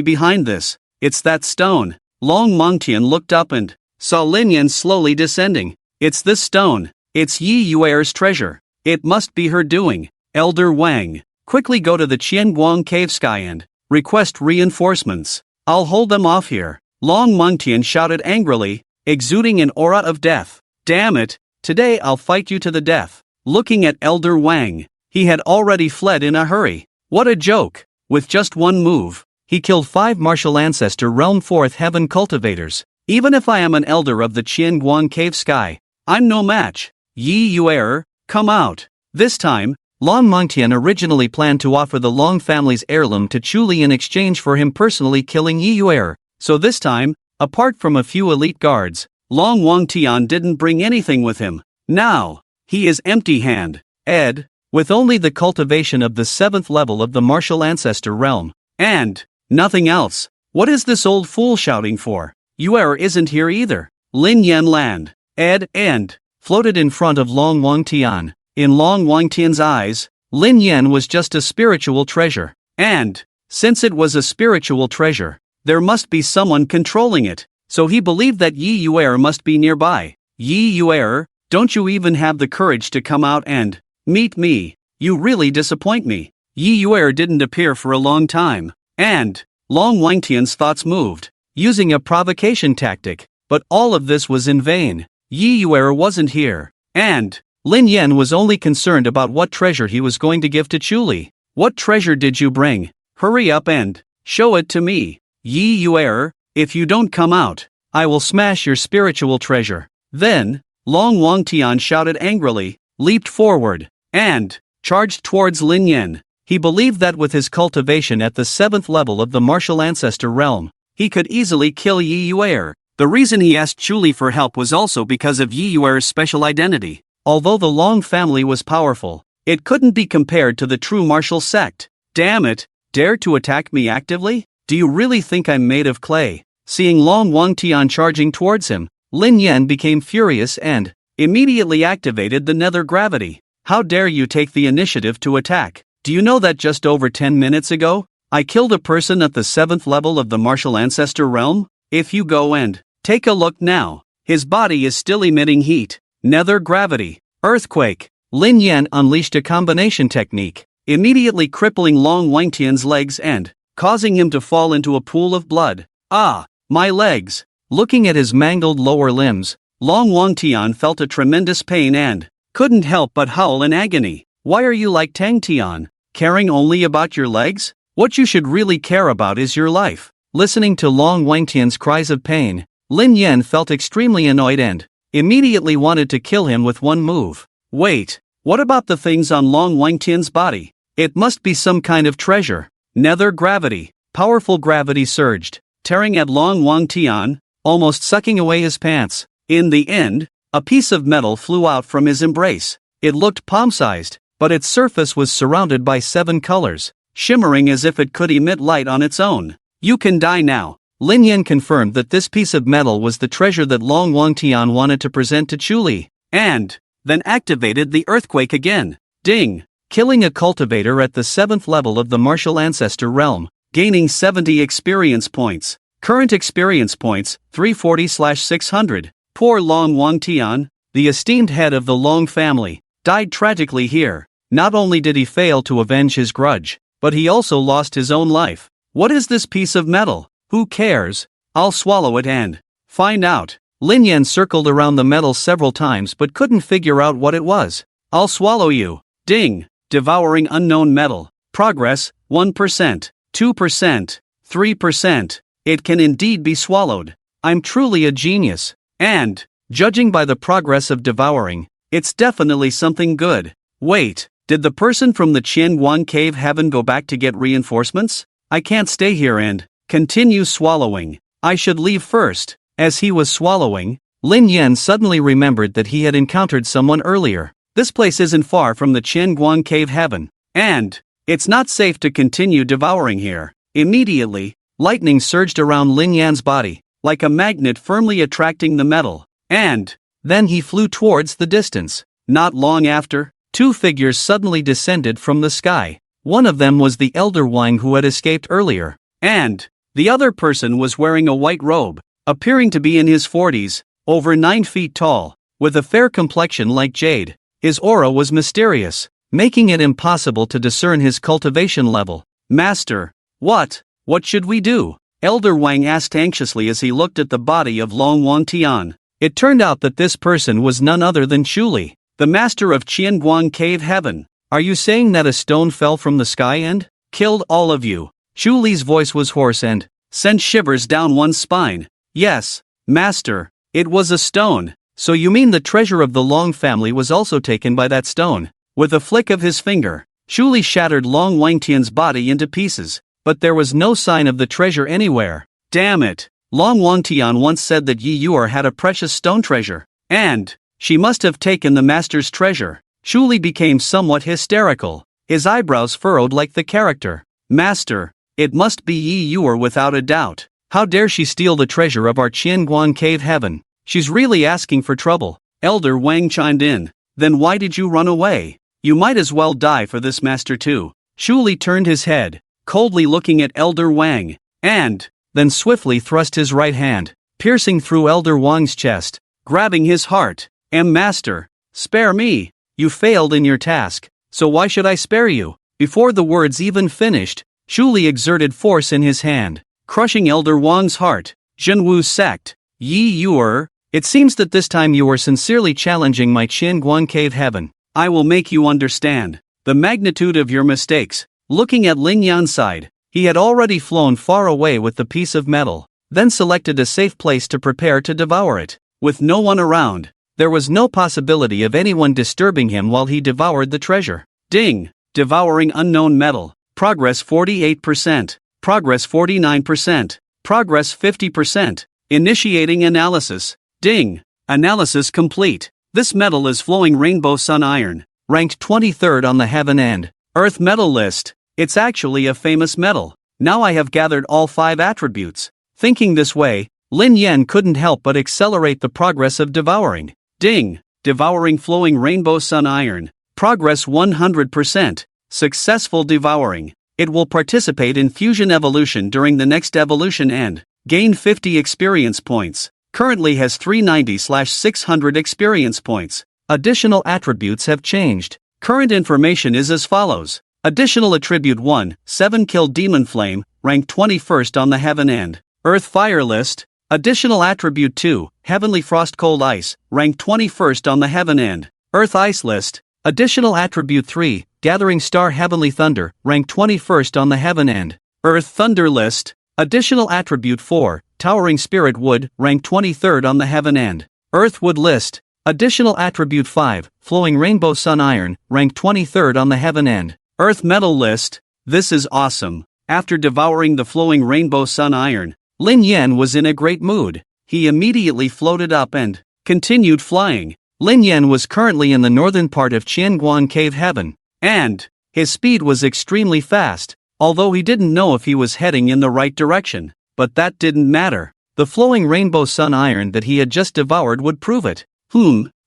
behind this. It's that stone. Long Mengtian looked up and saw Lin Yan slowly descending. It's this stone. It's Yeyue's treasure. It must be her doing. Elder Wang, quickly go to the Qianguan cave sky and request reinforcements. I'll hold them off here. Long Mengtian shouted angrily, exuding an aura of death. Damn it, today I'll fight you to the death. Looking at Elder Wang, he had already fled in a hurry. What a joke. With just one move, he killed 5 martial ancestor realm 4th heaven cultivators. Even if I am an elder of the Qianguan cave sky, I'm no match. Yeyue, come out. This time, Long Mengtian originally planned to offer the Long family's heirloom to Chuli in exchange for him personally killing Yeyue. So this time, apart from a few elite guards, Long Mengtian didn't bring anything with him. Now, he is empty-handed, with only the cultivation of the 7th level of the martial ancestor realm, and nothing else. What is this old fool shouting for? Yeyue isn't here either. Lin Yan and floated in front of Long Mengtian. In Long Mengtian's eyes, Lin Yan was just a spiritual treasure, and since it was a spiritual treasure, there must be someone controlling it, so he believed that Yeyue must be nearby. Yeyue, don't you even have the courage to come out and meet me? You really disappoint me. Yeyue didn't appear for a long time, and Long Mengtian's thoughts moved, using a provocation tactic, but all of this was in vain. Yeyue wasn't here, and Lin Yan was only concerned about what treasure he was going to give to Chuli. What treasure did you bring? Hurry up and show it to me. Yeyue, if you don't come out, I will smash your spiritual treasure. Then, Long Wangtian shouted angrily, leaped forward, and charged towards Lin Yan. He believed that with his cultivation at the 7th level of the martial ancestor realm, he could easily kill Yeyue. The reason he asked Chuli for help was also because of Yeyue's special identity. Although the Long family was powerful, it couldn't be compared to the true martial sect. Damn it, dare to attack me actively? Do you really think I'm made of clay? Seeing Long Wangtian charging towards him, Lin Yan became furious and immediately activated the nether gravity. How dare you take the initiative to attack? Do you know that just over 10 minutes ago, I killed a person at the 7th level of the martial ancestor realm? If you go and take a look now, his body is still emitting heat. Nether gravity, earthquake. Lin Yan unleashed a combination technique, immediately crippling Long Wangtian's legs and causing him to fall into a pool of blood. Ah, my legs! Looking at his mangled lower limbs, Long Wangtian felt a tremendous pain and couldn't help but howl in agony. Why are you like Tang Tian, caring only about your legs? What you should really care about is your life. Listening to Long Wangtian's cries of pain, Lin Yan felt extremely annoyed and immediately wanted to kill him with one move. Wait, what about the things on Long Wangtian's body? It must be some kind of treasure. Nether gravity. Powerful gravity surged, tearing at Long Wangtian, almost sucking away his pants. In the end, a piece of metal flew out from his embrace. It looked palm-sized, but its surface was surrounded by 7 colors, shimmering as if it could emit light on its own. You can die now. Lin Yan confirmed that this piece of metal was the treasure that Long Wangtian wanted to present to Chuli, and then activated the earthquake again. Ding! Killing a cultivator at the 7th level of the martial ancestor realm, gaining 70 experience points. Current experience points, 340/600. Poor Long Wangtian, the esteemed head of the Long family, died tragically here. Not only did he fail to avenge his grudge, but he also lost his own life. What is this piece of metal? Who cares? I'll swallow it and find out. Lin Yan circled around the metal several times but couldn't figure out what it was. I'll swallow you. Ding! Devouring unknown metal. Progress, 1%, 2%, 3%. It can indeed be swallowed. I'm truly a genius. And, judging by the progress of devouring, it's definitely something good. Wait, did the person from the Qianguan cave heaven go back to get reinforcements? I can't stay here and continue swallowing. I should leave first. As he was swallowing, Lin Yan suddenly remembered that he had encountered someone earlier. This place isn't far from the Qianguan cave heaven, and it's not safe to continue devouring here. Immediately, lightning surged around Lin Yan's body, like a magnet firmly attracting the metal, and then he flew towards the distance. Not long after, 2 figures suddenly descended from the sky. One of them was the elder Wang who had escaped earlier, and the other person was wearing a white robe, appearing to be in his 40s, over 9 feet tall, with a fair complexion like jade. His aura was mysterious, making it impossible to discern his cultivation level. Master, what should we do? Elder Wang asked anxiously as he looked at the body of Long Wangtian. It turned out that this person was none other than Chuli, the master of Qianguan Cave Heaven. Are you saying that a stone fell from the sky and killed all of you? Chuli's voice was hoarse and sent shivers down one's spine. Yes, master, it was a stone. So you mean the treasure of the Long family was also taken by that stone? With a flick of his finger, Chuli shattered Long Wangtian's body into pieces, but there was no sign of the treasure anywhere. Damn it! Long Wangtian once said that Yeyue had a precious stone treasure, and she must have taken the master's treasure. Chuli became somewhat hysterical, his eyebrows furrowed like the character. Master, it must be Yeyue without a doubt. How dare she steal the treasure of our Qianguan Cave Heaven? She's really asking for trouble. Elder Wang chimed in. Then why did you run away? You might as well die for this, master too. Chuli turned his head, coldly looking at Elder Wang, and then swiftly thrust his right hand, piercing through Elder Wang's chest, grabbing his heart. Master, spare me. You failed in your task, so why should I spare you? Before the words even finished, Chuli exerted force in his hand, crushing Elder Wang's heart. Zhenwu Sect. Yeyue, it seems that this time you are sincerely challenging my Qianguan Cave Heaven. I will make you understand the magnitude of your mistakes. Looking at Lin Yan's side, He had already flown far away with the piece of metal, then selected a safe place to prepare to devour it. With no one around, there was no possibility of anyone disturbing him while he devoured the treasure. Ding! Devouring unknown metal. Progress 48%. Progress 49%. Progress 50%. Initiating analysis. Ding! Analysis complete. This metal is flowing rainbow sun iron. Ranked 23rd on the heaven and earth metal list. It's actually a famous metal. Now I have gathered all 5 attributes. Thinking this way, Lin Yan couldn't help but accelerate the progress of devouring. Ding! Devouring flowing rainbow sun iron. Progress 100%. Successful devouring. It will participate in fusion evolution during the next evolution and gain 50 experience points. Currently has 390/600 experience points. Additional attributes have changed. Current information is as follows. Additional attribute 1, 7 kill demon flame, ranked 21st on the heaven and earth fire list. Additional attribute 2, heavenly frost cold ice, ranked 21st on the heaven and earth ice list. Additional attribute 3, gathering star heavenly thunder, ranked 21st on the heaven and earth thunder list. Additional attribute 4, towering spirit wood, ranked 23rd on the heaven and earth wood list. Additional attribute 5, flowing rainbow sun iron, ranked 23rd on the heaven and earth metal list. This is awesome. After devouring the flowing rainbow sun iron, Lin Yan was in a great mood. He immediately floated up and continued flying. Lin Yan was currently in the northern part of Qianguan Cave Heaven, and his speed was extremely fast, although he didn't know if he was heading in the right direction. But that didn't matter. The flowing rainbow sun iron that he had just devoured would prove it.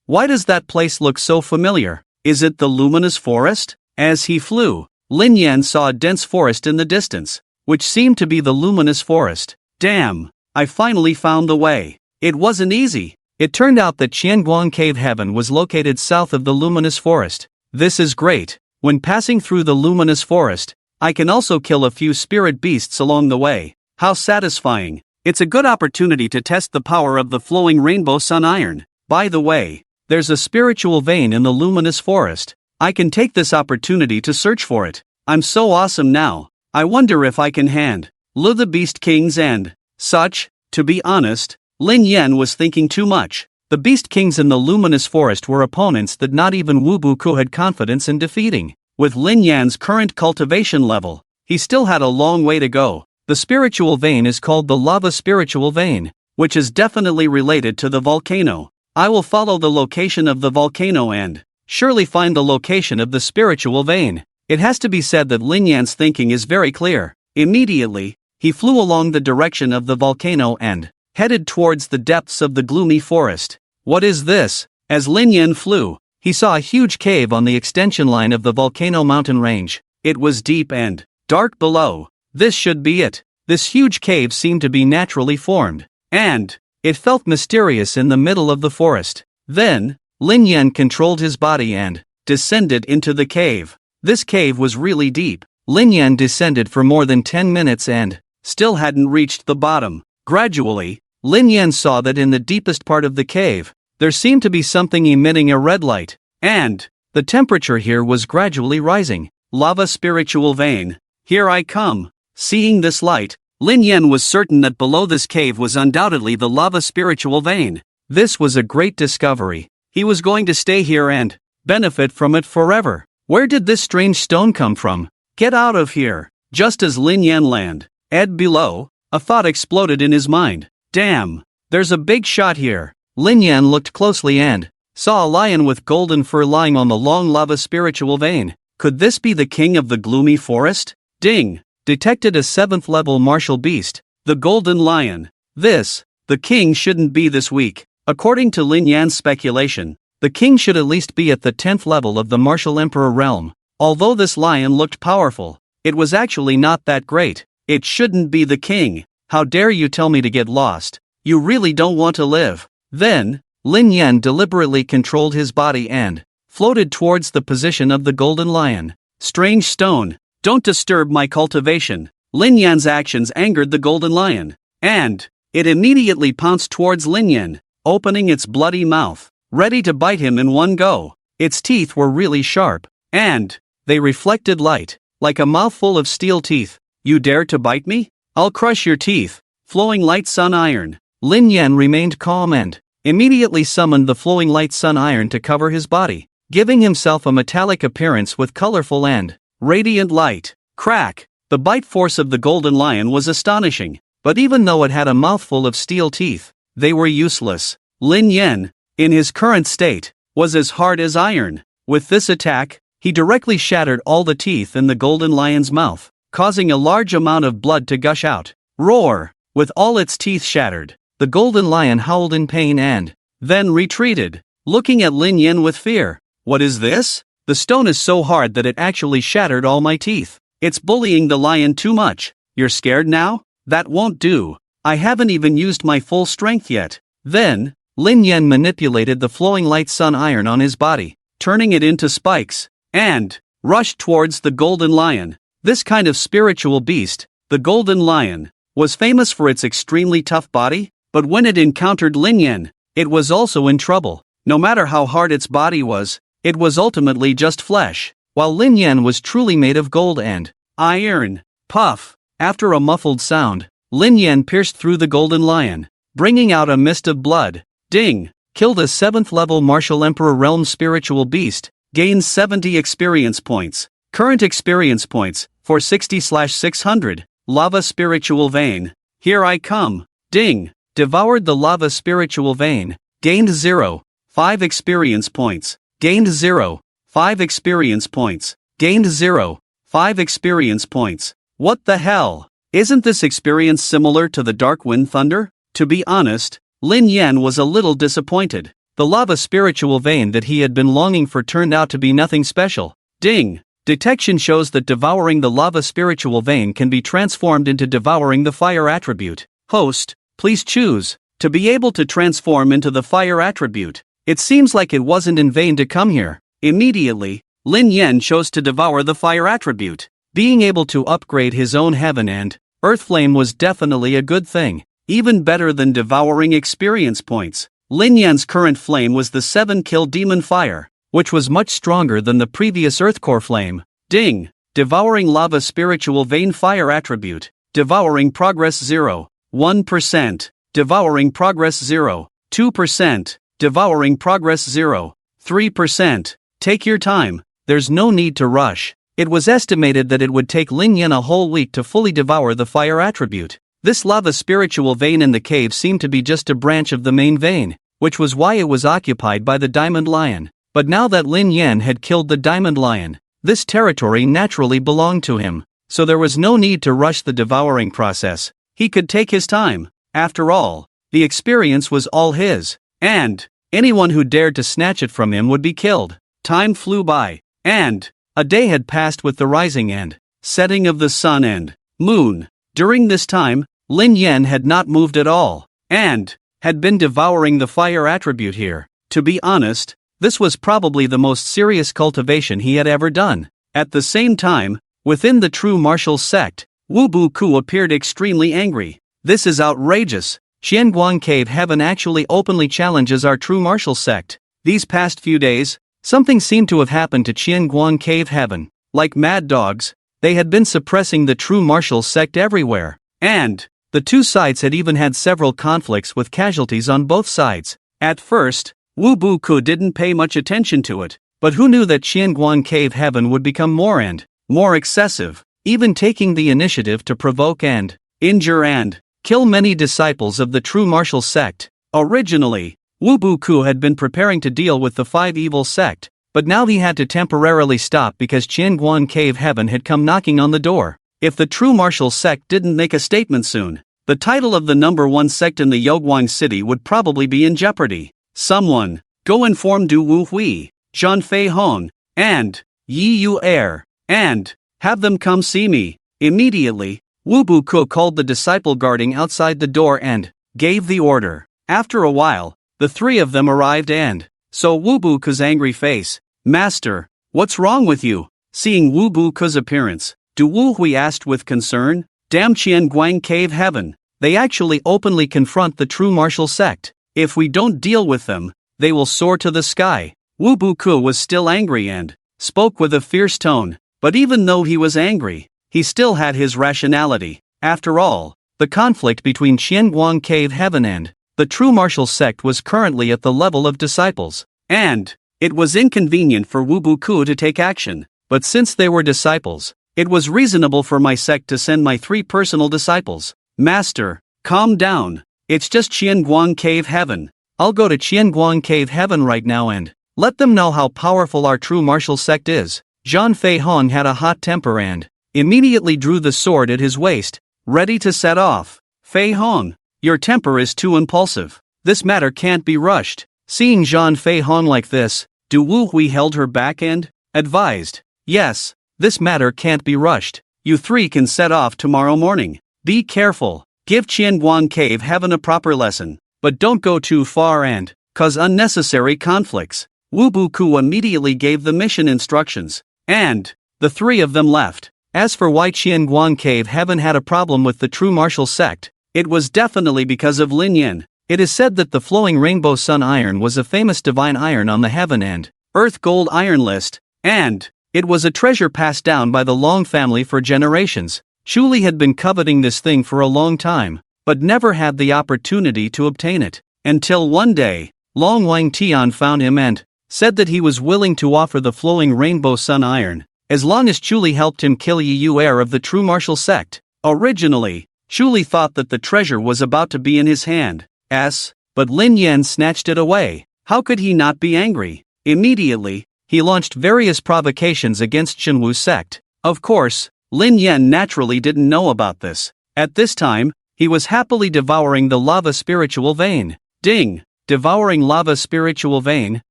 Why does that place look so familiar? Is it the luminous forest? As he flew, Lin Yan saw a dense forest in the distance, which seemed to be the luminous forest. Damn, I finally found the way. It wasn't easy. It turned out that Qianguan Cave Heaven was located south of the luminous forest. This is great. When passing through the luminous forest, I can also kill a few spirit beasts along the way. How satisfying. It's a good opportunity to test the power of the flowing rainbow sun iron. By the way, there's a spiritual vein in the luminous forest. I can take this opportunity to search for it. I'm so awesome now. I wonder if I can handle the Beast Kings and such. To be honest, Lin Yan was thinking too much. The Beast Kings in the luminous forest were opponents that not even Wu Buku had confidence in defeating. With Lin Yan's current cultivation level, he still had a long way to go. The spiritual vein is called the lava spiritual vein, which is definitely related to the volcano. I will follow the location of the volcano and surely find the location of the spiritual vein. It has to be said that Lin Yan's thinking is very clear. Immediately, he flew along the direction of the volcano and headed towards the depths of the gloomy forest. What is this? As Lin Yan flew, he saw a huge cave on the extension line of the volcano mountain range. It was deep and dark below. This should be it. This huge cave seemed to be naturally formed, and it felt mysterious in the middle of the forest. Then, Lin Yan controlled his body and descended into the cave. This cave was really deep. Lin Yan descended for more than 10 minutes and still hadn't reached the bottom. Gradually, Lin Yan saw that in the deepest part of the cave, there seemed to be something emitting a red light, and the temperature here was gradually rising. Lava spiritual vein. Here I come. Seeing this light, Lin Yan was certain that below this cave was undoubtedly the lava spiritual vein. This was a great discovery. He was going to stay here and benefit from it forever. Where did this strange stone come from? Get out of here. Just as Lin Yan landed below, a thought exploded in his mind. Damn, there's a big shot here. Lin Yan looked closely and saw a lion with golden fur lying on the long lava spiritual vein. Could this be the king of the gloomy forest? Ding! Detected a 7th level martial beast, the golden lion. The king shouldn't be this weak. According to Lin Yan's speculation, the king should at least be at the 10th level of the martial emperor realm. Although this lion looked powerful, it was actually not that great. It shouldn't be the king. How dare you tell me to get lost? You really don't want to live. Then, Lin Yan deliberately controlled his body and floated towards the position of the golden lion. Strange stone. Don't disturb my cultivation. Lin Yan's actions angered the golden lion, and it immediately pounced towards Lin Yan, opening its bloody mouth, ready to bite him in one go. Its teeth were really sharp, and they reflected light, like a mouthful of steel teeth. You dare to bite me? I'll crush your teeth. Flowing light sun iron. Lin Yan remained calm and immediately summoned the flowing light sun iron to cover his body, giving himself a metallic appearance with colorful and radiant light. Crack! The bite force of the golden lion was astonishing, but even though it had a mouthful of steel teeth, they were useless. Lin Yan, in his current state, was as hard as iron. With this attack, he directly shattered all the teeth in the golden lion's mouth, causing a large amount of blood to gush out. Roar! With all its teeth shattered, the golden lion howled in pain and then retreated, looking at Lin Yan with fear. What is this? The stone is so hard that it actually shattered all my teeth. It's bullying the lion too much. You're scared now? That won't do. I haven't even used my full strength yet. Then, Lin Yan manipulated the flowing light sun iron on his body, turning it into spikes, and rushed towards the golden lion. This kind of spiritual beast, the golden lion, was famous for its extremely tough body, but when it encountered Lin Yan, it was also in trouble. No matter how hard its body was, it was ultimately just flesh, while Lin Yan was truly made of gold and iron. Puff! After a muffled sound, Lin Yan pierced through the golden lion, bringing out a mist of blood. Ding! Killed a 7th level Martial Emperor Realm spiritual beast, gains 70 experience points. Current experience points, 460/600. Lava spiritual vein. Here I come. Ding! Devoured the lava spiritual vein, gained 0.5 experience points. Gained 0.5 experience points. Gained 0.5 experience points. What the hell? Isn't this experience similar to the Dark Wind Thunder? To be honest, Lin Yan was a little disappointed. The lava spiritual vein that he had been longing for turned out to be nothing special. Ding! Detection shows that devouring the lava spiritual vein can be transformed into devouring the fire attribute. Host, please choose to be able to transform into the fire attribute. It seems like it wasn't in vain to come here. Immediately, Lin Yan chose to devour the fire attribute. Being able to upgrade his own heaven and earth flame was definitely a good thing, even better than devouring experience points. Lin Yan's current flame was the 7-kill demon fire, which was much stronger than the previous earth core flame. Ding! Devouring lava spiritual vein fire attribute. Devouring progress 0.1%. Devouring progress 0.2%. Devouring progress 0.3%. Take your time, there's no need to rush. It was estimated that it would take Lin Yan a whole week to fully devour the fire attribute. This lava spiritual vein in the cave seemed to be just a branch of the main vein, which was why it was occupied by the diamond lion. But now that Lin Yan had killed the diamond lion, this territory naturally belonged to him, so there was no need to rush the devouring process. He could take his time. After all, the experience was all his, and anyone who dared to snatch it from him would be killed. Time flew by, and a day had passed with the rising and setting of the sun and moon. During this time, Lin Yan had not moved at all, and had been devouring the fire attribute here. To be honest, this was probably the most serious cultivation he had ever done. At the same time, within the true martial sect, Wu Bu Ku appeared extremely angry. This is outrageous. Qianguang Cave Heaven actually openly challenges our true martial sect. These past few days, something seemed to have happened to Qianguang Cave Heaven. Like mad dogs, they had been suppressing the true martial sect everywhere. And the two sides had even had several conflicts with casualties on both sides. At first, Wu Bu Ku didn't pay much attention to it, but who knew that Qianguang Cave Heaven would become more and more excessive, even taking the initiative to provoke and injure and kill many disciples of the true martial sect. Originally, Wu Bu Ku had been preparing to deal with the Five Evil sect, but now he had to temporarily stop because Qianguang Cave Heaven had come knocking on the door. If the true martial sect didn't make a statement soon, the title of the #1 sect in the Yoguang city would probably be in jeopardy. Someone, go inform Du Wu Hui, Zhan Fei Hong, and Yeyue, and have them come see me. Immediately, Wu Bu Ku called the disciple guarding outside the door and gave the order. After a while, the three of them arrived and saw Wu Bu Ku's angry face. Master, what's wrong with you? Seeing Wu Bu Ku's appearance, Du Wu Hui asked with concern. Damn Qianguang Cave Heaven, they actually openly confront the true martial sect. If we don't deal with them, they will soar to the sky. Wu Bu Ku was still angry and spoke with a fierce tone, but even though he was angry, he he still had his rationality. After all, the conflict between Qianguang Cave Heaven and the true martial sect was currently at the level of disciples, and it was inconvenient for Wu Buku to take action. But since they were disciples, it was reasonable for my sect to send my 3 personal disciples. Master, calm down. It's just Qianguang Cave Heaven. I'll go to Qianguang Cave Heaven right now and let them know how powerful our true martial sect is. Zhang Fei Hong had a hot temper and immediately drew the sword at his waist, ready to set off. Fei Hong, your temper is too impulsive. This matter can't be rushed. Seeing Zhang Fei Hong like this, Du Wu Hui held her back and advised, yes, this matter can't be rushed. You 3 can set off tomorrow morning. Be careful. Give Qianguang Cave Heaven a proper lesson, but don't go too far and cause unnecessary conflicts. Wu Buku immediately gave the mission instructions, and the 3 of them left. As for why Qianguang Cave Heaven had a problem with the true martial sect, it was definitely because of Lin Yan. It is said that the flowing rainbow sun iron was a famous divine iron on the heaven and earth gold iron list, and it was a treasure passed down by the Long family for generations. Chuli had been coveting this thing for a long time, but never had the opportunity to obtain it, until one day, Long Wang Tian found him and said that he was willing to offer the flowing rainbow sun iron, as long as Chuli helped him kill Yeyue, heir of the true martial sect. Originally, Chuli thought that the treasure was about to be in his hand, but Lin Yan snatched it away. How could he not be angry? Immediately, he launched various provocations against Zhenwu Sect. Of course, Lin Yan naturally didn't know about this. At this time, he was happily devouring the lava spiritual vein. Ding! Devouring lava spiritual vein.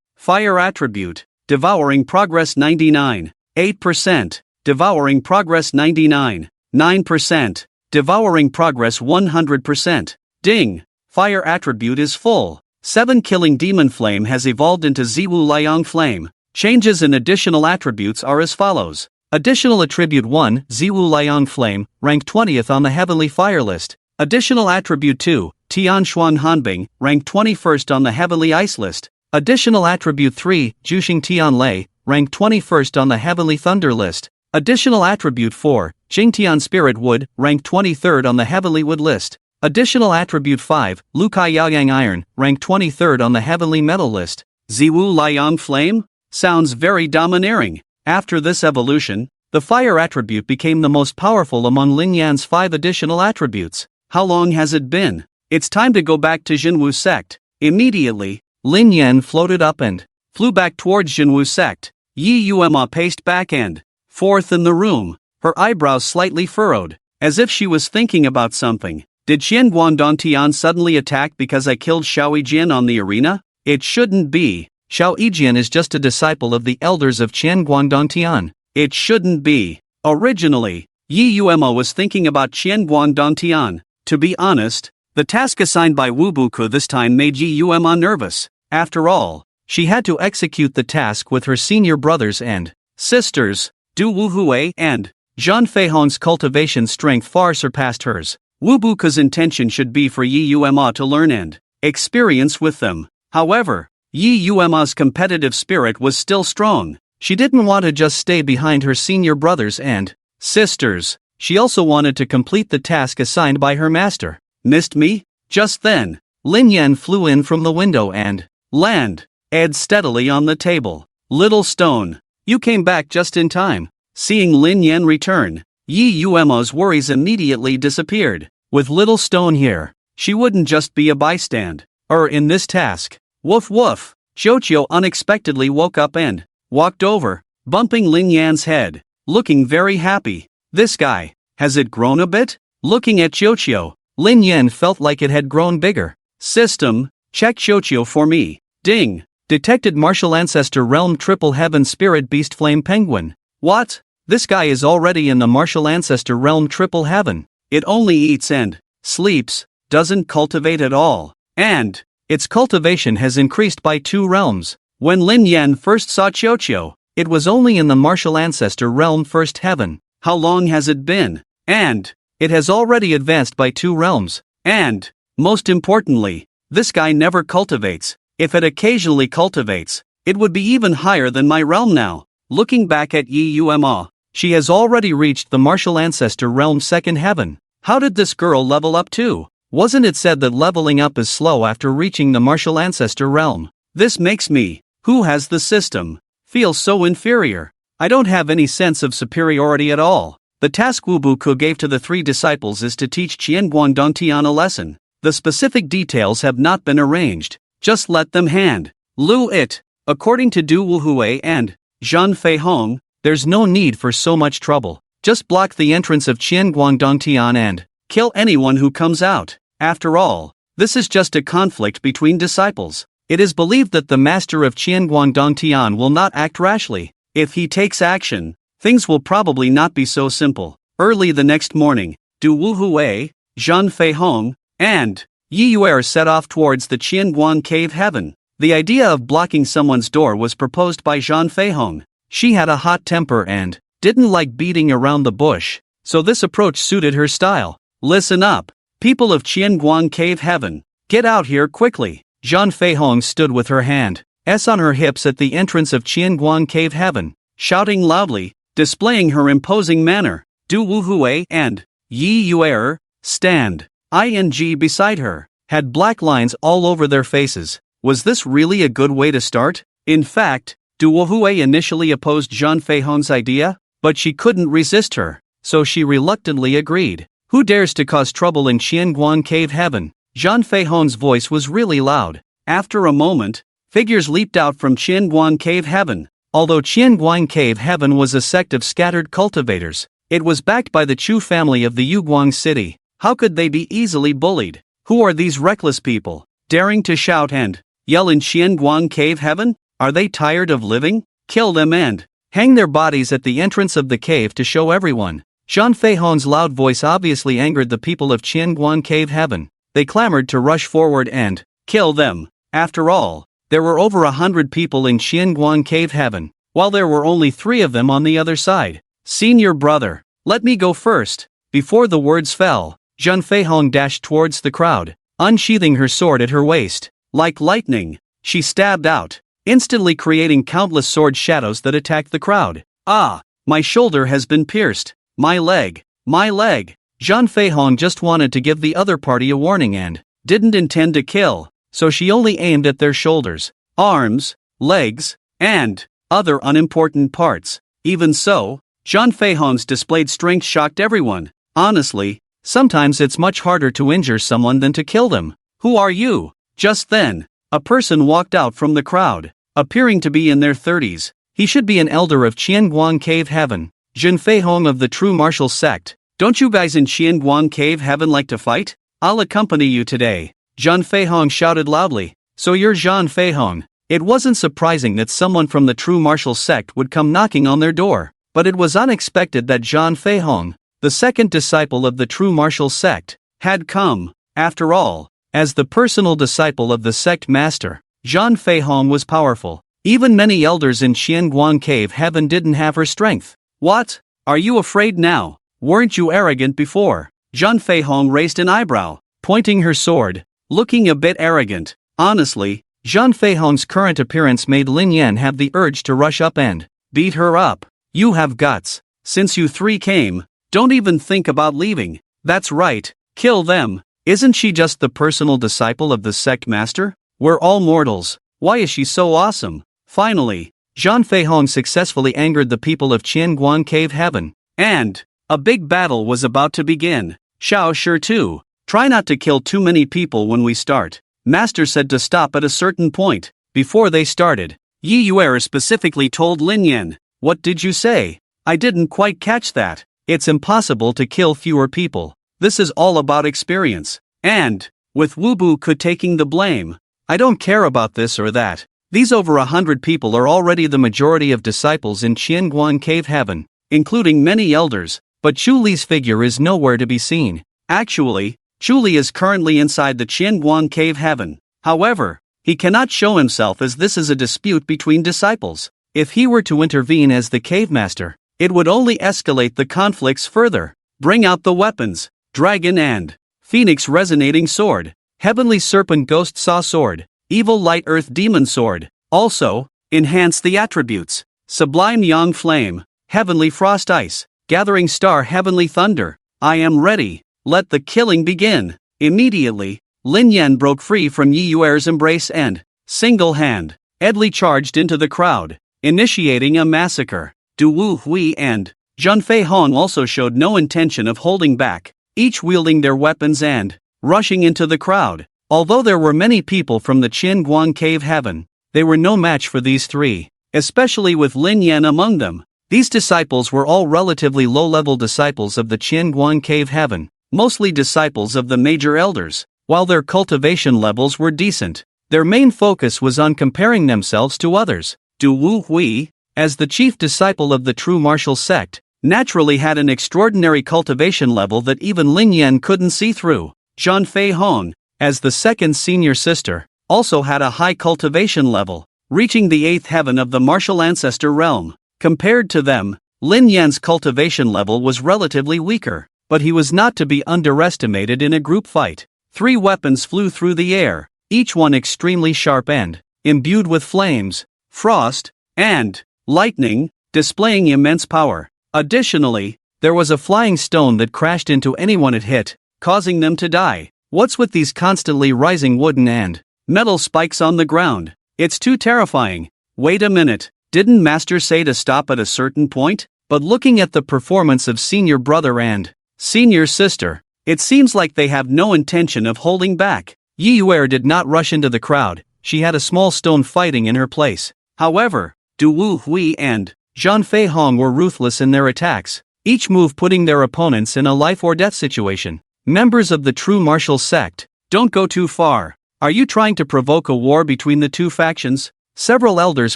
Fire attribute. Devouring progress 99. 8%. Devouring progress 99. 9%. Devouring progress 100%. Ding! Fire attribute is full. 7 killing demon flame has evolved into Zhenwu Liang flame. Changes in additional attributes are as follows. Additional attribute 1, Zhenwu Liang flame, rank 20th on the heavenly fire list. Additional attribute 2, Tian Xuan Hanbing, rank 21st on the heavenly ice list. Additional attribute 3, Juxing Tian Lei, rank 21st on the heavenly thunder list. Additional attribute 4, Jingtian Spirit Wood, rank 23rd on the heavenly wood list. Additional attribute 5, Lukai Yaoyang Iron, rank 23rd on the heavenly metal list. Zhenwu Liang flame? Sounds very domineering. After this evolution, the fire attribute became the most powerful among Lin Yan's 5 additional attributes. How long has it been? It's time to go back to Zhenwu Sect. Immediately, Lin Yan floated up and flew back towards Zhenwu Sect. Yeyue paced back and forth in the room, her eyebrows slightly furrowed, as if she was thinking about something. Did Qianguang Dongtian suddenly attack because I killed Xiao Yijian on the arena? It shouldn't be. Xiao Yijian is just a disciple of the elders of Qianguang Dongtian. It shouldn't be. Originally, Yeyue was thinking about Qianguang Dongtian. To be honest, the task assigned by Wu Buku this time made Yeyue nervous. After all, she had to execute the task with her senior brothers and sisters. Du Wu Hui and Zhang Feihong's cultivation strength far surpassed hers. Wu Buku's intention should be for Yeyue to learn and experience with them. However, Yeyue's competitive spirit was still strong. She didn't want to just stay behind her senior brothers and sisters. She also wanted to complete the task assigned by her master. Missed me? Just then, Lin Yan flew in from the window and landed steadily on the table. Little stone, you came back just in time. Seeing Lin Yan return, Yeyue's worries immediately disappeared. With little stone here, she wouldn't just be a bystander in this task. Woof woof. Xiao unexpectedly woke up and walked over, bumping Lin Yan's head, looking very happy. This guy, has it grown a bit? Looking at Xiao, Lin Yan felt like it had grown bigger. System, check Xiao for me. Ding. Detected martial ancestor realm triple heaven spirit beast flame penguin. What? This guy is already in the martial ancestor realm triple heaven. It only eats and sleeps, doesn't cultivate at all, and its cultivation has increased by 2 realms. When Lin Yan first saw Xiao, it was only in the martial ancestor realm first heaven. How long has it been? And it has already advanced by 2 realms. And, most importantly, this guy never cultivates. If it occasionally cultivates, it would be even higher than my realm now. Looking back at Yeyue, She has already reached the martial ancestor realm second heaven. How did this girl level up too? Wasn't it said that leveling up is slow after reaching the martial ancestor realm? This makes me, who has the system, feel so inferior. I don't have any sense of superiority at all. The task Wu Buku gave to the 3 disciples is to teach Qian Guangdong Tian a lesson. The specific details have not been arranged. Just let them handle it. According to Du Wuhui and Zhan Feihong, there's no need for so much trouble. Just block the entrance of Qian Guangdong Tian and kill anyone who comes out. After all, this is just a conflict between disciples. It is believed that the master of Qian Guangdong Tian will not act rashly. If he takes action, things will probably not be so simple. Early the next morning, Du Wuhui, Zhan Feihong, and Yeyue set off towards the Qianguan cave heaven. The idea of blocking someone's door was proposed by Zhan Feihong. She had a hot temper and didn't like beating around the bush, so this approach suited her style. Listen up, people of Qianguan cave heaven. Get out here quickly. Zhan Feihong stood with her hands on her hips at the entrance of Qianguan cave heaven, shouting loudly, displaying her imposing manner. Du Wuhui and Yeyue stand beside her, had black lines all over their faces. Was this really a good way to start? In fact, Du Wuhui initially opposed Zhan Feihong's idea, but she couldn't resist her, so she reluctantly agreed. Who dares to cause trouble in Qianguan cave heaven? Zhan Feihong's voice was really loud. After a moment, figures leaped out from Qianguan cave heaven. Although Qianguan cave heaven was a sect of scattered cultivators, it was backed by the Chu family of the Yuguang city. How could they be easily bullied? Who are these reckless people, daring to shout and yell in Qianguan cave heaven? Are they tired of living? Kill them and hang their bodies at the entrance of the cave to show everyone. Zhan Feihong's loud voice obviously angered the people of Qianguan cave heaven. They clamored to rush forward and kill them. After all, there were over 100 people in Qianguan cave heaven, while there were only 3 of them on the other side. Senior brother, let me go first. Before the words fell, Zhan Feihong dashed towards the crowd, unsheathing her sword at her waist. Like lightning, she stabbed out, instantly creating countless sword shadows that attacked the crowd. Ah, my shoulder has been pierced. My leg. Zhan Feihong just wanted to give the other party a warning and didn't intend to kill, so she only aimed at their shoulders, arms, legs, and other unimportant parts. Even so, Zhan Feihong's displayed strength shocked everyone. Honestly, sometimes it's much harder to injure someone than to kill them. Who are you? Just then, a person walked out from the crowd, appearing to be in their 30s. He should be an elder of Qianguan cave heaven. Zhen Feihong of the True Martial Sect. Don't you guys in Qianguan cave heaven like to fight? I'll accompany you today. Zhan Feihong shouted loudly. So you're Zhan Feihong. It wasn't surprising that someone from the True Martial Sect would come knocking on their door, but it was unexpected that Zhan Feihong, the second disciple of the True Martial Sect, had come. After all, as the personal disciple of the sect master, Zhan Feihong was powerful. Even many elders in Qianguan cave heaven didn't have her strength. What? Are you afraid now? Weren't you arrogant before? Zhan Feihong raised an eyebrow, pointing her sword, looking a bit arrogant. Honestly, Zhan Feihong's current appearance made Lin Yan have the urge to rush up and beat her up. You have guts. Since you 3 came, don't even think about leaving. That's right, kill them. Isn't she just the personal disciple of the sect master? We're all mortals. Why is she so awesome? Finally, Zhan Feihong successfully angered the people of Qianguan cave heaven, and a big battle was about to begin. Xiao Shi too. Try not to kill too many people when we start. Master said to stop at a certain point. Before they started, Yeyue specifically told Lin Yan. What did you say? I didn't quite catch that. It's impossible to kill fewer people. This is all about experience. And, with Wu Bu taking the blame, I don't care about this or that. These over 100 people are already the majority of disciples in Qianguan cave heaven, including many elders, but Chu Li's figure is nowhere to be seen. Actually, Chu Li is currently inside the Qianguan cave heaven. However, he cannot show himself as this is a dispute between disciples. If he were to intervene as the cave master, it would only escalate the conflicts further. Bring out the weapons, dragon and phoenix resonating sword, heavenly serpent ghost saw sword, evil light earth demon sword. Also, enhance the attributes, sublime yang flame, Heavenly Frost Ice. Gathering Star Heavenly Thunder. I am ready. Let the killing begin. Immediately, Lin Yan broke free from Yeyue's embrace and, single-handedly charged into the crowd, initiating a massacre. Du Wu Hui and Zhun Fei Hong also showed no intention of holding back, each wielding their weapons and rushing into the crowd. Although there were many people from the Qianguang Cave Heaven, they were no match for these three, especially with Lin Yan among them. These disciples were all relatively low-level disciples of the Qianguang Cave Heaven, mostly disciples of the major elders. While their cultivation levels were decent, their main focus was on comparing themselves to others. Du Wu Hui, as the chief disciple of the true martial sect, naturally had an extraordinary cultivation level that even Lin Yan couldn't see through. Zhun Fei Hong, as the second senior sister, also had a high cultivation level, reaching the 8th heaven of the martial ancestor realm. Compared to them, Lin Yan's cultivation level was relatively weaker, but he was not to be underestimated in a group fight. 3 weapons flew through the air, each one extremely sharp and imbued with flames, frost, and lightning, displaying immense power. Additionally, there was a flying stone that crashed into anyone it hit, causing them to die. What's with these constantly rising wooden and metal spikes on the ground? It's too terrifying. Wait a minute, didn't Master say to stop at a certain point? But looking at the performance of senior brother and senior sister, it seems like they have no intention of holding back. Yeyue did not rush into the crowd, she had a small stone fighting in her place. However, Du Wu Hui and Zhun Fei Hong were ruthless in their attacks, each move putting their opponents in a life-or-death situation. Members of the true martial sect, don't go too far. Are you trying to provoke a war between the two factions? Several elders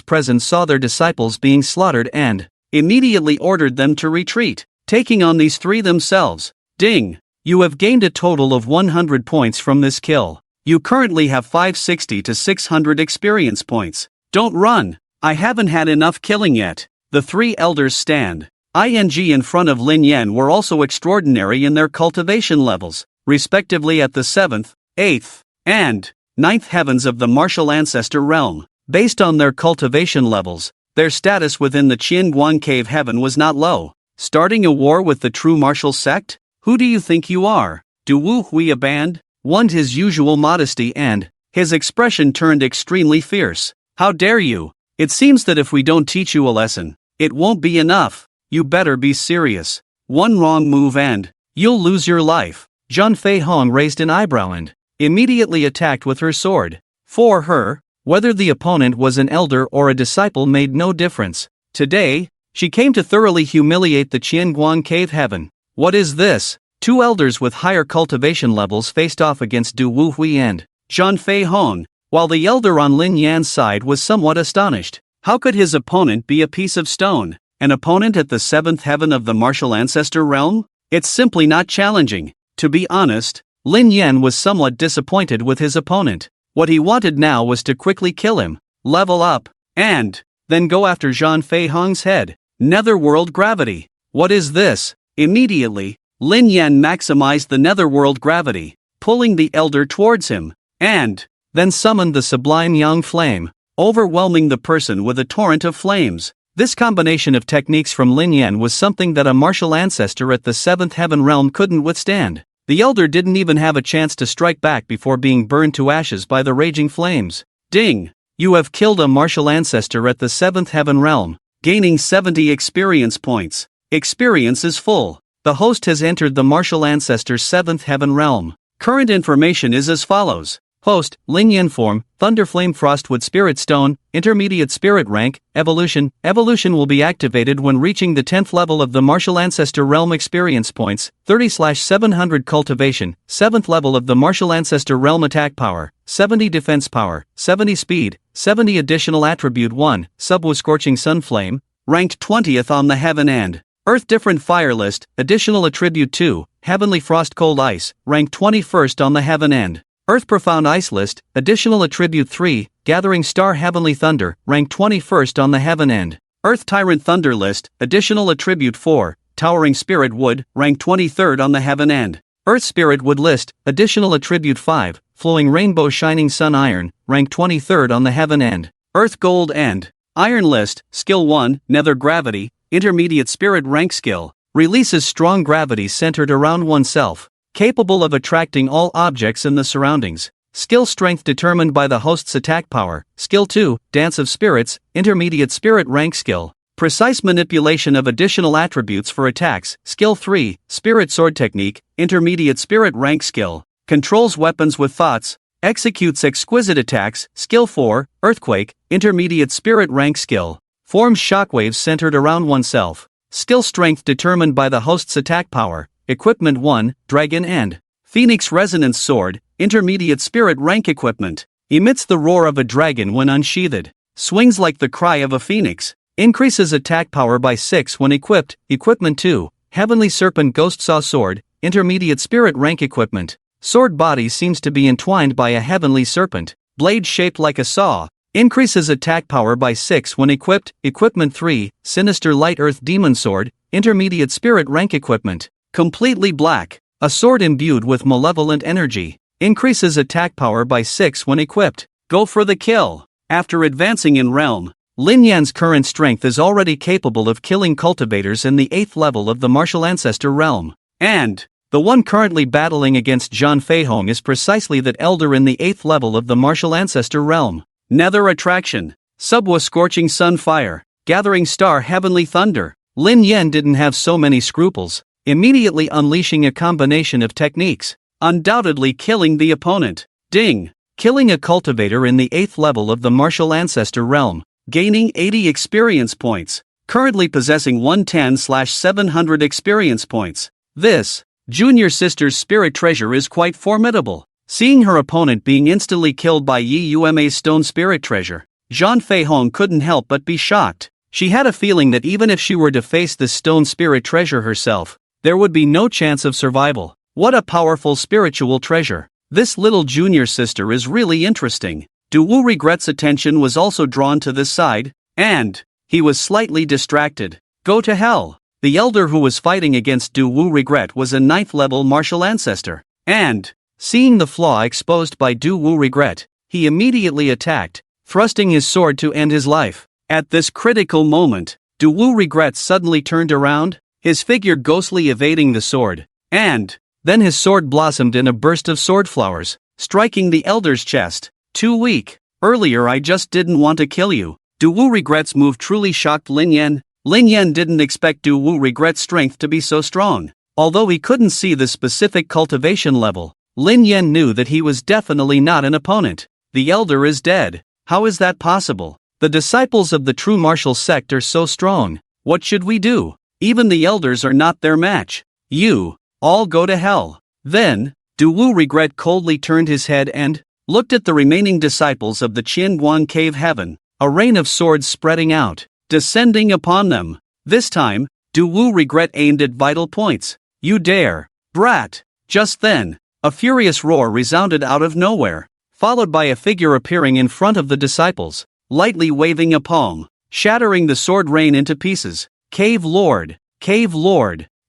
present saw their disciples being slaughtered and immediately ordered them to retreat, taking on these 3 themselves. Ding! You have gained a total of 100 points from this kill. You currently have 560 to 600 experience points. Don't run! I haven't had enough killing yet. The 3 elders stand in front of Lin Yan were also extraordinary in their cultivation levels, respectively at the 7th, 8th, and 9th heavens of the martial ancestor realm. Based on their cultivation levels, their status within the Qianguang Cave Heaven was not low. Starting a war with the true martial sect? Who do you think you are? Du Wu Hui abandoned his usual modesty and his expression turned extremely fierce. How dare you? It seems that if we don't teach you a lesson, it won't be enough. You better be serious. One wrong move and you'll lose your life. Zhun Fei Hong raised an eyebrow and immediately attacked with her sword. For her, whether the opponent was an elder or a disciple made no difference. Today, she came to thoroughly humiliate the Qianguang Cave Heaven. What is this? 2 elders with higher cultivation levels faced off against Du Wu Hui and Zhun Fei Hong, while the elder on Lin Yan's side was somewhat astonished. How could his opponent be a piece of stone? An opponent at the 7th heaven of the martial ancestor realm? It's simply not challenging. To be honest, Lin Yan was somewhat disappointed with his opponent. What he wanted now was to quickly kill him, level up, and then go after Zhun Fei Hong's head. Netherworld gravity. What is this? Immediately, Lin Yan maximized the netherworld gravity, pulling the elder towards him, and then summoned the sublime yang flame, overwhelming the person with a torrent of flames. This combination of techniques from Lin Yan was something that a martial ancestor at the 7th heaven realm couldn't withstand. The elder didn't even have a chance to strike back before being burned to ashes by the raging flames. Ding! You have killed a martial ancestor at the 7th heaven realm, gaining 70 experience points. Experience is full. The host has entered the martial ancestor's 7th heaven realm. Current information is as follows. Host, Lin Yan form, Thunderflame Frostwood Spirit Stone, Intermediate Spirit Rank, Evolution. Evolution will be activated when reaching the 10th level of the Martial Ancestor Realm Experience Points, 30/700 Cultivation, 7th level of the Martial Ancestor Realm Attack Power, 70 Defense Power, 70 Speed, 70 Additional Attribute 1, Subwu Scorching Sun Flame, ranked 20th on the Heaven and Earth Different Fire List, Additional Attribute 2, Heavenly Frost Cold Ice, ranked 21st on the Heaven and Earth Profound Ice List, Additional Attribute 3, Gathering Star Heavenly Thunder, ranked 21st on the Heaven and Earth Tyrant Thunder List, Additional Attribute 4, Towering Spirit Wood, ranked 23rd on the Heaven and Earth Spirit Wood List, Additional Attribute 5, Flowing Rainbow Shining Sun Iron, ranked 23rd on the Heaven and Earth Gold and Iron List, Skill 1, Nether Gravity, intermediate spirit rank skill, releases strong gravity centered around oneself, capable of attracting all objects in the surroundings. Skill strength determined by the host's attack power. Skill 2, Dance of Spirits, intermediate spirit rank skill, precise manipulation of additional attributes for attacks. Skill 3, Spirit Sword Technique, intermediate spirit rank skill, controls weapons with thoughts, executes exquisite attacks. Skill 4, Earthquake, intermediate spirit rank skill, forms shockwaves centered around oneself. Skill strength determined by the host's attack power. Equipment 1, Dragon and Phoenix Resonance Sword, intermediate spirit rank equipment, emits the roar of a dragon when unsheathed, swings like the cry of a phoenix, increases attack power by 6 when equipped. Equipment 2, Heavenly Serpent Ghost Saw Sword, intermediate spirit rank equipment, sword body seems to be entwined by a heavenly serpent, blade shaped like a saw, increases attack power by 6 when equipped. Equipment 3, Sinister Light Earth Demon Sword, intermediate spirit rank equipment, completely black, a sword imbued with malevolent energy, increases attack power by 6 when equipped. Go for the kill. After advancing in realm, Lin Yan's current strength is already capable of killing cultivators in the 8th level of the Martial Ancestor realm. And the one currently battling against Zhang Feihong is precisely that elder in the 8th level of the Martial Ancestor realm. Nether Attraction, Subwa Scorching Sun Fire, Gathering Star Heavenly Thunder. Lin Yan didn't have so many scruples, immediately unleashing a combination of techniques, undoubtedly killing the opponent. Ding! Killing a cultivator in the 8th level of the Martial Ancestor realm, gaining 80 experience points, currently possessing 110/700 experience points. This junior sister's spirit treasure is quite formidable. Seeing her opponent being instantly killed by Yeyue's stone spirit treasure, Zhang Feihong couldn't help but be shocked. She had a feeling that even if she were to face this stone spirit treasure herself, there would be no chance of survival. What a powerful spiritual treasure. This little junior sister is really interesting. Dewu Regret's attention was also drawn to this side, and he was slightly distracted. Go to hell. The elder who was fighting against Dewu Regret was a 9th level martial ancestor, and seeing the flaw exposed by Dewu Regret, he immediately attacked, thrusting his sword to end his life. At this critical moment, Dewu Regret suddenly turned around, his figure ghostly evading the sword, and then his sword blossomed in a burst of sword flowers, striking the elder's chest. Too weak. Earlier I just didn't want to kill you. Dewu Regret's move truly shocked Lin Yan. Lin Yan didn't expect Dewu Regret's strength to be so strong. Although he couldn't see the specific cultivation level, Lin Yan knew that he was definitely not an opponent. The elder is dead. How is that possible? The disciples of the true martial sect are so strong. What should we do? Even the elders are not their match. You all go to hell. Then, Dewu Regret coldly turned his head and looked at the remaining disciples of the Qianguan Cave Heaven, a rain of swords spreading out, descending upon them. This time, Dewu Regret aimed at vital points. You dare, brat! Just then, a furious roar resounded out of nowhere, followed by a figure appearing in front of the disciples, lightly waving a palm, shattering the sword rain into pieces. Cave Lord,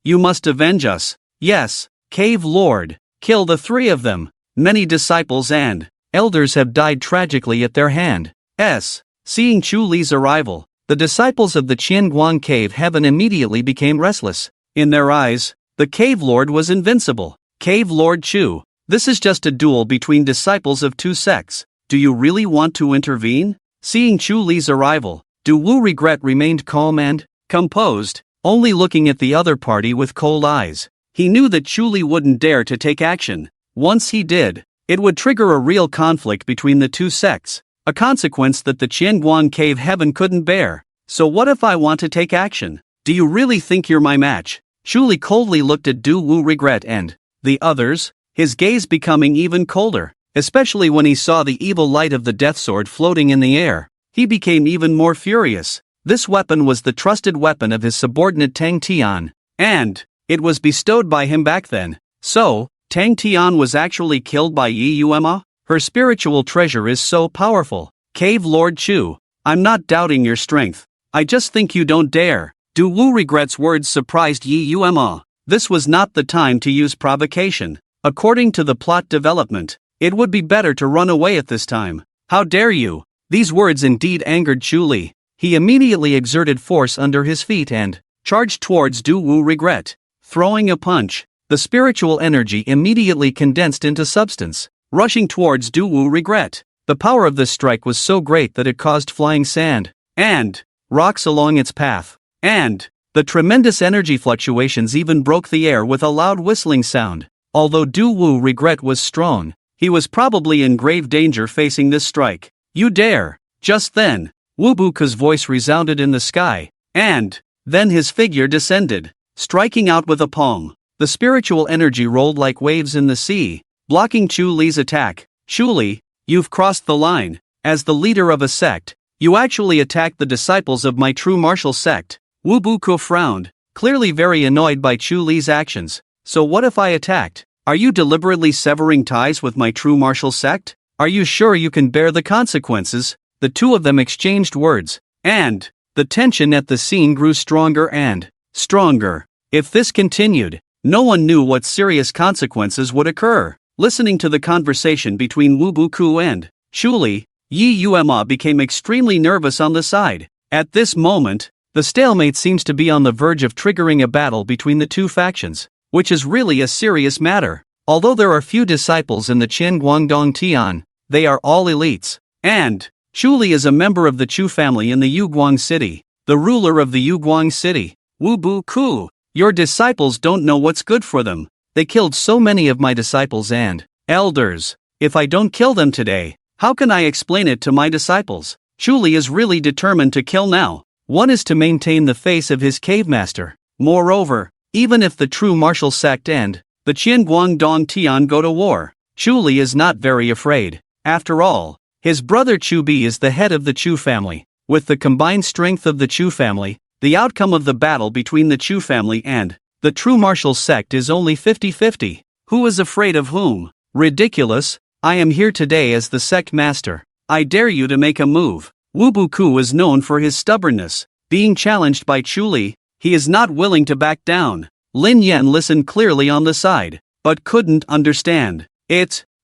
you must avenge us. Yes, Cave Lord, kill the 3 of them. Many disciples and elders have died tragically at their hands. Seeing Chu Li's arrival, the disciples of the Qianguan Cave Heaven immediately became restless. In their eyes, the Cave Lord was invincible. Cave Lord Chu, this is just a duel between disciples of 2 sects. Do you really want to intervene? Seeing Chu Li's arrival, Dewu Regret remained calm and composed, only looking at the other party with cold eyes. He knew that Chu Li wouldn't dare to take action. Once he did, it would trigger a real conflict between the 2 sects, a consequence that the Qianguan Cave Heaven couldn't bear. So what if I want to take action? Do you really think you're my match? Chu Li coldly looked at Dewu Regret and the others, his gaze becoming even colder, especially when he saw the evil light of the death sword floating in the air. He became even more furious. This weapon was the trusted weapon of his subordinate Tang Tian, and it was bestowed by him back then. So, Tang Tian was actually killed by Yeyue? Her spiritual treasure is so powerful. Cave Lord Chu, I'm not doubting your strength. I just think you don't dare. Dewu Regret's words surprised Yeyue. This was not the time to use provocation. According to the plot development, it would be better to run away at this time. How dare you? These words indeed angered Chu Li. he immediately exerted force under his feet and charged towards Zhenwu Regret. Throwing a punch, the spiritual energy immediately condensed into substance, rushing towards Zhenwu Regret. The power of this strike was so great that it caused flying sand and rocks along its path, and the tremendous energy fluctuations even broke the air with a loud whistling sound. Although Zhenwu Regret was strong, he was probably in grave danger facing this strike. "You dare!" Just then, Wu Buku's voice resounded in the sky, and then his figure descended, striking out with a palm. The spiritual energy rolled like waves in the sea, blocking Chu Li's attack. "Chu Li, you've crossed the line. As the leader of a sect, you actually attacked the disciples of my true martial sect." Wu Buku frowned, clearly very annoyed by Chu Li's actions. "So what if I attacked? Are you deliberately severing ties with my true martial sect? Are you sure you can bear the consequences?" The two of them exchanged words, and the tension at the scene grew stronger and stronger. If this continued, no one knew what serious consequences would occur. Listening to the conversation between Wu Buku and Chu Li, Yeyue became extremely nervous on the side. At this moment, the stalemate seems to be on the verge of triggering a battle between the two factions, which is really a serious matter. Although there are few disciples in the Qian Guangdong Tian, they are all elites, and Chu Li is a member of the Chu family in the Yuguang city, the ruler of the Yuguang city. "Wu Buku, your disciples don't know what's good for them. They killed so many of my disciples and elders. If I don't kill them today, how can I explain it to my disciples?" Chu Li is really determined to kill now. One is to maintain the face of his cave master. Moreover, even if the true martial sect and the Qian Guangdong Tian go to war, Chu Li is not very afraid. After all, his brother Chu Bi is the head of the Chu family. With the combined strength of the Chu family, the outcome of the battle between the Chu family and the true martial sect is only 50-50. Who is afraid of whom? Ridiculous. I am here today as the sect master. I dare you to make a move. Wu Buku is known for his stubbornness. Being challenged by Chu Li, he is not willing to back down. Lin Yan listened clearly on the side, but couldn't understand.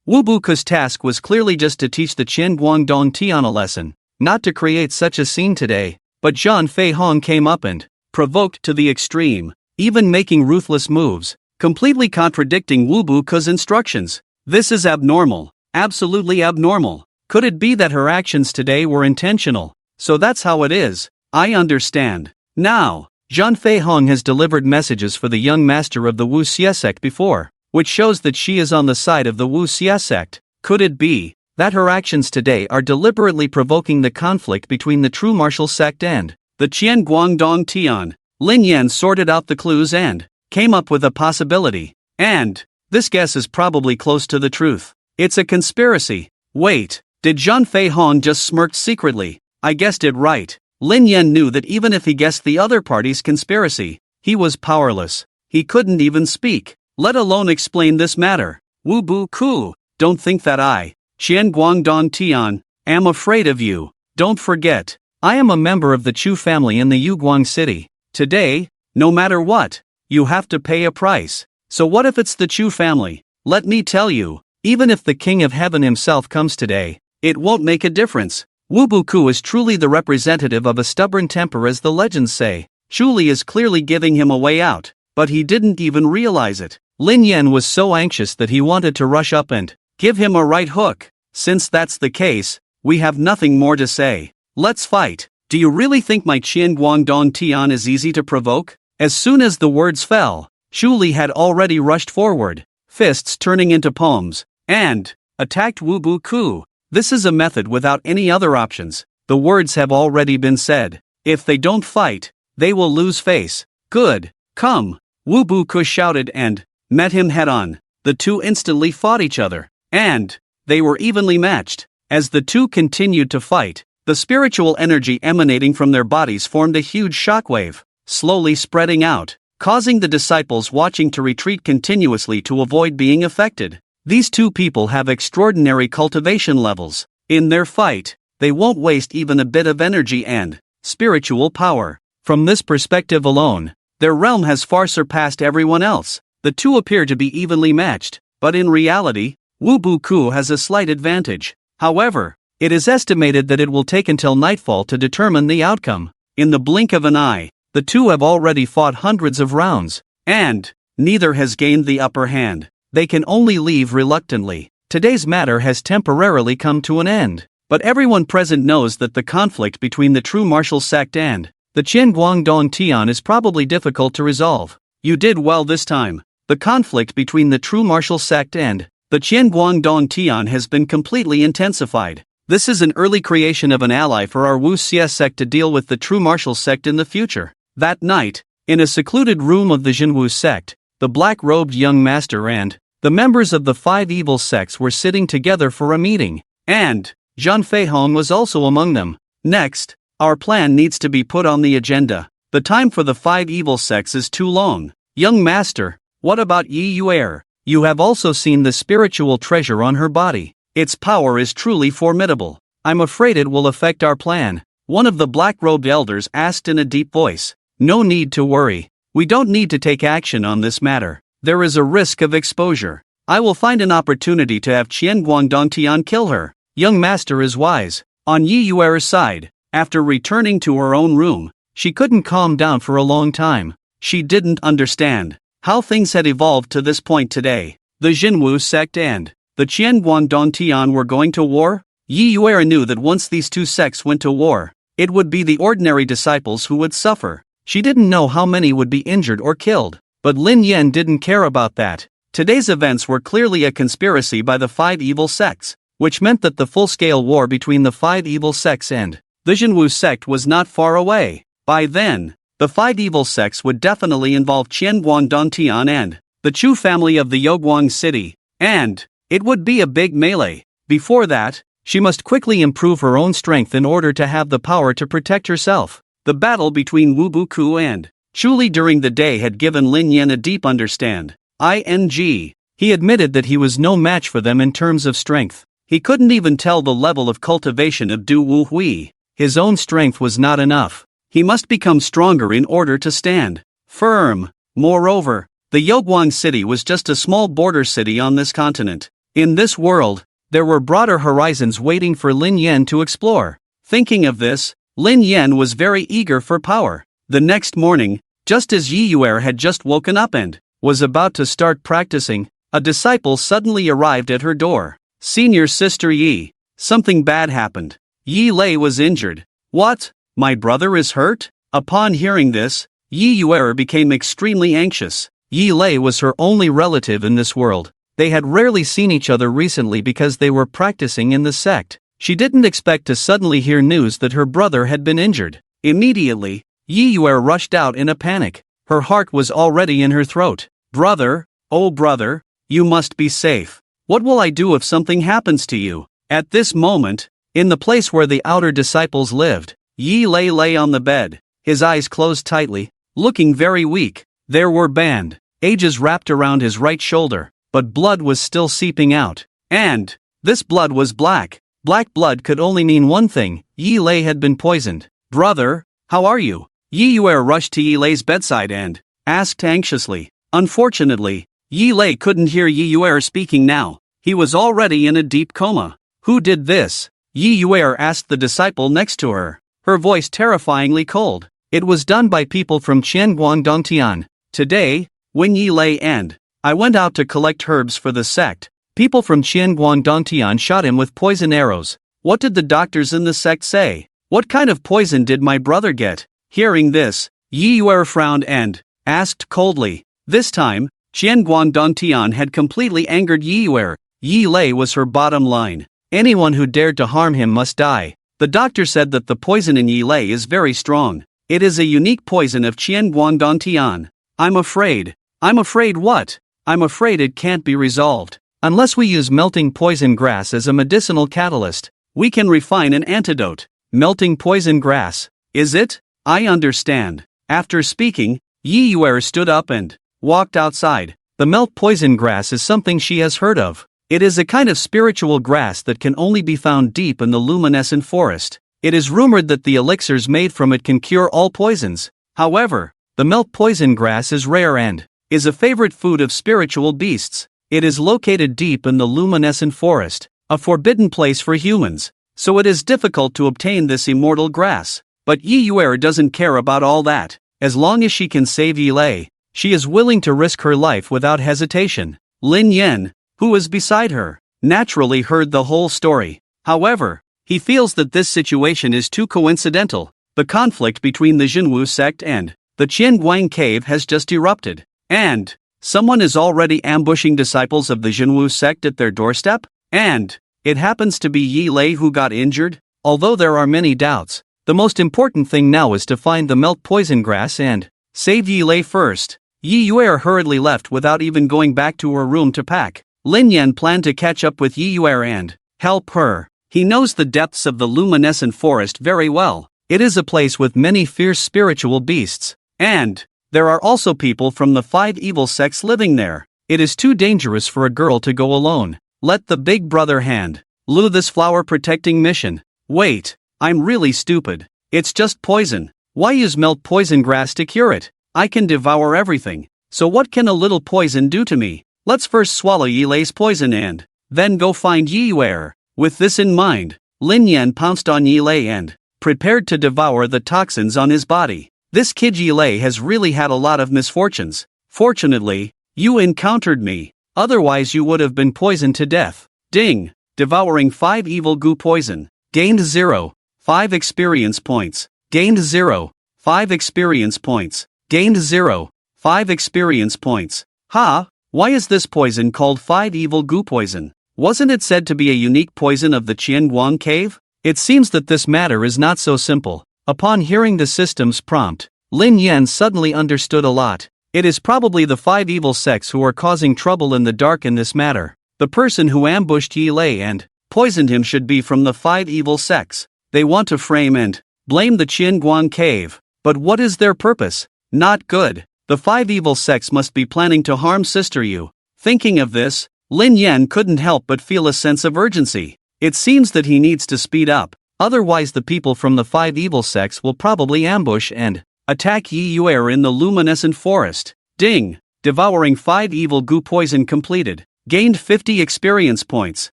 Wu Buku's task was clearly just to teach the Qian Guangdong Tian a lesson, not to create such a scene today. But Zhang Fei Hong came up and provoked to the extreme, even making ruthless moves, completely contradicting Wu Buku's instructions. This is abnormal, absolutely abnormal. Could it be that her actions today were intentional? So that's how it is. I understand. Now, Zhang Fei Hong has delivered messages for the young master of the Wu Xie sect before, which shows that she is on the side of the Wu Xie sect. Could it be that her actions today are deliberately provoking the conflict between the true martial sect and the Qian Guangdong Tian? Lin Yan sorted out the clues and came up with a possibility. And this guess is probably close to the truth. It's a conspiracy. Wait, did Zhang Fei Hong just smirk secretly? I guessed it right. Lin Yan knew that even if he guessed the other party's conspiracy, he was powerless. He couldn't even speak, let alone explain this matter. Wu Buku, don't think that I, Qian Guangdong Tian, am afraid of you. Don't forget, I am a member of the Chu family in the Yuguang city. Today, no matter what, you have to pay a price. So what if it's the Chu family? Let me tell you, even if the King of Heaven himself comes today, it won't make a difference. Wu Buku is truly the representative of a stubborn temper, as the legends say. Chu Li is clearly giving him a way out, but he didn't even realize it. Lin Yan was so anxious that he wanted to rush up and give him a right hook. Since that's the case, we have nothing more to say. Let's fight. Do you really think my Qian Guangdong Tian is easy to provoke? As soon as the words fell, Chu Li had already rushed forward, fists turning into palms, and attacked Wu Buku. This is a method without any other options. The words have already been said. If they don't fight, they will lose face. Good. Come. Wu Buku shouted and met him head on. The two instantly fought each other, and they were evenly matched. As the two continued to fight, the spiritual energy emanating from their bodies formed a huge shockwave, slowly spreading out, causing the disciples watching to retreat continuously to avoid being affected. These two people have extraordinary cultivation levels. In their fight, they won't waste even a bit of energy and spiritual power. From this perspective alone, their realm has far surpassed everyone else. The two appear to be evenly matched, but in reality, Wu Buku has a slight advantage. However, It is estimated that it will take until nightfall to determine the outcome. In the blink of an eye, the two have already fought hundreds of rounds, and neither has gained the upper hand. They can only leave reluctantly. Today's matter has temporarily come to an end, but everyone present knows that the conflict between the true martial sect and the Qian Guangdong Tian is probably difficult to resolve. You did well this time. The conflict between the true martial sect and the Qian Guangdong Tian has been completely intensified. This is an early creation of an ally for our Wu Xie sect to deal with the true martial sect in the future. That night, in a secluded room of the Zhenwu Sect, the black-robed young master and the members of the 5 evil sects were sitting together for a meeting, and Zhang Feihong was also among them. Next, our plan needs to be put on the agenda. The time for the 5 evil sects is too long. Young master, what about Yeyue? You have also seen the spiritual treasure on her body. Its power is truly formidable. I'm afraid it will affect our plan. One of the black-robed elders asked in a deep voice. No need to worry. We don't need to take action on this matter. There is a risk of exposure. I will find an opportunity to have Qian Guangdong Tian kill her. Young master is wise. On Yeyue's side, after returning to her own room, she couldn't calm down for a long time. She didn't understand how things had evolved to this point today. The Zhenwu Sect and the Qian Guangdong Tian were going to war? Yeyue knew that once these two sects went to war, it would be the ordinary disciples who would suffer. She didn't know how many would be injured or killed, but Lin Yan didn't care about that. Today's events were clearly a conspiracy by the 5 evil sects, which meant that the full-scale war between the 5 evil sects and the Zhenwu Sect was not far away. By then, the 5 evil sects would definitely involve Qian Guangdong Tian and the Chu family of the Yogwang city, and it would be a big melee. Before that, she must quickly improve her own strength in order to have the power to protect herself. The battle between Wu Buku and Chu Li during the day had given Lin Yan a deep understand. He admitted that he was no match for them in terms of strength. He couldn't even tell the level of cultivation of Du Wu Hui. His own strength was not enough. He must become stronger in order to stand firm. Moreover, the Yogwang city was just a small border city on this continent. In this world, there were broader horizons waiting for Lin Yan to explore. Thinking of this, Lin Yan was very eager for power. The next morning, just as Yeyue had just woken up and was about to start practicing, a disciple suddenly arrived at her door. Senior Sister Yi, something bad happened. Yeyue was injured. What? My brother is hurt? Upon hearing this, Yeyue became extremely anxious. Yeyue was her only relative in this world. They had rarely seen each other recently because they were practicing in the sect. She didn't expect to suddenly hear news that her brother had been injured. Immediately, Yeyue rushed out in a panic. Her heart was already in her throat. Brother, oh brother, you must be safe. What will I do if something happens to you? At this moment, in the place where the outer disciples lived, Yeyue lay on the bed, his eyes closed tightly, looking very weak. There were bandages wrapped around his right shoulder, but blood was still seeping out. And this blood was black. Black blood could only mean one thing: Yeyue had been poisoned. Brother, how are you? Yeyue rushed to Yeyue's bedside and asked anxiously. Unfortunately, Yeyue couldn't hear Yeyue speaking now. He was already in a deep coma. Who did this? Yeyue asked the disciple next to her, her voice terrifyingly cold. It was done by people from Qian Guangdong Tian. Today, when Yeyue and I went out to collect herbs for the sect, people from Qian Guangdong Tian shot him with poison arrows. What did the doctors in the sect say? What kind of poison did my brother get? Hearing this, Yeyue frowned and asked coldly. This time, Qian Guangdong Tian had completely angered Yeyue. Yeyue was her bottom line. Anyone who dared to harm him must die. The doctor said that the poison in Yeyue is very strong. It is a unique poison of Qian Guangdong Tian. I'm afraid. I'm afraid what? I'm afraid it can't be resolved. Unless we use melting poison grass as a medicinal catalyst, we can refine an antidote. Melting poison grass, is it? I understand. After speaking, Yeyue stood up and walked outside. The melt poison grass is something she has heard of. It is a kind of spiritual grass that can only be found deep in the luminescent forest. It is rumored that the elixirs made from it can cure all poisons. However, the melt poison grass is rare and is a favorite food of spiritual beasts. It is located deep in the luminescent forest, a forbidden place for humans. so it is difficult to obtain this immortal grass. But Yeyue doesn't care about all that. As long as she can save Yeyue, she is willing to risk her life without hesitation. Lin Yan, who is beside her, naturally heard the whole story. However, he feels that this situation is too coincidental. The conflict between the Zhenwu Sect and the Wang cave has just erupted, and someone is already ambushing disciples of the Zhenwu Sect at their doorstep, and it happens to be Yeyue who got injured. Although there are many doubts, the most important thing now is to find the melt poison grass and save Yeyue first. Yeyue hurriedly left without even going back to her room to pack. Lin Yan planned to catch up with Yeyue and help her. He knows the depths of the luminescent forest very well. It is a place with many fierce spiritual beasts, and there are also people from the 5 evil sects living there. It is too dangerous for a girl to go alone. Let the big brother hand Lu this flower protecting mission. Wait, I'm really stupid. It's just poison. Why use melt poison grass to cure it? I can devour everything. So what can a little poison do to me? Let's first swallow Yeyue's poison and then go find Yeyue. With this in mind, Lin Yan pounced on Yeyue and prepared to devour the toxins on his body. This kid Yeyue has really had a lot of misfortunes. Fortunately, you encountered me, otherwise you would have been poisoned to death. Ding! Devouring 5 evil goo poison. Gained 0. 5 experience points. Gained 0. 5 experience points. Gained 0. 5 experience points. Ha! Why is this poison called 5 evil goo poison? Wasn't it said to be a unique poison of the Wang cave? It seems that this matter is not so simple. Upon hearing the system's prompt, Lin Yan suddenly understood a lot. It is probably the 5 evil sects who are causing trouble in the dark in this matter. The person who ambushed Yeyue and poisoned him should be from the 5 evil sects. They want to frame and blame the Wang cave. But what is their purpose? Not good. The 5 evil sects must be planning to harm Sister Yu. Thinking of this, Lin Yan couldn't help but feel a sense of urgency. It seems that he needs to speed up, otherwise the people from the 5 evil sects will probably ambush and attack Yeyue in the luminescent forest. Ding! Devouring 5 evil goo poison completed. Gained 50 experience points.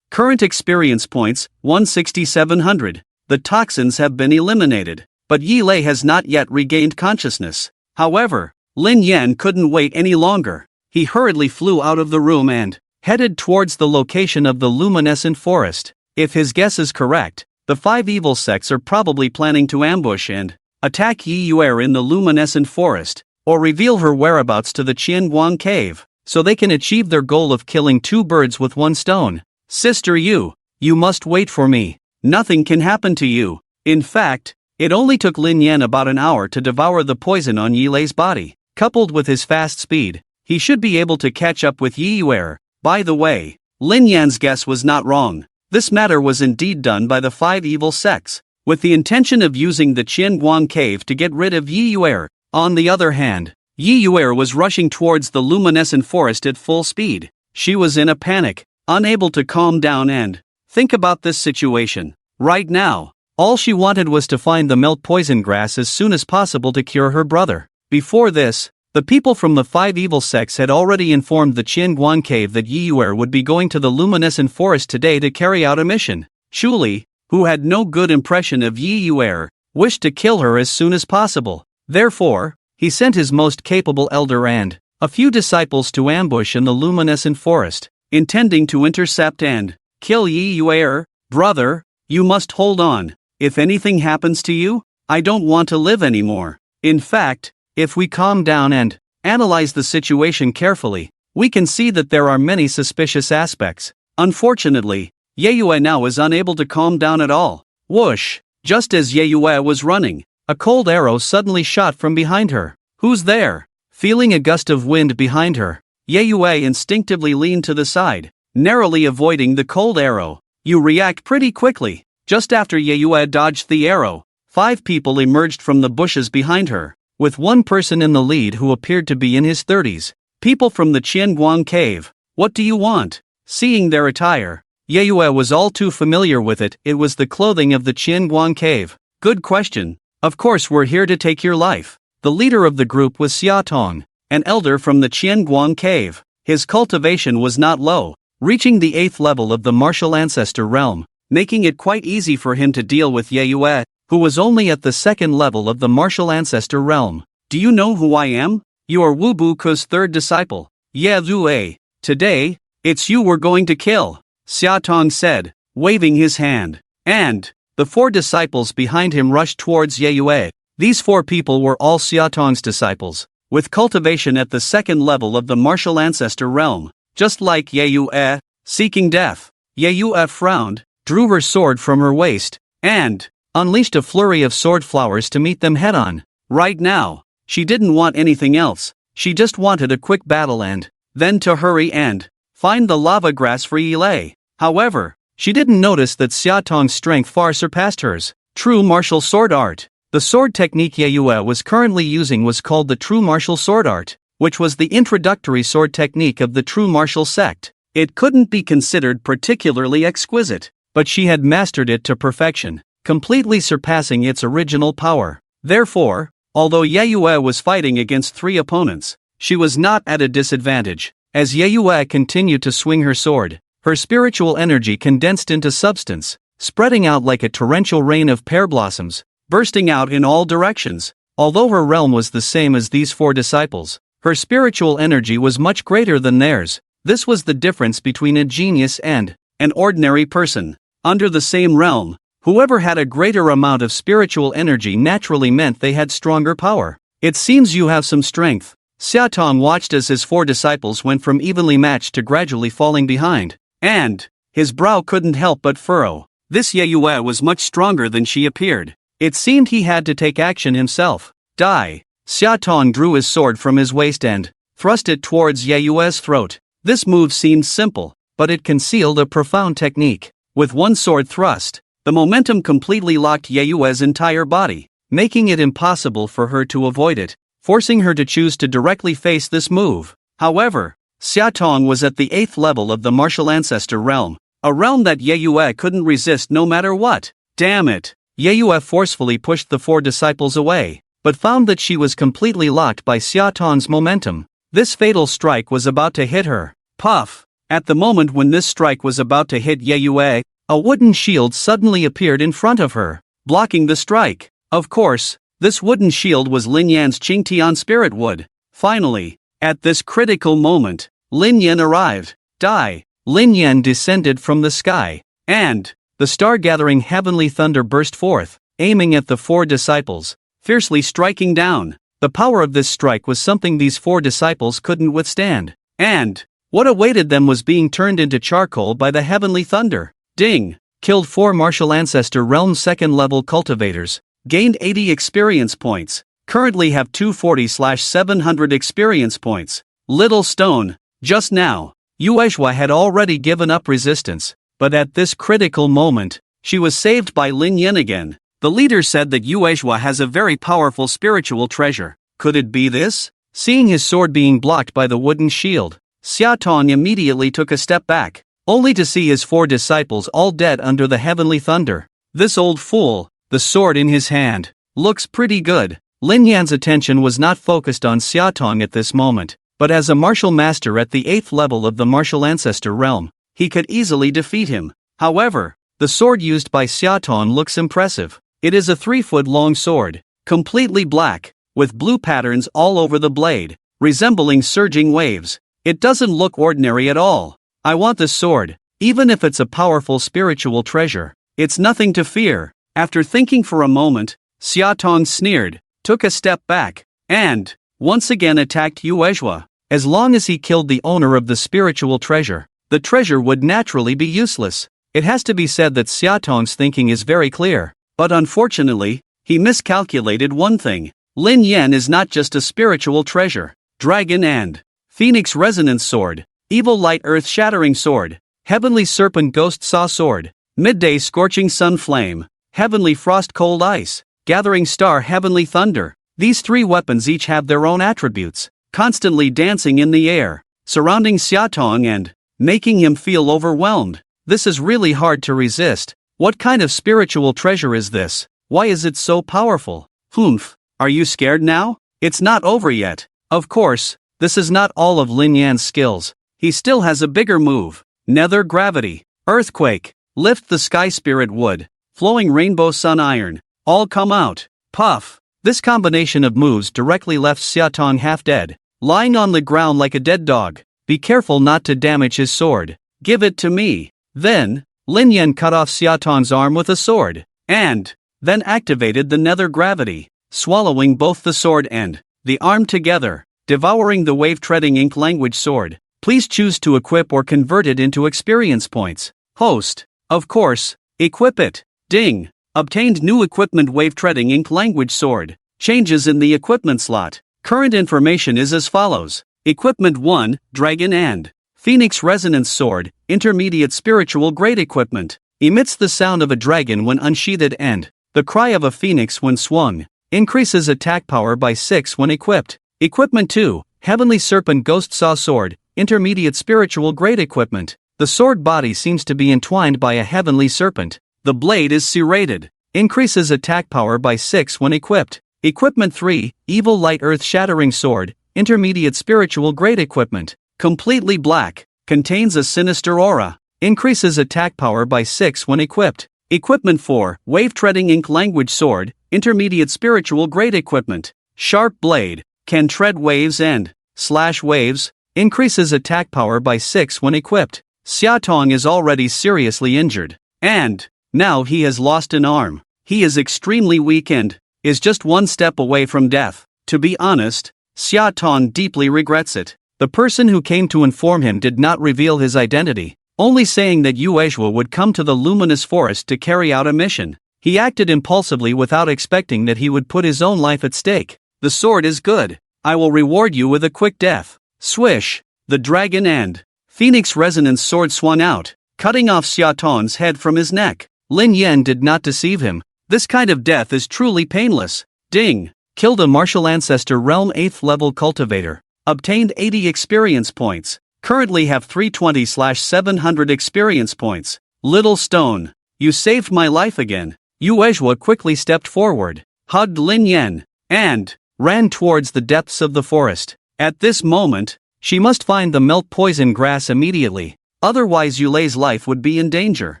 Current experience points, 1,700. The toxins have been eliminated, but Yeyue has not yet regained consciousness. However, Lin Yan couldn't wait any longer. He hurriedly flew out of the room and headed towards the location of the luminescent forest. If his guess is correct, the 5 evil sects are probably planning to ambush and attack Yeyue in the luminescent forest, or reveal her whereabouts to the Wang cave, so they can achieve their goal of killing 2 birds with 1 stone. Sister Yu, you must wait for me. Nothing can happen to you. In fact, it only took Lin Yan about an hour to devour the poison on Yeyue's body. Coupled with his fast speed, he should be able to catch up with Yeyue. By the way, Lin Yan's guess was not wrong. This matter was indeed done by the 5 evil sects, with the intention of using the Wang cave to get rid of Yeyue. On the other hand, Yeyue was rushing towards the luminescent forest at full speed. She was in a panic, unable to calm down and think about this situation. Right now, all she wanted was to find the melt poison grass as soon as possible to cure her brother. Before this, the people from the 5 evil sects had already informed the Wang cave that Yeyue would be going to the luminescent forest today to carry out a mission. Shuli, who had no good impression of Yeyue, wished to kill her as soon as possible. Therefore, he sent his most capable elder and a few disciples to ambush in the luminescent forest, intending to intercept and kill Yeyue. Brother, you must hold on. If anything happens to you, I don't want to live anymore. In fact, if we calm down and analyze the situation carefully, we can see that there are many suspicious aspects. Unfortunately, Yeyue now is unable to calm down at all. Whoosh! Just as Yeyue was running, a cold arrow suddenly shot from behind her. Who's there? Feeling a gust of wind behind her, Yeyue instinctively leaned to the side, narrowly avoiding the cold arrow. You react pretty quickly. Just after Yeyue dodged the arrow, 5 people emerged from the bushes behind her, with one person in the lead who appeared to be in his 30s. People from the Wang cave. What do you want? Seeing their attire, Yeyue was all too familiar with it. It was the clothing of the Wang cave. Good question. Of course we're here to take your life. The leader of the group was Xiaotong, an elder from the Wang cave. His cultivation was not low, reaching the 8th level of the martial ancestor realm. making it quite easy for him to deal with Yeyue, who was only at the second level of the martial ancestor realm. Do you know who I am? You are Wu Buku's third disciple, Yeyue. Today, it's you we're going to kill, Xiaotong said, waving his hand. And the 4 disciples behind him rushed towards Yeyue. These 4 people were all Xiaotong's disciples, with cultivation at the second level of the martial ancestor realm, just like Yeyue, seeking death. Yeyue frowned, drew her sword from her waist, and unleashed a flurry of sword flowers to meet them head-on. Right now, she didn't want anything else. She just wanted a quick battle and then to hurry and find the lava grass for Yeyue. However, she didn't notice that Xiaotong's strength far surpassed hers. True martial sword art. The sword technique Yeyue was currently using was called the True Martial Sword Art, which was the introductory sword technique of the True Martial Sect. It couldn't be considered particularly exquisite, but she had mastered it to perfection, completely surpassing its original power. Therefore, although Yeyue was fighting against 3 opponents, she was not at a disadvantage. As Yeyue continued to swing her sword, her spiritual energy condensed into substance, spreading out like a torrential rain of pear blossoms, bursting out in all directions. Although her realm was the same as these 4 disciples, her spiritual energy was much greater than theirs. This was the difference between a genius and an ordinary person. Under the same realm, whoever had a greater amount of spiritual energy naturally meant they had stronger power. It seems you have some strength. Xiaotong watched as his 4 disciples went from evenly matched to gradually falling behind, and his brow couldn't help but furrow. This Yeyue was much stronger than she appeared. It seemed he had to take action himself. Die. Xiaotong drew his sword from his waist and thrust it towards Yeyue's throat. This move seemed simple, but it concealed a profound technique. With one sword thrust, the momentum completely locked Yeyue's entire body, making it impossible for her to avoid it, forcing her to choose to directly face this move. However, Xiaotong was at the 8th level of the martial ancestor realm, a realm that Yeyue couldn't resist no matter what. Damn it! Yeyue forcefully pushed the 4 disciples away, but found that she was completely locked by Xiaotong's momentum. This fatal strike was about to hit her. Puff! At the moment when this strike was about to hit Yeyue, a wooden shield suddenly appeared in front of her, blocking the strike. Of course, this wooden shield was Lin Yan's Qingtian spirit wood. Finally, at this critical moment, Lin Yan arrived. Die! Lin Yan descended from the sky, and the star-gathering heavenly thunder burst forth, aiming at the 4 disciples, fiercely striking down. The power of this strike was something these 4 disciples couldn't withstand, and what awaited them was being turned into charcoal by the heavenly thunder. Ding! Killed 4 martial ancestor realm 2nd level cultivators, gained 80 experience points, currently have 240/700 experience points. Little Stone. Just now, Yeyue had already given up resistance, but at this critical moment, she was saved by Lin Yan again. The leader said that Yeyue has a very powerful spiritual treasure. Could it be this? Seeing his sword being blocked by the wooden shield, Xiaotong immediately took a step back, only to see his 4 disciples all dead under the heavenly thunder. This old fool, the sword in his hand, looks pretty good. Lin Yan's attention was not focused on Xiaotong at this moment, but as a martial master at the 8th level of the martial ancestor realm, he could easily defeat him. However, the sword used by Xiaotong looks impressive. It is a 3-foot-long sword, completely black, with blue patterns all over the blade, resembling surging waves. It doesn't look ordinary at all. I want this sword, even if it's a powerful spiritual treasure. It's nothing to fear. After thinking for a moment, Xiaotong sneered, took a step back, and once again attacked Yeyue. As long as he killed the owner of the spiritual treasure, the treasure would naturally be useless. It has to be said that Xiaotong's thinking is very clear, but unfortunately, he miscalculated one thing. Lin Yan is not just a spiritual treasure. Dragon and Phoenix Resonance Sword, Evil Light Earth Shattering Sword, Heavenly Serpent Ghost Saw Sword, Midday Scorching Sun Flame, Heavenly Frost Cold Ice, Gathering Star Heavenly Thunder. These 3 weapons each have their own attributes, constantly dancing in the air, surrounding Xiaotong and making him feel overwhelmed. This is really hard to resist. What kind of spiritual treasure is this? Why is it so powerful? Humph, are you scared now? It's not over yet. Of course, this is not all of Lin Yan's skills. He still has a bigger move. Nether Gravity, Earthquake. Lift the sky spirit wood. Flowing rainbow sun iron. All come out. Puff. This combination of moves directly left Xiaotong half dead, lying on the ground like a dead dog. Be careful not to damage his sword. Give it to me. Then, Lin Yan cut off Xiaotong's arm with a sword, and then activated the nether gravity, swallowing both the sword and the arm together. Devouring the wave-treading ink language sword. Please choose to equip or convert it into experience points. Host. Of course, equip it. Ding. Obtained new equipment wave-treading ink language sword. Changes in the equipment slot. Current information is as follows. Equipment 1, Dragon and Phoenix Resonance Sword, Intermediate Spiritual Grade Equipment. Emits the sound of a dragon when unsheathed and the cry of a phoenix when swung. Increases attack power by 6 when equipped. Equipment 2, Heavenly Serpent Ghost Saw Sword, Intermediate Spiritual Grade Equipment. The sword body seems to be entwined by a heavenly serpent. The blade is serrated. Increases attack power by 6 when equipped. Equipment 3, Evil Light Earth Shattering Sword, Intermediate Spiritual Grade Equipment. Completely black. Contains a sinister aura. Increases attack power by 6 when equipped. Equipment 4, Wave Treading Ink Language Sword, Intermediate Spiritual Grade Equipment. Sharp blade. Can tread waves and slash waves. Increases attack power by 6 when equipped. Xiaotong is already seriously injured. And now he has lost an arm. He is extremely weak and is just one step away from death. To be honest, Xiaotong deeply regrets it. The person who came to inform him did not reveal his identity, only saying that Yeyue would come to the luminous forest to carry out a mission. He acted impulsively without expecting that he would put his own life at stake. The sword is good. I will reward you with a quick death. Swish. The dragon and Phoenix Resonance Sword swung out, cutting off Xiaotong's head from his neck. Lin Yan did not deceive him. This kind of death is truly painless. Ding. Killed a Martial Ancestor Realm 8th level cultivator. Obtained 80 experience points. Currently have 320/700 experience points. Little Stone. You saved my life again. Yeyue quickly stepped forward, hugged Lin Yan, and ran towards the depths of the forest. At this moment, she must find the melt poison grass immediately. Otherwise Yulei's life would be in danger.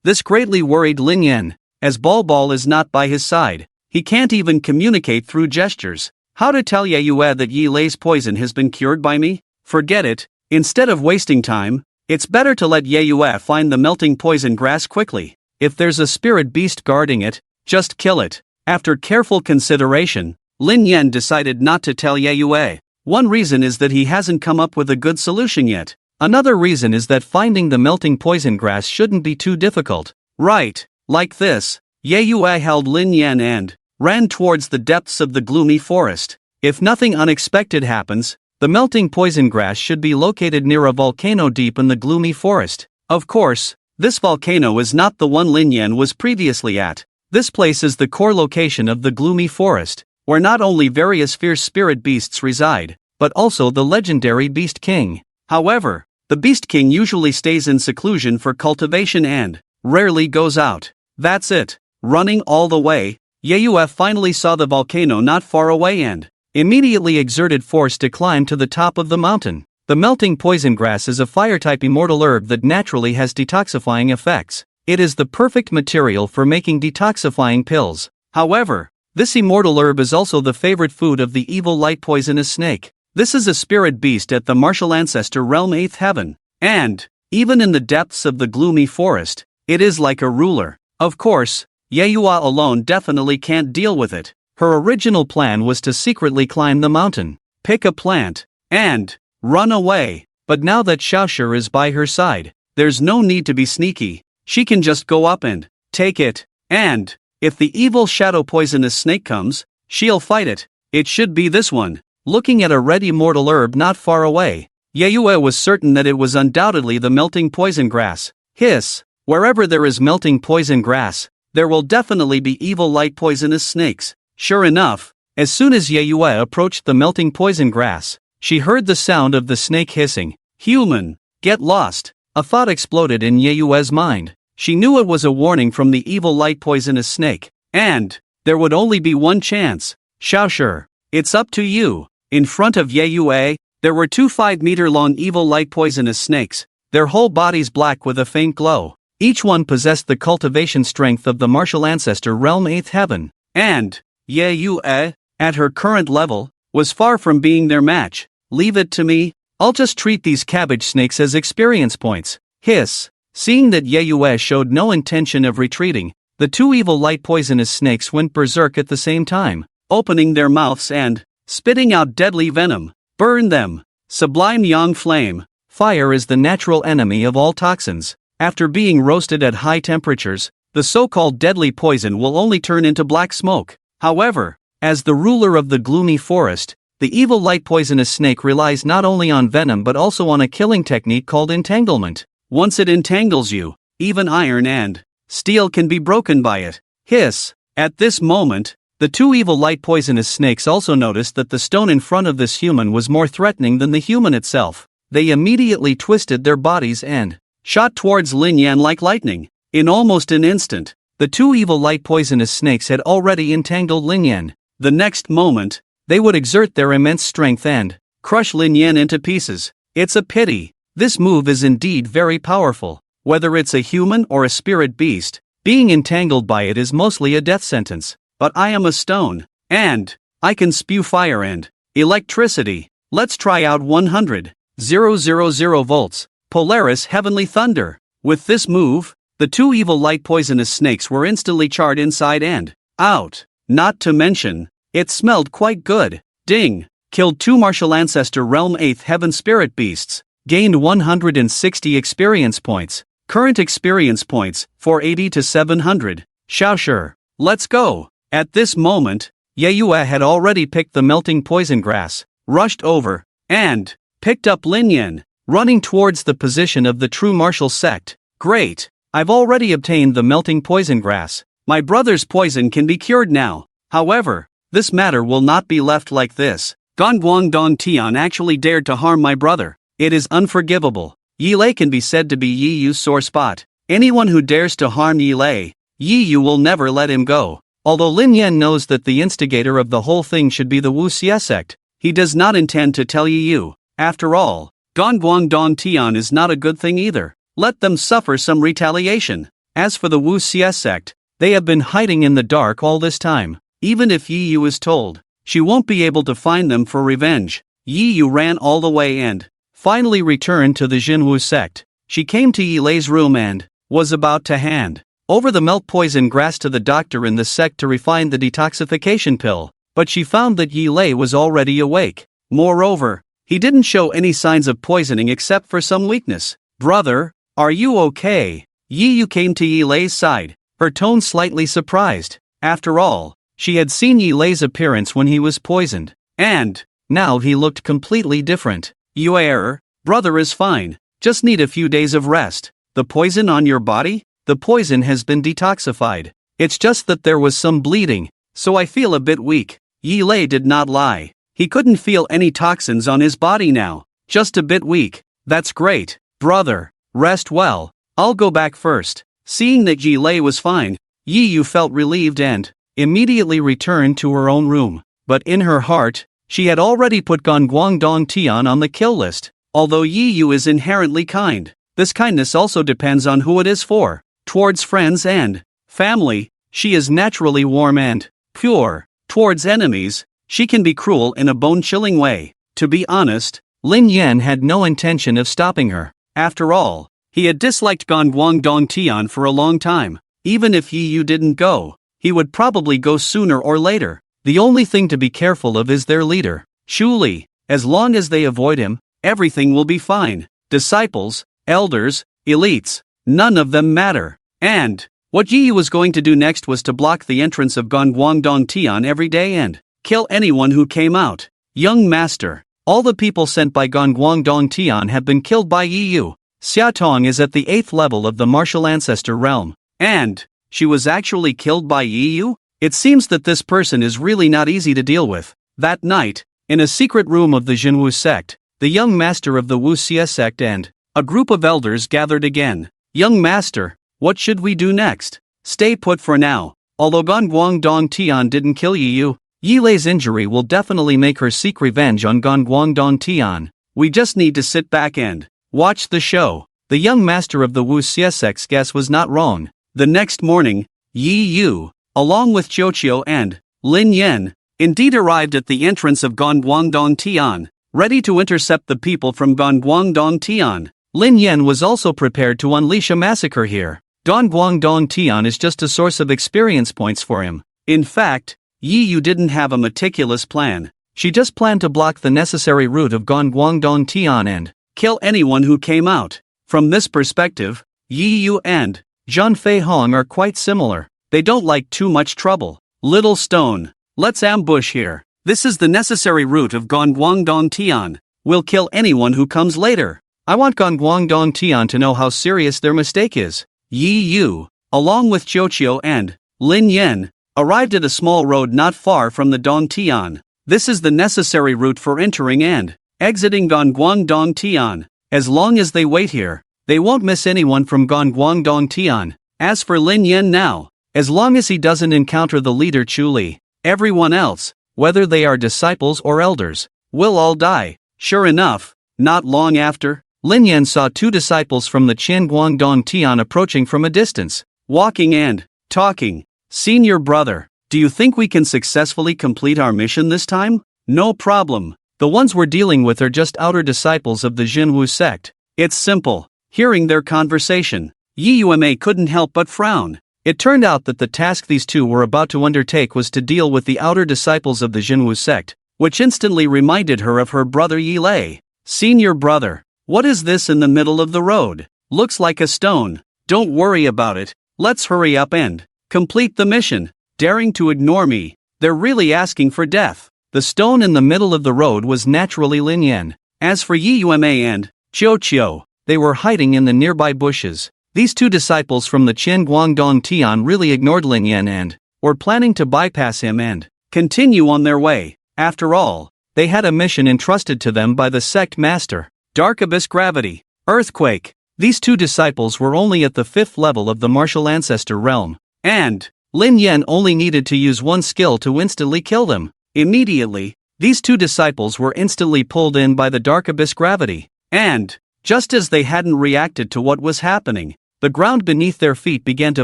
This greatly worried Lin Yan, as Bol is not by his side. He can't even communicate through gestures. How to tell Yeyue that Yulei's poison has been cured by me? Forget it. Instead of wasting time, it's better to let Yeyue find the melting poison grass quickly. If there's a spirit beast guarding it, just kill it. After careful consideration, Lin Yan decided not to tell Yeyue. One reason is that he hasn't come up with a good solution yet. Another reason is that finding the melting poison grass shouldn't be too difficult. Right, like this. Yeyue held Lin Yan and ran towards the depths of the gloomy forest. If nothing unexpected happens, the melting poison grass should be located near a volcano deep in the gloomy forest. Of course, this volcano is not the one Lin Yan was previously at. This place is the core location of the gloomy forest, where not only various fierce spirit beasts reside, but also the legendary Beast King. However, the Beast King usually stays in seclusion for cultivation and rarely goes out. That's it. Running all the way, Yeyue finally saw the volcano not far away and immediately exerted force to climb to the top of the mountain. The melting poison grass is a fire-type immortal herb that naturally has detoxifying effects. It is the perfect material for making detoxifying pills. However, this immortal herb is also the favorite food of the evil light poisonous snake. This is a spirit beast at the Martial Ancestor Realm 8th Heaven. And, even in the depths of the gloomy forest, it is like a ruler. Of course, Yeyue alone definitely can't deal with it. Her original plan was to secretly climb the mountain, pick a plant, and run away. But now that Xiaoshi is by her side, there's no need to be sneaky. She can just go up and take it. And if the evil shadow poisonous snake comes, she'll fight it. It should be this one. Looking at a red immortal herb not far away, Yeyue was certain that it was undoubtedly the melting poison grass. Hiss. Wherever there is melting poison grass, there will definitely be evil light poisonous snakes. Sure enough, as soon as Yeyue approached the melting poison grass, she heard the sound of the snake hissing. Human, get lost. A thought exploded in Yeyue's mind. She knew it was a warning from the evil light poisonous snake. And there would only be one chance. Xiaoshi, it's up to you. In front of Yeyue, there were two 5-meter-long evil light poisonous snakes, their whole bodies black with a faint glow. Each one possessed the cultivation strength of the martial ancestor realm 8th heaven, and Yeyue, at her current level, was far from being their match. Leave it to me, I'll just treat these cabbage snakes as experience points. Hiss. Seeing that Yeyue showed no intention of retreating, the two evil light poisonous snakes went berserk at the same time, opening their mouths and spitting out deadly venom. Burn them! Sublime Yang Flame. Fire is the natural enemy of all toxins. After being roasted at high temperatures, the so-called deadly poison will only turn into black smoke. However, as the ruler of the gloomy forest, the evil light poisonous snake relies not only on venom but also on a killing technique called entanglement. Once it entangles you, even iron and steel can be broken by it. Hiss. At this moment, the two evil light poisonous snakes also noticed that the stone in front of this human was more threatening than the human itself. They immediately twisted their bodies and shot towards Lin Yan like lightning. In almost an instant, the two evil light poisonous snakes had already entangled Lin Yan. The next moment, they would exert their immense strength and crush Lin Yan into pieces. It's a pity. This move is indeed very powerful. Whether it's a human or a spirit beast, being entangled by it is mostly a death sentence. But I am a stone, and I can spew fire and electricity. Let's try out 100,000 volts, Polaris Heavenly Thunder. With this move, the two evil light poisonous snakes were instantly charred inside and out. Not to mention, it smelled quite good. Ding! Killed two martial ancestor realm 8th heaven spirit beasts. Gained 160 experience points. Current experience points, 480 to 700. Sure. Let's go. At this moment, Yeyue had already picked the melting poison grass, rushed over, and picked up Lin Yan, running towards the position of the true martial sect. Great! I've already obtained the melting poison grass. My brother's poison can be cured now. However, this matter will not be left like this. Gongguang Dong Tian actually dared to harm my brother. It is unforgivable. Yeyue can be said to be Yeyue's sore spot. Anyone who dares to harm Yeyue will never let him go. Although Lin Yan knows that the instigator of the whole thing should be the Zhenwu Sect, he does not intend to tell Yeyue. After all, Gongguang Dong Tian is not a good thing either. Let them suffer some retaliation. As for the Zhenwu Sect, they have been hiding in the dark all this time. Even if Yeyue is told, she won't be able to find them for revenge. Yeyue ran all the way and finally returned to the Zhenwu Sect. She came to Yeyue's room and was about to hand over the melt poison grass to the doctor in the sect to refine the detoxification pill, but she found that Yeyue was already awake. Moreover, he didn't show any signs of poisoning except for some weakness. Brother, are you okay? Yeyue came to Yeyue's side, her tone slightly surprised. After all, she had seen Yeyue's appearance when he was poisoned, and now he looked completely different. Yeyue, brother is fine, just need a few days of rest. The poison on your body? The poison has been detoxified. It's just that there was some bleeding, so I feel a bit weak. Yeyue did not lie. He couldn't feel any toxins on his body now. Just a bit weak. That's great, brother. Rest well. I'll go back first. Seeing that Yeyue was fine, Yeyue felt relieved and immediately returned to her own room. But in her heart, she had already put Gongguang Dong Tian on the kill list. Although Yeyue is inherently kind, this kindness also depends on who it is for. Towards friends and family, she is naturally warm and pure. Towards enemies, she can be cruel in a bone-chilling way. To be honest, Lin Yan had no intention of stopping her. After all, he had disliked Gongguang Dong Tian for a long time. Even if Yeyue didn't go, he would probably go sooner or later. The only thing to be careful of is their leader, Shuli. As long as they avoid him, everything will be fine. Disciples, elders, elites, none of them matter. And what Yeyue was going to do next was to block the entrance of Gongguang Dong Tian every day and kill anyone who came out. Young master, all the people sent by Gongguang Dong Tian have been killed by Yeyue. Xiaotong is at the 8th level of the martial ancestor realm. And she was actually killed by Yeyue? It seems that this person is really not easy to deal with. That night, in a secret room of the Zhenwu Sect, the young master of the Zhenwu Sect and a group of elders gathered again. Young master, what should we do next? Stay put for now. Although Gongguang Dong Tian didn't kill Yeyue, Yeyue's injury will definitely make her seek revenge on Gongguang Dong Tian. We just need to sit back and watch the show. The young master of the Wu Sect's guess was not wrong. The next morning, Yeyue, along with Zhou and Lin Yan, indeed arrived at the entrance of Ganguangdong Tian, ready to intercept the people from Ganguangdong Tian. Lin Yan was also prepared to unleash a massacre here. Ganguangdong Tian is just a source of experience points for him. In fact, Yeyue didn't have a meticulous plan. She just planned to block the necessary route of Ganguangdong Tian and kill anyone who came out. From this perspective, Yeyue and Zhang Fei Hong are quite similar. They don't like too much trouble. Little stone, let's ambush here. This is the necessary route of Ganguangdong Tian. We'll kill anyone who comes later. I want Ganguangdong Tian to know how serious their mistake is. Yeyue, along with Zhou and Lin Yan, arrived at a small road not far from the Dong Tian. This is the necessary route for entering and exiting Ganguangdong Tian. As long as they wait here, they won't miss anyone from Ganguangdong Tian. As for Lin Yan now, as long as he doesn't encounter the leader Chu Li, everyone else, whether they are disciples or elders, will all die. Sure enough, not long after, Lin Yan saw two disciples from the Guangdong Tian approaching from a distance, walking and talking. Senior brother, do you think we can successfully complete our mission this time? No problem. The ones we're dealing with are just outer disciples of the Zhenwu Sect. It's simple. Hearing their conversation, Yeyue couldn't help but frown. It turned out that the task these two were about to undertake was to deal with the outer disciples of the Zhenwu Sect, which instantly reminded her of her brother Yeyue. Senior brother, what is this in the middle of the road? Looks like a stone. Don't worry about it. Let's hurry up and complete the mission. Daring to ignore me. They're really asking for death. The stone in the middle of the road was naturally Lin Yan. As for Yeyue and Zhou, they were hiding in the nearby bushes. These two disciples from the Guangdong Tian really ignored Lin Yan and were planning to bypass him and continue on their way. After all, they had a mission entrusted to them by the sect master. Dark Abyss Gravity, Earthquake. These two disciples were only at the 5th level of the martial ancestor realm, and Lin Yan only needed to use one skill to instantly kill them. Immediately, these two disciples were instantly pulled in by the Dark Abyss Gravity, and just as they hadn't reacted to what was happening, the ground beneath their feet began to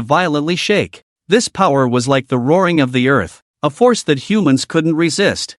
violently shake. This power was like the roaring of the earth, a force that humans couldn't resist.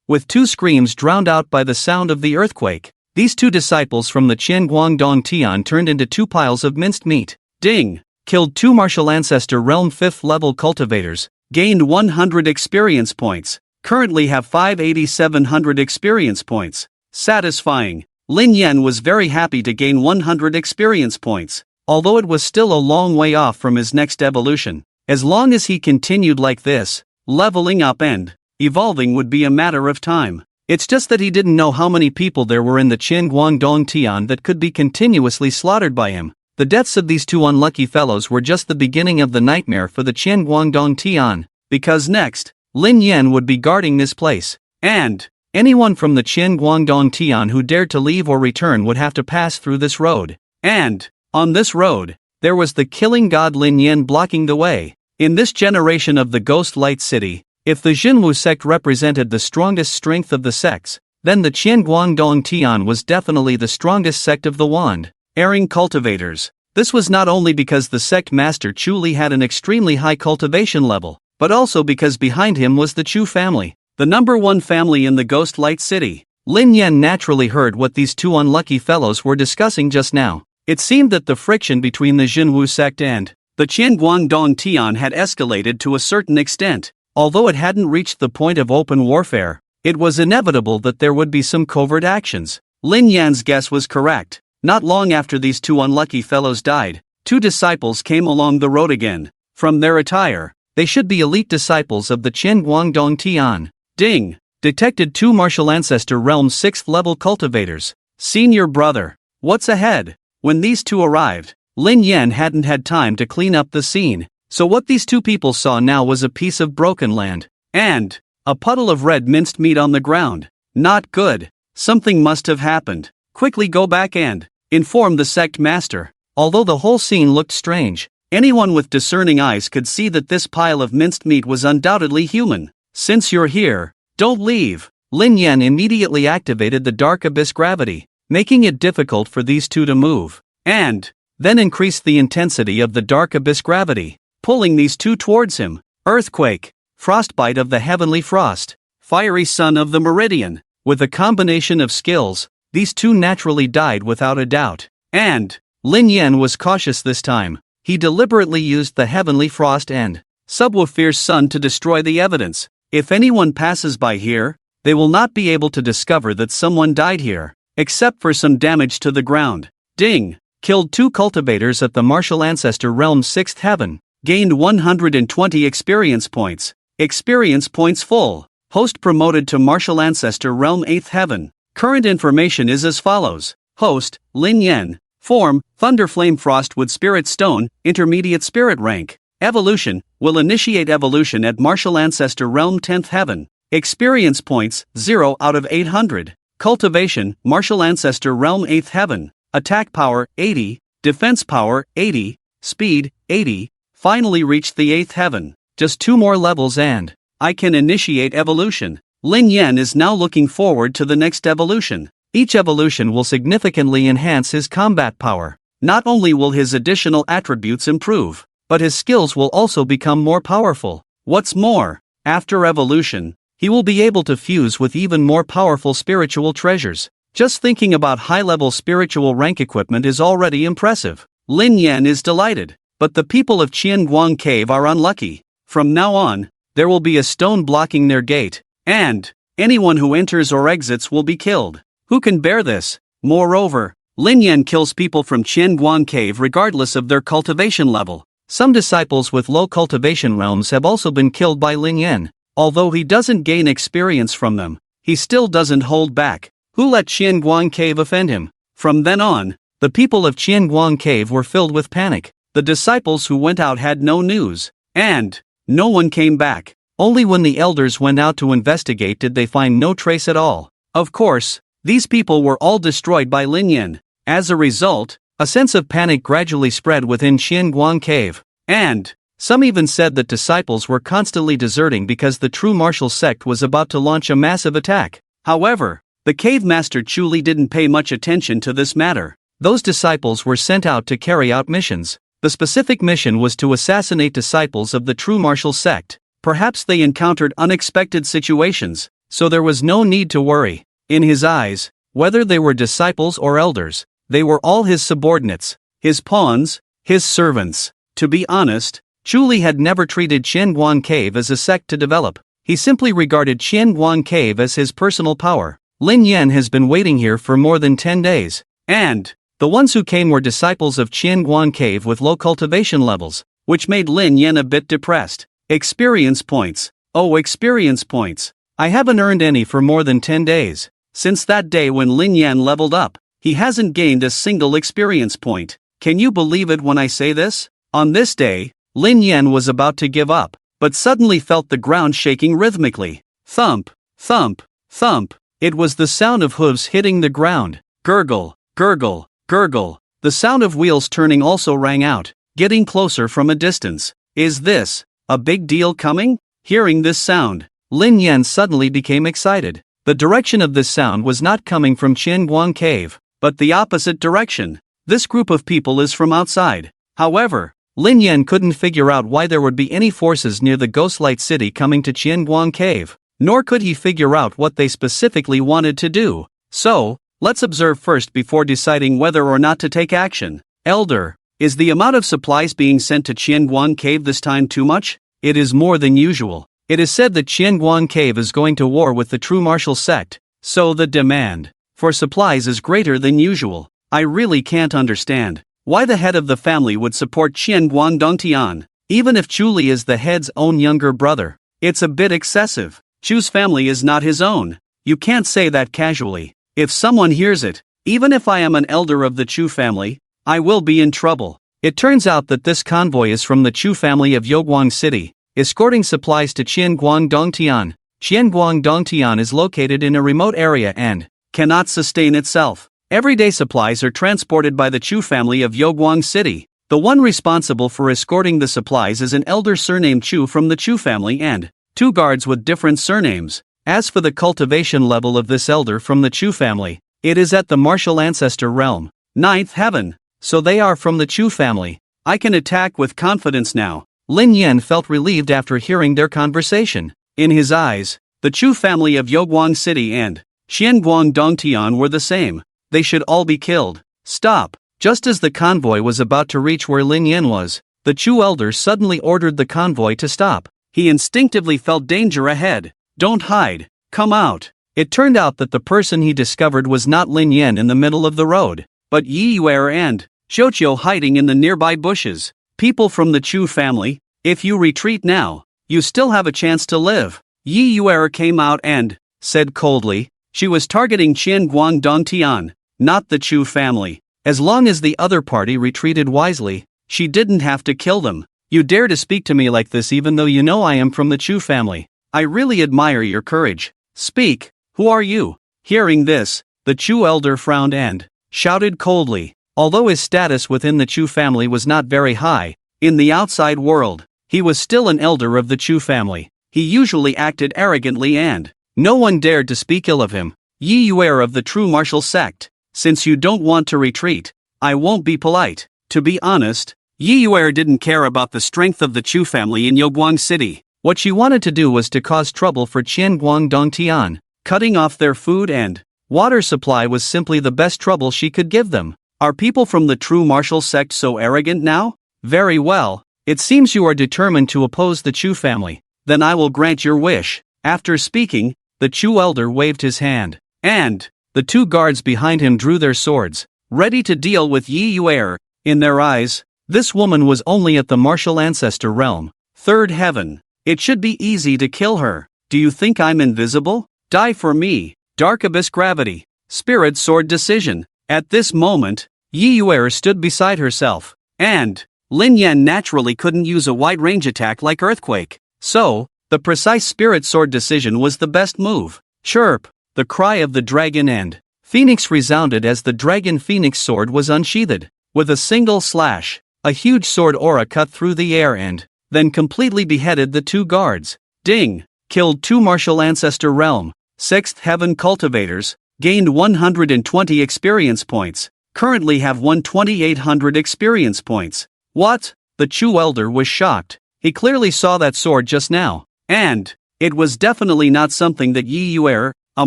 With two screams drowned out by the sound of the earthquake, these two disciples from the Guangdong Tian turned into two piles of minced meat. Ding! Killed two martial ancestor realm 5th level cultivators, gained 100 experience points, currently have 5,700 experience points. Satisfying. Lin Yan was very happy to gain 100 experience points, although it was still a long way off from his next evolution. As long as he continued like this, leveling up and evolving would be a matter of time. It's just that he didn't know how many people there were in the Guangdong Tian that could be continuously slaughtered by him. The deaths of these two unlucky fellows were just the beginning of the nightmare for the Guangdong Tian, because next, Lin Yan would be guarding this place, and anyone from the Guangdong Tian who dared to leave or return would have to pass through this road. And on this road, there was the killing god Lin Yan blocking the way. In this generation of the Ghost Light City, if the Zhenwu Sect represented the strongest strength of the sects, then the Guangdong Tian was definitely the strongest sect of the Wand. Erring cultivators. This was not only because the sect master Chu Li had an extremely high cultivation level, but also because behind him was the Chu family, the #1 family in the Ghost Light City. Lin Yan naturally heard what these two unlucky fellows were discussing just now. It seemed that the friction between the Zhenwu Sect and the Guangdong Tian had escalated to a certain extent. Although it hadn't reached the point of open warfare, it was inevitable that there would be some covert actions. Lin Yan's guess was correct. Not long after these two unlucky fellows died, two disciples came along the road again. From their attire, they should be elite disciples of the Guangdong Tian. Ding! Detected two martial ancestor realm 6th level cultivators. Senior brother, what's ahead? When these two arrived, Lin Yan hadn't had time to clean up the scene, so what these two people saw now was a piece of broken land, and a puddle of red minced meat on the ground. Not good. Something must have happened. Quickly go back and inform the sect master. Although the whole scene looked strange, anyone with discerning eyes could see that this pile of minced meat was undoubtedly human. Since you're here, don't leave. Lin Yan immediately activated the Dark Abyss Gravity, making it difficult for these two to move. and then increased the intensity of the dark abyss gravity, pulling these two towards him. Earthquake, frostbite of the heavenly frost, fiery sun of the meridian. With a combination of skills, these two naturally died without a doubt. And Lin Yan was cautious this time. He deliberately used the heavenly frost and Zhenwu fierce sun to destroy the evidence. If anyone passes by here, they will not be able to discover that someone died here, except for some damage to the ground. Ding! Killed 2 cultivators at the Martial Ancestor Realm's 6th heaven. Gained 120 experience points. Experience points full. Host promoted to Martial Ancestor Realm 8th heaven. Current information is as follows. Host, Lin Yan. Form, Thunderflame Frostwood Spirit Stone, Intermediate Spirit Rank. Evolution, will initiate evolution at Martial Ancestor Realm 10th heaven. Experience points, 0 out of 800. Cultivation, Martial Ancestor Realm 8th heaven. Attack power, 80. Defense power, 80. Speed, 80. Finally reached the 8th heaven. Just 2 more levels and I can initiate evolution. Lin Yan is now looking forward to the next evolution. Each evolution will significantly enhance his combat power. Not only will his additional attributes improve, but his skills will also become more powerful. What's more, after evolution, he will be able to fuse with even more powerful spiritual treasures. Just thinking about high-level spiritual rank equipment is already impressive. Lin Yan is delighted. But the people of Qianguang Cave are unlucky. From now on, there will be a stone blocking their gate, and anyone who enters or exits will be killed. Who can bear this? Moreover, Lin Yan kills people from Qianguang Cave regardless of their cultivation level. Some disciples with low cultivation realms have also been killed by Lin Yan. Although he doesn't gain experience from them, he still doesn't hold back. Who let Qianguang Cave offend him? From then on, the people of Qianguang Cave were filled with panic. The disciples who went out had no news, and no one came back. Only when the elders went out to investigate did they find no trace at all. Of course, these people were all destroyed by Lin Yan. As a result, a sense of panic gradually spread within Qianguang Cave, and some even said that disciples were constantly deserting because the true martial sect was about to launch a massive attack. However, the cave master Chu Li didn't pay much attention to this matter. Those disciples were sent out to carry out missions. The specific mission was to assassinate disciples of the true martial sect. Perhaps they encountered unexpected situations, so there was no need to worry. In his eyes, whether they were disciples or elders, they were all his subordinates, his pawns, his servants. To be honest, Chu Li had never treated Qianguang Cave as a sect to develop. He simply regarded Qianguang Cave as his personal power. Lin Yan has been waiting here for more than 10 days, and the ones who came were disciples of Qianguang Cave with low cultivation levels, which made Lin Yan a bit depressed. Experience points. Oh, experience points. I haven't earned any for more than 10 days. Since that day when Lin Yan leveled up, he hasn't gained a single experience point. Can you believe it when I say this? On this day, Lin Yan was about to give up, but suddenly felt the ground shaking rhythmically. Thump, thump, thump. It was the sound of hooves hitting the ground. Gurgle, gurgle, gurgle. The sound of wheels turning also rang out, getting closer from a distance. Is this a big deal coming? Hearing this sound, Lin Yan suddenly became excited. The direction of this sound was not coming from Qianguang Cave, but the opposite direction. This group of people is from outside. However, Lin Yan couldn't figure out why there would be any forces near the Ghostlight City coming to Qianguang Cave, nor could he figure out what they specifically wanted to do. So, let's observe first before deciding whether or not to take action. Elder, is the amount of supplies being sent to Qianguang Cave this time too much? It is more than usual. It is said that Qianguang Cave is going to war with the true martial sect, so the demand for supplies is greater than usual. I really can't understand why the head of the family would support Qianguang Dongtian, even if Chu Li is the head's own younger brother. It's a bit excessive. Chu's family is not his own. You can't say that casually. If someone hears it, even if I am an elder of the Chu family, I will be in trouble. It turns out that this convoy is from the Chu family of Yeyue City, escorting supplies to Qianguang Dongtian. Qianguang Dongtian is located in a remote area and cannot sustain itself. Everyday supplies are transported by the Chu family of Yeyue City. The one responsible for escorting the supplies is an elder surnamed Chu from the Chu family and 2 guards with different surnames. As for the cultivation level of this elder from the Chu family, it is at the martial ancestor realm, 9th heaven. so they are from the Chu family. I can attack with confidence now. Lin Yan felt relieved after hearing their conversation. In his eyes, the Chu family of Yogwang City and Xianguang Dongtian were the same. They should all be killed. Stop! Just as the convoy was about to reach where Lin Yan was, the Chu elder suddenly ordered the convoy to stop. He instinctively felt danger ahead. Don't hide. Come out. It turned out that the person he discovered was not Lin Yan in the middle of the road, but Yeyue and Xiuqiu hiding in the nearby bushes. People from the Chu family, if you retreat now, you still have a chance to live. Yeyue came out and said coldly, she was targeting Qianguang Dongtian, not the Chu family. As long as the other party retreated wisely, she didn't have to kill them. You dare to speak to me like this even though you know I am from the Chu family. I really admire your courage. Speak, who are you? Hearing this, the Chu elder frowned and shouted coldly. Although his status within the Chu family was not very high, in the outside world, he was still an elder of the Chu family. He usually acted arrogantly and no one dared to speak ill of him. Yeyue of the true martial sect, since you don't want to retreat, I won't be polite. To be honest, Yeyue didn't care about the strength of the Chu family in Yogwang City. What she wanted to do was to cause trouble for Qianguang Dongtian. Cutting off their food and water supply was simply the best trouble she could give them. Are people from the true martial sect so arrogant now? Very well, it seems you are determined to oppose the Chu family. Then I will grant your wish. After speaking, the Chu elder waved his hand, and the two guards behind him drew their swords, ready to deal with Yeyue. In their eyes, this woman was only at the martial ancestor realm, third heaven. It should be easy to kill her. Do you think I'm invisible? Die for me. Dark abyss gravity. Spirit sword decision. At this moment, Yeyue stood beside herself, and Lin Yan naturally couldn't use a wide-range attack like earthquake. So, the precise spirit sword decision was the best move. Chirp! The cry of the dragon and phoenix resounded as the dragon phoenix sword was unsheathed. With a single slash, a huge sword aura cut through the air and then completely beheaded the two guards. Ding! Killed two martial ancestor realm, 6th heaven cultivators, gained 120 experience points, currently have 1,800 experience points. What? The Chu elder was shocked. He clearly saw that sword just now, and it was definitely not something that Yeyue, a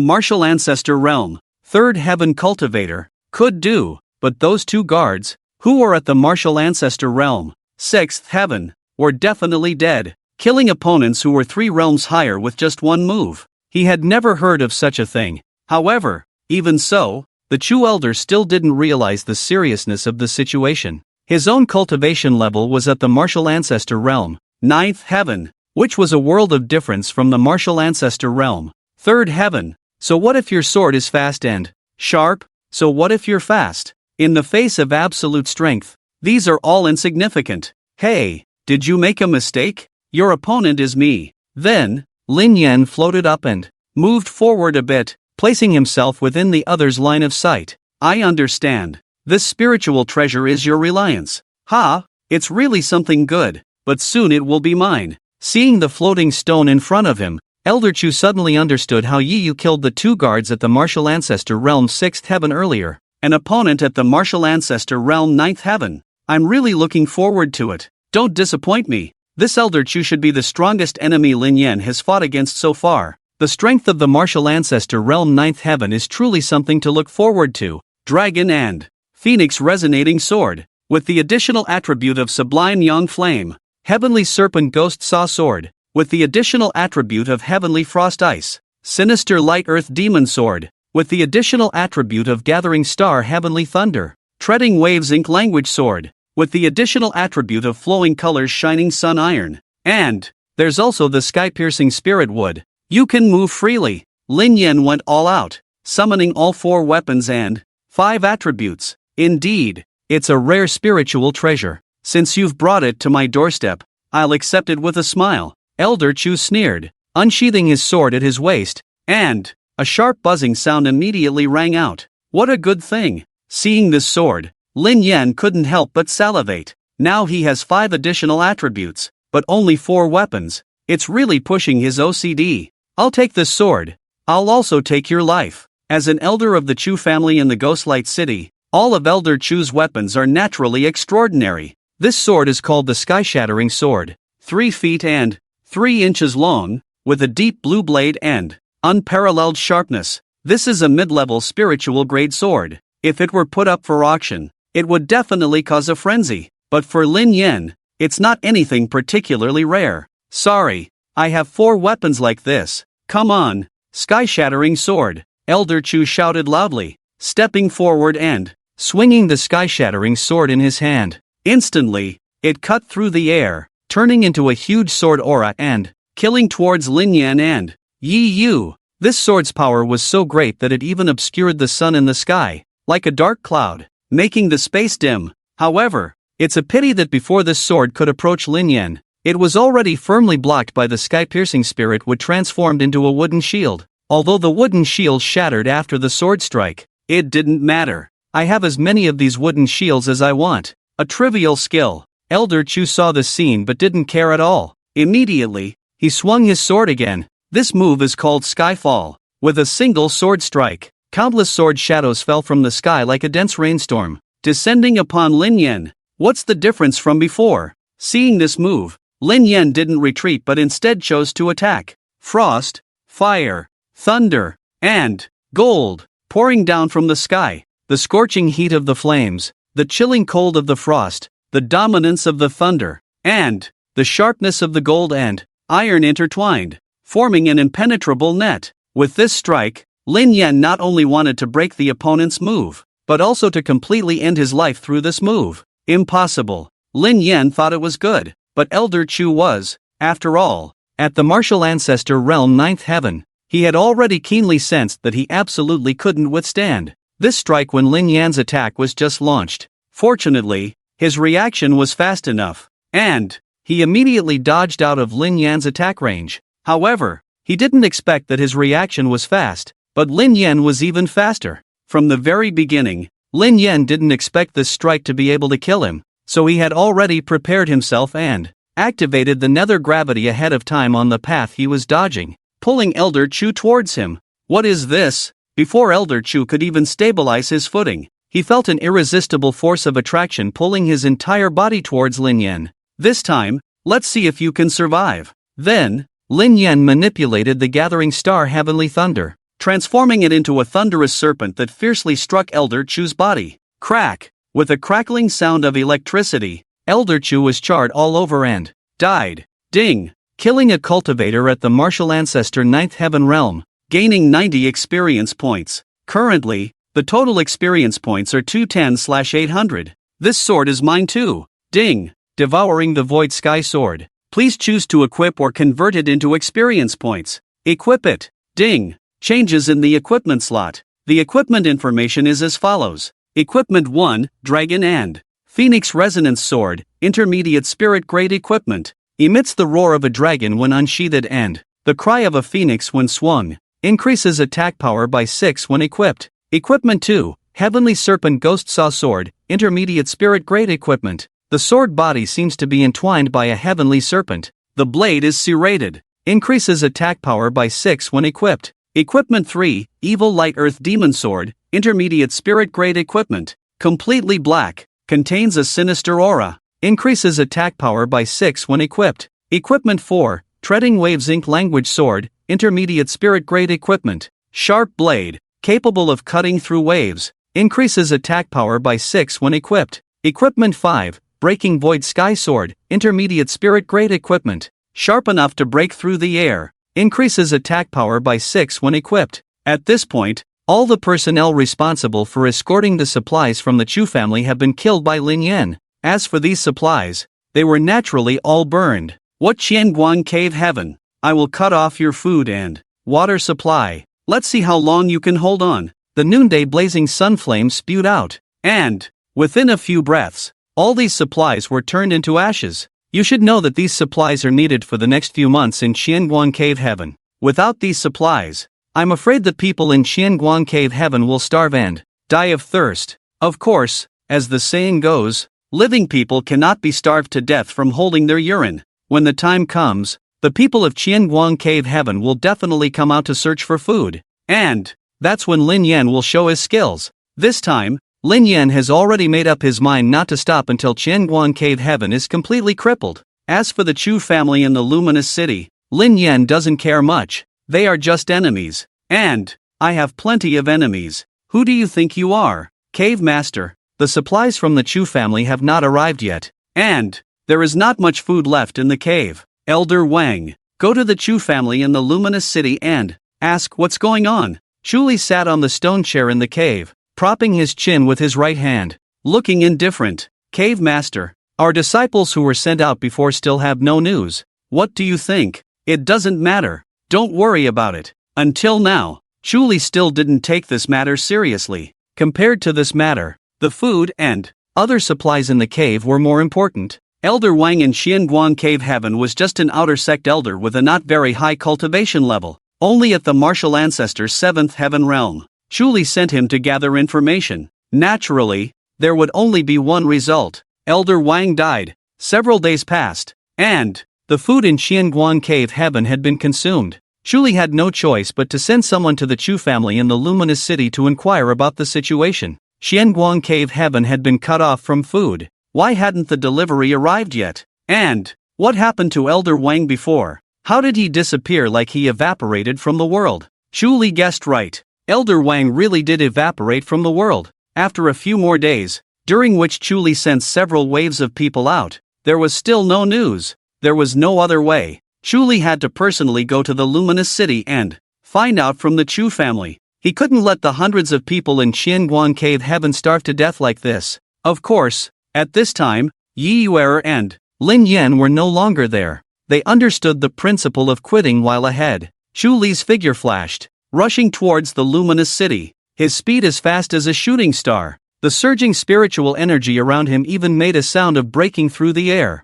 martial ancestor realm, 3rd heaven cultivator, could do. But those two guards, who were at the martial ancestor realm, 6th heaven, were definitely dead, killing opponents who were 3 realms higher with just one move. He had never heard of such a thing. However, even so, the Chu elder still didn't realize the seriousness of the situation. His own cultivation level was at the martial ancestor realm, 9th heaven, which was a world of difference from the martial ancestor realm, 3rd heaven. So what if your sword is fast and sharp? So what if you're fast? In the face of absolute strength, these are all insignificant. Hey, did you make a mistake? Your opponent is me. Then, Lin Yan floated up and moved forward a bit, placing himself within the other's line of sight. I understand. This spiritual treasure is your reliance. Ha, it's really something good, but soon it will be mine. Seeing the floating stone in front of him, Elder Chu suddenly understood how Yeyue killed the two guards at the martial ancestor realm 6th heaven earlier. An opponent at the martial ancestor realm 9th heaven. I'm really looking forward to it. Don't disappoint me. This Elder Chu should be the strongest enemy Lin Yan has fought against so far. The strength of the martial ancestor realm 9th heaven is truly something to look forward to. Dragon and Phoenix resonating sword, with the additional attribute of sublime yang flame. Heavenly serpent ghost saw sword, with the additional attribute of heavenly frost ice. Sinister light earth demon sword, with the additional attribute of gathering star heavenly thunder. Treading waves ink language sword, with the additional attribute of flowing colors shining sun iron. And there's also the sky-piercing spirit wood. You can move freely. Lin Yan went all out, summoning all 4 weapons and 5 attributes. Indeed, it's a rare spiritual treasure. Since you've brought it to my doorstep, I'll accept it with a smile. Elder Chu sneered, unsheathing his sword at his waist, and a sharp buzzing sound immediately rang out. What a good thing! Seeing this sword, Lin Yan couldn't help but salivate. Now he has 5 additional attributes, but only 4 weapons. It's really pushing his OCD. I'll take this sword. I'll also take your life. As an elder of the Chu family in the Ghostlight City, All of Elder Chu's weapons are naturally extraordinary. This sword is called the Sky-Shattering Sword, 3 feet and 3 inches long, with a deep blue blade and unparalleled sharpness. This is a mid-level spiritual grade sword. If it were put up for auction, it would definitely cause a frenzy. But for Lin Yan, it's not anything particularly rare. Sorry, I have 4 weapons like this. Come on, Sky-Shattering Sword, Elder Chu shouted loudly, stepping forward and swinging the Sky-Shattering Sword in his hand. Instantly, it cut through the air, turning into a huge sword aura and killing towards Lin Yan and Yeyue. This sword's power was so great that it even obscured the sun in the sky, like a dark cloud, making the space dim. However, it's a pity that before this sword could approach Lin Yan, it was already firmly blocked by the sky-piercing spirit which transformed into a wooden shield. Although the wooden shield shattered after the sword strike, it didn't matter. I have as many of these wooden shields as I want. A trivial skill. Elder Chu saw the scene but didn't care at all. Immediately, he swung his sword again. This move is called Skyfall. With a single sword strike, countless sword shadows fell from the sky like a dense rainstorm, descending upon Lin Yan. What's the difference from before? Seeing this move, Lin Yan didn't retreat but instead chose to attack. Frost, fire, thunder, and gold, pouring down from the sky. The scorching heat of the flames, the chilling cold of the frost, the dominance of the thunder, and the sharpness of the gold and iron intertwined, forming an impenetrable net. With this strike, Lin Yan not only wanted to break the opponent's move, but also to completely end his life through this move. Impossible. Lin Yan thought it was good, but Elder Chu was, after all, at the martial ancestor realm 9th heaven. He had already keenly sensed that he absolutely couldn't withstand this strike when Lin Yan's attack was just launched. Fortunately, his reaction was fast enough, and he immediately dodged out of Lin Yan's attack range. However, he didn't expect that his reaction was fast, but Lin Yan was even faster. From the very beginning, Lin Yan didn't expect this strike to be able to kill him, so he had already prepared himself and activated the nether gravity ahead of time on the path he was dodging, pulling Elder Chu towards him. What is this? Before Elder Chu could even stabilize his footing, he felt an irresistible force of attraction pulling his entire body towards Lin Yan. This time, let's see if you can survive. Then, Lin Yan manipulated the gathering star Heavenly Thunder, transforming it into a thunderous serpent that fiercely struck Elder Chu's body. Crack! With a crackling sound of electricity, Elder Chu was charred all over and died. Ding! Killing a cultivator at the martial ancestor 9th heaven realm, gaining 90 experience points. Currently, the total experience points are 210/800. This sword is mine too. Ding! Devouring the Void Sky Sword. Please choose to equip or convert it into experience points. Equip it. Ding! Changes in the equipment slot. The equipment information is as follows. Equipment 1, Dragon and Phoenix Resonance Sword, Intermediate Spirit Grade Equipment. Emits the roar of a dragon when unsheathed and the cry of a phoenix when swung. Increases attack power by 6 when equipped. Equipment 2, Heavenly Serpent Ghost Saw Sword, Intermediate Spirit Grade Equipment. The sword body seems to be entwined by a heavenly serpent. The blade is serrated. Increases attack power by 6 when equipped. Equipment 3, Evil Light Earth Demon Sword, Intermediate Spirit Grade Equipment. Completely black. Contains a sinister aura. Increases attack power by 6 when equipped. Equipment 4, Treading Waves Ink Language Sword, Intermediate Spirit Grade Equipment. Sharp blade. Capable of cutting through waves. Increases attack power by 6 when equipped. Equipment 5, Breaking Void Sky Sword, Intermediate Spirit Grade Equipment. Sharp enough to break through the air. Increases attack power by 6 when equipped. At this point, all the personnel responsible for escorting the supplies from the Chu family have been killed by Lin Yan. As for these supplies, they were naturally all burned. What Qianguang Cave Heaven? I will cut off your food and water supply. Let's see how long you can hold on. The noonday blazing sun flame spewed out, and within a few breaths, all these supplies were turned into ashes. You should know that these supplies are needed for the next few months in Qianguang Cave Heaven. Without these supplies, I'm afraid the people in Qianguang Cave Heaven will starve and die of thirst. Of course, as the saying goes, living people cannot be starved to death from holding their urine. When the time comes, the people of Qianguang Cave Heaven will definitely come out to search for food. And that's when Lin Yan will show his skills. This time, Lin Yan has already made up his mind not to stop until Qianguan Cave Heaven is completely crippled. As for the Chu family in the Luminous City, Lin Yan doesn't care much. They are just enemies. And I have plenty of enemies. Who do you think you are? Cave Master. The supplies from the Chu family have not arrived yet. And there is not much food left in the cave. Elder Wang, go to the Chu family in the Luminous City and ask what's going on. Chu Li sat on the stone chair in the cave, propping his chin with his right hand, looking indifferent. Cave Master, our disciples who were sent out before still have no news. What do you think? It doesn't matter. Don't worry about it. Until now, Chu Li still didn't take this matter seriously. Compared to this matter, the food and other supplies in the cave were more important. Elder Wang in Xianguan Cave Heaven was just an outer sect elder with a not very high cultivation level, only at the martial ancestor's 7th heaven realm. Chu Li sent him to gather information. Naturally, there would only be one result. Elder Wang died. Several days passed, and the food in Xianguan Cave Heaven had been consumed. Chu Li had no choice but to send someone to the Chu family in the Luminous City to inquire about the situation. Xianguan Cave Heaven had been cut off from food. Why hadn't the delivery arrived yet? And what happened to Elder Wang before? How did he disappear like he evaporated from the world? Chu Li guessed right. Elder Wang really did evaporate from the world. After a few more days, during which Chu Li sent several waves of people out, there was still no news. There was no other way. Chu Li had to personally go to the Luminous City and find out from the Chu family. He couldn't let the hundreds of people in Xianguan Cave Heaven starve to death like this. Of course, at this time, Yeyue and Lin Yan were no longer there. They understood the principle of quitting while ahead. Chu Li's figure flashed, rushing towards the Luminous City, his speed as fast as a shooting star. The surging spiritual energy around him even made a sound of breaking through the air.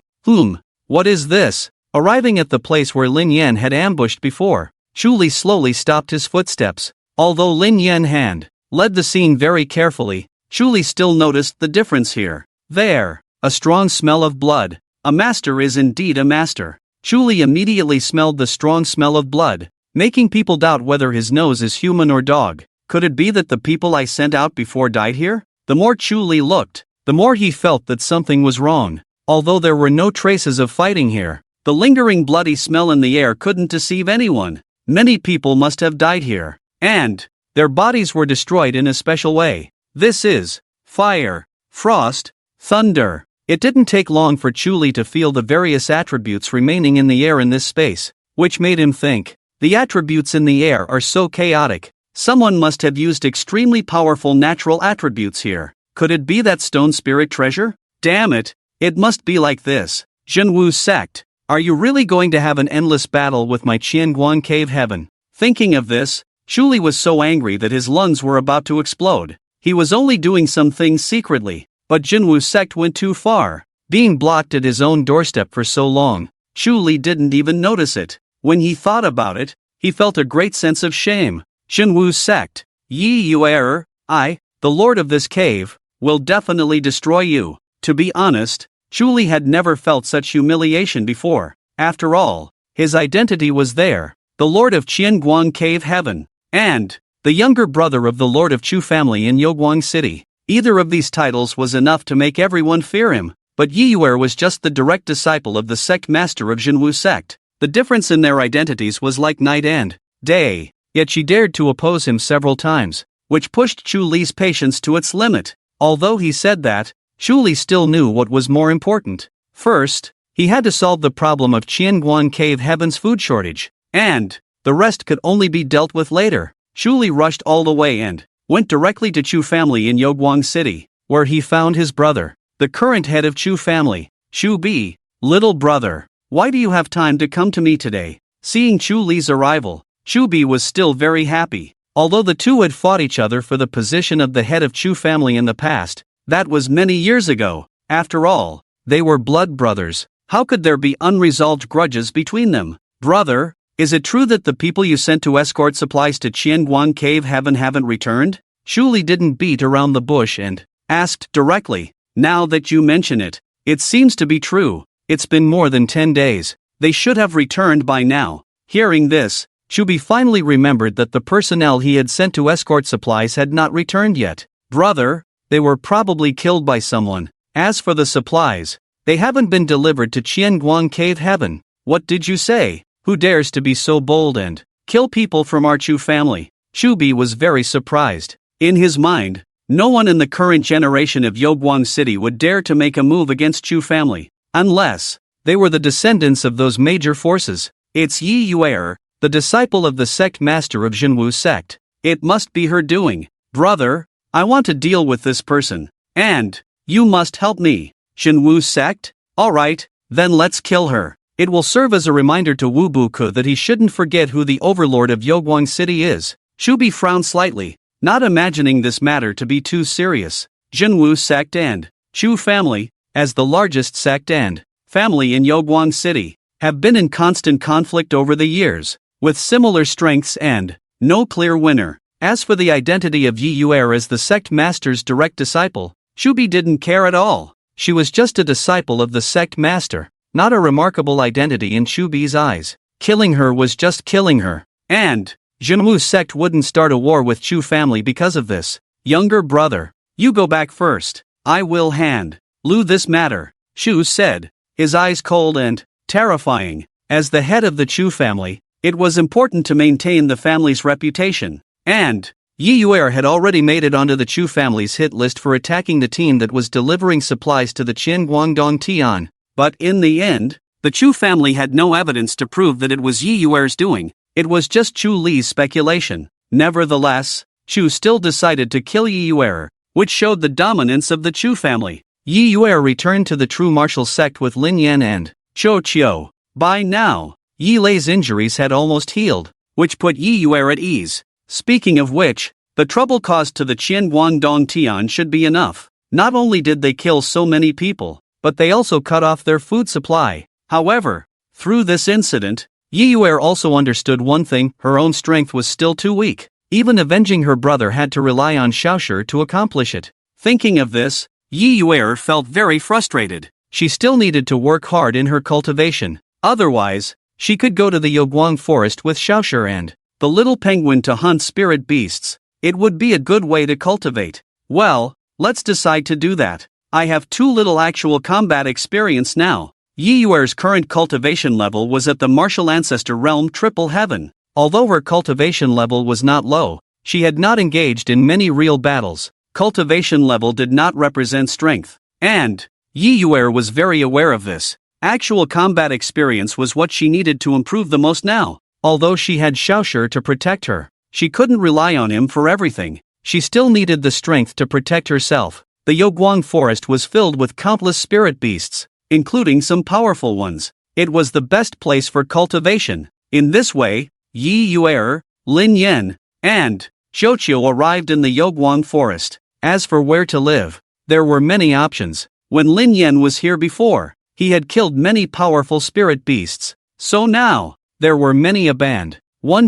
What is this? Arriving at the place where Lin Yan had ambushed before, Chu Li slowly stopped his footsteps. Although Lin Yan had led the scene very carefully, Chu Li still noticed the difference here. There, a strong smell of blood. A master is indeed a master. Chu Li immediately smelled the strong smell of blood, making people doubt whether his nose is human or dog. Could it be that the people I sent out before died here? The more Chu Li looked, the more he felt that something was wrong. Although there were no traces of fighting here, the lingering bloody smell in the air couldn't deceive anyone. Many people must have died here, and their bodies were destroyed in a special way. This is fire, frost, thunder. It didn't take long for Chu Li to feel the various attributes remaining in the air in this space, which made him think, the attributes in the air are so chaotic. Someone must have used extremely powerful natural attributes here. Could it be that stone spirit treasure? Damn it, it must be like this. Zhenwu Sect, are you really going to have an endless battle with my Qianguan Cave Heaven? Thinking of this, Chu Li was so angry that his lungs were about to explode. He was only doing some things secretly, but Zhenwu Sect went too far. Being blocked at his own doorstep for so long, Chu Li didn't even notice it. When he thought about it, he felt a great sense of shame. Zhenwu Sect, Yeyue, I, the lord of this cave, will definitely destroy you. To be honest, Chu Li had never felt such humiliation before. After all, his identity was there, the lord of Qianguan Cave Heaven, and the younger brother of the lord of Chu family in Yeyue City. Either of these titles was enough to make everyone fear him, but Yeyue was just the direct disciple of the sect master of Zhenwu Sect. The difference in their identities was like night and day, yet she dared to oppose him several times, which pushed Chu Li's patience to its limit. Although he said that, Chu Li still knew what was more important. First, he had to solve the problem of Qianguan Cave Heaven's food shortage, and the rest could only be dealt with later. Chu Li rushed all the way and went directly to Chu family in Yeyue City, where he found his brother, the current head of Chu family. Chu Bi, little brother, why do you have time to come to me today? Seeing Chu Li's arrival, Chu Bi was still very happy. Although the two had fought each other for the position of the head of Chu family in the past, that was many years ago. After all, they were blood brothers. How could there be unresolved grudges between them? Brother, is it true that the people you sent to escort supplies to Qianguan Cave Heaven haven't returned? Chu Li didn't beat around the bush and asked directly. Now that you mention it, it seems to be true. It's been more than 10 days. They should have returned by now. Hearing this, Chu Bi finally remembered that the personnel he had sent to escort supplies had not returned yet. Brother, they were probably killed by someone. As for the supplies, they haven't been delivered to Qianguang Cave Heaven. What did you say? Who dares to be so bold and kill people from our Chu family? Chu Bi was very surprised. In his mind, no one in the current generation of Yogwang City would dare to make a move against Chu family, unless they were the descendants of those major forces. It's Yeyue, the disciple of the sect master of Zhenwu Sect. It must be her doing. Brother, I want to deal with this person, and you must help me. Zhenwu Sect? Alright, then let's kill her. It will serve as a reminder to Wu Buke that he shouldn't forget who the overlord of Yogwang City is. Chu Bi frowned slightly, not imagining this matter to be too serious. Zhenwu Sect and Chu family, as the largest sect and family in Yogwang City, have been in constant conflict over the years, with similar strengths and no clear winner. As for the identity of Yeyue as the sect master's direct disciple, Chu Bi didn't care at all. She was just a disciple of the sect master, not a remarkable identity in Chu Bi's eyes. Killing her was just killing her, and Zhenwu Sect wouldn't start a war with Chu family because of this. Younger brother, you go back first. I will handle this matter, Chu said, his eyes cold and terrifying. As the head of the Chu family, it was important to maintain the family's reputation, and Yeyue had already made it onto the Chu family's hit list for attacking the team that was delivering supplies to the Qinguangdong Tian. But in the end, the Chu family had no evidence to prove that it was Yeyue's doing. It was just Chu Li's speculation. Nevertheless, Chu still decided to kill Yeyue, which showed the dominance of the Chu family. Yeyue returned to the true martial sect with Lin Yan and Cho Chio. By now, Yi Lei's injuries had almost healed, which put Yeyue at ease. Speaking of which, the trouble caused to the Qinguangdong Tian should be enough. Not only did they kill so many people, but they also cut off their food supply. However, through this incident, Yeyue also understood one thing: her own strength was still too weak. Even avenging her brother had to rely on Xiaoshi to accomplish it. Thinking of this, Yeyue felt very frustrated. She still needed to work hard in her cultivation. Otherwise, she could go to the Yogwang forest with Xiaoshi and the little penguin to hunt spirit beasts. It would be a good way to cultivate. Well, let's decide to do that. I have too little actual combat experience now. Yeyue's current cultivation level was at the martial ancestor realm triple heaven. Although her cultivation level was not low, she had not engaged in many real battles. Cultivation level did not represent strength, and Yeyue was very aware of this. Actual combat experience was what she needed to improve the most now. Although she had Xiaoshi to protect her, she couldn't rely on him for everything. She still needed the strength to protect herself. The Yogwang forest was filled with countless spirit beasts, including some powerful ones. It was the best place for cultivation. In this way, Yeyue, Lin Yan, and Xiaoqiu arrived in the Yogwang forest. As for where to live, there were many options. When Lin Yan was here before, he had killed many powerful spirit beasts. So now, there were many abandoned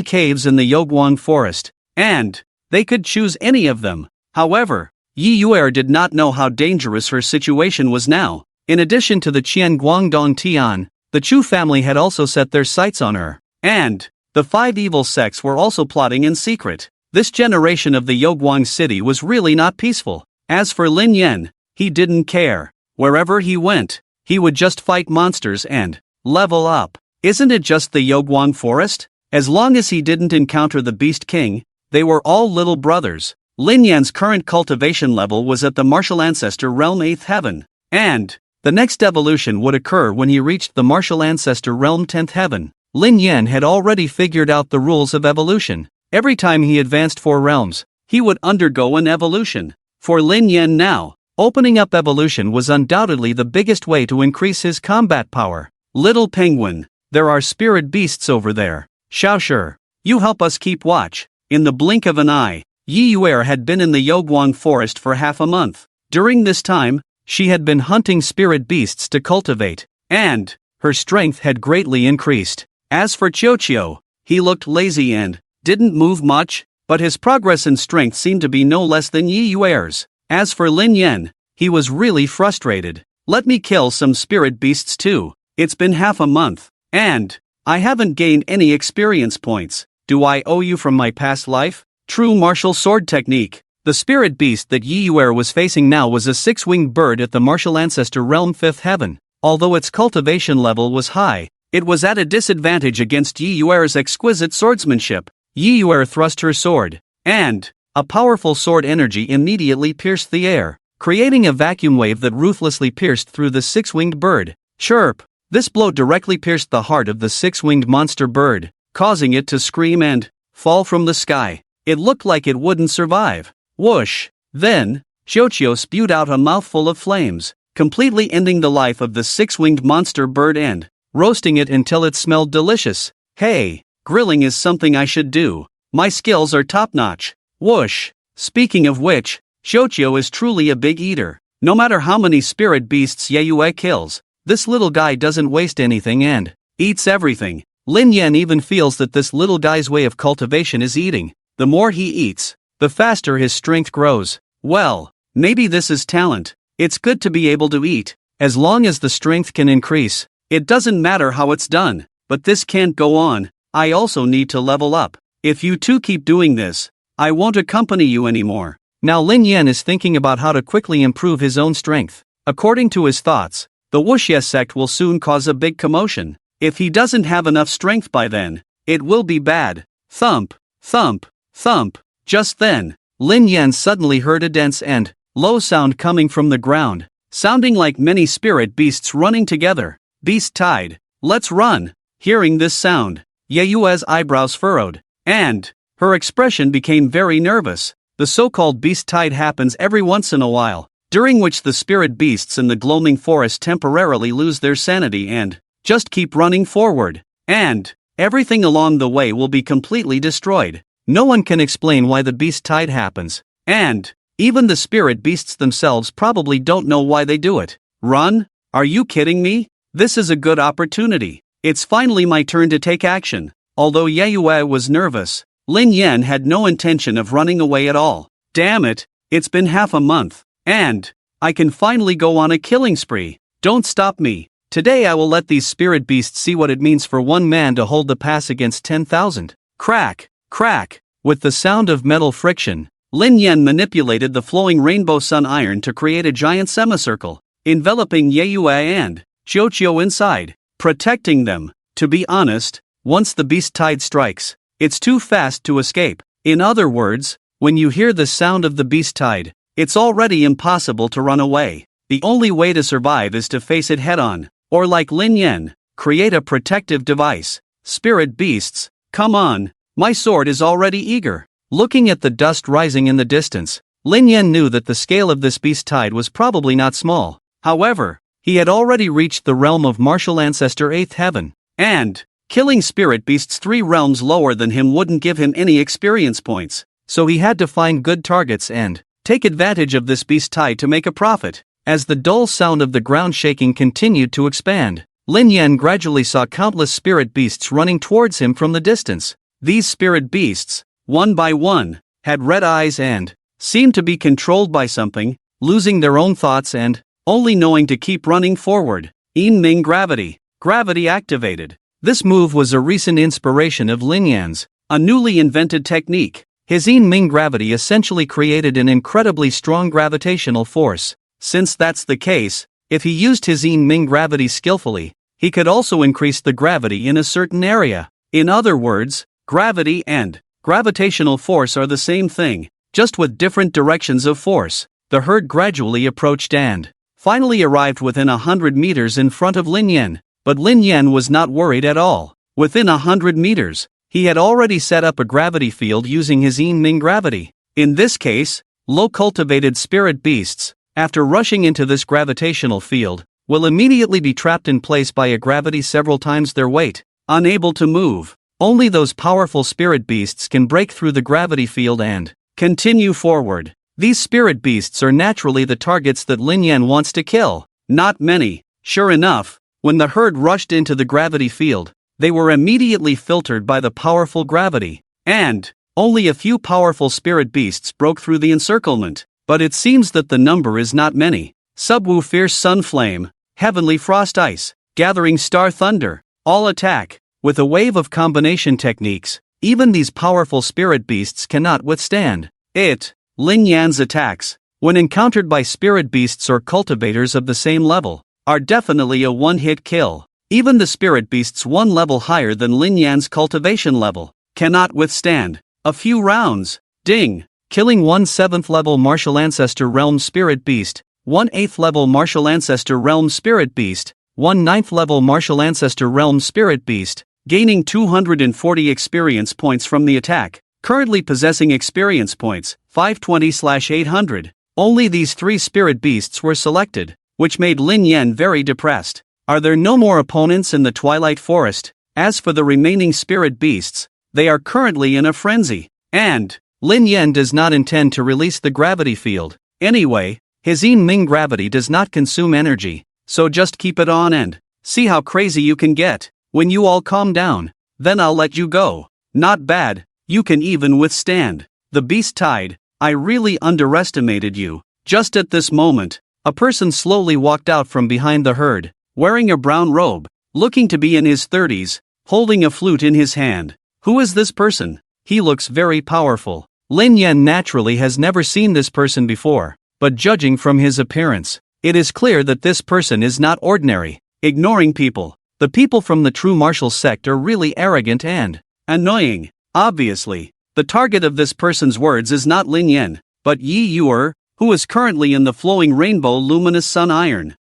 caves in the Yogwang forest, and they could choose any of them. However, Yeyue did not know how dangerous her situation was now. In addition to the Qianguangdong Tian, the Chu family had also set their sights on her, and the 5 evil sects were also plotting in secret. This generation of the Yogwang city was really not peaceful. As for Lin Yan, he didn't care. Wherever he went, he would just fight monsters and level up. Isn't it just the Yogwang forest? As long as he didn't encounter the Beast King, they were all little brothers. Lin Yan's current cultivation level was at the martial ancestor realm 8th heaven, and the next evolution would occur when he reached the martial ancestor realm 10th heaven. Lin Yan had already figured out the rules of evolution. Every time he advanced 4 realms, he would undergo an evolution. For Lin Yan now, opening up evolution was undoubtedly the biggest way to increase his combat power. Little penguin, there are spirit beasts over there. Xiaoshi, you help us keep watch. In the blink of an eye, Yeyue had been in the Yogwang forest for half a month. During this time, she had been hunting spirit beasts to cultivate, and her strength had greatly increased. As for Qiuqiu, he looked lazy and didn't move much, but his progress and strength seemed to be no less than Yeyue's. As for Lin Yan, he was really frustrated. Let me kill some spirit beasts too. It's been half a month, and I haven't gained any experience points. Do I owe you from my past life? True martial sword technique. The spirit beast that Yeyue was facing now was a six-winged bird at the martial ancestor realm 5th heaven. Although its cultivation level was high, it was at a disadvantage against Yeyue's exquisite swordsmanship. Yeyue thrust her sword, and a powerful sword energy immediately pierced the air, creating a vacuum wave that ruthlessly pierced through the six-winged bird. Chirp! This blow directly pierced the heart of the six-winged monster bird, causing it to scream and fall from the sky. It looked like it wouldn't survive. Whoosh! Then, Xiaoqiu spewed out a mouthful of flames, completely ending the life of the six-winged monster bird and roasting it until it smelled delicious. Hey, grilling is something I should do. My skills are top-notch. Whoosh! Speaking of which, Xiaoqiu is truly a big eater. No matter how many spirit beasts Yeyue kills, this little guy doesn't waste anything and eats everything. Lin Yan even feels that this little guy's way of cultivation is eating. The more he eats, the faster his strength grows. Well, maybe this is talent. It's good to be able to eat, as long as the strength can increase. It doesn't matter how it's done, but this can't go on. I also need to level up. If you two keep doing this, I won't accompany you anymore. Now Lin Yan is thinking about how to quickly improve his own strength. According to his thoughts, the Zhenwu Sect will soon cause a big commotion. If he doesn't have enough strength by then, it will be bad. Thump, thump, thump. Just then, Lin Yan suddenly heard a dense and low sound coming from the ground, sounding like many spirit beasts running together. Beast tide, let's run! Hearing this sound, Yeyue's eyebrows furrowed, and her expression became very nervous. The so-called beast tide happens every once in a while, during which the spirit beasts in the gloaming forest temporarily lose their sanity and just keep running forward, and everything along the way will be completely destroyed. No one can explain why the beast tide happens, and even the spirit beasts themselves probably don't know why they do it. Run? Are you kidding me? This is a good opportunity. It's finally my turn to take action. Although Yeyue was nervous, Lin Yan had no intention of running away at all. Damn it, it's been half a month, and I can finally go on a killing spree. Don't stop me. Today I will let these spirit beasts see what it means for one man to hold the pass against 10,000. Crack, crack. With the sound of metal friction, Lin Yan manipulated the flowing rainbow sun iron to create a giant semicircle, enveloping Yeyue and Xiaoqiu inside, protecting them. To be honest, once the beast tide strikes, it's too fast to escape. In other words, when you hear the sound of the beast tide, it's already impossible to run away. The only way to survive is to face it head-on, or like Lin Yan, create a protective device. Spirit beasts, come on, my sword is already eager. Looking at the dust rising in the distance, Lin Yan knew that the scale of this beast tide was probably not small. However, he had already reached the realm of martial ancestor 8th heaven, and killing spirit beasts 3 realms lower than him wouldn't give him any experience points, so he had to find good targets and take advantage of this beast tide to make a profit. As the dull sound of the ground shaking continued to expand, Lin Yan gradually saw countless spirit beasts running towards him from the distance. These spirit beasts, one by one, had red eyes and seemed to be controlled by something, losing their own thoughts and only knowing to keep running forward. Yin Ming Gravity. Gravity activated. This move was a recent inspiration of Lin Yan's, a newly invented technique. His Yin Ming Gravity essentially created an incredibly strong gravitational force. Since that's the case, if he used his Yin Ming Gravity skillfully, he could also increase the gravity in a certain area. In other words, gravity and gravitational force are the same thing, just with different directions of force. The herd gradually approached and finally arrived within 100 meters in front of Lin Yan, but Lin Yan was not worried at all. Within 100 meters, he had already set up a gravity field using his Yin Ming Gravity. In this case, low-cultivated spirit beasts, after rushing into this gravitational field, will immediately be trapped in place by a gravity several times their weight, unable to move. Only those powerful spirit beasts can break through the gravity field and continue forward. These spirit beasts are naturally the targets that Lin Yan wants to kill. Not many. Sure enough, when the herd rushed into the gravity field, they were immediately filtered by the powerful gravity, and only a few powerful spirit beasts broke through the encirclement. But it seems that the number is not many. Zhenwu Fierce Sun Flame, Heavenly Frost Ice, Gathering Star Thunder, all attack. With a wave of combination techniques, even these powerful spirit beasts cannot withstand it. Lin Yan's attacks, when encountered by spirit beasts or cultivators of the same level, are definitely a one-hit kill. Even the spirit beasts one level higher than Lin Yan's cultivation level cannot withstand a few rounds. Ding! Killing 1 7th level Martial Ancestor Realm Spirit Beast, 1 8th level Martial Ancestor Realm Spirit Beast, 1 9th level Martial Ancestor Realm Spirit Beast, gaining 240 experience points from the attack, currently possessing experience points 520/800. Only these 3 spirit beasts were selected, which made Lin Yan very depressed. Are there no more opponents in the Twilight Forest? As for the remaining spirit beasts, they are currently in a frenzy, and Lin Yan does not intend to release the gravity field. Anyway, his Yin Ming gravity does not consume energy, so just keep it on and see how crazy you can get. When you all calm down, then I'll let you go. Not bad, you can even withstand the beast tide. I really underestimated you. Just at this moment, a person slowly walked out from behind the herd, wearing a brown robe, looking to be in his 30s, holding a flute in his hand. Who is this person? He looks very powerful. Lin Yan naturally has never seen this person before, but judging from his appearance, it is clear that this person is not ordinary. Ignoring people. The people from the true martial sect are really arrogant and annoying. Obviously, the target of this person's words is not Lin Yan, but Yeyue, who is currently in the flowing rainbow luminous sun iron.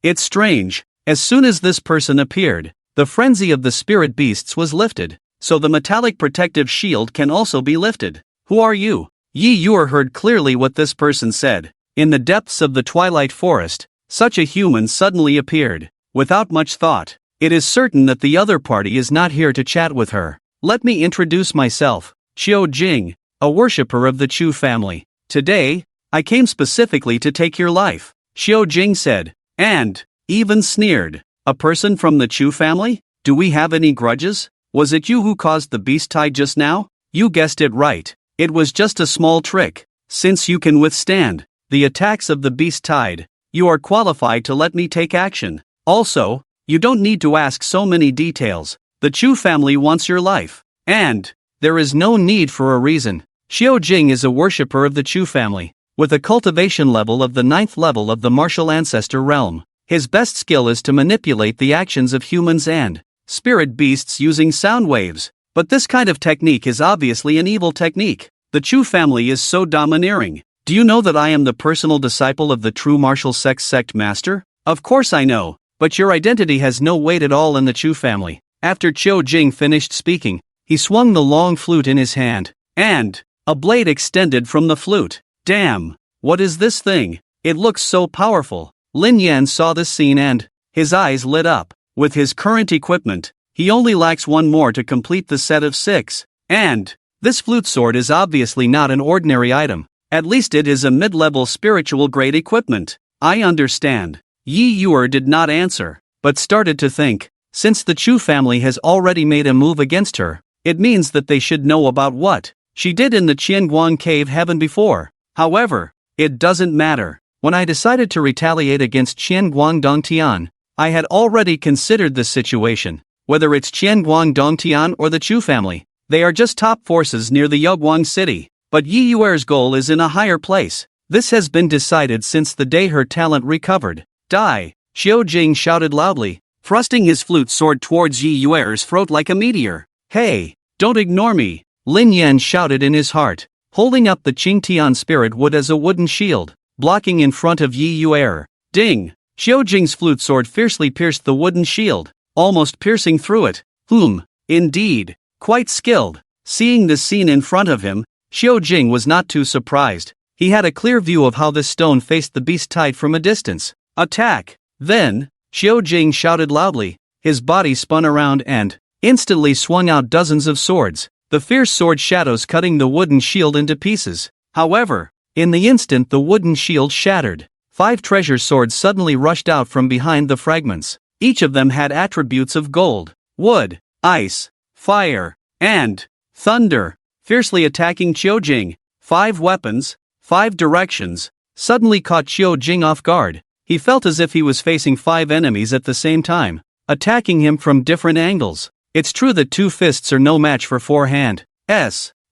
It's strange. As soon as this person appeared, the frenzy of the spirit beasts was lifted, so the metallic protective shield can also be lifted. Who are you? Yeyue heard clearly what this person said. In the depths of the Twilight Forest, such a human suddenly appeared. Without much thought, it is certain that the other party is not here to chat with her. Let me introduce myself, Qiu Jing, a worshipper of the Chu family. Today, I came specifically to take your life, Qiu Jing said, and even sneered. A person from the Chu family? Do we have any grudges? Was it you who caused the beast tide just now? You guessed it right. It was just a small trick. Since you can withstand the attacks of the beast tide, you are qualified to let me take action. Also, you don't need to ask so many details. The Chu family wants your life, and there is no need for a reason. Qiu Jing is a worshipper of the Chu family, with a cultivation level of the 9th level of the martial ancestor realm. His best skill is to manipulate the actions of humans and spirit beasts using sound waves. But this kind of technique is obviously an evil technique. The Chu family is so domineering. Do you know that I am the personal disciple of the true martial sect master? Of course I know, but your identity has no weight at all in the Chu family. After Qiu Jing finished speaking, he swung the long flute in his hand, and a blade extended from the flute. Damn, what is this thing? It looks so powerful. Lin Yan saw this scene and his eyes lit up. With his current equipment, he only lacks one more to complete the set of 6. And this flute sword is obviously not an ordinary item. At least it is a mid-level spiritual grade equipment. I understand. Yeyue did not answer, but started to think. Since the Chu family has already made a move against her, it means that they should know about what she did in the Qianguang cave heaven before. However, it doesn't matter. When I decided to retaliate against Qianguang Dongtian, I had already considered this situation. Whether it's Qianguang Dongtian or the Chu family, they are just top forces near the Yeyue city. But Yeyue's goal is in a higher place. This has been decided since the day her talent recovered. Die! Qiu Jing shouted loudly, thrusting his flute sword towards Yeyue's throat like a meteor. Hey, don't ignore me! Lin Yan shouted in his heart, holding up the Qingtian spirit wood as a wooden shield, blocking in front of Yeyue. Ding! Qiu Jing's flute sword fiercely pierced the wooden shield, almost piercing through it. Indeed, quite skilled. Seeing this scene in front of him, Qiu Jing was not too surprised. He had a clear view of how this stone faced the beast tide from a distance. Attack! Then, Qiu Jing shouted loudly. His body spun around and instantly swung out dozens of swords, the fierce sword shadows cutting the wooden shield into pieces. However, in the instant the wooden shield shattered, 5 treasure swords suddenly rushed out from behind the fragments. Each of them had attributes of gold, wood, ice, fire, and thunder, fiercely attacking Qiu Jing. 5 weapons, 5 directions, suddenly caught Qiu Jing off guard. He felt as if he was facing 5 enemies at the same time, attacking him from different angles. It's true that 2 fists are no match for 4 hands.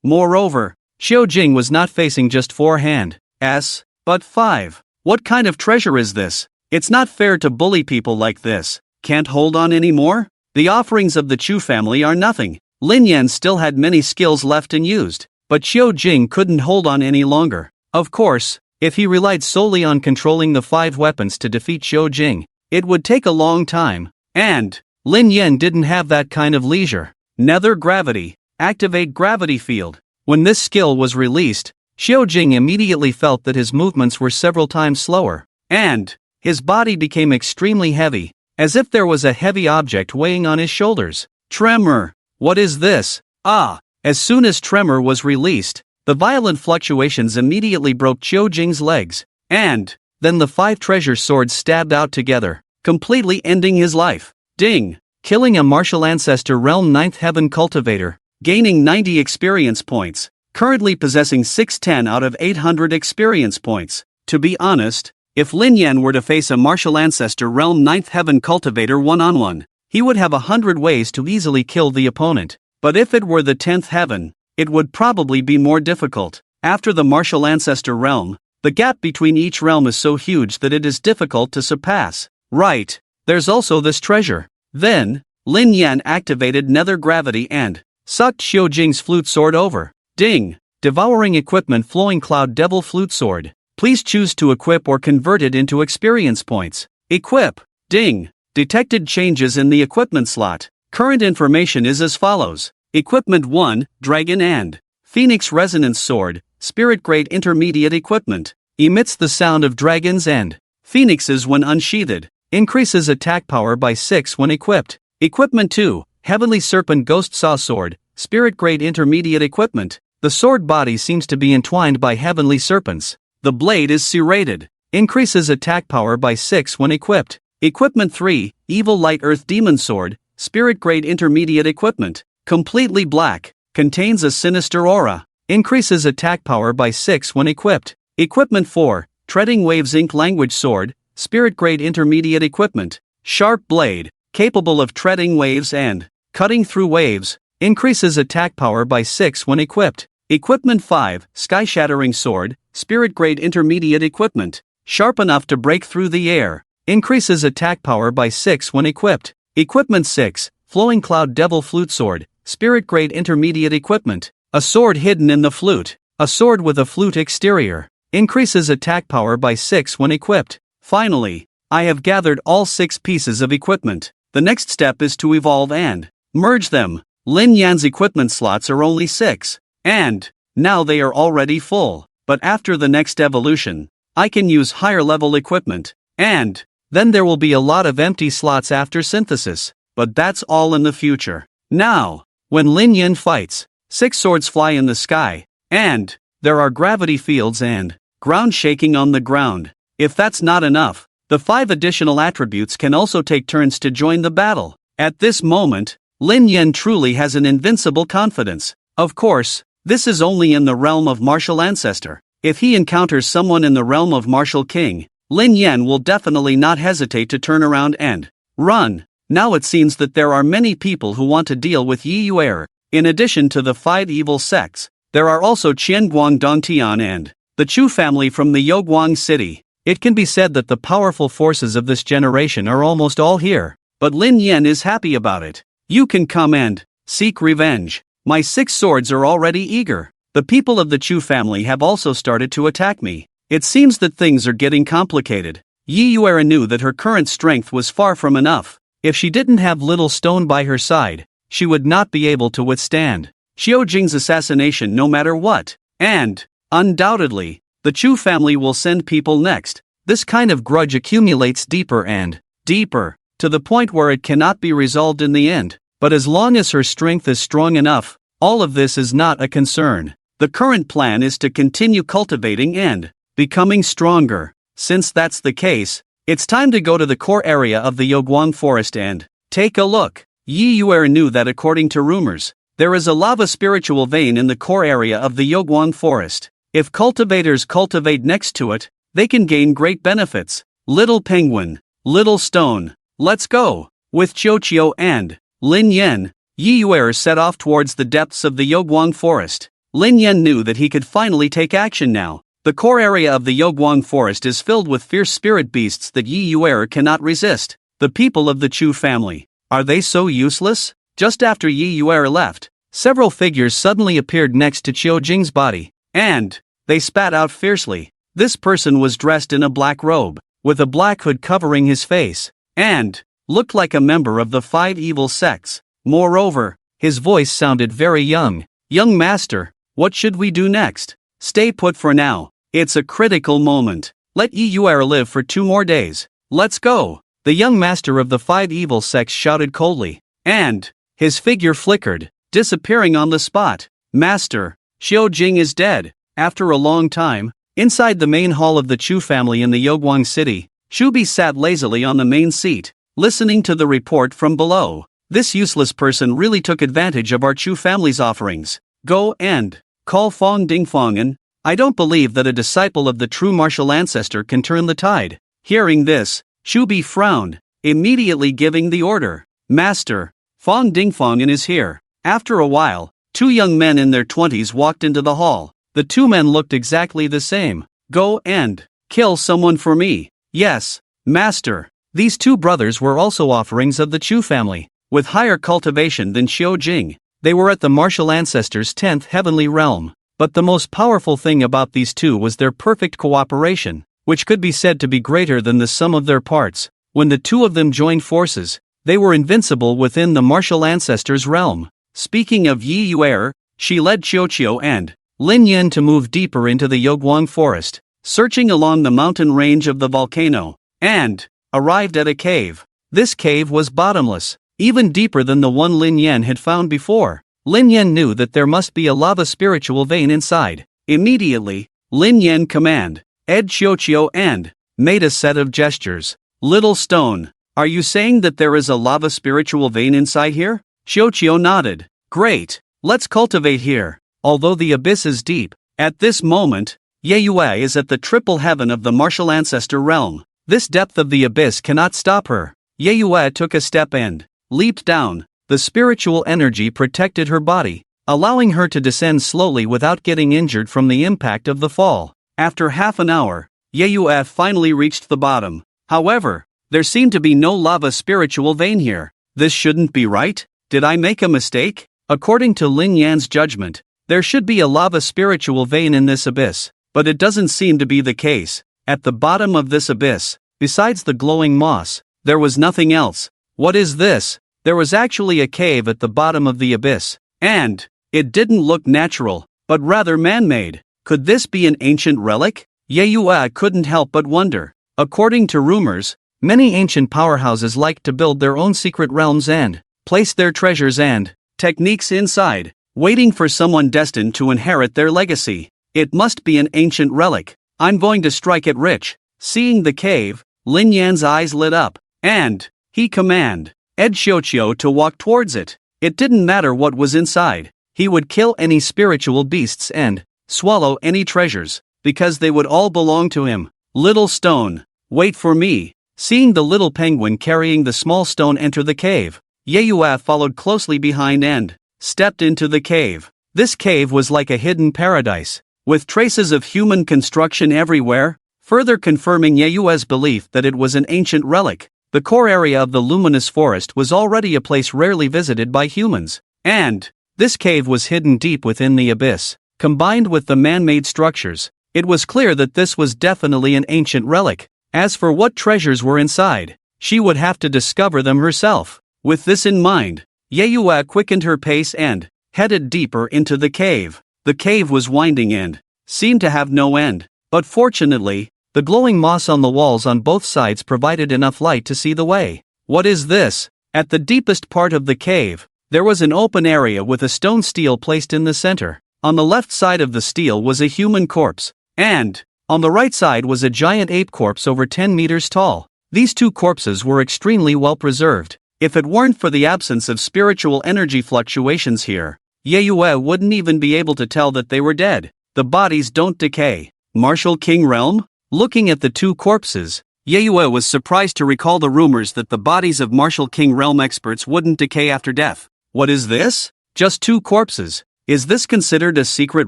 Moreover, Xiao Jing was not facing just 4 hands, but 5. What kind of treasure is this? It's not fair to bully people like this. Can't hold on anymore? The offerings of the Chu family are nothing. Lin Yan still had many skills left unused, but Xiao Jing couldn't hold on any longer. Of course, if he relied solely on controlling the 5 weapons to defeat Xiao Jing, it would take a long time, and Lin Yan didn't have that kind of leisure. Nether gravity. Activate gravity field. When this skill was released, Xiao Jing immediately felt that his movements were several times slower, and his body became extremely heavy, as if there was a heavy object weighing on his shoulders. Tremor. What is this? As soon as tremor was released, the violent fluctuations immediately broke Xiao Jing's legs, and then the 5 treasure swords stabbed out together, completely ending his life. Ding! Killing a martial ancestor realm 9th heaven cultivator, gaining 90 experience points, currently possessing 610 out of 800 experience points. To be honest, if Lin Yan were to face a martial ancestor realm 9th heaven cultivator one-on-one, he would have 100 ways to easily kill the opponent. But if it were the 10th heaven, it would probably be more difficult. After the martial ancestor realm, the gap between each realm is so huge that it is difficult to surpass. Right, there's also this treasure. Then, Lin Yan activated nether gravity and sucked Xiao Jing's flute sword over. Ding! Devouring equipment flowing cloud devil flute sword. Please choose to equip or convert it into experience points. Equip. Ding! Detected changes in the equipment slot. Current information is as follows. Equipment 1, Dragon and Phoenix Resonance Sword, Spirit Grade Intermediate Equipment. Emits the sound of dragons and phoenixes when unsheathed. Increases attack power by 6 when equipped. Equipment 2, Heavenly Serpent Ghost Saw Sword, Spirit Grade Intermediate Equipment. The sword body seems to be entwined by heavenly serpents. The blade is serrated. Increases attack power by 6 when equipped. Equipment 3, Evil Light Earth Demon Sword, Spirit Grade Intermediate Equipment. Completely black. Contains a sinister aura. Increases attack power by 6 when equipped. Equipment 4, Treading Waves Ink Language Sword, Spirit Grade Intermediate Equipment. Sharp blade, capable of treading waves and cutting through waves. Increases attack power by 6 when equipped. Equipment 5, Sky Shattering Sword, Spirit Grade Intermediate Equipment. Sharp enough to break through the air. Increases attack power by 6 when equipped. Equipment 6, Flowing Cloud Devil Flute Sword, Spirit Grade Intermediate Equipment. A sword hidden in the flute. A sword with a flute exterior. Increases attack power by 6 when equipped. Finally, I have gathered all 6 pieces of equipment. The next step is to evolve and merge them. Lin Yan's equipment slots are only 6, and now they are already full. But after the next evolution, I can use higher level equipment, and then there will be a lot of empty slots after synthesis. But that's all in the future. Now, when Lin Yan fights, 6 swords fly in the sky, and there are gravity fields and ground shaking on the ground. If that's not enough, the 5 additional attributes can also take turns to join the battle. At this moment, Lin Yan truly has an invincible confidence. Of course, this is only in the realm of martial ancestor. If he encounters someone in the realm of martial king, Lin Yan will definitely not hesitate to turn around and run. Now it seems that there are many people who want to deal with Yeyue. In addition to the 5 evil sects, there are also Qianguang Dongtian and the Chu family from the Yogguang city. It can be said that the powerful forces of this generation are almost all here, but Lin Yan is happy about it. You can come and seek revenge. My 6 swords are already eager. The people of the Chu family have also started to attack me. It seems that things are getting complicated. Yeyue knew that her current strength was far from enough. If she didn't have Little Stone by her side, she would not be able to withstand Xiao Jing's assassination no matter what. And undoubtedly, the Chu family will send people next. This kind of grudge accumulates deeper and deeper, to the point where it cannot be resolved in the end. But as long as her strength is strong enough, all of this is not a concern. The current plan is to continue cultivating and becoming stronger. Since that's the case, it's time to go to the core area of the Yogguang forest and take a look. Yeyue knew that according to rumors, there is a lava spiritual vein in the core area of the Yogguang forest. If cultivators cultivate next to it, they can gain great benefits. Little penguin, little stone, let's go. With Qiuqiu and Lin Yan, Yeyue set off towards the depths of the Yogguang forest. Lin Yan knew that he could finally take action now. The core area of the Yogwang forest is filled with fierce spirit beasts that Yeyue cannot resist. The people of the Chu family. Are they so useless? Just after Yeyue left, several figures suddenly appeared next to Qiu Jing's body, and they spat out fiercely. This person was dressed in a black robe, with a black hood covering his face, and looked like a member of the 5 evil sects. Moreover, his voice sounded very young. Young master, what should we do next? Stay put for now. It's a critical moment. Let Yeyue live for 2 more days. Let's go. The young master of the 5 evil sects shouted coldly, and his figure flickered, disappearing on the spot. Master, Qiu Jing is dead. After a long time, inside the main hall of the Chu family in the Yogwang city, Shubi sat lazily on the main seat, listening to the report from below. This useless person really took advantage of our Chu family's offerings. Go and call Fong Dingfongen. I don't believe that a disciple of the true martial ancestor can turn the tide. Hearing this, Shubi frowned, immediately giving the order. Master, Fong Dingfongen is here. After a while, 2 young men in their 20s walked into the hall. The 2 men looked exactly the same. Go and kill someone for me. Yes, master. These 2 brothers were also offerings of the Chu family, with higher cultivation than Qiu Jing. They were at the martial ancestor's 10th heavenly realm. But the most powerful thing about these 2 was their perfect cooperation, which could be said to be greater than the sum of their parts. When the 2 of them joined forces, they were invincible within the martial ancestor's realm. Speaking of Yeyue, she led Qiu and Lin Yan to move deeper into the Yogwang forest, searching along the mountain range of the volcano, and arrived at a cave. This cave was bottomless, even deeper than the one Lin Yan had found before. Lin Yan knew that there must be a lava spiritual vein inside. Immediately, Lin Yan commanded Ed Qiu and made a set of gestures. Little stone, are you saying that there is a lava spiritual vein inside here? Qiu nodded. Great, let's cultivate here. Although the abyss is deep, at this moment, Yeyue is at the triple heaven of the martial ancestor realm. This depth of the abyss cannot stop her. Yeyue took a step and leaped down. The spiritual energy protected her body, allowing her to descend slowly without getting injured from the impact of the fall. After half an hour, Yeyue finally reached the bottom. However, there seemed to be no lava spiritual vein here. This shouldn't be right. Did I make a mistake? According to Lin Yan's judgment, there should be a lava spiritual vein in this abyss, but it doesn't seem to be the case. At the bottom of this abyss, besides the glowing moss, there was nothing else. What is this? There was actually a cave at the bottom of the abyss, and it didn't look natural, but rather man-made. Could this be an ancient relic? Yeyue couldn't help but wonder. According to rumors, many ancient powerhouses liked to build their own secret realms and place their treasures and techniques inside, waiting for someone destined to inherit their legacy. It must be an ancient relic. I'm going to strike it rich. Seeing the cave, Lin Yan's eyes lit up, and he commanded Ed Qiu to walk towards it. It didn't matter what was inside. He would kill any spiritual beasts and swallow any treasures, because they would all belong to him. Little stone, wait for me. Seeing the little penguin carrying the small stone enter the cave, Yeyue followed closely behind and stepped into the cave. This cave was like a hidden paradise, with traces of human construction everywhere, further confirming Yeyue's belief that it was an ancient relic. The core area of the luminous forest was already a place rarely visited by humans, and this cave was hidden deep within the abyss. Combined with the man-made structures, it was clear that this was definitely an ancient relic. As for what treasures were inside, she would have to discover them herself. With this in mind, Yeyue quickened her pace and headed deeper into the cave. The cave was winding and seemed to have no end, but fortunately, the glowing moss on the walls on both sides provided enough light to see the way. What is this? At the deepest part of the cave, there was an open area with a stone stele placed in the center. On the left side of the stele was a human corpse, and on the right side was a giant ape corpse over 10 meters tall. These 2 corpses were extremely well preserved. If it weren't for the absence of spiritual energy fluctuations here, Yeyue wouldn't even be able to tell that they were dead. The bodies don't decay. Martial King Realm? Looking at the 2 corpses, Yeyue was surprised to recall the rumors that the bodies of Martial King Realm experts wouldn't decay after death. What is this? Just 2 corpses. Is this considered a secret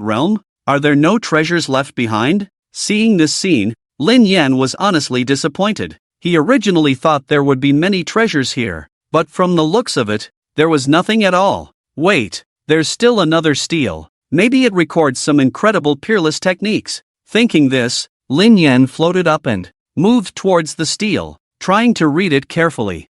realm? Are there no treasures left behind? Seeing this scene, Lin Yan was honestly disappointed. He originally thought there would be many treasures here, but from the looks of it, there was nothing at all. Wait, there's still another stele. Maybe it records some incredible peerless techniques. Thinking this, Lin Yan floated up and moved towards the stele, trying to read it carefully.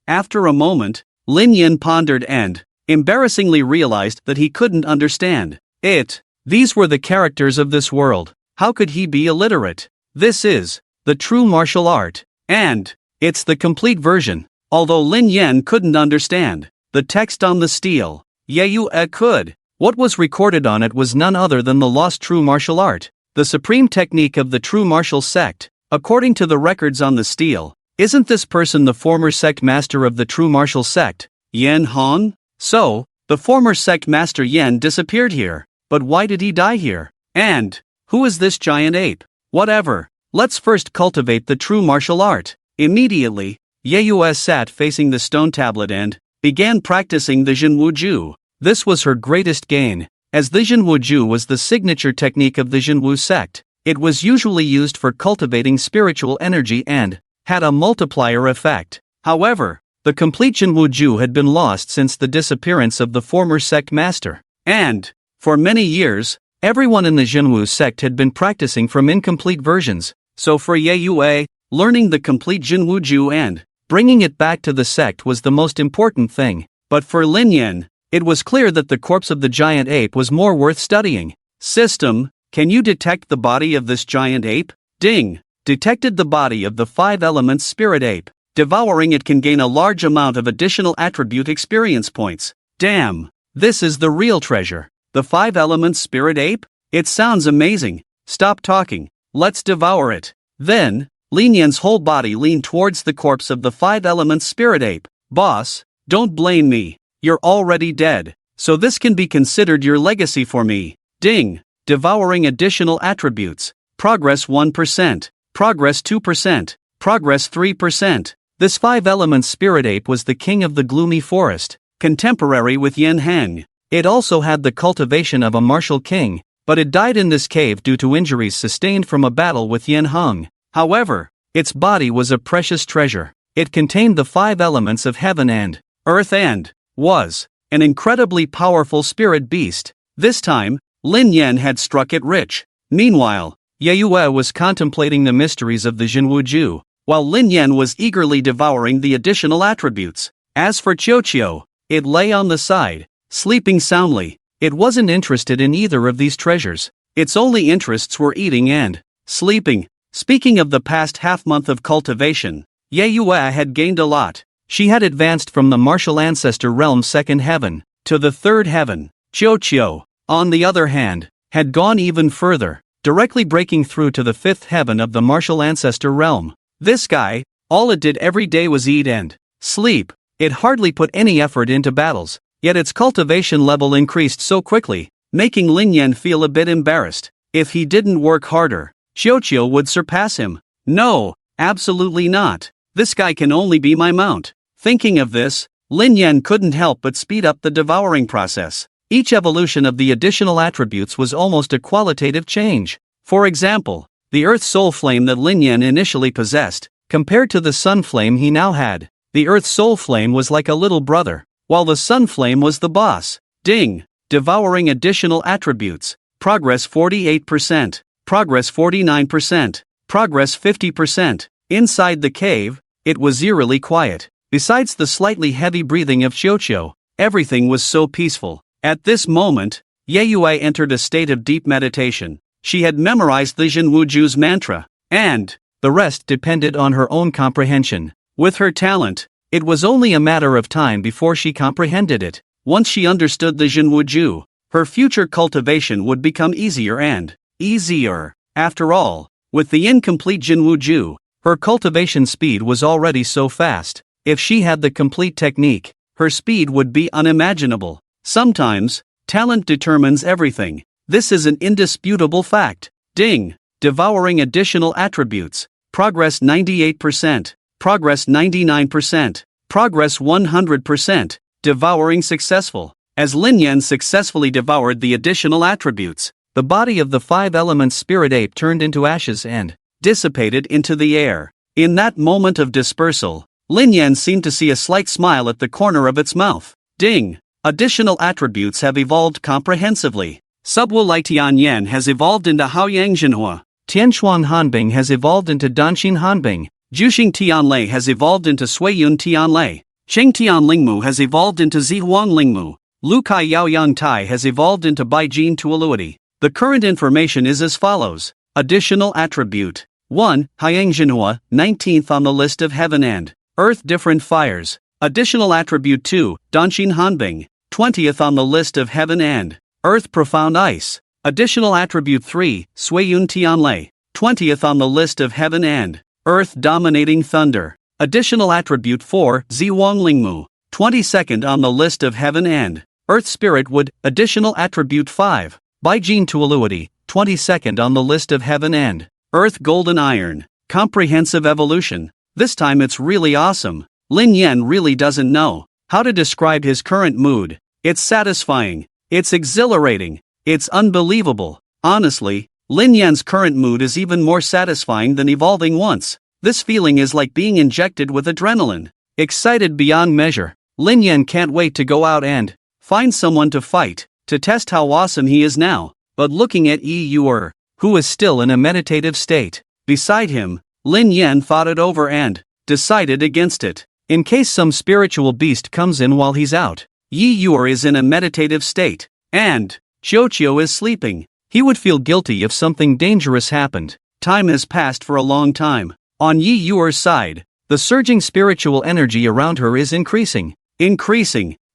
After a moment, Lin Yan pondered and, embarrassingly realized that he couldn't understand it. These were the characters of this world. How could he be illiterate? This is the true martial art, and it's the complete version. Although Lin Yan couldn't understand the text on the stele, Yeyue could. What was recorded on it was none other than the lost true martial art, the supreme technique of the true martial sect. According to the records on the stele, isn't this person the former sect master of the true martial sect, Yan Han? So, the former sect master Yan disappeared here, but why did he die here? And who is this giant ape? Whatever, let's first cultivate the true martial art. Immediately, Yeyue sat facing the stone tablet and began practicing the Zhenwu Ju. This was her greatest gain, as the Zhenwu Ju was the signature technique of the Zhenwu Sect. It was usually used for cultivating spiritual energy and had a multiplier effect. However, the complete Zhenwu Ju had been lost since the disappearance of the former sect master, and for many years, everyone in the Zhenwu Sect had been practicing from incomplete versions. So for Yeyue, learning the complete Zhenwu Ju and bringing it back to the sect was the most important thing. But for Lin Yan, it was clear that the corpse of the giant ape was more worth studying. System, can you detect the body of this giant ape? Ding! Detected the body of the 5 elements spirit ape. Devouring it can gain a large amount of additional attribute experience points. Damn! This is the real treasure. The 5 elements spirit ape? It sounds amazing. Stop talking. Let's devour it. Then, Lin Yan's whole body leaned towards the corpse of the 5 elements spirit ape. Boss, don't blame me. You're already dead, so this can be considered your legacy for me. Ding! Devouring additional attributes. Progress 1%. Progress 2%. Progress 3%. This 5 elements spirit ape was the king of the gloomy forest, contemporary with Yan Heng. It also had the cultivation of a martial king, but it died in this cave due to injuries sustained from a battle with Yan Heng. However, its body was a precious treasure. It contained the 5 elements of heaven and earth and was an incredibly powerful spirit beast. This time, Lin Yan had struck it rich. Meanwhile, Yeyue was contemplating the mysteries of the Zhenwu Ju, while Lin Yan was eagerly devouring the additional attributes. As for Qiuqiu, it lay on the side, sleeping soundly. It wasn't interested in either of these treasures. Its only interests were eating and sleeping. Speaking of the past half-month of cultivation, Yeyue had gained a lot. She had advanced from the martial ancestor realm's 2nd heaven to the 3rd heaven. Qiuqiu, on the other hand, had gone even further, directly breaking through to the 5th heaven of the martial ancestor realm. This guy, all it did every day was eat and sleep. It hardly put any effort into battles, yet its cultivation level increased so quickly, making Lin Yan feel a bit embarrassed. If he didn't work harder, Qiuqiu would surpass him. No, absolutely not. This guy can only be my mount. Thinking of this, Lin Yan couldn't help but speed up the devouring process. Each evolution of the additional attributes was almost a qualitative change. For example, the earth soul flame that Lin Yan initially possessed, compared to the sun flame he now had, the earth soul flame was like a little brother, while the sun flame was the boss. Ding! Devouring additional attributes. Progress 48%. Progress 49%. Progress 50%. Inside the cave, it was eerily quiet. Besides the slightly heavy breathing of Qiuqiu, everything was so peaceful. At this moment, Yeyue entered a state of deep meditation. She had memorized the Zhenwu Ju's mantra, and the rest depended on her own comprehension. With her talent, it was only a matter of time before she comprehended it. Once she understood the Zhenwu Ju, her future cultivation would become easier and easier. After all, with the incomplete Zhenwu Ju, her cultivation speed was already so fast. If she had the complete technique, her speed would be unimaginable. Sometimes, talent determines everything. This is an indisputable fact. Ding! Devouring additional attributes. Progress 98%. Progress 99%. Progress 100%. Devouring successful. As Lin Yan successfully devoured the additional attributes, the body of the 5 elements spirit ape turned into ashes and dissipated into the air. In that moment of dispersal, Lin Yan seemed to see a slight smile at the corner of its mouth. Ding! Additional attributes have evolved comprehensively. Subwu Lai Tianyan has evolved into Haoyang Zhenhua. Tianshuang Hanbing has evolved into Danxin Hanbing. Juxing Tianlei has evolved into Suiyun Tianlei. Sheng Tian Lingmu has evolved into Zihuang Lingmu. Lu Kai Yaoyang Tai has evolved into Baijin Tuoluity. The current information is as follows. Additional attribute. 1. Haiyang Zhenhua, 19th on the list of heaven and earth different fires. Additional attribute 2. Danxin Hanbing, 20th on the list of heaven and earth profound ice. Additional attribute 3. Suiyun Tianlei, 20th on the list of heaven and earth dominating thunder. Additional attribute 4. Zihuang Lingmu, 22nd on the list of heaven and earth spirit wood. Additional attribute 5. Baijin Tuoluity, 22nd on the list of heaven and earth golden iron. Comprehensive evolution. This time it's really awesome. Lin Yan really doesn't know how to describe his current mood. It's satisfying. It's exhilarating. It's unbelievable. Honestly, Lin Yan's current mood is even more satisfying than evolving once. This feeling is like being injected with adrenaline. Excited beyond measure, Lin Yan can't wait to go out and find someone to fight, to test how awesome he is now. But looking at Yeyue, who is still in a meditative state beside him, Lin Yan thought it over and decided against it. In case some spiritual beast comes in while he's out, Yeyue is in a meditative state, and Qiuqiu is sleeping. He would feel guilty if something dangerous happened. Time has passed for a long time. On Yeyue's side, the surging spiritual energy around her is increasing.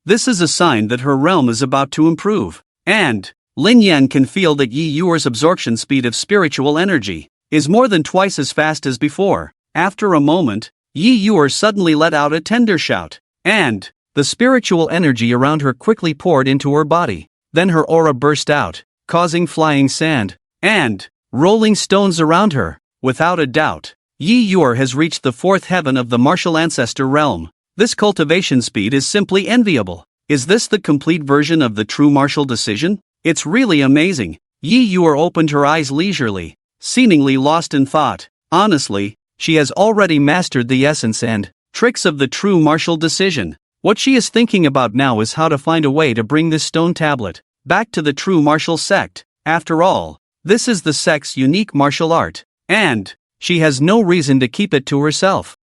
This is a sign that her realm is about to improve. And Lin Yan can feel that Yeyue's absorption speed of spiritual energy is more than twice as fast as before. After a moment, Yeyue suddenly let out a tender shout, and the spiritual energy around her quickly poured into her body. Then her aura burst out, causing flying sand and rolling stones around her. Without a doubt, Yeyue has reached the 4th heaven of the martial ancestor realm. This cultivation speed is simply enviable. Is this the complete version of the true martial decision? It's really amazing. Yeyue opened her eyes leisurely, seemingly lost in thought. Honestly, she has already mastered the essence and tricks of the true martial decision. What she is thinking about now is how to find a way to bring this stone tablet back to the true martial sect. After all, this is the sect's unique martial art, and she has no reason to keep it to herself.